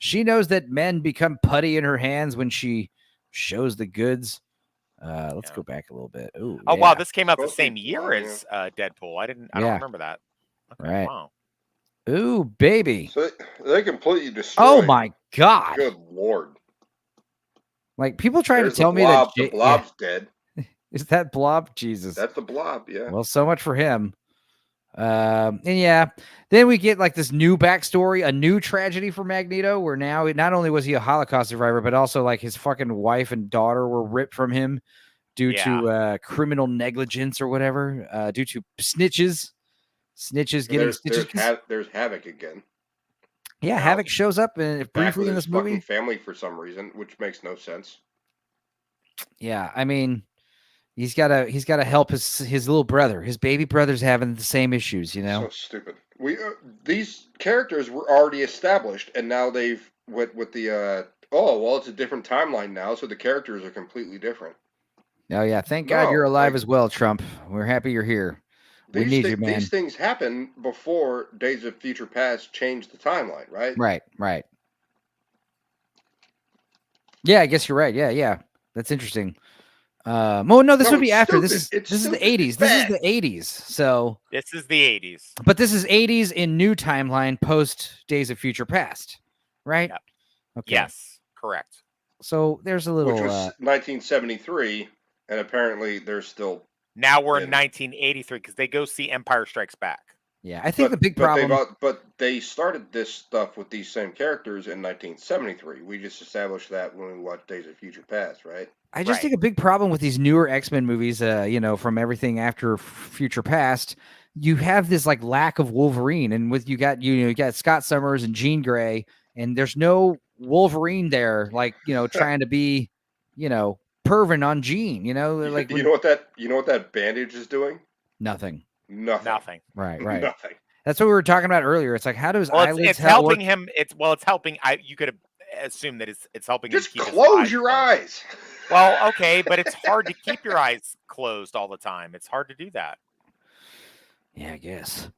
She knows that men become putty in her hands when she shows the goods. Let's go back a little bit. Ooh, Oh wow, this came out the same year as Deadpool. I don't Yeah. remember that. Okay, Right. Wow. Ooh, baby. So they completely destroyed. Oh my God. Good lord. Like people trying There's to tell the me that blob. The blob's dead. Is that Blob? Jesus. That's the blob. Yeah. Well, so much for him. And yeah, then we get like this new backstory, a new tragedy for Magneto, where now not only was he a Holocaust survivor, but also like his fucking wife and daughter were ripped from him due to criminal negligence or whatever, due to snitches getting stitches. There's Havoc again. Yeah, Havoc shows up Back briefly with in his this movie. fucking family for some reason, which makes no sense. Yeah, I mean, he's got to help his little brother. His baby brother's having the same issues, So stupid. These characters were already established, and now they've with the it's a different timeline now, so the characters are completely different. Oh yeah, thank God you're alive as well, Trump. We're happy you're here. We need you, man. These things happen before Days of Future Past changed the timeline, right? Right. Yeah, I guess you're right. Yeah. That's interesting. Oh no, this No, would be it's after. stupid. This is the 80s. This is the 80s. So This is the 80s. but this is 80s in new timeline post Days of Future Past, right? Yep. Okay. Yes, correct. So there's a little which was 1973, and apparently they're still. Now we're in 1983 because they go see Empire Strikes Back. Yeah, I think the big problem. But they started this stuff with these same characters in 1973. We just established that when we watched Days of Future Past, right? I just think a big problem with these newer X-Men movies, from everything after Future Past, you have this like lack of Wolverine, and with you got Scott Summers and Jean Grey, and there's no Wolverine there, trying to be, perving on Jean, like you know what that bandage is doing? Nothing. Nothing. Right. Nothing. That's what we were talking about earlier. It's like, how does eyelids it's helping work? him. It's helping. You could assume that it's helping Just him keep close your eyes. Well, okay, but it's hard to keep your eyes closed all the time. It's hard to do that. Yeah, I guess.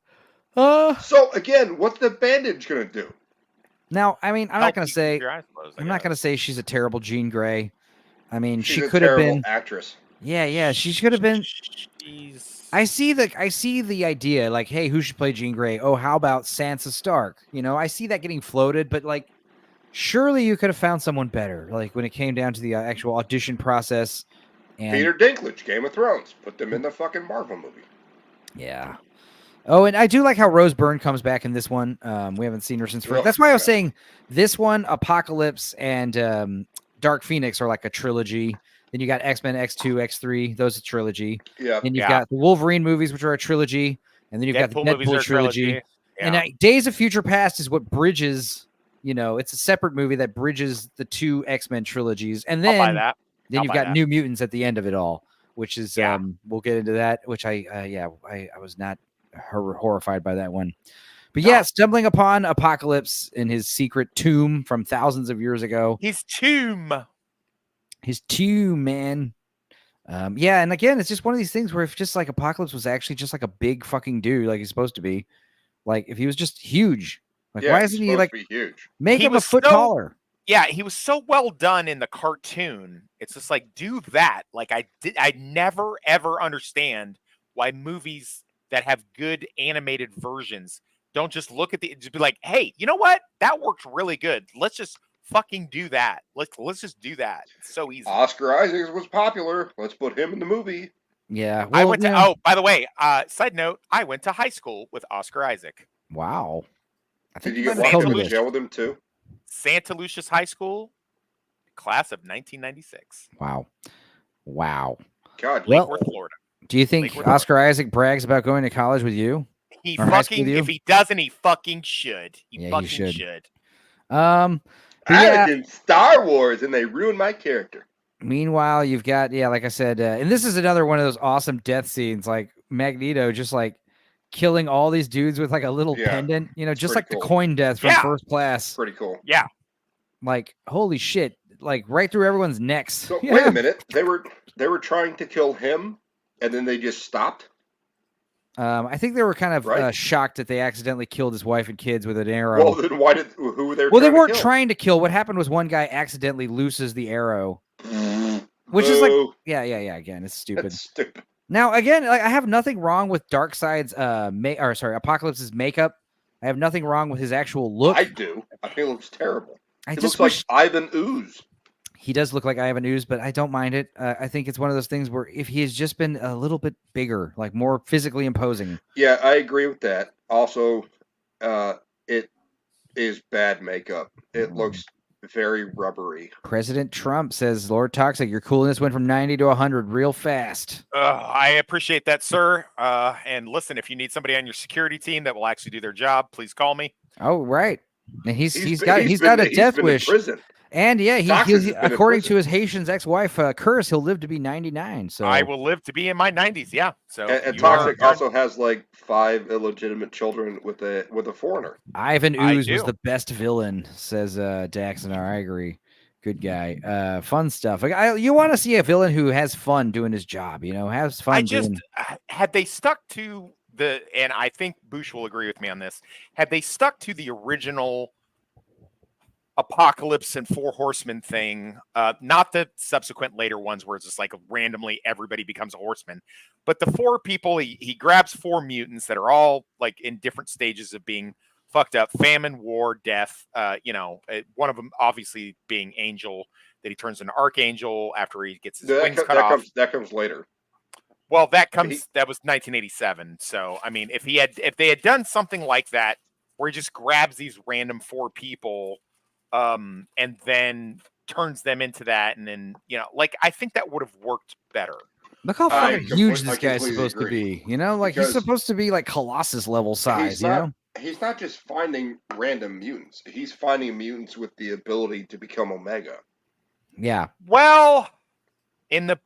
So again, what's the bandage gonna do? Now, I mean, I'm not going to say your eyes closed, I'm not going to say she's a terrible Jean Grey. I mean, She's she a could have terrible been actress. Yeah, she should have been. I see the idea, like, hey, who should play Jean Grey? Oh, how about Sansa Stark? I see that getting floated, but like, surely you could have found someone better. Like when it came down to the actual audition process. And Peter Dinklage, Game of Thrones. Put them in the fucking Marvel movie. yeah. Oh, and I do like how Rose Byrne comes back in this one. We haven't seen her since. That's why I was saying this one, Apocalypse, and Dark Phoenix are like a trilogy. Then you got X-Men, X2, X3. Those are trilogy. Yeah. Then you've got the Wolverine movies, which are a trilogy. And then you've got the Deadpool trilogy. Yeah. And Days of Future Past is what bridges, it's a separate movie that bridges the two X-Men trilogies. And then, I'll buy that. then you've got New Mutants at the end of it all, which is, we'll get into that, which I was not horrified by that one. But yeah, stumbling upon Apocalypse in his secret tomb from thousands of years ago. His tomb, man. Yeah, and again, it's just one of these things where if just like Apocalypse was actually just like a big fucking dude, like he's supposed to be, like if he was just huge, like why isn't he like huge? Make him a foot taller? Yeah, he was so well done in the cartoon. It's just like, do that. Like I never ever understand why movies that have good animated versions don't just look at just be like, hey, you know what? That worked really good. Let's just fucking do that. Let's just do that. It's so easy. Oscar Isaac was popular. Let's put him in the movie. Yeah. I went to, oh, by the way, side note, I went to high school with Oscar Isaac. Wow. Did you get walked into jail with him too? Santa Lucia's High School, class of 1996. Wow. God, well, Lake Worth, Florida. Do you think Oscar Isaac brags about going to college with you? He fucking, if he doesn't, he fucking should. He fucking should. Anakin, Star Wars, and they ruined my character. Meanwhile, you've got, like I said, and this is another one of those awesome death scenes, like Magneto just like killing all these dudes with like a little pendant, just like the coin death from First Class. Pretty cool. Yeah. Like, holy shit, like right through everyone's necks. So wait a minute. They were trying to kill him, and then they just stopped. I think they were kind of shocked that they accidentally killed his wife and kids with an arrow. Well, then who were they? Well, they weren't trying to kill. What happened was one guy accidentally looses the arrow, which is like, again, it's stupid. That's stupid. Now, again, like I have nothing wrong with Darkseid's Apocalypse's makeup. I have nothing wrong with his actual look. I do. I think it looks terrible. He looks like Ivan Ooze. He does look like Ivan Ooze, but I don't mind it. I think it's one of those things where if he has just been a little bit bigger, like more physically imposing. Yeah, I agree with that. Also, it is bad makeup. It looks very rubbery. President Trump says, Lord Toxic, your coolness went from 90 to 100 real fast. I appreciate that, sir. And listen, if you need somebody on your security team that will actually do their job, please call me. Oh, right. And he's got a death wish. And he according to his Haitian's ex-wife, Curse, he'll live to be 99. So I will live to be in my 90s. Yeah. So and Toxic also has like 5 illegitimate children with a foreigner. Ivan Ooze was the best villain, says Daxonar. I agree. Good guy. Fun stuff. Like you want to see a villain who has fun doing his job. Has fun. Had they stuck to and I think Bush will agree with me on this. Had they stuck to the original Apocalypse and Four Horsemen thing, not the subsequent later ones where it's just like randomly everybody becomes a horseman, but the 4 people, he grabs 4 mutants that are all like in different stages of being fucked up: famine, war, death. One of them obviously being Angel, that he turns into Archangel after he gets his wings cut off. That comes later. Well, that was 1987. So I mean, if they had done something like that, where he just grabs these random 4 people, and then turns them into that, and then I think that would have worked better. Look how fucking huge this guy's supposed to be. He's supposed to be like Colossus level size. He's not just finding random mutants. He's finding mutants with the ability to become Omega. Yeah. Well, in the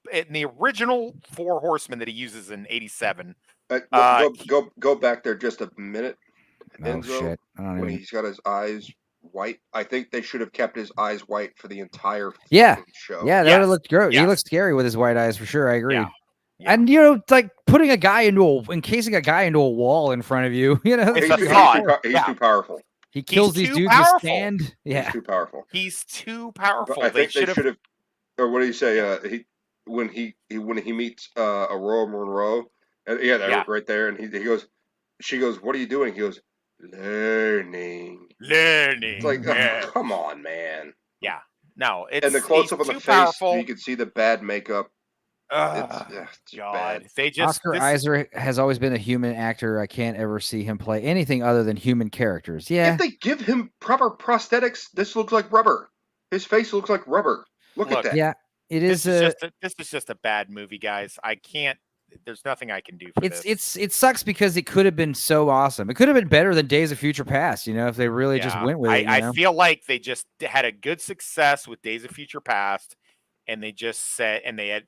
original 4 Horsemen that he uses in 87, go back there just a minute. Oh Enzo, shit! When he's got his eyes white, I think they should have kept his eyes white for the entire show. Yeah, that would have looked great. He looks scary with his white eyes for sure. I agree. Yeah. And like putting encasing a guy into a wall in front of you. He's too powerful. He kills these dudes with stand. Yeah, he's too powerful. He's too powerful. But I think they should have. Or what do you say? When he meets Aurora Monroe, and was right there, and she goes, "What are you doing?" He goes, "Learning." It's like, come on, man. Yeah. No, it's and the close up on the face, powerful. You can see the bad makeup. It's God, bad. Oscar Isaac has always been a human actor. I can't ever see him play anything other than human characters. Yeah. If they give him proper prosthetics, this looks like rubber. His face looks like rubber. Look at that. Yeah, it is. This is just a bad movie, guys. I can't. There's nothing I can do for this. It sucks because it could have been so awesome. It could have been better than Days of Future Past, if they really just went with it. I feel like they just had a good success with Days of Future Past, and they just said, and they had,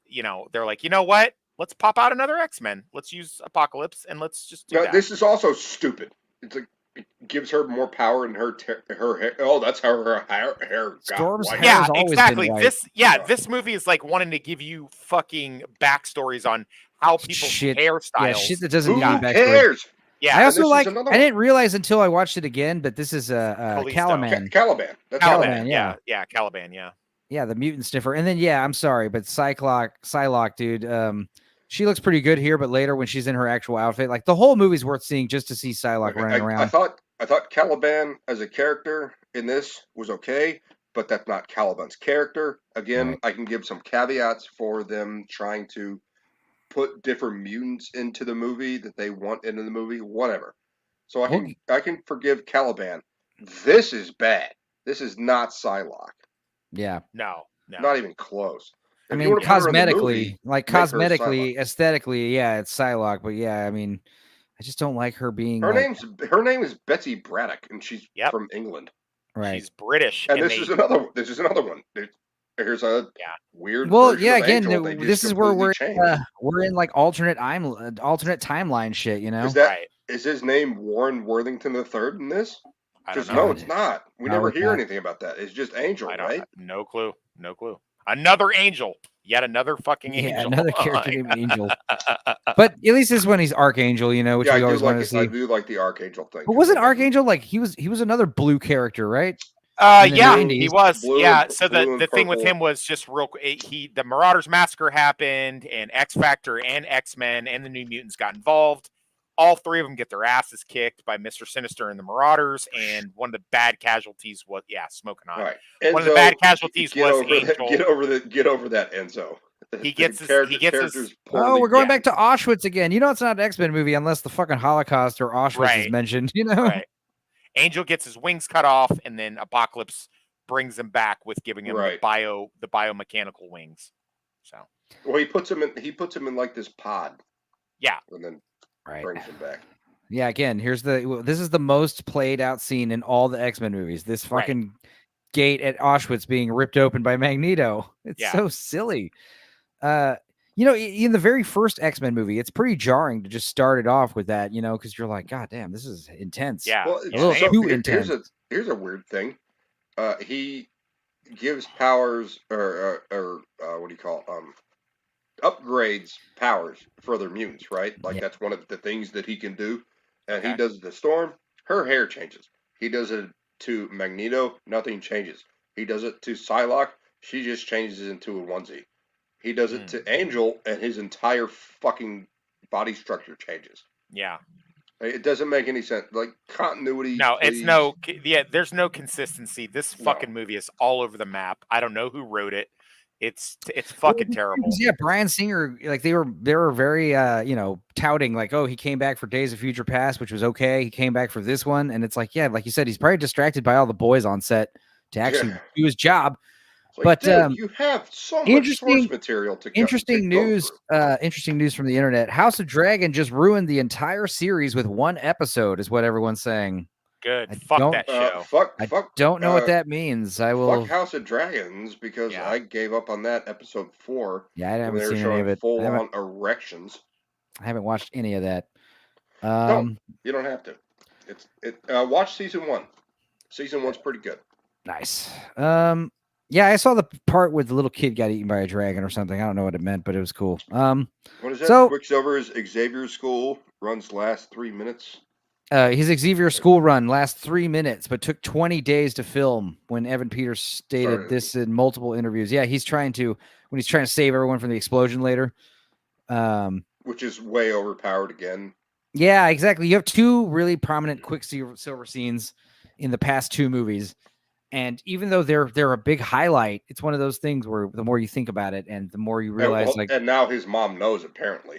they're like, you know what? Let's pop out another X-Men. Let's use Apocalypse, and let's just do that. This is also stupid. It's like it gives her more power in her hair. Oh, that's how her hair got Storm's white. hair has always exactly. been white. This movie is like wanting to give you fucking backstories on how people's hairstyles. Yeah, shit that doesn't need backstory. Cares? Yeah, I also I didn't realize until I watched it again, but this is Caliban. Caliban. That's Caliban. Yeah, Caliban. Yeah. Yeah, the mutant sniffer. And then I'm sorry, but Psylocke, dude. She looks pretty good here, but later when she's in her actual outfit, like the whole movie's worth seeing just to see Psylocke running around. I thought Caliban as a character in this was okay, but that's not Caliban's character. Again, I can give some caveats for them trying to put different mutants into the movie that they want into the movie, whatever. So I can forgive Caliban. This is bad. This is not Psylocke. Yeah. No. Not even close. I mean, cosmetically, aesthetically, it's Psylocke, but I just don't like her being. Her name is Betsy Braddock, and she's from England. Right. She's British. And this is another one. Here's a weird. Well, again, this is where we're in like alternate timeline shit. Is his name Warren Worthington III in this? Because no, it's not. We never hear anything about that. It's just Angel, right? No clue. Another Angel. Yet another fucking Angel. Yeah, another character named Angel. But at least this one he's Archangel, which we always want to see. I do like the Archangel thing. But wasn't Archangel like he was another blue character, right? He was. Blue So the thing with him was just real quick. The Marauders Massacre happened, and X Factor and X-Men and the New Mutants got involved. All 3 of them get their asses kicked by Mr. Sinister and the Marauders, and one of the bad casualties was Smoking Hot. Right. Enzo, one of the bad casualties was Angel. Get over that, Enzo. He gets his. Oh, we're going back to Auschwitz again. It's not an X-Men movie unless the fucking Holocaust or Auschwitz is mentioned. Right. Angel gets his wings cut off, and then Apocalypse brings him back with giving him the biomechanical wings. So. Well, he puts him in like this pod. Yeah. And then brings him back. Yeah, again, this is the most played out scene in all the X-Men movies. This fucking gate at Auschwitz being ripped open by Magneto. It's so silly. In the very first X-Men movie, it's pretty jarring to just start it off with that, because you're like, God damn, this is intense. Yeah. Well, a little too intense. Here's a weird thing. He gives powers or what do you call upgrades powers for other mutants, right? Like that's one of the things that he can do. And he does the Storm. Her hair changes. He does it to Magneto, nothing changes. He does it to Psylocke, she just changes into a onesie. He does it to Angel, and his entire fucking body structure changes. Yeah. It doesn't make any sense. Like, continuity. No, please. there's no consistency. This fucking movie is all over the map. I don't know who wrote it. It's fucking terrible. Yeah, Bryan Singer, like they were very touting like, oh, he came back for Days of Future Past, which was okay. He came back for this one, and it's like, yeah, like you said, he's probably distracted by all the boys on set to actually do his job. Like, dude, you have so much source material to interesting news from the internet. House of Dragon just ruined the entire series with one episode, is what everyone's saying. Good. Fuck that show. I don't know what that means. I will. Fuck House of Dragons, because I gave up on that episode 4. Yeah, I haven't seen showing any of it. Full on erections. I haven't watched any of that. No, you don't have to. Watch season 1. Season 1's pretty good. Nice. Yeah, I saw the part where the little kid got eaten by a dragon or something. I don't know what it meant, but it was cool. What is that? So, Quicksilver's Xavier School runs last 3 minutes. His Xavier School run lasts 3 minutes, but took 20 days to film. When Evan Peters stated this in multiple interviews. Yeah, when he's trying to save everyone from the explosion later. Which is way overpowered again. Yeah, exactly. You have 2 really prominent Quicksilver scenes in the past 2 movies. And even though they're a big highlight, it's one of those things where the more you think about it and the more you realize, and now his mom knows, apparently.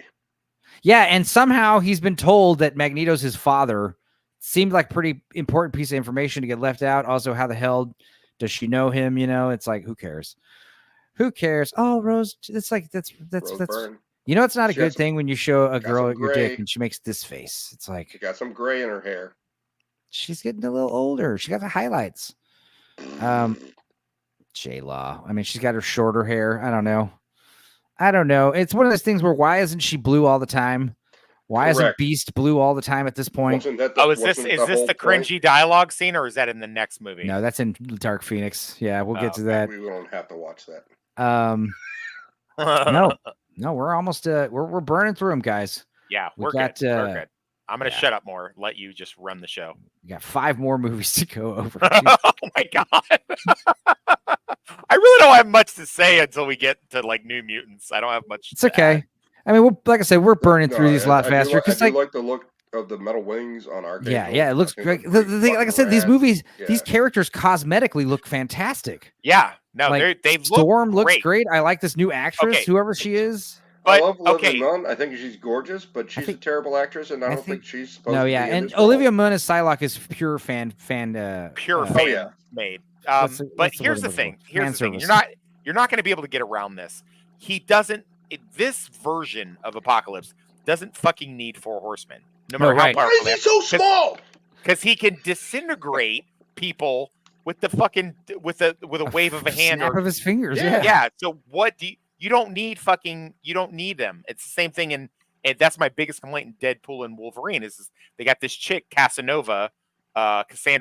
Yeah, and somehow he's been told that Magneto's his father. Seemed like pretty important piece of information to get left out. Also, how the hell does she know him? You know, it's like, who cares? Who cares? Oh, Rose, it's like that's Byrne. You know, it's not a good thing when you show a girl your dick and she makes this face. It's like she got some gray in her hair. She's getting a little older. She got the highlights. J-Law. I mean, she's got her shorter hair. I don't know. It's one of those things where why isn't she blue all the time? Why isn't Beast blue all the time at this point? Is this the cringy dialogue scene, or is that in the next movie? No, that's in Dark Phoenix. Yeah, we'll get to that. We don't have to watch that. No, we're almost we're burning through them, guys. Yeah, we're good. We're good. I'm going to shut up more, let you just run the show. We got 5 more movies to go over. Oh my God. I really don't have much to say until we get to like New Mutants. I don't have much. It's okay. I mean, like I said, we're burning through these a lot faster. I do like the look of the metal wings on Archangel. Yeah, it looks great. Like I said, these movies, these characters cosmetically look fantastic. Yeah, no, like, they look Storm looks great. great. I like this new actress, whoever she is. But, I love Olivia Munn. I think she's gorgeous, but she's a terrible actress, and I don't think she's supposed to be in this Olivia Munn as Psylocke is pure fan made. But here's the thing. You're not going to be able to get around this. He doesn't. This version of Apocalypse doesn't fucking need 4 horsemen. No matter how powerful. Why is he so small? Because he can disintegrate people with the fucking with a wave of a hand snap of his fingers. Yeah. So what do you don't need them. It's the same thing and that's my biggest complaint in Deadpool and Wolverine is they got this chick Cassandra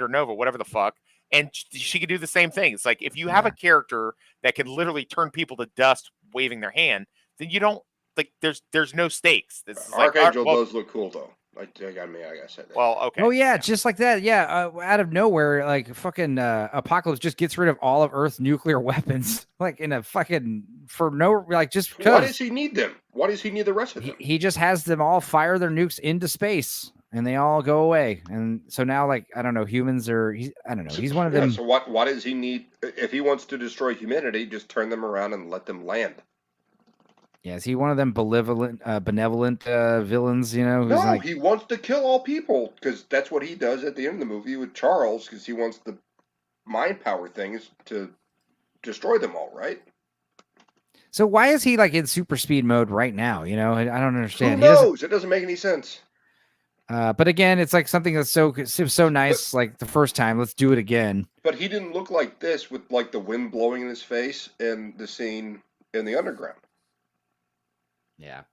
Nova, whatever the fuck, and she could do the same thing. It's like if you have a character that can literally turn people to dust waving their hand, then you don't like there's no stakes. This is Archangel does look cool though. Like I said that. Well, okay. Oh yeah, just like that. Yeah, out of nowhere, like fucking Apocalypse just gets rid of all of Earth's nuclear weapons, like in a fucking just because. Why does he need them? Why does he need the rest of them? He just has them all fire their nukes into space, and they all go away. And so now, like I don't know, humans are. I don't know. He's one of them. So why does he need? If he wants to destroy humanity, just turn them around and let them land. Yeah, is he one of them benevolent villains? You know, no, he wants to kill all people because that's what he does at the end of the movie with Charles. Because he wants the mind power things to destroy them all, right? So why is he like in super speed mode right now? You know, I don't understand. Who knows? It doesn't make any sense. But again, it's like something that's so nice. Like the first time, let's do it again. But he didn't look like this with like the wind blowing in his face and the scene in the underground. Yeah.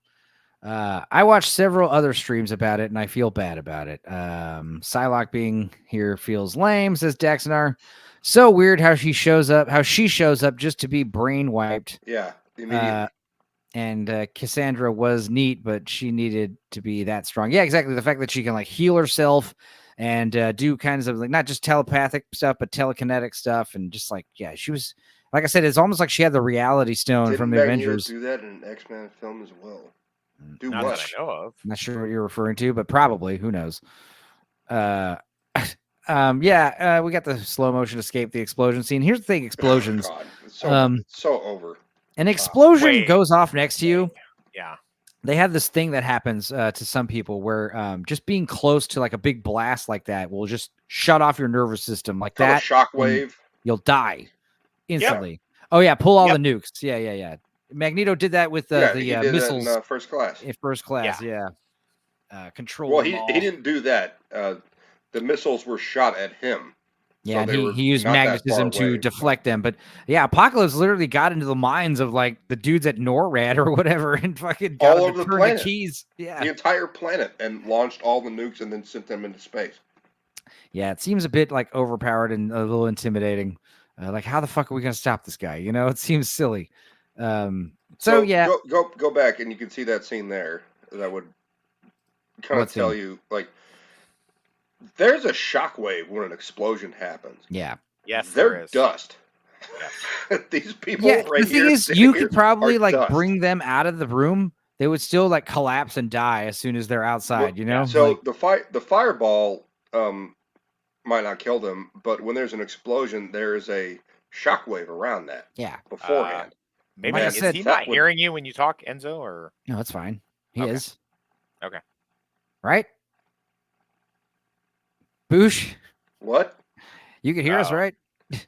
I watched several other streams about it, and I feel bad about it. Psylocke being here feels lame, says Daxonar. So weird how she shows up just to be brain wiped. Yeah, immediately. And Cassandra was neat, but she needed to be that strong. Yeah, exactly. The fact that she can like heal herself and do kinds of like not just telepathic stuff, but telekinetic stuff, and just like she was. Like I said, it's almost like she had the reality stone from the Magneto Avengers. do that in an X-Men film as well? Do Not what? that I know of. I'm not sure what you're referring to, but probably. Who knows? We got the slow motion escape, the explosion scene. Here's the thing: explosions. God, it's so over. An explosion Wait. goes off next to you. Yeah. They have this thing that happens to some people where just being close to like a big blast like that will just shut off your nervous system like that. Shockwave. You'll die instantly. Yep. Oh yeah, pull all the nukes. Yeah. Magneto did that with the missiles in First Class. In First Class, yeah. Control. Well, he didn't do that. The missiles were shot at him. Yeah, so and he used magnetism to deflect them. But yeah, Apocalypse literally got into the minds of like the dudes at NORAD or whatever and fucking got all them over to the turn planet. the keys. Yeah. The entire planet, and launched all the nukes and then sent them into space. Yeah, it seems a bit like overpowered and a little intimidating. Like, how the fuck are we going to stop this guy? You know, it seems silly. So yeah, go back and you can see that scene there. That would kind of tell you, like, there's a shockwave when an explosion happens. Yeah. Yes, they're dust. These people. Yeah, right the thing here is, you could probably are like dust. bring them out of the room. They would still like collapse and die as soon as they're outside. You know. So the fireball might not kill them, but when there's an explosion, there is a shockwave around that. Yeah. Beforehand. Maybe Like I is said, he that not would- hearing you when you talk, Enzo? Or No, that's fine. He Okay. is. Okay. Right? Boosh, What? you can hear us, right?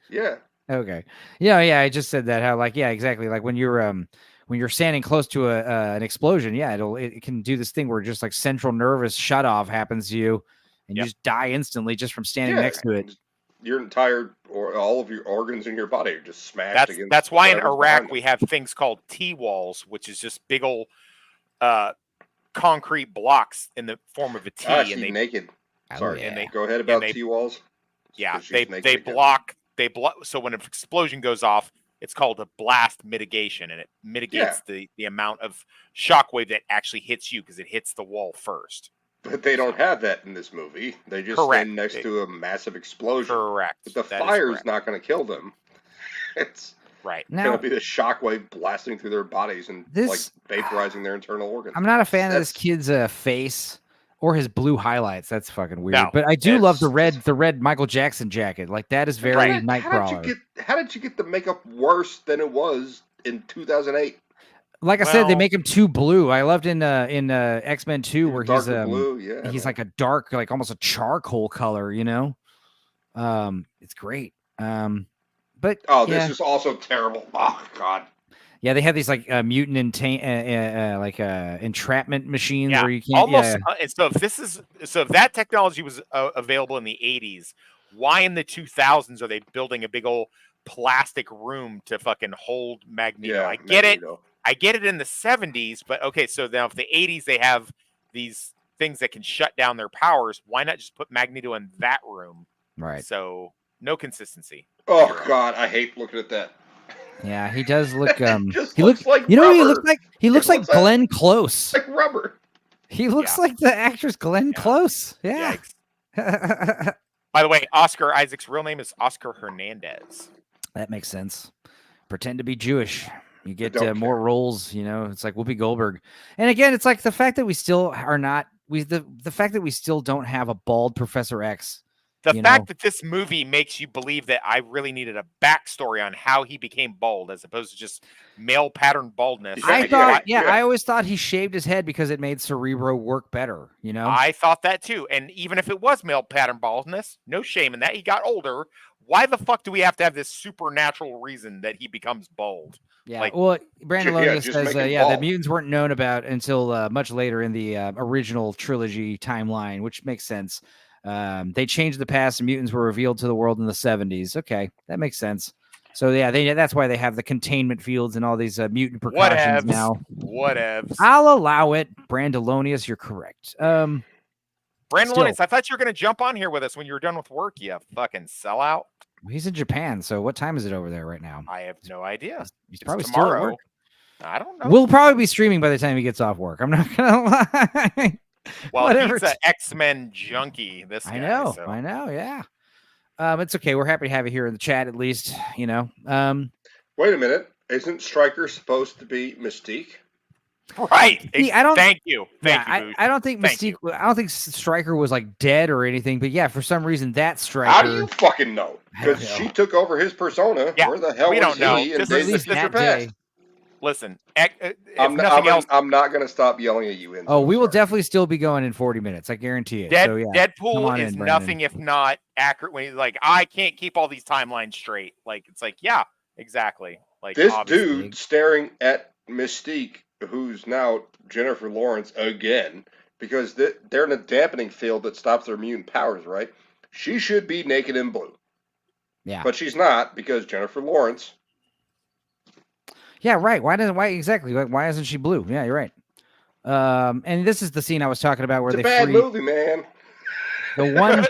Yeah. Okay. Yeah. I just said that. How like exactly. Like when you're standing close to an explosion, it can do this thing where just like central nervous shut off happens to you, and you just die instantly just from standing next to it. Your entire or all of your organs in your body are just smashed against. That's why in whatever's Iraq behind we have things called T-walls, which is just big old concrete blocks in the form of a T. them. And they naked. Sorry. and they Go ahead about T-walls. Yeah, 'Cause she's they naked again. block. So when an explosion goes off, it's called a blast mitigation, and it mitigates the amount of shockwave that actually hits you because it hits the wall first. But they don't have that in this movie. They just stand next to a massive explosion. Correct. But the That is fire's correct. not going to kill them. It's right. going to be the shockwave blasting through their bodies and This- like vaporizing their internal organs. I'm not a fan of this kid's face or his blue highlights. That's fucking weird. No, but I do love the red Michael Jackson jacket. Like that is very Nightcrawler. How did you get the makeup worse than it was in 2008? Like I said, they make him too blue. I loved in X-Men 2 where he's darker blue, yeah, he's like a dark, like almost a charcoal color, you know. It's great. But this is also terrible. Oh God. Yeah, they have these like mutant entrapment machines Yeah, where you can't almost. And so if that technology was available in the 80s, why in the 2000s are they building a big old plastic room to fucking hold Magneto? Yeah, I get Magneto. it. I get it in the 70s, but okay, so now if the 80s they have these things that can shut down their powers, why not just put Magneto in that room? Right. So no consistency. Oh God, I hate looking at that. Yeah, he does look. Just He looks looks like You know, what he rubber. looks like. He looks like Glenn Close. Like rubber. He looks like the actress Glenn Close. Yeah. By the way, Oscar Isaac's real name is Oscar Hernandez. That makes sense. Pretend to be Jewish. You get don't more roles, you know. It's like Whoopi Goldberg. And again, it's like the fact that we still are not the fact that we still don't have a bald Professor X. The you fact know? that this movie makes you believe that I really needed a backstory on how he became bald as opposed to just male pattern baldness. I thought, I always thought he shaved his head because it made Cerebro work better, you know? I thought that too. And even if it was male pattern baldness, no shame in that. He got older. Why the fuck do we have to have this supernatural reason that he becomes bald? Yeah, Like, well, Brandon Logan just says, make him the bald. mutants weren't known about until much later in the original trilogy timeline, which makes sense. They changed the past, and mutants were revealed to the world in the 70s. Okay, that makes sense. So yeah, that's why they have the containment fields and all these mutant precautions now. Whatevs. I'll allow it. Brandolonius, you're correct. Brandon still- Lawrence, I thought you were going to jump on here with us when you were done with work, you fucking sellout. He's in Japan, so what time is it over there right now? I have no idea. He's It's probably still at tomorrow. work. I don't know. We'll probably be streaming by the time he gets off work. I'm not gonna lie. Well, Whatever. he's an X-Men junkie. This guy. I know. So. I know. Yeah. It's okay. We're happy to have you here in the chat, at least. You know. Wait a minute. Isn't Stryker supposed to be Mystique? Right. I don't. Thank you. Thank you. I don't think Thank Mystique. I don't think Stryker was like dead or anything. But yeah, for some reason that Stryker. How do you fucking know? Because she took over his persona. Yeah, Where the hell we was don't know. he in Just Days of that Future day. Past? Listen, I'm not going to stop yelling at you. Oh, we will definitely still be going in 40 minutes. I guarantee it. So, yeah, Deadpool is nothing if not accurate when he's like, I can't keep all these timelines straight. Like, it's like, yeah, exactly. Like This obviously. dude staring at Mystique, who's now Jennifer Lawrence again, because they're in a dampening field that stops their mutant powers, right? She should be naked and blue. Yeah. But she's not, because Jennifer Lawrence. Yeah, right. Why exactly? Why isn't she blue? Yeah, you're right. And this is the scene I was talking about where It's a they bad free movie, man. the one.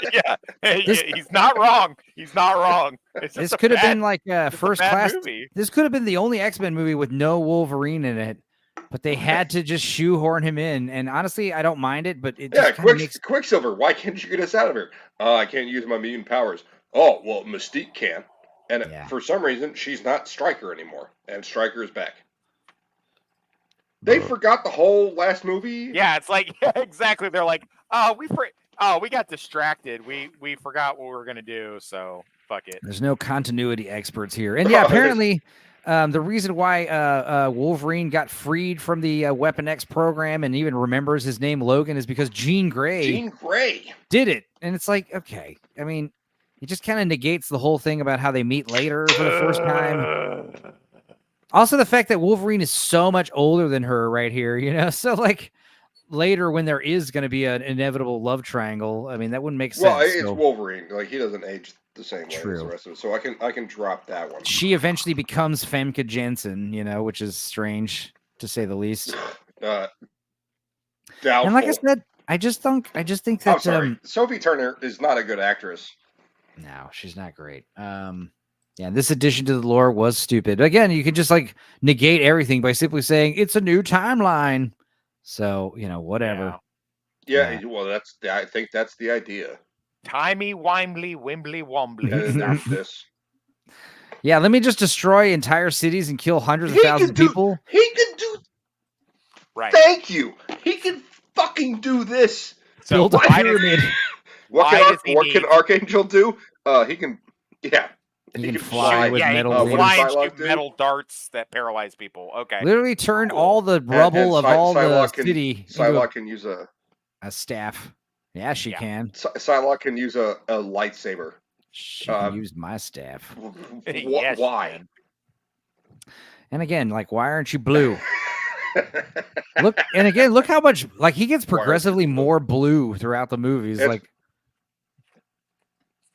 He's not wrong. He's not wrong. It's This just could have bad- been like it's a first bad class. movie. This could have been the only X-Men movie with no Wolverine in it, but they had to just shoehorn him in. And honestly, I don't mind it, but it just kind of makes. Quicksilver, why can't you get us out of here? I can't use my mutant powers. Oh, well, Mystique can. And for some reason, she's not Stryker anymore. And Stryker is back. They forgot the whole last movie. Yeah, it's like exactly. They're like, we got distracted. We forgot what we were gonna do. So fuck it. There's no continuity experts here, and yeah, apparently, the reason why Wolverine got freed from the Weapon X program and even remembers his name Logan is because Jean Grey did it, and it's like, okay, I mean, it just kind of negates the whole thing about how they meet later for the first time. Also, the fact that Wolverine is so much older than her right here, you know, so like later when there is going to be an inevitable love triangle, I mean, that wouldn't make sense. Well, it's so. Wolverine. Like, he doesn't age the same way as True. the rest of us. So I can drop that one. She eventually becomes Femke Jensen, you know, which is strange to say the least. Doubtful. And like I said, I just think that I'm sorry. Sophie Turner is not a good actress. No, she's not great. Yeah, this addition to the lore was stupid. Again, you can just like negate everything by simply saying it's a new timeline. So, you know, whatever. Yeah, well, I think that's the idea. Timey wimely wimbly wombly. This. Yeah, let me just destroy entire cities and kill hundreds of thousands of people. He can do. Right. Thank you. He can fucking do this. So build a pyramid. What can Archangel do? He can. Yeah. He can fly with metal. He can fly and shoot metal darts that paralyze people. Okay. Literally turn all the rubble of all the city. Psylocke can use a staff. Yeah, she can. Psylocke can use a lightsaber. She can use my staff. Yes, why? And again, like, why aren't you blue? Look how much like he gets progressively more blue throughout the movies.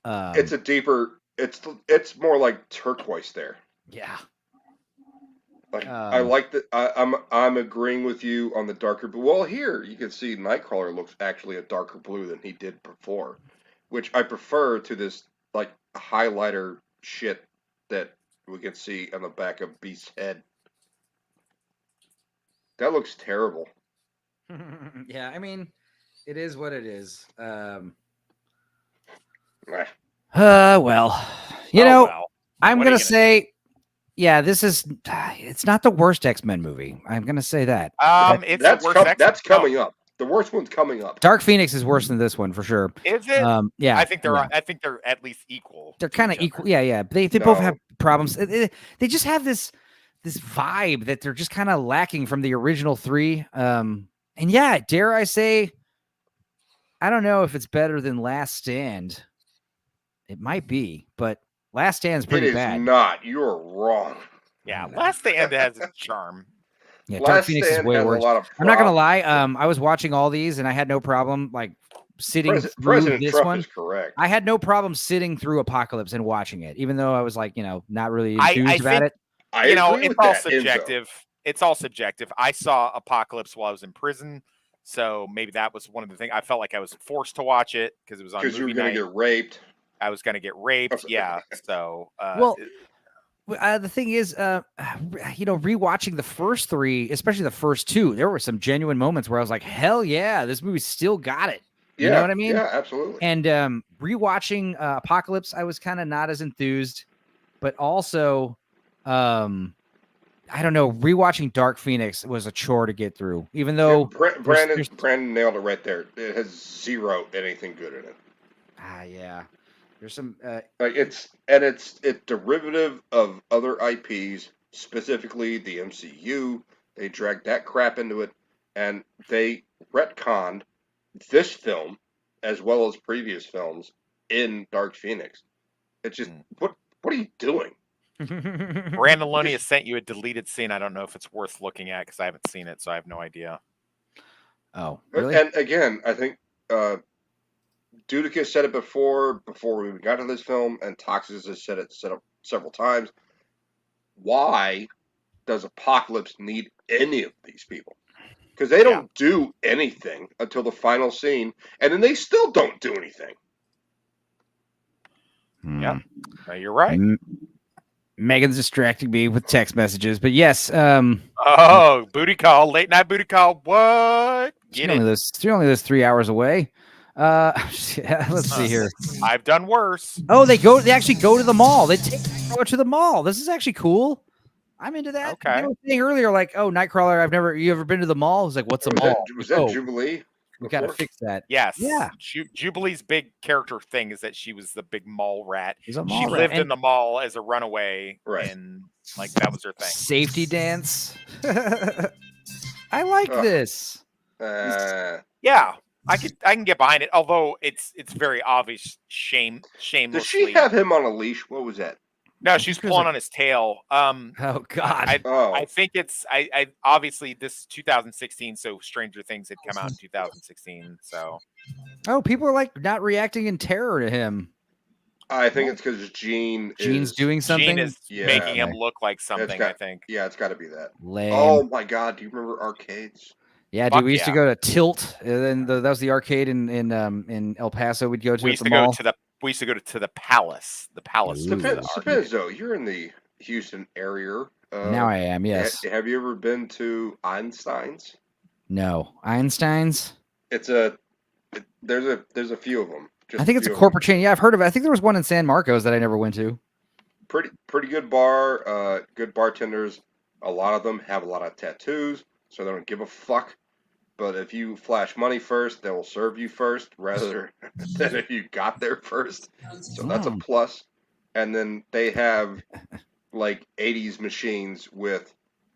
It's a deeper. It's more like turquoise there. Yeah. Like I like that. I'm agreeing with you on the darker blue. Well, here you can see Nightcrawler looks actually a darker blue than he did before, which I prefer to this like highlighter shit that we can see on the back of Beast's head. That looks terrible. Yeah, I mean, it is what it is. Well, I'm gonna say, yeah, it's not the worst X-Men movie. I'm gonna say that. That's coming up. The worst one's coming up. Dark Phoenix is worse than this one for sure. Is it? Yeah, I think they're at least equal. They're kind of equal. Yeah. They both have problems. They just have this vibe that they're just kind of lacking from the original three. And yeah, dare I say, I don't know if it's better than Last Stand. It might be, but Last Stand's pretty bad. It is not. You're wrong. Yeah, Last Stand has its charm. Yeah, Dark Phoenix is way worse. I'm not gonna lie. I was watching all these and I had no problem like sitting through President this Trump one. is correct. I had no problem sitting through Apocalypse and watching it, even though I was like, not really enthused about it. It's all subjective. It's all subjective. I saw Apocalypse while I was in prison, so maybe that was one of the things. I felt like I was forced to watch it because it was on movie night. Because you were going to get raped. I was going to get raped. Yeah. So, The thing is, rewatching the first three, especially the first two, there were some genuine moments where I was like, hell yeah, this movie still got it. You know what I mean? Yeah, absolutely. And rewatching Apocalypse, I was kind of not as enthused, but also, I don't know, rewatching Dark Phoenix was a chore to get through, even though Brandon nailed it right there. It has zero anything good in it. Yeah. There's some it's derivative of other IPs, specifically the MCU. They dragged that crap into it, and they retconned this film as well as previous films in Dark Phoenix. It's just what are you doing? Brandon Loney has sent you a deleted scene. I don't know if it's worth looking at because I haven't seen it, so I have no idea. Oh, really? And again, I think Dudicus said it before we got to this film, and Toxis has said it several times. Why does Apocalypse need any of these people? Because they don't do anything until the final scene, and then they still don't do anything. Yeah, you're right. Megan's distracting me with text messages, but yes. Oh, booty call, late night booty call. What? You're only those 3 hours away. Let's see here. I've done worse. Oh, they actually go to the mall. They take Nightcrawler to the mall. This is actually cool. I'm into that. Okay. You were saying earlier, like, oh, Nightcrawler, you ever been to the mall? I was like, what's a mall? Was that Jubilee? We got to fix that. Yes. Yeah. Jubilee's big character thing is that she was the big mall rat. She's a she mall rat. lived in the mall as a runaway, and like that was her thing. Safety dance. I like this. Yeah, I can get behind it. Although it's very obvious shamelessly. Does she have him on a leash? What was that? No, she's pulling on his tail. Oh God! I think it's I obviously this 2016, so Stranger Things had come out in 2016. So people are like not reacting in terror to him. I think it's because Gene's doing something. Gene is making him look like something. I think. Yeah, it's got to be that. Lame. Oh my God! Do you remember arcades? Yeah, dude. We used to go to Tilt, and then that was the arcade in El Paso. We'd go to. We used to go to the Palace. The Palace. Depends, though. You're in the Houston area. Now I am. Yes. Have you ever been to Einstein's? No, Einstein's. There's a few of them. I think it's a corporate chain. Yeah, I've heard of it. I think there was one in San Marcos that I never went to. Pretty good bar. Good bartenders. A lot of them have a lot of tattoos, so they don't give a fuck. But if you flash money first, they will serve you first rather than if you got there first. So that's a plus. And then they have like 80s machines with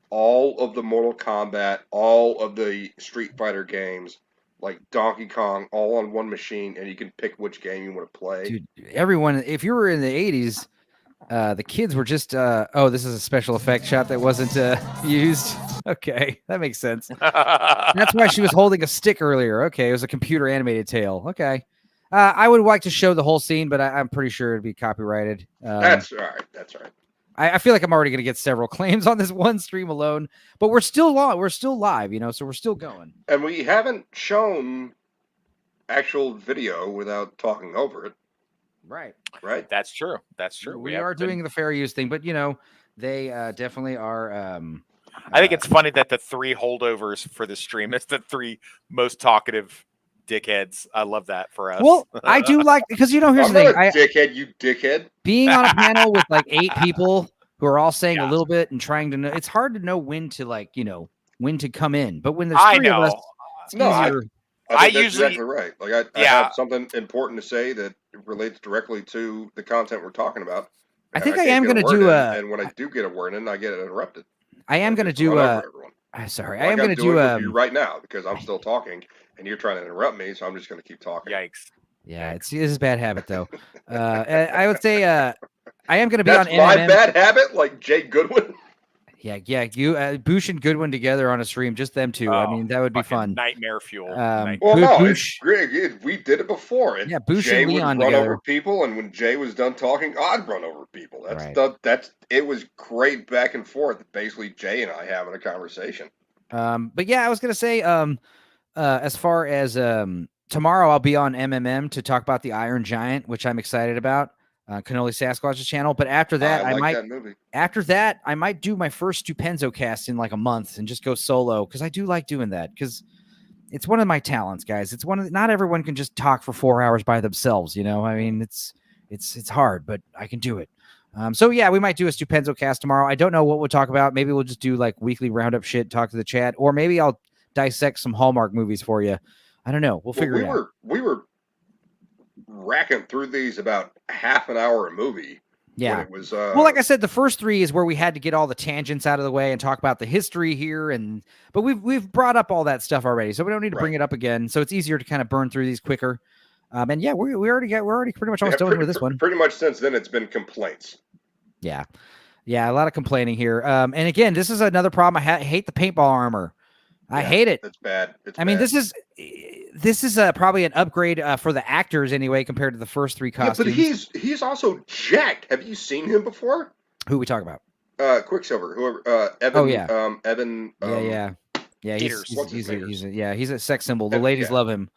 all of the Mortal Kombat, all of the Street Fighter games, like Donkey Kong, all on one machine, and you can pick which game you want to play. Dude, everyone, if you were in the 80s, the kids were just, this is a special effect shot that wasn't used. Okay, that makes sense. That's why she was holding a stick earlier. Okay, it was a computer animated tail. Okay. I would like to show the whole scene, but I'm pretty sure it'd be copyrighted. That's all right. That's all right. I feel like I'm already going to get several claims on this one stream alone, but we're still live, so we're still going. And we haven't shown actual video without talking over it. Right. That's true. We are doing the fair use thing, but they definitely are. I think it's funny that the three holdovers for the stream is the three most talkative dickheads. I love that for us. Well, I do like because here's the thing. Dickhead, you dickhead. Being on a panel with like 8 people who are all saying a little bit and trying to know, it's hard to know when to when to come in. But when there's 3 of us, it's easier. I think that's exactly right. Like I have something important to say that relates directly to the content we're talking about. I think I am going to do and when I do get a word in, I get interrupted. I am going to do sorry, I am going to do you right now because I'm still talking and you're trying to interrupt me, so I'm just going to keep talking. Yikes! Yeah, this is a bad habit though. I would say I am going to be That's on my NMM. bad habit, like Jay Goodwin. Yeah. You, Bush and Goodwin together on a stream, just them two. I mean, that would be fun. Nightmare fuel. Bush, we did it before. And Bush Jay and Leon would run together. over people, and when Jay was done talking, I'd run over people. It was great back and forth. Basically, Jay and I having a conversation. But yeah, I was gonna say, as far as tomorrow, I'll be on MMM to talk about the Iron Giant, which I'm excited about. Cannoli Sasquatch's channel. But after that, I like might that movie. After that, I might do my first Stupenzo cast in like a month and just go solo because I do like doing that because it's one of my talents, guys. It's not everyone can just talk for 4 hours by themselves. You know, I mean, it's hard, but I can do it. So yeah, we might do a Stupenzo cast tomorrow. I don't know what we'll talk about. Maybe we'll just do like weekly roundup shit, talk to the chat, or maybe I'll dissect some Hallmark movies for you. I don't know. We'll figure it out. We were racking through these about half an hour a movie. Yeah. When it was, well, like I said, the first 3 is where we had to get all the tangents out of the way and talk about the history here, but we've brought up all that stuff already, so we don't need to bring it up again. So it's easier to kind of burn through these quicker. And yeah, we're already pretty much almost done with this one. Pretty much since then, it's been complaints. Yeah, a lot of complaining here. And again, this is another problem. I hate the paintball armor. I hate it. It's bad. I mean, this is probably an upgrade for the actors anyway compared to the first 3 costumes. Yeah, but he's also jacked. Have you seen him before? Who we talk about? Quicksilver. Whoever. Evan. Oh yeah. Evan. Yeah. He's a sex symbol. The Evan, ladies love him.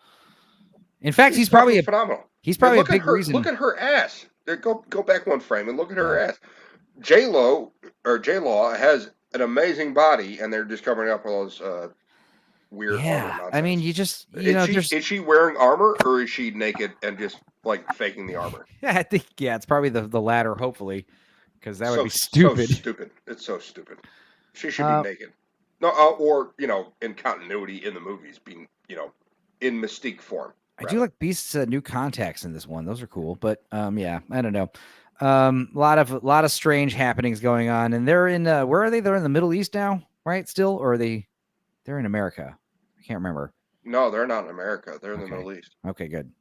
In fact, he's probably phenomenal. He's probably a big reason. Look at her ass. Go back one frame and look at her ass. J-Law has an amazing body, and they're just covering up all those weird armor nonsense. I mean, is she wearing armor, or is she naked and just like faking the armor? Yeah, I think it's probably the latter. Hopefully, because that would be stupid. So stupid. It's so stupid. She should be naked. No, or in continuity in the movies, being in Mystique form. I do like Beast's new contacts in this one. Those are cool, but yeah, I don't know. A lot of strange happenings going on, and they're in where are they? They're in the Middle East now, right? Still, or they're in America? I can't remember. No, they're not in America. They're in the Middle East. Okay, good.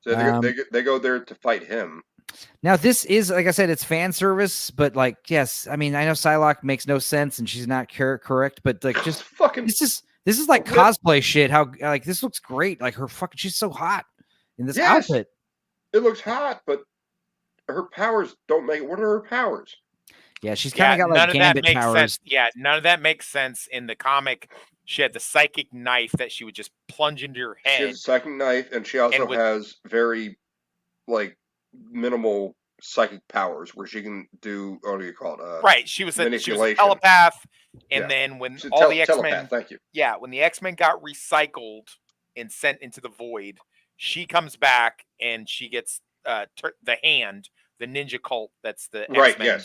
So they go there to fight him. Now this is, like I said, it's fan service, but like, yes, I mean, I know Psylocke makes no sense and she's not correct, but like, just fucking this is like cosplay shit. How like this looks great. Like she's so hot in this outfit. It looks hot, but her powers don't make it. What are her powers? Yeah, she's kind of got like Gambit powers. Sense. Yeah, none of that makes sense in the comic. She had the psychic knife that she would just plunge into your head. She has a psychic knife, and she also has very like minimal psychic powers where she can do what do you call it? Right, she was a telepath, and then when all the X-Men, thank you. Yeah, when the X-Men got recycled and sent into the void, she comes back and she gets the hand, the ninja cult. That's the X-Men.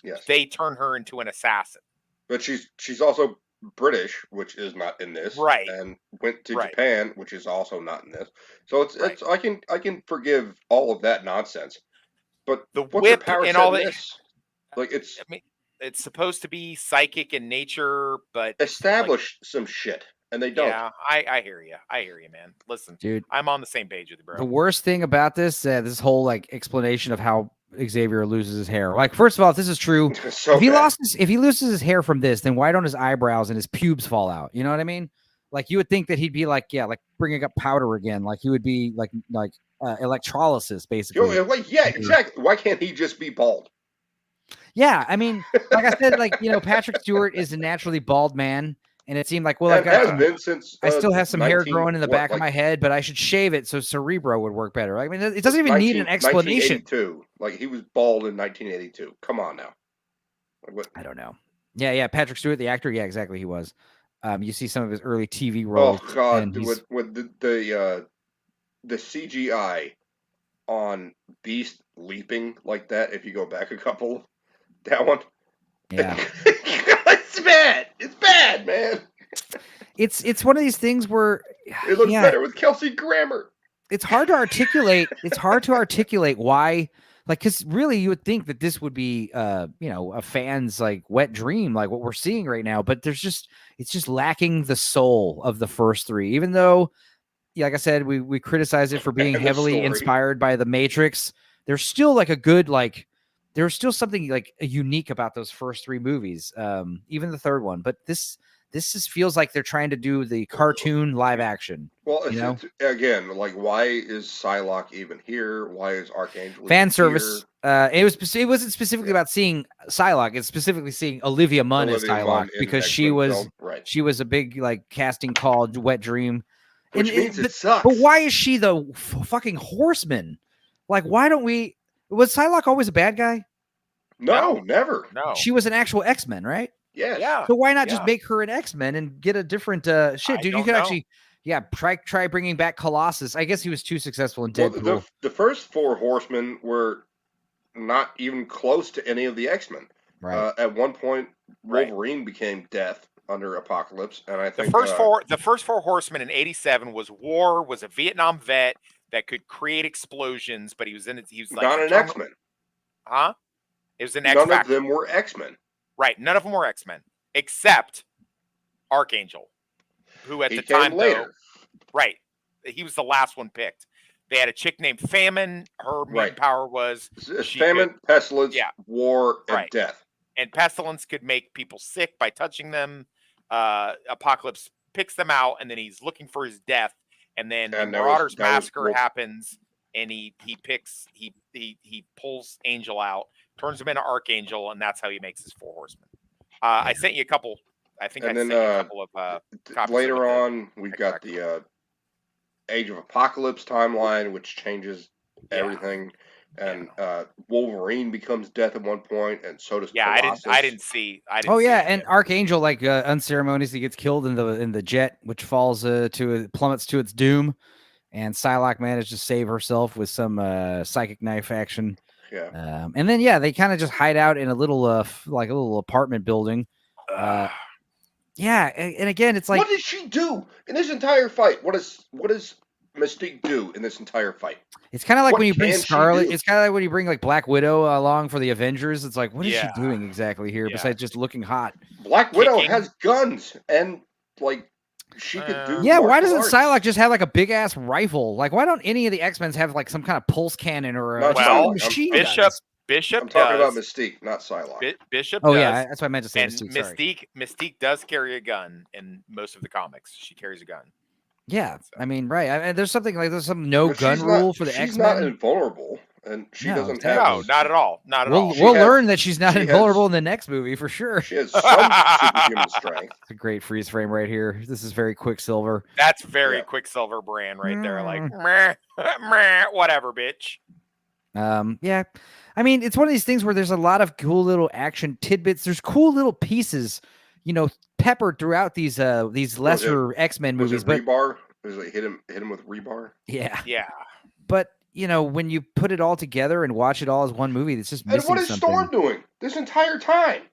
Yes. They turn her into an assassin. But she's also British, which is not in this, right? And went to Japan, which is also not in this. So it's I can forgive all of that nonsense, but the what's whip her power and all that. This? Like it's. I mean, it's supposed to be psychic in nature, but establish some shit, and they don't. Yeah, I hear you. I hear you, man. Listen, dude, I'm on the same page with you, bro. The worst thing about this whole like explanation of how Xavier loses his hair. Like, first of all, if this is true, if he loses his hair from this, then why don't his eyebrows and his pubes fall out? You know what I mean? Like, you would think that he'd be like bringing up powder again. Like, he would be like electrolysis, basically. Yeah, exactly. Why can't he just be bald? Yeah, I mean, like I said, Patrick Stewart is a naturally bald man. And it seemed like, well, I still have some hair growing in the back of my head, but I should shave it so Cerebro would work better. I mean, it doesn't even need an explanation. 1982. Like, he was bald in 1982. Come on now. Like, what? I don't know. Yeah. Patrick Stewart, the actor. Yeah, exactly. He was. You see some of his early TV roles. Oh God, with the CGI on Beast leaping like that. If you go back a couple, that one. Yeah. It's bad. It's bad, man. It's one of these things where it looks better with Kelsey Grammer. It's hard to articulate. It's hard to articulate why, because really you would think that this would be, a fan's like wet dream, like what we're seeing right now. But it's just lacking the soul of the first 3. Even though, like I said, we criticize it for being heavily inspired by The Matrix. There's still like a good there's still something like unique about those first 3 movies, even the third one. But this just feels like they're trying to do the cartoon live action. Well, again, like, why is Psylocke even here? Why is Archangel fan service? It wasn't specifically about seeing Psylocke. It's specifically seeing Olivia Munn as Psylocke because she was a big like casting call, wet dream. Which means it sucks. But why is she the fucking horseman? Like, why don't we? Was Psylocke always a bad guy? No, never. No. She was an actual X-Men, right? Yes. Yeah. So why not Yeah. just make her an X-Men and get a different shit, dude? You don't could know. actually, try bringing back Colossus. I guess he was too successful in Well, Deadpool. the first 4 Horsemen were not even close to any of the X-Men. Right. At one point, Wolverine became Death under Apocalypse, and I think The first four horsemen in '87 was War, was a Vietnam vet that could create explosions, but he was like not an X-Men. Huh? It was an None X-Factor. of them were X-Men. Right. None of them were X-Men except Archangel, who at He the came time later. right, he was the last one picked. They had a chick named Famine. Her mutant power was Famine, Pestilence, War, and Right. Death. And Pestilence could make people sick by touching them. Apocalypse picks them out, and then he's looking for his death. And then the Marauders Massacre happens, and he pulls Angel out, turns him into Archangel, and that's how he makes his 4 horsemen. I sent you a couple. I think And I then, sent you a couple of copies later of on, we've got the Age of Apocalypse timeline, which changes everything. And Wolverine becomes Death at one point, and so does Colossus. I didn't see. And Archangel, like unceremoniously gets killed in the jet, which falls plummets to its doom, and Psylocke managed to save herself with some psychic knife action. Yeah. And then they kind of just hide out in a little like a little apartment building. And again, it's like, what did she do in this entire fight? What does Mystique do in this entire fight? it's kind of like What when you bring can she Scarlet. do? It's kind of like when you bring like Black Widow along for the Avengers. It's like, what is she Yeah. doing exactly here besides just looking hot? Black Widow has guns, and like she could do. Yeah, why martial doesn't arts. Psylocke just have like a big ass rifle? Like, why don't any of the X-Men have like some kind of pulse cannon or Not just Well, like a machine Bishop guns? Bishop I'm talking does. about Mystique, not Psylocke. Bishop Oh does. yeah, that's what I meant to say. And Mystique, sorry. Mystique does carry a gun in most of the comics. She carries a gun. Yeah, I mean, right. There's something like there's some no But gun she's rule not- for the She's X-Men. not invulnerable, and she No, doesn't exactly. have. No, not at all. Not at all. We'll has- learn that she's not she has- invulnerable in the next movie for sure. She has some superhuman strength. It's a great freeze frame right here. This is very Quicksilver. That's very Quicksilver brand right there. Like, meh, meh, whatever, bitch. Yeah. I mean, it's one of these things where there's a lot of cool little action tidbits. There's cool little pieces, peppered throughout these lesser X-Men Was movies. it But rebar? Was it hit him with rebar? yeah. Yeah. But when you put it all together and watch it all as one movie, it's just And missing what is something. Storm doing this entire time?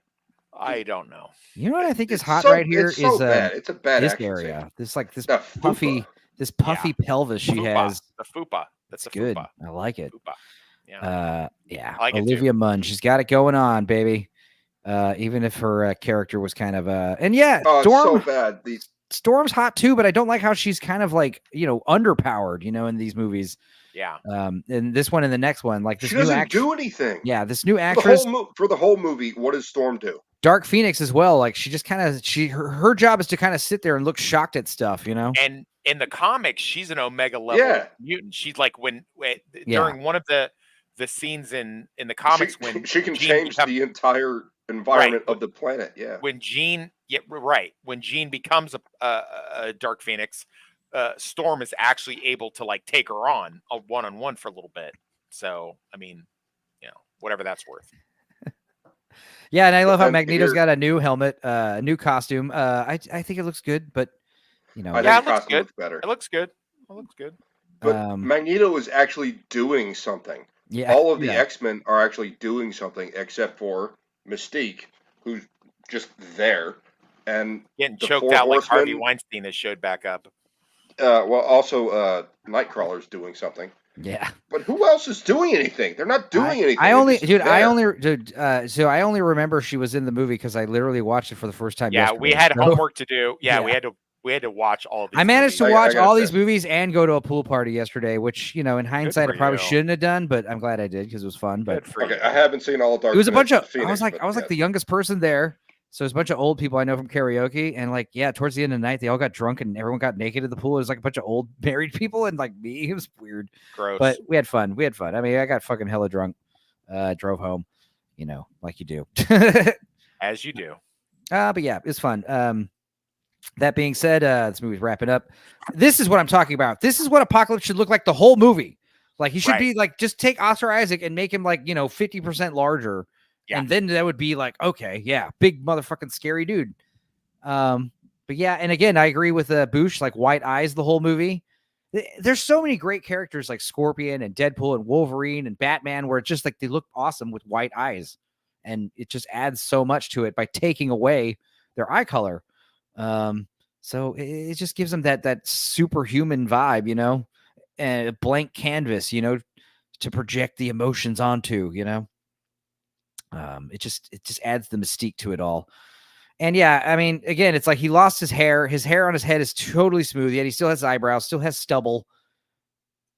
I don't know. You know what I think is It's hot so- right here it's so is bad. It's a bad this action area. scene. This like this The fupa. puffy pelvis she Fupa. has. The fupa. That's a Good. fupa. I like it. Fupa. Yeah. Yeah. I like it Olivia Munn. She's got it going on, baby. Even if her character was kind of and yeah, Oh, it's Storm. so bad. Storm's hot too, but I don't like how she's kind of like underpowered, in these movies. Yeah. And this one and the next one, like this She new doesn't actress. do anything. Yeah, this new For actress, the whole movie, what does Storm do? Dark Phoenix as well. Like she just kind of her job is to kind of sit there and look shocked at stuff, And in the comics, she's an Omega level mutant. She's like during one of the scenes in the comics when She can Jean change the entire environment of the planet. Yeah. when Jean becomes a Dark Phoenix, Storm is actually able to like take her on a one-on-one for a little bit. So I mean, whatever that's worth. Yeah, and I love how And Magneto's here- got a new helmet, a new costume. I think it looks good, but I think it looks costume good. looks better. It looks good. It looks good. But Magneto is actually doing something. Yeah, All of the yeah. X-Men are actually doing something, except for Mystique, who's just there, and Getting the choked Four out like Harvey Horsemen. Weinstein that showed back up. Well, also Nightcrawler's doing something. Yeah. But who else is doing anything? They're not doing anything. I They're only, just dude, I there. only, so I only remember she was in the movie because I literally watched it for the first time. Yeah, yesterday. we had So- homework to do. Yeah, Yeah. we had to watch all of these. I managed to movies. watch gotta all say. these movies and go to a pool party yesterday, which in hindsight for I probably you. shouldn't have done, but I'm glad I did because it was fun. But Good for Okay, you. I haven't seen all of Dark it was a bunch of. Phoenix, I was like but the youngest person there, so it was a bunch of old people I know from karaoke, and towards the end of the night they all got drunk and everyone got naked at the pool. It was like a bunch of old married people and like me. It was weird. Gross. But we had fun. I mean, I got fucking hella drunk. Drove home, like you do. As you do. But yeah, it's fun. That being said, this movie's wrapping up. This is what I'm talking about. This is what Apocalypse should look like the whole movie. Like he should Right. be like, just take Oscar Isaac and make him like, 50% larger. Yeah. And then that would be like, okay, yeah, big motherfucking scary dude. But yeah, and again, I agree with Boosh, like white eyes the whole movie. There's so many great characters like Scorpion and Deadpool and Wolverine and Batman where it's just like they look awesome with white eyes. And it just adds so much to it by taking away their eye color. So it just gives them that superhuman vibe, and a blank canvas, to project the emotions onto, it just adds the mystique to it all. And yeah, I mean, again, it's like he lost his hair. His hair on his head is totally smooth, yet he still has eyebrows, still has stubble.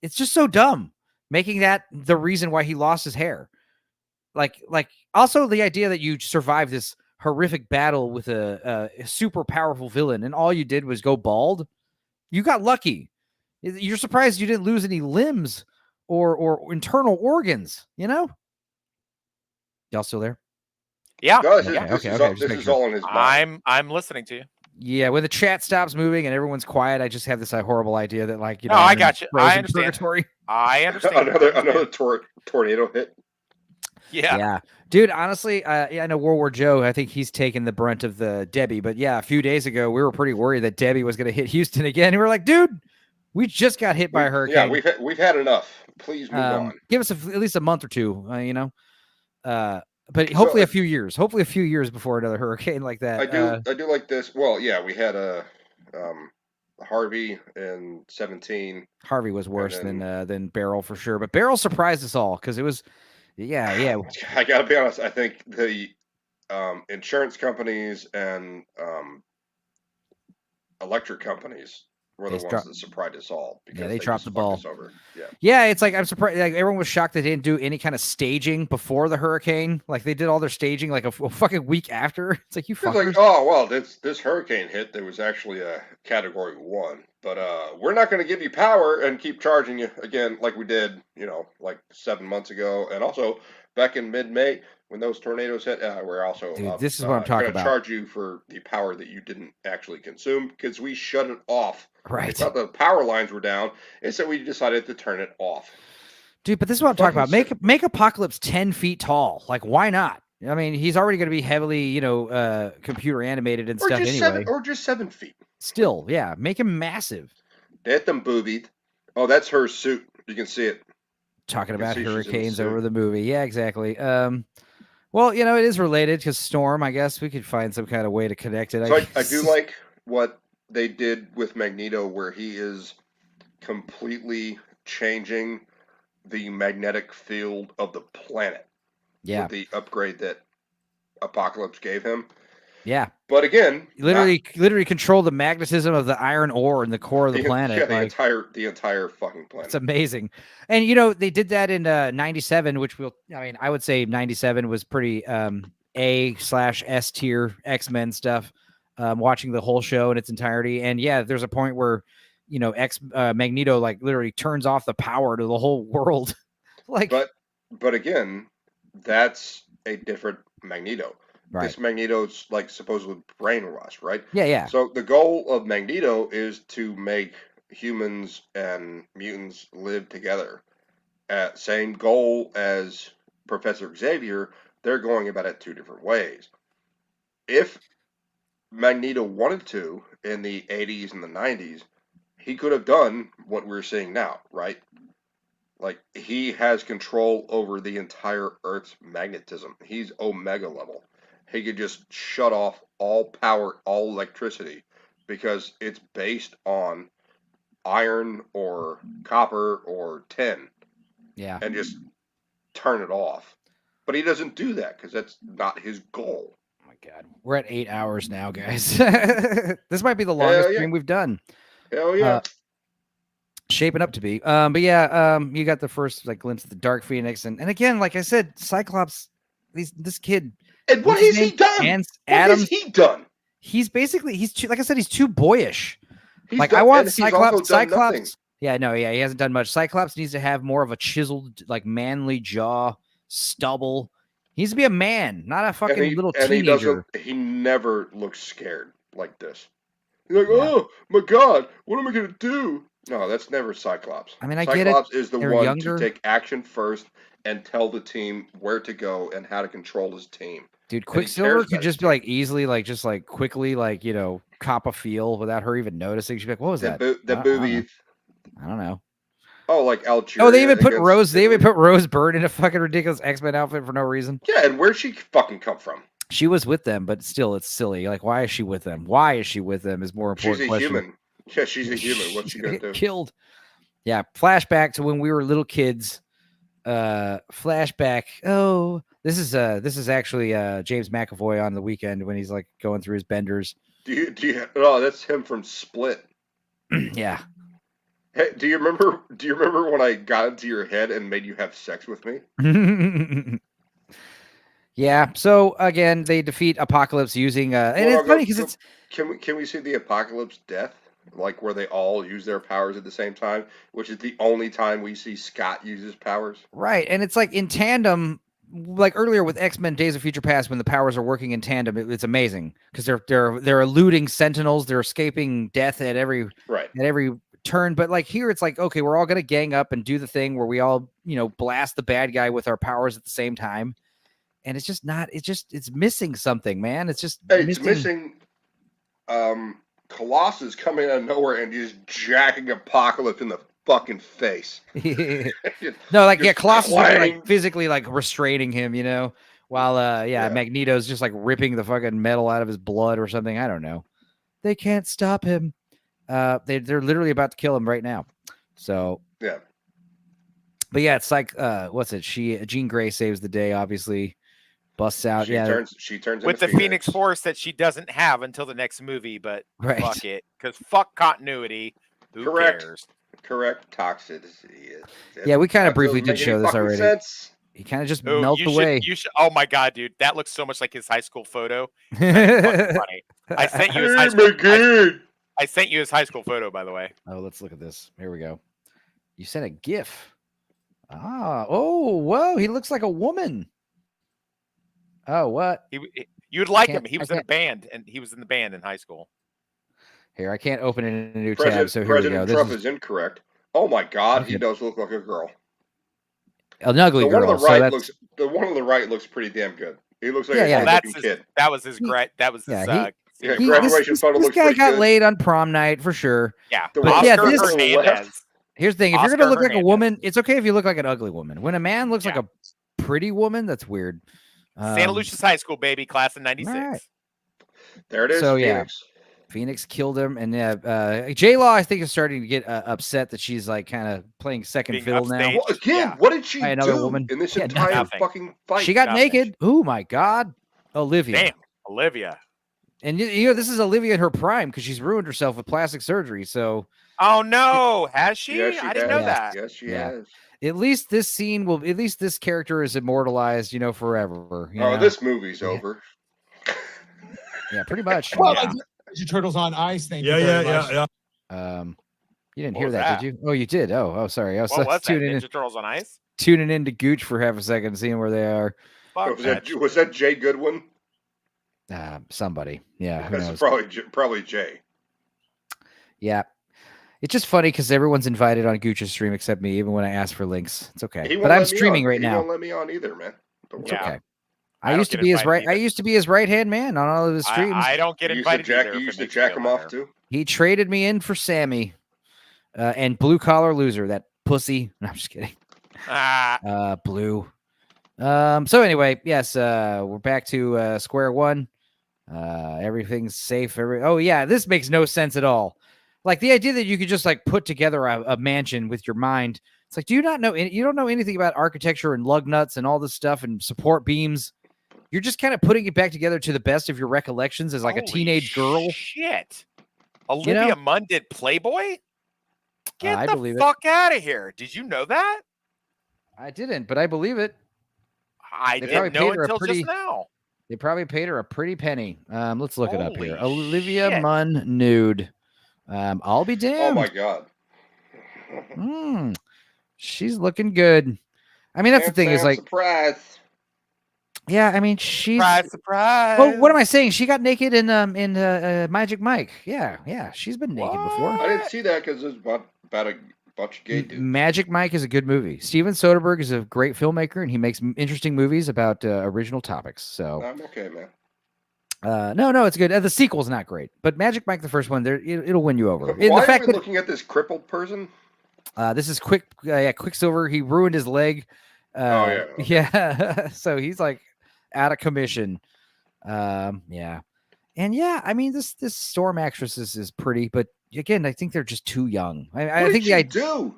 It's just so dumb, making that the reason why he lost his hair. Like also the idea that you survived this horrific battle with a super powerful villain and all you did was go bald. You got lucky. You're surprised you didn't lose any limbs or internal organs, Y'all still there? Yeah. No, Okay. This is all in his mind. I'm listening to you. Yeah, when the chat stops moving and everyone's quiet, I just have this horrible idea that No, I got you. I understand. Purgatory. I understand. Another tornado hit. Yeah. Dude, honestly, I know World War Joe, I think he's taken the brunt of the Debbie, but yeah, a few days ago, we were pretty worried that Debbie was going to hit Houston again. And we were like, dude, we just got hit by a hurricane. Yeah, we've had enough. Please move on. Give us at least a month or two, but hopefully a few years. Hopefully a few years before another hurricane like that. I do like this. Well, yeah, we had a Harvey in 17. Harvey was worse than Beryl for sure, but Beryl surprised us all because it was. Yeah. I gotta be honest. I think the insurance companies and electric companies were the ones that surprised us all because they dropped the ball. Over. Yeah, it's like I'm surprised. Like everyone was shocked they didn't do any kind of staging before the hurricane. Like they did all their staging like a fucking week after. It's like you fuckers. Like, oh well, this hurricane hit. There was actually a Category 1, but we're not going to give you power and keep charging you again like we did, like 7 months ago, and also back in mid-May when those tornadoes hit. We're also this is what I'm talking about. Charge you for the power that you didn't actually consume because we shut it off. Right. We thought the power lines were down, and so we decided to turn it off. Dude, but this is what I'm talking about. Make Apocalypse 10 feet tall. Like, why not? I mean, he's already going to be heavily, computer animated and stuff anyway. Or just 7 feet. Still, yeah. Make him massive. Get them boobied. Oh, that's her suit. You can see it. Talking about hurricanes over the movie. Yeah, exactly. Well, it is related because Storm, I guess we could find some kind of way to connect it. So I do like what they did with Magneto, where he is completely changing the magnetic field of the planet. Yeah. With the upgrade that Apocalypse gave him. Yeah. But again, literally control the magnetism of the iron ore in the core of the planet. Yeah, the entire fucking planet. It's amazing. And they did that in 97, which I would say 97 was pretty A/S tier X-Men stuff. Watching the whole show in its entirety. And yeah, there's a point where Magneto like literally turns off the power to the whole world. But again, that's a different Magneto. Right. This Magneto's like supposedly brainwashed, right? Yeah. So the goal of Magneto is to make humans and mutants live together. Same goal as Professor Xavier. They're going about it 2 different ways. If Magneto wanted to in the 80s and the 90s, he could have done what we're seeing now, right? Like, he has control over the entire Earth's magnetism. He's Omega level. He could just shut off all power, all electricity, because it's based on iron or copper or tin. Yeah. And just turn it off. But he doesn't do that because that's not his goal. Oh my God. We're at 8 hours now, guys. This might be the longest stream we've done. Hell yeah. Shaping up to be. But yeah, you got the first glimpse of the Dark Phoenix. And again, like I said, Cyclops, this kid. And what has he done? What has he done? He's basically, he's too boyish. I want Cyclops. Yeah, no, he hasn't done much. Cyclops needs to have more of a chiseled, manly jaw, stubble. He needs to be a man, not a fucking little teenager. He never looks scared like this. He's like, oh my God, what am I gonna do? No, that's never Cyclops. I mean, I get it. Cyclops is the They're one younger. to take action first and tell the team where to go and how to control his team. Dude, And he Quicksilver cares could about just his be like easily, like just like quickly, like cop a feel without her even noticing. She'd be like, "What was team. that?" The movie. I don't know. Oh, like Algeria. Oh, they even put against Rose. They even Italy. put Rose Byrne in a fucking ridiculous X-Men outfit for no reason. Yeah, and where'd she fucking come from? She was with them, but still, it's silly. Like, why is she with them? Why is she with them? Is more important. She's a question. human. Yeah, she's a human. What's she gonna do? Killed. Yeah. Flashback to when we were little kids. Flashback. Oh, this is actually James McAvoy on the weekend when he's like going through his benders. Do you? Oh, that's him from Split. Yeah. Hey, do you remember when I got into your head and made you have sex with me? Yeah. So again, they defeat Apocalypse using and Well, it's funny because it's Can we see the Apocalypse death? Like where they all use their powers at the same time, which is the only time we see Scott use his powers. right, and it's like in tandem. Like earlier with X-Men Days of Future Past, when the powers are working in tandem, it's amazing because they're eluding Sentinels, they're escaping death at every turn. But like here, it's like, okay, we're all gonna gang up and do the thing where we all blast the bad guy with our powers at the same time, and it's just not. It's missing something, man. It's just It's missing. Colossus coming out of nowhere and just jacking Apocalypse in the fucking face. No, like Just Colossus is clang. like physically like restraining him, while Magneto's just like ripping the fucking metal out of his blood or something. I don't know. They can't stop him. They're literally about to kill him right now. So yeah. But yeah, it's like what's it? Jean Grey saves the day, obviously. Busts out. She turns with into the Phoenix Force that she doesn't have until the next movie, but Right. fuck it. Because fuck continuity. Who cares? Correct. Toxicity. Yeah, we kind That of briefly doesn't did make show any this fucking already. sense. He kind of just Ooh, melts away. You should. Oh my god, dude, that looks so much like his high school photo. That's fucking funny. I sent you his high school. I sent you his high school photo, by the way. Oh, let's look at this. Here we go. You sent a GIF. Oh, whoa! He looks like a woman. Oh, what? You'd like Can't- him. He was I in a band, and he was in the band in high school. Here, I can't open it in a new tab. So here we go. President This Trump is is incorrect. Oh my God, he Okay. does look like a girl. an ugly The girl. one on the so right that's looks. The one on the right looks pretty damn good. He looks like Yeah, a yeah. good That's looking his, kid. that was his great. That was his. yeah. Yeah, He, graduation this, photo this looks guy pretty got good. laid on prom night for sure. Yeah, The But Oscar yeah, this Hernandez. here's the thing: if you're Oscar gonna look like a Hernandez. woman, it's okay if you look like an ugly woman. When a man looks like a pretty woman, that's weird. Santa Lucia's high school, baby, class of '96. all right. There it is. So yeah, Phoenix. Phoenix killed him, and J Law I think is starting to get upset that she's like kind of playing second Being fiddle now. upstaged. Well, again, what did she By another do woman. in this Yeah, entire nothing. fucking fight? She got Nothing. naked. Oh my God, Olivia. Damn, Olivia. And this is Olivia in her prime because she's ruined herself with plastic surgery. So Oh no, has she? Yes, she I didn't has. know that. Yes, she Yeah. has. at least this scene will. At least this character is immortalized. Forever. You know? This movie's over. Yeah, pretty much. Well, like Ninja Turtles on Ice. Thank you very much. You didn't What hear was that, did you? Oh, you did. Oh, sorry. I was, What was that? tuning Ninja Turtles on Ice? tuning into Gooch for half a second, seeing where they are. Fuck Was that Jay Goodwin? Somebody. Yeah, who That's knows? probably Jay. Yeah. It's just funny because everyone's invited on Gooch's stream except me, even when I ask for links. It's okay. He won't But I'm let me streaming on. right He now. won't let me on either, man. Don't It's worry. okay. I I don't used to get be his invited right. I either. used to be his right hand man on all of his streams. I don't get You used to invited jack, either. you if used it to makes you jack feel him off better. too. He traded me in for Sammy, and blue collar loser. That pussy. No, I'm just kidding. Blue. So anyway, yes, we're back to square one. Everything's safe. Oh yeah, this makes no sense at all. Like the idea that you could just like put together a mansion with your mind. It's like, do you not know? You don't know anything about architecture and lug nuts and all this stuff and support beams. You're just kind of putting it back together to the best of your recollections as like a Holy teenage girl. Shit. Olivia Munn did Playboy? Get I the believe it. fuck out of here. Did you know that? I didn't, but I believe it. I They didn't probably know paid her a until pretty- just now. They probably paid her a pretty penny. Let's look it up here. Holy Olivia shit. Munn nude. I'll be Oh damned. my God. She's looking good. I mean, that's the thing is like, surprise. yeah. I mean, she's. Surprise. Oh, what am I saying? She got naked in Magic Mike. Yeah. She's been naked before. I didn't see that because it's about a bunch of gay dudes. Magic Mike is a good movie. Steven Soderbergh is a great filmmaker, and he makes interesting movies about original topics. So I'm okay, man. no, it's good. The sequel's not great, but Magic Mike, the first one, it'll win you over. Why are we looking at this crippled person? This is Quicksilver. He ruined his leg. Yeah. So he's like out of commission. Yeah. And yeah, I mean, this Storm actress is pretty, but again, I think they're just too young. I think the idea. Do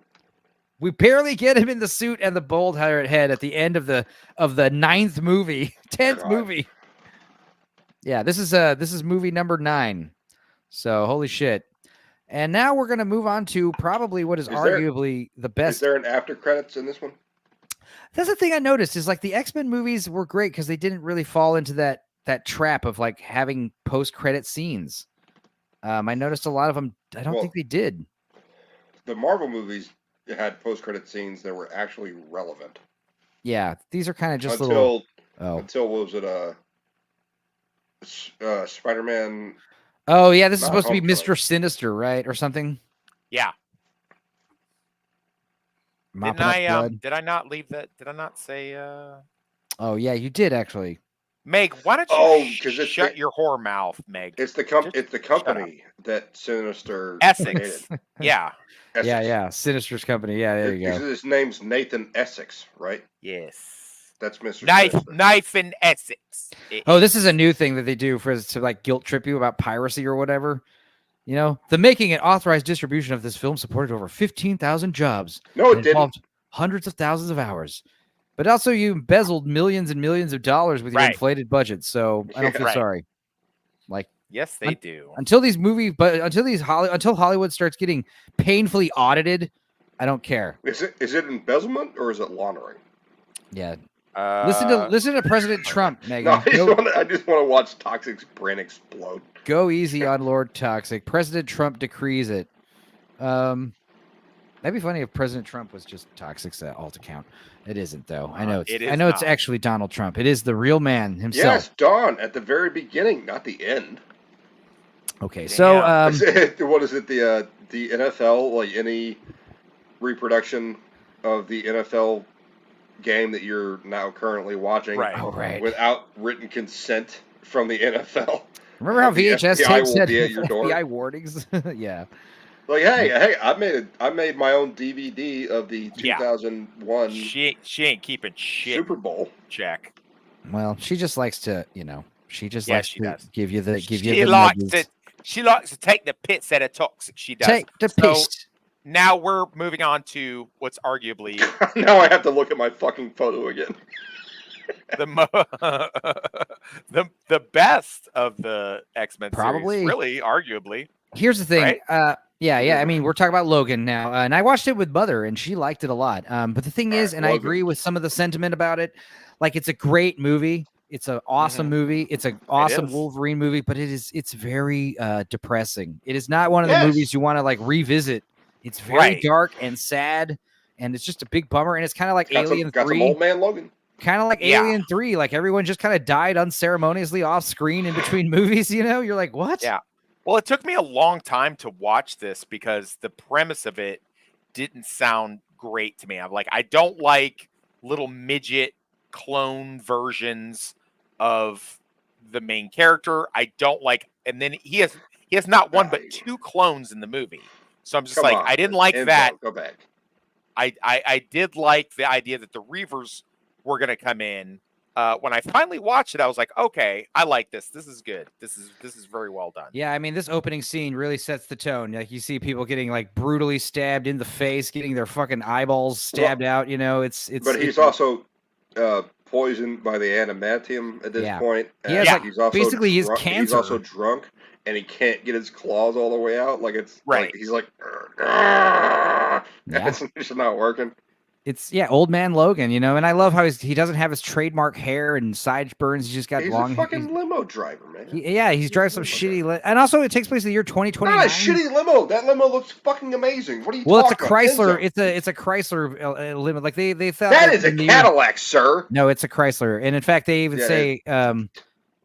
we barely get him in the suit and the bald head at the end of the 10th movie. Yeah, this is movie number 9. So holy shit. And now we're gonna move on to probably what is arguably the best. Is there an after credits in this one? That's the thing I noticed is like the X-Men movies were great because they didn't really fall into that trap of like having post-credit scenes. I noticed a lot of them. I don't think they did. The Marvel movies had post-credit scenes that were actually relevant. Yeah, these are kind of just until little. What was it? Spider-Man. Oh yeah, this is supposed to be Mr. Sinister, right, or something? Yeah. Did I not leave that? Did I not say? Oh yeah, you did actually. Meg, why don't you shut your whore mouth, Meg? It's the company that Sinister Essex. Yeah. Essex. Yeah. Sinister's company. Yeah, there you go. His name's Nathan Essex, right? Yes. That's Mr. Knife in Essex. Oh, this is a new thing that they do to like guilt trip you about piracy or whatever. You know, the making and authorized distribution of this film supported over 15,000 jobs. No, it involved hundreds of thousands of hours. But also, you embezzled millions and millions of dollars with your inflated budget. So I don't feel sorry. Like, yes, they do. Until these movies, but until Hollywood starts getting painfully audited, I don't care. Is it embezzlement or is it laundering? Yeah. Listen to President Trump, Megan. No, I just want to watch Toxic's brain explode. Go easy on Lord Toxic. President Trump decrees it. That'd be funny if President Trump was just Toxic's alt account. It isn't, though. I know it's actually Donald Trump. It is the real man himself. Yes, Don at the very beginning, not the end. Okay, so what is it? The NFL, like any reproduction of the NFL game that you're now currently watching, without written consent from the NFL. Remember how VHS tapes will had be at your door. FBI warnings? Yeah. Like, hey, I made my own DVD of the 2001. She ain't keeping shit. Super Bowl. Jack. Well, she just likes to, she just likes to does. give you the She likes to take the pits out of Toxic. She does. Take the piss. Now we're moving on to what's arguably. Now I have to look at my fucking photo again. the best of the X-Men Probably. series, really, arguably. Here's the thing. Right? Yeah. I mean, we're talking about Logan now, and I watched it with Mother, and she liked it a lot. But the thing is, and I agree with some of the sentiment about it. Like, it's a great movie. It's an awesome movie. It's an awesome Wolverine movie, but it's very depressing. It is not one of the movies you want to like revisit. It's very dark and sad, and it's just a big bummer. And it's kind of like Alien 3. Got some old man Logan. Kind of like Alien 3. Like, everyone just kind of died unceremoniously off screen in between movies. You're like, what? Yeah. Well, it took me a long time to watch this because the premise of it didn't sound great to me. I'm like, I don't like little midget clone versions of the main character. I don't like, and then he has not one but 2 clones in the movie. So I'm just I didn't like that. Go back. I did like the idea that the Reavers were going to come in. When I finally watched it, I was like, okay, I like this. This is good. This is very well done. Yeah, I mean, this opening scene really sets the tone. Like, you see people getting like brutally stabbed in the face, getting their fucking eyeballs stabbed out. It's. But he's also poisoned by the adamantium at this point. And he's also basically his drunk, cancer. He's also drunk, and he can't get his claws all the way out. Like, it's like, he's like, it's just not working. It's old man Logan, and I love how he doesn't have his trademark hair and sideburns. He's just got long. He's a fucking limo driver, man. He's driving some shitty. And also, it takes place in the year 2029. Not a shitty limo. That limo looks fucking amazing. What are you? Well, it's a talking Chrysler. about? It's a Chrysler limo. Like they thought that is a Cadillac, sir. No, it's a Chrysler, and in fact, they even say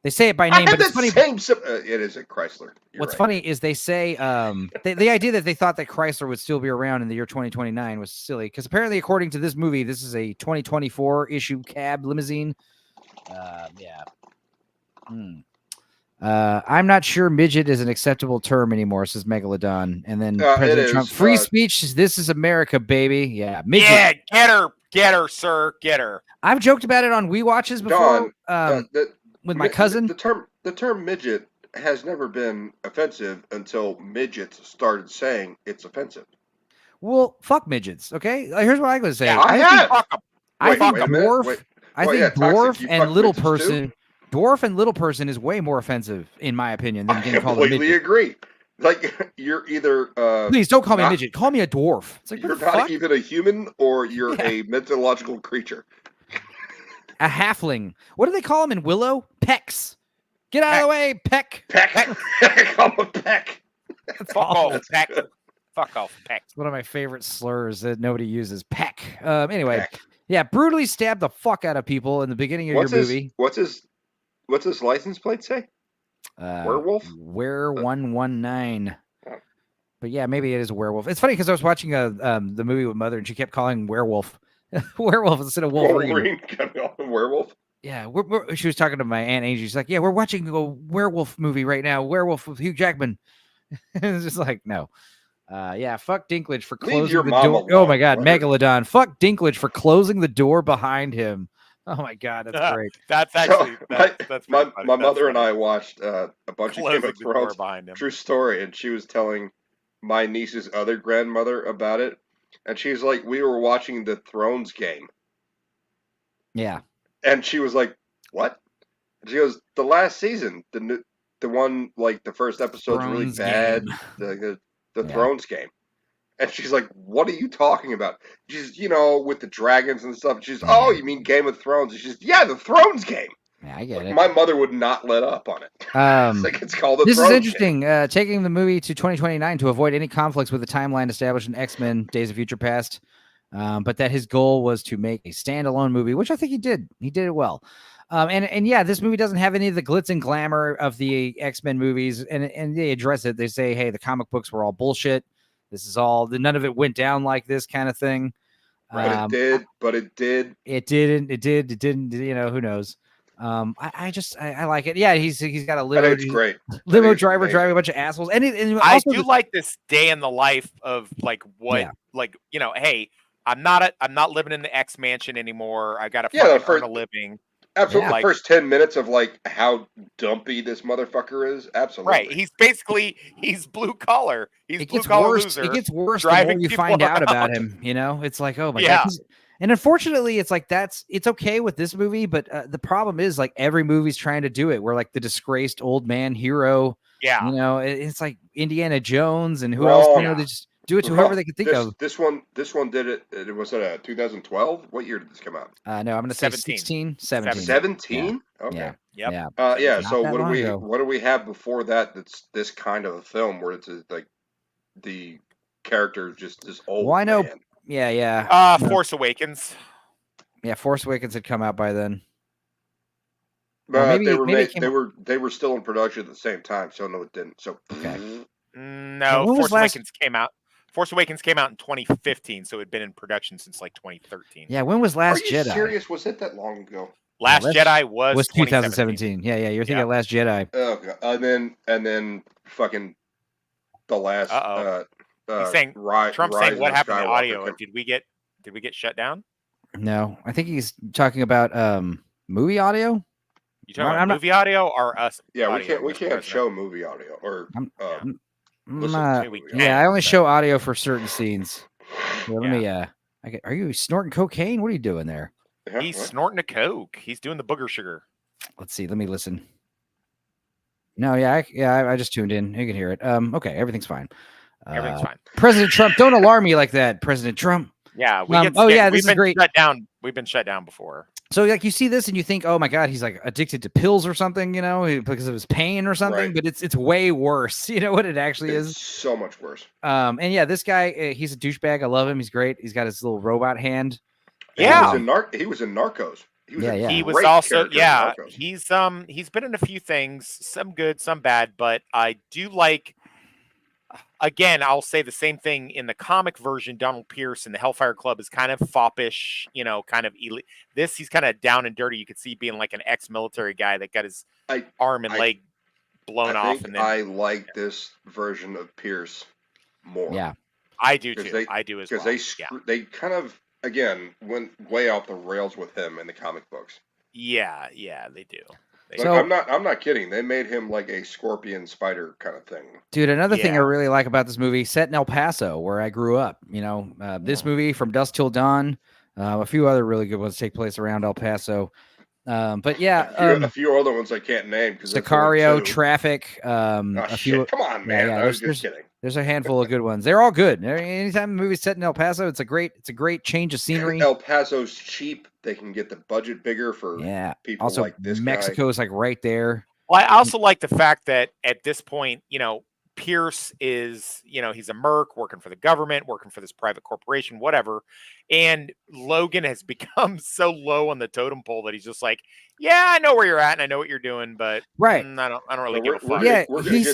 They say it by I name, had but it's that funny. same. It is a Chrysler. You're What's right. funny is they say the idea that they thought that Chrysler would still be around in the year 2029 was silly because apparently, according to this movie, this is a 2024 issue cab limousine. Yeah. I'm not sure midget is an acceptable term anymore, says Megalodon. And then President Trump, free speech. This is America, baby. Yeah, midget. Yeah, get her, sir, get her. I've joked about it on We Watches before with my cousin. The term midget has never been offensive until midgets started saying it's offensive. Well, fuck midgets. Okay, here's what I'm going to say. Yeah, I think wait a minute, dwarf. wait. I Well, think yeah, Toxic, dwarf you and fuck little midgets person. Dwarf and little person is way more offensive, in my opinion, than I getting called a completely midget. agree. Like you're either Please don't call me a midget. Call me a dwarf. It's like, you're what the not fuck? even a human or you're a mythological creature. A halfling. What do they call him in Willow? Pecks. Get out of the way, Peck. Peck. Call him Peck. That's Fuck awful. off, Peck. Fuck off, Peck. It's one of my favorite slurs that nobody uses. Peck. Anyway, yeah, brutally stabbed the fuck out of people in the beginning of your movie. What's his license plate say? Werewolf? Were119. But yeah, maybe it is a werewolf. It's funny because I was watching the movie with Mother and she kept calling werewolf werewolf instead of Wolverine. Wolverine coming off of werewolf? Yeah, she was talking to my Aunt Angie. She's like, yeah, we're watching a werewolf movie right now. Werewolf with Hugh Jackman. It's just like, no. Yeah, fuck Dinklage for Leave closing your the mom door. alone, Oh my God, brother. Megalodon. Fuck Dinklage for closing the door behind him. Oh my God, that's great. That's actually that's my funny. mother and I watched a bunch of Game Closing of the door Thrones. behind him. True story, and she was telling my niece's other grandmother about it, and she's like, "We were watching the Thrones game," Yeah. and she was like, "What?" And she goes, "The last season, the one like the first episode's really Thrones bad, game. the Thrones game." And she's like, "What are you talking about?" She's, with the dragons and stuff. She's, "Oh, you mean Game of Thrones?" And she's, "Yeah, the Thrones game." Yeah, I get it. My mother would not let up on it. It's like it's called the This Thrones is interesting. Taking the movie to 2029 to avoid any conflicts with the timeline established in X-Men: Days of Future Past, but that his goal was to make a standalone movie, which I think he did. He did it well. And yeah, this movie doesn't have any of the glitz and glamour of the X-Men movies, and they address it. They say, "Hey, the comic books were all bullshit. This is all. None of it went down like this kind of thing." But it did. But it did. It didn't. It did. It didn't. Who knows? I like it. Yeah, he's got a limo. I think it's great. Limo driver driving a bunch of assholes. And I also do like this day in the life of like what, hey, I'm not living in the X mansion anymore. I got to fucking earn a living. Absolutely. Like, the first 10 minutes of like how dumpy this motherfucker is. Absolutely. Right. He's blue collar. He's blue gets collar worse. loser. It gets worse the more you find out about him. It's like, oh my God. And unfortunately, it's like it's okay with this movie, but the problem is like every movie's trying to do it. We're like the disgraced old man hero. Yeah. It's like Indiana Jones and who else? They just do it to whoever they can think of. This one did it. It was it 2012. What year did this come out? No, I'm going to say 16, 17. 17. Yeah. Okay. Yeah. Yeah. Not So that long ago. what do we have before that? That's this kind of a film where it's like the character is just this old. Well, I know. Man. Yeah. Force Awakens. Yeah, Force Awakens had come out by then. But they were still in production at the same time, so no, it didn't. So okay. No, Force Awakens came out. Force Awakens came out in 2015, so it had been in production since like 2013. Yeah, when was Last Are you Jedi? serious? Was it that long ago? Last Jedi was 2017. Yeah, you're thinking of Last Jedi. Okay, and then fucking the last. He's saying Trump's saying what happened to the audio? Did we get shut down? No, I think he's talking about movie audio. You talking about movie audio or us? Yeah, audio, we can't show movie audio or. I only show audio for certain scenes. Here, let me. Are you snorting cocaine? What are you doing there? He's snorting a coke. He's doing the booger sugar. Let's see. Let me listen. No, I just tuned in. You can hear it. Okay, everything's fine. Everything's fine. President Trump, don't alarm me like that, President Trump. Yeah, this is great. Shut down. We've been shut down before. So like you see this and you think, oh my God, he's like addicted to pills or something, because of his pain or something. Right. But it's way worse. You know what it actually is? So much worse. And yeah, this guy, he's a douchebag. I love him. He's great. He's got his little robot hand. Yeah, he was in Narcos. He was great also character in Narcos. he's been in a few things, some good, some bad, but I do like. Again, I'll say the same thing in the comic version. Donald Pierce in the Hellfire Club is kind of foppish, kind of elite. This, he's kind of down and dirty. You could see being like an ex-military guy that got his arm and leg blown off. And then I like this version of Pierce more. Yeah, I do too. I do as well. Because they kind of again went way off the rails with him in the comic books. Yeah, they do. I'm not kidding. They made him like a scorpion spider kind of thing. Dude, another thing I really like about this movie, set in El Paso, where I grew up. This movie, From Dusk Till Dawn, a few other really good ones take place around El Paso. But yeah, a few other ones I can't name because Sicario, Traffic. a few. Come on, man! Yeah, I was just kidding. There's a handful of good ones. They're all good. Anytime a movie's set in El Paso, it's a great change of scenery. El Paso's cheap. They can get the budget bigger for people also, like this Mexico's guy. like right there. Well, I also like the fact that at this point, Pierce is, he's a merc working for the government, working for this private corporation, whatever. And Logan has become so low on the totem pole that he's just like, yeah, I know where you're at and I know what you're doing, but I don't really give a fuck. Yeah, he's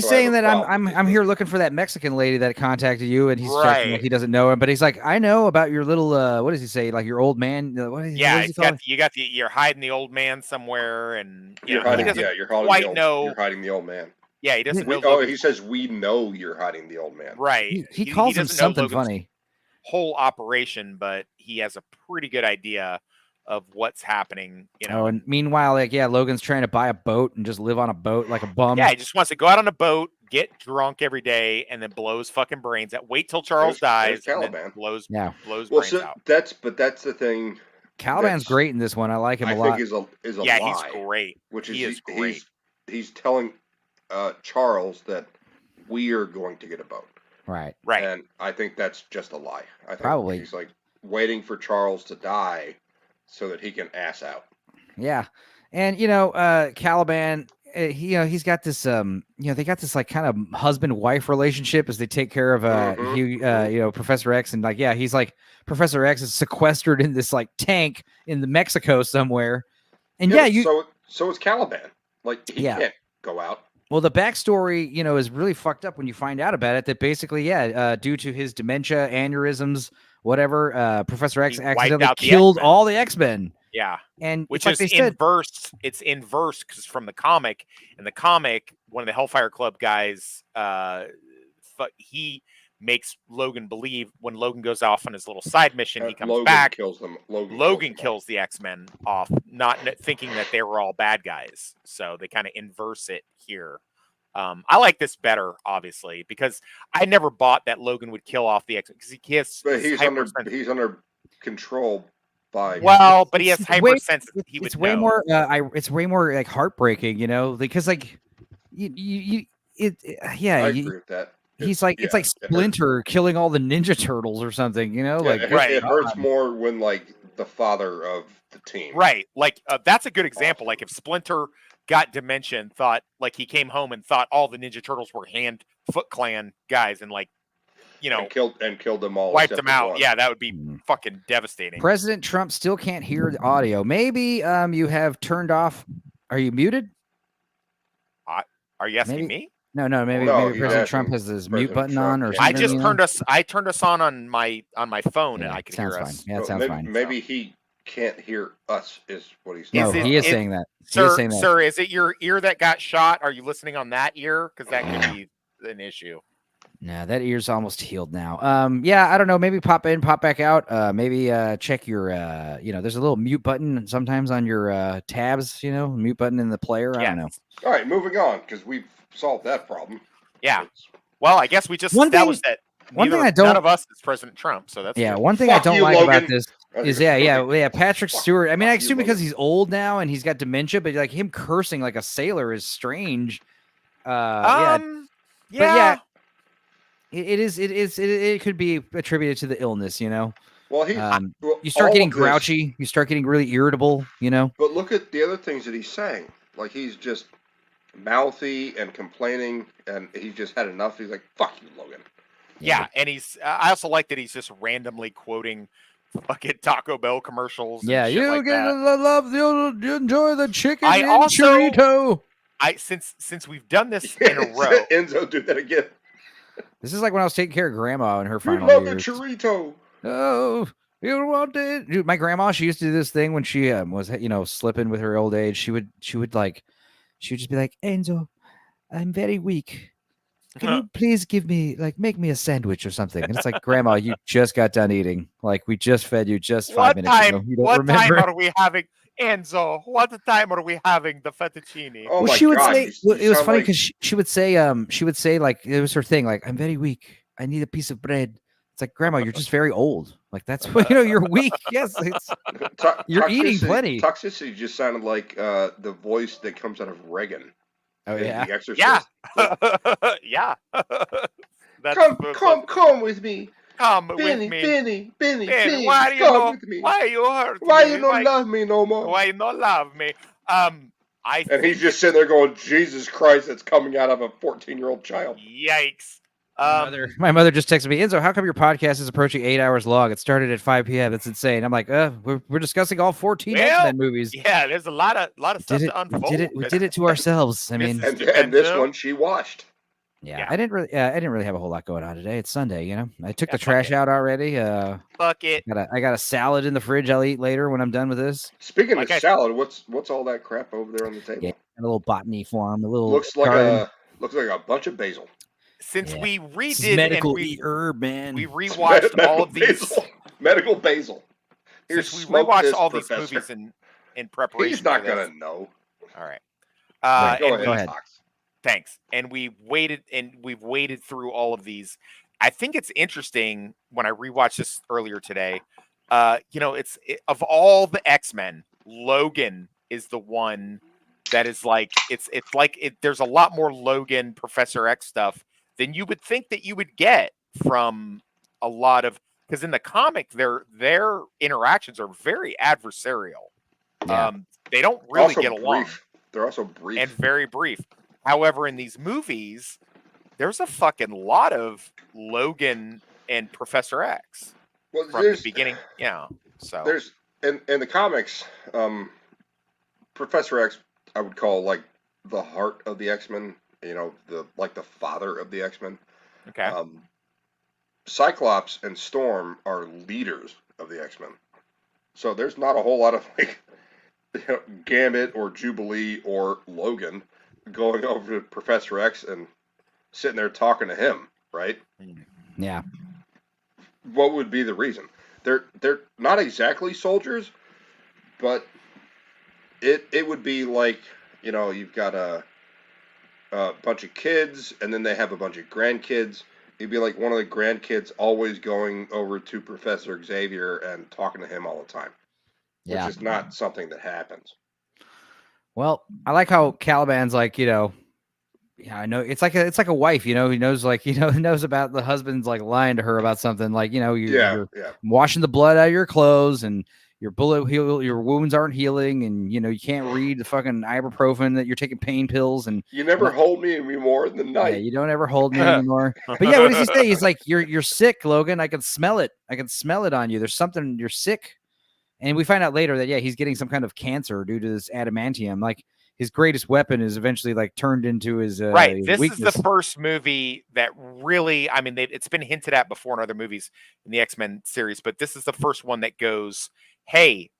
saying that I'm here looking for that Mexican lady that contacted you, and he's talking like he doesn't know him, but he's like, I know about your little what does he say, like your old man? You're hiding the old man somewhere, and you're hiding the old man. Yeah, he doesn't know. Oh, he says we know you're hiding the old man. Right. He calls him something Logan's funny. Whole operation, but he has a pretty good idea of what's happening. Oh, and meanwhile, Logan's trying to buy a boat and just live on a boat like a bum. Yeah, he just wants to go out on a boat, get drunk every day, and then blows fucking brains out. Wait till Charles dies, and then blows brains out. That's the thing. Caliban's great in this one. I like him a lot. I think is a lie. He's great. He is great. He's telling Charles that we are going to get a boat. Right. And I think that's just a lie. I think Probably. he's like waiting for Charles to die so that he can ass out. Yeah. And Caliban, he's got this they got this like kind of husband-wife relationship as they take care of Professor X, and he's like Professor X is sequestered in this like tank in the Mexico somewhere. And so is Caliban. Like he can't go out. Well, the backstory, is really fucked up when you find out about it. That basically, due to his dementia, aneurysms, whatever, Professor X accidentally killed all the X-Men. Yeah, and which is inverse. It's inverse because from the comic, one of the Hellfire Club guys, he makes Logan believe when Logan goes off on his little side mission, he comes Logan back. Kills them. Logan kills the X-Men off, not thinking that they were all bad guys. So they kind of inverse it here. I like this better, obviously, because I never bought that Logan would kill off the X-Men because he's under control by. Well, but he has hypersensitive. It's way more. It's way more like heartbreaking, because like I agree with that. It's like Splinter killing all the Ninja Turtles or something, It hurts more when like the father of the team. Right. Like that's a good example. Like if Splinter got dementia and thought like he came home and thought all the Ninja Turtles were Foot Clan guys and and killed them all, wiped them out. Yeah, that would be fucking devastating. President Trump still can't hear the audio. Maybe you have turned off. Are you muted? Are you asking me? No, maybe President Trump has his mute button on, or I just turned us on my phone, and I could hear us. Yeah, it sounds fine. Maybe he can't hear us, is what he's saying. No, he is saying that. Sir, is it your ear that got shot? Are you listening on that ear? Because that could be an issue. No, that ear's almost healed now. I don't know. Maybe pop in, pop back out. Maybe check your, there's a little mute button sometimes on your tabs. Mute button in the player. I don't know. All right, moving on because we've solved that problem. Yeah. Well, I guess we just established that. None of us is President Trump, so that's good. One thing I don't like about this is Patrick Stewart. I mean, I assume because he's old now and he's got dementia, but like him cursing like a sailor is strange. It could be attributed to the illness, Well, you start getting grouchy, you start getting really irritable, But look at the other things that he's saying. Like he's just mouthy and complaining, and he's just had enough. He's like, "Fuck you, Logan." Yeah, and I also like that he's just randomly quoting fucking Taco Bell commercials. And Yeah, shit you like get that. you enjoy the chicken I in also- chorito. Since we've done this in a row. Enzo, do that again. This is like when I was taking care of grandma in her You final love the years. chorito. Oh, you want it? Dude, my grandma, she used to do this thing when she was, slipping with her old age. She would just be like, Enzo, I'm very weak. Can you please make me a sandwich or something? And it's like, Grandma, you just got done eating. Like, we just fed you just 5 minutes ago. You don't remember? What time are we having, Enzo? What time are we having the fettuccine? Oh Well, my she would God, say, you it was sound funny like- because she would say, like, it was her thing, like, I'm very weak. I need a piece of bread. It's like, Grandma, you're just very old. Like, that's what, you're weak. Yes, it's, you're eating plenty. Toxicity just sounded like the voice that comes out of Reagan. Oh, in yeah. The Exorcist. Yeah. Come with me. Come Benny, with me. Benny, please, why do you come know, with me. Why you hurt Why me? you don't love me no more? Why you not love me? And he's just sitting there going, Jesus Christ, that's coming out of a 14-year-old child. Yikes. My mother just texted me, Enzo, how come your podcast is approaching 8 hours long? It started at 5 p.m. That's insane. I'm like, we're discussing all 14 X-Men movies. Yeah, there's a lot of stuff to unfold. We did it to ourselves. I mean, And this one she watched. yeah, I didn't really have a whole lot going on today. It's Sunday, I took the trash out already. Fuck it. I got a salad in the fridge. I'll eat later when I'm done with this. Speaking of salad, what's all that crap over there on the table? Yeah, a little botany farm, a little Looks like garden. a bunch of basil. Since we This is redid medical and herb, man. we rewatched all of these. Basil. Medical basil. Here's Since we smoke rewatched this, all Professor. these movies in preparation. He's not for this. gonna know. All right. Go and ahead. Thanks. And we've waded through all of these. I think it's interesting when I rewatched this earlier today. Of all the X-Men, Logan is the one that is like there's a lot more Logan Professor X stuff than you would think that you would get from a lot of, because in the comic their interactions are very adversarial. Yeah. They don't really Also get along. brief. They're also brief. And very brief. However, in these movies, there's a fucking lot of Logan and Professor X from the beginning. Yeah. So there's in the comics, Professor X I would call like the heart of the X-Men, the father of the X-Men. Okay. Cyclops and Storm are leaders of the X-Men. So there's not a whole lot of Gambit or Jubilee or Logan going over to Professor X and sitting there talking to him, right? Yeah. What would be the reason? They're not exactly soldiers, but it would be like, you've got a bunch of kids and then they have a bunch of grandkids. It'd be like one of the grandkids always going over to Professor Xavier and talking to him all the time. Yeah. Which is not something that happens. Well, I like how Caliban's like, yeah, I know it's like a wife, he knows knows about the husband's like lying to her about something, like, you're washing the blood out of your clothes and your your wounds aren't healing, and you can't read the fucking ibuprofen that you're taking pain pills, and you never hold me anymore in the night. Yeah, you don't ever hold me anymore. But yeah, what does he say? He's like, you're sick, Logan. I can smell it. I can smell it on you. There's something. You're sick. And we find out later that he's getting some kind of cancer due to this adamantium. Like his greatest weapon is eventually like turned into his right. This weakness. is the first movie that really, I mean, it's been hinted at before in other movies in the X-Men series, but this is the first one that goes, hey,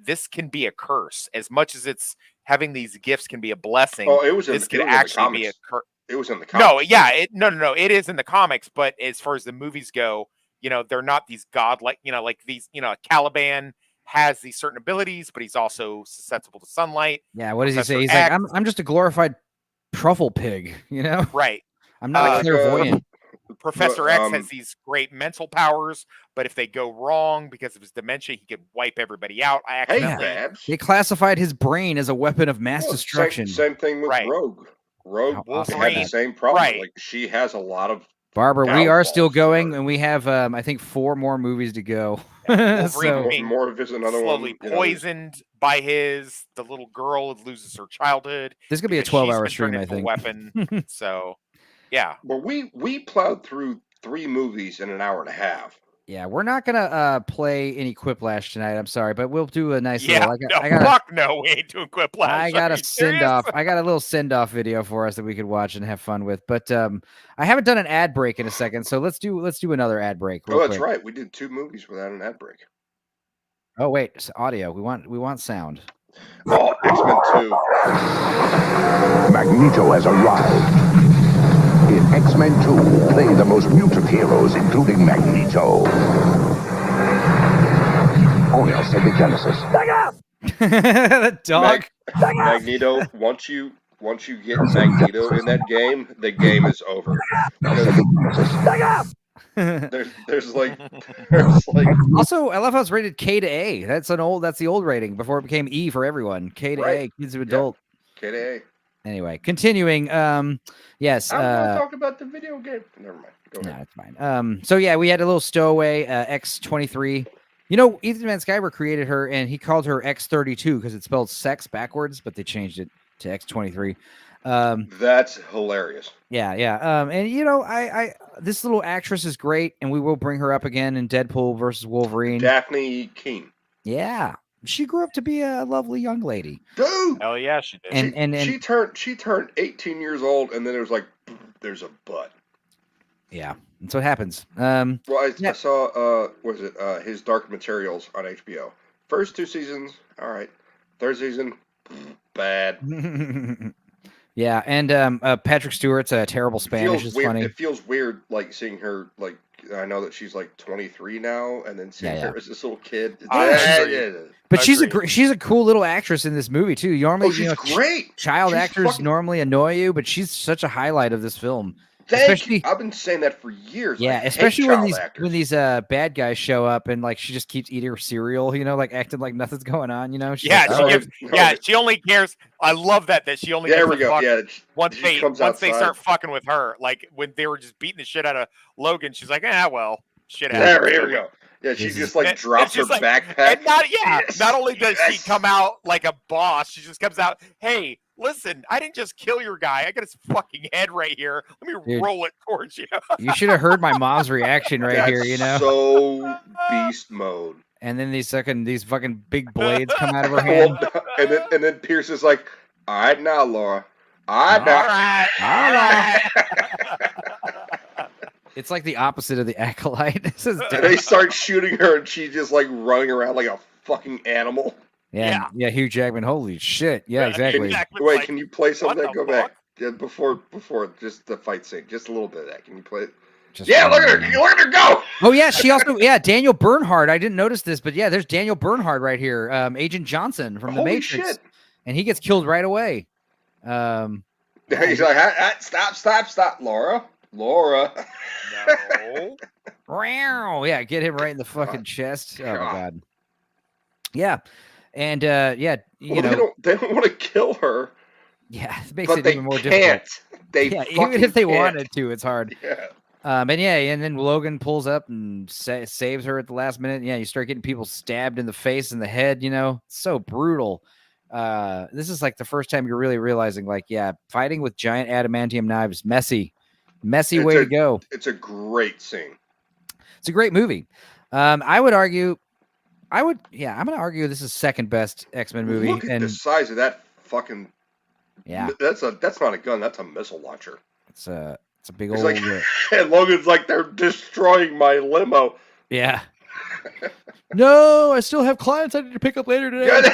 this can be a curse. As much as it's having these gifts can be a blessing. Oh, it was. This could actually be a curse. It was in the comics. No, yeah, no. It is in the comics, but as far as the movies go, they're not these godlike, like these, Caliban has these certain abilities, but he's also susceptible to sunlight. Yeah, what does he say? He's like, I'm just a glorified truffle pig, Right. I'm not a clairvoyant. Professor X has these great mental powers, but if they go wrong because of his dementia, he could wipe everybody out. They classified his brain as a weapon of mass destruction. Same thing with Rogue. Rogue had the same problem. Right. Like she has a lot of Barbara, we are still going, and we have, I think, 4 more movies to go. Wolverine more of another slowly one, poisoned by the little girl who loses her childhood. This could be a 12-hour stream, I think. Weapon. So, yeah. Well, we plowed through 3 movies in an hour and a half. Yeah, we're not gonna play any Quiplash tonight. I'm sorry, but we'll do a nice Yeah, little. fuck no, we ain't doing Quiplash. I got Are a you send serious? off. I got a little send off video for us that we could watch and have fun with. But I haven't done an ad break in a second, so let's do another ad break. Real Oh, that's quick. right. We did 2 movies without an ad break. Oh wait, it's audio. We want sound. Oh, X-Men 2. Magneto has arrived. In X-Men 2, play the most mutant heroes, including Magneto. Only on Sega Genesis. The dog. Magneto. Once you get Magneto in that game, the game is over. There's like Also, I love how it's rated K to A. That's the old rating before it became E for everyone. K to A, kids to adult. K to A. Anyway, continuing. Yes. I'm gonna talk about the video game. Never mind. Go ahead. No, it's fine. So yeah, we had a little stowaway X-23. You know, Ethan Van Sciver created her, and he called her X-32 because it spelled sex backwards, but they changed it to X-23. That's hilarious. Yeah. And you know, I this little actress is great, and we will bring her up again in Deadpool versus Wolverine. Daphne Keane. Yeah, she grew up to be a lovely young lady. Dude. Hell yeah, she did. And she turned 18 years old, and then it was like, there's a butt. Yeah, that's what happens. Well, I saw was it his Dark Materials on HBO. First 2 seasons, all right. Third season, bad. Yeah, and Patrick Stewart's a terrible Spanish. Is funny. It feels weird, like seeing her. Like I know that she's like 23 now, and then seeing her as this little kid. But she's a cool little actress in this movie too. Normally, she's great. Child She's actors normally annoy you, but she's such a highlight of this film. I've been saying that for years. Yeah, especially when these bad guys show up and like she just keeps eating her cereal, you know, like acting like nothing's going on, you know. She only cares. I love that she only. There gives we a go. fuck Yeah, once they start fucking with her, like when they were just beating the shit out of Logan, she's like, well, shit happens. Here we go. Yeah, she just like drops her backpack. And not only does she come out like a boss, she just comes out, hey, listen, I didn't just kill your guy. I got his fucking head right here. Let me roll it towards you. You should have heard my mom's reaction here, you know. So beast mode. And then these fucking big blades come out of her hand. And then Pierce is like, all right now, Laura. All right. It's like the opposite of the Acolyte. They start shooting her, and she's just like running around like a fucking animal. Yeah, Hugh Jackman. Holy shit! Yeah, exactly. Wait, can you play something? Go back. Yeah, before just the fight scene, just a little bit of that. Can you play it? Look at her! Look at her go! Oh yeah, she also Daniel Bernhardt. I didn't notice this, but yeah, there's Daniel Bernhardt right here, Agent Johnson from The Matrix, and he gets killed right away. He's like, stop, Laura. No. Yeah, get him right in the fucking chest. Oh my god. Yeah, and you know they don't want to kill her. Yeah, it makes it even more difficult. Even if they wanted to, it's hard. Yeah. And then Logan pulls up and saves her at the last minute. Yeah, you start getting people stabbed in the face and the head. You know, it's so brutal. This is like the first time you're really realizing, like, fighting with giant adamantium knives, messy way to go. It's a great scene. It's a great movie. I'm going to argue this is second best X-Men movie. Look at the size of that fucking. Yeah, that's not a gun. That's a missile launcher. It's a big old. Like, and Logan's like, they're destroying my limo. Yeah. No, I still have clients I need to pick up later today. Yeah,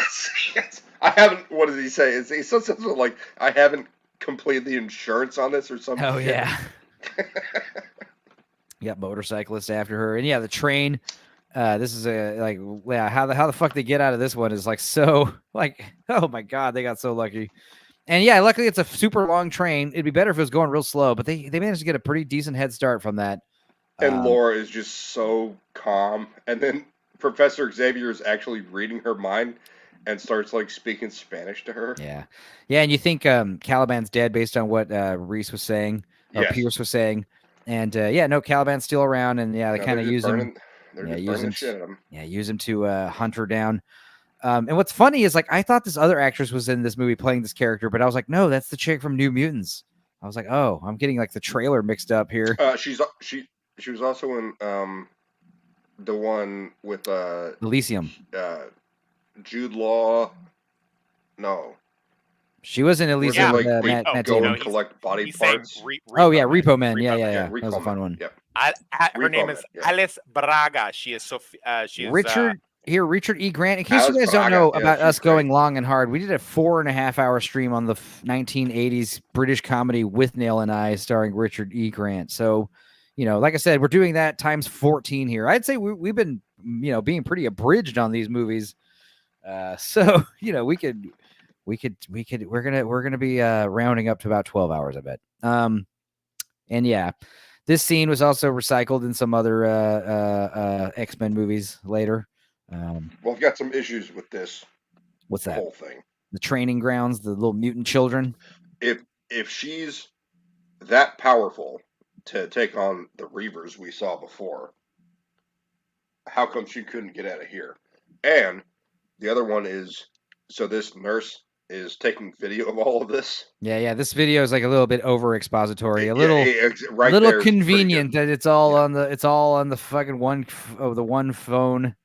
I haven't. What did he say? He said something like, I haven't completed the insurance on this or something. Oh yeah. You got motorcyclists after her, and the train. This is how the fuck they get out of this one is like so like, oh my god, they got so lucky. And luckily it's a super long train. It'd be better if it was going real slow, but they managed to get a pretty decent head start from that. And Laura is just so calm, and then Professor Xavier is actually reading her mind and starts like speaking Spanish to her. Yeah, and you think Caliban's dead based on what Reese was saying or Pierce was saying, and Caliban's still around, and they kind of use him. Use him to hunt her down. And what's funny is like I thought this other actress was in this movie playing this character, but I was like, no, that's the chick from New Mutants. I was like, oh, I'm getting like the trailer mixed up here. She was also in the one with Elysium. Jude Law. No. She was in Elysium. Like with, we Matt go Damon. and collect body he's saying parts. Repo Man. Yeah. That was Repo a fun Man. one. Yep. Her name is Alice Braga. She is Richard E. Grant. In case Alice you guys don't Braga. know Yeah, about she's us great. going long and hard, we did a 4.5-hour stream on the 1980s British comedy With Nail and I, starring Richard E. Grant. So, like I said, we're doing that times 14 here. I'd say we've been, being pretty abridged on these movies. So, we're gonna be rounding up to about 12 hours, I bet. And yeah. This scene was also recycled in some other X-Men movies later. Well, I've got some issues with this. What's that? Whole thing. The training grounds, the little mutant children. If she's that powerful to take on the Reavers we saw before, how come she couldn't get out of here? And the other one is, so this nurse is taking video of all of this. Yeah. This video is like a little bit over expository, a right little there is convenient that it's all on the fucking one phone.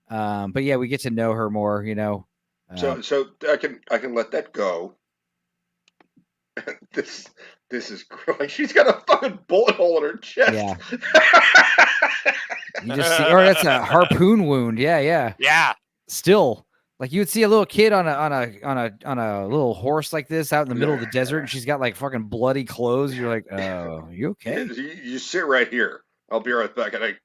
But yeah, we get to know her more, So I can let that go. This is like she's got a fucking bullet hole in her chest. Yeah. You just see, or that's a harpoon wound. Yeah. Still, like you would see a little kid on a little horse like this out in the middle of the desert, and she's got like fucking bloody clothes. You're like, oh, you okay? You sit right here. I'll be right back, and I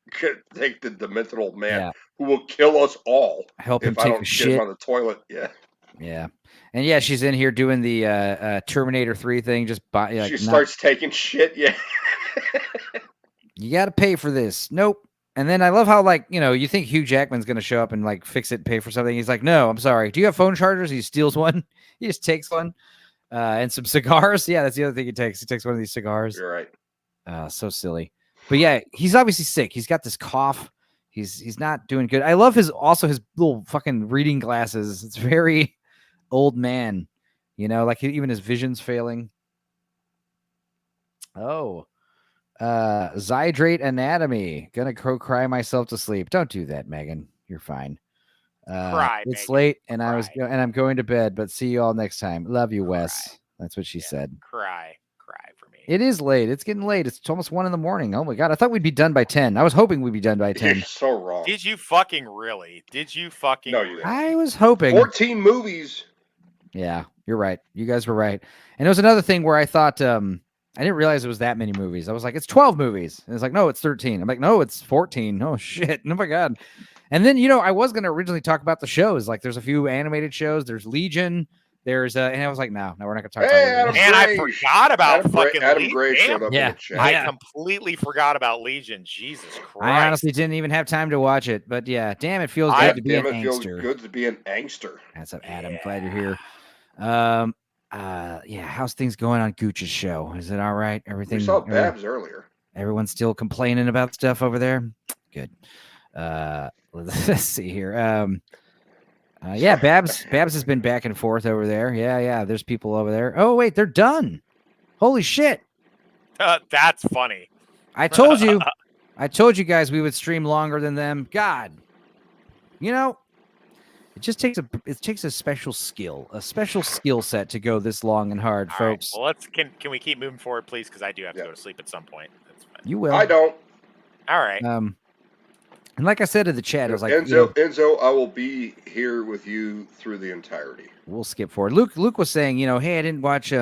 take the dimensional man who will kill us all. Help him if I take don't a get shit him on the toilet. Yeah. And yeah, she's in here doing the Terminator 3 thing. Just she starts taking shit. Yeah. You got to pay for this. Nope. And then I love how, like, you think Hugh Jackman's going to show up and like fix it, pay for something. He's like, no, I'm sorry. Do you have phone chargers? He steals one. He just takes one and some cigars. Yeah, that's the other thing he takes. He takes one of these cigars. You're right. So silly. But yeah, he's obviously sick. He's got this cough. He's not doing good. I love his little fucking reading glasses. It's very old man, like even his vision's failing. Oh. Zydrate anatomy. Gonna cry myself to sleep. Don't do that, Megan. You're fine. It's Megan. late, and I'm going to bed. But see you all next time. Love you, Wes. That's what she said. Cry for me. It is late. It's getting late. It's almost 1 a.m. Oh my god! I thought we'd be done by 10. I was hoping we'd be done by 10. You're so wrong. Did you fucking really? No, you didn't. I was hoping. 14 movies. Yeah, you're right. You guys were right. And it was another thing where I thought I didn't realize it was that many movies. I was like, it's 12 movies. And it's like, no, it's 13. I'm like, no, it's 14. Oh, shit. Oh, my God. And then, I was going to originally talk about the shows. Like, there's a few animated shows. There's Legion. There's, and I was like, no, we're not going to talk about it. And I forgot about fucking Adam Gray Legion. showed up in the chat. I completely forgot about Legion. Jesus Christ. I honestly didn't even have time to watch it. But yeah, damn, it feels good to be an angster. Good to be an angster. That's up, Adam. Glad you're here. Yeah, how's things going on Gooch's show? Is it all right? Everything. We saw Babs earlier. Everyone's still complaining about stuff over there. Good. Let's see here. Yeah, Babs has been back and forth over there. Yeah. There's people over there. Oh wait, they're done. Holy shit. That's funny. I told you guys we would stream longer than them. God. It just takes a special skill set to go this long and hard, All folks. Right. Well, can we keep moving forward, please? Because I do have to go to sleep at some point. That's fine. You will. I don't. All right. And like I said in the chat, I was like, Enzo, I will be here with you through the entirety. We'll skip forward. Luke was saying, hey, I didn't watch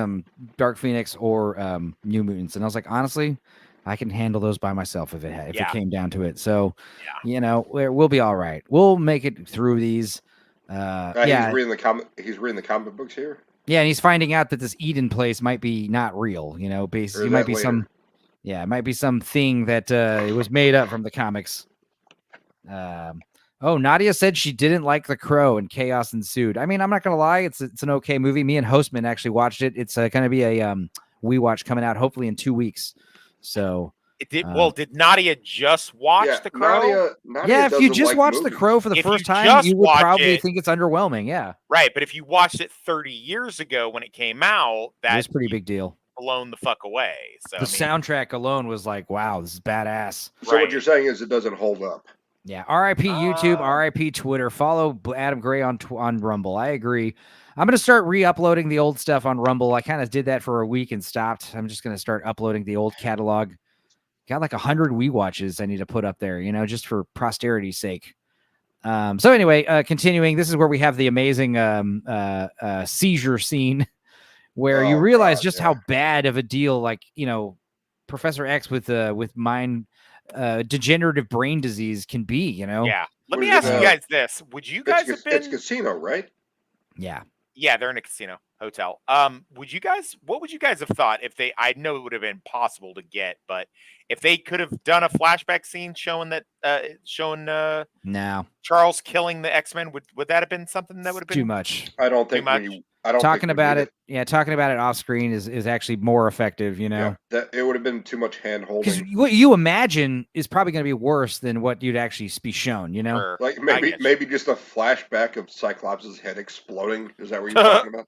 Dark Phoenix or New Mutants, and I was like, honestly, I can handle those by myself if it came down to it. So, we'll be all right. We'll make it through these. He's reading the comic books here. Yeah, and he's finding out that this Eden place might be not real. Basically, it might be later. It might be something that it was made up from the comics. Nadia said she didn't like The Crow and chaos ensued. I mean, I'm not gonna lie, it's an okay movie. Me and Hostman actually watched it. It's gonna be a we watch coming out hopefully in 2 weeks. So did Nadia just watch The Crow? Nadia if you just watched The Crow for the first time, you would probably think it's underwhelming. Yeah, right. But if you watched it 30 years ago when it came out, that's a pretty big deal. Blown the fuck away. So the soundtrack alone was like, wow, this is badass. So what you're saying is it doesn't hold up. Yeah, R.I.P. YouTube, R.I.P. Twitter. Follow Adam Gray on Rumble. I agree. I'm going to start re-uploading the old stuff on Rumble. I kind of did that for a week and stopped. I'm just going to start uploading the old catalog. Got like 100 Wii watches I need to put up there, just for posterity's sake. So anyway, continuing, this is where we have the amazing seizure scene where you realize just how bad of a deal, like, Professor X with mind degenerative brain disease can be, Yeah. Let me ask you guys this. Would you guys have been... It's casino, right? Yeah. Yeah, they're in a casino hotel. What would you guys have thought if they, I know it would have been possible to get, but if they could have done a flashback scene showing that, no, Charles killing the X-Men, would that have been something that would have been too much? I don't think talking about it off screen is actually more effective, Yeah, that it would have been too much hand because holding. what you imagine is probably going to be worse than what you'd actually be shown, Like maybe just a flashback of Cyclops' head exploding. Is that what you're talking about?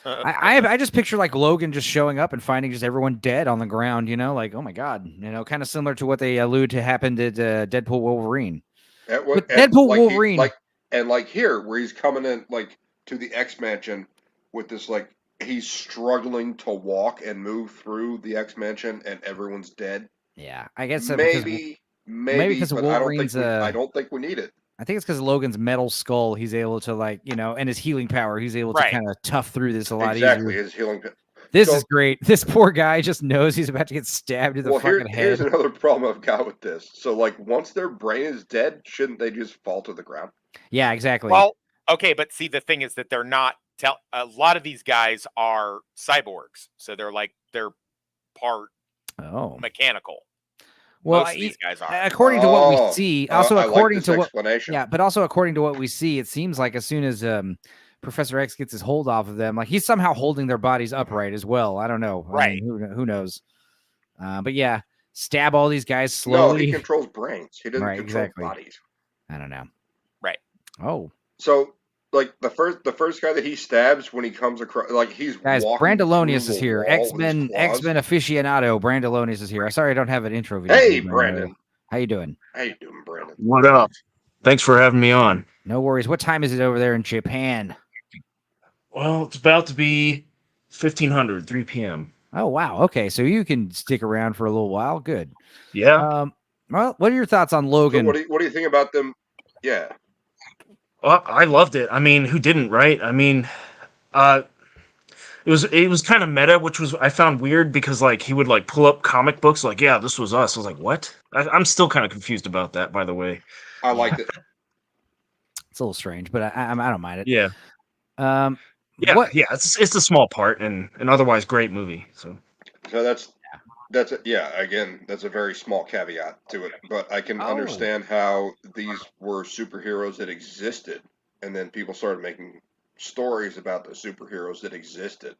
I just picture like Logan just showing up and finding just everyone dead on the ground, like, oh my God, kind of similar to what they allude to happened at Deadpool Wolverine. Deadpool Wolverine, like here where he's coming in like to the X Mansion with this, like, he's struggling to walk and move through the X Mansion and everyone's dead. Yeah, I guess maybe because but Wolverine's I don't think we need it. I think it's because Logan's metal skull, he's able to, like, and his healing power, he's able to kind of tough through this a lot exactly, easier. His healing. This is great. This poor guy just knows he's about to get stabbed in the fucking head. Here's another problem I've got with this. So, like, once their brain is dead, shouldn't they just fall to the ground? Yeah, exactly. Well, okay, but see, the thing is that they're not. A lot of these guys are cyborgs, so they're part mechanical. Well, most of these guys are. According to what we see, also according to what, also according to what we see, it seems like as soon as Professor X gets his hold off of them, like he's somehow holding their bodies upright as well. I don't know. Right? I mean, who knows? But yeah, stab all these guys slowly. No, he controls brains. He doesn't control bodies. I don't know. Right. Oh. So, like the first guy that he stabs when he comes across, like he's guys. Brandalonius is here. X-Men aficionado. Brandalonius is here. I'm sorry I don't have an intro video. Hey, Brandon. How you doing? How you doing, Brandon? What up? Thanks for having me on. No worries. What time is it over there in Japan? Well, it's about to be 1500, 3 p.m. Oh, wow. Okay, so you can stick around for a little while. Good. Yeah. Well, what are your thoughts on Logan? So what do you think about them? Yeah. Well, I loved it. I mean, who didn't, right? I mean, it was kind of meta, which was I found weird because like he would like pull up comic books, like, yeah, this was us. I was like, what? I'm still kind of confused about that, by the way. I liked it. It's a little strange, but I don't mind it. Yeah. Yeah. It's a small part and an otherwise great movie. So again, that's a very small caveat to it, but I can understand how these were superheroes that existed, and then people started making stories about the superheroes that existed.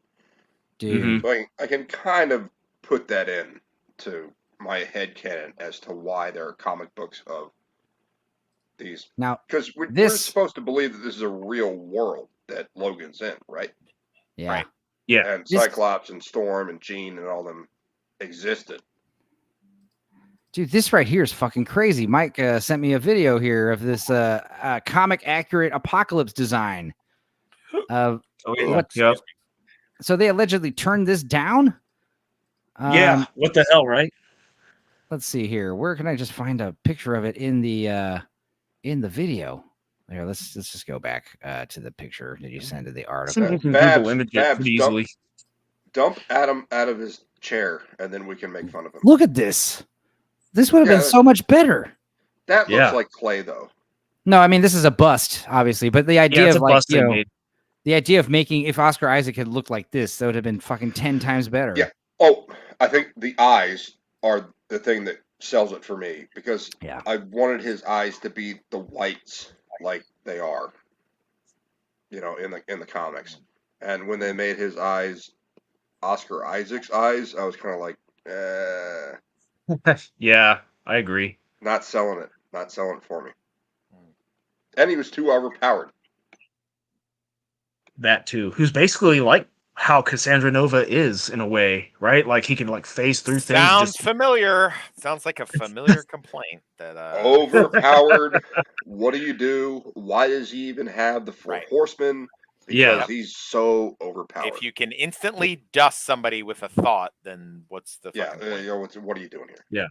Dude. So I can kind of put that in to my headcanon as to why there are comic books of these. Now, because we're supposed to believe that this is a real world that Logan's in, right? Yeah. Right. Yeah. And Cyclops and Storm and Jean and all them existed. Dude, this right here is fucking crazy. Mike sent me a video here of this comic accurate apocalypse design. So they allegedly turned this down? Yeah, what the hell, right? Let's see here. Where can I just find a picture of it in the video? Here, let's just go back to the picture that you sent to the article. Dump Adam out of his chair, and then we can make fun of him. Look at this. This would have been so much better. That looks like clay, though. No, I mean, this is a bust, obviously, but the idea of like, the idea of making, if Oscar Isaac had looked like this, that would have been fucking 10 times better. Yeah. Oh, I think the eyes are the thing that sells it for me, because I wanted his eyes to be the whites like they are, in the comics. And when they made his eyes Oscar Isaac's eyes, I was kind of like, yeah, I agree. Not selling it for me. And he was too overpowered. That too. Who's basically like how Cassandra Nova is in a way, right? Like he can like phase through things. Sounds familiar. Sounds like a familiar complaint that Overpowered. What do you do? Why does he even have the four horsemen? Because he's so overpowered. If you can instantly dust somebody with a thought, then what's the fucking point? What are you doing here? Yeah.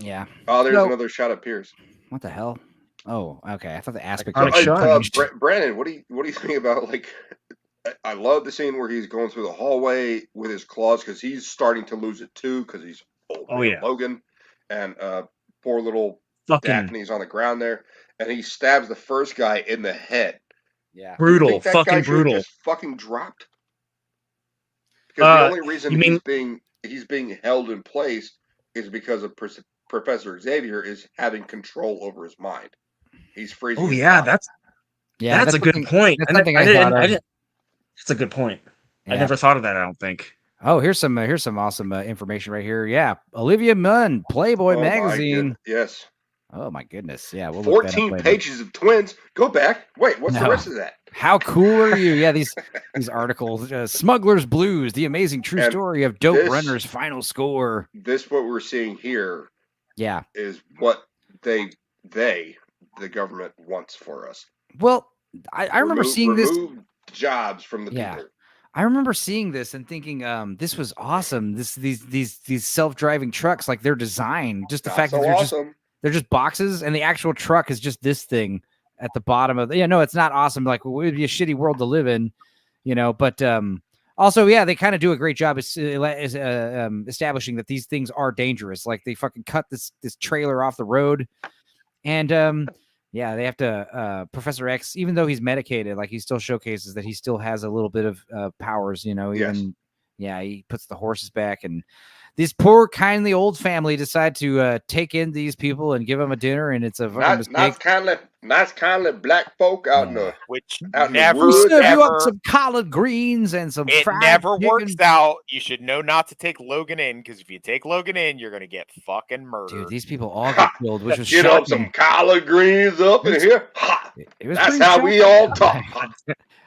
Yeah. Oh, there's another shot of Pierce. What the hell? Oh, okay. I thought the aspect. Brandon, what do you think about like? I love the scene where he's going through the hallway with his claws because he's starting to lose it too because he's old. Logan and poor little Daphne's on the ground there, and he stabs the first guy in the head. Yeah, brutal, fucking brutal. Just fucking dropped. Because the only reason he's being held in place is because of Professor Xavier is having control over his mind. He's freezing. Oh yeah, that's a good point. That's something I thought of. That's a good point. I never thought of that. I don't think. Oh, here's some awesome information right here. Yeah, Olivia Munn, Playboy magazine. Yes. Oh my goodness. Yeah, we'll 14 pages of twins. Go back. Wait, what's the rest of that? How cool are you? Yeah, these articles. Smuggler's Blues: The Amazing True Story of Dope Runner's Final Score. This what we're seeing here. Yeah, is what the government wants for us. Well, I remember seeing this. Jobs from the people. I remember seeing this and thinking, this was awesome. These self-driving trucks, like they're designed, just the fact that they're just boxes, and the actual truck is just this thing at the bottom of. No, it's not awesome. Like it would be a shitty world to live in, But also, they kind of do a great job establishing that these things are dangerous. Like they fucking cut this trailer off the road, and they have to. Professor X, even though he's medicated, like he still showcases that he still has a little bit of powers. Even he puts the horses back, and this poor, kindly old family decide to take in these people and give them a dinner, and it's a fucking mistake. Nice kindly black folk out in the woods. Serve you up some collard greens and some. It fried never chicken. works out. You should know not to take Logan in, because if you take Logan in, you're gonna get fucking murdered. Dude, these people all get killed, which was get up some collard greens up in here. That's how we all talk.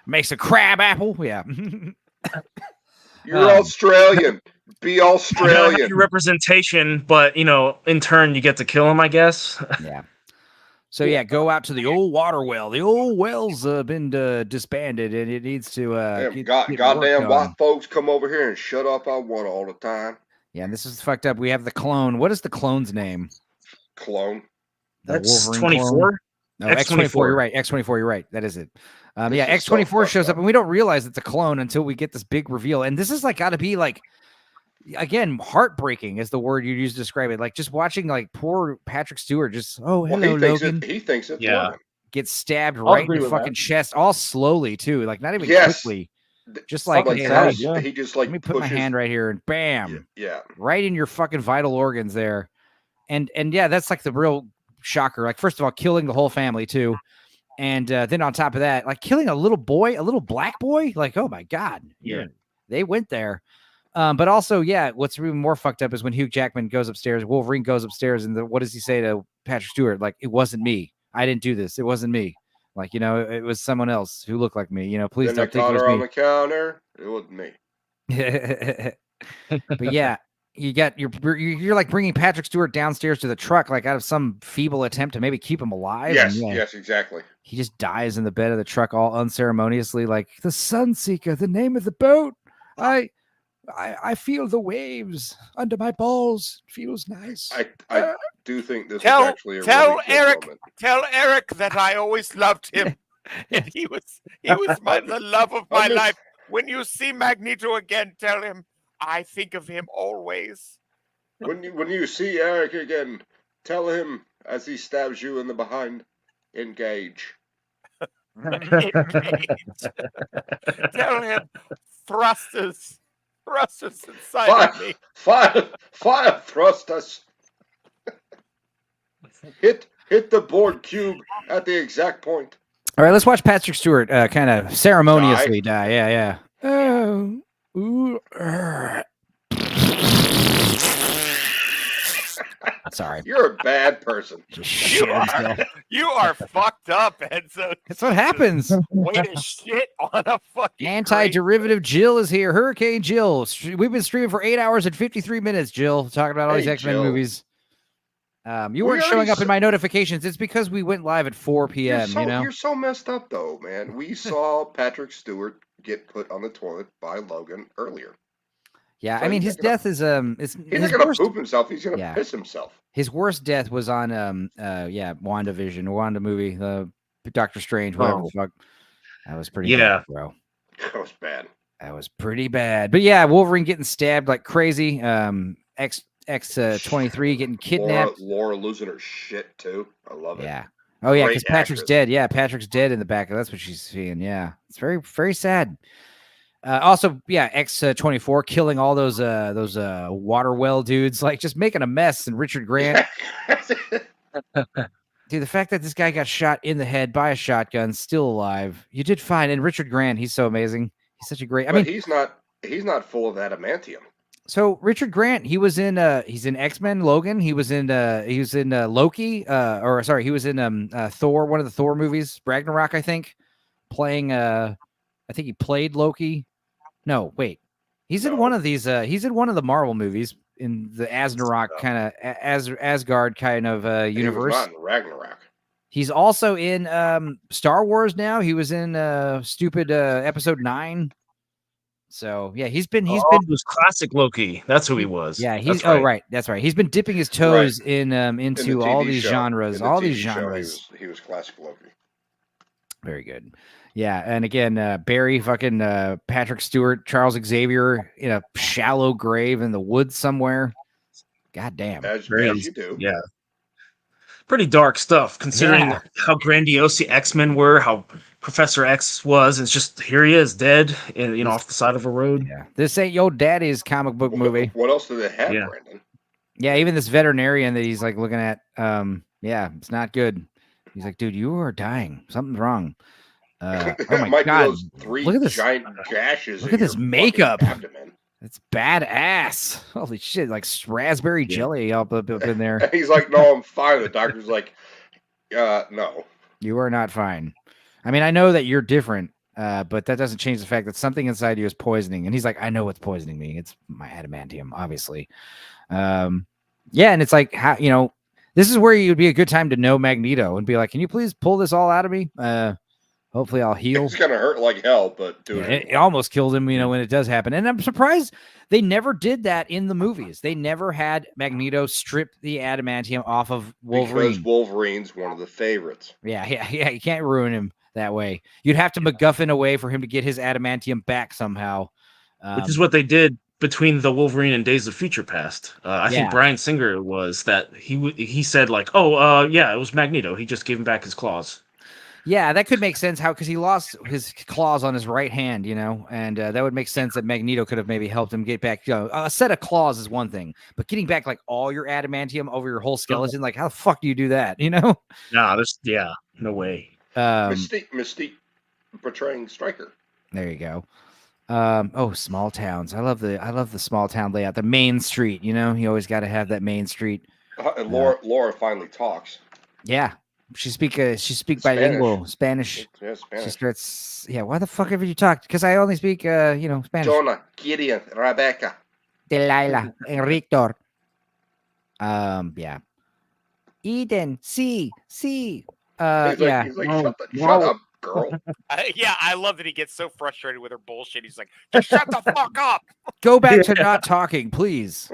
Makes a crab apple. Yeah. You're Australian. Be Australian. Representation, but in turn, you get to kill him, I guess. Yeah. So go out to the old water well. The old well's been disbanded, and it needs to. Goddamn white folks come over here and shut up our water all the time. Yeah, and this is fucked up. We have the clone. What is the clone's name? Clone. That's 24. No, X24. You're right. X24. You're right. That is it. X24 shows up, and we don't realize it's a clone until we get this big reveal. And this is got to be again, heartbreaking is the word you use to describe it. Like just watching poor Patrick Stewart hello, Logan. He thinks it's get stabbed right in the fucking chest, all slowly too, not even quickly. Just he just let me put my hand right here and bam, right in your fucking vital organs there. And that's the real shocker. First of all, killing the whole family too. And then on top of that, killing a little boy, a little black boy, oh my God. Yeah. They went there. But also, what's even more fucked up is when Hugh Jackman goes upstairs, Wolverine goes upstairs, and what does he say to Patrick Stewart? It wasn't me. I didn't do this. It wasn't me. It was someone else who looked like me. Please don't think it was me. On the counter. It wasn't me. But you're bringing Patrick Stewart downstairs to the truck, out of some feeble attempt to maybe keep him alive. Yes, exactly. He just dies in the bed of the truck all unceremoniously, the Sunseeker, the name of the boat. I feel the waves under my balls. It feels nice. I do think this is actually a really good moment. Tell Eric that I always loved him. And he was the love of my life. When you see Magneto again, tell him I think of him always. When you see Eric again, tell him as he stabs you in the behind, engage. Tell him thrusters inside of me. Fire thrusters. Hit the board cube at the exact point. All right, let's watch Patrick Stewart kind of ceremoniously die. Yeah. Oh. Ooh. Sorry. sorry. You're a bad person. You are fucked up, Enzo. That's what happens. Way to shit on a fucking Anti-derivative Jill is here. Hurricane Jill. We've been streaming for 8 hours and 53 minutes, Jill, talking about all these X-Men Jill. movies. You We weren't showing already up in my notifications. It's because we went live at 4 p.m., You're so messed up, though, man. We saw Patrick Stewart get put on the toilet by Logan earlier. Yeah, So I mean, he's his not gonna- death is He's not going to poop himself. He's going to piss himself. His worst death was on Wanda movie, Doctor Strange, whatever the fuck. That was pretty bad, bro. That was bad. That was pretty bad. But yeah, Wolverine getting stabbed like crazy. X23 getting kidnapped. Laura losing her shit too. I love it. Yeah. Oh yeah, Great because Patrick's actress. dead. Yeah, Patrick's dead in the back. That's what she's seeing. Yeah, it's very, very sad. Also, yeah, X24 killing all those water well dudes, like just making a mess. And Richard Grant, dude, the fact that this guy got shot in the head by a shotgun, still alive. You did fine. And Richard Grant, he's so amazing. He's such a great. I But mean, he's not full of adamantium. so Richard Grant, he's in X-Men Logan. He was in Loki. He was in Thor, one of the Thor movies, Ragnarok, I think. Playing I think he played Loki. No, wait. He's in one of these. He's in one of the Marvel movies in the Asnarok kind of Asgard kind of universe. He was not in Ragnarok. He's also in Star Wars now. He was in stupid episode 9. So yeah, he's been It was classic Loki. That's who he was. Yeah, he's That's right. That's right. He's been dipping his toes into the all TV these show. genres, In the all TV these show, genres. He was classic Loki. Very good. Yeah, and again, Barry, fucking Patrick Stewart, Charles Xavier in a shallow grave in the woods somewhere. God damn. As you do. Yeah. Pretty dark stuff considering Yeah. how grandiose the X-Men were, how Professor X was. It's just here he is dead, off the side of a road. Yeah. This ain't your daddy's comic book movie. What else do they have, Yeah. Brandon? Yeah, even this veterinarian that he's like looking at, it's not good. He's like, dude, you are dying. Something's wrong. Oh my Might be god. those 3 Look at this giant gashes. Look in at this your makeup. fucking abdomen. It's badass. Holy shit, like raspberry jelly up in there. And he's like, "No, I'm fine." The doctor's like, "No." You are not fine. I mean, I know that you're different, but that doesn't change the fact that something inside you is poisoning. And he's like, I know what's poisoning me. It's my adamantium, obviously. Yeah, and it's like, how, this is where you'd be a good time to know Magneto and be like, can you please pull this all out of me? Hopefully I'll heal. It's gonna hurt like hell, but do Yeah, it. it almost killed him, when it does happen. And I'm surprised they never did that in the movies. They never had Magneto strip the adamantium off of Wolverine. Because Wolverine's one of the favorites. Yeah. You can't ruin him that way. You'd have to MacGuffin a way for him to get his adamantium back somehow. Which is what they did between the Wolverine and Days of Future Past. I think Yeah. Bryan Singer was that he said like, it was Magneto. He just gave him back his claws. Yeah, that could make sense. Because he lost his claws on his right hand, and that would make sense that Magneto could have maybe helped him get back. A set of claws is one thing, but getting back like all your adamantium over your whole skeleton, like how the fuck do you do that? Nah, no way. Mystique portraying Stryker. There you go. Small towns. I love the small town layout. The main street. You always got to have that main street. And Laura finally talks. Yeah. She speak bilingual Spanish. Yeah, Spanish. She starts. Yeah. Why the fuck have you talked? Because I only speak Spanish. Jonah, Gideon, Rebecca, Delilah, and Victor. Yeah. Eden, see. He's Yeah. like, shut up, girl. I love that he gets so frustrated with her bullshit. He's like, just shut the fuck up. Go back to not talking, please.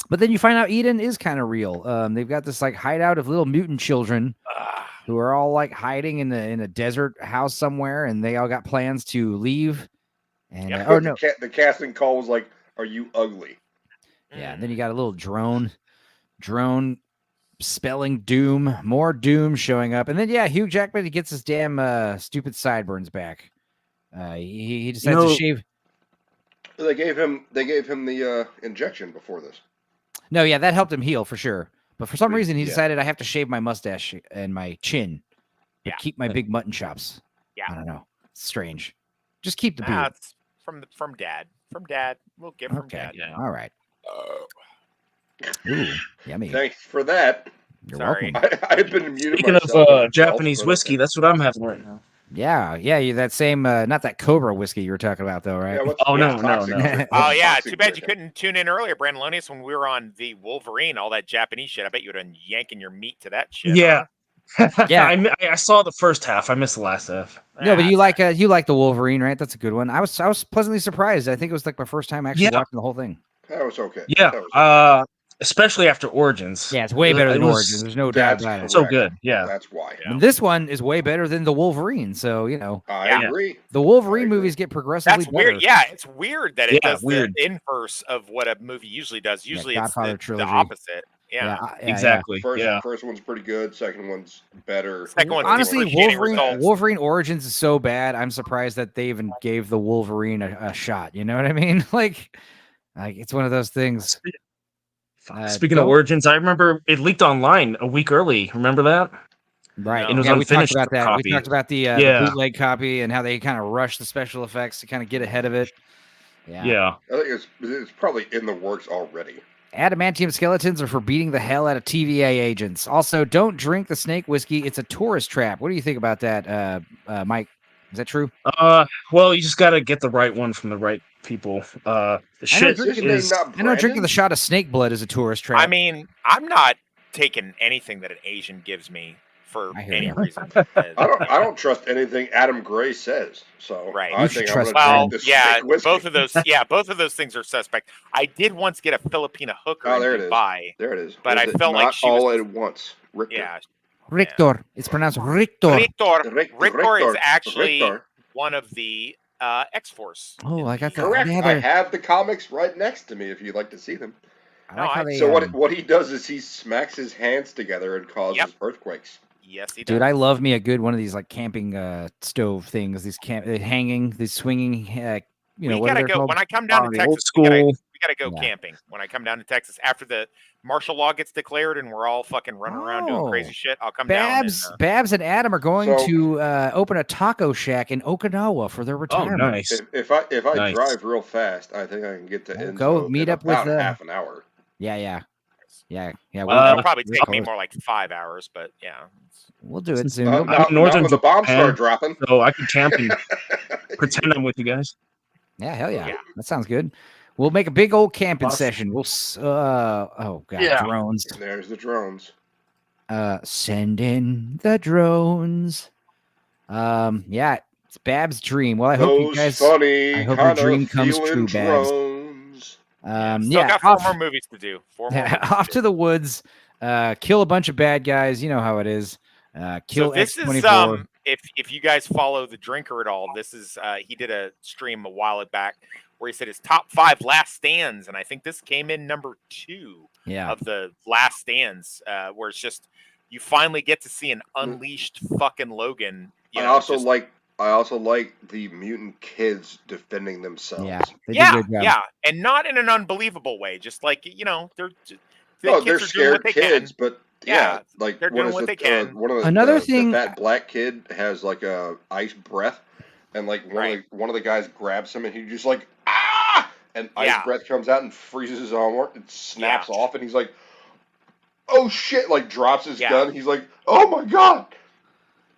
But then you find out Eden is kind of real. They've got this like hideout of little mutant children who are all like hiding in a desert house somewhere, and they all got plans to leave. And The casting call was like, "Are you ugly?" Yeah. And then you got a little drone spelling doom, more doom showing up, and then Hugh Jackman, he gets his damn stupid sideburns back. He decides to shave. They gave him the injection before this. No, yeah, that helped him heal for sure. But for some reason, he decided I have to shave my mustache and my chin, but keep my big mutton chops. Yeah, I don't know. It's strange. Just keep the beard. It's from Dad. From Dad. We'll get from Okay. Dad. Yeah. All right. Ooh, yummy. Thanks for that. You're Sorry. welcome. I've been muted Speaking myself. of Japanese whiskey, that's what I'm having right now. Yeah, you that same not that Cobra whiskey you were talking about though, right? Yeah, Oh, no. Oh yeah, too bad you couldn't tune in earlier, Brandalonius, when we were on the Wolverine, all that Japanese shit. I bet you would have been yanking your meat to that shit. Yeah. Yeah. I saw the first half. I missed the last half. No, but you like the Wolverine, right? That's a good one. I was pleasantly surprised. I think it was like my first time actually watching the whole thing. That was okay. Yeah. Especially after Origins. Yeah, it's way better than It was- Origins. There's no doubt about it. So good. Yeah. That's why. And this one is way better than the Wolverine. So I agree. The Wolverine movies get progressively That's better. weird. Yeah, it's weird that it Yeah, does weird. the inverse of what a movie usually does. Usually it's Godfather the trilogy. opposite. Yeah. Exactly. First one's pretty good. Second one's better. Honestly, depreciating results. Wolverine Origins is so bad. I'm surprised that they even gave the Wolverine a shot. You know what I mean? Like it's one of those things. Speaking of Origins, I remember it leaked online a week early. Remember that? Right. And it was yeah, we talked unfinished about that. copy. We talked about the bootleg copy and how they kind of rushed the special effects to kind of get ahead of it. Yeah. I think it's probably in the works already. Adamantium skeletons are for beating the hell out of TVA agents. Also, don't drink the snake whiskey. It's a tourist trap. What do you think about that, Mike? Is that true? Well, you just got to get the right one from the right people. The shit is. I know drinking the shot of snake blood is a tourist trap. I mean, I'm not taking anything that an Asian gives me for any reason. I don't trust anything Adam Gray says. So Right. I think I'm going to well, drink the yeah, snake whiskey. both of those things are suspect. I did once get a Filipina hooker Oh, there in it is. Dubai. There it is. But Is I it felt not like she all was at once. Richter. Yeah. Richter. It's pronounced Richter. Richter is actually Richter. one of the X-Force. Oh, I got that. Correct. They have I a- have the comics right next to me if you'd like to see them. I like how they, So what he does is he smacks his hands together and causes earthquakes. Yes, he does. Dude, I love me a good one of these like camping stove things. These hanging, these swinging. We what are gotta they go called? when I come down to the Texas. old We school. gotta go camping when I come down to Texas after the martial law gets declared and we're all fucking running around doing crazy shit. I'll come down. Babs and Adam are going So- to open a taco shack in Okinawa for their retirement. If I Nice. drive real fast, I think I can get to Enzo go meet in up with, about half an hour. Yeah. It'll probably take me more like 5 hours, but yeah. We'll do it soon. Not when the bombs start dropping. So I can camp and pretend I'm with you guys. Yeah, hell yeah. That sounds good. We'll make a big old camping session. We'll oh god, Yeah. drones. There's the drones. Send in the drones. Yeah, it's Bab's dream. Well, I hope you Those guys. funny I hope your kinda dream comes feeling true, Babs. drones. Still Yeah, got 4 more movies to do. 4 more. movies. off to the woods. Kill a bunch of bad guys. You know how it is. Kill So this X-24. is if you guys follow the drinker at all, this is he did a stream a while back where he said his top 5 last stands, and I think this came in number 2 Yeah. of the last stands, where it's just you finally get to see an unleashed fucking Logan. You I know, also just- like the mutant kids defending themselves. yeah, and not in an unbelievable way. Just like they're No, kids they're are doing what scared they kids, can. but yeah, like they're what doing is what it, they can. one of the, Another the thing- fat black kid has like a ice breath, and like one of the guys grabs him, and he just like and ice breath comes out and freezes his arm, and snaps off, and he's like, "Oh shit!" Like drops his gun. He's like, "Oh my god!"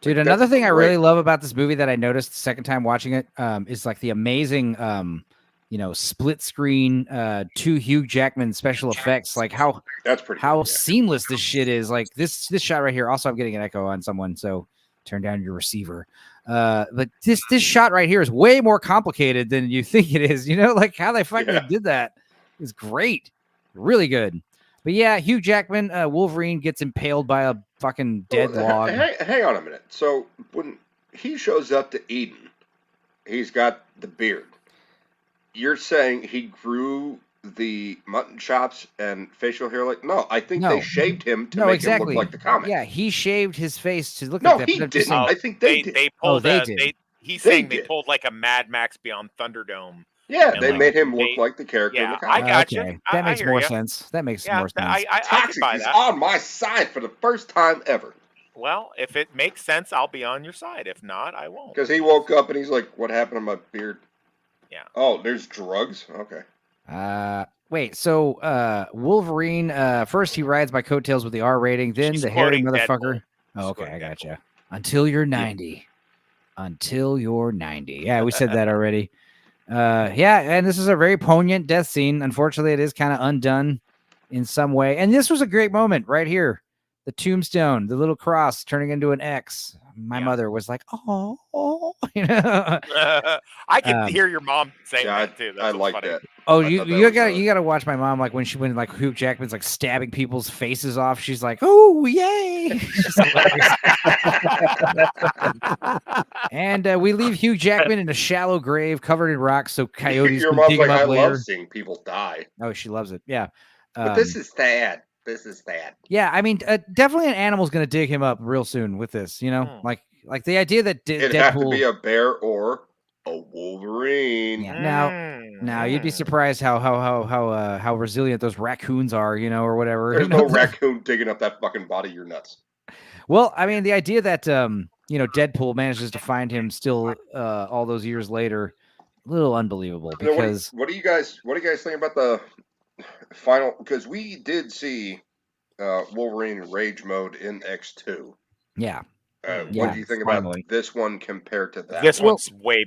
Dude, another thing I really love about this movie that I noticed the second time watching it is like the amazing, split screen, 2 Hugh Jackman special effects. Like how seamless this shit is. Like this shot right here. Also, I'm getting an echo on someone, so turn down your receiver. But this shot right here is way more complicated than you think it is. You know, like how they fucking did that is great, really good. But yeah, Hugh Jackman, Wolverine gets impaled by a fucking dead log. Hang on a minute. So when he shows up to Eden, he's got the beard. You're saying he grew the mutton chops and facial hair? Like, no, I think they shaved him to make him look like the comic. Yeah, he shaved his face to look No, like that. he but I'm just didn't. saying- I think they did. They pulled. they did. He's They saying they did. pulled like a Mad Max Beyond Thunderdome. Yeah, And, they like, made him look they- like the character in the Yeah, comic. I got you. Okay, I that makes hear more ya. sense. That makes Yeah, more sense. I can Toxic buy is that. on my side for the first time ever. Well, if it makes sense, I'll be on your side. If not, I won't. Because he woke up and he's like, "What happened to my beard?" Yeah. Oh, there's drugs. Okay. Wait, so Wolverine, first he rides my coattails with the R rating, then She's the hairy quoting motherfucker. Deadpool. Oh, okay, I gotcha. Until you're 90. Until you're 90. Yeah, we said that already. Yeah, and this is a very poignant death scene. Unfortunately, it is kind of undone in some way. And this was a great moment right here. The tombstone, the little cross turning into an X. My mother was like, oh, you know. I can hear your mom saying that too. That's I like funny. that. Oh, you gotta watch my mom, like when like Hugh Jackman's like stabbing people's faces off. She's like, oh yay! And we leave Hugh Jackman in a shallow grave covered in rocks, so coyotes Your can mom's dig like, him I up later. love seeing people die. Oh, she loves it. Yeah, But this is sad. This is sad. yeah. I mean, definitely an animal's gonna dig him up real soon with this. You know, like the idea that It'd Deadpool have to be a bear or a Wolverine. Yeah. Now you'd be surprised how resilient those raccoons are, you know, or whatever. There's you know? no raccoon digging up that fucking body. You're nuts. Well, I mean, the idea that you know, Deadpool manages to find him still all those years later, a little unbelievable. You know, Because what do you guys think about the final? Because we did see Wolverine Rage Mode in X2. yeah. What do you think about this one compared to that? This one? one's way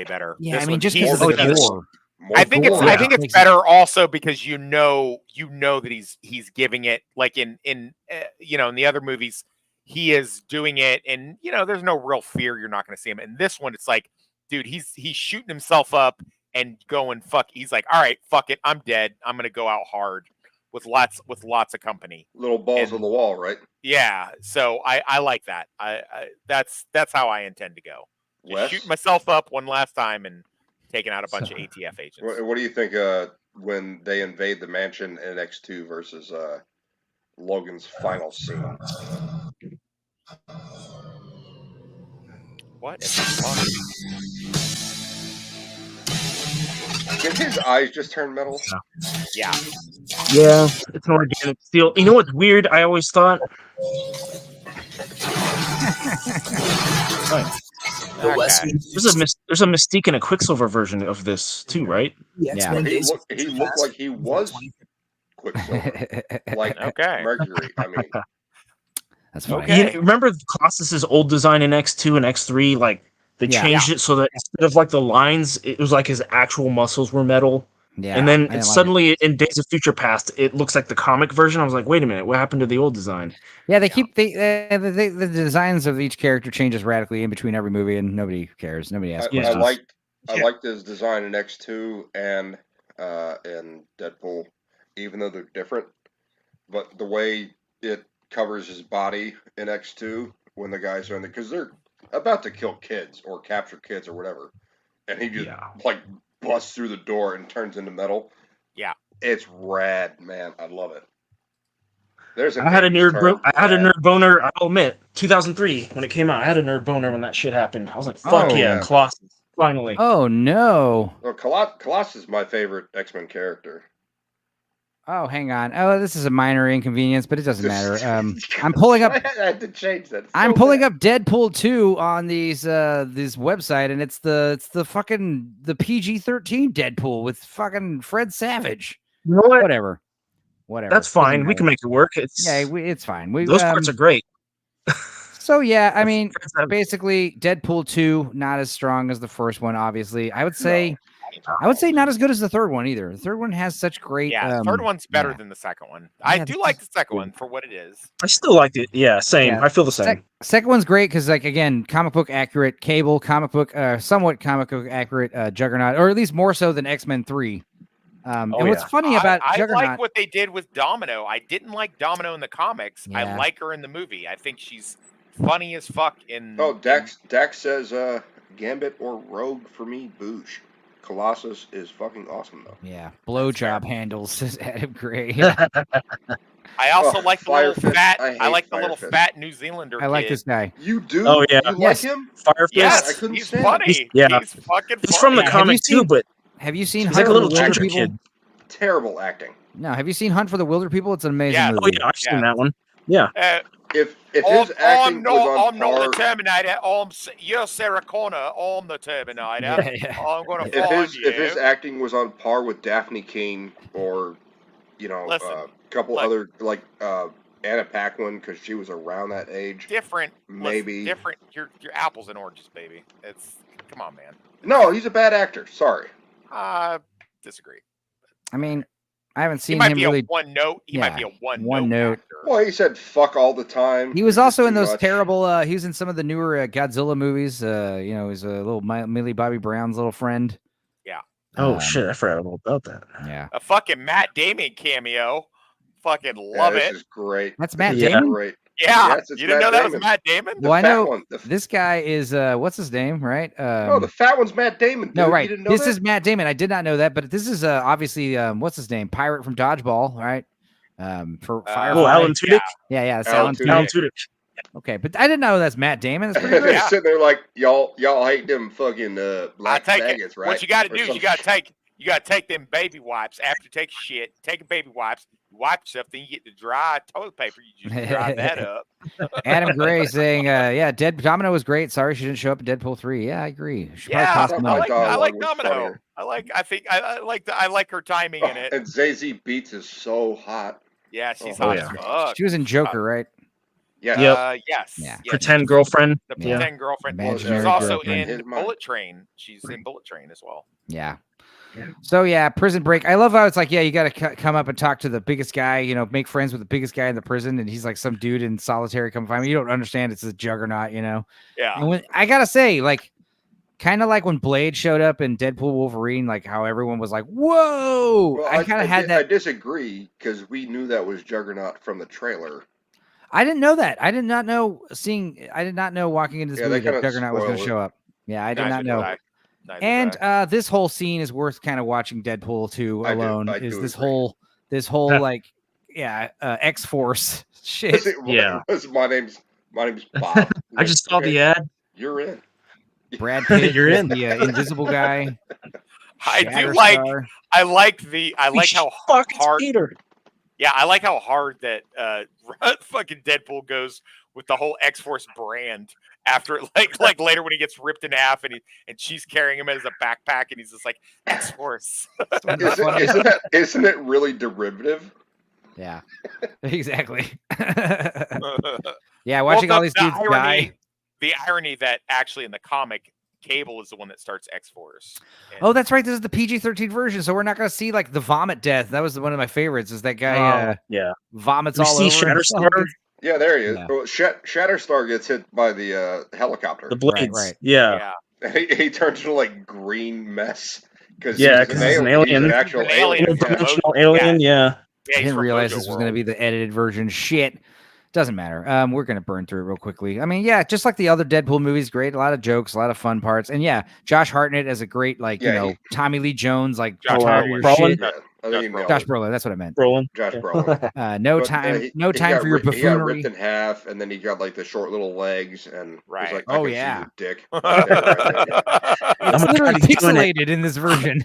better. Yeah, This I mean, one's just because easily of the better. gore. I think it's better also because you know that he's giving it, like in you know, in the other movies he is doing it, and you know there's no real fear you're not going to see him. In this one it's like, dude, he's shooting himself up and going fuck. He's like, all right, fuck it, I'm dead. I'm going to go out hard with lots of company. Little balls on the wall, right? Yeah, so I like that. I that's how I intend to go. Just Wes? shoot myself up one last time and taking out a bunch of ATF agents. What do you think when they invade the mansion in X2 versus Logan's final scene? What? Did his eyes just turn metal? Yeah. Yeah, it's an organic steel. You know what's weird? I always thought. There's a Mystique and a Quicksilver version of this too, right? Yeah. He looked like he was Quicksilver, like Mercury. I mean, that's funny. Remember Colossus's old design in X2 and X3? Like they changed it so that instead of like the lines, it was like his actual muscles were metal. Yeah, and then suddenly in Days of Future Past, it looks like the comic version. I was like, wait a minute, what happened to the old design? Yeah, they keep the designs of each character changes radically in between every movie, and nobody cares. Nobody asks questions. I liked his design in X2 and in Deadpool, even though they're different. But the way it covers his body in X2 when the guys are in because they're about to kill kids or capture kids or whatever, and he just like busts through the door and turns into metal. Yeah, it's rad, man. I love it. I had a nerd boner. I'll admit, 2003 when it came out, I had a nerd boner when that shit happened. I was like, "Fuck Colossus!" Finally. Oh no! Well, Colossus is my favorite X-Men character. Oh, hang on. Oh, this is a minor inconvenience, but it doesn't matter. I'm pulling up. I had to change that. I'm pulling up Deadpool 2 on this website, and it's the fucking the PG-13 Deadpool with fucking Fred Savage. You know what? Whatever. That's fine. We can make it work. It's fine. Those parts are great. So yeah, I mean, basically, Deadpool 2 not as strong as the first one. Obviously, I would say not as good as the third one either. The third one has such great. Yeah, the third one's better than the second one. I do like the second one for what it is. I still liked it. Yeah, same. I feel the same. Second one's great because, like, again, comic book accurate, Cable, comic book, somewhat comic book accurate, Juggernaut, or at least more so than X-Men 3. And what's funny about Juggernaut, I like what they did with Domino. I didn't like Domino in the comics. I like her in the movie. I think she's funny as fuck in. Oh, Dax says Gambit or Rogue for me. Boosh. Colossus is fucking awesome though. Yeah, blowjob handles says Adam Gray. I also like the little Firefist. fat. I I like the hate little Firefist. fat New Zealander. I like kid. this guy. You do? Oh yeah. You like him? Firefist. Yes, I couldn't he's stand funny. it. He's fucking. He's funny. from the comic too, but have you seen he's Hunt like a for little the Wilder ginger People? kid. Terrible acting. No, have you seen Hunt for the Wilder People? It's an amazing movie. Oh yeah, I've seen that one. Yeah. if his acting was on I'm not the par, Terminator. You're Sarah Connor. I'm the Terminator. I'm gonna if find you. his acting was on par with Daphne Keane or a couple other like Anna Paquin because she was around that age. Different, maybe different. You're apples and oranges, baby. Come on, man. No, he's a bad actor. Sorry. Disagree. I mean, I haven't He seen might him be really. a one note. He might be a one note. Well, he said "fuck" all the time. He was also in those much. terrible. He was in some of the newer Godzilla movies. He's a little Millie Bobby Brown's little friend. Yeah. Oh shit! I forgot all about that. Yeah. A fucking Matt Damon cameo. Fucking love this it. is great. That's Matt This is Damon? great. Yeah. Yes, it's You didn't Matt know that Damon. was Matt Damon? Well, I fat know one. this guy is what's his name, right? No, the fat one's Matt Damon. Dude. No, You right. didn't know This that? is Matt Damon. I did not know that, but this is obviously what's his name? Pirate from Dodgeball, right? For Firefly. Alan Tudyk. Yeah, that's Alan Alan Tudyk. Tudyk. Okay, but I didn't know that's Matt Damon. That's pretty They're great. sitting there like y'all hate them fucking black faggots, right? What you got to Or do is some you got to take them baby wipes after you take shit. Take a baby wipes, you wipe yourself, then you get the dry toilet paper. You just dry that up. Adam Gray saying, Domino was great. Sorry she didn't show up in Deadpool 3. Yeah, I agree. She Yeah, probably cost him I out. like Domino. I like her timing in it. And Zazie Beetz is so hot. Yeah, she's hot as fuck. She was in Joker, right? Yeah. Yes. Yeah. Pretend girlfriend. The pretend girlfriend. Imaginary She's also girlfriend. in Bullet Train. She's in Bullet Train as well. Yeah. So Prison Break. I love how it's like, you got to come up and talk to the biggest guy, make friends with the biggest guy in the prison, and he's like some dude in solitary. Come find me. You don't understand. It's a juggernaut, Yeah. And when, I gotta say, kind of like when Blade showed up in Deadpool Wolverine, like how everyone was like, "Whoa!" Well, I kind of had that. I disagree because we knew that was Juggernaut from the trailer. I didn't know that. I did not know walking into this movie they that kinda Juggernaut was going to spoil show it. up. Yeah, I did Neither not did know. I. Neither And did I. this whole scene is worth kind of watching Deadpool 2 I do- alone. I Is do this agree. whole X-Force shit? Yeah. My name's Bob. I just saw the ad. You're in. Brad Pitt, You're in. the invisible guy. I do Shatterstar. I like how hard. Peter. Yeah, I like how hard that fucking Deadpool goes with the whole X-Force brand after like later when he gets ripped in half and she's carrying him as a backpack and he's just like X-Force. Isn't it really derivative? Yeah, exactly. Yeah, watching all these dudes die. The irony that actually in the comic, Cable is the one that starts X-Force. Oh, that's right. This is the PG-13 version, so we're not going to see like the vomit death. That was one of my favorites. Is that guy? Vomits We all see over. Shatterstar. Yeah, there he is. Yeah. Well, Shatterstar gets hit by the helicopter. The blades. Right. Yeah. He turns into like green mess because Yeah, he's 'cause he's an alien. He's an actual An alien. alien. Interdimensional alien. Yeah. Yeah, I he's didn't from realize Mojo this was going to World. be the edited version. Shit. Doesn't matter. We're going to burn through it real quickly. I mean, yeah, just like the other Deadpool movies, great. A lot of jokes, a lot of fun parts. And yeah, Josh Hartnett as a great, Tommy Lee Jones, like Josh tired of your Brolin? shit. Yeah, I think he nailed Josh it. Brolin, that's what I meant. Brolin. Josh Yeah. Brolin. No But, time, he no time got for your He got buffoonery. ripped in half, and then he got like the short little legs, and Right. was like, Oh, I can yeah. see your dick. Right there. It's literally pixelated in this version.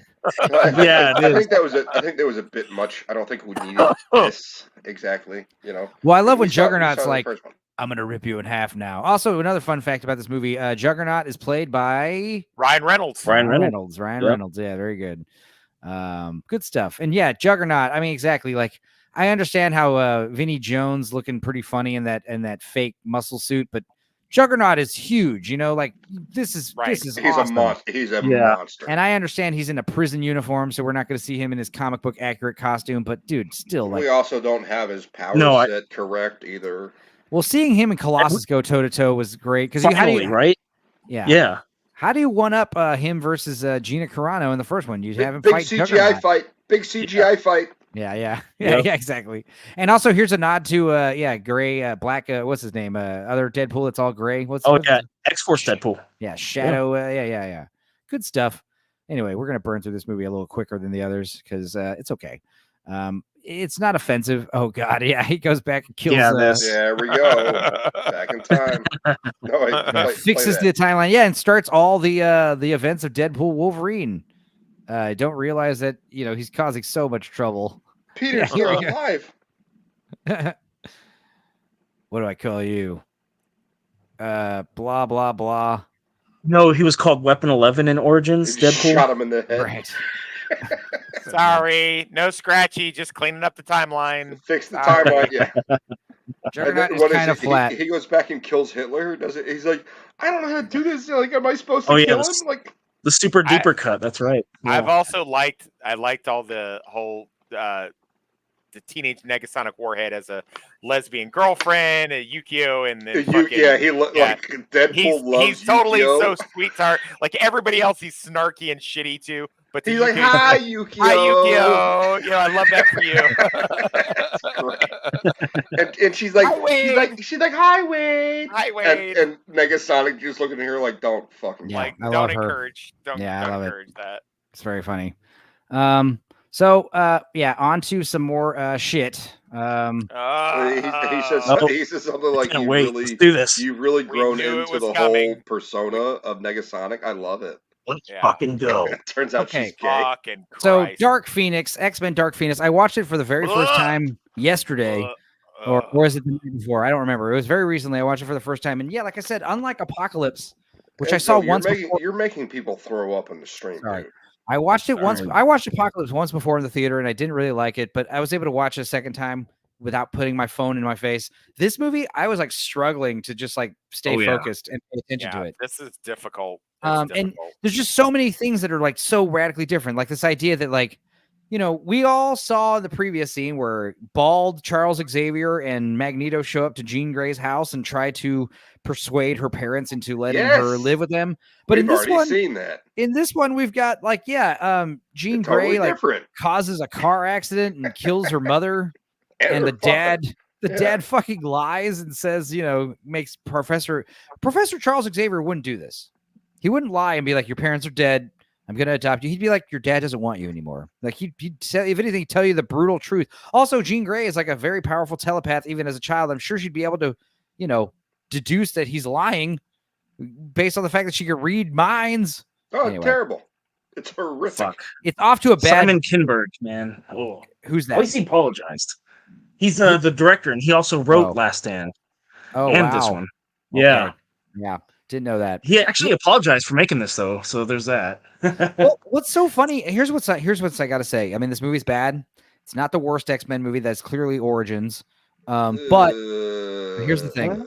Yeah, it I is. think that was a bit much. I don't think we needed this exactly. Well, I love when We saw Juggernaut's the like, first one. I'm going to rip you in half now. Also, another fun fact about this movie, Juggernaut is played by Ryan Reynolds. Ryan Reynolds. Ryan Yep. Reynolds. Yeah, very good. Good stuff. And yeah, Juggernaut. I mean, exactly. Like, I understand how Vinnie Jones looking pretty funny in that fake muscle suit, but Juggernaut is huge. Like this is He's awesome. a monster. He's a Yeah. monster. And I understand he's in a prison uniform, so we're not going to see him in his comic book accurate costume. But dude, still, like, We also don't have his power No, set correct either. well, seeing him and Colossus go toe to toe was great because Finally, right? Yeah. Yeah. How do you one up him versus Gina Carano in the first one? You'd have him Big fight CGI Juggernaut. fight. Big CGI fight. Yeah, Yep. exactly. And also, here's a nod to gray, black. What's his name? Other Deadpool. It's all gray. What's Yeah. X-Force Deadpool. Yeah, Shadow. Yeah. Good stuff. Anyway, we're gonna burn through this movie a little quicker than the others because it's okay. It's not offensive. Oh God, yeah, he goes back and kills. There we go. Back in time. No, fixes the timeline. Yeah, and starts all the events of Deadpool Wolverine. I don't realize that he's causing so much trouble. Peter's here still we go. alive. what do I call you? Blah blah blah. No, he was called Weapon 11 in Origins. He just Deadpool. shot him in the head. Right. Sorry, no Scratchy, just cleaning up the timeline. Fix the Sorry. timeline, yeah. Juggernaut is What kind is of flat. He goes back and kills Hitler. Does it? He's like, I don't know how to do this. Like, am I supposed to Oh, yeah, kill this- him? Like, The super duper cut. That's right. I've also liked all the whole the teenage Negasonic Warhead as a lesbian girlfriend, a Yukio, and then like Deadpool he's loves totally Yukio. so sweetheart. Like everybody else, he's snarky and shitty too. But to He's like, Yukio, hi, he's Yukio. Hi, Yukio. You know, I love that for you. and she's like, hi, Wade. Hi, Wade. And Negasonic just looking at her like, don't fucking Yeah, Like, I don't love her. encourage. Don't I love encourage that. It's very funny. On to some more shit. he says something like, Can't wait. Let's do this. You've really grown knew it into was the coming. whole persona of Negasonic. I love it. Let's fucking go. Turns out Okay. she's gay. Fucking So Christ. Dark Phoenix, X-Men Dark Phoenix. I watched it for the very first time yesterday. Or was it the night before? I don't remember. It was very recently. I watched it for the first time. And yeah, like I said, unlike Apocalypse, which I saw once before. You're making people throw up in the stream, Sorry. dude. I watched it once. Sorry. I watched Apocalypse once before in the theater, and I didn't really like it. But I was able to watch it a second time without putting my phone in my face. This movie, I was like struggling to just like stay focused and pay attention to it. This is difficult. And there's just so many things that are like so radically different. Like this idea that like, you know, we all saw the previous scene where bald Charles Xavier and Magneto show up to Jean Grey's house and try to persuade her parents into letting her live with them. But in We've this already one, seen that. in this one, we've got like, Jean Totally Grey like different. causes a car accident and kills her mother, and her the dad. father. The dad fucking lies and says, you know, makes Professor Charles Xavier wouldn't do this. He wouldn't lie and be like, your parents are dead. I'm going to adopt you. He'd be like, your dad doesn't want you anymore. Like he'd say, if anything, tell you the brutal truth. Also, Jean Grey is like a very powerful telepath. Even as a child, I'm sure she'd be able to, you know, deduce that he's lying based on the fact that she could read minds. Oh, Anyway. terrible. It's horrific. It's off to a bad. Simon Kinberg, man. Oh, who's that? At least he apologized. He's the director, and he also wrote Last Stand. Oh, and wow. this one. Okay. Yeah. Yeah. Didn't know that. He actually apologized for making this, though. So there's that. Well, what's so funny? Here's what's I got to say. I mean, this movie's bad. It's not the worst X-Men movie. That's clearly Origins. But here's the thing.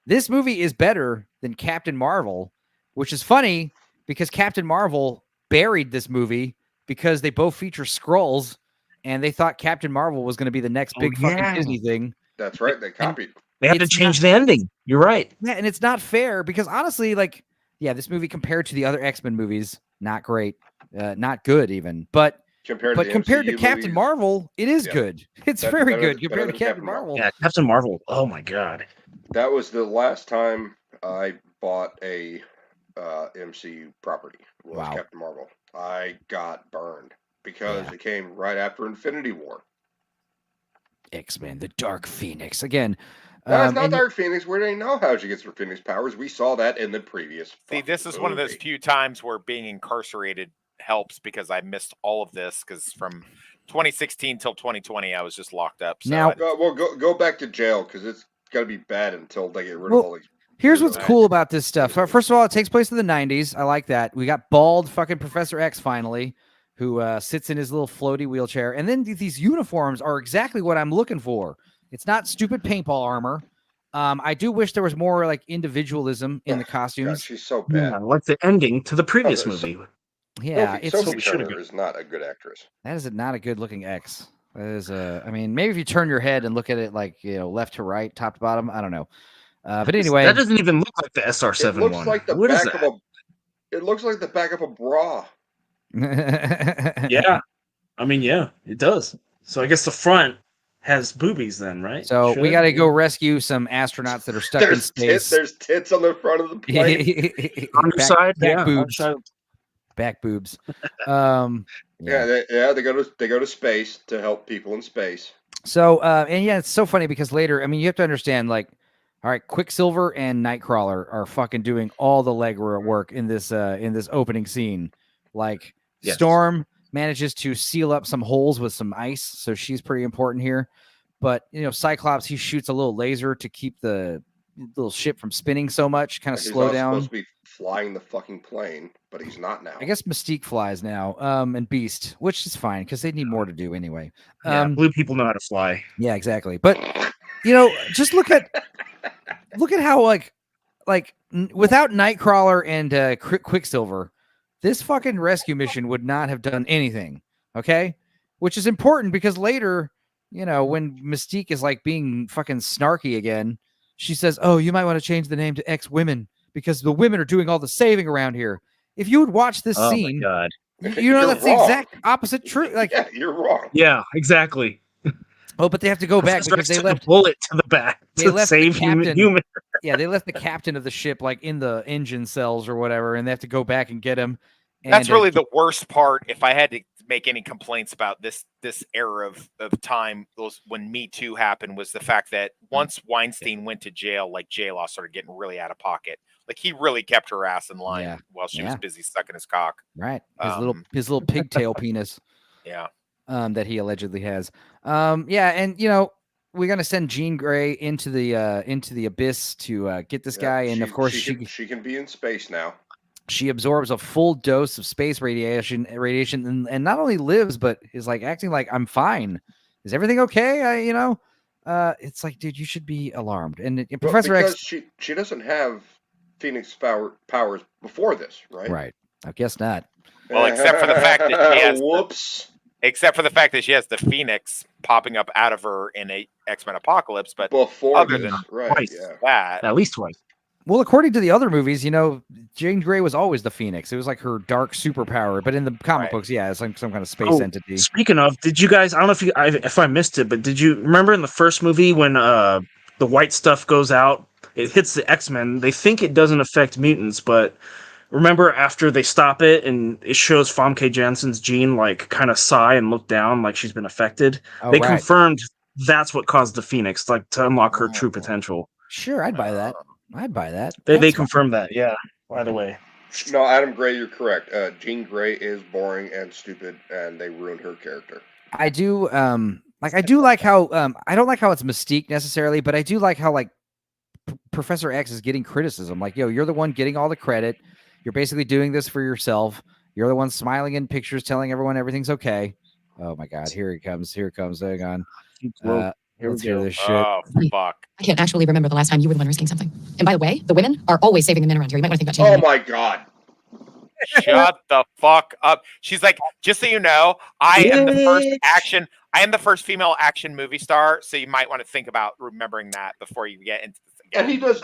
This movie is better than Captain Marvel, which is funny because Captain Marvel buried this movie because they both feature Skrulls, and they thought Captain Marvel was going to be the next big fucking Disney thing. That's right. They copied. They had to change the ending. You're right. Yeah, and it's not fair because honestly, like, yeah, this movie compared to the other X-Men movies, not great, not good even. But compared to MCU Captain movies, Marvel, it is good. It's That's very better good than- compared better to than Captain Marvel. Yeah, Captain Marvel. Oh my god. That was the last time I bought a MCU property. Was Wow. Captain Marvel. I got burned because it came right after Infinity War. X-Men, the Dark Phoenix again. No, it's not and- Dark Phoenix. We didn't know how she gets her Phoenix powers. We saw that in the previous. See, this is one of those few times where being incarcerated helps because I missed all of this because from 2016 till 2020 I was just locked up. So Now- Well, go back to jail because it's got to be bad until they get rid of Well, all these. Here's what's cool about this stuff. First of all, it takes place in the 90s. I like that. We got bald fucking Professor X finally, who sits in his little floaty wheelchair. And then these uniforms are exactly what I'm looking for. It's not stupid paintball armor. I do wish there was more like individualism in the costumes. She's so bad. Yeah, like the ending to the previous movie. Yeah, Sophie Turner is not a good actress. That is not a good looking X. That is I mean, maybe if you turn your head and look at it like, you know, left to right, top to bottom, I don't know. But anyway, that doesn't even look like the SR7 It looks one. like the What is back that? of a. It looks like the back of a bra. Yeah, I mean, yeah, it does. So I guess the front has boobies, then, right? So we Should? got to go rescue some astronauts that are stuck in space. There's tits on the front of the plane. Underside, back yeah, boobs, underside. back boobs. They go to space to help people in space. So and yeah, it's so funny because later, I mean, you have to understand, like, all right, Quicksilver and Nightcrawler are fucking doing all the legwork in this opening scene. Like, Yes. Storm manages to seal up some holes with some ice, so she's pretty important here. But Cyclops, he shoots a little laser to keep the little ship from spinning so much, kind of He's slow not down. supposed to be flying the fucking plane, but he's not now. I guess Mystique flies now, and Beast, which is fine because they need more to do anyway. Blue people know how to fly. Yeah, exactly. But just look at how without Nightcrawler and Quicksilver, this fucking rescue mission would not have done anything. Okay, which is important because later, when Mystique is like being fucking snarky again, she says, "Oh, you might want to change the name to X Women because the women are doing all the saving around here." If you would watch this scene, God. that's the exact opposite truth. Like, yeah, you're wrong. Yeah, exactly. Oh, but they have to go back because they left a bullet to the back to save human. Yeah, they left the captain of the ship like in the engine cells or whatever, and they have to go back and get him. That's really the worst part. If I had to make any complaints about this era of time, when Me Too happened, was the fact that once Weinstein went to jail, like J-Law started getting really out of pocket. Like he really kept her ass in line while she was busy sucking his cock. Right, his little pigtail penis. Yeah. That he allegedly has. And we're gonna send Jean Grey into the abyss to get this guy, and of course she can be in space now. She absorbs a full dose of space radiation, and not only lives, but is like acting like I'm fine. Is everything okay? It's like, dude, you should be alarmed. And Professor X, she doesn't have Phoenix powers before this, right? Right. I guess not. Well, except for the fact that she has whoops. Except for the fact that she has the Phoenix popping up out of her in a X-Men Apocalypse, but before other than that, at least twice. Well, according to the other movies, Jean Grey was always the Phoenix. It was like her dark superpower. But in the comic books, it's like some kind of space entity. Speaking of, did you guys? I don't know if I missed it, but did you remember in the first movie when the white stuff goes out, it hits the X-Men? They think it doesn't affect mutants, but remember after they stop it and it shows Famke Janssen's Jean like kind of sigh and look down like she's been affected. They confirmed that's what caused the Phoenix, like to unlock her true potential. Sure, I'd buy that. They confirmed that, yeah. By the way, no, Adam Gray, you're correct. Jean Grey is boring and stupid, and they ruined her character. I do I do like how I don't like how it's Mystique necessarily, but I do like how like Professor X is getting criticism. Like, yo, you're the one getting all the credit. You're basically doing this for yourself. You're the one smiling in pictures, telling everyone everything's okay. Oh my God, here it comes. Hang on. Let's hear this shit. Oh, fuck. I can't actually remember the last time you were the one risking something. And by the way, the women are always saving the men around here. You might want to think about changing. Oh my God. Shut the fuck up. She's like, just so you know, I am the first female action movie star, so you might want to think about remembering that before you get into this again. And he does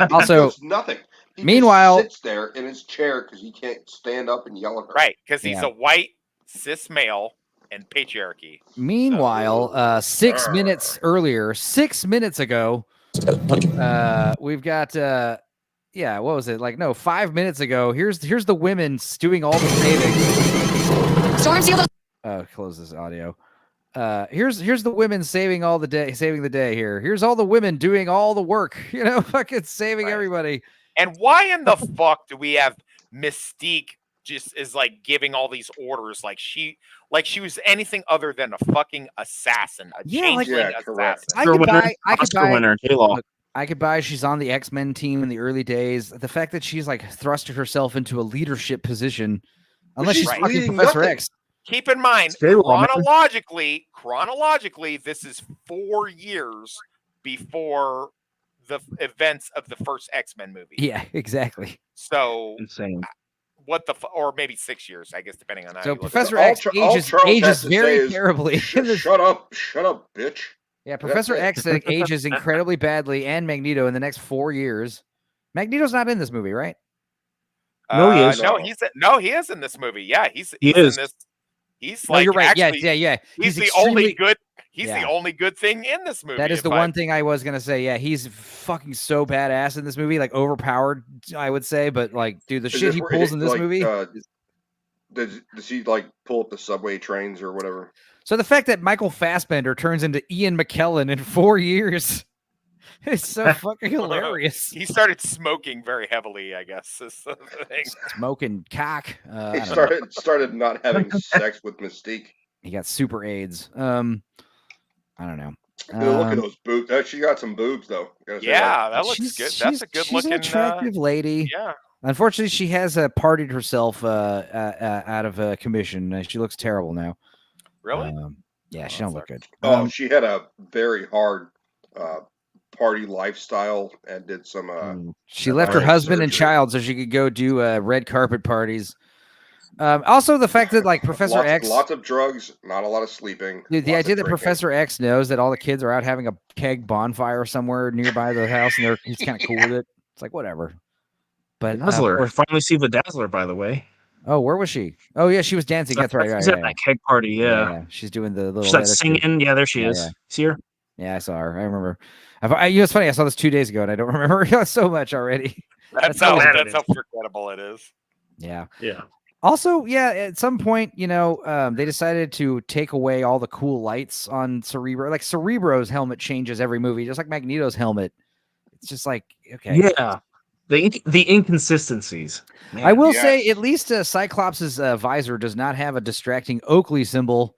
nothing. He meanwhile, just sits there in his chair because he can't stand up and yell at her. Right, because he's a white cis male and patriarchy. Meanwhile, 6 minutes earlier, 6 minutes ago, we've got what was it? Like, no, 5 minutes ago. Here's the women doing all the saving. Storm seal close this audio. Here's the women saving the day here. Here's all the women doing all the work, fucking saving everybody. And why in the fuck do we have Mystique just is like giving all these orders like she was anything other than a fucking assassin, changeling assassin. I could buy she's on the X-Men team in the early days. The fact that she's like thrusted herself into a leadership position, unless she's fucking Professor X. Keep in mind, chronologically, this is 4 years before the events of the first X-Men movie. Yeah, exactly. So insane. What the or maybe 6 years, I guess, depending on that. So Professor X ages very terribly. Shut up, bitch. Yeah, Professor X ages incredibly badly, and Magneto in the next 4 years. Magneto's not in this movie, right? No, he is. He is in this movie. Yeah, he's in this. He's like, you're right. Actually, yeah. He's the only good. He's the only good thing in this movie. That is the one thing I was gonna say. Yeah, he's fucking so badass in this movie, like overpowered, I would say. But like, dude, the shit he pulls in this movie. Does he like pull up the subway trains or whatever? So the fact that Michael Fassbender turns into Ian McKellen in 4 years, it's so fucking hilarious. He started smoking very heavily, I guess. Is the thing. Smoking cock. He started not having sex with Mystique. He got super AIDS. I don't know. Look at those boobs. She got some boobs though. Yeah, that looks good. That's a good she's looking an attractive lady. Yeah. Unfortunately, she has partied herself out of commission. She looks terrible now. Really? Yeah, she don't look good. She had a very hard party lifestyle and did some. She left her husband and surgery. child so she could go do red carpet parties. Also, the fact that like Professor X, lots of drugs, not a lot of sleeping. dude, the lots idea of that drinking. Professor X knows that all the kids are out having a keg bonfire somewhere nearby the house, and he's kind of cool with it. It's like whatever. But Dazzler. Finally see the Dazzler, by the way. Oh, where was she? Oh, yeah, she was dancing. That's right. She's at that keg party. Yeah. She's doing the little. She's like singing. Yeah, there she is. Yeah. See her? Yeah, I saw her. I remember. It's funny. I saw this 2 days ago, and I don't remember so much already. That's how forgettable it is. Yeah. Yeah. Also, yeah, at some point, they decided to take away all the cool lights on Cerebro. Like Cerebro's helmet changes every movie, just like Magneto's helmet. It's just like, okay. Yeah. The inconsistencies. Man. I will say, at least Cyclops' visor does not have a distracting Oakley symbol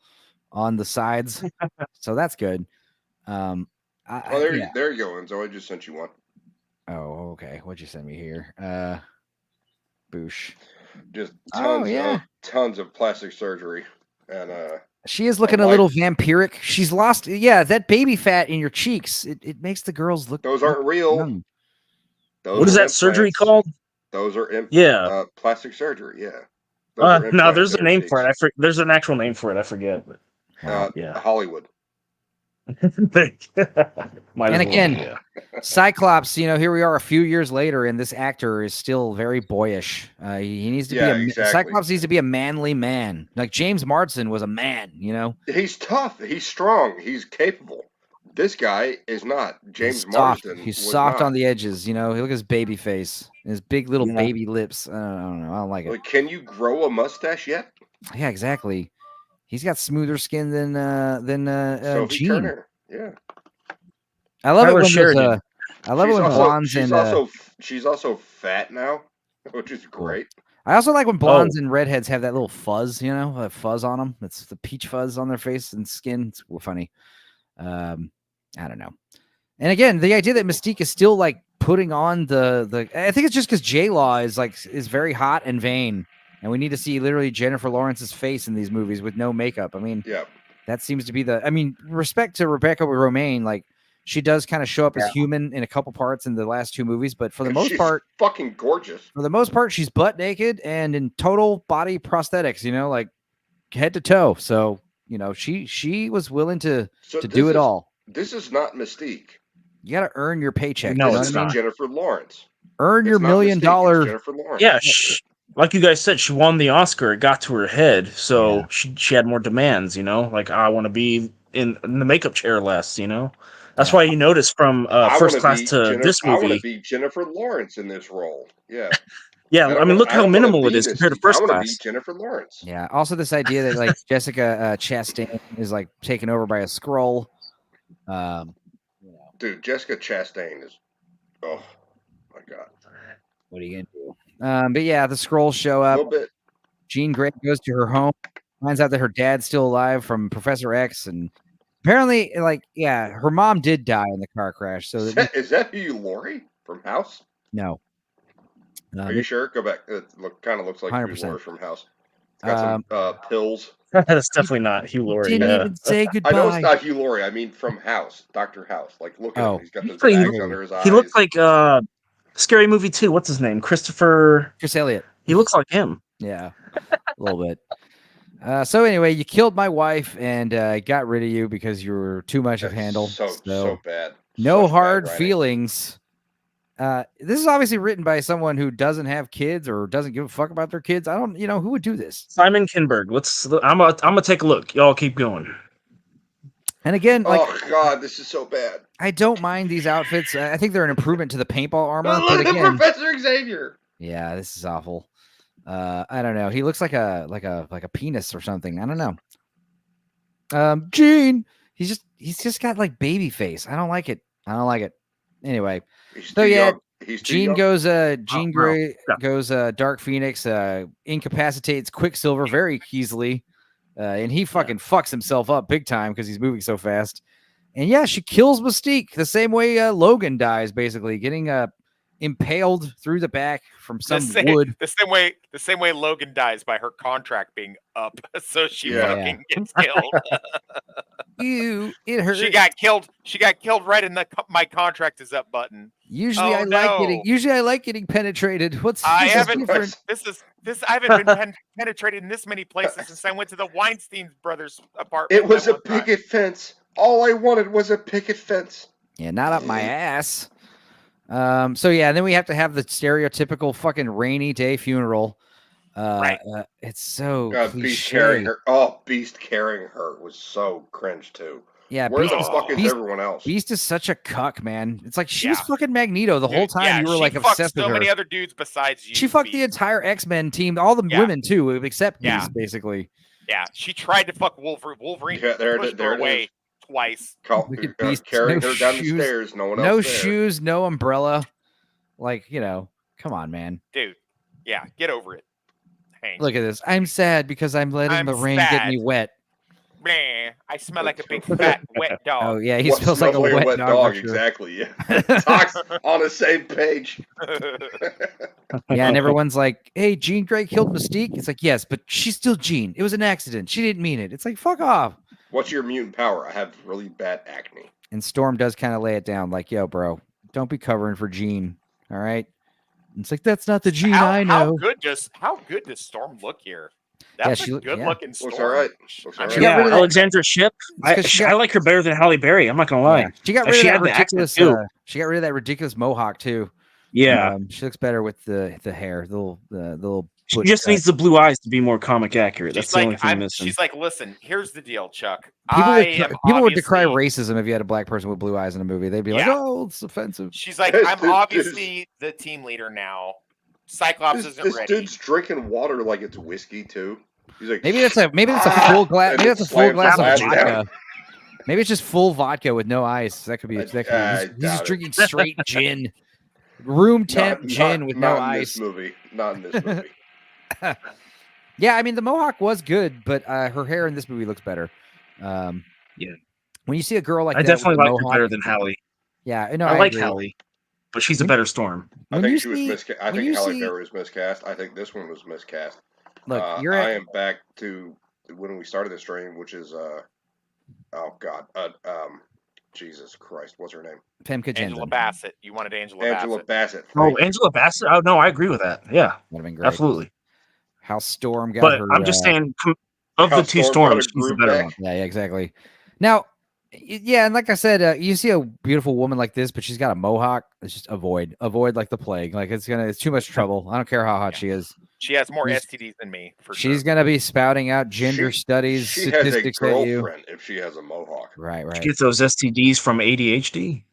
on the sides, so that's good. There you go, Enzo. I just sent you one. Oh, okay. What'd you send me here? Boosh. Just tons of plastic surgery, and she is looking a little vampiric. She's lost. Yeah, that baby fat in your cheeks. It makes the girls look. Those aren't real. What is that surgery called? Those are plastic surgery. Yeah. No, there's a name for it. There's an actual name for it. I forget. But, Hollywood. And again, Cyclops, here we are a few years later, and this actor is still very boyish. He needs to be Cyclops needs to be a manly man. Like James Marsden was a man, He's tough, he's strong, he's capable. This guy is not. James Marsden. He's soft on the edges, Look at his baby face, his big little baby lips. I don't know. I don't like it. Can you grow a mustache yet? Yeah, exactly. He's got smoother skin than Sophie Jean. Turner. Yeah. I love it when blondes and she's also fat now, which is great. I also like when blondes and redheads have that little fuzz, that fuzz on them. It's the peach fuzz on their face and skin. It's funny. I don't know. And again, the idea that Mystique is still like putting on the I think it's just because J-Law is very hot and vain. And we need to see literally Jennifer Lawrence's face in these movies with no makeup. I mean, that seems to be respect to Rebecca Romaine, like she does kind of show up as human in a couple parts in the last two movies, but for the most part, fucking gorgeous. For the most part, she's butt naked and in total body prosthetics, like head to toe. So, she was willing to do it all. This is not Mystique. You got to earn your paycheck. No, it's not Jennifer Lawrence. Earn your $1 million. Jennifer Lawrence. Yeah. Like you guys said, she won the Oscar. It got to her head, so she had more demands. Like I want to be in the makeup chair less. That's why you notice from First Class to this movie. I want to be Jennifer Lawrence in this role. Yeah. Yeah, I mean, look how minimal it is compared to First Class. Be Jennifer Lawrence. Yeah. Also, this idea that like Jessica Chastain is like taken over by a Skrull. Dude, Jessica Chastain is. Oh my god. What are you gonna do? But yeah, the Skrulls show up. A little bit. Jean Grey goes to her home, finds out that her dad's still alive from Professor X, and apparently, her mom did die in the car crash. So is that Hugh Laurie from House? No. Are you sure? Go back. It kind of looks like 100%. Hugh Laurie from House. It's got some pills. That's definitely not Hugh Laurie. Didn't even say goodbye. I know it's not Hugh Laurie. I mean, from House, Dr. House. Like, look at him. He's got those bags under his eyes. He looks like Scary Movie 2. What's his name? Chris Elliott. He looks like him. Yeah, a little bit. So anyway, you killed my wife and got rid of you because you were too much to handle. So bad. No hard feelings. This is obviously written by someone who doesn't have kids or doesn't give a fuck about their kids. I don't, who would do this? Simon Kinberg. I'm gonna take a look. Y'all keep going. And again, oh god, this is so bad. I don't mind these outfits. I think they're an improvement to the paintball armor. Look at Professor Xavier. Yeah, this is awful. I don't know. He looks like a penis or something. I don't know. Jean, he's just got like baby face. I don't like it. Anyway, Jean goes Grey goes Dark Phoenix, incapacitates Quicksilver very easily. And he fucking fucks himself up big time because he's moving so fast. And yeah, she kills Mystique the same way Logan dies, basically getting impaled through the back from some wood. The same way Logan dies by her contract being up, so she fucking gets killed. It hurt. She got killed. She got killed right in the my contract is up button. Usually I like getting penetrated. I haven't been penetrated in this many places since I went to the Weinstein brothers apartment. It was a picket fence. All I wanted was a picket fence. Yeah, not up my ass. So yeah, and then we have to have the stereotypical fucking rainy day funeral. Right. It's so Beast cliche. carrying her. Oh, Beast carrying her was so cringe too. Yeah, where the fuck is everyone else? Beast is such a cuck, man. It's like she was fucking Magneto the whole time. Yeah, you were like she obsessed fucked so with her. many other dudes besides you. She fucked the entire X-Men team, all the women too, except Beast, basically. Yeah, she tried to fuck Wolverine. Wolverine pushed her away twice. Carrying her down the stairs. No one else. No there. shoes, no umbrella. Like, come on, man. Dude, yeah, get over it. Hank. Look at this. I'm sad because I'm letting the rain get me wet. Man, I smell like a big fat wet dog. Oh yeah, he smells like a wet dog. For sure. Exactly. Yeah. Talks on the same page. Yeah, and everyone's like, "Hey, Jean Grey killed Mystique." It's like, yes, but she's still Jean. It was an accident. She didn't mean it. It's like, fuck off. What's your mutant power? I have really bad acne. And Storm does kind of lay it down, like, "Yo, bro, don't be covering for Jean. All right." It's like, that's not the Jean I know. How good does Storm look here? That's a good looking Storm. Looks all right. Yeah, Alexandra Shipp. I like her better than Halle Berry. I'm not gonna lie. Yeah. She got rid of that ridiculous. She got rid of that ridiculous mohawk too. Yeah, she looks better with the hair. The little. She just needs the blue eyes to be more comic accurate. That's the only thing missing. She's like, listen, here's the deal, Chuck. People would decry racism if you had a black person with blue eyes in a movie. They'd be like, "Oh, it's offensive." She's like, I'm obviously the team leader now. Cyclops isn't ready. This dude's drinking water like it's whiskey too. He's like, maybe that's a full glass. Maybe that's a full glass of vodka. Maybe it's just full vodka with no ice. That could be. He's just drinking straight gin, room temp gin with no ice. Not in this movie. Yeah, I mean the mohawk was good, but her hair in this movie looks better. Yeah, when you see a girl like I that, definitely like mohawk, her better than Halle. Yeah, no, I like agree. Halle, but she's a better Storm. I think she was miscast. I think Halle Berry was miscast. I think this one was miscast. Look, I am back to when we started the stream, which is Jesus Christ, what's her name? Femke Jensen. Angela Bassett. You wanted Angela Bassett. Oh, Angela Bassett. Oh no, I agree with that. Yeah, would have been great. Absolutely. How Storm got but her. I'm just saying, of the two Storms, she's the better one. Yeah, exactly. Now, yeah, and like I said, you see a beautiful woman like this, but she's got a mohawk. It's just avoid like the plague. Like it's too much trouble. I don't care how hot she is. She has more STDs than me. She's gonna be spouting out gender studies she statistics has a at you. girlfriend if she has a mohawk. Right. She gets those STDs from ADHD.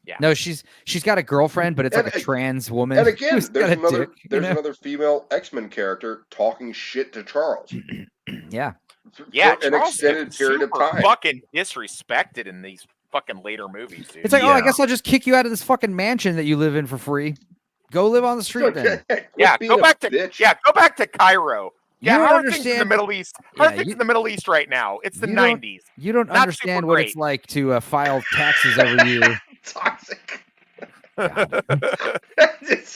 Yeah. No, she's got a girlfriend, but it's like a trans woman. And again, who's there's got a dick, another female X-Men character talking shit to Charles. Yeah. Yeah, for an Charles extended gets period of super time. Fucking disrespected in these fucking later movies, dude. It's like, oh, I guess I'll just kick you out of this fucking mansion that you live in for free. Go live on the street then. Yeah, go back to Cairo. Yeah, how are things in the Middle East? How are things in the Middle East right now? It's the 90s. You don't understand what it's like to file taxes every year. Toxic.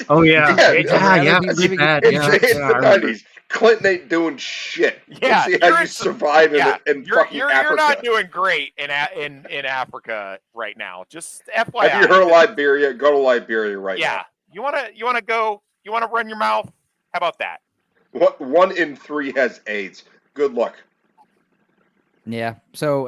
Oh yeah, yeah. Really bad. In Yeah, the 90s, Clinton ain't doing shit. Yeah, Let's see how you survive in fucking you're Africa. not doing great in Africa right now. Just FYI. Have you heard of Liberia? Go to Liberia right now. Yeah, you want to run your mouth? How about that? 1 in 3 has AIDS. Good luck. Yeah. So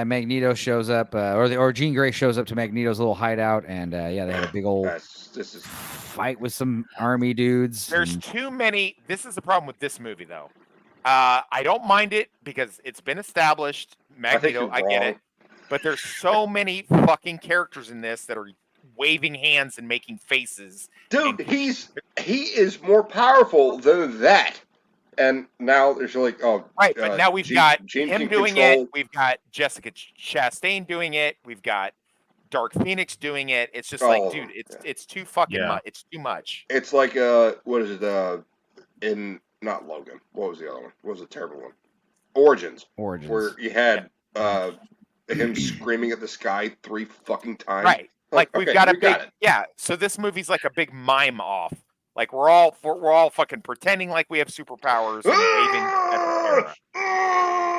Magneto shows up, or Jean Grey shows up to Magneto's little hideout, and they have a big old fight with some army dudes. There's too many. This is the problem with this movie, though. I don't mind it because it's been established. Magneto, I get it, but there's so many fucking characters in this that are waving hands and making faces. Dude, he is more powerful than that. And now there's like, right, but now we've got Jean him doing it. We've got Jessica Chastain doing it. We've got Dark Phoenix doing it. It's just like, dude, it's too fucking much. It's too much. It's like what is it? In not Logan. What was the other one? What was the terrible one? Origins. Where you had him screaming at the sky 3 fucking times. Right. Like we've okay, got a we big got it. yeah. So this movie's like a big mime off. Like we're all fucking pretending like we have superpowers and waving at the camera.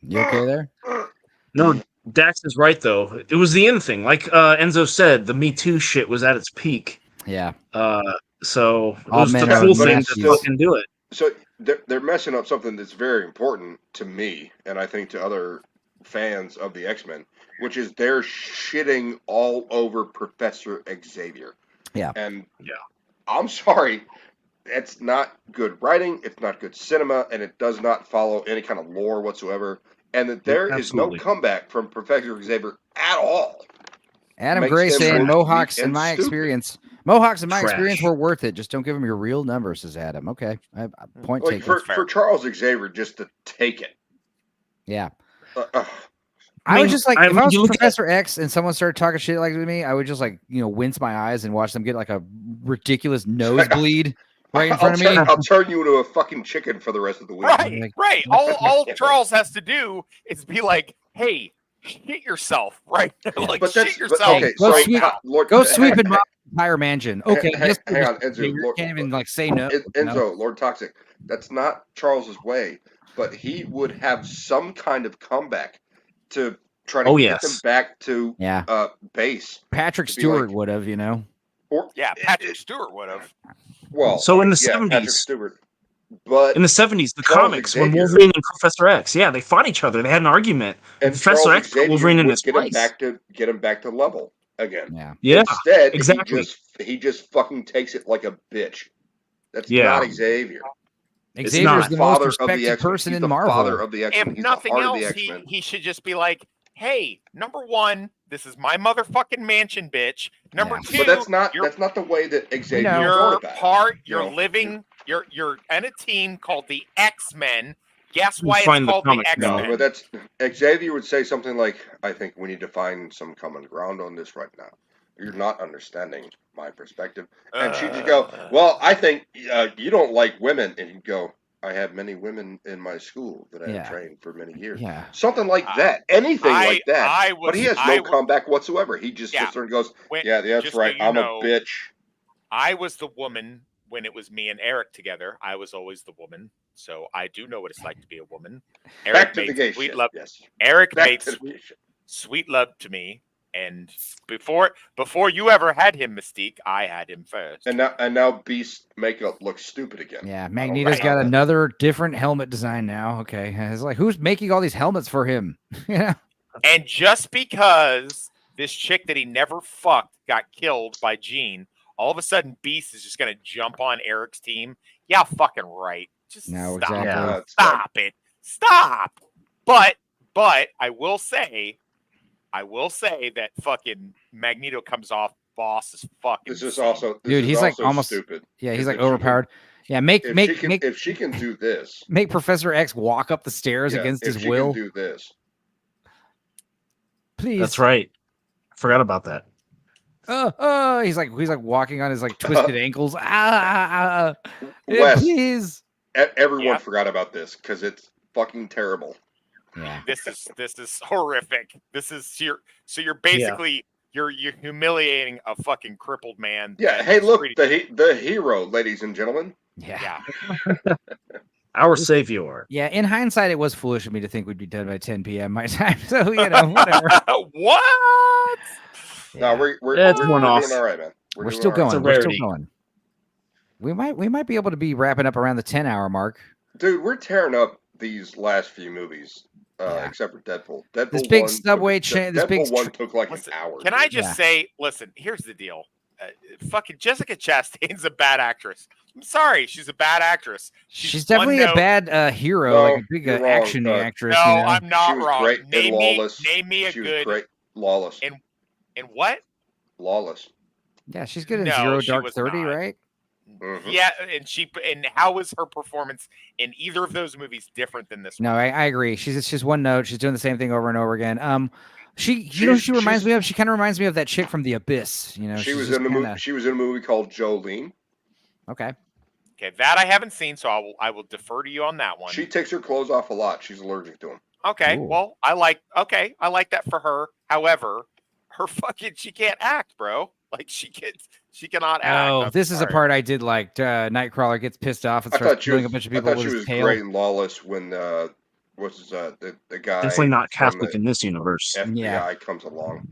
You okay there? No, Dax is right though. It was the in thing, like Enzo said. The Me Too shit was at its peak. Yeah. So it All was the men are cool thing nasties. to fucking do it. So they're messing up something that's very important to me, and I think to other fans of the X-Men, which is they're shitting all over Professor Xavier. Yeah. And I'm sorry, it's not good writing, it's not good cinema, and it does not follow any kind of lore whatsoever. And that there is no comeback from Professor Xavier at all. Adam Makes Gray them saying look Mohawks weak in and my stupid. experience. Mohawks in my Trash. experience were worth it. Just don't give them your real numbers, says Adam. Okay. Point Like taken. for Charles Xavier just to take it. Yeah. I I mean, would just like, I if mean, I was you look at- Professor X and someone started talking shit like to me, I would just like, wince my eyes and watch them get like a ridiculous nosebleed right in front of me. I'll turn you into a fucking chicken for the rest of the week. Right, right. All Charles has to do is be like, "Hey, shit yourself!" Right? Like, But that's- shit but- yourself. okay, Go so, sweep, Lord- go sweep and mop the entire mansion. Okay, Hang yes, on, Enzo. you Lord, can't even like say no. Enzo, Lord Toxic. That's not Charles's way, but he would have some kind of comeback to try to get them back to base. Patrick To be Stewart like- would have, Or, Yeah, Patrick Stewart would have. well, So in the yeah, Patrick 70s, Stewart. But in the 70s, the Charles comics, when Xavier- Wolverine and Professor X, they fought each other. They had an argument. and Professor Charles X put Xavier Wolverine in would his get him place. back to level again. Yeah, Instead, exactly. he just fucking takes it like a bitch. That's Yeah. not Xavier. It's Xavier's not the father most of the respected X-Men. person He's in the Marvel. father of the X-Men. If He's nothing the heart else, of the X-Men. he should just be like, "Hey, number one, this is my motherfucking mansion, bitch. Number two, But that's not you're the way that Xavier is you're going about it. part. You You're know? living. You're in a team called the X-Men. Guess You why it's find the called the comics X-Men? No, but that's Xavier would say something like, "I think we need to find some common ground on this right now. You're not understanding my perspective." And she'd just go, "Well, I think you don't like women," and he'd go, "I have many women in my school that I have trained for many years." Yeah. Something like that, anything like that. But he has no I comeback whatsoever. He just sits there and goes, "Yeah, that's just so right. you I'm know, a bitch." I was the woman when it was me and Eric together. I was always the woman, so I do know what it's like to be a woman. Back Eric to the made gay sweet shit, love. yes. Eric Back made to the gay shit. sweet love to me, and before you ever had him, Mystique, I had him first. And now Beast makeup looks stupid again. Yeah, Magneto's got another different helmet design now. Okay, it's like, who's making all these helmets for him? Yeah. And just because this chick that he never fucked got killed by Jean, all of a sudden Beast is just going to jump on Eric's team. Yeah, fucking right. Just No, stop. exactly. Stop it. Stop. But I will say that fucking Magneto comes off boss as fuck. This is also Dude, he's like also almost stupid. Yeah, he's If like she can- overpowered. Yeah, make if she can do this, make Professor X walk up the stairs yeah, against if his she will. can do this. Please. That's right. Forgot about that. He's like walking on his like twisted ankles. Yeah, Wes, please. Everyone forgot about this because it's fucking terrible. Yeah. This is horrific. This is you're basically you're humiliating a fucking crippled man. Yeah. that Hey, is look, pretty- the hero, ladies and gentlemen. Yeah. Our savior. Yeah, in hindsight, it was foolish of me to think we'd be done by 10 p.m. my time. So, whatever. What? No, we're That's doing one off. all right, man. We're doing still all right. going. We're still going. We might be able to be wrapping up around the 10-hour mark. Dude, we're tearing up these last few movies, except for Deadpool. Deadpool This big 1 subway took, chain. This big. Deadpool 1 took like an hour. Can I just say, listen, here's the deal. Fucking Jessica Chastain's a bad actress. I'm sorry, she's a bad actress. She's definitely a bad hero, No, like a big you're wrong, action actress. No, you know? I'm not She was wrong. great in Name Lawless. me a She was good. great. Lawless. In what? Lawless. Yeah, she's good in No, Zero she Dark was 30, not. right? Mm-hmm. Yeah, and how was her performance in either of those movies different than this? No, I agree. She's one note. She's doing the same thing over and over again. She reminds me of. She kind of reminds me of that chick from The Abyss. You know, She she's was just in the kinda- movie. She was in a movie called Jolene. Okay. Okay, that I haven't seen, so I will defer to you on that one. She takes her clothes off a lot. She's allergic to them. Okay, Ooh. well, I like that for her. However, she can't act, bro. Like she cannot act. Oh, I'm this is a sorry. part I did like. Nightcrawler gets pissed off and I starts thought she killing was. a bunch of I people thought with she his was tail. great and lawless when the guy Definitely not from Catholic the in this universe. FBI Yeah. comes along.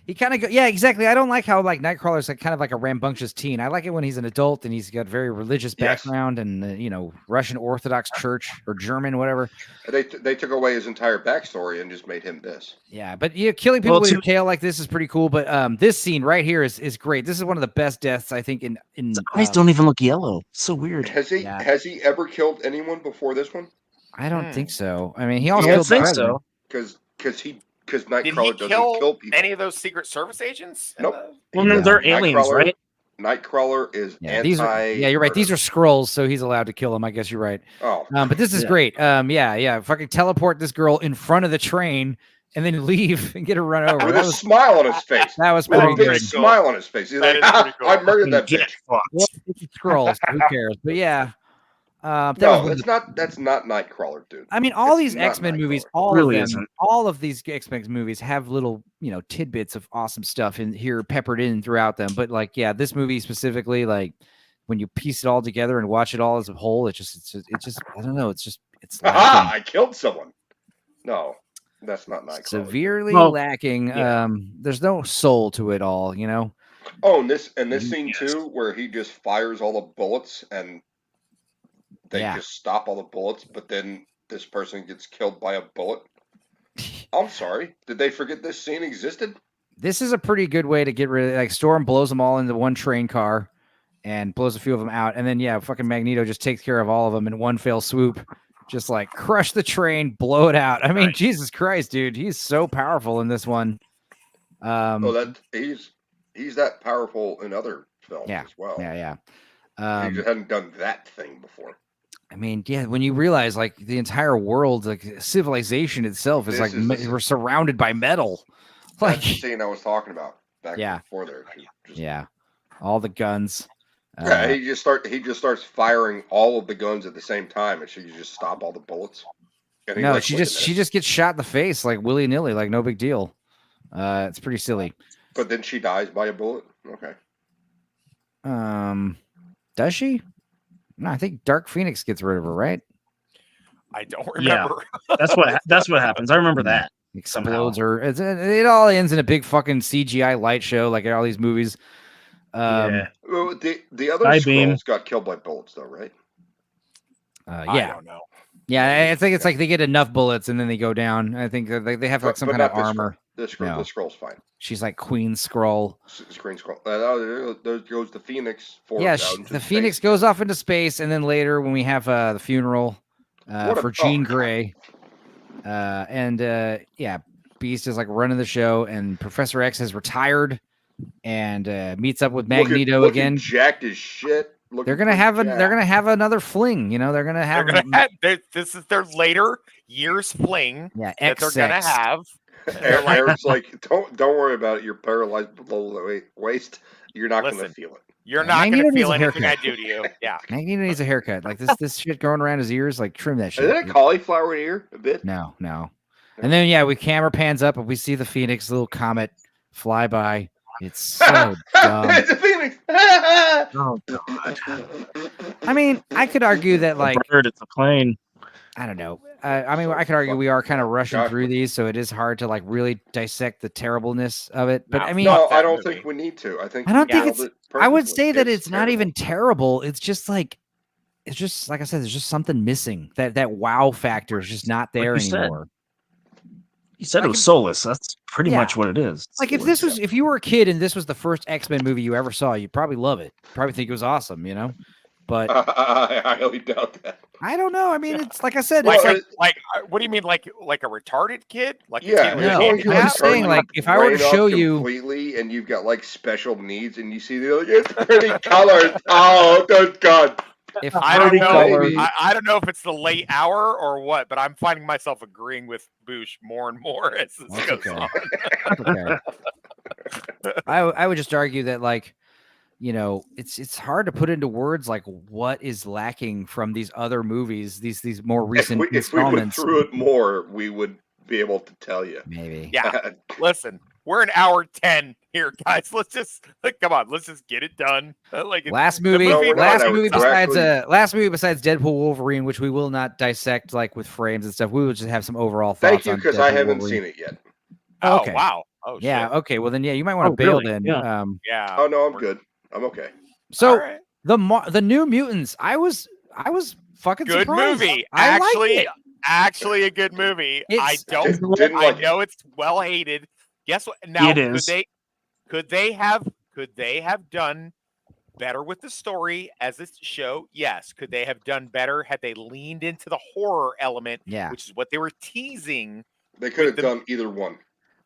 He kind of yeah, exactly. I don't like how like Nightcrawler's like kind of like a rambunctious teen. I like it when he's an adult and he's got very religious Yes. background and Russian Orthodox Church or German, whatever. They took away his entire backstory and just made him this. Yeah, but killing people with your tail like this is pretty cool. But this scene right here is great. This is one of the best deaths I think in. His eyes don't even look yellow. So weird. Has he ever killed anyone before this one? I don't think so. I mean, he also I killed don't think the so. Because Did he Nightcrawler doesn't kill kill people. any of those Secret Service agents? Nope. Well, no, they're aliens, Nightcrawler- right? Nightcrawler is These are you're right. These are scrolls, so he's allowed to kill them. I guess you're right. Oh, but this is great. Fucking teleport this girl in front of the train and then leave and get her run over. with That a was smile on his face. That was With pretty a big good. smile on his face. He's like, I murdered that bitch. Well, it's scrolls. So who cares? But yeah. No, that's not Nightcrawler, dude. I mean, all It's these not X-Men movies, Isn't. all of these X-Men movies have little, tidbits of awesome stuff in here peppered in throughout them. But like, yeah, this movie specifically, like when you piece it all together and watch it all as a whole, it's just I don't know, it's Aha! I killed someone. No, that's not Nightcrawler. severely lacking. There's no soul to it all, Oh, and this scene too, where he just fires all the bullets and they just stop all the bullets, but then this person gets killed by a bullet. I'm sorry. Did they forget this scene existed? This is a pretty good way to get rid of, like, Storm blows them all into one train car and blows a few of them out. And then, fucking Magneto just takes care of all of them in one fell swoop. Just like crush the train, blow it out. I mean, Jesus Christ, dude. He's so powerful in this one. He's that powerful in other films as well. Yeah. He just hadn't done that thing before. I mean, when you realize like the entire world, like civilization itself is we're surrounded by metal. That's the scene I was talking about back before there. All the guns. He just starts firing all of the guns at the same time, and she just stop all the bullets. And No, she just gets shot in the face like willy nilly, like no big deal. It's pretty silly. But then she dies by a bullet. Okay. Does she? No, I think Dark Phoenix gets rid of her, right? I don't remember. Yeah, that's what happens. I remember that. Explodes her. It all ends in a big fucking CGI light show, like in all these movies. Well, the other Skrulls got killed by bullets, though, right? I don't know. Yeah, I think it's like they get enough bullets and then they go down. I think they have like some kind of armor. The Skrull's fine. She's like Queen Skrull. Queen Skrull. There goes the Phoenix. The Phoenix goes off into space, and then later when we have the funeral for Jean Grey, Beast is like running the show, and Professor X has retired and meets up with Magneto again. Jacked as shit. They're gonna have another fling. They're gonna have. This is their later years fling. Yeah, that they're gonna have. Eric's like, don't worry about it. You're paralyzed below the waist. You're not going to feel it. You're not going to feel anything I do to you. Yeah. Magneto needs a haircut. Like this shit growing around his ears. Like trim that shit. Is it a cauliflower ear a bit? No. And then we camera pans up and we see the Phoenix little comet fly by. It's so dumb. It's a Phoenix. Oh God. I mean, I could argue that like it's a plane. I don't know. I could argue we are kind of rushing through these, so it is hard to like really dissect the terribleness of it. But I mean, I don't think we need to. I don't think it's. I would say that it's not even terrible. It's just like I said, there's just something missing. That wow factor is just not there anymore. You said it was soulless. That's pretty much what it is. Like if you were a kid and this was the first X-Men movie you ever saw, you'd probably love it. Probably think it was awesome, But I highly doubt that. I don't know. I mean, it's like I said, like what do you mean, like a retarded kid? Like I'm saying like if I were to show you completely, and you've got like special needs, and you see it's pretty colors. Oh, good God! I don't know if it's the late hour or what, but I'm finding myself agreeing with Boosh more and more as this goes on. I would just argue that like. you know, it's hard to put into words like what is lacking from these other movies, these more recent If we went installments. through it more, we would be able to tell you. Maybe. Yeah. Listen, we're an hour 10 here, guys. Let's just come on. Let's just get it done. Last movie besides Deadpool Wolverine, which we will not dissect like with frames and stuff. We will just have some overall thoughts. Thank you, because I haven't seen it yet. Oh, okay. Wow. Oh, yeah. shit. Okay. Well, then, yeah, you might want to bail really? then. Yeah. Yeah. Oh no, I'm good. I'm okay. So the New Mutants, I was fucking Good surprised. movie. I liked it. Actually a good movie. I Didn't like know it's well hated. Guess what? Now It is. could they have done better with the story as this show? Yes. Could they have done better had they leaned into the horror element? Yeah. Which is what they were teasing. They could have done either one.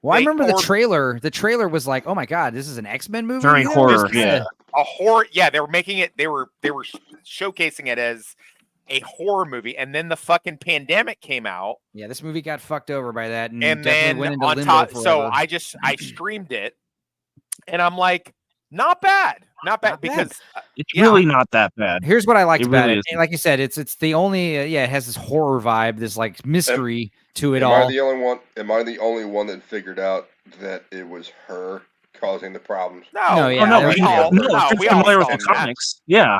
Well, I remember the trailer. The trailer was like, "Oh my god, this is an X-Men movie." Very You know, horror, it was kinda- A horror. Yeah, they were making it. They were showcasing it as a horror movie, and then the fucking pandemic came out. Yeah, this movie got fucked over by that, and And definitely then went into on limbo top, forever. so I streamed it, and I'm like, not bad because It's really not that bad. Here's what I liked It about really it. isn't. Like you said, it's the only it has this horror vibe, this like mystery to it Am all. I the only one? Am I the only one that figured out that it was her causing the problems? No, yeah, no, we we all- if you're all familiar with saw the that. comics. Yeah.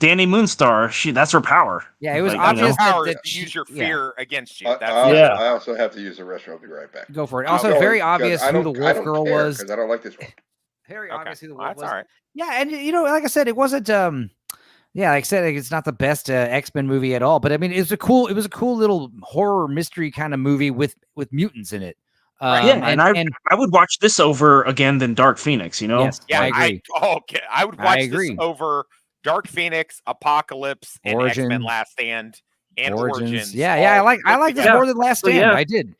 Danny Moonstar, that's her power. Yeah, it was Like, you obvious know? power that to use your fear against you. That's I also have to use the restroom. I'll be right back. Go for it. I'm Also, going very because obvious I who don't- the I wolf don't girl care, was. 'cause I don't like this one. Very obvious who the Well, wolf that's was. all right. Yeah, and you know, like I said, it wasn't. Yeah, like I said, like, it's not the best X-Men movie at all. But I mean, it was a cool little horror mystery kind of movie with mutants in it. And I would watch this over again than Dark Phoenix. You know? Yes, Yeah, I agree. I would I watch this agree. over Dark Phoenix, Apocalypse, and Origins. X-Men Last Stand, and Origins. Yeah, I like this more than Last Stand. I did.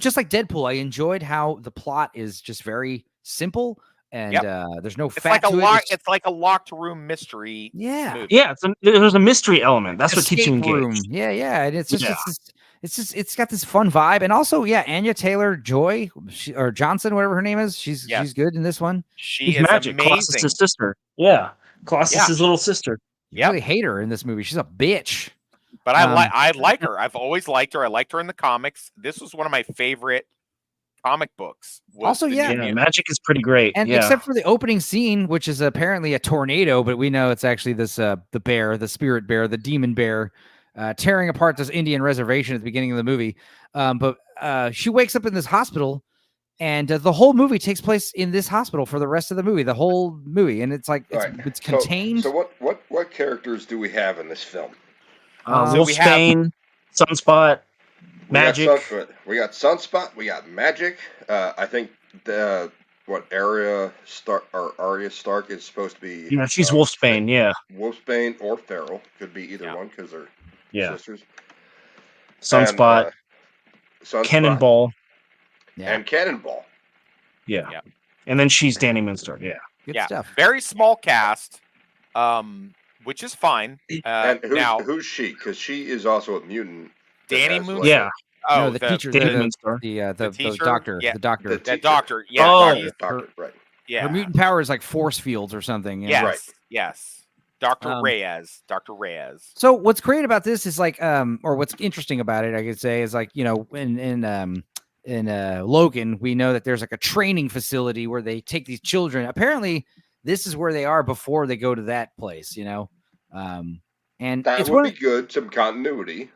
Just like Deadpool, I enjoyed how the plot is just very simple and there's no It's fat like a to it. lock. It's like a locked room mystery. Yeah. movie. Yeah, there's a mystery element. That's what keeps you Escape room. engaged. Yeah, and it's just Yeah. it's got this fun vibe, and also Anya Taylor-Joy or Johnson, whatever her name is, she's good in this one. She She's is magic. amazing. Colossus' sister. Yeah, Colossus' little sister. I really hate her in this movie. She's a bitch. But I like her. I've always liked her. I liked her in the comics. This was one of my favorite comic books. was Also, the yeah. New Yeah, Mutants. magic is pretty great. And yeah. except for the opening scene, which is apparently a tornado, but we know it's actually this the bear, the spirit bear, the demon bear, tearing apart this Indian reservation at the beginning of the movie. But she wakes up in this hospital, and the whole movie takes place in this hospital for the rest of the movie. The whole movie, and it's like it's contained. So what characters do we have in this film? Wolfsbane, Sunspot, Magic. We got Sunspot. We got Magic. I think Arya Stark is supposed to be. Yeah, she's Wolfsbane. Yeah. Wolfsbane or Feral could be either one because they're sisters. Sunspot, And, Sunspot. Cannonball. And Cannonball. Yeah. And then she's Danny Moonstar. Yeah. Good stuff. Very small cast, which is fine. And now, who's she? Because she is also a mutant. Danny that has, Moonstar. like, Yeah. Oh, No, the teacher, Danny the Moonstar. teacher? doctor, Yeah. the doctor. The that teacher. doctor. Yeah. Oh. she's- Doctor, right. yeah. Her mutant power is like force fields or something. Yes. Right. Yes. Dr. Um, Reyes. Dr. Reyes. So what's great about this is like, or what's interesting about it, I could say, is like, you know, in Logan, we know that there's like a training facility where they take these children. Apparently, this is where they are before they go to that place, you know. And That it's would one be good. Some continuity.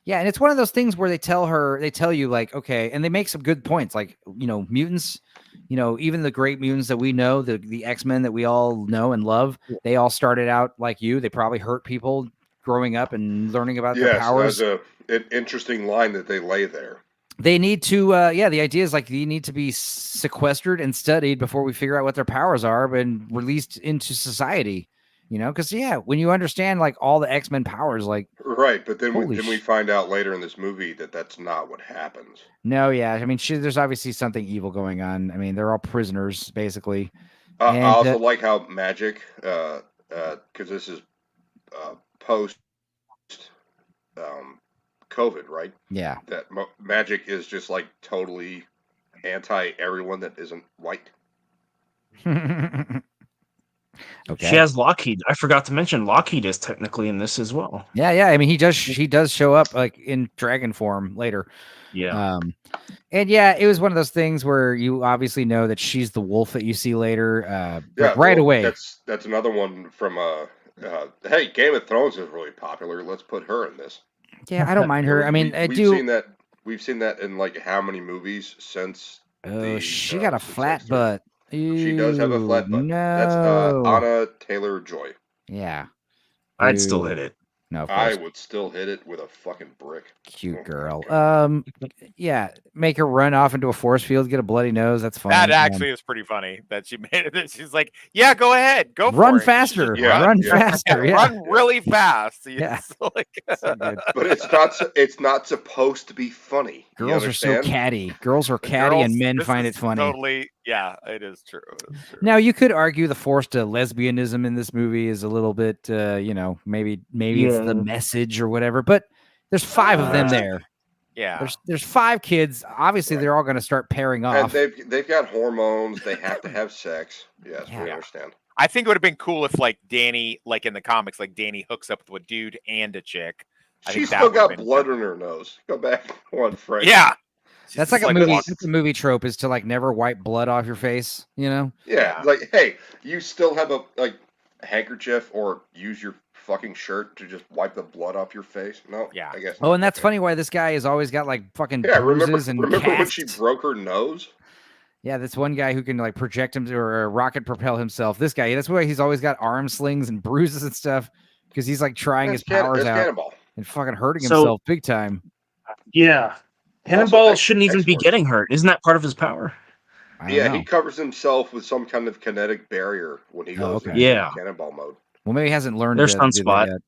Yeah, and it's one of those things where they tell you like, okay, and they make some good points, like, you know, mutants, you know, even the great mutants that we know, the X-Men that we all know and love, they all started out like you. They probably hurt people growing up and learning about their powers. That's an interesting line that they lay there. They need to, the idea is like you need to be sequestered and studied before we figure out what their powers are and released into society. You know, because when you understand like all the X-Men powers, like Right, but then Holy we find out later in this movie that that's not what happens. no, I mean, there's obviously something evil going on. I mean, they're all prisoners basically. I And, also like how Magic, because this is post COVID, right? Yeah. That Magic is just like totally anti everyone that isn't white. Okay. She has Lockheed. I forgot to mention Lockheed is technically in this as well. Yeah. I mean, he does show up like in dragon form later. Yeah. And yeah, it was one of those things where you obviously know that she's the wolf that you see later. Like right away. That's another one from hey, Game of Thrones is really popular. Let's put her in this. Yeah, I don't mind her. I mean, we've seen that in like how many movies since? Oh, she got a flat butt. She does have a flat butt. No. That's Anna Taylor-Joy. Yeah. I'd still hit it. No, of I course. would still hit it with a fucking brick. Cute girl. Yeah, make her run off into a force field, get a bloody nose. That's fine. That actually is pretty funny that she made it. She's like, yeah, go ahead. Go run for faster. it. Run faster. Yeah. Run really fast. Yeah. Like, But it's not supposed to be funny. Girls are so catty. Girls are catty and men find it funny. Totally. Yeah, it is true. Now you could argue the forced lesbianism in this movie is a little bit, maybe it's the message or whatever. But there's 5 of them there. Yeah, there's 5 kids. Obviously, they're all going to start pairing off. And they've got hormones. They have to have sex. Yes, we understand. I think it would have been cool if, like, Danny, like in the comics, like Danny hooks up with a dude and a chick. She's still got blood in her nose. Go back one frame. Yeah. That's like a movie. That's a movie trope is to like never wipe blood off your face. Yeah, like hey, you still have a handkerchief or use your fucking shirt to just wipe the blood off your face. No, I guess. Oh, and that's funny why this guy has always got like fucking bruises remember when casts. she broke her nose? Yeah, that's one guy who can like project him or rocket propel himself. This guy, that's why he's always got arm slings and bruises and stuff because he's like trying his powers out Cannonball. and fucking hurting himself big time. Yeah. Cannonball shouldn't even be getting hurt. Isn't that part of his power? Yeah, he covers himself with some kind of kinetic barrier when he goes into Cannonball mode. Well, maybe he hasn't learned. There's Sunspot.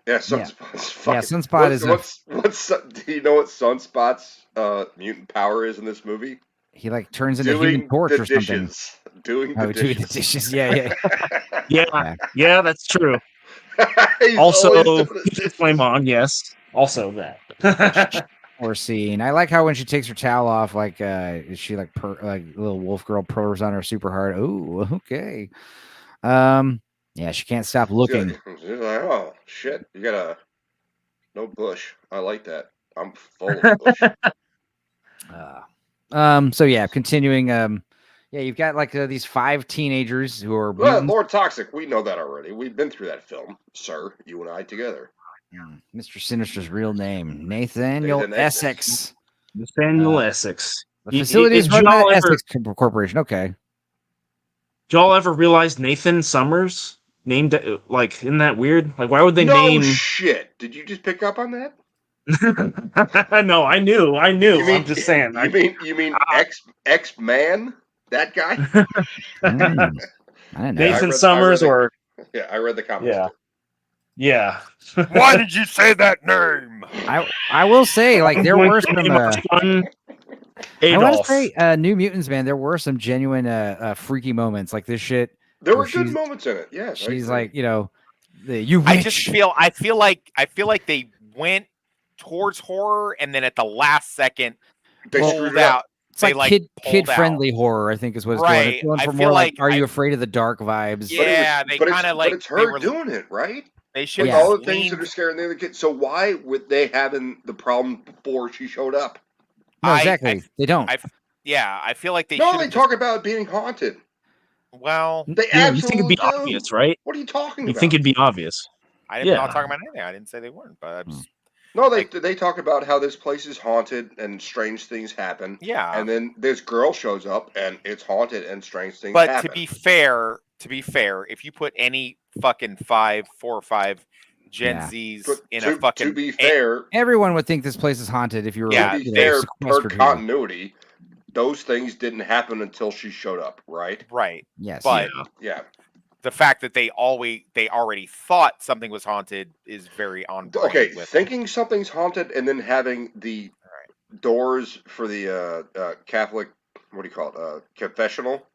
Yeah, Sunspot's Yeah, Sunspot is. Do you know what Sunspot's mutant power is in this movie? He like turns into Human Torch or something. Doing the dishes. Yeah. Yeah, that's true. Also, keep the flame on. Yes. Also that. Or scene. I like how when she takes her towel off, like she like little wolf girl purrs on her super hard. Oh, okay. Yeah, she can't stop looking. She's like, oh shit, you got no bush. I like that. I'm full of bush. So yeah, continuing. Yeah, you've got like these 5 teenagers who are Lord Toxic. We know that already. We've been through that film, sir. You and I together. Mr. Sinister's real name, Nathaniel Essex. Nathaniel Essex. The facility is run by the Essex Corporation. Okay. Did y'all ever realize Nathan Summers named like? Isn't that weird? Like, why would they name? Shit! Did you just pick up on that? No, I knew. I'm just saying. You mean X-Man? That guy? I didn't know. Nathan Summers or? Yeah, I read the comments. Yeah. Why did you say that name? I will say, like, there were some. I want to say, New Mutants, man. There were some genuine, freaky moments like this shit. There were good moments in it. Yes, she's like, I just feel. I feel like they went towards horror, and then at the last second, they pulled out. It's like kid-friendly horror, I think, is what it's going. It's going for more like, "Are you afraid of the dark?" vibes. Yeah, they kind of like. But it's her doing it, right? They should all the things that are scaring the other kids. So why would they having the problem before she showed up? No, exactly. They don't. I feel like they. No, they talk about being haunted. Well, they you think it'd be obvious, right? What are you talking about? You think it'd be obvious? I'm not talking about anything. I didn't say they weren't, but no, they talk about how this place is haunted and strange things happen. Yeah, and then this girl shows up and it's haunted and strange things happen. But to be fair, if you put any fucking 4 or 5 Gen Zs in a fucking, to be fair, everyone would think this place is haunted if you were. To be fair, per continuity, those things didn't happen until she showed up, right? Right. Yes. But the fact that they already thought something was haunted is very on brand. Okay, thinking something's haunted and then having the doors for the Catholic, what do you call it, confessional,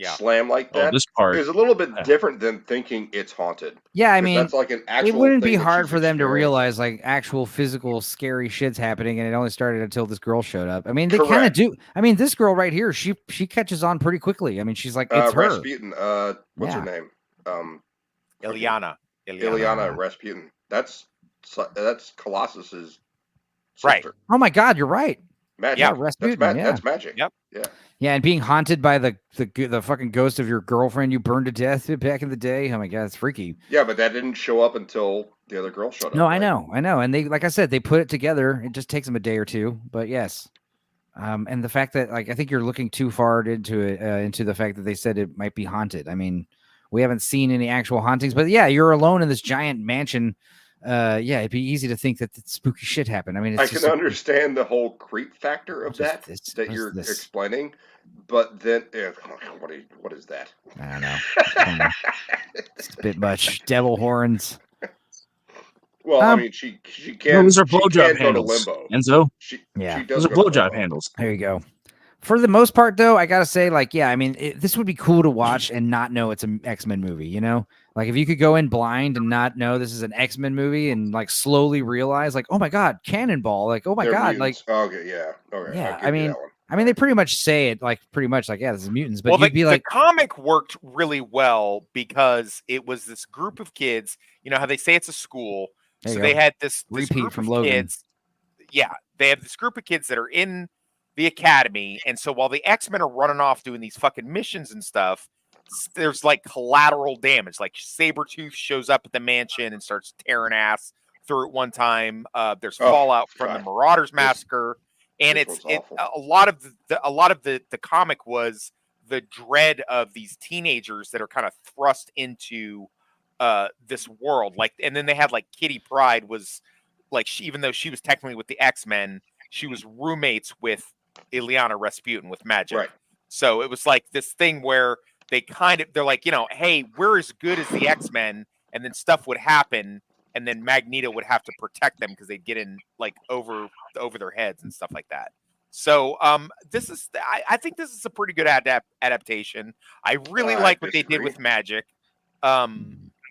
slam like Oh, that this part. is a little bit different than thinking it's haunted. Yeah, I 'Cause mean, that's like an it actual wouldn't be thing that hard she's for them to experiencing. realize like actual physical scary shit's happening, and it only started until this girl showed up. I mean, they kind of Correct. do. I mean, this girl right here, she catches on pretty quickly. I mean, she's like, it's her. Rasputin. What's her name? Ilyana. Ilyana Rasputin. That's Colossus's Right. sister. Oh my God, you're right. Magic. Yeah, Rasputin. That's magic. Yep. Yeah. Yeah, and being haunted by the fucking ghost of your girlfriend you burned to death back in the day. Oh my God, it's freaky. Yeah, but that didn't show up until the other girl showed up. No, I know. And they, like I said, they put it together. It just takes them a day or two, but yes. And the fact that, like, I think you're looking too far into it, into the fact that they said it might be haunted. I mean, we haven't seen any actual hauntings, but yeah, you're alone in this giant mansion. Yeah, it'd be easy to think that spooky shit happened. I mean, it's I can understand the whole creep factor of that you're explaining, but then what is that? I don't know. It's a bit much. Devil horns. Well, I mean, she can. No, those are she blowjob can go to handles, limbo. Enzo. She Yeah, does those are go to blowjob limbo. handles. There you go. For the most part, though, I gotta say, like, yeah, I mean, this would be cool to watch and not know it's an X-Men movie. You know, like if you could go in blind and not know this is an X-Men movie and like slowly realize, like, oh my God, Cannonball, like, oh my They're God, mutants. Okay, yeah, okay, yeah. I'll give I you mean, that one. they pretty much say it, like, pretty much, like, yeah, this is mutants, but Well, you'd be like, the comic worked really well because it was this group of kids. You know how they say it's a school, There so you they go. had this Repeat group from of Logan. kids. Yeah, they have this group of kids that are in the academy, and so while the X-Men are running off doing these fucking missions and stuff, there's like collateral damage. Like Sabretooth shows up at the mansion and starts tearing ass through it one time. There's fallout from the Marauders massacre, and this a lot of the comic was the dread of these teenagers that are kind of thrust into this world. Like, and then they had like Kitty Pryde was like, even though she was technically with the X-Men, she was roommates with Ilyana Rasputin with magic. Right. So it was like this thing where they're like, you know, hey, we're as good as the X-Men, and then stuff would happen, and then Magneto would have to protect them because they'd get in like over their heads and stuff like that. So I think this is a pretty good adaptation. I really like what they did with magic.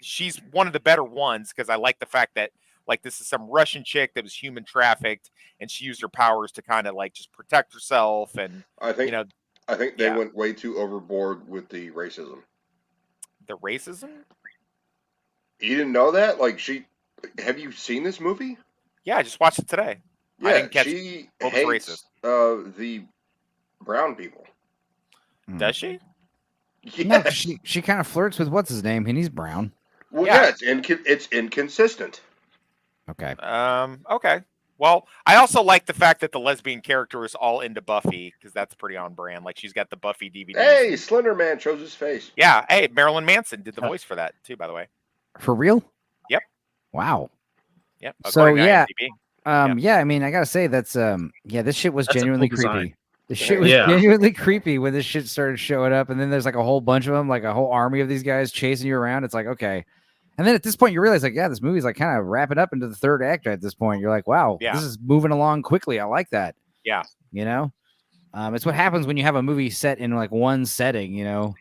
She's one of the better ones because I like the fact that, like, this is some Russian chick that was human trafficked, and she used her powers to kind of like just protect herself. And I think they yeah. went way too overboard with the racism. The racism? You didn't know that? Like, have you seen this movie? Yeah, I just watched it today. Yeah, I didn't catch she what was hates racist. The brown people. Does she? No, 'cause she kind of flirts with what's his name, and he's brown. Well, yeah, it's inconsistent. Okay. Okay. Well, I also like the fact that the lesbian character is all into Buffy because that's pretty on brand. Like, she's got the Buffy DVD. Hey, Slender Man shows his face. Yeah. Hey, Marilyn Manson did the voice for that too, by the way. For real? Yep. Wow. Yep. So according to yeah, IMDb. yeah. I mean, I gotta say that's this shit was That's a genuinely cool design. creepy. The shit was genuinely creepy when this shit started showing up, and then there's like a whole bunch of them, like a whole army of these guys chasing you around. It's like, okay. And then at this point, you realize, like, yeah, this movie's like kind of wrapping up into the third act at this point. You're like, wow, this is moving along quickly. I like that. Yeah. You know, it's what happens when you have a movie set in like one setting, you know,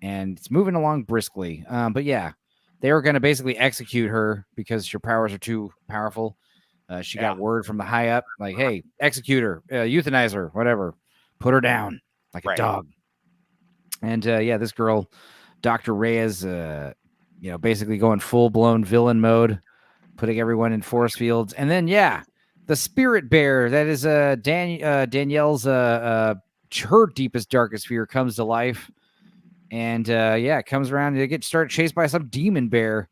and it's moving along briskly. But yeah, they were going to basically execute her because her powers are too powerful. She got word from the high up, like, hey, execute her, euthanize her, whatever, put her down like a dog. And yeah, this girl, Dr. Reyes, you know, basically going full blown villain mode, putting everyone in force fields. And then, yeah, the spirit bear that is Danielle's her deepest, darkest fear comes to life. And yeah, comes around and they get started chased by some demon bear.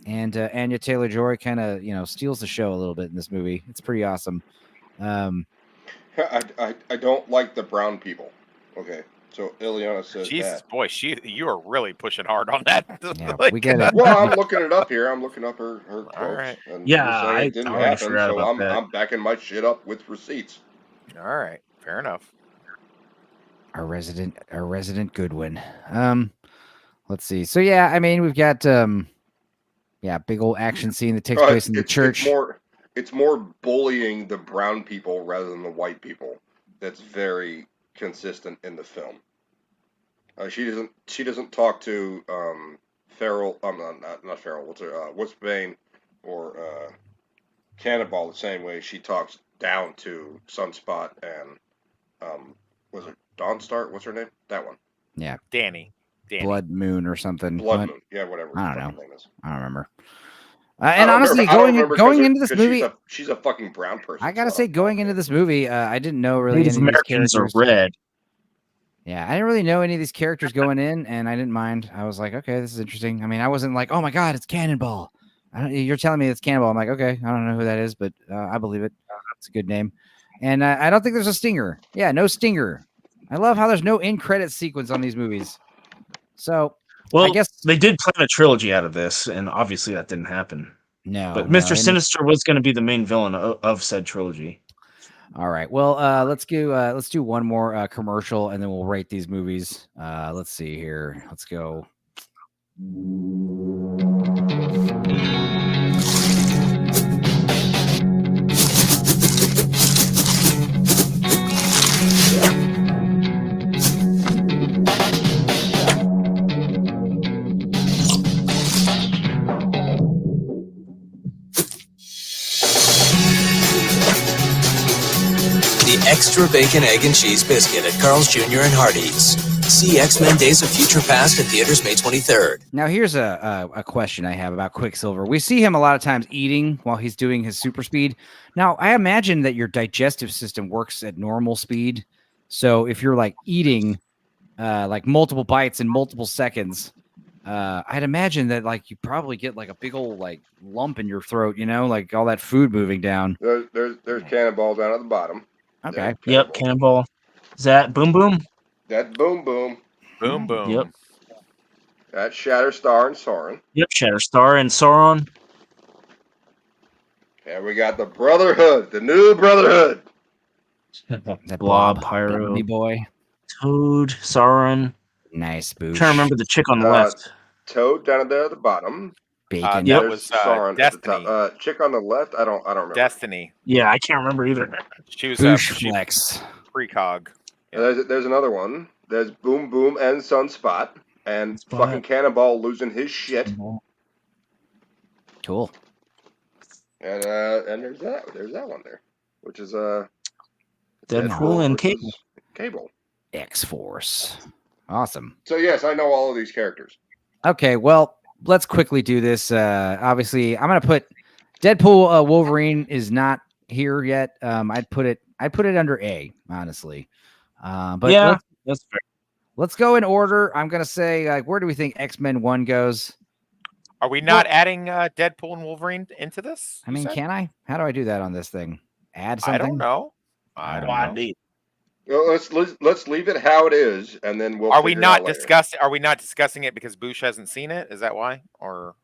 And Anya Taylor-Joy kind of, you know, steals the show a little bit in this movie. It's pretty awesome. I don't like the brown people. Okay. So Ilyana says Jesus, that. boy, you are really pushing hard on that. Yeah, Like, we get it. Well, I'm looking it up here. I'm looking up her quotes. All right. And Yeah, you're saying I it didn't already happen, forgot so about that. I'm backing my shit up with receipts. All right. Fair enough. Our resident Goodwin. Let's see. So yeah, I mean, we've got big old action scene that takes place in the church. It's more bullying the brown people rather than the white people. That's very consistent in the film. She doesn't talk to Farrell. Not Farrell. What's her? What's Bane or Cannonball the same way she talks down to Sunspot and was it Dawnstar? What's her name? That one. Yeah. Danny. Blood Moon or something. Blood Moon. Yeah, whatever. I her don't know. name is. I don't remember. And honestly, going into this movie, she's a fucking brown person. I gotta say, going into this movie, I didn't know really Native any of these Americans characters. are red. Yeah, I didn't really know any of these characters going in, and I didn't mind. I was like, okay, this is interesting. I mean, I wasn't like, oh my god, it's Cannonball. You're telling me it's Cannonball. I'm like, okay, I don't know who that is, but I believe it. It's a good name. And I don't think there's a stinger. Yeah, no stinger. I love how there's no end credit sequence on these movies. So, well, I guess they did plan a trilogy out of this, and obviously that didn't happen. No, but no, Mr. Sinister was going to be the main villain of said trilogy. All right. Well, let's do one more commercial, and then we'll rate these movies. Let's see here. Let's go. The extra bacon, egg, and cheese biscuit at Carl's Jr. and Hardee's. See X-Men Days of Future Past in theaters May 23rd. Now, here's a question I have about Quicksilver. We see him a lot of times eating while he's doing his super speed. Now, I imagine that your digestive system works at normal speed. So if you're like eating like multiple bites in multiple seconds, I'd imagine that like you probably get like a big old like lump in your throat, like all that food moving down. There's Cannonball down at the bottom. Okay. Yep, Cannonball. Is that Boom Boom? That's Boom Boom. Boom Boom. Yep. That's Shatterstar and Sauron. Yep, Shatterstar and Sauron. And we got the Brotherhood, the new Brotherhood. That Blob, Pyro, me boy, Toad, Sauron. Nice boosh. Trying to remember the chick on the left. Toad down there at the bottom. Bacon. That was Sauron Destiny. at the top. Chick on the left. I don't remember. Destiny. Yeah, I can't remember either. She was Boosh flex. precog. There's another one. There's Boom Boom and Sunspot and fucking Cannonball losing his shit. Cool. And there's that one there, which is Deadpool and Cable. Cable. X-Force. Awesome. So yes, I know all of these characters. Okay, well, let's quickly do this. Obviously, I'm gonna put Deadpool. Wolverine is not here yet. I'd put it under A, honestly. But yeah, that's fair. Let's go in order. I'm gonna say, like, where do we think X-Men 1 goes? Are we not adding Deadpool and Wolverine into this? I mean, can I? How do I do that on this thing? Add something? I don't know. I don't know. Well, let's leave it how it is, and then we'll. Are we not discussing it because Boosh hasn't seen it? Is that why? Or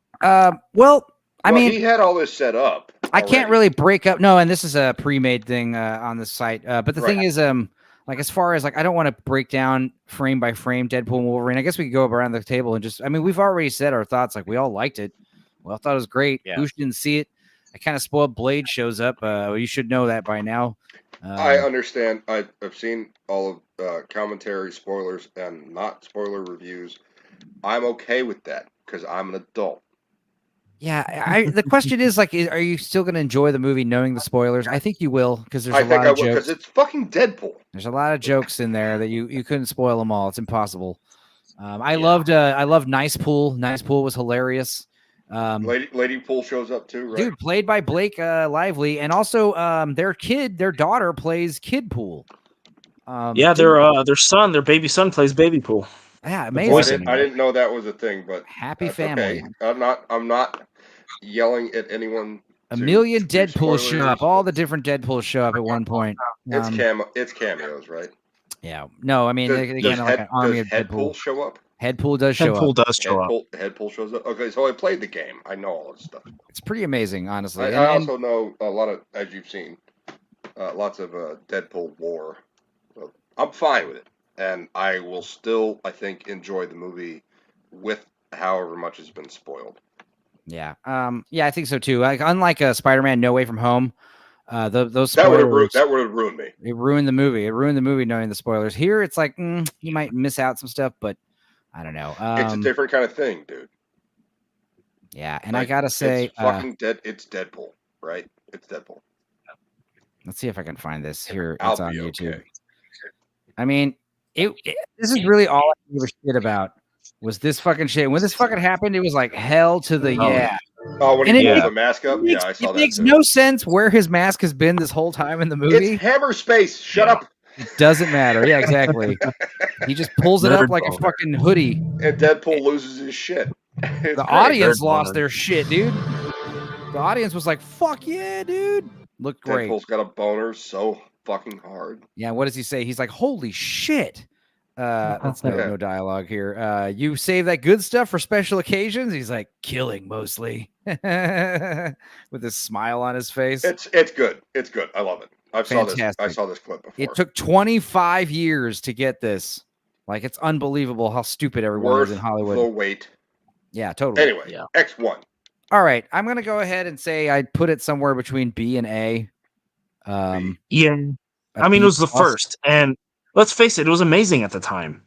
well, I mean, he had all this set up. I can't really break up. No, and this is a pre-made thing on the site. But the thing is, like as far as like, I don't want to break down frame by frame Deadpool and Wolverine. I guess we could go around the table and just. I mean, we've already said our thoughts. Like we all liked it. We all thought it was great. Yeah. Boosh didn't see it. I kind of spoiled. Blade shows up. You should know that by now. I understand. I've seen all of commentary, spoilers, and not spoiler reviews. I'm okay with that because I'm an adult. Yeah, the question is like, are you still going to enjoy the movie knowing the spoilers? I think you will because there's a lot of jokes. Because it's fucking Deadpool. There's a lot of jokes in there that you couldn't spoil them all. It's impossible. I loved Nice Pool. Nice Pool was hilarious. Lady Pool shows up too, right? Dude, played by Blake Lively, and also their daughter plays Kid Pool. Yeah, their son, their baby son plays Baby Pool. Yeah, amazing. I didn't know that was a thing, but happy family. Okay. I'm not yelling at anyone. A million Deadpools show up. All the different Deadpools show up at one point. It's cameos, right? Yeah. No, I mean does like an army of Headpool show up? Headpool does show up. Headpool shows up. Okay, so I played the game. I know all this stuff. It's pretty amazing, honestly. I also know a lot of, as you've seen, lots of Deadpool lore. So I'm fine with it, and I will still, I think, enjoy the movie with however much has been spoiled. Yeah. Yeah, I think so too. Like, unlike Spider-Man: No Way From Home, Those That would have spoilers. ruined me. It ruined the movie. It ruined the movie knowing the spoilers. Here, it's like you might miss out some stuff, but I don't know. It's a different kind of thing, dude. Yeah, and I gotta say, it's fucking It's Deadpool, right? It's Deadpool. Let's see if I can find this here. I'll It's on be YouTube. okay. I mean, this is really all I give a shit about was this fucking shit. When this fucking happened, it was like hell to the yeah. Oh, when he pulls the mask up? Yeah, I saw it that. makes too. no sense where his mask has been this whole time in the movie. It's hammer space. Shut up. It doesn't matter. Yeah, exactly. He just pulls it up like a fucking hoodie. And Deadpool loses his shit. The audience lost their shit, dude. The audience was like, "Fuck yeah, dude!" Looked great. Deadpool's got a boner so fucking hard. Yeah, what does he say? He's like, "Holy shit!" That's no dialogue here. You save that good stuff for special occasions. He's like, killing mostly, with his smile on his face. It's good. It's good. I love it. I saw this clip before. It took 25 years to get this. Like, it's unbelievable how stupid everyone Worth is in Hollywood. the wait. Yeah, totally. Anyway, X1. All right, I'm gonna go ahead and say I'd put it somewhere between B and A. Yeah, I mean, it was the first, and let's face it, it was amazing at the time.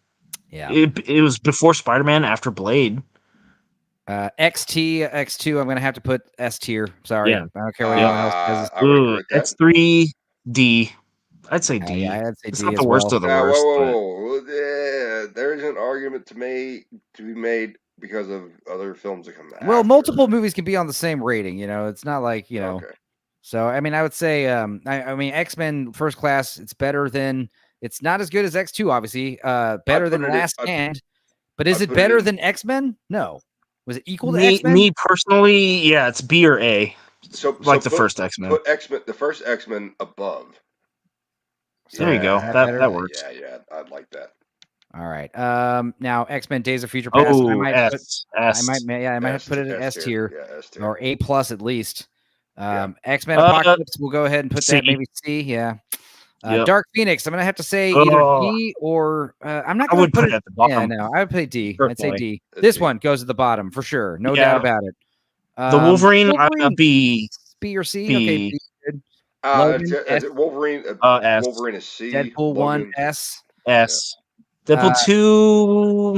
Yeah, it was before Spider-Man, after Blade. XT, X2. I'm gonna have to put S tier. Sorry, I don't care what anyone else says. X3D. I'd say D. Yeah, I'd say it's D not as the worst well. of the worst. Whoa. Yeah, there's an argument to be made because of other films that come out. Well, multiple movies can be on the same rating. You know, it's not like know. Okay. So I mean, I would say, I mean, X-Men First Class. It's better than. It's not as good as X2, obviously. Better than Last Stand, but is it better than X-Men? No. Was it equal to X-Men? Me personally, yeah, it's B or A. The first X-Men. Put X-Men, the first X-Men above. There you go. That works. Yeah, I'd like that. All right. Now X-Men Days of Future Past. I might S. I might have to put it at S tier, or A plus at least. X-Men Apocalypse. We'll go ahead and put C. that maybe C. Yeah. Dark Phoenix. I'm gonna have to say either D or I'm not. I would put it at the bottom. Yeah, no, I would play D. I'd say D. It's This D. one goes at the bottom for sure. No doubt about it. The Wolverine, B. B or C. B. Okay. B, good. Wolverine. S. Wolverine is C. Deadpool Logan, 1 S. S. Deadpool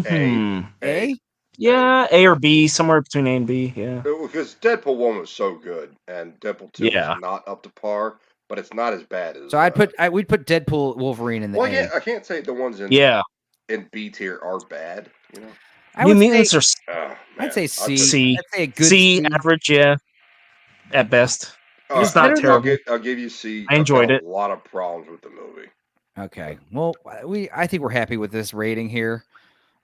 2 A. Yeah, A or B, somewhere between A and B. Yeah. Because Deadpool 1 was so good, and Deadpool 2 is not up to par, but it's not as bad as. So we'd put Deadpool Wolverine in the A. I can't say the ones in B tier are bad. You know. I'd say C. C. I'd say a good C, average, yeah. At best. It's not terrible. I'll give you C. I enjoyed it. A lot of problems with the movie. Okay. Well, I think we're happy with this rating here.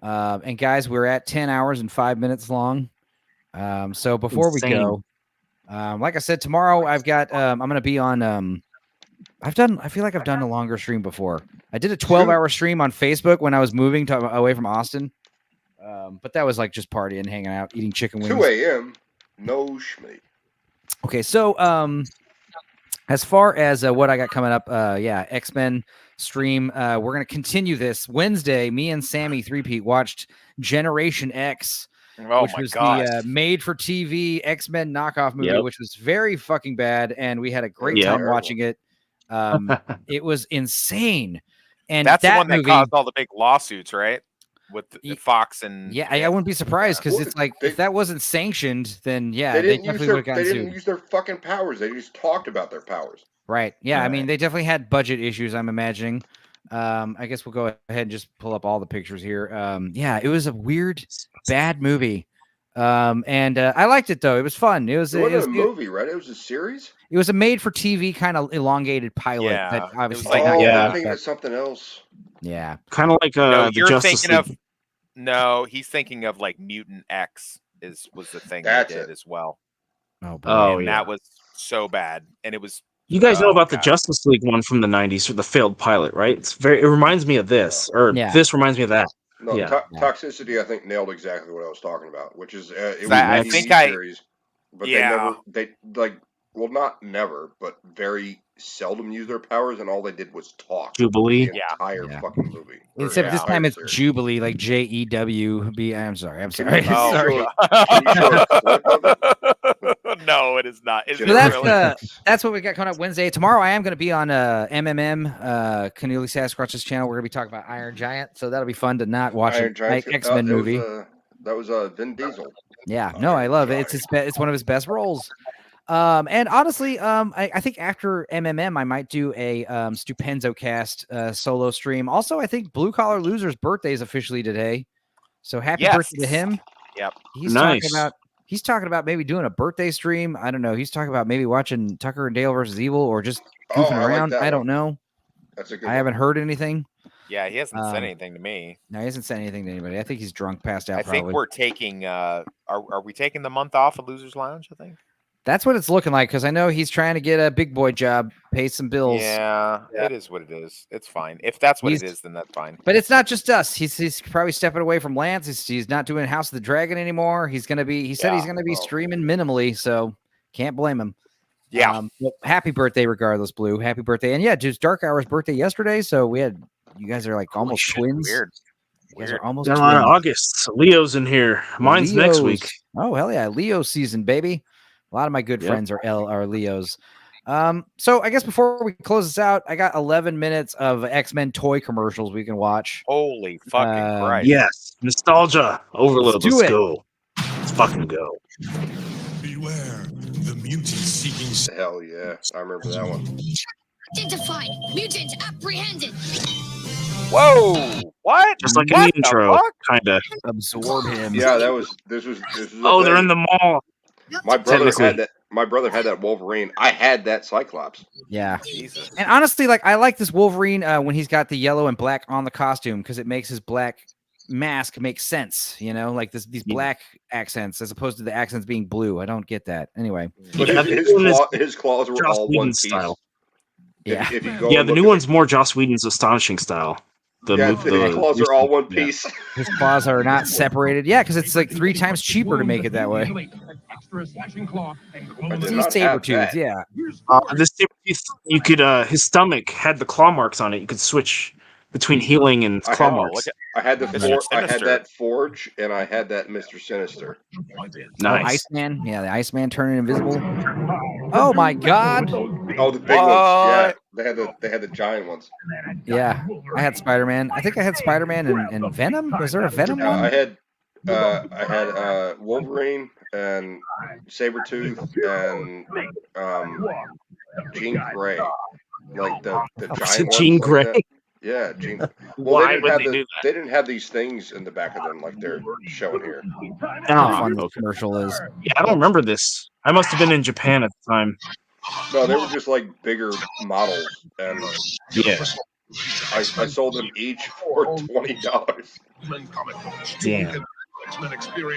And guys, we're at 10 hours and 5 minutes long. So before we go, like I said, tomorrow I've got I'm gonna be on I feel like I've done a longer stream before. I did a 12-hour stream on Facebook when I was moving away from Austin. But that was like just partying, hanging out, eating chicken wings. 2 a.m. No schmate. Okay, so as far as what I got coming up, X-Men stream. We're gonna continue this Wednesday. Me and Sammy 3Pete watched Generation X, which was the made-for-TV X-Men knockoff movie, which was very fucking bad, and we had a great time watching it. It was insane, and that's that the one that movie caused all the big lawsuits, right? With the Fox and I wouldn't be surprised because it's like if that wasn't sanctioned, then they definitely would have gotten sued. They didn't use their fucking powers. They just talked about their powers. Right. Yeah. I mean, they definitely had budget issues, I'm imagining. I guess we'll go ahead and just pull up all the pictures here. It was a weird, bad movie. And I liked it though. It was fun. It wasn't a movie, right? It was a series. It was a made-for-TV kind of elongated pilot. Yeah. That obviously, I'm thinking of something else. Yeah. Kind of like the Justice League. No, he's thinking of like Mutant X was the thing they did as well. That was so bad, and it was. You guys know about the Justice League one from the 90s, or the failed pilot, right? It reminds me of this, this reminds me of that. No, Toxicity, I think, nailed exactly what I was talking about, which is it was I think series, but not never, but very seldom use their powers, and all they did was talk. Jubilee, the entire fucking movie. Except this time it's Jubilee, like JEWB. I'm sorry. Oh. No, it is not. Is So it that's what we got coming up Wednesday. Tomorrow I am going to be on MMM, Cornelia Sasquatch's channel. We're going to be talking about Iron Giant, so that'll be fun to not watch Iron an Giant X-Men movie. That was Vin Diesel. Yeah, no, I love it. It's one of his best roles. And honestly, I think after MMM, I might do a Stupenzo cast solo stream. Also, I think Blue Collar Loser's birthday is officially today, so happy birthday to him. Yep, He's talking about maybe doing a birthday stream. I don't know. He's talking about maybe watching Tucker and Dale versus Evil or just goofing around. I don't know. That's a good. I haven't heard anything. Yeah, he hasn't said anything to me. No, he hasn't said anything to anybody. I think he's drunk, passed out. I think we're taking. Are we taking the month off of Losers Lounge? I think. That's what it's looking like because I know he's trying to get a big boy job, pay some bills. Yeah, it is what it is. It's fine. If that's what it is, then that's fine. But it's not just us. He's probably stepping away from Lance. He's not doing House of the Dragon anymore. He's gonna be. He said he's gonna be streaming minimally, so can't blame him. Yeah. Well, happy birthday, regardless, Blue. Happy birthday, and yeah, just Dark Hour's birthday yesterday. So we had you guys are like almost twins. Weird. You guys are almost Got a twins. lot of August. Leo's in here. Mine's next week. Oh hell yeah, Leo season, baby. A lot of my good friends are Leos. So I guess before we close this out, I got 11 minutes of X-Men toy commercials we can watch. Holy fucking Christ. Yes. Nostalgia overload. Let's Let's do go. Let's fucking go. Beware the mutant seeking. Hell yeah, I remember that one. Identified. Mutant apprehended. Whoa! What? Just like What an the intro, fuck? kind of. Absorb him. Yeah, this was. Oh, they're in the mall. My brother Technically. had that. My brother had that Wolverine. I had that Cyclops. Yeah. Jesus. And honestly, like I like this Wolverine when he's got the yellow and black on the costume because it makes his black mask make sense. You know, like these black accents as opposed to the accents being blue. I don't get that. Anyway. But his claws were Joss all Whedon one piece. style. Yeah. If you go Yeah, and the look new at- one's more Joss Whedon's astonishing style. His claws are all one piece. His claws are not separated. Yeah, because it's like 3 times cheaper to make it that way. These saber tooth, yeah. This you could his stomach had the claw marks on it. You could switch between healing and claw marks. I had the Mr. I had Sinister. that Forge and I had that Mr. Sinister. Nice. Iceman, yeah, the Iceman turning invisible. Oh my God! Oh, the big ones. Yeah, they had the giant ones. Yeah, I had Spider-Man. I think I had Spider-Man and Venom. Was there a Venom one? I had Wolverine and Sabretooth and Jean Grey, like the giant ones. Jean like Grey. that. Yeah, Jean. Well, Why would they do that? They didn't have these things in the back of them like they're showing here. How fun the commercial is. Yeah, I don't remember this. I must have been in Japan at the time. No, they were just like bigger models, and Yeah. I sold them each for $20. Damn.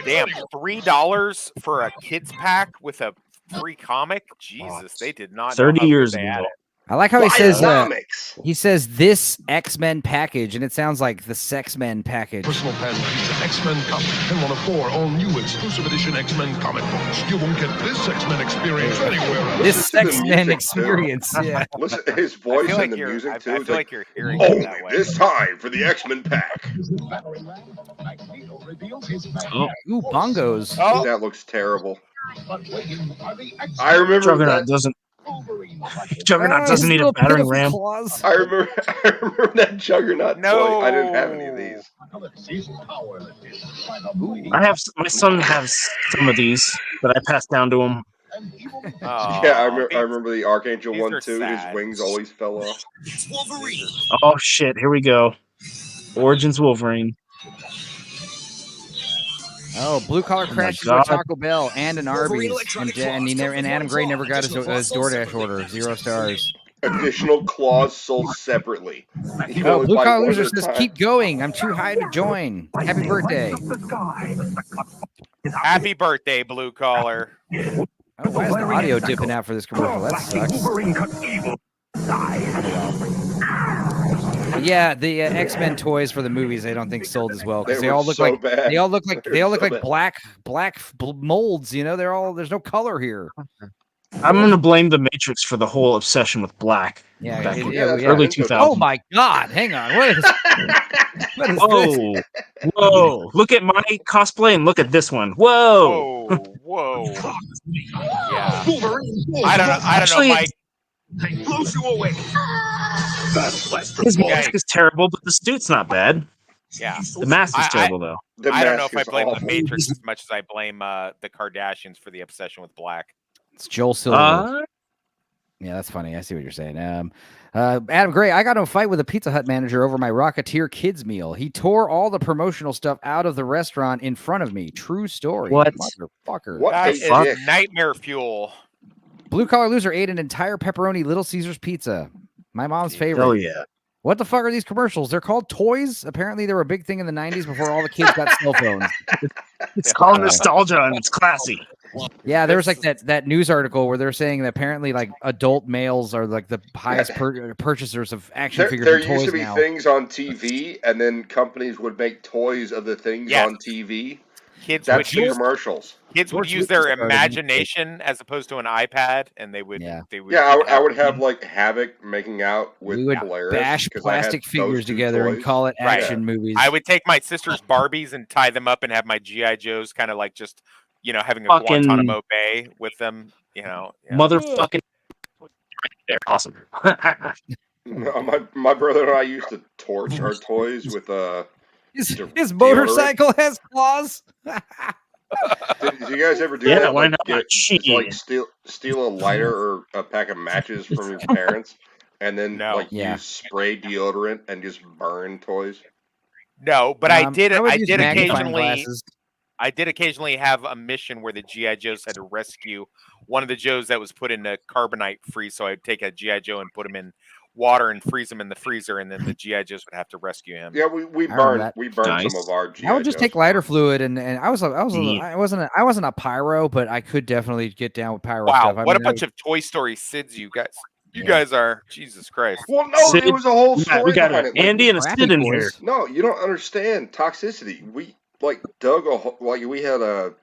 Damn, $3 for a kids pack with a free comic? Jesus, they did not. 30 know how years good they ago. had it. I like how he Why says comics? he says this X-Men package, and it sounds like the Sex-Men package. Personal pen, X-Men comic, and one of 4 all-new exclusive edition X-Men comic books. You won't get this X-Men experience anywhere else. This Listen to the X-Men music, experience, too. yeah. Listen to his voice and the music I too. feel It's like, like you're hearing it only that way. this time for the X-Men pack. Oh. Ooh, bongos. Oh, That looks terrible. I remember Juggernaut that. doesn't need a battering ram. I remember that Juggernaut toy. I didn't have any of these. My son has some of these that I passed down to him. Yeah, I remember the Archangel these one are too. sad. His wings always fell off. Oh shit, here we go. Origins Wolverine. Oh, blue collar crashes God. with Taco Bell and an Arby's, and Adam Gray never got his DoorDash order. 0 stars. Additional claws sold separately. You can Oh, only blue buy collar one loser at a says, time. "Keep going. I'm too high to join. Happy birthday." happy birthday, blue collar. Oh, why is the audio dipping out for this commercial? That sucks. Yeah, the X-Men toys for the movies I don't think sold as well because They they were all look so like bad. they all look like They were so bad. black molds. You know, there's no color here. I'm gonna blame the Matrix for the whole obsession with black. Yeah, back in yeah, the yeah. early 2000s. Oh my God! Hang on. What is this? Whoa. Whoa! Look at my cosplay and look at this one. Whoa! Whoa! Yeah. Wolverine, I don't know. Actually, Mike. I blows you away. His mask is terrible, but the suit's not bad. Yeah. The mask is terrible, though. I don't know if I blame the Matrix as much as I blame the Kardashians for the obsession with black. It's Joel Silver. Yeah, that's funny. I see what you're saying. Adam Gray, I got in a fight with a Pizza Hut manager over my Rocketeer kids meal. He tore all the promotional stuff out of the restaurant in front of me. True story. What? Motherfucker. That is nightmare fuel. Blue Collar Loser ate an entire pepperoni Little Caesars pizza. My mom's favorite. Oh, yeah. What the fuck are these commercials? They're called toys. Apparently, they were a big thing in the 90s before all the kids got cell phones. It's called nostalgia and it's classy. Yeah, there was like that news article where they're saying that apparently like adult males are like the highest purchasers of action figures There and toys used to be now. things on TV, and then companies would make toys of the things on TV. Kids That's would the use commercials. Kids would use their imagination as opposed to an iPad, and they would. Yeah, I would have like Havoc making out with We would Polaris. bash 'cause I had plastic those figures two together and toys. call it Right. action movies. I would take my sister's Barbies and tie them up and have my GI Joes kind of like just having a Fucking- Guantanamo Bay with them. Motherfucking. They're awesome. No, my brother and I used to torch our toys with His motorcycle has claws. Did you guys ever do Yeah, that? why Like, not? get- Shit. like steal a lighter or a pack of matches from your parents, and then use spray deodorant and just burn toys. No, but I I did would use magnifying occasionally. glasses. I did occasionally have a mission where the GI Joes had to rescue one of the Joes that was put in a carbonite freeze. So I'd take a GI Joe and put him in water and freeze him in the freezer, and then the GI Joes would have to rescue him. Yeah, we remember burned some of our GI I would just Joes. take lighter fluid and I Neat. wasn't a pyro, but I could definitely get down with pyro Wow, stuff. what a bunch of Toy Story Sids you guys! You guys are Jesus Christ. Well, no, there was a whole story we got behind an it. Like, Andy and a Sid in here. No, you don't understand toxicity. We dug we had a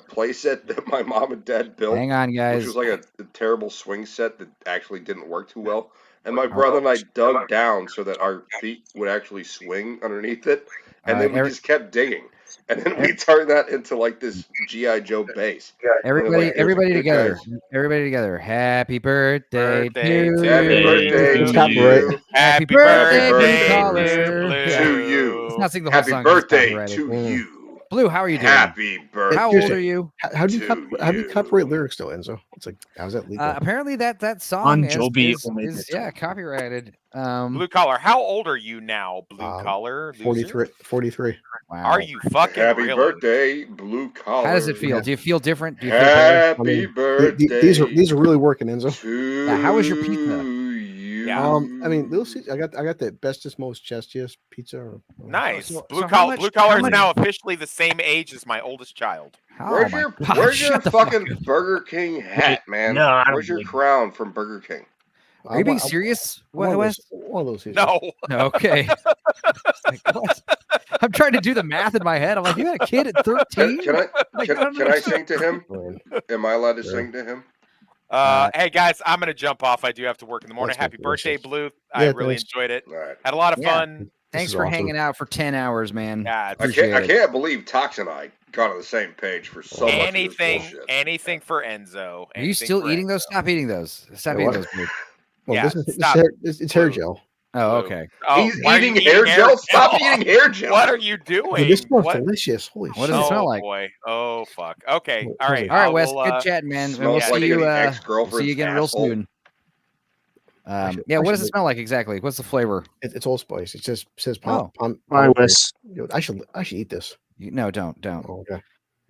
play set that my mom and dad built. Hang on, guys. Which was like a terrible swing set that actually didn't work too well. And my brother and I dug down so that our feet would actually swing underneath it. And then we just kept digging. And then we turned that into like this G.I. Joe base. Everybody together. Everybody together. Happy birthday to you. Happy birthday to you. Happy birthday, birthday caller. to you. Let's not sing the whole Happy song 'cause it's birthday copyrighted. to you. Blue, how are you doing? Happy birthday. How old are you? How do you copyright lyrics though, Enzo? It's like, how's that legal? Apparently that song On is Joby only is this copyrighted. Blue collar. How old are you now, blue collar? loser? 43. Wow. Are you fucking Happy really? birthday, blue collar. How does it feel? Do you feel different? Do you feel better? Happy birthday. These are really working, Enzo. Yeah, how was your pizza? Yeah. I mean, Little Caesar, I got the bestest, most chestiest pizza. Nice. So Blue how collar. much- Blue collar how is much- now officially the same age as my oldest child. Where's Oh your my God, Where's your shut the fuck fucking up. Burger King hat, man? No, I don't Where's your believe it. crown from Burger King? Are you being serious? What, Wes? One of those Caesars. No. Okay. Like, what? I'm trying to do the math in my head. I'm like, you had a kid at 13? Can I Like, can, I don't can I understand. sing to him? Am I allowed to sing to him? Hey guys, I'm gonna jump off. I do have to work in the morning. That's Happy birthday, delicious. Blue. I Yeah, really thanks. enjoyed it. All right. Had a lot of Yeah. fun. Thanks is for awesome. hanging out for 10 hours, man. Yeah, Appreciate I it. can't believe Tox and I got on the same page for so much of anything, this bullshit. anything for Enzo. Are you Anything still for eating those? Enzo. Stop eating those. Stop Yeah, eating what? those, Blue. Well, Yeah, this is stop. it's hair gel. Oh, okay. Oh, He's why are you eating hair gel? Stop eating hair gel. What are you doing? Dude, this smells What? delicious. Holy What shit. does it Oh smell like? boy. Oh fuck. Okay. All right. All right, I Wes. will, Good chatting, man. And smells we'll like see you. an See ex-girlfriend's you again real asshole. soon. should- Yeah. I What does should- it smell like exactly? What's the flavor? It's allspice. It says Oh. Hi, Wes. I should eat this. No, don't. Oh, okay.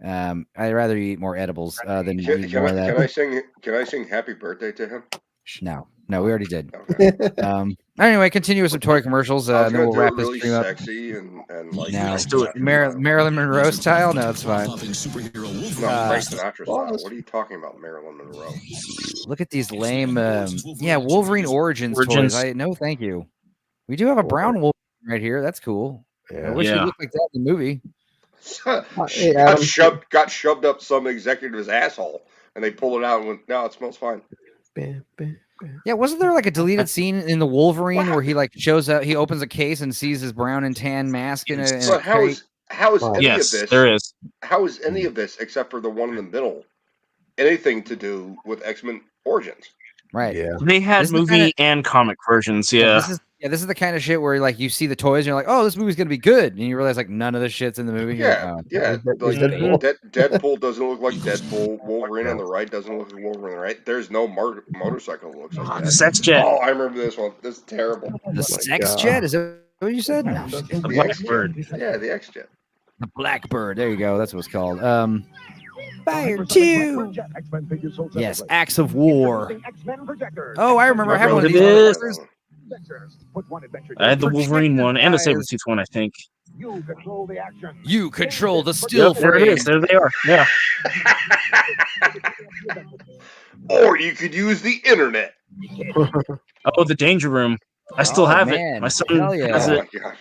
I'd rather you eat more edibles than Can, eat can more I, of that. can I sing? Can I sing Happy Birthday to him? No, we already did. Okay. Anyway, continue with some toy commercials, I was and then gonna we'll do wrap it this really stream up. sexy and like. No, Let's do it. Marilyn Monroe style? No, it's fine. No, Frank Sinatra style. What are you talking about, Marilyn Monroe? Look at these lame, Wolverine Origins Origins. toys. No, thank you. We do have a brown Wolverine right here. That's cool. I wish he Yeah. looked like that in the movie. Hey, Adam. got shoved up some executive's asshole, and they pulled it out and went, "No, it smells fine." Yeah, wasn't there like a deleted scene in the Wolverine where he like shows up, he opens a case and sees his brown and tan mask in a But how crate? is how is any Yes, of this? there is. How is any of this, except for the one in the middle, anything to do with X-Men Origins? Right. Yeah. They had This is the movie kinda- and comic versions. Yeah. This is the kind of shit where like you see the toys and you're like, oh, this movie's gonna be good, and you realize like none of the shit's in the movie. You're Yeah, like, oh. yeah. Like Deadpool. Deadpool doesn't look like Deadpool. Wolverine on the right doesn't look like Wolverine on the right. There's no motorcycle that looks like that. The sex jet. Oh, I remember this one. This is terrible. The sex jet? Is that what you said? No. The The Blackbird. X-Jet. Yeah, the X-Jet. The Blackbird. There you go. That's what it's called. Fire 2. Yes, Acts of War. Oh, I remember I had one of It these. is. I had the Wolverine one and the Sabretooth one, I think. You control the still Yep, there it frame. is. There they are. Yeah. Or you could use the internet. Oh, the Danger Room. I still have man. it. My son Hell yeah. has Oh it. my god,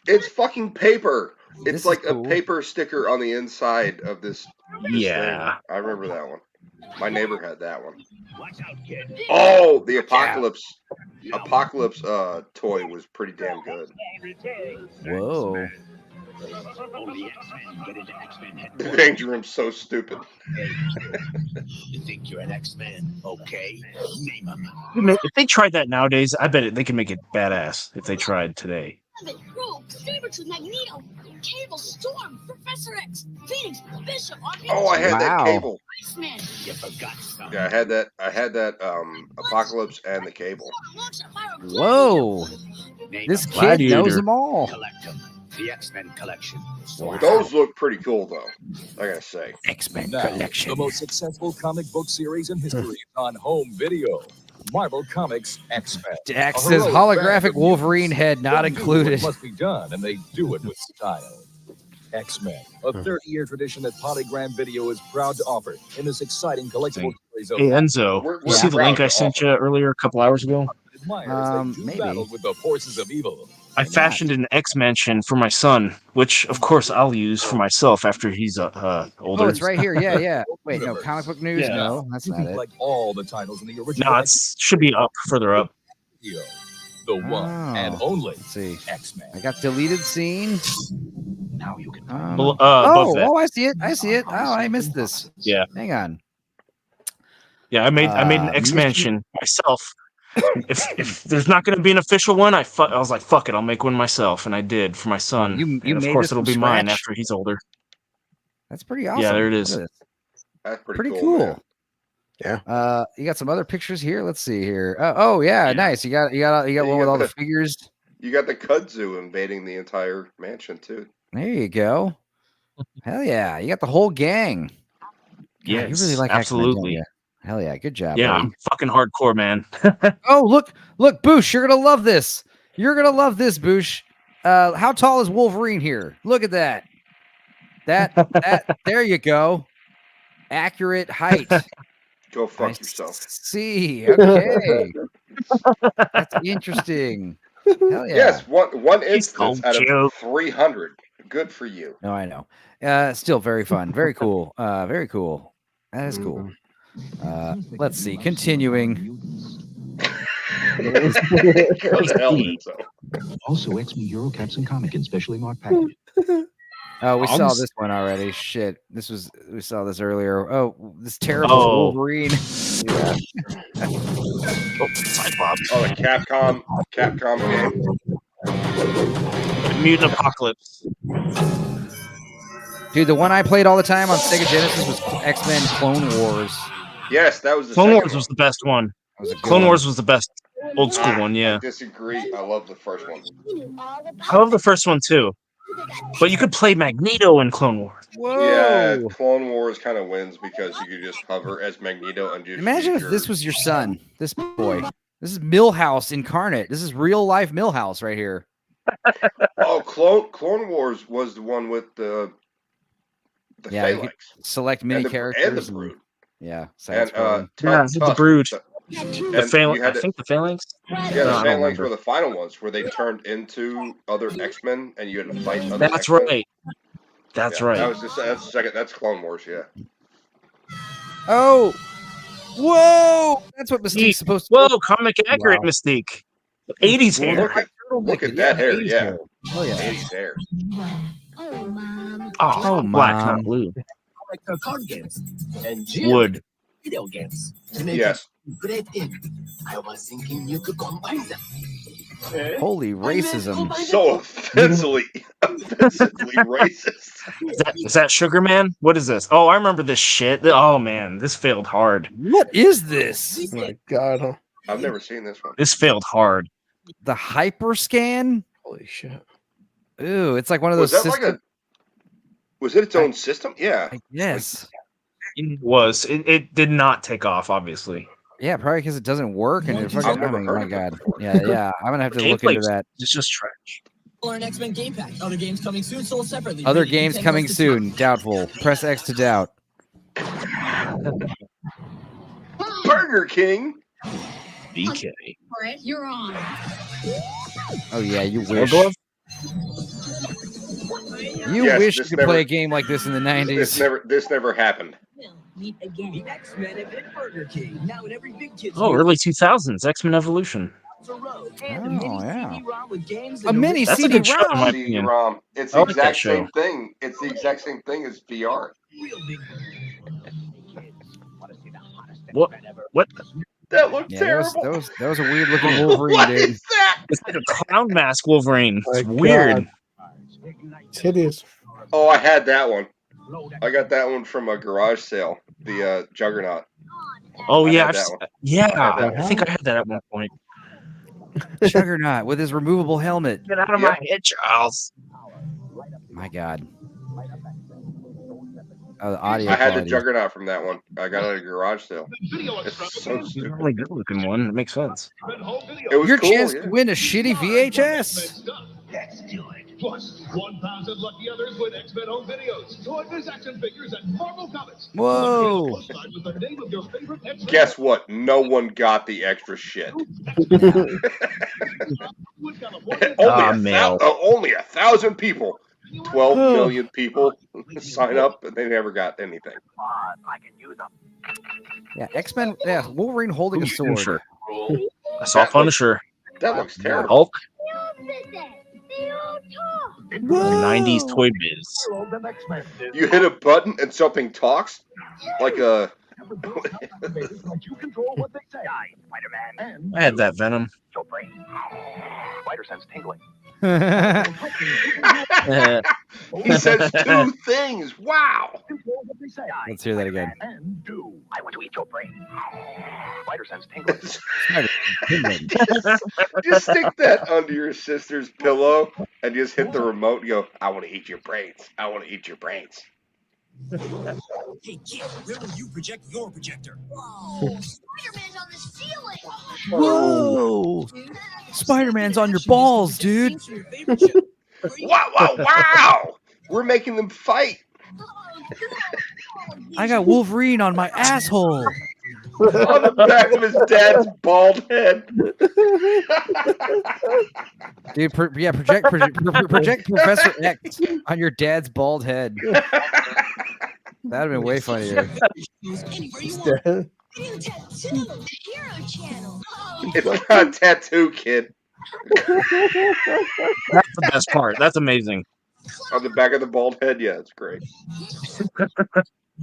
it's fucking paper. It's This is like cool. a paper sticker on the inside of this Yeah. thing. I remember that one. My neighbor had that one. Oh, the Apocalypse toy was pretty damn good. Whoa. The Danger Room's so stupid. You think you're an X-Man? Okay, name him. If they tried that nowadays, I bet they could make it badass if they tried today. Rogue, Sabretooth, Magneto, Cable, Storm, Professor X, Phoenix, Bishop, Oh, I had that Wow. Cable. Iceman. You forgot something. Yeah, I had that Apocalypse and the Cable. Whoa. Name This him. kid Gladiator. knows them all. Collect them. The X-Men collection. Those look pretty cool though, I gotta say. X-Men Now, collection. the most successful comic book series in history on home video. Marvel Comics X-Men. Dax A says heroic holographic band of Wolverine mutants head not that do included. what must be done, and they do it with style. X-Men, a 30-year tradition that Polygram Video is proud to offer in this exciting collectible series of Hey, Enzo. We're You see the proud link to I sent you earlier a couple hours ago? admirers that do maybe. battle with the forces of evil. I fashioned an X-Mansion for my son, which, of course, I'll use for myself after he's older. Oh, it's right here. Yeah, yeah. Wait, no, comic book news? Yeah. No, that's You not can it. collect all the titles in the original No, it should be up, further up. Video. The one and Oh. only Let's see. X-Men. I got deleted scene. Now you can Above Oh, that. oh, I see it. I see it. Oh, I missed this. Yeah. Hang on. Yeah, I made an X-Mansion myself. If there's not going to be an official one, I was like, fuck it, I'll make one myself, and I did for my son. You and of made course, this it'll from be mine scratch? after he's older. That's pretty awesome. Yeah, there it Look is. at this. That's Pretty cool. cool. Man. Yeah. You got some other pictures here. Let's see here. Oh yeah, nice. You got one with all the figures. You got the kudzu invading the entire mansion too. There you go. Hell yeah, you got the whole gang. Yeah, you really like X-Men, don't absolutely. you? Hell yeah, good job. Yeah, buddy. I'm fucking hardcore, man. Oh look, Boosh, you're gonna love this. You're gonna love this, Boosh. How tall is Wolverine here? Look at that. That there you go. Accurate height. Go fuck yourself. See, okay. That's interesting. Hell yeah. Yes, one instance out joke. of 300. Good for you. No, I know. Still very fun. Very cool. Very cool. That is cool. Let's see. Continuing. Also, X-Men Eurocaps and comic in specially marked package. Oh, we saw this one already. Shit. We saw this earlier. Oh, this terrible Wolverine. Oh, Cyclops. Oh, the Capcom game. Mutant Apocalypse. Dude, the one I played all the time on Sega Genesis was X-Men Clone Wars. Yes, that was the Clone second Wars one. was the best one. Was a good Clone one. Wars was the best old school one, I yeah. disagree. I love the first one. I love the first one too. But you could play Magneto in Clone Wars. Whoa. Yeah, Clone Wars kind of wins because you could just hover as Magneto and just Imagine if this was your son, this boy. This is Millhouse incarnate. This is real life Millhouse right here. Oh, Clone Wars was the one with the Yeah, you could Phalanx. select mini And the characters. Brood. Yeah, And The Brood. The Phalanx. you had I think the Phalanx. Yeah, No, the I don't Phalanx remember. were the final ones where they turned into other X-Men and you had to fight other That's X-Men. right. That's Yeah, right. that's the second. That's Clone Wars, yeah. Oh, whoa! That's what Mystique's supposed to. Whoa, comic accurate Wow. Mystique. 80s hair. Look at that hair, yeah. Oh yeah. 80s hair. Oh, Mom. Oh, black, not blue. Card games and Wood. video games. To make Yes. a great ink. I was thinking you could combine them. Holy racism. So offensively racist. Is that Sugar Man? What is this? Oh, I remember this shit. Oh man, this failed hard. What is this? Oh my God, huh? I've never seen this one. This failed hard. The Hyperscan? Holy shit. Ooh, it's like one of those Was that like was it its own system? Yeah. Yes. It was. It did not take off, obviously. Yeah, probably because it doesn't work and it I've fucking, never oh heard my of god. it. Yeah. I'm gonna have to look into that. It's just trash. Or an X-Men game pack. Other games coming soon, sold separately. Other Rated games 10 coming months to soon. Doubtful. Press X to doubt. Burger King. BK. For it, you're on. Oh yeah, you wish. Glove? You Yes, wish you this could never- play a game like this in the 90s. This never happened. Meet again. The X-Men have hit Burger King. Now in every big kid's Oh, early 2000s. X-Men Evolution. Oh, yeah. games A mini That's a good show, in my CD-ROM. opinion. CD-ROM. It's I the like that exact show. same thing. It's the exact same thing as VR. What? That looked Yeah, terrible. that was a weird looking Wolverine, What dude. is that? It's like a clown mask Wolverine. It's My weird. God. It's hideous. Oh, I had that one. I got that one from a garage sale. The Juggernaut. Oh I yeah, had that one. yeah. I think I had that at one point. Juggernaut with his removable helmet. Get out of my head, Charles. My god. Oh, the audio I had the quality. Juggernaut from that one. I got it at a garage sale. It's so It's a stupid. really good looking one. It makes sense. It was Your cool. chance Yeah. to win a shitty VHS. Let's do it. Plus, 1,000 lucky others with X-Men home videos, toys, action figures, and Marvel comics. Whoa. With the name of your favorite X-Men. Guess what? No one got the extra shit. Only 1,000 people. 12 million people sign up, and they never got anything. Yeah, X-Men. Yeah, Wolverine holding a sword. Punisher. I saw Punisher. That looks terrible. Hulk. Whoa. 90s Toy Biz. You hit a button and something talks? Like a... I had that Venom. Spider sense tingling. He says two things. Wow. Let's hear that again. I want to eat your brain. Spider sense tingling. Just stick that under your sister's pillow and just hit the remote and go, I want to eat your brains. I want to eat your brains. Hey kid, where will you project your projector? Whoa, Spider-Man's on the ceiling. Whoa. Spider-Man's on your balls, dude. Wow. We're making them fight. I got Wolverine on my asshole. On the back of his dad's bald head. Dude, project Professor X on your dad's bald head. That'd have been way funnier. It's not a tattoo, kid. That's the best part. That's amazing. On the back of the bald head, yeah, it's great.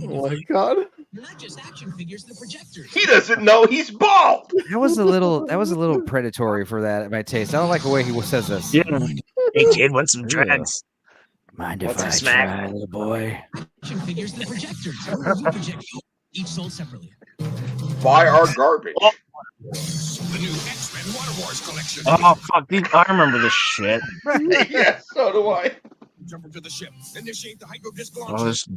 Oh my god. Not just action figures, the projectors. He doesn't know he's bald. That was a little predatory for that at my taste. I don't like the way he says this. Yeah. Hey kid, want some drugs? Mind if Want some I smack? try, little boy? Action figures, the projectors. Where will you project yours? Each sold separately. Buy our garbage. The new X-Men Water Wars collection. Oh fuck, dude, I remember this shit. Yeah, so do I. Jump into the ship. Initiate the hyperdisc Oh, launch. this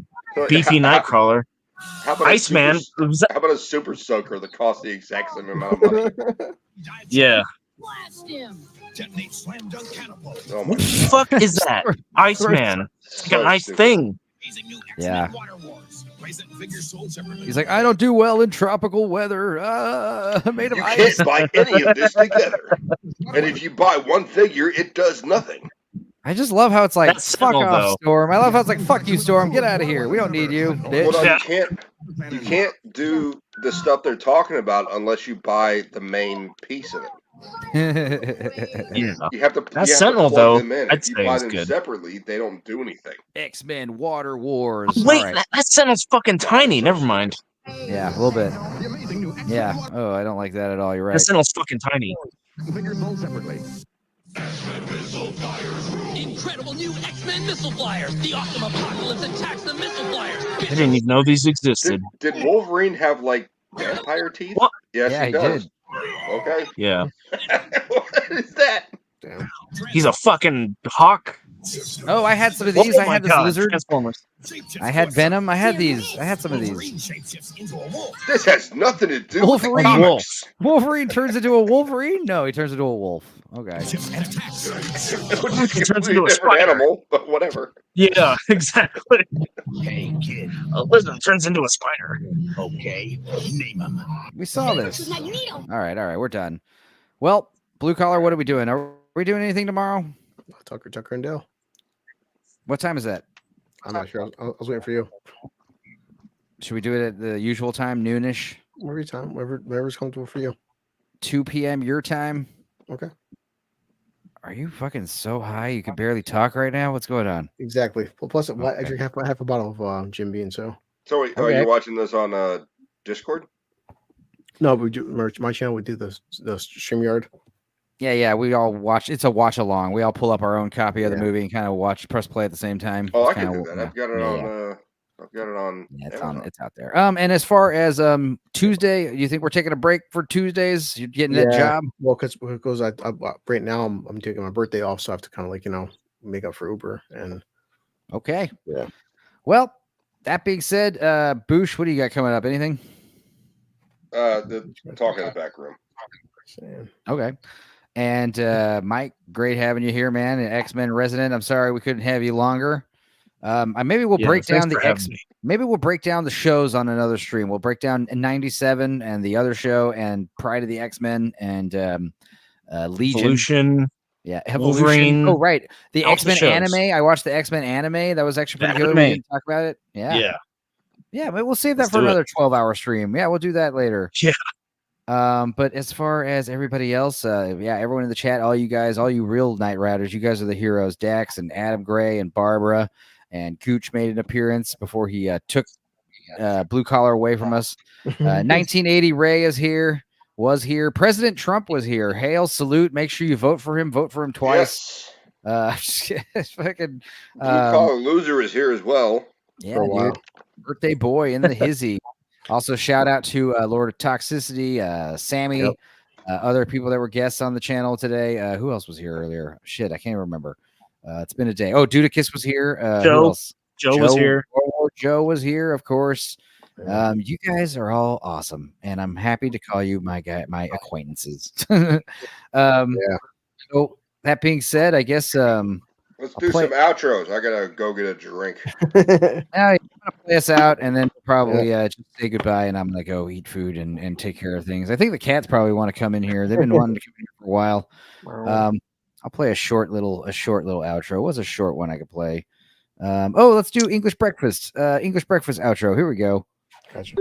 beefy Nightcrawler. How about Iceman. How about a super soaker that costs the exact same amount of money? Yeah. Blast him. Detonate slam dunk catapult. Oh my What the fuck is that? Iceman. It's like an ice thing. Amazing new Yeah. X-Men Water Wars. Present figures sold separately. He's like, I don't do well in tropical weather. Made of You ice. can't buy any of this together. And if you buy one figure, it does nothing. I just love how it's like, That's fuck subtle, off, though. Storm. I love how it's like, fuck you, Storm. Get out of here. We don't need you, bitch. Well, Yeah. you can't do the stuff they're talking about unless you buy the main piece of it. Yeah. You have to. That You have Sentinel, to plug though, them in. I'd If you say buy is them good. separately, they don't do anything. X-Men Water Wars. Wait, All right. that Sentinel's fucking tiny. Never mind. Yeah, a little bit. Yeah. Oh, I don't like that at all. You're That right. Sentinel's fucking tiny. Figures sold separately. Incredible new X-Men missile flyers. The awesome apocalypse attacks the missile flyers. I didn't even know these existed. Did Wolverine have like vampire teeth? What? Yes, Yeah, he does. did. Okay. Yeah. What is that? Damn. He's a fucking hawk. Oh, I had some of these. Oh I my had this God, lizard. Transformers. I had Venom. I had these. I had some of these. This has nothing to do Wolverine. with the comics. Wolverine turns into a Wolverine? No, he turns into a wolf. Okay. Which is He turns a into a different spider. animal, but whatever. Yeah, exactly. Hey, kid. A lizard turns into a spider. Okay, name him. We saw this. Magneto. All right, we're done. Well, Blue Collar, what are we doing? Are we doing anything tomorrow? Tucker and Dale. What time is that? I'm not sure. I was waiting for you. Should we do it at the usual time, noonish? Every time, whatever's comfortable for you. 2 p.m. your time? Okay. Are you fucking so high you can barely talk right now? What's going on? Exactly. Well, plus, I drink half a bottle of Jim Beam. So. So, are you watching this on Discord? No, we do my channel. We do the StreamYard. Yeah, we all watch. It's a watch along. We all pull up our own copy of the movie and kind of press play at the same time. Oh, It's I can kinda- do that. I've got it on. I've got it on. Yeah, Amazon. it's out there. And as far as Tuesday, you think we're taking a break for Tuesdays? You're getting that job? Well, because I right now I'm taking my birthday off, so I have to kind of make up for Uber and. Okay. Yeah. Well, that being said, Boosh, what do you got coming up? Anything? The talk in the back room. Okay. And Mike, great having you here, man. An X-Men resident. I'm sorry we couldn't have you longer. Maybe we'll break down the Maybe we'll break down the shows on another stream. We'll break down 97 and the other show and Pride of the X-Men and Legion. Evolution. Yeah, Evolution. Wolverine. Oh, right. The All the X-Men shows. anime. I watched the X-Men anime. That was actually pretty good. We didn't talk about it. Yeah. Yeah, but we'll save that Let's for do it. another 12-hour stream. Yeah, we'll do that later. Yeah. But as far as everybody else, everyone in the chat, all you guys, all you real Night Riders, you guys are the heroes. Dax and Adam Gray and Barbara and Cooch made an appearance before he took Blue Collar away from us. 1980 Ray is here, was here. President Trump was here. Hail, salute. Make sure you vote for him. Vote for him twice. Fucking Blue Collar Loser is here as well. yeah, for a while. dude. Birthday boy in the hizzy. Also, shout out to Lord of Toxicity, Sammy, other people that were guests on the channel today. Who else was here earlier? Shit, I can't remember. It's been a day. Oh, Dudicus was here. Who Joe. else? Joe was here. Oh, Joe was here, of course. You guys are all awesome, and I'm happy to call you my acquaintances. So that being said, I guess Let's do some outros. I gotta go get a drink. now you're gonna play us out, and then we'll probably just say goodbye, and I'm gonna go eat food and take care of things. I think the cats probably want to come in here. They've been wanting to come in here for a while. I'll play a short little outro. It was a short one I could play. Let's do English breakfast. English breakfast outro. Here we go. Gotcha.